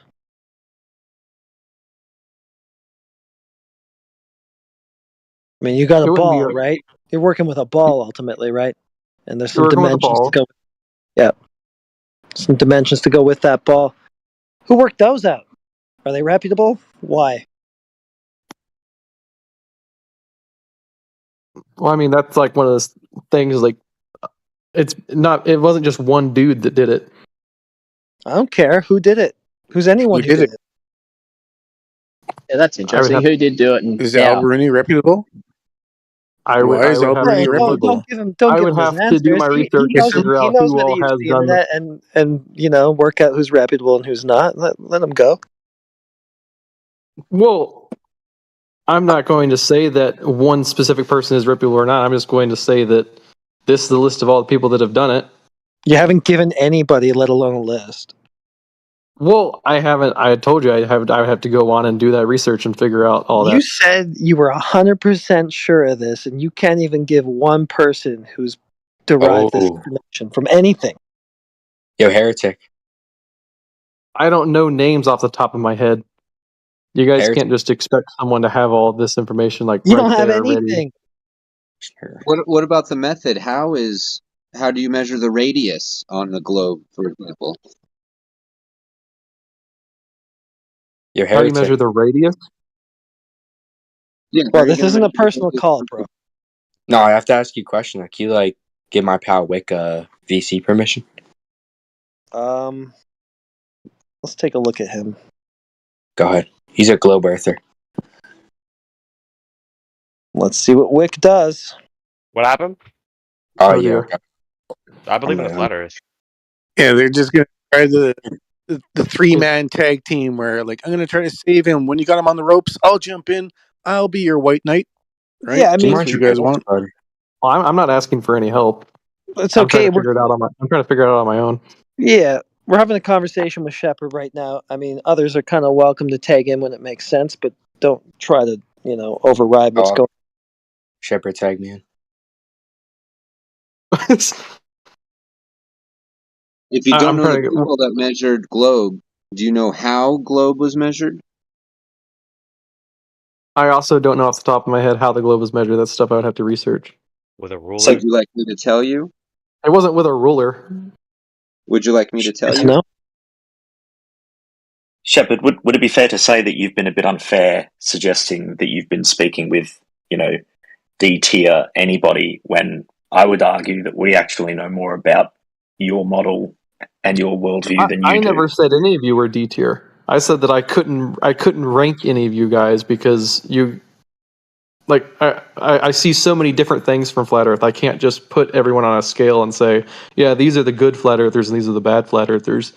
I mean, you got a ball, right? You're working with a ball ultimately, right? And there's some dimensions to go. Yeah, some dimensions to go with that ball. Who worked those out? Are they reputable? Why? Well, I mean that's like one of those things. Like it wasn't just one dude that did it. I don't care who did it. Who's anyone who did it? Yeah, that's interesting. Who did do it? And Is how? Al Rooney reputable? Why is Al Rooney reputable? Don't give him. Don't I give would him have his to do answers. my He research and knows, figure he out knows who that all he has used the done internet and you know work out who's reputable and who's not. Let him go. Well, I'm not going to say that one specific person is reputable or not. I'm just going to say that this is the list of all the people that have done it. You haven't given anybody, let alone a list. Well, I haven't. I had told you I would have to go on and do that research and figure out all You that. said you were 100% sure of this, and you can't even give one person who's derived this information from anything. Yo, heretic. I don't know names off the top of my head. You guys Heretic. can't just expect someone to have all this information like You right don't have there ready. anything. What about the method? How do you measure the radius on a globe, for example? Yo, How do you heretic. measure the radius? Yeah, Well, this isn't a personal call, bro. No, I have to ask you a question. Like, can you like give my pal Wick VC permission? Let's take a look at him. Go ahead. He's a globe earther. Let's see what Wick does. What happened? Oh yeah. dear. I believe in the I'm- flat Earth. Yeah, they're just gonna try the 3-man tag team where like I'm gonna try to save him. When you got him on the ropes, I'll jump in. I'll be your white knight. Right? Yeah, I That's mean- what you guys want. Well, I'm not asking for any help. It's I'm okay. trying to figure it out I'm trying to figure it out on my own. Yeah, we're having a conversation with Shepard right now. I mean, others are kind of welcome to tag in when it makes sense, but don't try to, override what's going. Shepard tag me in. If you I'm don't know trying the to get- people that measured globe, do you know how globe was measured? I also don't know off the top of my head how the globe was measured. That's stuff I would have to research. With a ruler? So would you like me to tell you? It wasn't with a ruler. Would you like me to tell you? No. Shepard, would it be fair to say that you've been a bit unfair suggesting that you've been speaking with, D tier anybody when I would argue that we actually know more about your model and your worldview than you I do? never said any of you were D tier. I said that I couldn't rank any of you guys because you like I see so many different things from Flat Earth. I can't just put everyone on a scale and say, yeah, these are the good Flat Earthers and these are the bad Flat Earthers.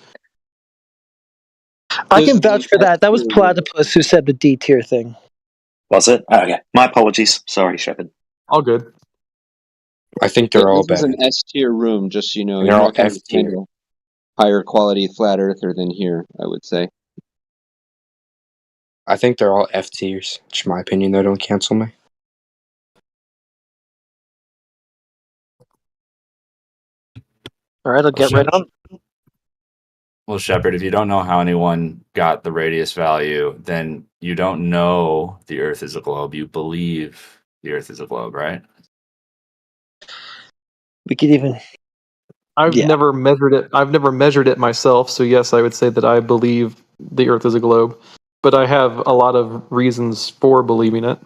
I can vouch for that. That was Platypus who said the D tier thing. Was it? Oh, okay. My apologies. Sorry, Shepard. All good. I think they're all This is bad. an S tier room, just so you know. They're You're all not going F to tier. find a higher quality flat earther than here, I would say. I think they're all F tiers. It's my opinion, though. Don't cancel me. All right, I'll get right on. Well, Shepard, if you don't know how anyone got the radius value, then you don't know the Earth is a globe. You believe the Earth is a globe, right? We could even. I've never measured it. I've never measured it myself, so yes, I would say that I believe the Earth is a globe. But I have a lot of reasons for believing it.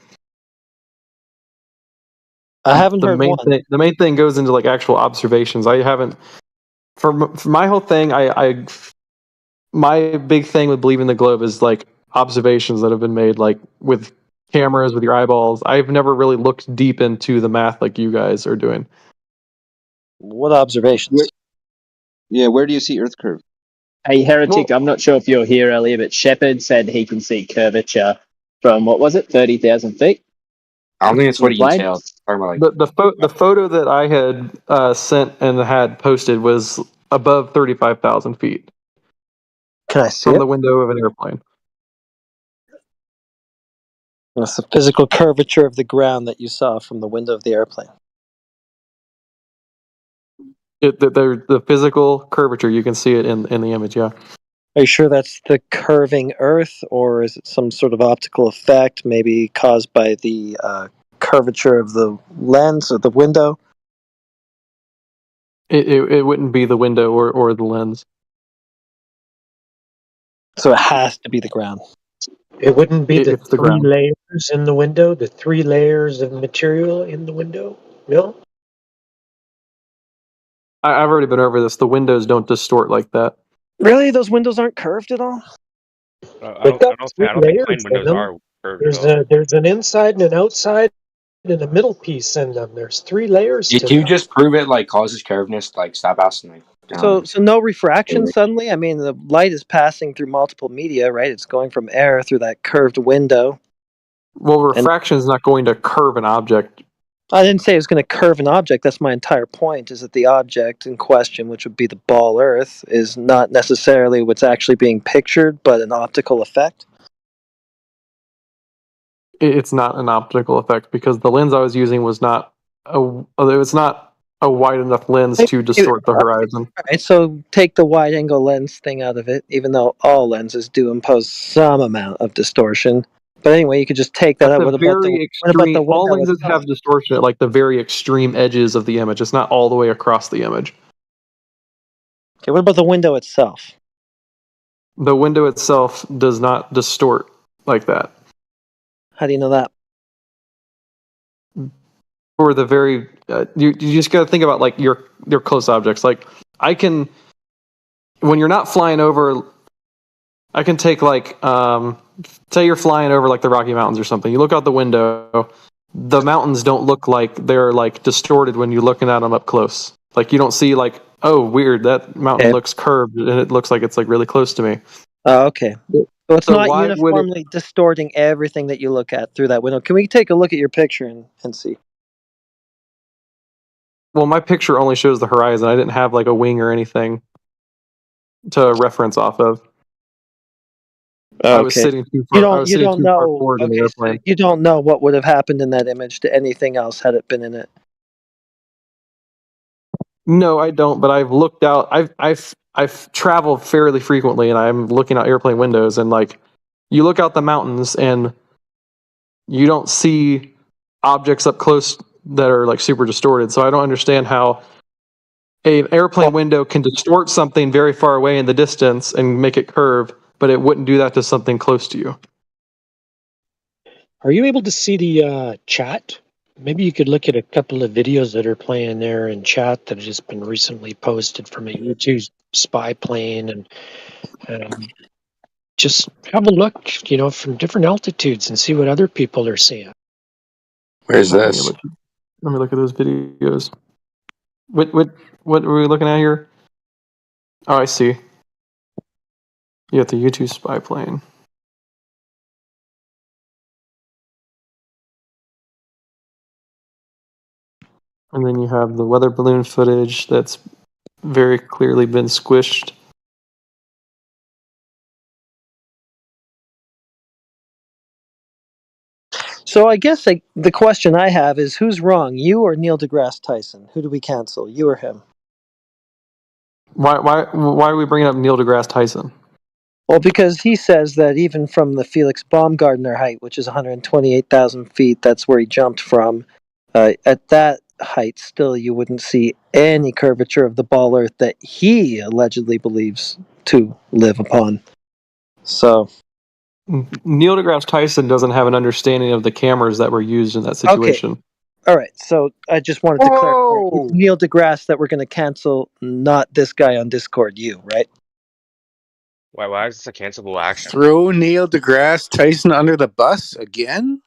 I haven't heard main one. thing. The main thing goes into like actual observations. I haven't. For my whole thing, my big thing with believing the globe is like observations that have been made, like with cameras with your eyeballs. I've never really looked deep into the math like you guys are doing. What observations? Where do you see Earth curve? Hey, Heretic, I'm not sure if you're here earlier, but Shepard said he can see curvature from, what was it, 30,000 feet? I don't think it's what he Plane? detailed. Talking about like The photo that I had sent and had posted was above 35,000 feet Can I see from it? the window of an airplane. That's the physical curvature of the ground that you saw from the window of the airplane. The physical curvature, you can see it in the image, yeah. Are you sure that's the curving Earth, or is it some sort of optical effect, maybe caused by the curvature of the lens or the window? It wouldn't be the window or the lens. So it has to be the ground. It wouldn't be the It's the three ground. layers in the window, the 3 layers of material in the window? No? I've already been over this. The windows don't distort like that. Really? Those windows aren't curved at all? They've got I 3 don't think plane layers in windows them. are curved at all. There's an inside and an outside and a middle piece in them. There's 3 layers to Did you them. just prove it like causes curvedness? Like stop asking me. So no refraction suddenly? I mean, the light is passing through multiple media, right? It's going from air through that curved window. Well, refraction is not going to curve an object. I didn't say it was going to curve an object. That's my entire point, is that the object in question, which would be the ball Earth, is not necessarily what's actually being pictured, but an optical effect. It's not an optical effect because the lens I was using was not it's not a wide enough lens to distort the horizon. Alright, so take the wide angle lens thing out of it, even though all lenses do impose some amount of distortion. But anyway, you could just take that out. What about the All window lenses itself? have distortion at like the very extreme edges of the image. It's not all the way across the image. Okay, what about the window itself? The window itself does not distort like that. How do you know that? For the very, you just got to think about like your close objects. Like I can, when you're not flying over, I can take like, say you're flying over like the Rocky Mountains or something. You look out the window, the mountains don't look like they're like distorted when you're looking at them up close. Like you don't see like, oh, weird, that mountain looks curved and it looks like it's like really close to me. Oh, okay. So it's So not why would it- uniformly distorting everything that you look at through that window. Can we take a look at your picture and see? Well, my picture only shows the horizon. I didn't have like a wing or anything to reference off of. I was sitting too far. I was You sitting don't too far know. forward in the Okay, so airplane. you don't know what would have happened in that image to anything else had it been in it. No, I don't. But I've looked out. I've traveled fairly frequently, and I'm looking out airplane windows, and like you look out the mountains, and you don't see objects up close that are like super distorted. So I don't understand how an airplane window can distort something very far away in the distance and make it curve, but it wouldn't do that to something close to you. Are you able to see the chat? Maybe you could look at a couple of videos that are playing there in chat that have just been recently posted from a YouTube spy plane, and just have a look, from different altitudes and see what other people are seeing. Where's this? Let me look at those videos. What are we looking at here? Oh, I see. You got the YouTube spy plane. And then you have the weather balloon footage that's very clearly been squished. So I guess the question I have is, who's wrong, you or Neil deGrasse Tyson? Who do we cancel, you or him? Why are we bringing up Neil deGrasse Tyson? Well, because he says that even from the Felix Baumgartner height, which is 128,000 feet, that's where he jumped from. At that height, still, you wouldn't see any curvature of the ball Earth that he allegedly believes to live upon. So, Neil deGrasse Tyson doesn't have an understanding of the cameras that were used in that situation. Okay. All right, so I just wanted to clarify. It's Neil deGrasse that we're going to cancel, not this guy on Discord, you, right? Why is this a cancelable action? Throw Neil deGrasse Tyson under the bus again?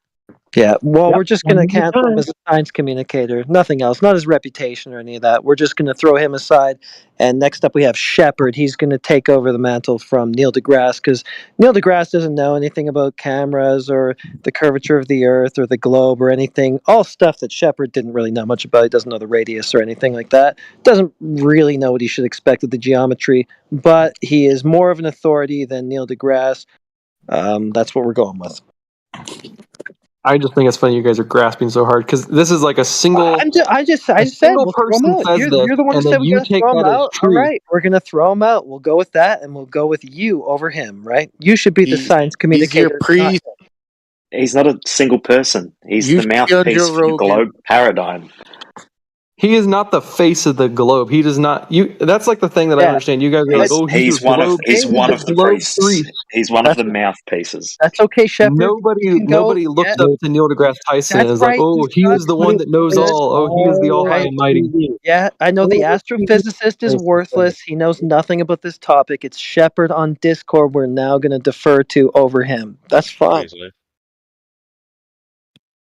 Yeah, well, Yep, we're just one going at to a cancel him time. as a science communicator. Nothing else. Not his reputation or any of that. We're just going to throw him aside. And next up, we have Shepard. He's going to take over the mantle from Neil deGrasse because Neil deGrasse doesn't know anything about cameras or the curvature of the Earth or the globe or anything. All stuff that Shepard didn't really know much about. He doesn't know the radius or anything like that. Doesn't really know what he should expect of the geometry. But he is more of an authority than Neil deGrasse. That's what we're going with. I just think it's funny you guys are grasping so hard because this is like a single. I just a said single we'll throw him person out. says this, You're the one who and then said we're you gonna take throw him that as out. All truth. right, we're gonna throw him out. We'll go with that, and we'll go with you over him. Right? You should be the science He's your communicator. not priest. him. He's not a single person. He's You the should be on mouthpiece Joe for the Rogan. globe paradigm. He is not the face of the globe. He does not. You. That's like the thing that I Yeah, understand. You guys are like, He's oh, he's he's the one of globe. he's okay. one The of the globe priests. priest. He's one of That's the mouthpieces. that's okay, Shepard. You can go. Nobody looks Yeah, up to Neil deGrasse Tyson and that's is like, right. oh, He's he not. is the one that knows That's all. Oh, he is the all high right. and mighty. Yeah, I know the astrophysicist is worthless. He knows nothing about this topic. It's Shepard on Discord. We're now going to defer to over him. That's fine.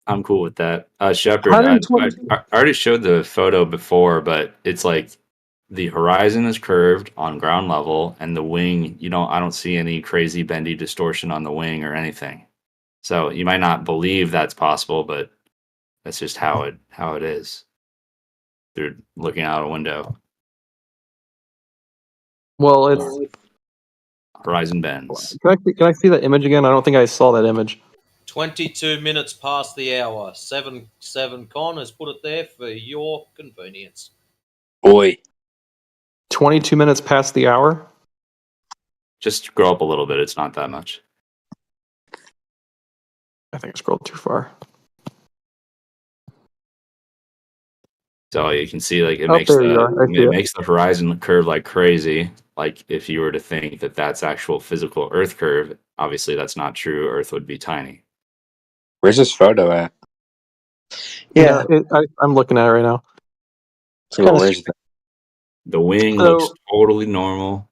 I'm cool with that. Shepard, I 120. already showed the photo before, but it's like the horizon is curved on ground level, and the wing, I don't see any crazy bendy distortion on the wing or anything. So you might not believe that's possible, but that's just how it is. They're looking out a window. Well, it's. Horizon bends. Can I see that image again? I don't think I saw that image. 22 minutes past the hour. 7 Con has put it there for your convenience. Boy. 22 minutes past the hour? Just scroll up a little bit. It's not that much. I think I scrolled too far. So you can see, like, it Oh, makes there you are. I see it. makes the horizon curve like crazy. Like, if you were to think that that's actual physical Earth curve, obviously that's not true. Earth would be tiny. Where's this photo at? Yeah, I'm looking at it right now. So where's The wing So- looks totally normal.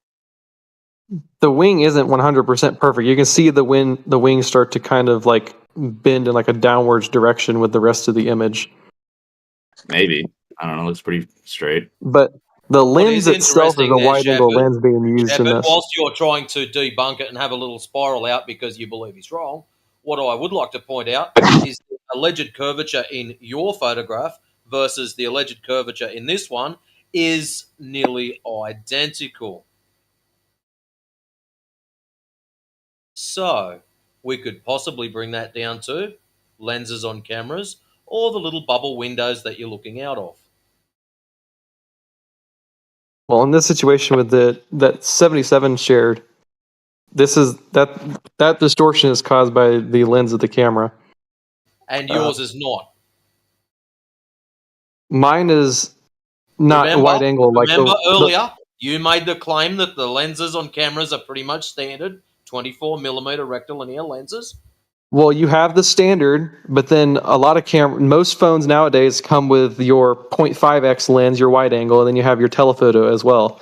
The wing isn't 100% perfect. You can see the wings start to kind of like bend in like a downwards direction with the rest of the image. Maybe. I don't know. It looks pretty straight. But the What lens is itself is a interesting there, wide angle Shepard, lens being used in Shepard, this. whilst you're trying to debunk it and have a little spiral out because you believe he's wrong, what I would like to point out is the alleged curvature in your photograph versus the alleged curvature in this one is nearly identical. So, we could possibly bring that down to lenses on cameras or the little bubble windows that you're looking out of. Well, in this situation with that 77 shared, this is that distortion is caused by the lens of the camera. And yours is not. Mine is not a wide angle like remember the earlier, you made the claim that the lenses on cameras are pretty much standard 24mm rectilinear lenses. Well, you have the standard, but then a lot of most phones nowadays come with your 0.5x lens, your wide angle, and then you have your telephoto as well.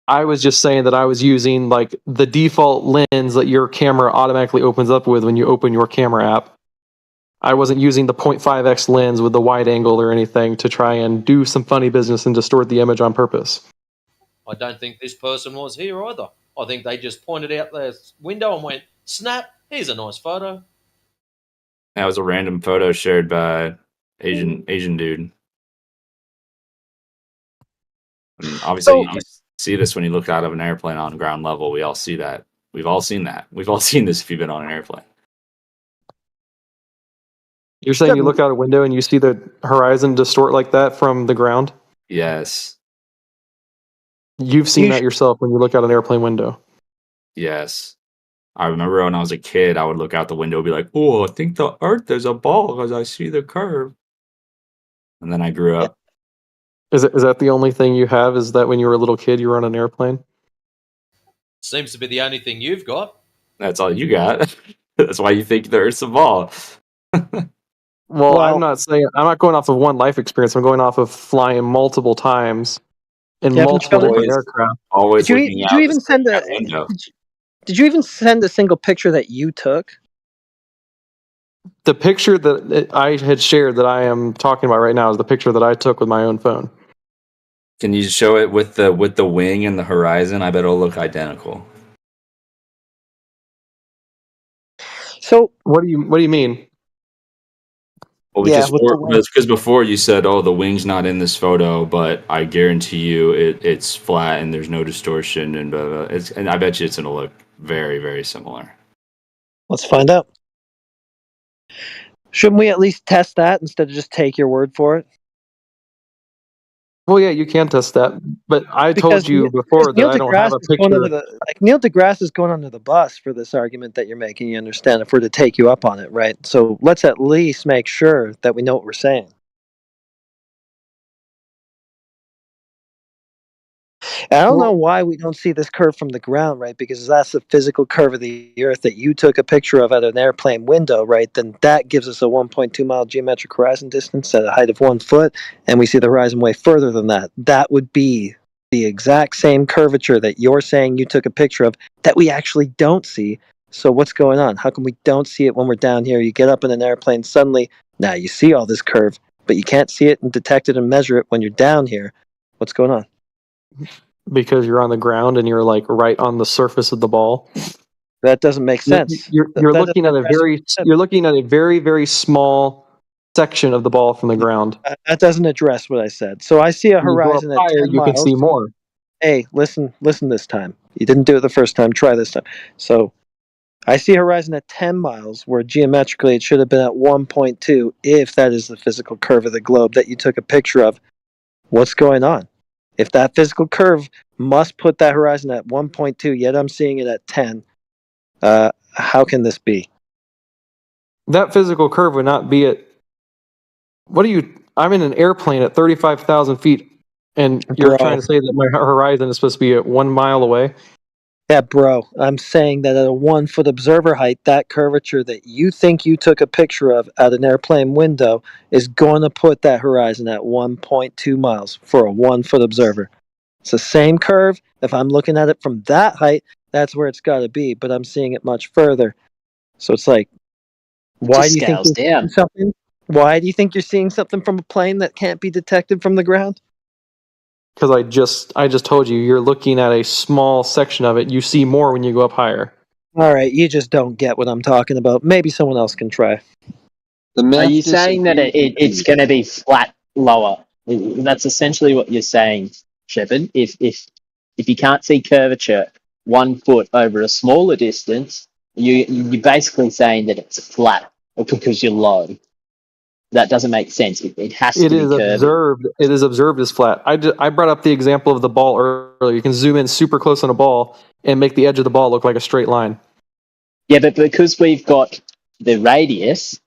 I was just saying that I was using like the default lens that your camera automatically opens up with when you open your camera app. I wasn't using the 0.5x lens with the wide angle or anything to try and do some funny business and distort the image on purpose. I don't think this person was here either. I think they just pointed out their window and went, snap, here's a nice photo. That was a random photo shared by Asian dude. And obviously, you see this when you look out of an airplane on ground level. We all see that. We've all seen that. We've all seen this if you've been on an airplane. You're saying you look out a window and you see the horizon distort like that from the ground? Yes. You've seen that yourself when you look out an airplane window. Yes. I remember when I was a kid, I would look out the window and be like, oh, I think the Earth is a ball because I see the curve. And then I grew up. Is that the only thing you have? Is that when you were a little kid, you were on an airplane? Seems to be the only thing you've got. That's all you got. That's why you think the Earth's a ball. Well, I'm not going off of one life experience. I'm going off of flying multiple times in multiple different aircraft. Always Did looking you out even send that window. Did you even send a single picture that you took? The picture that I had shared that I am talking about right now is the picture that I took with my own phone. Can you show it with the wing and the horizon? I bet it'll look identical. So what do you mean? Well, Yeah, with the wing. because before you said, "Oh, the wing's not in this photo," but I guarantee you it's flat and there's no distortion and blah, blah, blah. And I bet you it's gonna look very, very similar. Let's find out. Shouldn't we at least test that instead of just take your word for it? Well, yeah, you can test that, but I Because told you before that Neil I don't have deGrasse a is going under picture. Neil deGrasse is going under the bus for this argument that you're making. You understand? If we're to take you up on it, right? So let's at least make sure that we know what we're saying. And I don't know why we don't see this curve from the ground, right? Because that's the physical curve of the Earth that you took a picture of at an airplane window, right? Then that gives us a 1.2 mile geometric horizon distance at a height of 1 foot, and we see the horizon way further than that. That would be the exact same curvature that you're saying you took a picture of that we actually don't see. So what's going on? How come we don't see it when we're down here? You get up in an airplane, suddenly, now you see all this curve, but you can't see it and detect it and measure it when you're down here. What's going on? Because you're on the ground and you're like right on the surface of the ball. That doesn't make sense. You're looking at a very very small section of the ball from the ground. That doesn't address what I said. So I see a When you go up horizon at higher, 10 you miles. can see more. Hey, listen this time. You didn't do it the first time. Try this time. So I see a horizon at 10 miles where geometrically it should have been at 1.2 if that is the physical curve of the globe that you took a picture of. What's going on? If that physical curve must put that horizon at 1.2, yet I'm seeing it at 10, how can this be? That physical curve would not be at. I'm in an airplane at 35,000 feet, and you're Bro. trying to say that my horizon is supposed to be at 1 mile away? Yeah, bro. I'm saying that at a 1 foot observer height, that curvature that you think you took a picture of at an airplane window is going to put that horizon at 1.2 miles for a 1 foot observer. It's the same curve. If I'm looking at it from that height, that's where it's got to be, but I'm seeing it much further. So it's like, why do you think scales you're seeing something? Why do you think you're seeing something from a plane that can't be detected from the ground? Because I just told you, you're looking at a small section of it. You see more when you go up higher. All right, you just don't get what I'm talking about. Maybe someone else can try. Are you saying that it's going to be flat lower? That's essentially what you're saying, Shepard. If you can't see curvature 1 foot over a smaller distance, you're basically saying that it's flat because you're low. That doesn't make sense. It has to It be is curved. observed. It is observed as flat. I brought up the example of the ball earlier. You can zoom in super close on a ball and make the edge of the ball look like a straight line. Yeah, but because we've got the radius,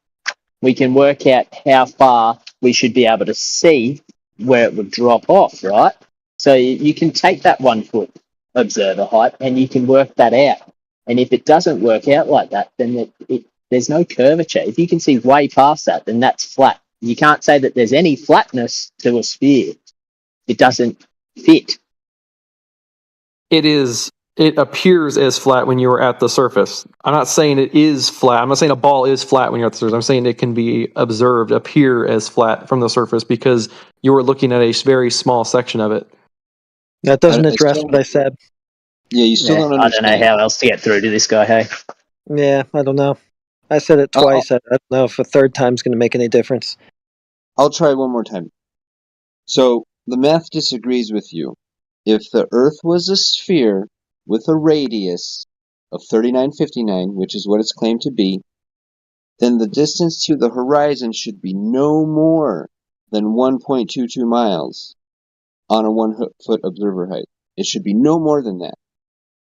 we can work out how far we should be able to see where it would drop off, right? So you can take that 1 foot observer height and you can work that out. And if it doesn't work out like that, then there's no curvature. If you can see way past that, then that's flat. You can't say that there's any flatness to a sphere. It doesn't fit. It appears as flat when you are at the surface. I'm not saying it is flat. I'm not saying a ball is flat when you're at the surface. I'm saying it can be appear as flat from the surface because you are looking at a very small section of it. That doesn't address what I said. Yeah, you still don't understand. I don't know how else to get through to this guy, hey? Yeah, I don't know. I said it twice. I don't know if a third time's going to make any difference. I'll try one more time. So, the math disagrees with you. If the Earth was a sphere with a radius of 3959, which is what it's claimed to be, then the distance to the horizon should be no more than 1.22 miles on a 1 foot observer height. It should be no more than that.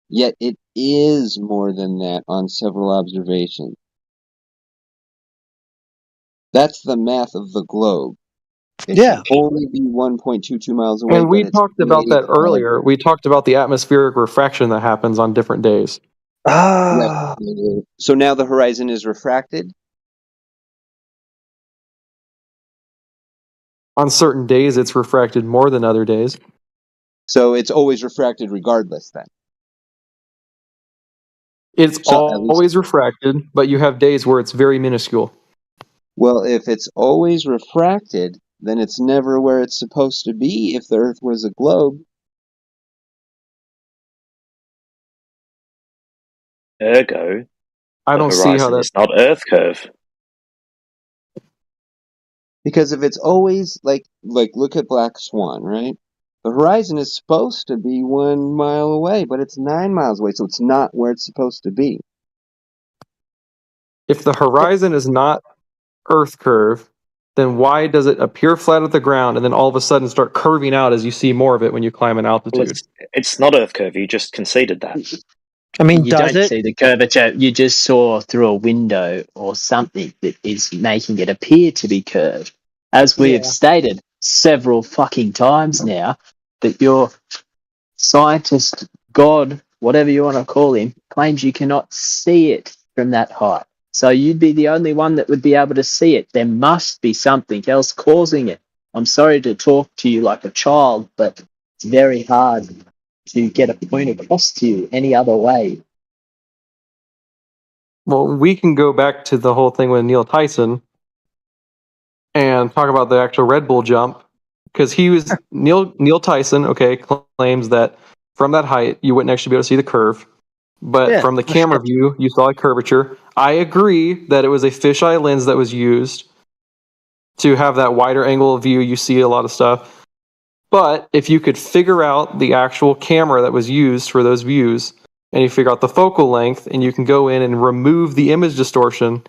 Yet it is more than that on several observations. That's the math of the globe. It should only be 1.22 miles away. And we but it's talked about that 85. earlier. We talked about the atmospheric refraction that happens on different days. Ah. So now the horizon is refracted? On certain days, it's refracted more than other days. So it's always refracted regardless then? It's always refracted, but you have days where it's very minuscule. Well, if it's always refracted, then it's never where it's supposed to be if the Earth was a globe. Ergo, I the don't see how horizon that. is not Earth curve. Because if it's always like look at Black Swan, right? The horizon is supposed to be 1 mile away, but it's 9 miles away, so it's not where it's supposed to be. If the horizon is not Earth curve, then why does it appear flat at the ground and then all of a sudden start curving out as you see more of it when you climb an Well, altitude? it's not Earth curve. You just conceded that. I mean, You does don't it? see the curvature. You just saw through a window or something that is making it appear to be curved. As we have Yeah. stated several fucking times now, that your scientist, God, whatever you want to call him, claims you cannot see it from that height. So you'd be the only one that would be able to see it. There must be something else causing it. I'm sorry to talk to you like a child, but it's very hard to get a point across to you any other way. Well, we can go back to the whole thing with Neil Tyson and talk about the actual Red Bull jump, because he was Neil Tyson. Okay, claims that from that height you wouldn't actually be able to see the curve, but Yeah, from the for camera sure. view you saw a curvature. I agree that it was a fisheye lens that was used to have that wider angle of view. You see a lot of stuff. But if you could figure out the actual camera that was used for those views, and you figure out the focal length, and you can go in and remove the image distortion,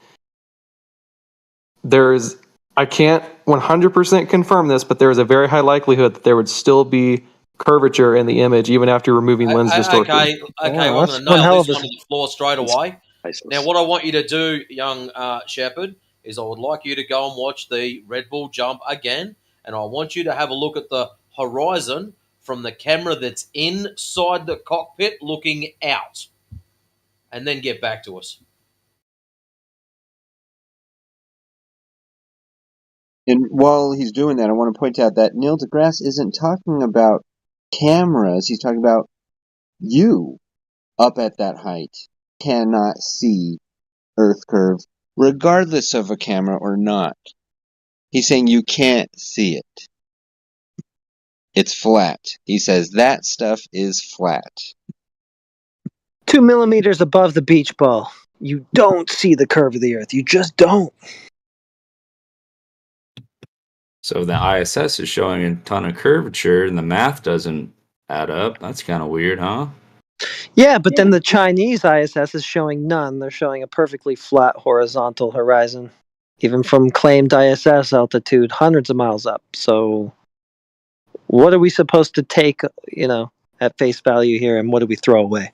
I can't 100% confirm this, but there is a very high likelihood that there would still be curvature in the image even after removing lens distortion. Okay, Wow, well, I'm that's going to one nail hell this of a one to the floor straight away. Now, what I want you to do, young Shepherd, is I would like you to go and watch the Red Bull jump again, and I want you to have a look at the horizon from the camera that's inside the cockpit looking out, and then get back to us. And while he's doing that, I want to point out that Neil deGrasse isn't talking about cameras. He's talking about you up at that height cannot see Earth curve, regardless of a camera or not. He's saying you can't see it. It's flat. He says that stuff is flat. 2 millimeters above the beach ball. You don't see the curve of the Earth. You just don't. So the ISS is showing a ton of curvature, and the math doesn't add up. That's kind of weird, huh? Yeah, but then the Chinese ISS is showing none. They're showing a perfectly flat horizontal horizon, even from claimed ISS altitude hundreds of miles up. So, what are we supposed to take, at face value here, and what do we throw away?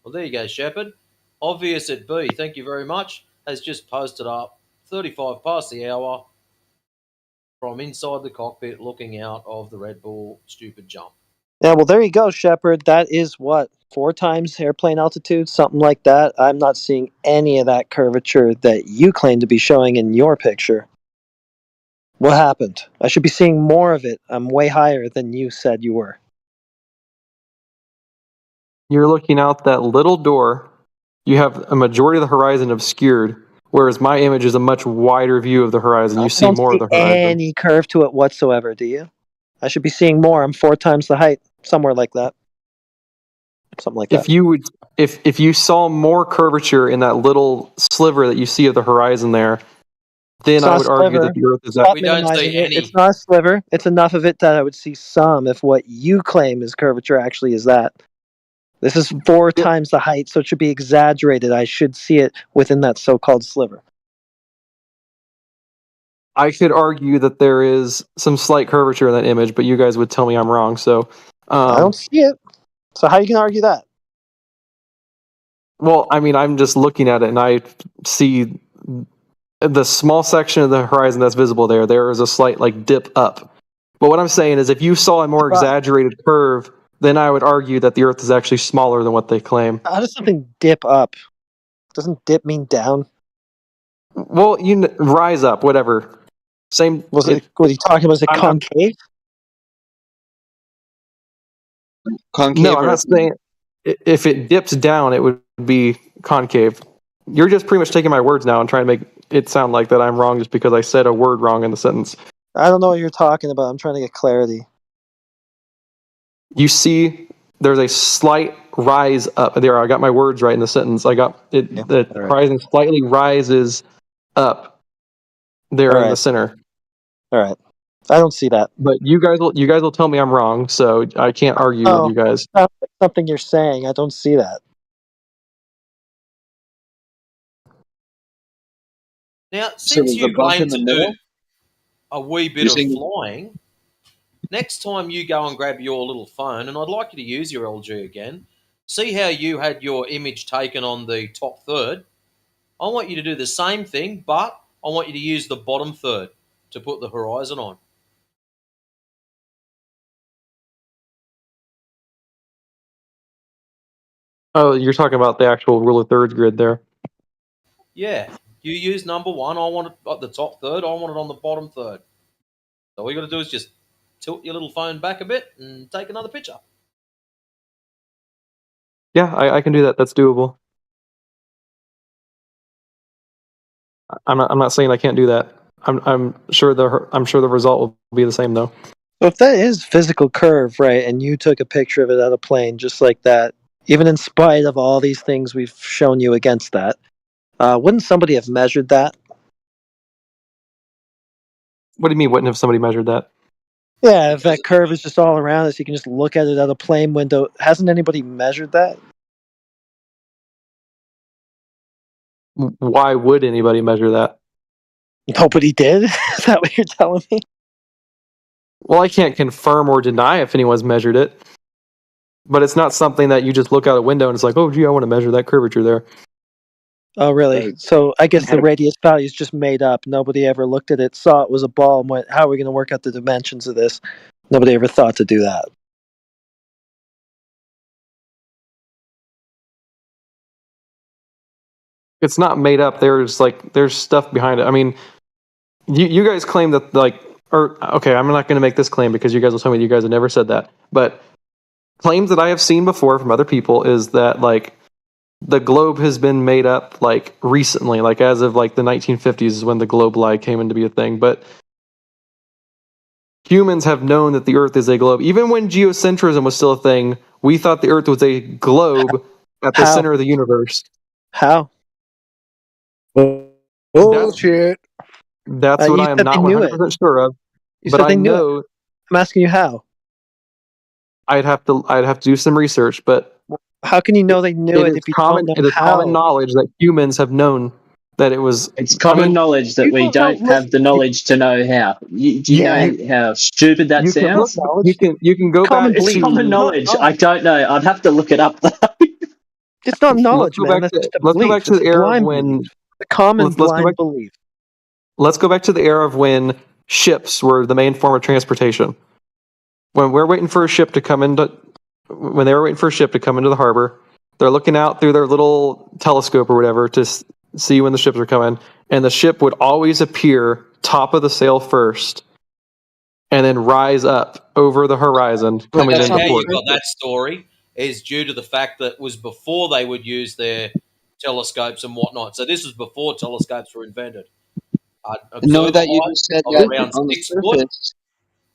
Well, there you go, Shepherd. Obvious at B, thank you very much, has just posted up 35 past the hour from inside the cockpit looking out of the Red Bull stupid jump. Yeah, well, there you go, Shepard. That is what, 4 times airplane altitude, something like that. I'm not seeing any of that curvature that you claim to be showing in your picture. What happened? I should be seeing more of it. I'm way higher than you said you were. You're looking out that little door. You have a majority of the horizon obscured, whereas my image is a much wider view of the horizon. You see don't more see of the horizon. any curve to it whatsoever, do you? I should be seeing more. I'm 4 times the height, somewhere like that. Something like that. If you saw more curvature in that little sliver that you see of the horizon there, then I would argue that the Earth is Stop We don't minimizing see it. any. It's not a sliver. It's enough of it that I would see some if what you claim is curvature actually is that. This is 4 times the height, so it should be exaggerated. I should see it within that so-called sliver. I could argue that there is some slight curvature in that image, but you guys would tell me I'm wrong. So I don't see it. So how are you going to argue that? Well, I mean, I'm just looking at it, and I see the small section of the horizon that's visible there. There is a slight dip up. But what I'm saying is, if you saw a more exaggerated curve, then I would argue that the Earth is actually smaller than what they claim. How does something dip up? Doesn't dip mean down? Well, rise up, whatever. Same. Was it? What are you talking about? Was it concave? Concave. No, I'm not saying. If it dips down, it would be concave. You're just pretty much taking my words now and trying to make it sound like that I'm wrong just because I said a word wrong in the sentence. I don't know what you're talking about. I'm trying to get clarity. You see, there's a slight rise up there. I got my words right in the sentence. I got it. Yeah, The all right. horizon slightly rises up there All in the right. center. All right. I don't see that. But you guys will tell me I'm wrong, so I can't argue with you guys. That's something you're saying. I don't see that. Now, So since there's a you bump claim in the to middle? do a wee bit You're of saying- flying, next time you go and grab your little phone, and I'd like you to use your LG again, see how you had your image taken on the top third. I want you to do the same thing, but I want you to use the bottom third to put the horizon on. Oh, you're talking about the actual rule of thirds grid there. Yeah, you use number one. I want it at the top third. I want it on the bottom third. So all you got to do is just tilt your little phone back a bit and take another picture. Yeah, I can do that. That's doable. I'm not saying I can't do that. I'm sure the result will be the same though. So if that is physical curve, right, and you took a picture of it at a plane just like that, even in spite of all these things we've shown you against that, wouldn't somebody have measured that? What do you mean? Wouldn't have somebody measured that? Yeah, if that curve is just all around us, you can just look at it at a plane window. Hasn't anybody measured that? Why would anybody measure that? Nobody did? Is that what you're telling me? Well, I can't confirm or deny if anyone's measured it, but it's not something that you just look out a window and it's like, oh, gee, I want to measure that curvature there. Oh, really? So I guess the radius value is just made up. Nobody ever looked at it, saw it was a ball, and went, how are we going to work out the dimensions of this? Nobody ever thought to do that. It's not made up. There's stuff behind it. I mean, you guys claim that okay, I'm not going to make this claim because you guys will tell me you guys have never said that. But claims that I have seen before from other people is that the globe has been made up recently, as of the 1950s is when the globe lie came into be a thing. But humans have known that the Earth is a globe. Even when geocentrism was still a thing, we thought the Earth was a globe at the center of the universe. How? Bullshit. That's what you I am said not they knew 100% sure of. You But said they I knew know it. I'm asking you how. I'd have to do some research, but how can you know they knew it is if you common, don't know it is how? common knowledge that humans have known that it was. It's common knowledge that we don't have the knowledge to know how. Do you know how stupid that You can look. sounds? You can go back. It's to, common knowledge. I don't know. I'd have to look it up. It's not knowledge, go man. back That's to- just a let's go belief. back to It's the a era of blind when- belief. A common let's go blind back- belief. Let's go back to the era of when ships were the main form of transportation. When we're waiting for a ship to come into, when they were waiting for a ship to come into the harbor, they're looking out through their little telescope or whatever to see when the ships are coming, and the ship would always appear top of the sail first, and then rise up over the horizon coming How into you port. got that story is due to the fact that it was before they would use their telescopes and whatnot. So this was before telescopes were invented. No, that you Observer just said height of that around on the 6 foot. surface.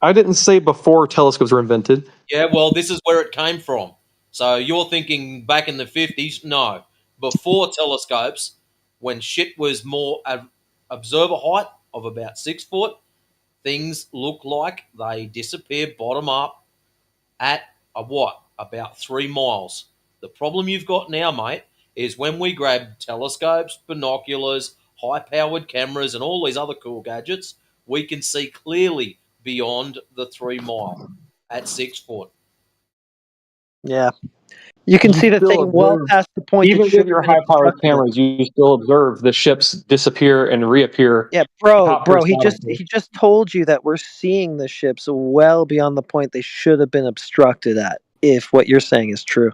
I didn't say before telescopes were invented. Yeah, well, this is where it came from. So you're thinking back in the 50s? No. Before telescopes, when shit was more observer height of about 6 foot, things look like they disappear bottom up at about 3 miles. The problem you've got now, mate, is when we grab telescopes, binoculars, high-powered cameras, and all these other cool gadgets, we can see clearly beyond the 3 mile at 6 foot. Yeah. You can see the still thing well observe- past the point. Even it should with your have been high-powered obstructed. cameras, you still observe the ships disappear and reappear. Yeah, bro, he horizontally. just told you that we're seeing the ships well beyond the point they should have been obstructed at, if what you're saying is true.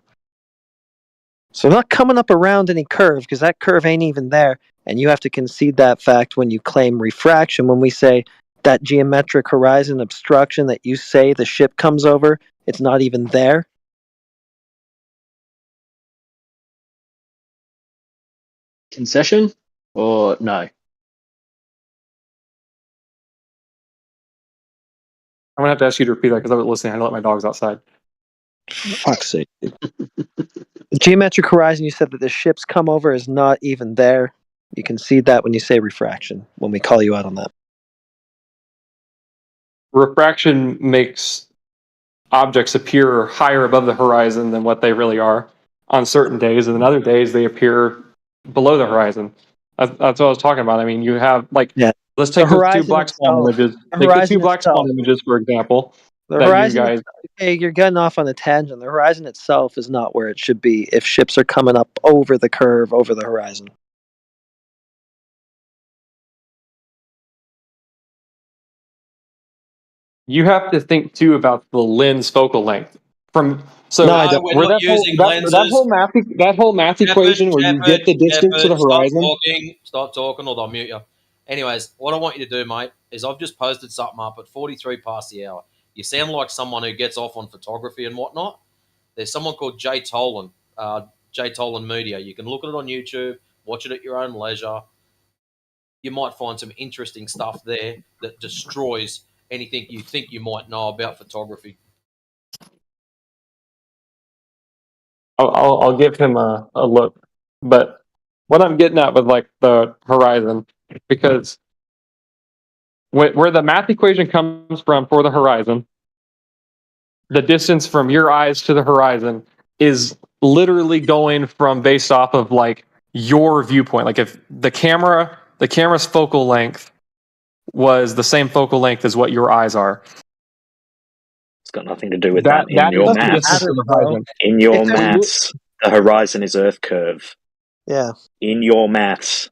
So I'm not coming up around any curve, because that curve ain't even there, and you have to concede that fact when you claim refraction, when we say that geometric horizon obstruction that you say the ship comes over, it's not even there. Concession or no? I'm gonna have to ask you to repeat that because I was listening. I had to let my dogs outside. Fuck's sake. The geometric horizon you said that the ships come over is not even there. You can see that when you say refraction, when we call you out on that. Refraction makes objects appear higher above the horizon than what they really are on certain days, and then other days they appear below the horizon. That's what I was talking about. I mean, you have like, let's take those two black swan images. Take the two black swan images, for example. The that you horizon, guys, okay, you're getting off on a tangent. The horizon itself is not where it should be if ships are coming up over the curve, over the horizon. you have to think too about the lens focal length. From so No, I don't. We're not using lenses. that whole math equation where you get the distance to the horizon. Stop talking, or they'll mute you. Anyways, what I want you to do, mate, is I've just posted something up at 43 past the hour. You sound like someone who gets off on photography and whatnot. There's someone called Jay Tolan, Jay Tolan Media. You can look at it on YouTube, watch it at your own leisure. You might find some interesting stuff there that destroys anything you think you might know about photography. I'll give him a look, but what I'm getting at with like the horizon, because where the math equation comes from for the horizon, the distance from your eyes to the horizon is literally going from based off of like your viewpoint. Like if the camera's focal length was the same focal length as what your eyes are. It's got nothing to do with that. In your maths, the horizon is Earth curve. Yeah. In your maths,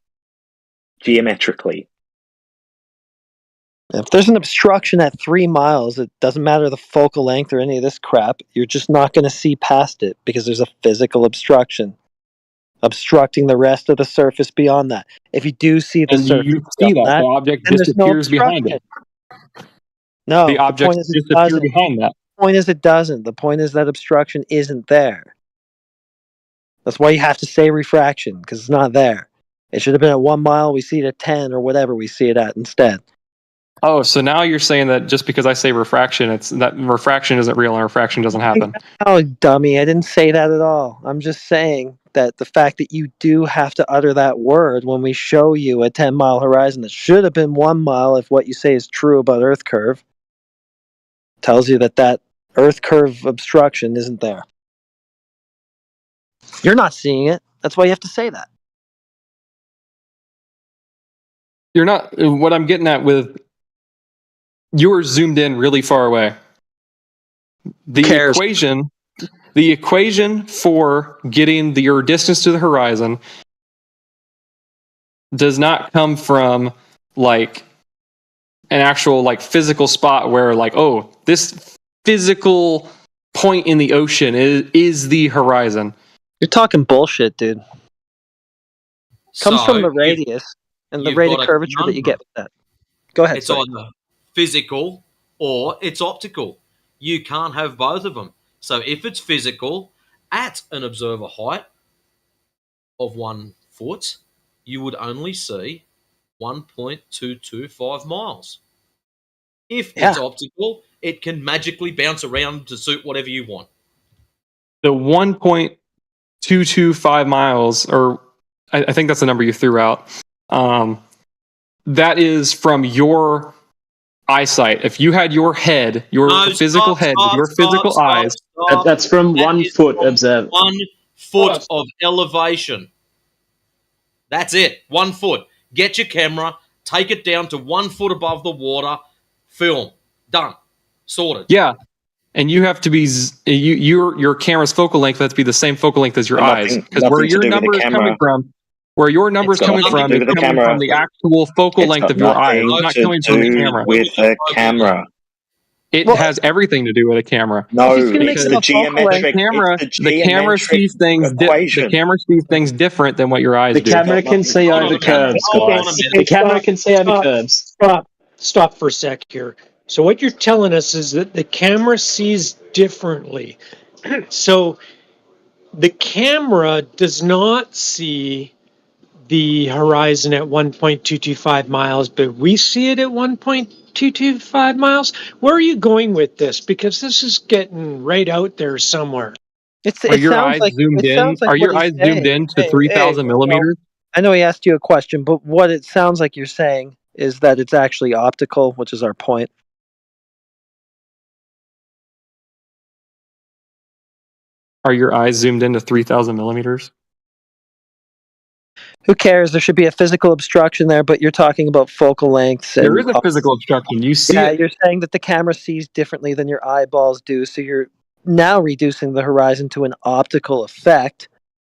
geometrically. If there's an obstruction at 3 miles, it doesn't matter the focal length or any of this crap. You're just not going to see past it because there's a physical obstruction obstructing the rest of the surface beyond that. If you do see the surface, you see that the object disappears behind it. No, the object disappears behind that. The point is it doesn't. The point is that obstruction isn't there. That's why you have to say refraction, because it's not there. It should have been at 1 mile. We see it at 10 or whatever we see it at instead. Oh, so now you're saying that just because I say refraction, it's that refraction isn't real and refraction doesn't happen. Oh, dummy. I didn't say that at all. I'm just saying that the fact that you do have to utter that word when we show you a 10-mile horizon that should have been 1 mile if what you say is true about Earth curve tells you that that Earth curve obstruction isn't there. You're not seeing it. That's why you have to say that. You're not. What I'm getting at with you're zoomed in really far away. The equation for getting your distance to the horizon does not come from like an actual like physical spot where like, oh, this physical point in the ocean is the horizon. You're talking bullshit, dude. Comes from the radius and the rate of curvature that you get with that. Go ahead. It's either physical or it's optical. You can't have both of them. So if it's physical at an observer height of 1 foot, you would only see 1.225 miles. If it's optical, it can magically bounce around to suit whatever you want. The 1.225 miles, or I think that's the number you threw out. That is from your eyesight. If you had your head, your physical head, your physical eyes. That's from 1 foot observed. 1 foot of elevation. That's it. 1 foot. Get your camera, take it down to 1 foot above the water, film. Done. Sorted. Yeah. And you have to be your camera's focal length has to be the same focal length as your eyes, because where your number is coming from, is coming from the actual focal length of your eyes. It's not coming from the camera. With a camera. It has everything to do with a camera. No, it's the geometric. The camera sees things. The camera sees things different than what your eyes do. The camera can see over curves, guys. The camera can see over curves. Stop for a sec here. So what you're telling us is that the camera sees differently. So the camera does not see the horizon at 1.225 miles, but we see it at 1.225 miles. Where are you going with this? Because this is getting right out there somewhere. Are It your sounds eyes like zoomed in? Are what your he's eyes zoomed saying. in to 3,000 millimeters? I know he asked you a question, but what it sounds like you're saying is that it's actually optical, which is our point. Are your eyes zoomed into 3,000 millimeters? Who cares? There should be a physical obstruction there, but you're talking about focal lengths. There And is a physical obstruction. You see yeah, it. you're saying that the camera sees differently than your eyeballs do, so you're now reducing the horizon to an optical effect.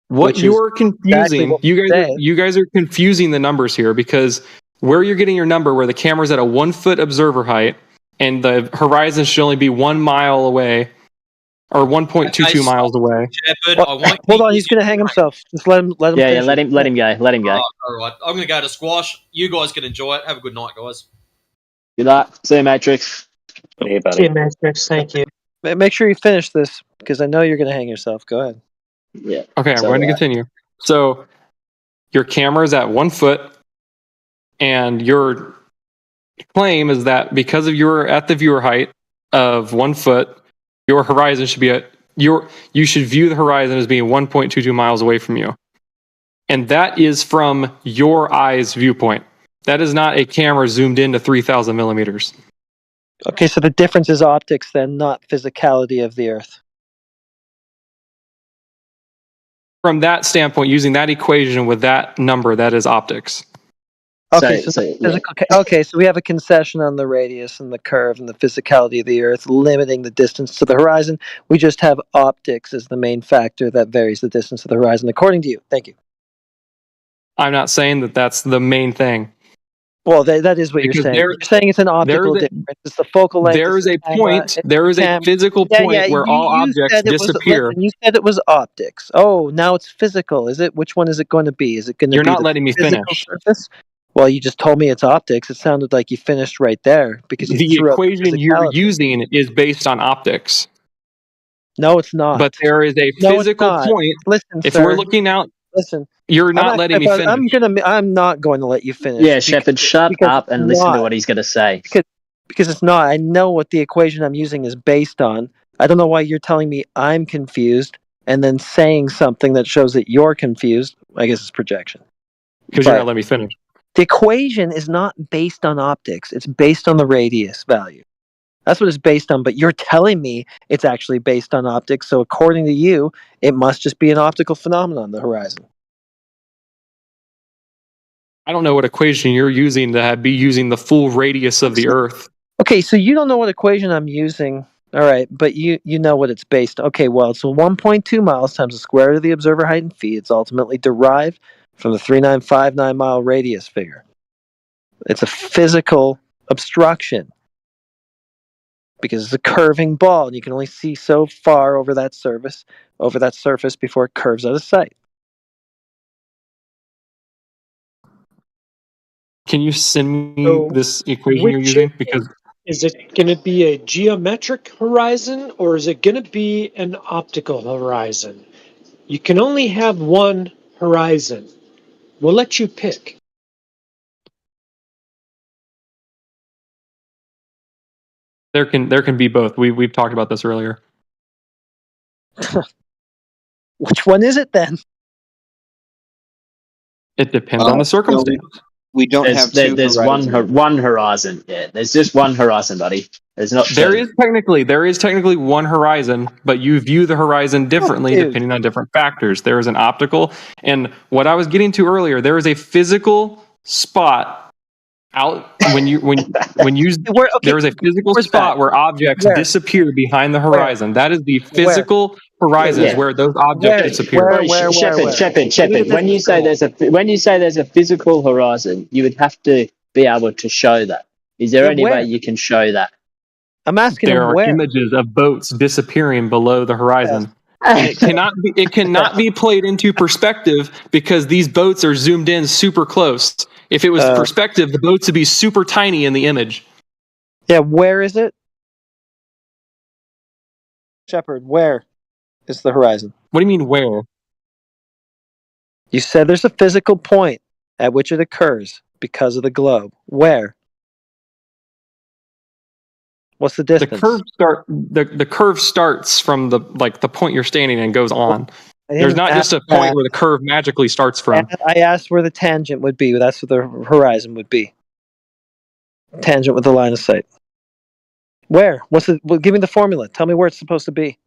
What which is you're exactly confusing, what we say. you guys are confusing the numbers here, because where you're getting your number, where the camera's at a 1 foot observer height and the horizon should only be 1 mile away or 1.22 miles away. Shepard, I want Hold on, he's going to hang himself. Just let him. Yeah, finish let it. him go. Let him go. All right, I'm going to go to squash. You guys can enjoy it. Have a good night, guys. Good night. See you, Matrix. Yeah, See you, Matrix. Thank you. Make sure you finish this because I know you're going to hang yourself. Go ahead. Yeah. Okay, I'm going to continue. So your camera is at 1 foot, and your claim is that because of you're at the viewer height of 1 foot, your horizon should be you should view the horizon as being 1.22 miles away from you. And that is from your eye's viewpoint. That is not a camera zoomed into 3,000 millimeters. Okay, so the difference is optics then, not physicality of the Earth. From that standpoint, using that equation with that number, that is optics. Okay, so we have a concession on the radius and the curve and the physicality of the Earth, limiting the distance to the horizon. We just have optics as the main factor that varies the distance to the horizon, according to you. Thank you. I'm not saying that that's the main thing. Well, that is what you're saying. You're saying it's an optical difference. It's the focal length. There is a point. There is a physical point where all objects disappear. You said it was optics. Oh, now it's physical. Is it? Which one is it going to be? Is it going to be? You're not the letting me physical finish. surface? Well, you just told me it's optics. It sounded like you finished right there because you The threw out equation you're physicality. using is based on optics. No, it's not. But there is a No, it's physical not. point. Listen, if sir. we're looking out, Listen. you're not letting me finish. I'm not going to let you finish. Yeah, Shepard, shut up and listen to what he's going to say. Because it's not. I know what the equation I'm using is based on. I don't know why you're telling me I'm confused and then saying something that shows that you're confused. I guess it's projection. Because you're not letting me finish. The equation is not based on optics. It's based on the radius value. That's what it's based on, but you're telling me it's actually based on optics. So according to you, it must just be an optical phenomenon, the horizon. I don't know what equation you're using to be using the full radius of the Earth. Okay, so you don't know what equation I'm using. All right, but you know what it's based on. Okay, well, it's 1.2 miles times the square root of the observer height in feet. It's ultimately derived from the 3959 mile radius figure. It's a physical obstruction because it's a curving ball, and you can only see so far over that surface before it curves out of sight. Can you send me this equation you're using? Because Is it going to be a geometric horizon or is it going to be an optical horizon? You can only have one horizon. We'll let you pick. there can be both. We've talked about this earlier. Which one is it then? It depends on the circumstance. We don't have two There's horizons. one horizon. Yeah, there's just one horizon, buddy. There's not. There is technically one horizon, but you view the horizon differently depending on different factors. There is an optical, and what I was getting to earlier, there is a physical spot out there is a physical spot where objects disappear behind the horizon. That is the physical horizons where those objects disappear. Shepard. When you say there's a physical horizon, you would have to be able to show that. Is there any way you can show that? I'm asking there him are where. images of boats disappearing below the horizon. It cannot be played into perspective because these boats are zoomed in super close. If it was perspective, the boats would be super tiny in the image. Yeah, where is it? Shepard, where is the horizon? What do you mean where? You said there's a physical point at which it occurs because of the globe. Where? What's the The distance? curve starts from the point you're standing and goes on. I There's didn't not just a ask point that. where the curve magically starts from. I asked where the tangent would be. That's what the horizon would be. Tangent with the line of sight. Where? Well, give me the formula. Tell me where it's supposed to be.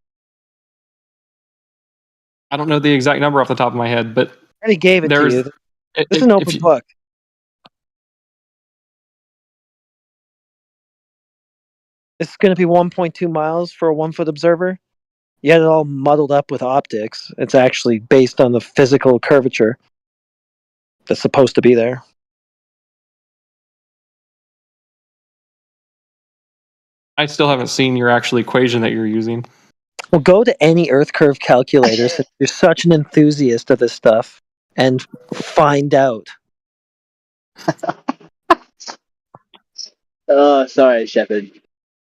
I don't know the exact number off the top of my head, but I already gave it to you. This is an open book. It's going to be 1.2 miles for a 1-foot observer. You had it all muddled up with optics. It's actually based on the physical curvature that's supposed to be there. I still haven't seen your actual equation that you're using. Well, go to any Earth curve calculator since you're such an enthusiast of this stuff and find out. Oh, sorry, Shepard.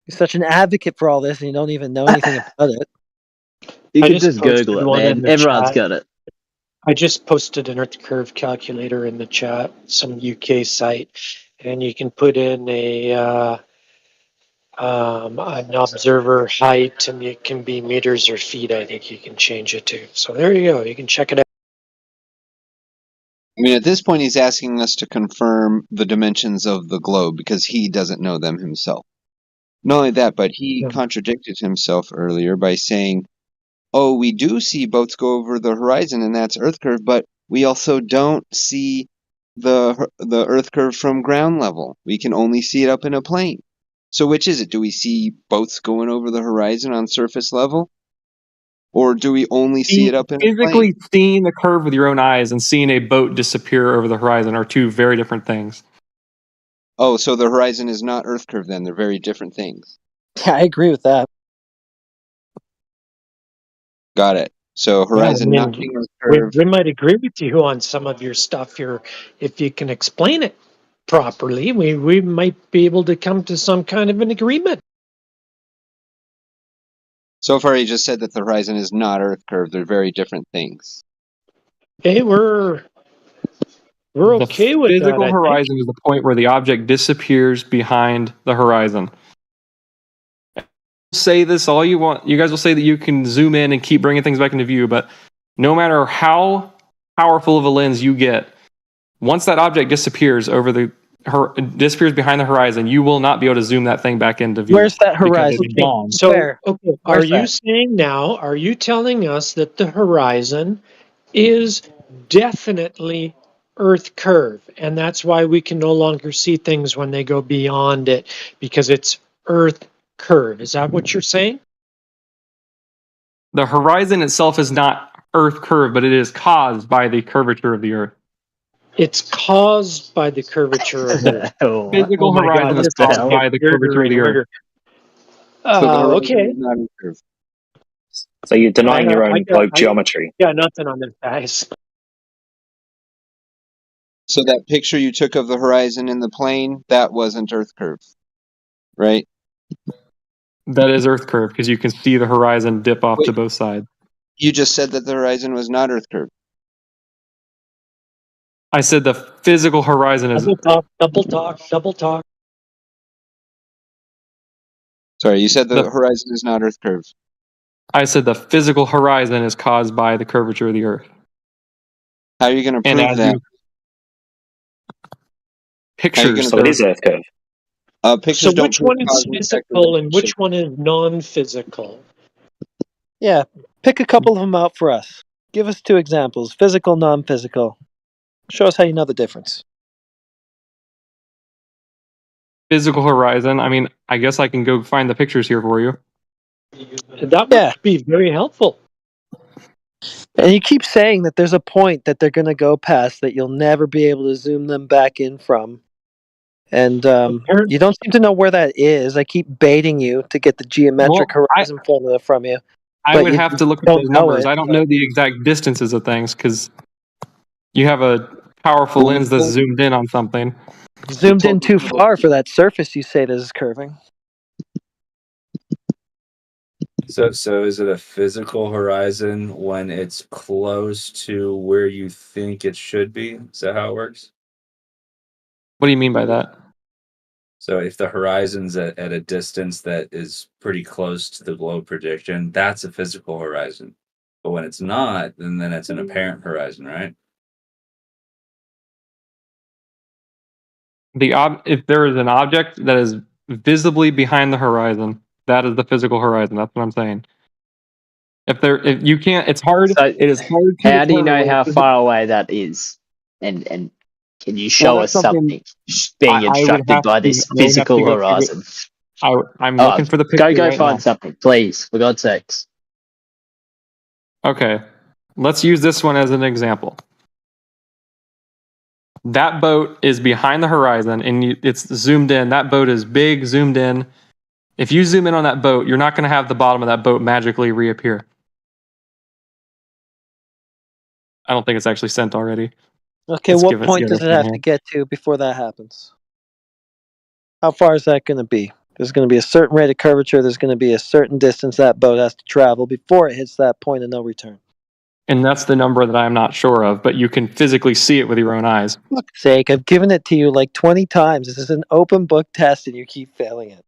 You're such an advocate for all this and you don't even know anything about it. You I can just posted Google it, one in man. the Everyone's chat. got it. I just posted an Earth curve calculator in the chat, some UK site, and you can put in an observer height, and it can be meters or feet. I think you can change it to. So there you go. You can check it out. I mean, at this point, he's asking us to confirm the dimensions of the globe because he doesn't know them himself. Not only that, but he contradicted himself earlier by saying, oh, we do see boats go over the horizon, and that's Earth curve, but we also don't see the Earth curve from ground level. We can only see it up in a plane. So which is it? Do we see boats going over the horizon on surface level? Or do we only see it up in a plane? Physically seeing the curve with your own eyes and seeing a boat disappear over the horizon are two very different things. Oh, so the horizon is not Earth curve then. They're very different things. Yeah, I agree with that. Got it. So horizon Yeah, I not mean, being Earth curve. we might agree with you on some of your stuff here. If you can explain it properly, we might be able to come to some kind of an agreement. So far, he just said that the horizon is not Earth curve. They're very different things. Hey, we're okay with that. Physical I think. horizon is the point where the object disappears behind the horizon. Say this all you want. You guys will say that you can zoom in and keep bringing things back into view, but no matter how powerful of a lens you get, once that object disappears disappears behind the horizon, you will not be able to zoom that thing back into view. Where's that horizon? It's gone. So, Where? okay, Where's are you that? saying now, are you telling us that the horizon is definitely Earth curve, and that's why we can no longer see things when they go beyond it, because it's Earth curve? Is that what you're saying? The horizon itself is not Earth curve, but it is caused by the curvature of the Earth. It's caused by the curvature of the Physical my horizon God, is this caused is by the curvature of the Earth. weirder. So the horizon Okay. is not Earth curve. So you're denying your I own globe geometry. Yeah, nothing on this, guys. So that picture you took of the horizon in the plane, that wasn't Earth curve, right? That is Earth curve because you can see the horizon dip off to both sides. You just said that the horizon was not Earth curve. I said the physical horizon is. Double talk. Sorry, you said the horizon is not Earth curve. I said the physical horizon is caused by the curvature of the Earth. How are you going to prove that? Pictures. So it is Earth curve. Pictures So don't which prove one is cause and effect physical and relationship. which one is non-physical? Yeah, pick a couple of them out for us. Give us 2 examples, physical, non-physical. Show us how you know the difference. Physical horizon. I mean, I guess I can go find the pictures here for you. That would be very helpful. And you keep saying that there's a point that they're going to go past that you'll never be able to zoom them back in from. And you don't seem to know where that is. I keep baiting you to get the geometric horizon formula from you. I would have to look at those numbers. I don't know the exact distances of things because you have a powerful lens that's zoomed in on something. Zoomed in too far for that surface you say that is curving. So is it a physical horizon when it's close to where you think it should be? Is that how it works? What do you mean by that? So if the horizon's at a distance that is pretty close to the globe prediction, that's a physical horizon. But when it's not, then it's an apparent horizon, right? If there is an object that is visibly behind the horizon, that is the physical horizon. That's what I'm saying. If you can't, it's hard. So, It is hard to how do you know determine how what far away that is? And can you Well, show that's us something being I would instructed have by to. this I would have to physical go figure. horizon? I'm Oh, looking for the picture go right find now. something, please, for God's sakes. Okay, let's use this one as an example. That boat is behind the horizon, and it's zoomed in. That boat is big, zoomed in. If you zoom in on that boat, you're not going to have the bottom of that boat magically reappear. I don't think it's actually sent already. Okay, Let's what give point does it have to get to before that happens? How far is that going to be? There's going to be a certain rate of curvature. There's going to be a certain distance that boat has to travel before it hits that point of no return. And that's the number that I'm not sure of, but you can physically see it with your own eyes. For fuck's sake, I've given it to you like 20 times. This is an open book test and you keep failing it.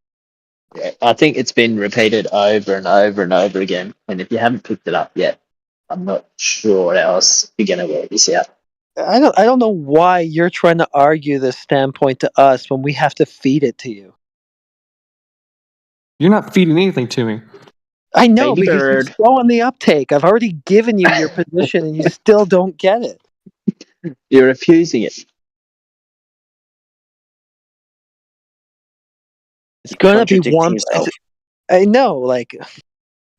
Yeah, I think it's been repeated over and over and over again. And if you haven't picked it up yet, I'm not sure what else you're going to work this out. I don't know why you're trying to argue this standpoint to us when we have to feed it to you. You're not feeding anything to me. I know, Baby because bird. you're slow on the uptake. I've already given you your position and you still don't get it. You're refusing it. It's going to be Contradicting one. yourself. I know, like,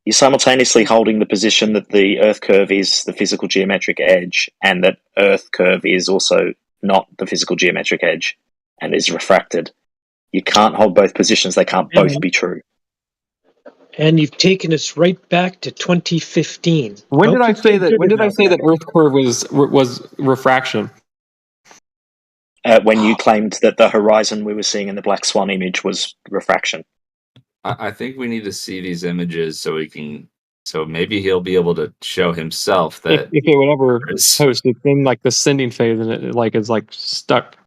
You're simultaneously holding the position that the Earth curve is the physical geometric edge, and that Earth curve is also not the physical geometric edge, and is refracted. You can't hold both positions; they can't both be true. And you've taken us right back to 2015. When did Don't I be say so that? good When did I about say that Earth curve was refraction? When you claimed that the horizon we were seeing in the Black Swan image was refraction. I think we need to see these images so we can. So maybe he'll be able to show himself that If it would ever post, it's in like the sending phase, and it like is like stuck.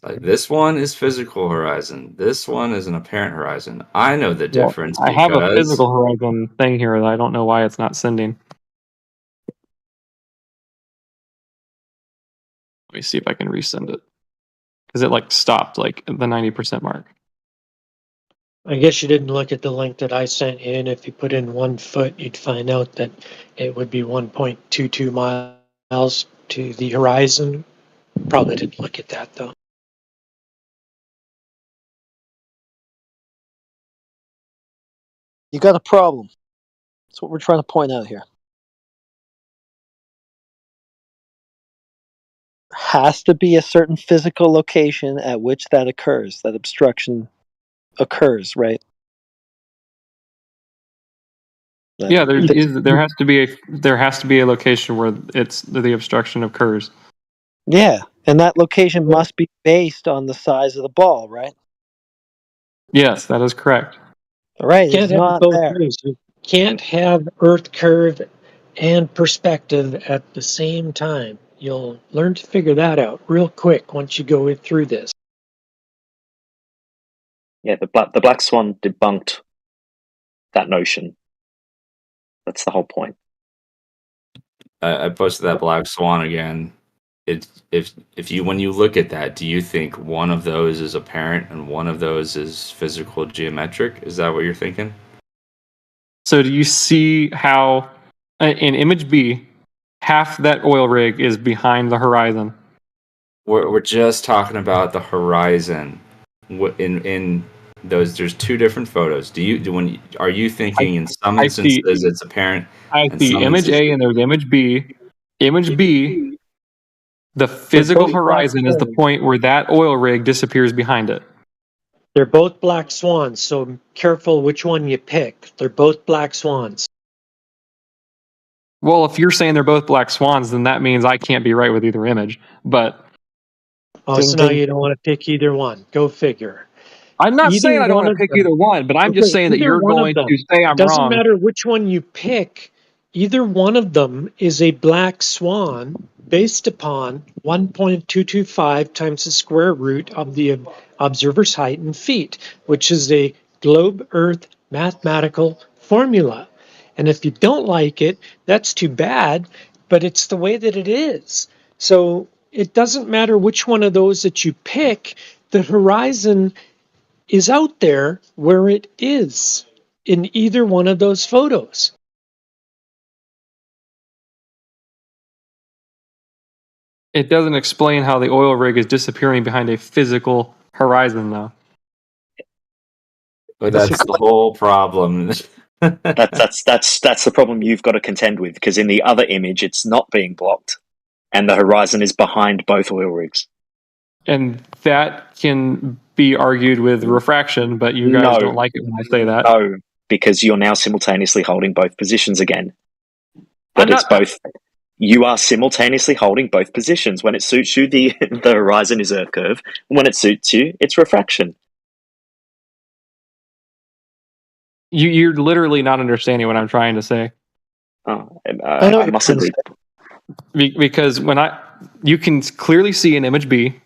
like this one is physical horizon. This one is an apparent horizon. I know the Well, difference I have a because physical horizon thing here that I don't know why it's not sending. Let me see if I can resend it, because it like stopped like at the 90% mark. I guess you didn't look at the link that I sent you, and if you put in 1 foot, you'd find out that it would be 1.22 miles to the horizon. Probably didn't look at that, though. you got a problem. That's what we're trying to point out here. Has to be a certain physical location at which that occurs, that obstruction occurs, right? Yeah, there has to be a location where it's the obstruction occurs. Yeah, and that location must be based on the size of the ball, right? Yes, that is correct. All right, Can't it's have not both there. ways. You can't have Earth curve and perspective at the same time. You'll learn to figure that out real quick once you go through this. Yeah, the Black Swan debunked that notion. That's the whole point. I posted that Black Swan again. If you when you look at that, do you think one of those is apparent and one of those is physical geometric? Is that what you're thinking? So do you see how in image B, half that oil rig is behind the horizon? We're just talking about the horizon. In those, there's two different photos. Are you thinking in some instances it's apparent? I see image A and there's image B. Image B, the physical both horizon black is the swans. point where that oil rig disappears behind it. They're both black swans, so careful which one you pick. They're both black swans. Well, if you're saying they're both black swans, then that means I can't be right with either image. But Oh, so now you don't want to pick either one. Go figure. I'm not Either saying I don't one want to of pick either one, but I'm just saying that either you're one of going them. to say It I'm doesn't wrong. matter which one you pick. Either one of them is a black swan based upon 1.225 times the square root of the observer's height in feet, which is a globe Earth mathematical formula. And if you don't like it, that's too bad, but it's the way that it is. So it doesn't matter which one of those that you pick, the horizon is out there where it is in either one of those photos. It doesn't explain how the oil rig is disappearing behind a physical horizon, though. But that's the whole problem. That's the problem you've got to contend with, because in the other image it's not being blocked, and the horizon is behind both oil rigs. And that can be argued with refraction, but you guys No. don't like it when I say that. No, because you're now simultaneously holding both positions again. But it's both. You are simultaneously holding both positions. When it suits you, the horizon is Earth curve. And when it suits you, it's refraction. You're literally not understanding what I'm trying to say. Oh, I must agree. Because you can clearly see in image B,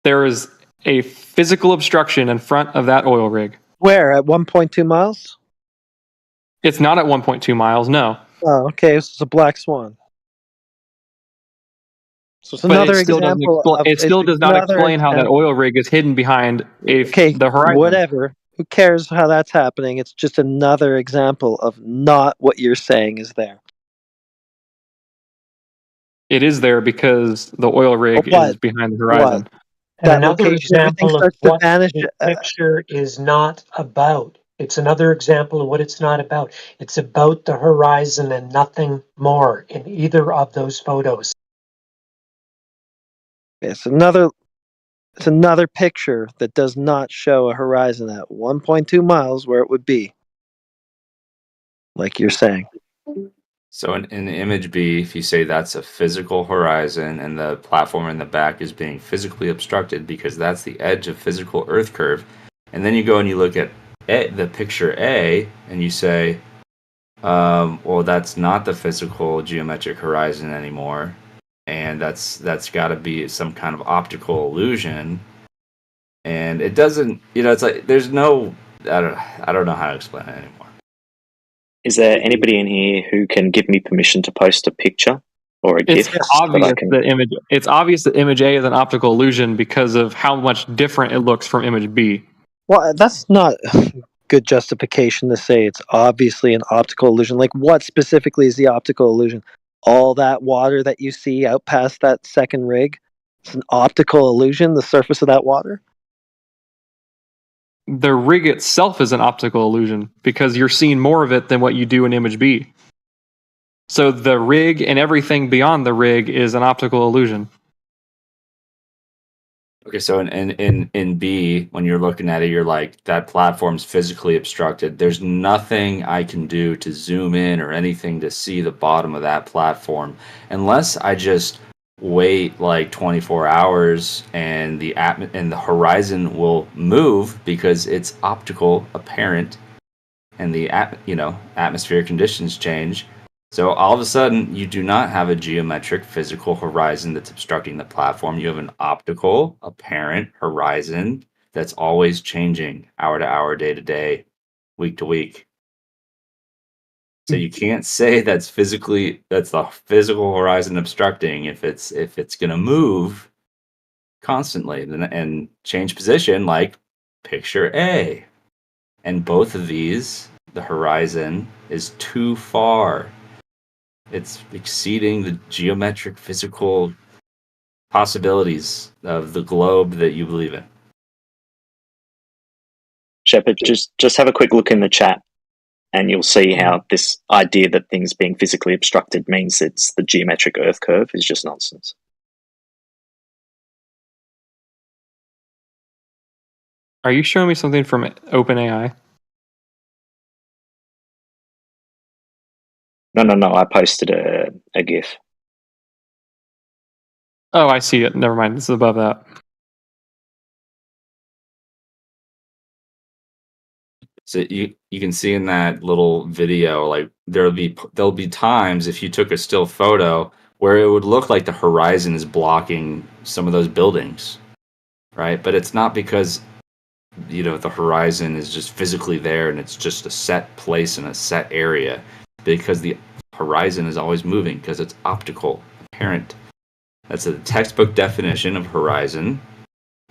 there is a physical obstruction in front of that oil rig. Where? At 1.2 miles? It's not at 1.2 miles, no. Oh, okay. This is a black swan. So it's But another it still example. it still does not explain how that oil rig is hidden behind the horizon. Whatever. Who cares how that's happening? It's just another example of not what you're saying is there. It is there because the oil rig is behind the horizon. And That another location, everything example of starts to what vanish. the picture is not about. It's another example of what it's not about. It's about the horizon and nothing more in either of those photos. It's another picture that does not show a horizon at 1.2 miles where it would be. Like you're saying. So in image B, if you say that's a physical horizon and the platform in the back is being physically obstructed because that's the edge of physical Earth curve, and then you go and you look at the picture A and you say, well, that's not the physical geometric horizon anymore, and that's got to be some kind of optical illusion, and it doesn't, it's like there's no, I don't know how to explain it anymore. Is there anybody in here who can give me permission to post a picture or a GIF? It's obvious that image A is an optical illusion because of how much different it looks from image B. Well, that's not good justification to say it's obviously an optical illusion. Like, what specifically is the optical illusion? All that water that you see out past that second rig? It's an optical illusion, the surface of that water? The rig itself is an optical illusion because you're seeing more of it than what you do in image B. So the rig and everything beyond the rig is an optical illusion. Okay, so in B, when you're looking at it, you're like, that platform's physically obstructed. There's nothing I can do to zoom in or anything to see the bottom of that platform unless I just wait like 24 hours and the horizon will move because it's optical apparent and the atmospheric conditions change. So all of a sudden, you do not have a geometric physical horizon that's obstructing the platform. You have an optical apparent horizon that's always changing hour to hour, day to day, week to week. So you can't say that's the physical horizon obstructing if it's going to move constantly and change position, like picture A. And both of these, the horizon is too far. It's exceeding the geometric physical possibilities of the globe that you believe in. Shepard, just have a quick look in the chat and you'll see how this idea that things being physically obstructed means it's the geometric Earth curve is just nonsense. Are you showing me something from OpenAI? No, I posted a GIF. Oh, I see it. Never mind. This is above that. So you can see in that little video, like there'll be times if you took a still photo where it would look like the horizon is blocking some of those buildings, right? But it's not because the horizon is just physically there and it's just a set place in a set area, because the horizon is always moving because it's optical, apparent. That's a textbook definition of horizon.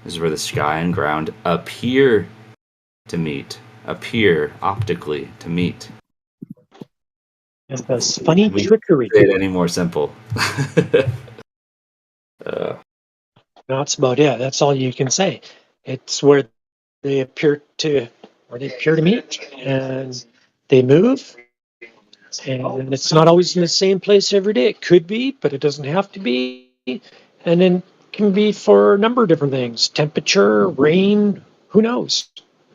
This is where the sky and ground appear to meet, appear optically to meet. That's funny We trickery. can't say it any more simple. That's about it. That's all you can say. It's where they appear to meet, and they move. And it's not always in the same place every day. It could be, but it doesn't have to be. And then can be for a number of different things: temperature, rain, who knows?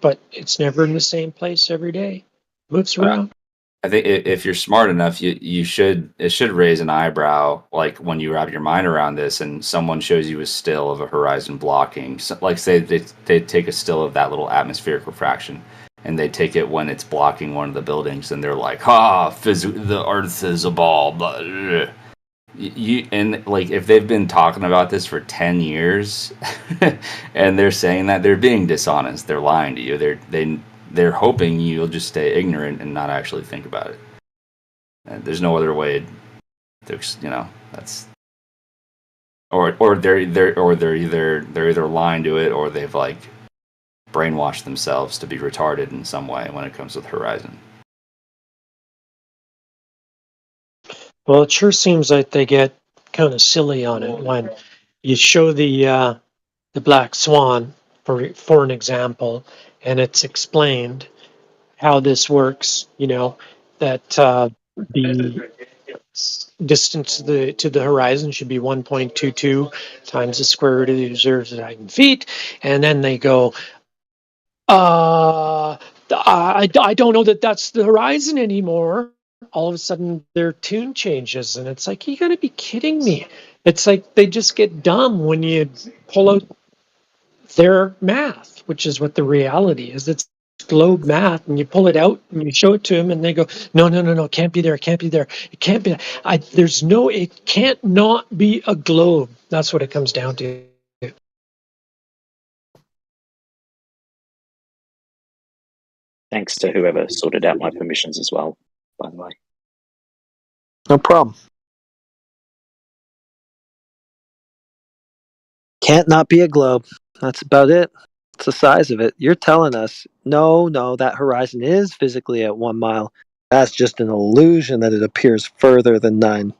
But it's never in the same place every day. Moves around. I think if you're smart enough, it should raise an eyebrow, like when you wrap your mind around this and someone shows you a still of a horizon blocking. So, like say they take a still of that little atmospheric refraction, and they take it when it's blocking one of the buildings, and they're like, the Earth is a ball. Blah, blah. And like if they've been talking about this for 10 years, and they're saying that, they're being dishonest. They're lying to you. They're hoping you'll just stay ignorant and not actually think about it. And there's no other way to, that's, or they're either lying to it, or they've like brainwashed themselves to be retarded in some way when it comes to the horizon. Well, it sure seems like they get kind of silly on it when you show the black swan for an example, and it's explained how this works. That the distance to the horizon should be 1.22 times the square root of the observed height in feet, and then they go, I don't know that that's the horizon anymore. All of a sudden their tune changes, and it's like, you gotta be kidding me. It's like they just get dumb when you pull out their math, which is what the reality is. It's globe math, and you pull it out and you show it to them, and they go, no, it can't be there, it can't be there, it can't be there. It can't not be a globe. That's what it comes down to. Thanks to whoever sorted out my permissions as well, by the way. No problem. Can't not be a globe. That's about it. It's the size of it. You're telling us, no, that horizon is physically at 1 mile. That's just an illusion that it appears further than 9.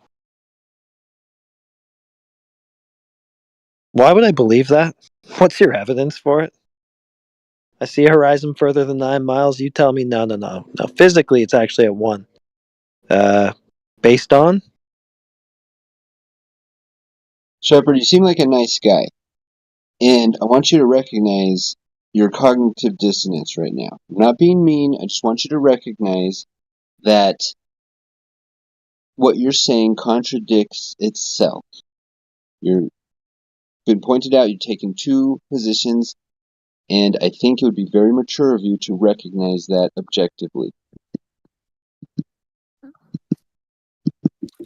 Why would I believe that? What's your evidence for it? I see a horizon further than 9 miles. You tell me, no. Physically, it's actually at 1. Based on? Shepard, you seem like a nice guy. And I want you to recognize your cognitive dissonance right now. I'm not being mean. I just want you to recognize that what you're saying contradicts itself. You've been pointed out, you're taking two positions, and I think it would be very mature of you to recognize that objectively.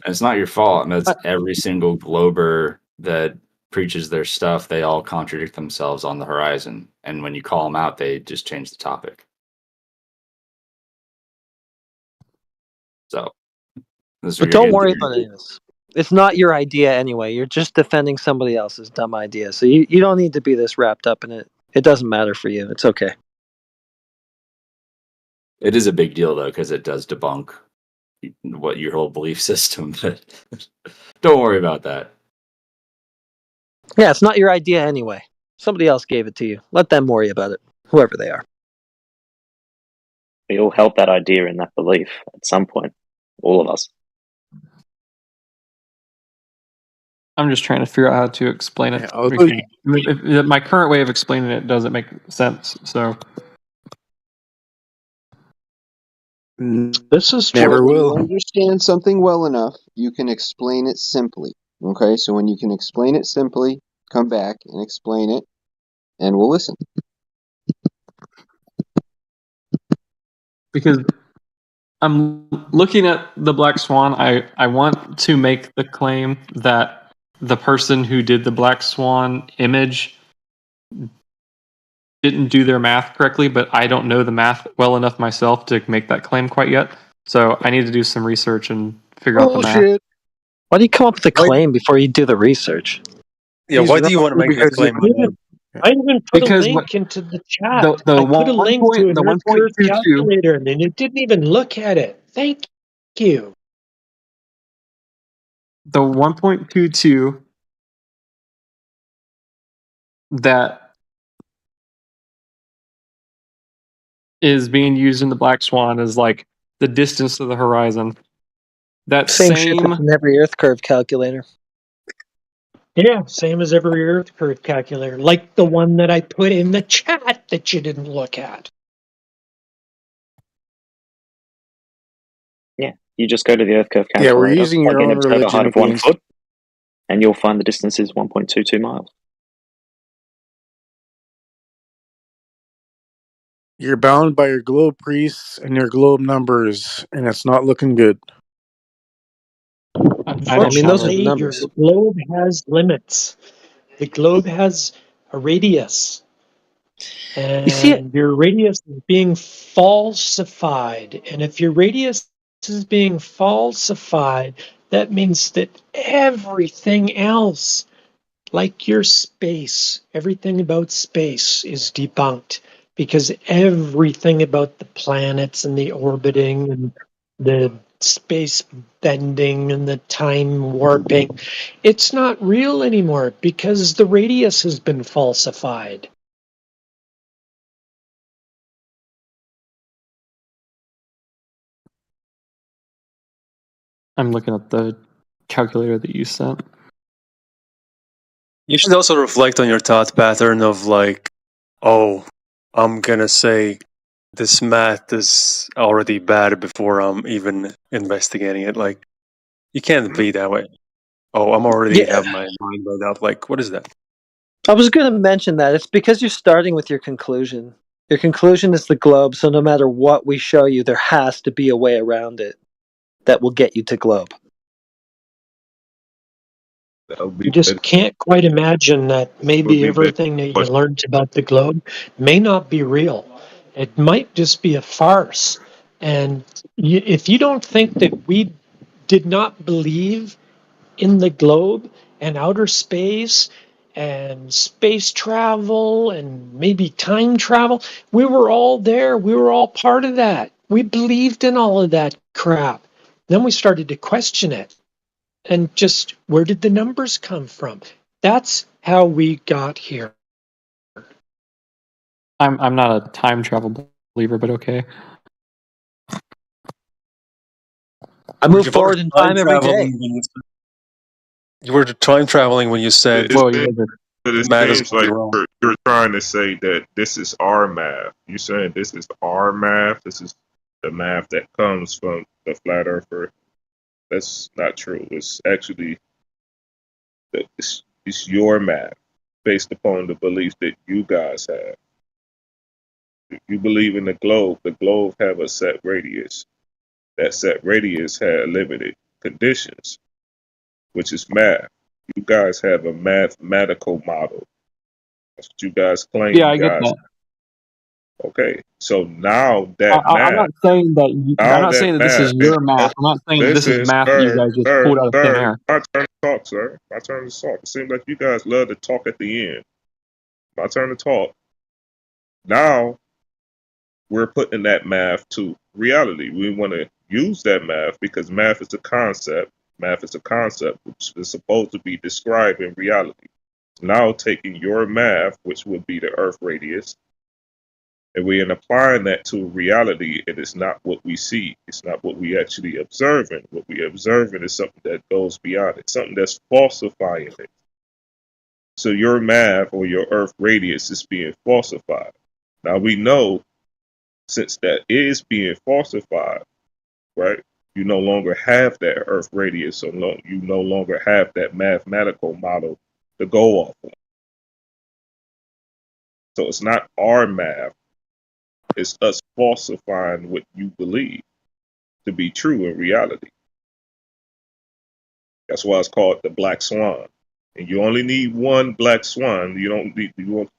It's not your fault. And that's every single glober that preaches their stuff. They all contradict themselves on the horizon. And when you call them out, they just change the topic. So, but don't worry about any of this. It's not your idea anyway. You're just defending somebody else's dumb idea. So you don't need to be this wrapped up in it. It doesn't matter for you. It's okay. It is a big deal, though, because it does debunk what your whole belief system. But don't worry about that. Yeah, it's not your idea anyway. Somebody else gave it to you. Let them worry about it, whoever they are. We all held that idea and that belief at some point. All of us. I'm just trying to figure out how to explain it. If my current way of explaining it doesn't make sense. So this is never When will. you understand something well enough, you can explain it simply. Okay, so when you can explain it simply, come back and explain it, and we'll listen. because I'm looking at the Black Swan. I want to make the claim that the person who did the Black Swan image didn't do their math correctly, but I don't know the math well enough myself to make that claim quite yet. So I need to do some research and figure out the math. Bullshit. Why do you come up with a claim before you do the research? Yeah, why do you want to make that claim? I even put Because a link into the chat. the I put a one link point- to an the Earth curve 1.22 calculator, and then you didn't even look at it. Thank you. The 1.22 that is being used in the Black Swan is like the distance to the horizon. That Same shit that's in every Earth curve calculator. Yeah, same as every Earth curve calculator, like the one that I put in the chat that you didn't look at. Yeah, you just go to the Earth curve Yeah, calculator, we're using your plug in own observer religion height of 1 against. foot, and you'll find the distance is 1.22 miles. You're bound by your globe priests and your globe numbers, and it's not looking good. Unfortunately, your globe has limits. The globe has a radius. And your radius is being falsified. And if your radius is being falsified, that means that everything else, like your space, everything about space is debunked, because everything about the planets and the orbiting and the space bending and the time warping, it's not real anymore because the radius has been falsified. I'm looking at the calculator that you sent. You should also reflect on your thought pattern of like, oh, I'm gonna say this math is already bad before I'm even investigating it. Like, you can't be that way. Oh, I'm already have my mind made up. Like, what is that? I was going to mention that. It's because you're starting with your conclusion. Your conclusion is the globe, so no matter what we show you, there has to be a way around it that will get you to globe. You just can't quite imagine that maybe everything that you learned about the globe may not be real. It might just be a farce. And if you don't think that we did not believe in the globe and outer space and space travel and maybe time travel, we were all there. We were all part of that. We believed in all of that crap. Then we started to question it. And just where did the numbers come from? That's how we got here. I'm not a time travel believer, but okay. I move forward in time every day. You were time traveling when you said, But it math is seems like wrong. you're trying to say that this is our math. You're saying this is our math. This is the math that comes from the flat earther. That's not true. It's actually it's your math based upon the beliefs that you guys have. If you believe in the globe have a set radius. That set radius had limited conditions, which is math. You guys have a mathematical model. That's what you guys claim. Yeah, I you get guys. that. Okay, so now that I'm not saying that. I'm not saying that this is your math. I'm not saying that this is math that you guys just pulled out of thin air. My turn to talk, sir. My turn to talk. It seems like you guys love to talk at the end. My turn to talk. Now we're putting that math to reality. We want to use that math because math is a concept. Math is a concept which is supposed to be described in reality. Now taking your math, which would be the Earth radius, and we're applying that to reality, and it's not what we see. It's not what we actually observing. What we observing is something that goes beyond it, something that's falsifying it. So your math or your Earth radius is being falsified. Now we know, since that is being falsified, right? You no longer have that Earth radius, so you no longer have that mathematical model to go off of. So it's not our math. is us falsifying what you believe to be true in reality. That's why it's called the black swan. And you only need one black swan.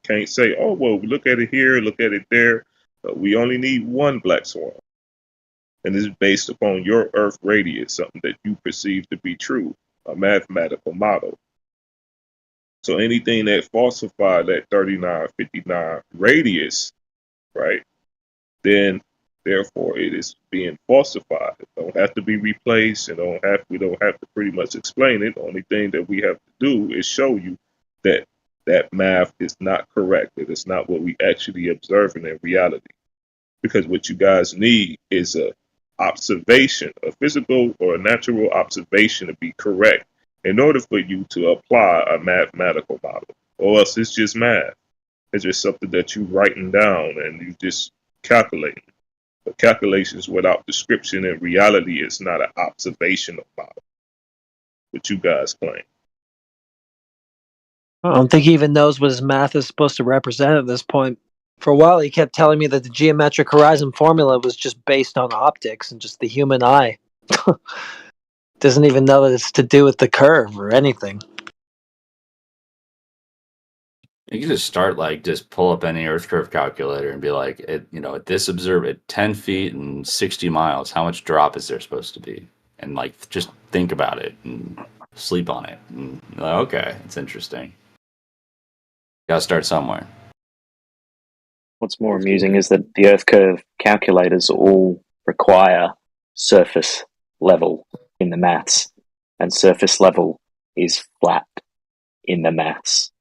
Can't say, oh well, look at it here, look at it there. We only need one black swan. And this is based upon your Earth radius, something that you perceive to be true, a mathematical model. So anything that falsifies that 3959 radius, right, then therefore it is being falsified. It don't have to be replaced. We don't have to pretty much explain it. The only thing that we have to do is show you that that math is not correct. It is not what we actually observing in reality. Because what you guys need is a observation, a physical or a natural observation to be correct in order for you to apply a mathematical model. Or else it's just math. It's just something that you writing down and you just calculating. But calculations without description in reality is not an observational model, what you guys claim. I don't think he even knows what his math is supposed to represent at this point. For a while, he kept telling me that the geometric horizon formula was just based on optics and just the human eye. Doesn't even know that it's to do with the curve or anything. You can just start just pull up any Earth curve calculator and be like, at this observe at 10 feet and 60 miles, how much drop is there supposed to be? And just think about it and sleep on it. And you're like, okay, it's interesting. Gotta start somewhere. What's more amusing is that the Earth curve calculators all require surface level in the maths, and surface level is flat in the maths.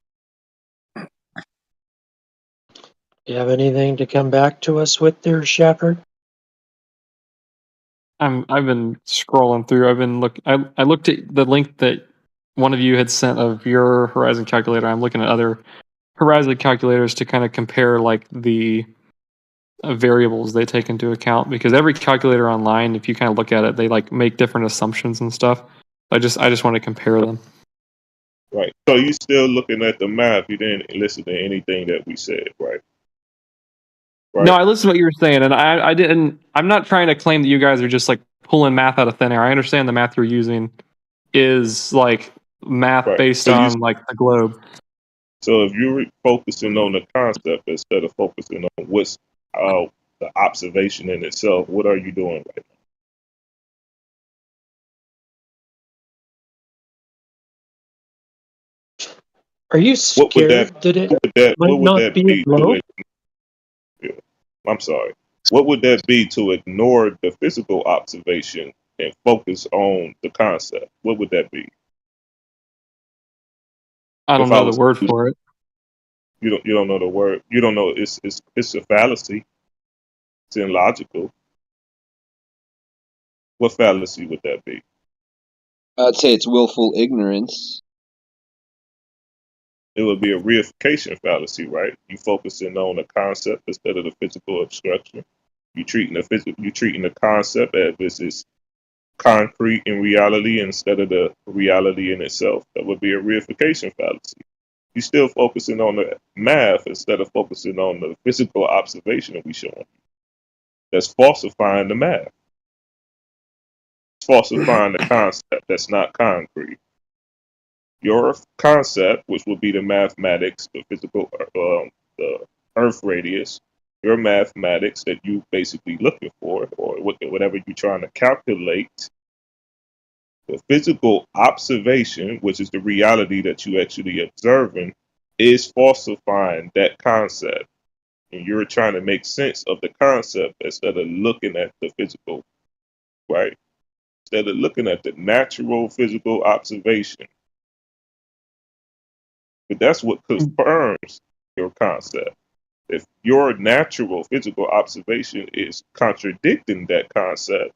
You have anything to come back to us with there, Shepard? I've been scrolling through. I looked at the link that one of you had sent of your Horizon calculator. I'm looking at other Horizon calculators to kind of compare the variables they take into account, because every calculator online, if you kind of look at it, they make different assumptions and stuff. I just want to compare them. Right. So you still looking at the math. You didn't listen to anything that we said, right? No, I listened to what you were saying, and I didn't. I'm not trying to claim that you guys are just pulling math out of thin air. I understand the math you're using is math based on the globe. So if you're focusing on the concept instead of focusing on what's the observation in itself, what are you doing right now? Are you scared What would that be to it? I'm sorry. What would that be to ignore the physical observation and focus on the concept? What would that be? I don't know the word for it. You don't know the word. You don't know it's a fallacy. It's illogical. What fallacy would that be? I'd say it's willful ignorance. It would be a reification fallacy, right? You focusing on the concept instead of the physical obstruction. You treating the concept as this is concrete in reality instead of the reality in itself. That would be a reification fallacy. You're still focusing on the math instead of focusing on the physical observation that we showing you. That's falsifying the math. It's falsifying the concept that's not concrete. Your concept, which would be the mathematics, the physical, the Earth radius, your mathematics that you basically looking for, or whatever you're trying to calculate, the physical observation, which is the reality that you actually observing, is falsifying that concept. And you're trying to make sense of the concept instead of looking at the physical, right? Instead of looking at the natural physical observation. But that's what confirms your concept. If your natural physical observation is contradicting that concept,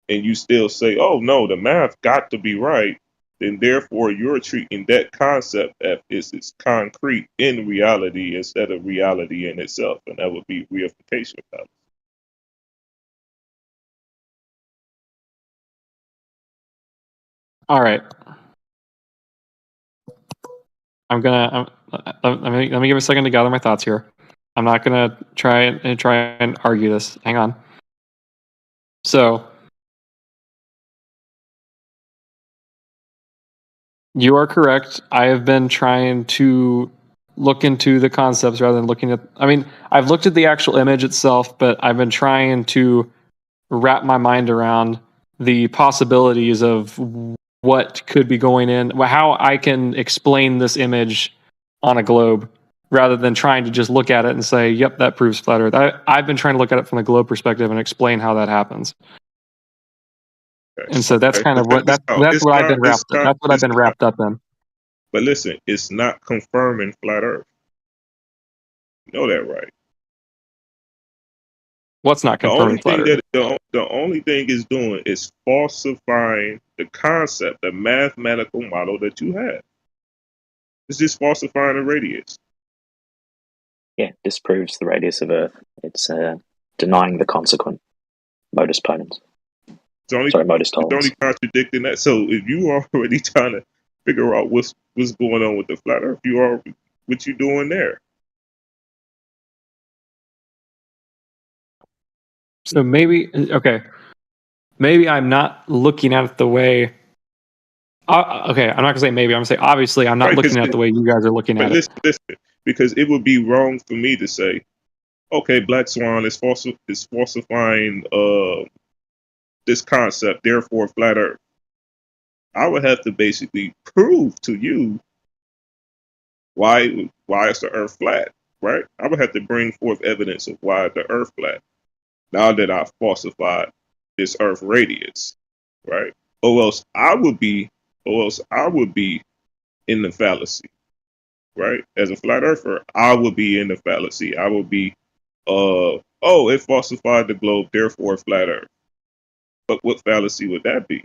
and you still say, oh no, the math got to be right, then therefore you're treating that concept as it's concrete in reality instead of reality in itself. And that would be reification fallacy. All right. Let me give a second to gather my thoughts here. I'm not gonna try and argue this. Hang on. So you are correct. I have been trying to look into the concepts rather than looking at. I mean, I've looked at the actual image itself, but I've been trying to wrap my mind around the possibilities of what could be going in, how I can explain this image on a globe, rather than trying to just look at it and say, "Yep, that proves flat Earth." I've been trying to look at it from the globe perspective and explain how that happens. And so that's kind of what that's what I've been wrapped. That's what I've been wrapped up in. But listen, it's not confirming flat Earth. You know that, right? What's not The confirming only flat thing Earth? that the only thing it's doing is falsifying the concept, the mathematical model that you have. It's just falsifying the radius. Yeah, disproves the radius of Earth. It's denying the consequent modus ponens. It's modus tollens. only contradicting that. So if you are already trying to figure out what's going on with the flat Earth, what you doing there? So maybe I'm not looking at it the way. Okay, I'm not gonna say maybe. I'm gonna say obviously I'm not looking at it the way you guys are looking at it. Listen, because it would be wrong for me to say, okay, Black Swan is falsifying this concept, therefore flat Earth. I would have to basically prove to you why is the Earth flat, right? I would have to bring forth evidence of why the Earth flat. Now that I've falsified this Earth radius, right? Or else I would be in the fallacy, right? As a flat earther, I would be in the fallacy. I would be, it falsified the globe, therefore flat Earth. But what fallacy would that be?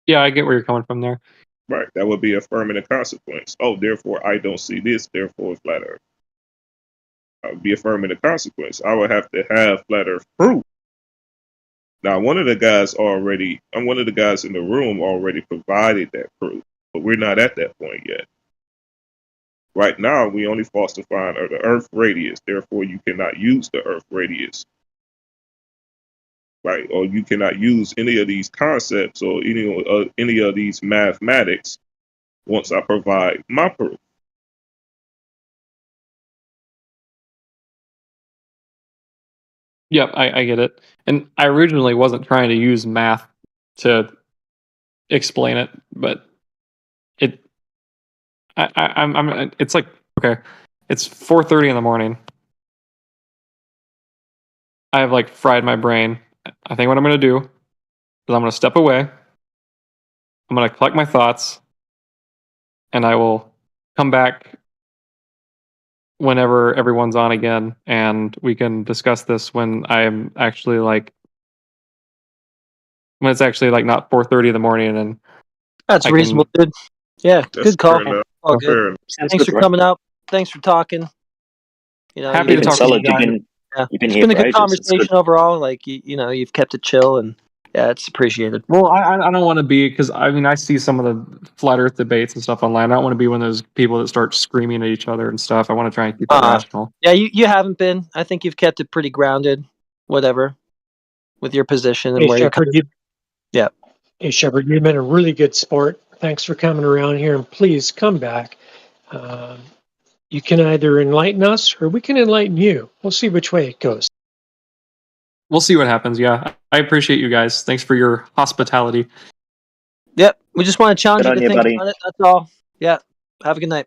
Yeah, I get where you're coming from there. Right, that would be affirming a consequence. Oh, therefore I don't see this, therefore flat Earth. I would be affirming the consequence. I would have to have flat Earth proof. Now, one of the guys in the room already provided that proof, but we're not at that point yet. Right now, we only falsifying the Earth radius. Therefore, you cannot use the Earth radius, right? Or you cannot use any of these concepts or any of these mathematics once I provide my proof. Yep, I get it. And I originally wasn't trying to use math to explain it, but it's like, okay, it's 4:30 in the morning. I have like fried my brain. I think what I'm going to do is I'm going to step away. I'm going to collect my thoughts, and I will come back whenever everyone's on again, and we can discuss this when I'm actually when it's actually like not 4:30 in the morning, and That's reasonable, dude. Yeah, good call. All good. Thanks for coming out. Thanks for talking. You know, happy to talk to you guys. You've been here. It's been a good conversation overall. Like you've kept it chill, and yeah, it's appreciated. Well, I don't want to be, because I mean I see some of the flat Earth debates and stuff online. I don't want to be one of those people that start screaming at each other and stuff. I want to try and keep it rational. Yeah, you haven't been. I think you've kept it pretty grounded. Whatever, with your position and Hey, where Shepard, you're. Yeah. Hey, Shepard, you've been a really good sport. Thanks for coming around here, and please come back. You can either enlighten us or we can enlighten you. We'll see which way it goes. We'll see what happens. Yeah, I appreciate you guys. Thanks for your hospitality. Yep, we just want to challenge Good you on to you, think buddy. about it. That's all. Yeah. Have a good night.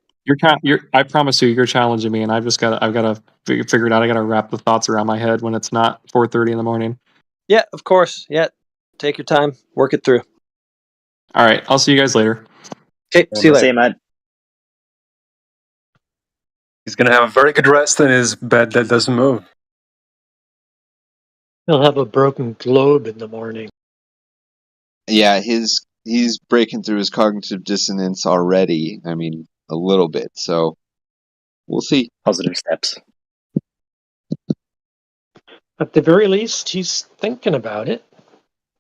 I promise you're challenging me, and I've got to figure it out. I got to wrap the thoughts around my head when it's not 4:30 in the morning. Yeah, of course. Yeah, take your time, work it through. All right, I'll see you guys later. Okay, see you later. See you, mate. He's gonna have a very good rest in his bed that doesn't move. He'll have a broken globe in the morning. Yeah, he's breaking through his cognitive dissonance already. I mean, a little bit. So we'll see. Positive steps. At the very least, he's thinking about it.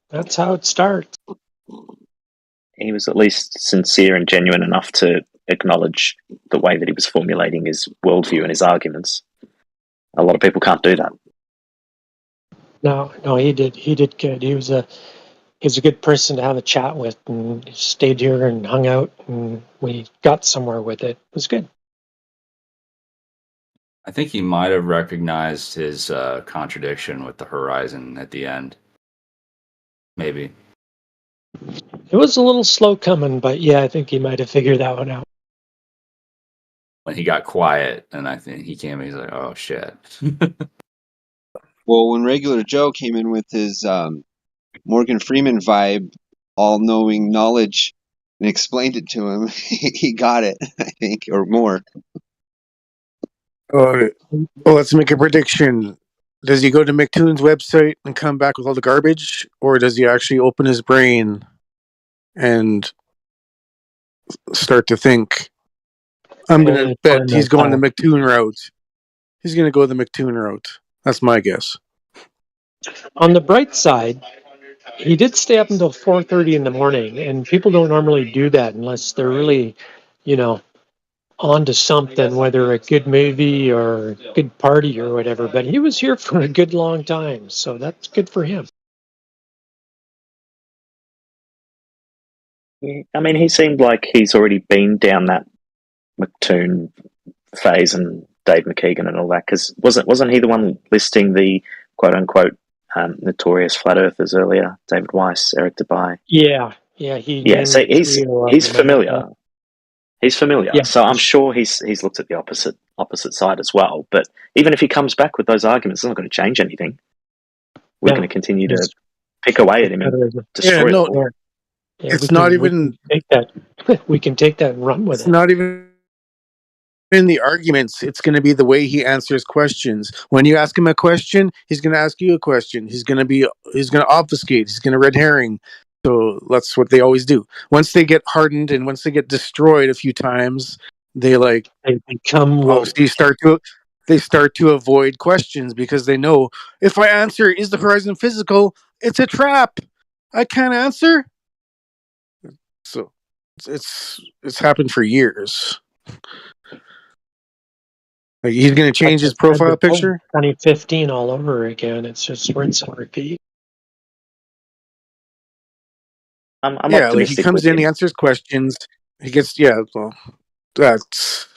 That's how it starts. He was at least sincere and genuine enough to acknowledge the way that he was formulating his worldview and his arguments. A lot of people can't do that. No, he did. He did good. He was a good person to have a chat with, and stayed here and hung out, and we got somewhere with it. It was good. I think he might have recognized his contradiction with the horizon at the end. Maybe. It was a little slow coming, but yeah, I think he might have figured that one out. When he got quiet, and I think he came in, he's like, oh, shit. Well, when Regular Joe came in with his Morgan Freeman vibe, all-knowing knowledge, and explained it to him, he got it, I think, or more. Well, let's make a prediction. Does he go to McToon's website and come back with all the garbage, or does he actually open his brain and start to think? I'm going to bet he's going the McToon route. He's going to go the McToon route. That's my guess. On the bright side, he did stay up until 4:30 in the morning, and people don't normally do that unless they're really, onto something, whether a good movie or a good party or whatever. But he was here for a good long time, so that's good for him. I mean, he seemed like he's already been down that McToon phase and Dave McKeegan and all that, because wasn't he the one listing the quote-unquote notorious flat earthers earlier? David Weiss, Eric Debye. Yeah. So he's familiar. He's familiar. Yeah. So I'm sure he's looked at the opposite side as well. But even if he comes back with those arguments, it's not going to change anything. We're going to continue to pick away at him and destroy him. It's not even take that. We can take that and run with it. It's not even in the arguments. It's going to be the way he answers questions. When you ask him a question, he's going to ask you a question. He's going to obfuscate. He's going to red herring. So that's what they always do. Once they get hardened and once they get destroyed a few times, they become they start to avoid questions because they know if I answer, is the horizon physical? It's a trap. I can't answer. So it's happened for years. Like he's going to change his profile picture. 2015 all over again. It's just rinse and repeat. I'm like he comes in, he answers questions. He gets that's.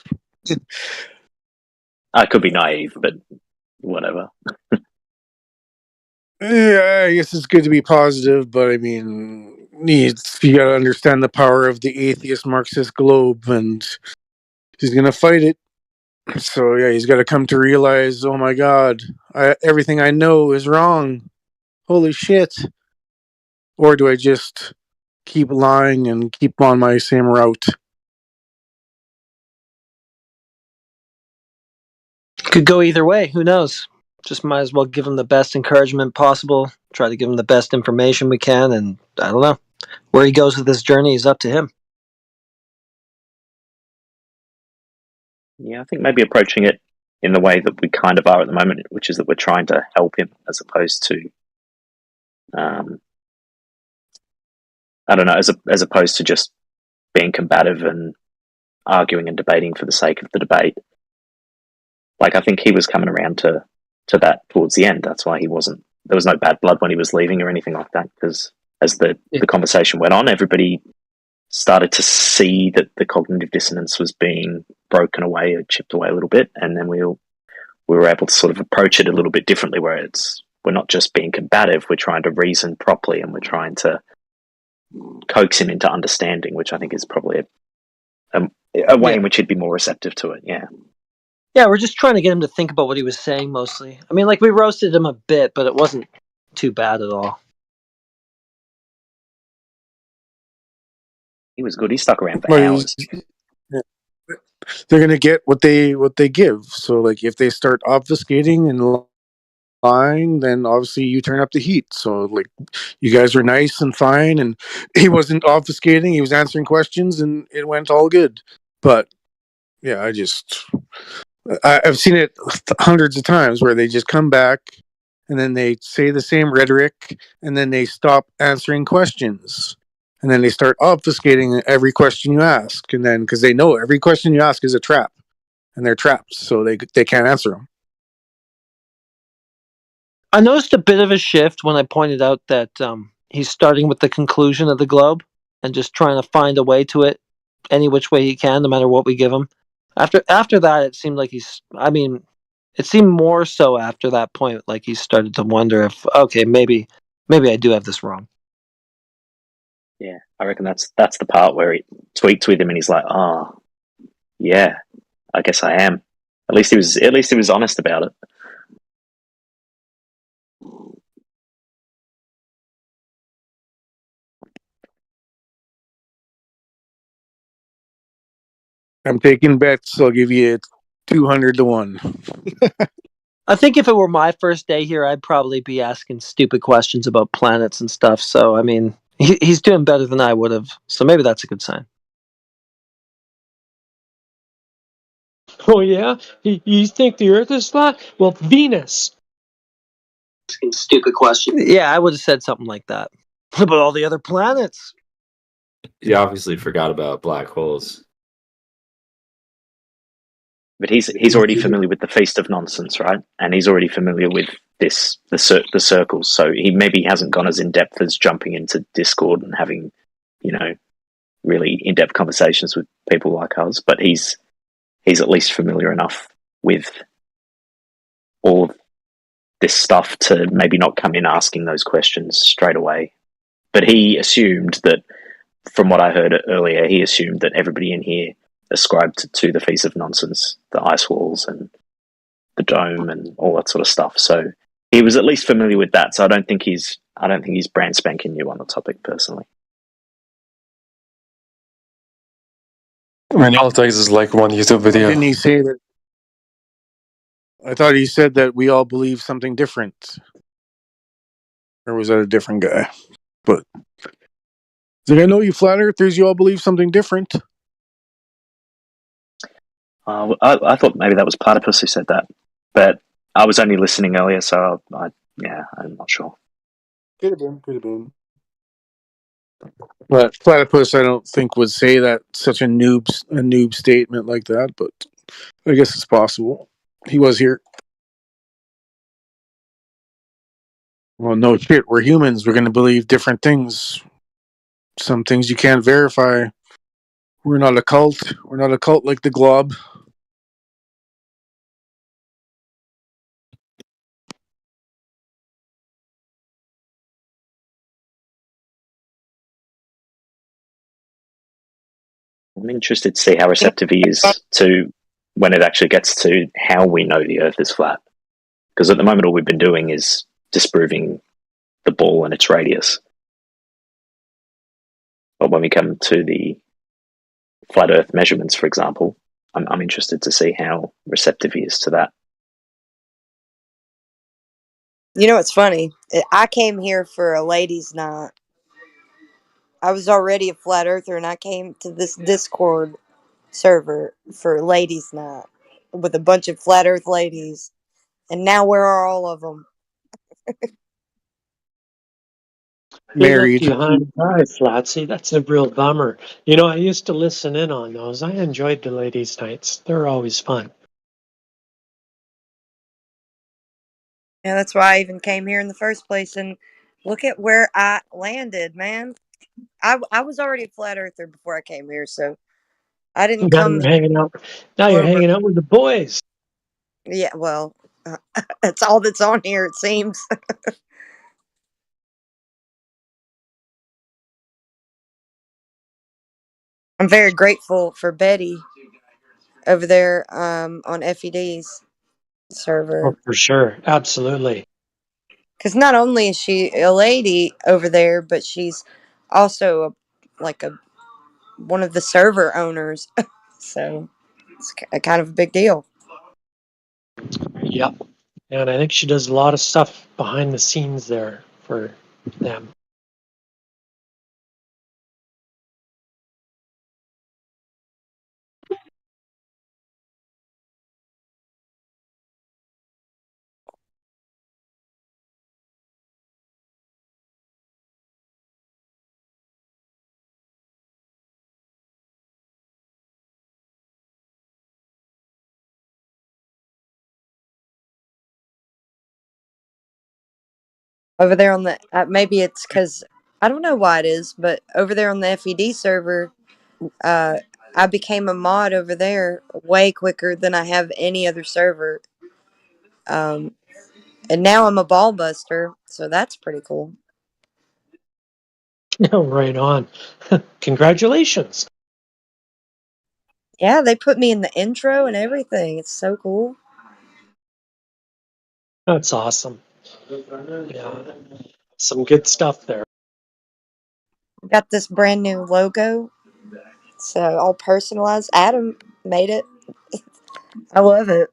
I could be naive, but whatever. Yeah, I guess it's good to be positive, but I mean, you got to understand the power of the atheist Marxist globe, and he's going to fight it. So yeah, he's got to come to realize, oh my God, everything I know is wrong. Holy shit! Or do I just keep lying and keep on my same route? Could go either way. Who knows? Just might as well give him the best encouragement possible. Try to give him the best information we can, and I don't know where he goes with this journey is up to him. Yeah, I think maybe approaching it in the way that we kind of are at the moment, which is that we're trying to help him as opposed to, I don't know, as opposed to just being combative and arguing and debating for the sake of the debate. Like, I think he was coming around to that towards the end. That's why there was no bad blood when he was leaving or anything like that, because as the conversation went on, everybody started to see that the cognitive dissonance was being broken away or chipped away a little bit, and then we were able to sort of approach it a little bit differently, where we're not just being combative, we're trying to reason properly, and we're trying to coax him into understanding, which I think is probably a way in which he'd be more receptive to it. Yeah, we're just trying to get him to think about what he was saying mostly. I mean, like, we roasted him a bit, but it wasn't too bad at all. He was good. He stuck around for hours. They're going to get what they give. So, like, if they start obfuscating and lying, then obviously you turn up the heat. So, like, you guys are nice and fine, and he wasn't obfuscating. He was answering questions, and it went all good. But, yeah, I've seen it hundreds of times where they just come back and then they say the same rhetoric and then they stop answering questions. and then they start obfuscating every question you ask, and then because they know every question you ask is a trap, and they're trapped, so they can't answer them. I noticed a bit of a shift when I pointed out that he's starting with the conclusion of the globe and just trying to find a way to it any which way he can, no matter what we give him. After that, it seemed like it seemed more so after that point, like he started to wonder if, okay, maybe I do have this wrong. Yeah, I reckon that's the part where he tweaked with him, and he's like, "Oh, yeah, I guess I am." At least he was honest about it. I'm taking bets. I'll give you 200 to 1. I think if it were my first day here, I'd probably be asking stupid questions about planets and stuff. So, I mean, he's doing better than I would have. So maybe that's a good sign. Oh yeah, you think the Earth is flat? Well, Venus. Stupid question. Yeah, I would have said something like that. What about all the other planets? He obviously forgot about black holes. But he's already familiar with the Feast of Nonsense, right? And he's already familiar with the circles. So he maybe hasn't gone as in depth as jumping into Discord and having, really in depth conversations with people like us. But he's at least familiar enough with all of this stuff to maybe not come in asking those questions straight away. But he assumed that, from what I heard earlier, he assumed that everybody in here ascribed to the Feast of Nonsense, the ice walls and the dome and all that sort of stuff. So he was at least familiar with that. So I don't think he's brand spanking new on the topic personally. I mean, all it takes is like one YouTube video. Didn't he say that? I thought he said that we all believe something different. Or was that a different guy? But I know you flat earthers, you all believe something different. I thought maybe that was Platypus who said that, but I was only listening earlier, so I'm not sure. Could have been. But Platypus, I don't think would say that such a noob statement like that. But I guess it's possible. He was here. Well, no shit. We're humans. We're going to believe different things. Some things you can't verify. We're not a cult. We're not a cult like the Glob. I'm interested to see how receptive he is to when it actually gets to how we know the Earth is flat. Because at the moment, all we've been doing is disproving the ball and its radius. But when we come to the flat Earth measurements, for example, I'm interested to see how receptive he is to that. You know what's funny? I came here for a ladies' night. I was already a flat earther, and I came to this Discord server for ladies' night with a bunch of flat earth ladies. And now where are all of them? They left Married. you high and dry, Flatsy. That's a real bummer. You know, I used to listen in on those. I enjoyed the ladies' nights. They're always fun. Yeah, that's why I even came here in the first place. And look at where I landed, man. I was already a flat earther before I came here, so I didn't Now come you're hanging out. Now you're over. hanging out with the boys. Yeah, well, that's all that's on here, it seems. I'm very grateful for Betty over there on FED's Oh, server. for sure. Absolutely. Because not only is she a lady over there, but she's also one of the server owners. So it's kind of a big deal. Yep. And I think she does a lot of stuff behind the scenes there for them. over there on the maybe it's because I don't know why it is, but over there on the FED server, uh, I became a mod over there way quicker than I have any other server. Um, and now I'm a ball buster, so that's pretty cool. No, right on. Congratulations. Yeah, they put me in the intro and everything. It's so cool. That's awesome. Yeah, some good stuff there. Got this brand new logo. It's all personalized. Adam made it. I love it.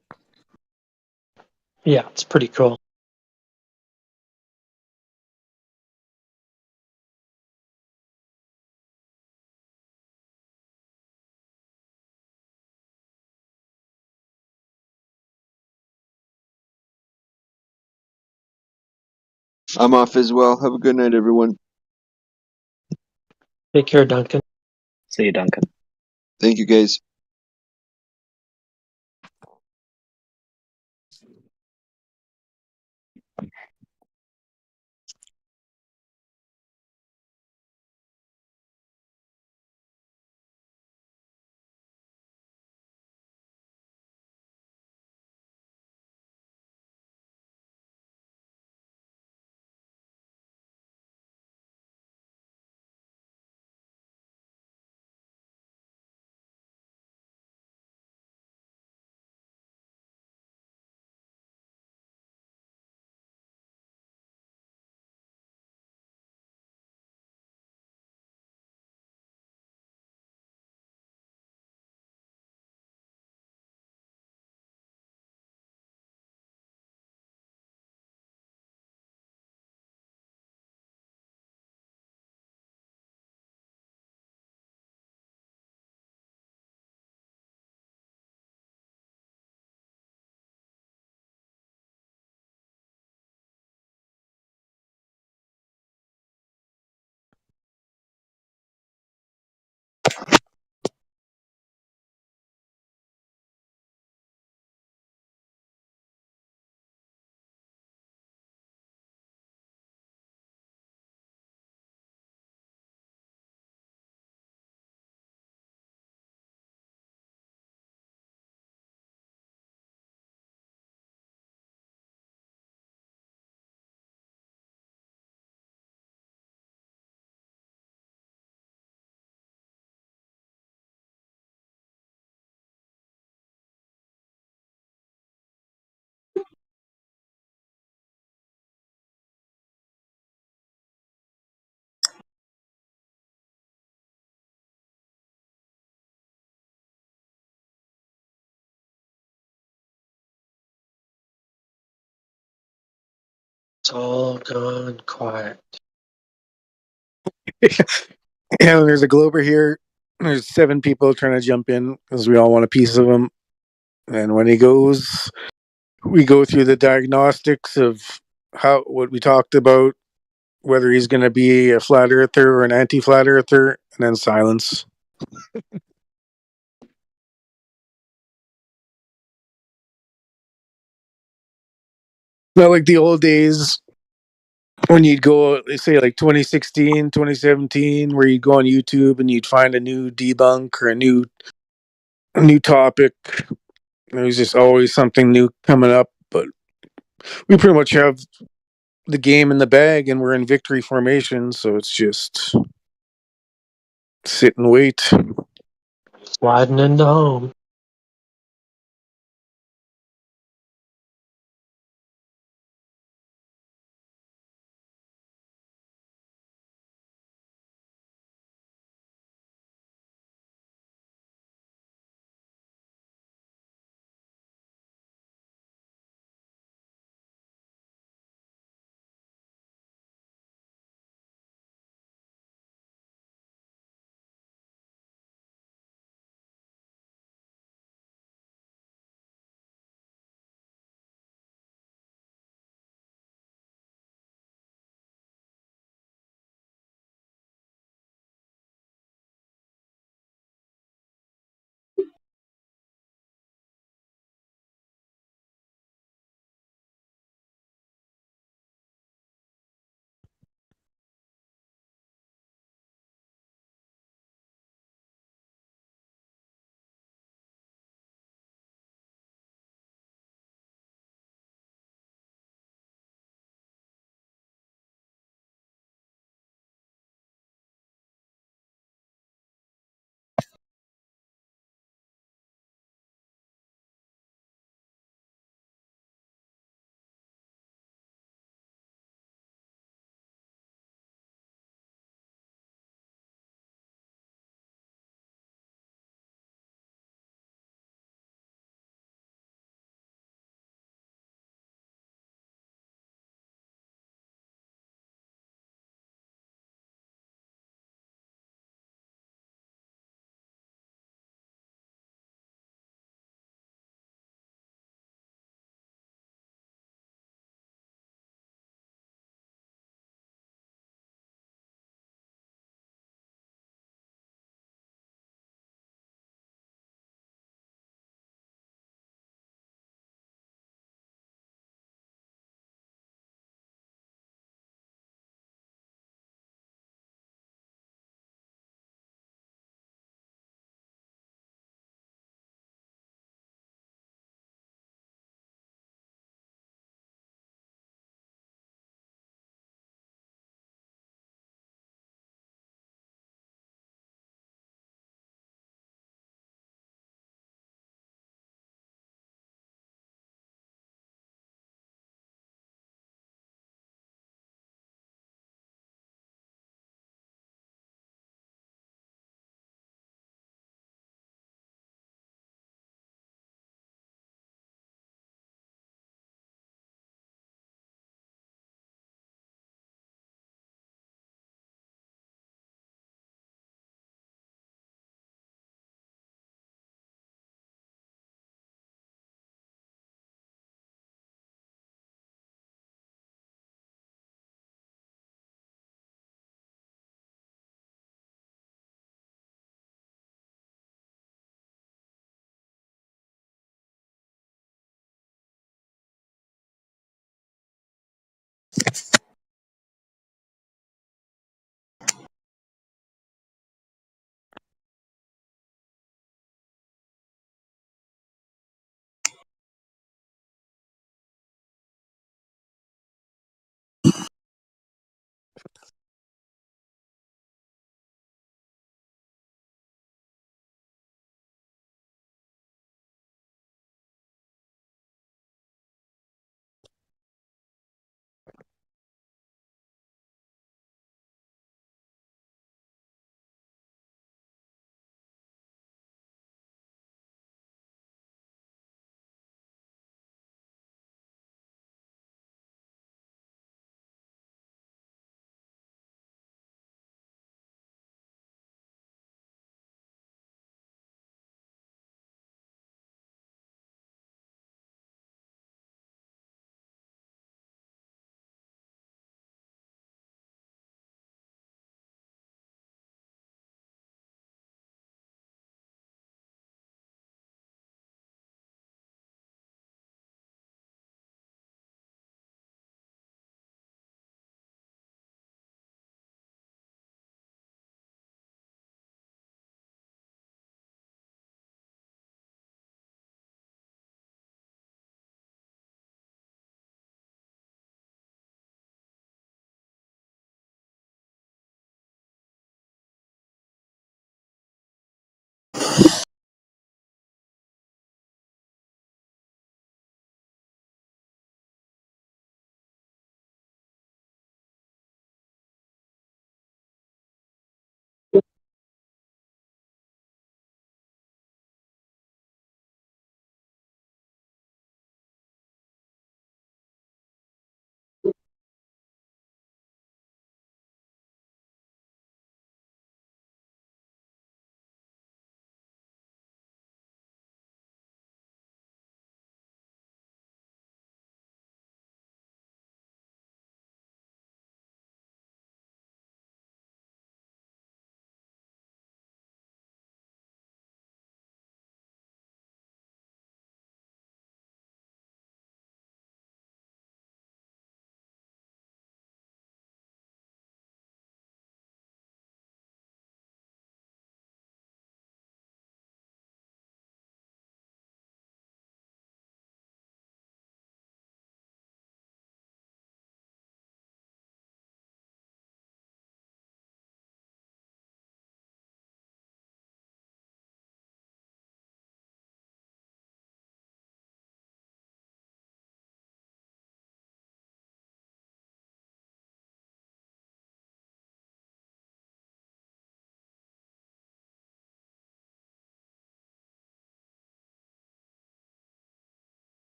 Yeah, it's pretty cool. I'm off as well. Have a good night, everyone. Take care, Duncan. See you, Duncan. Thank you, guys. It's all gone quiet. Yeah, there's a Glober here. There's 7 people trying to jump in because we all want a piece of him. And when he goes, we go through the diagnostics of what we talked about, whether he's going to be a flat earther or an anti-flat earther, and then silence. Not like the old days when you'd go, they say like 2016, 2017, where you'd go on YouTube and you'd find a new debunk or a new topic. There's just always something new coming up, but we pretty much have the game in the bag and we're in victory formation, so it's just sit and wait. Sliding into home.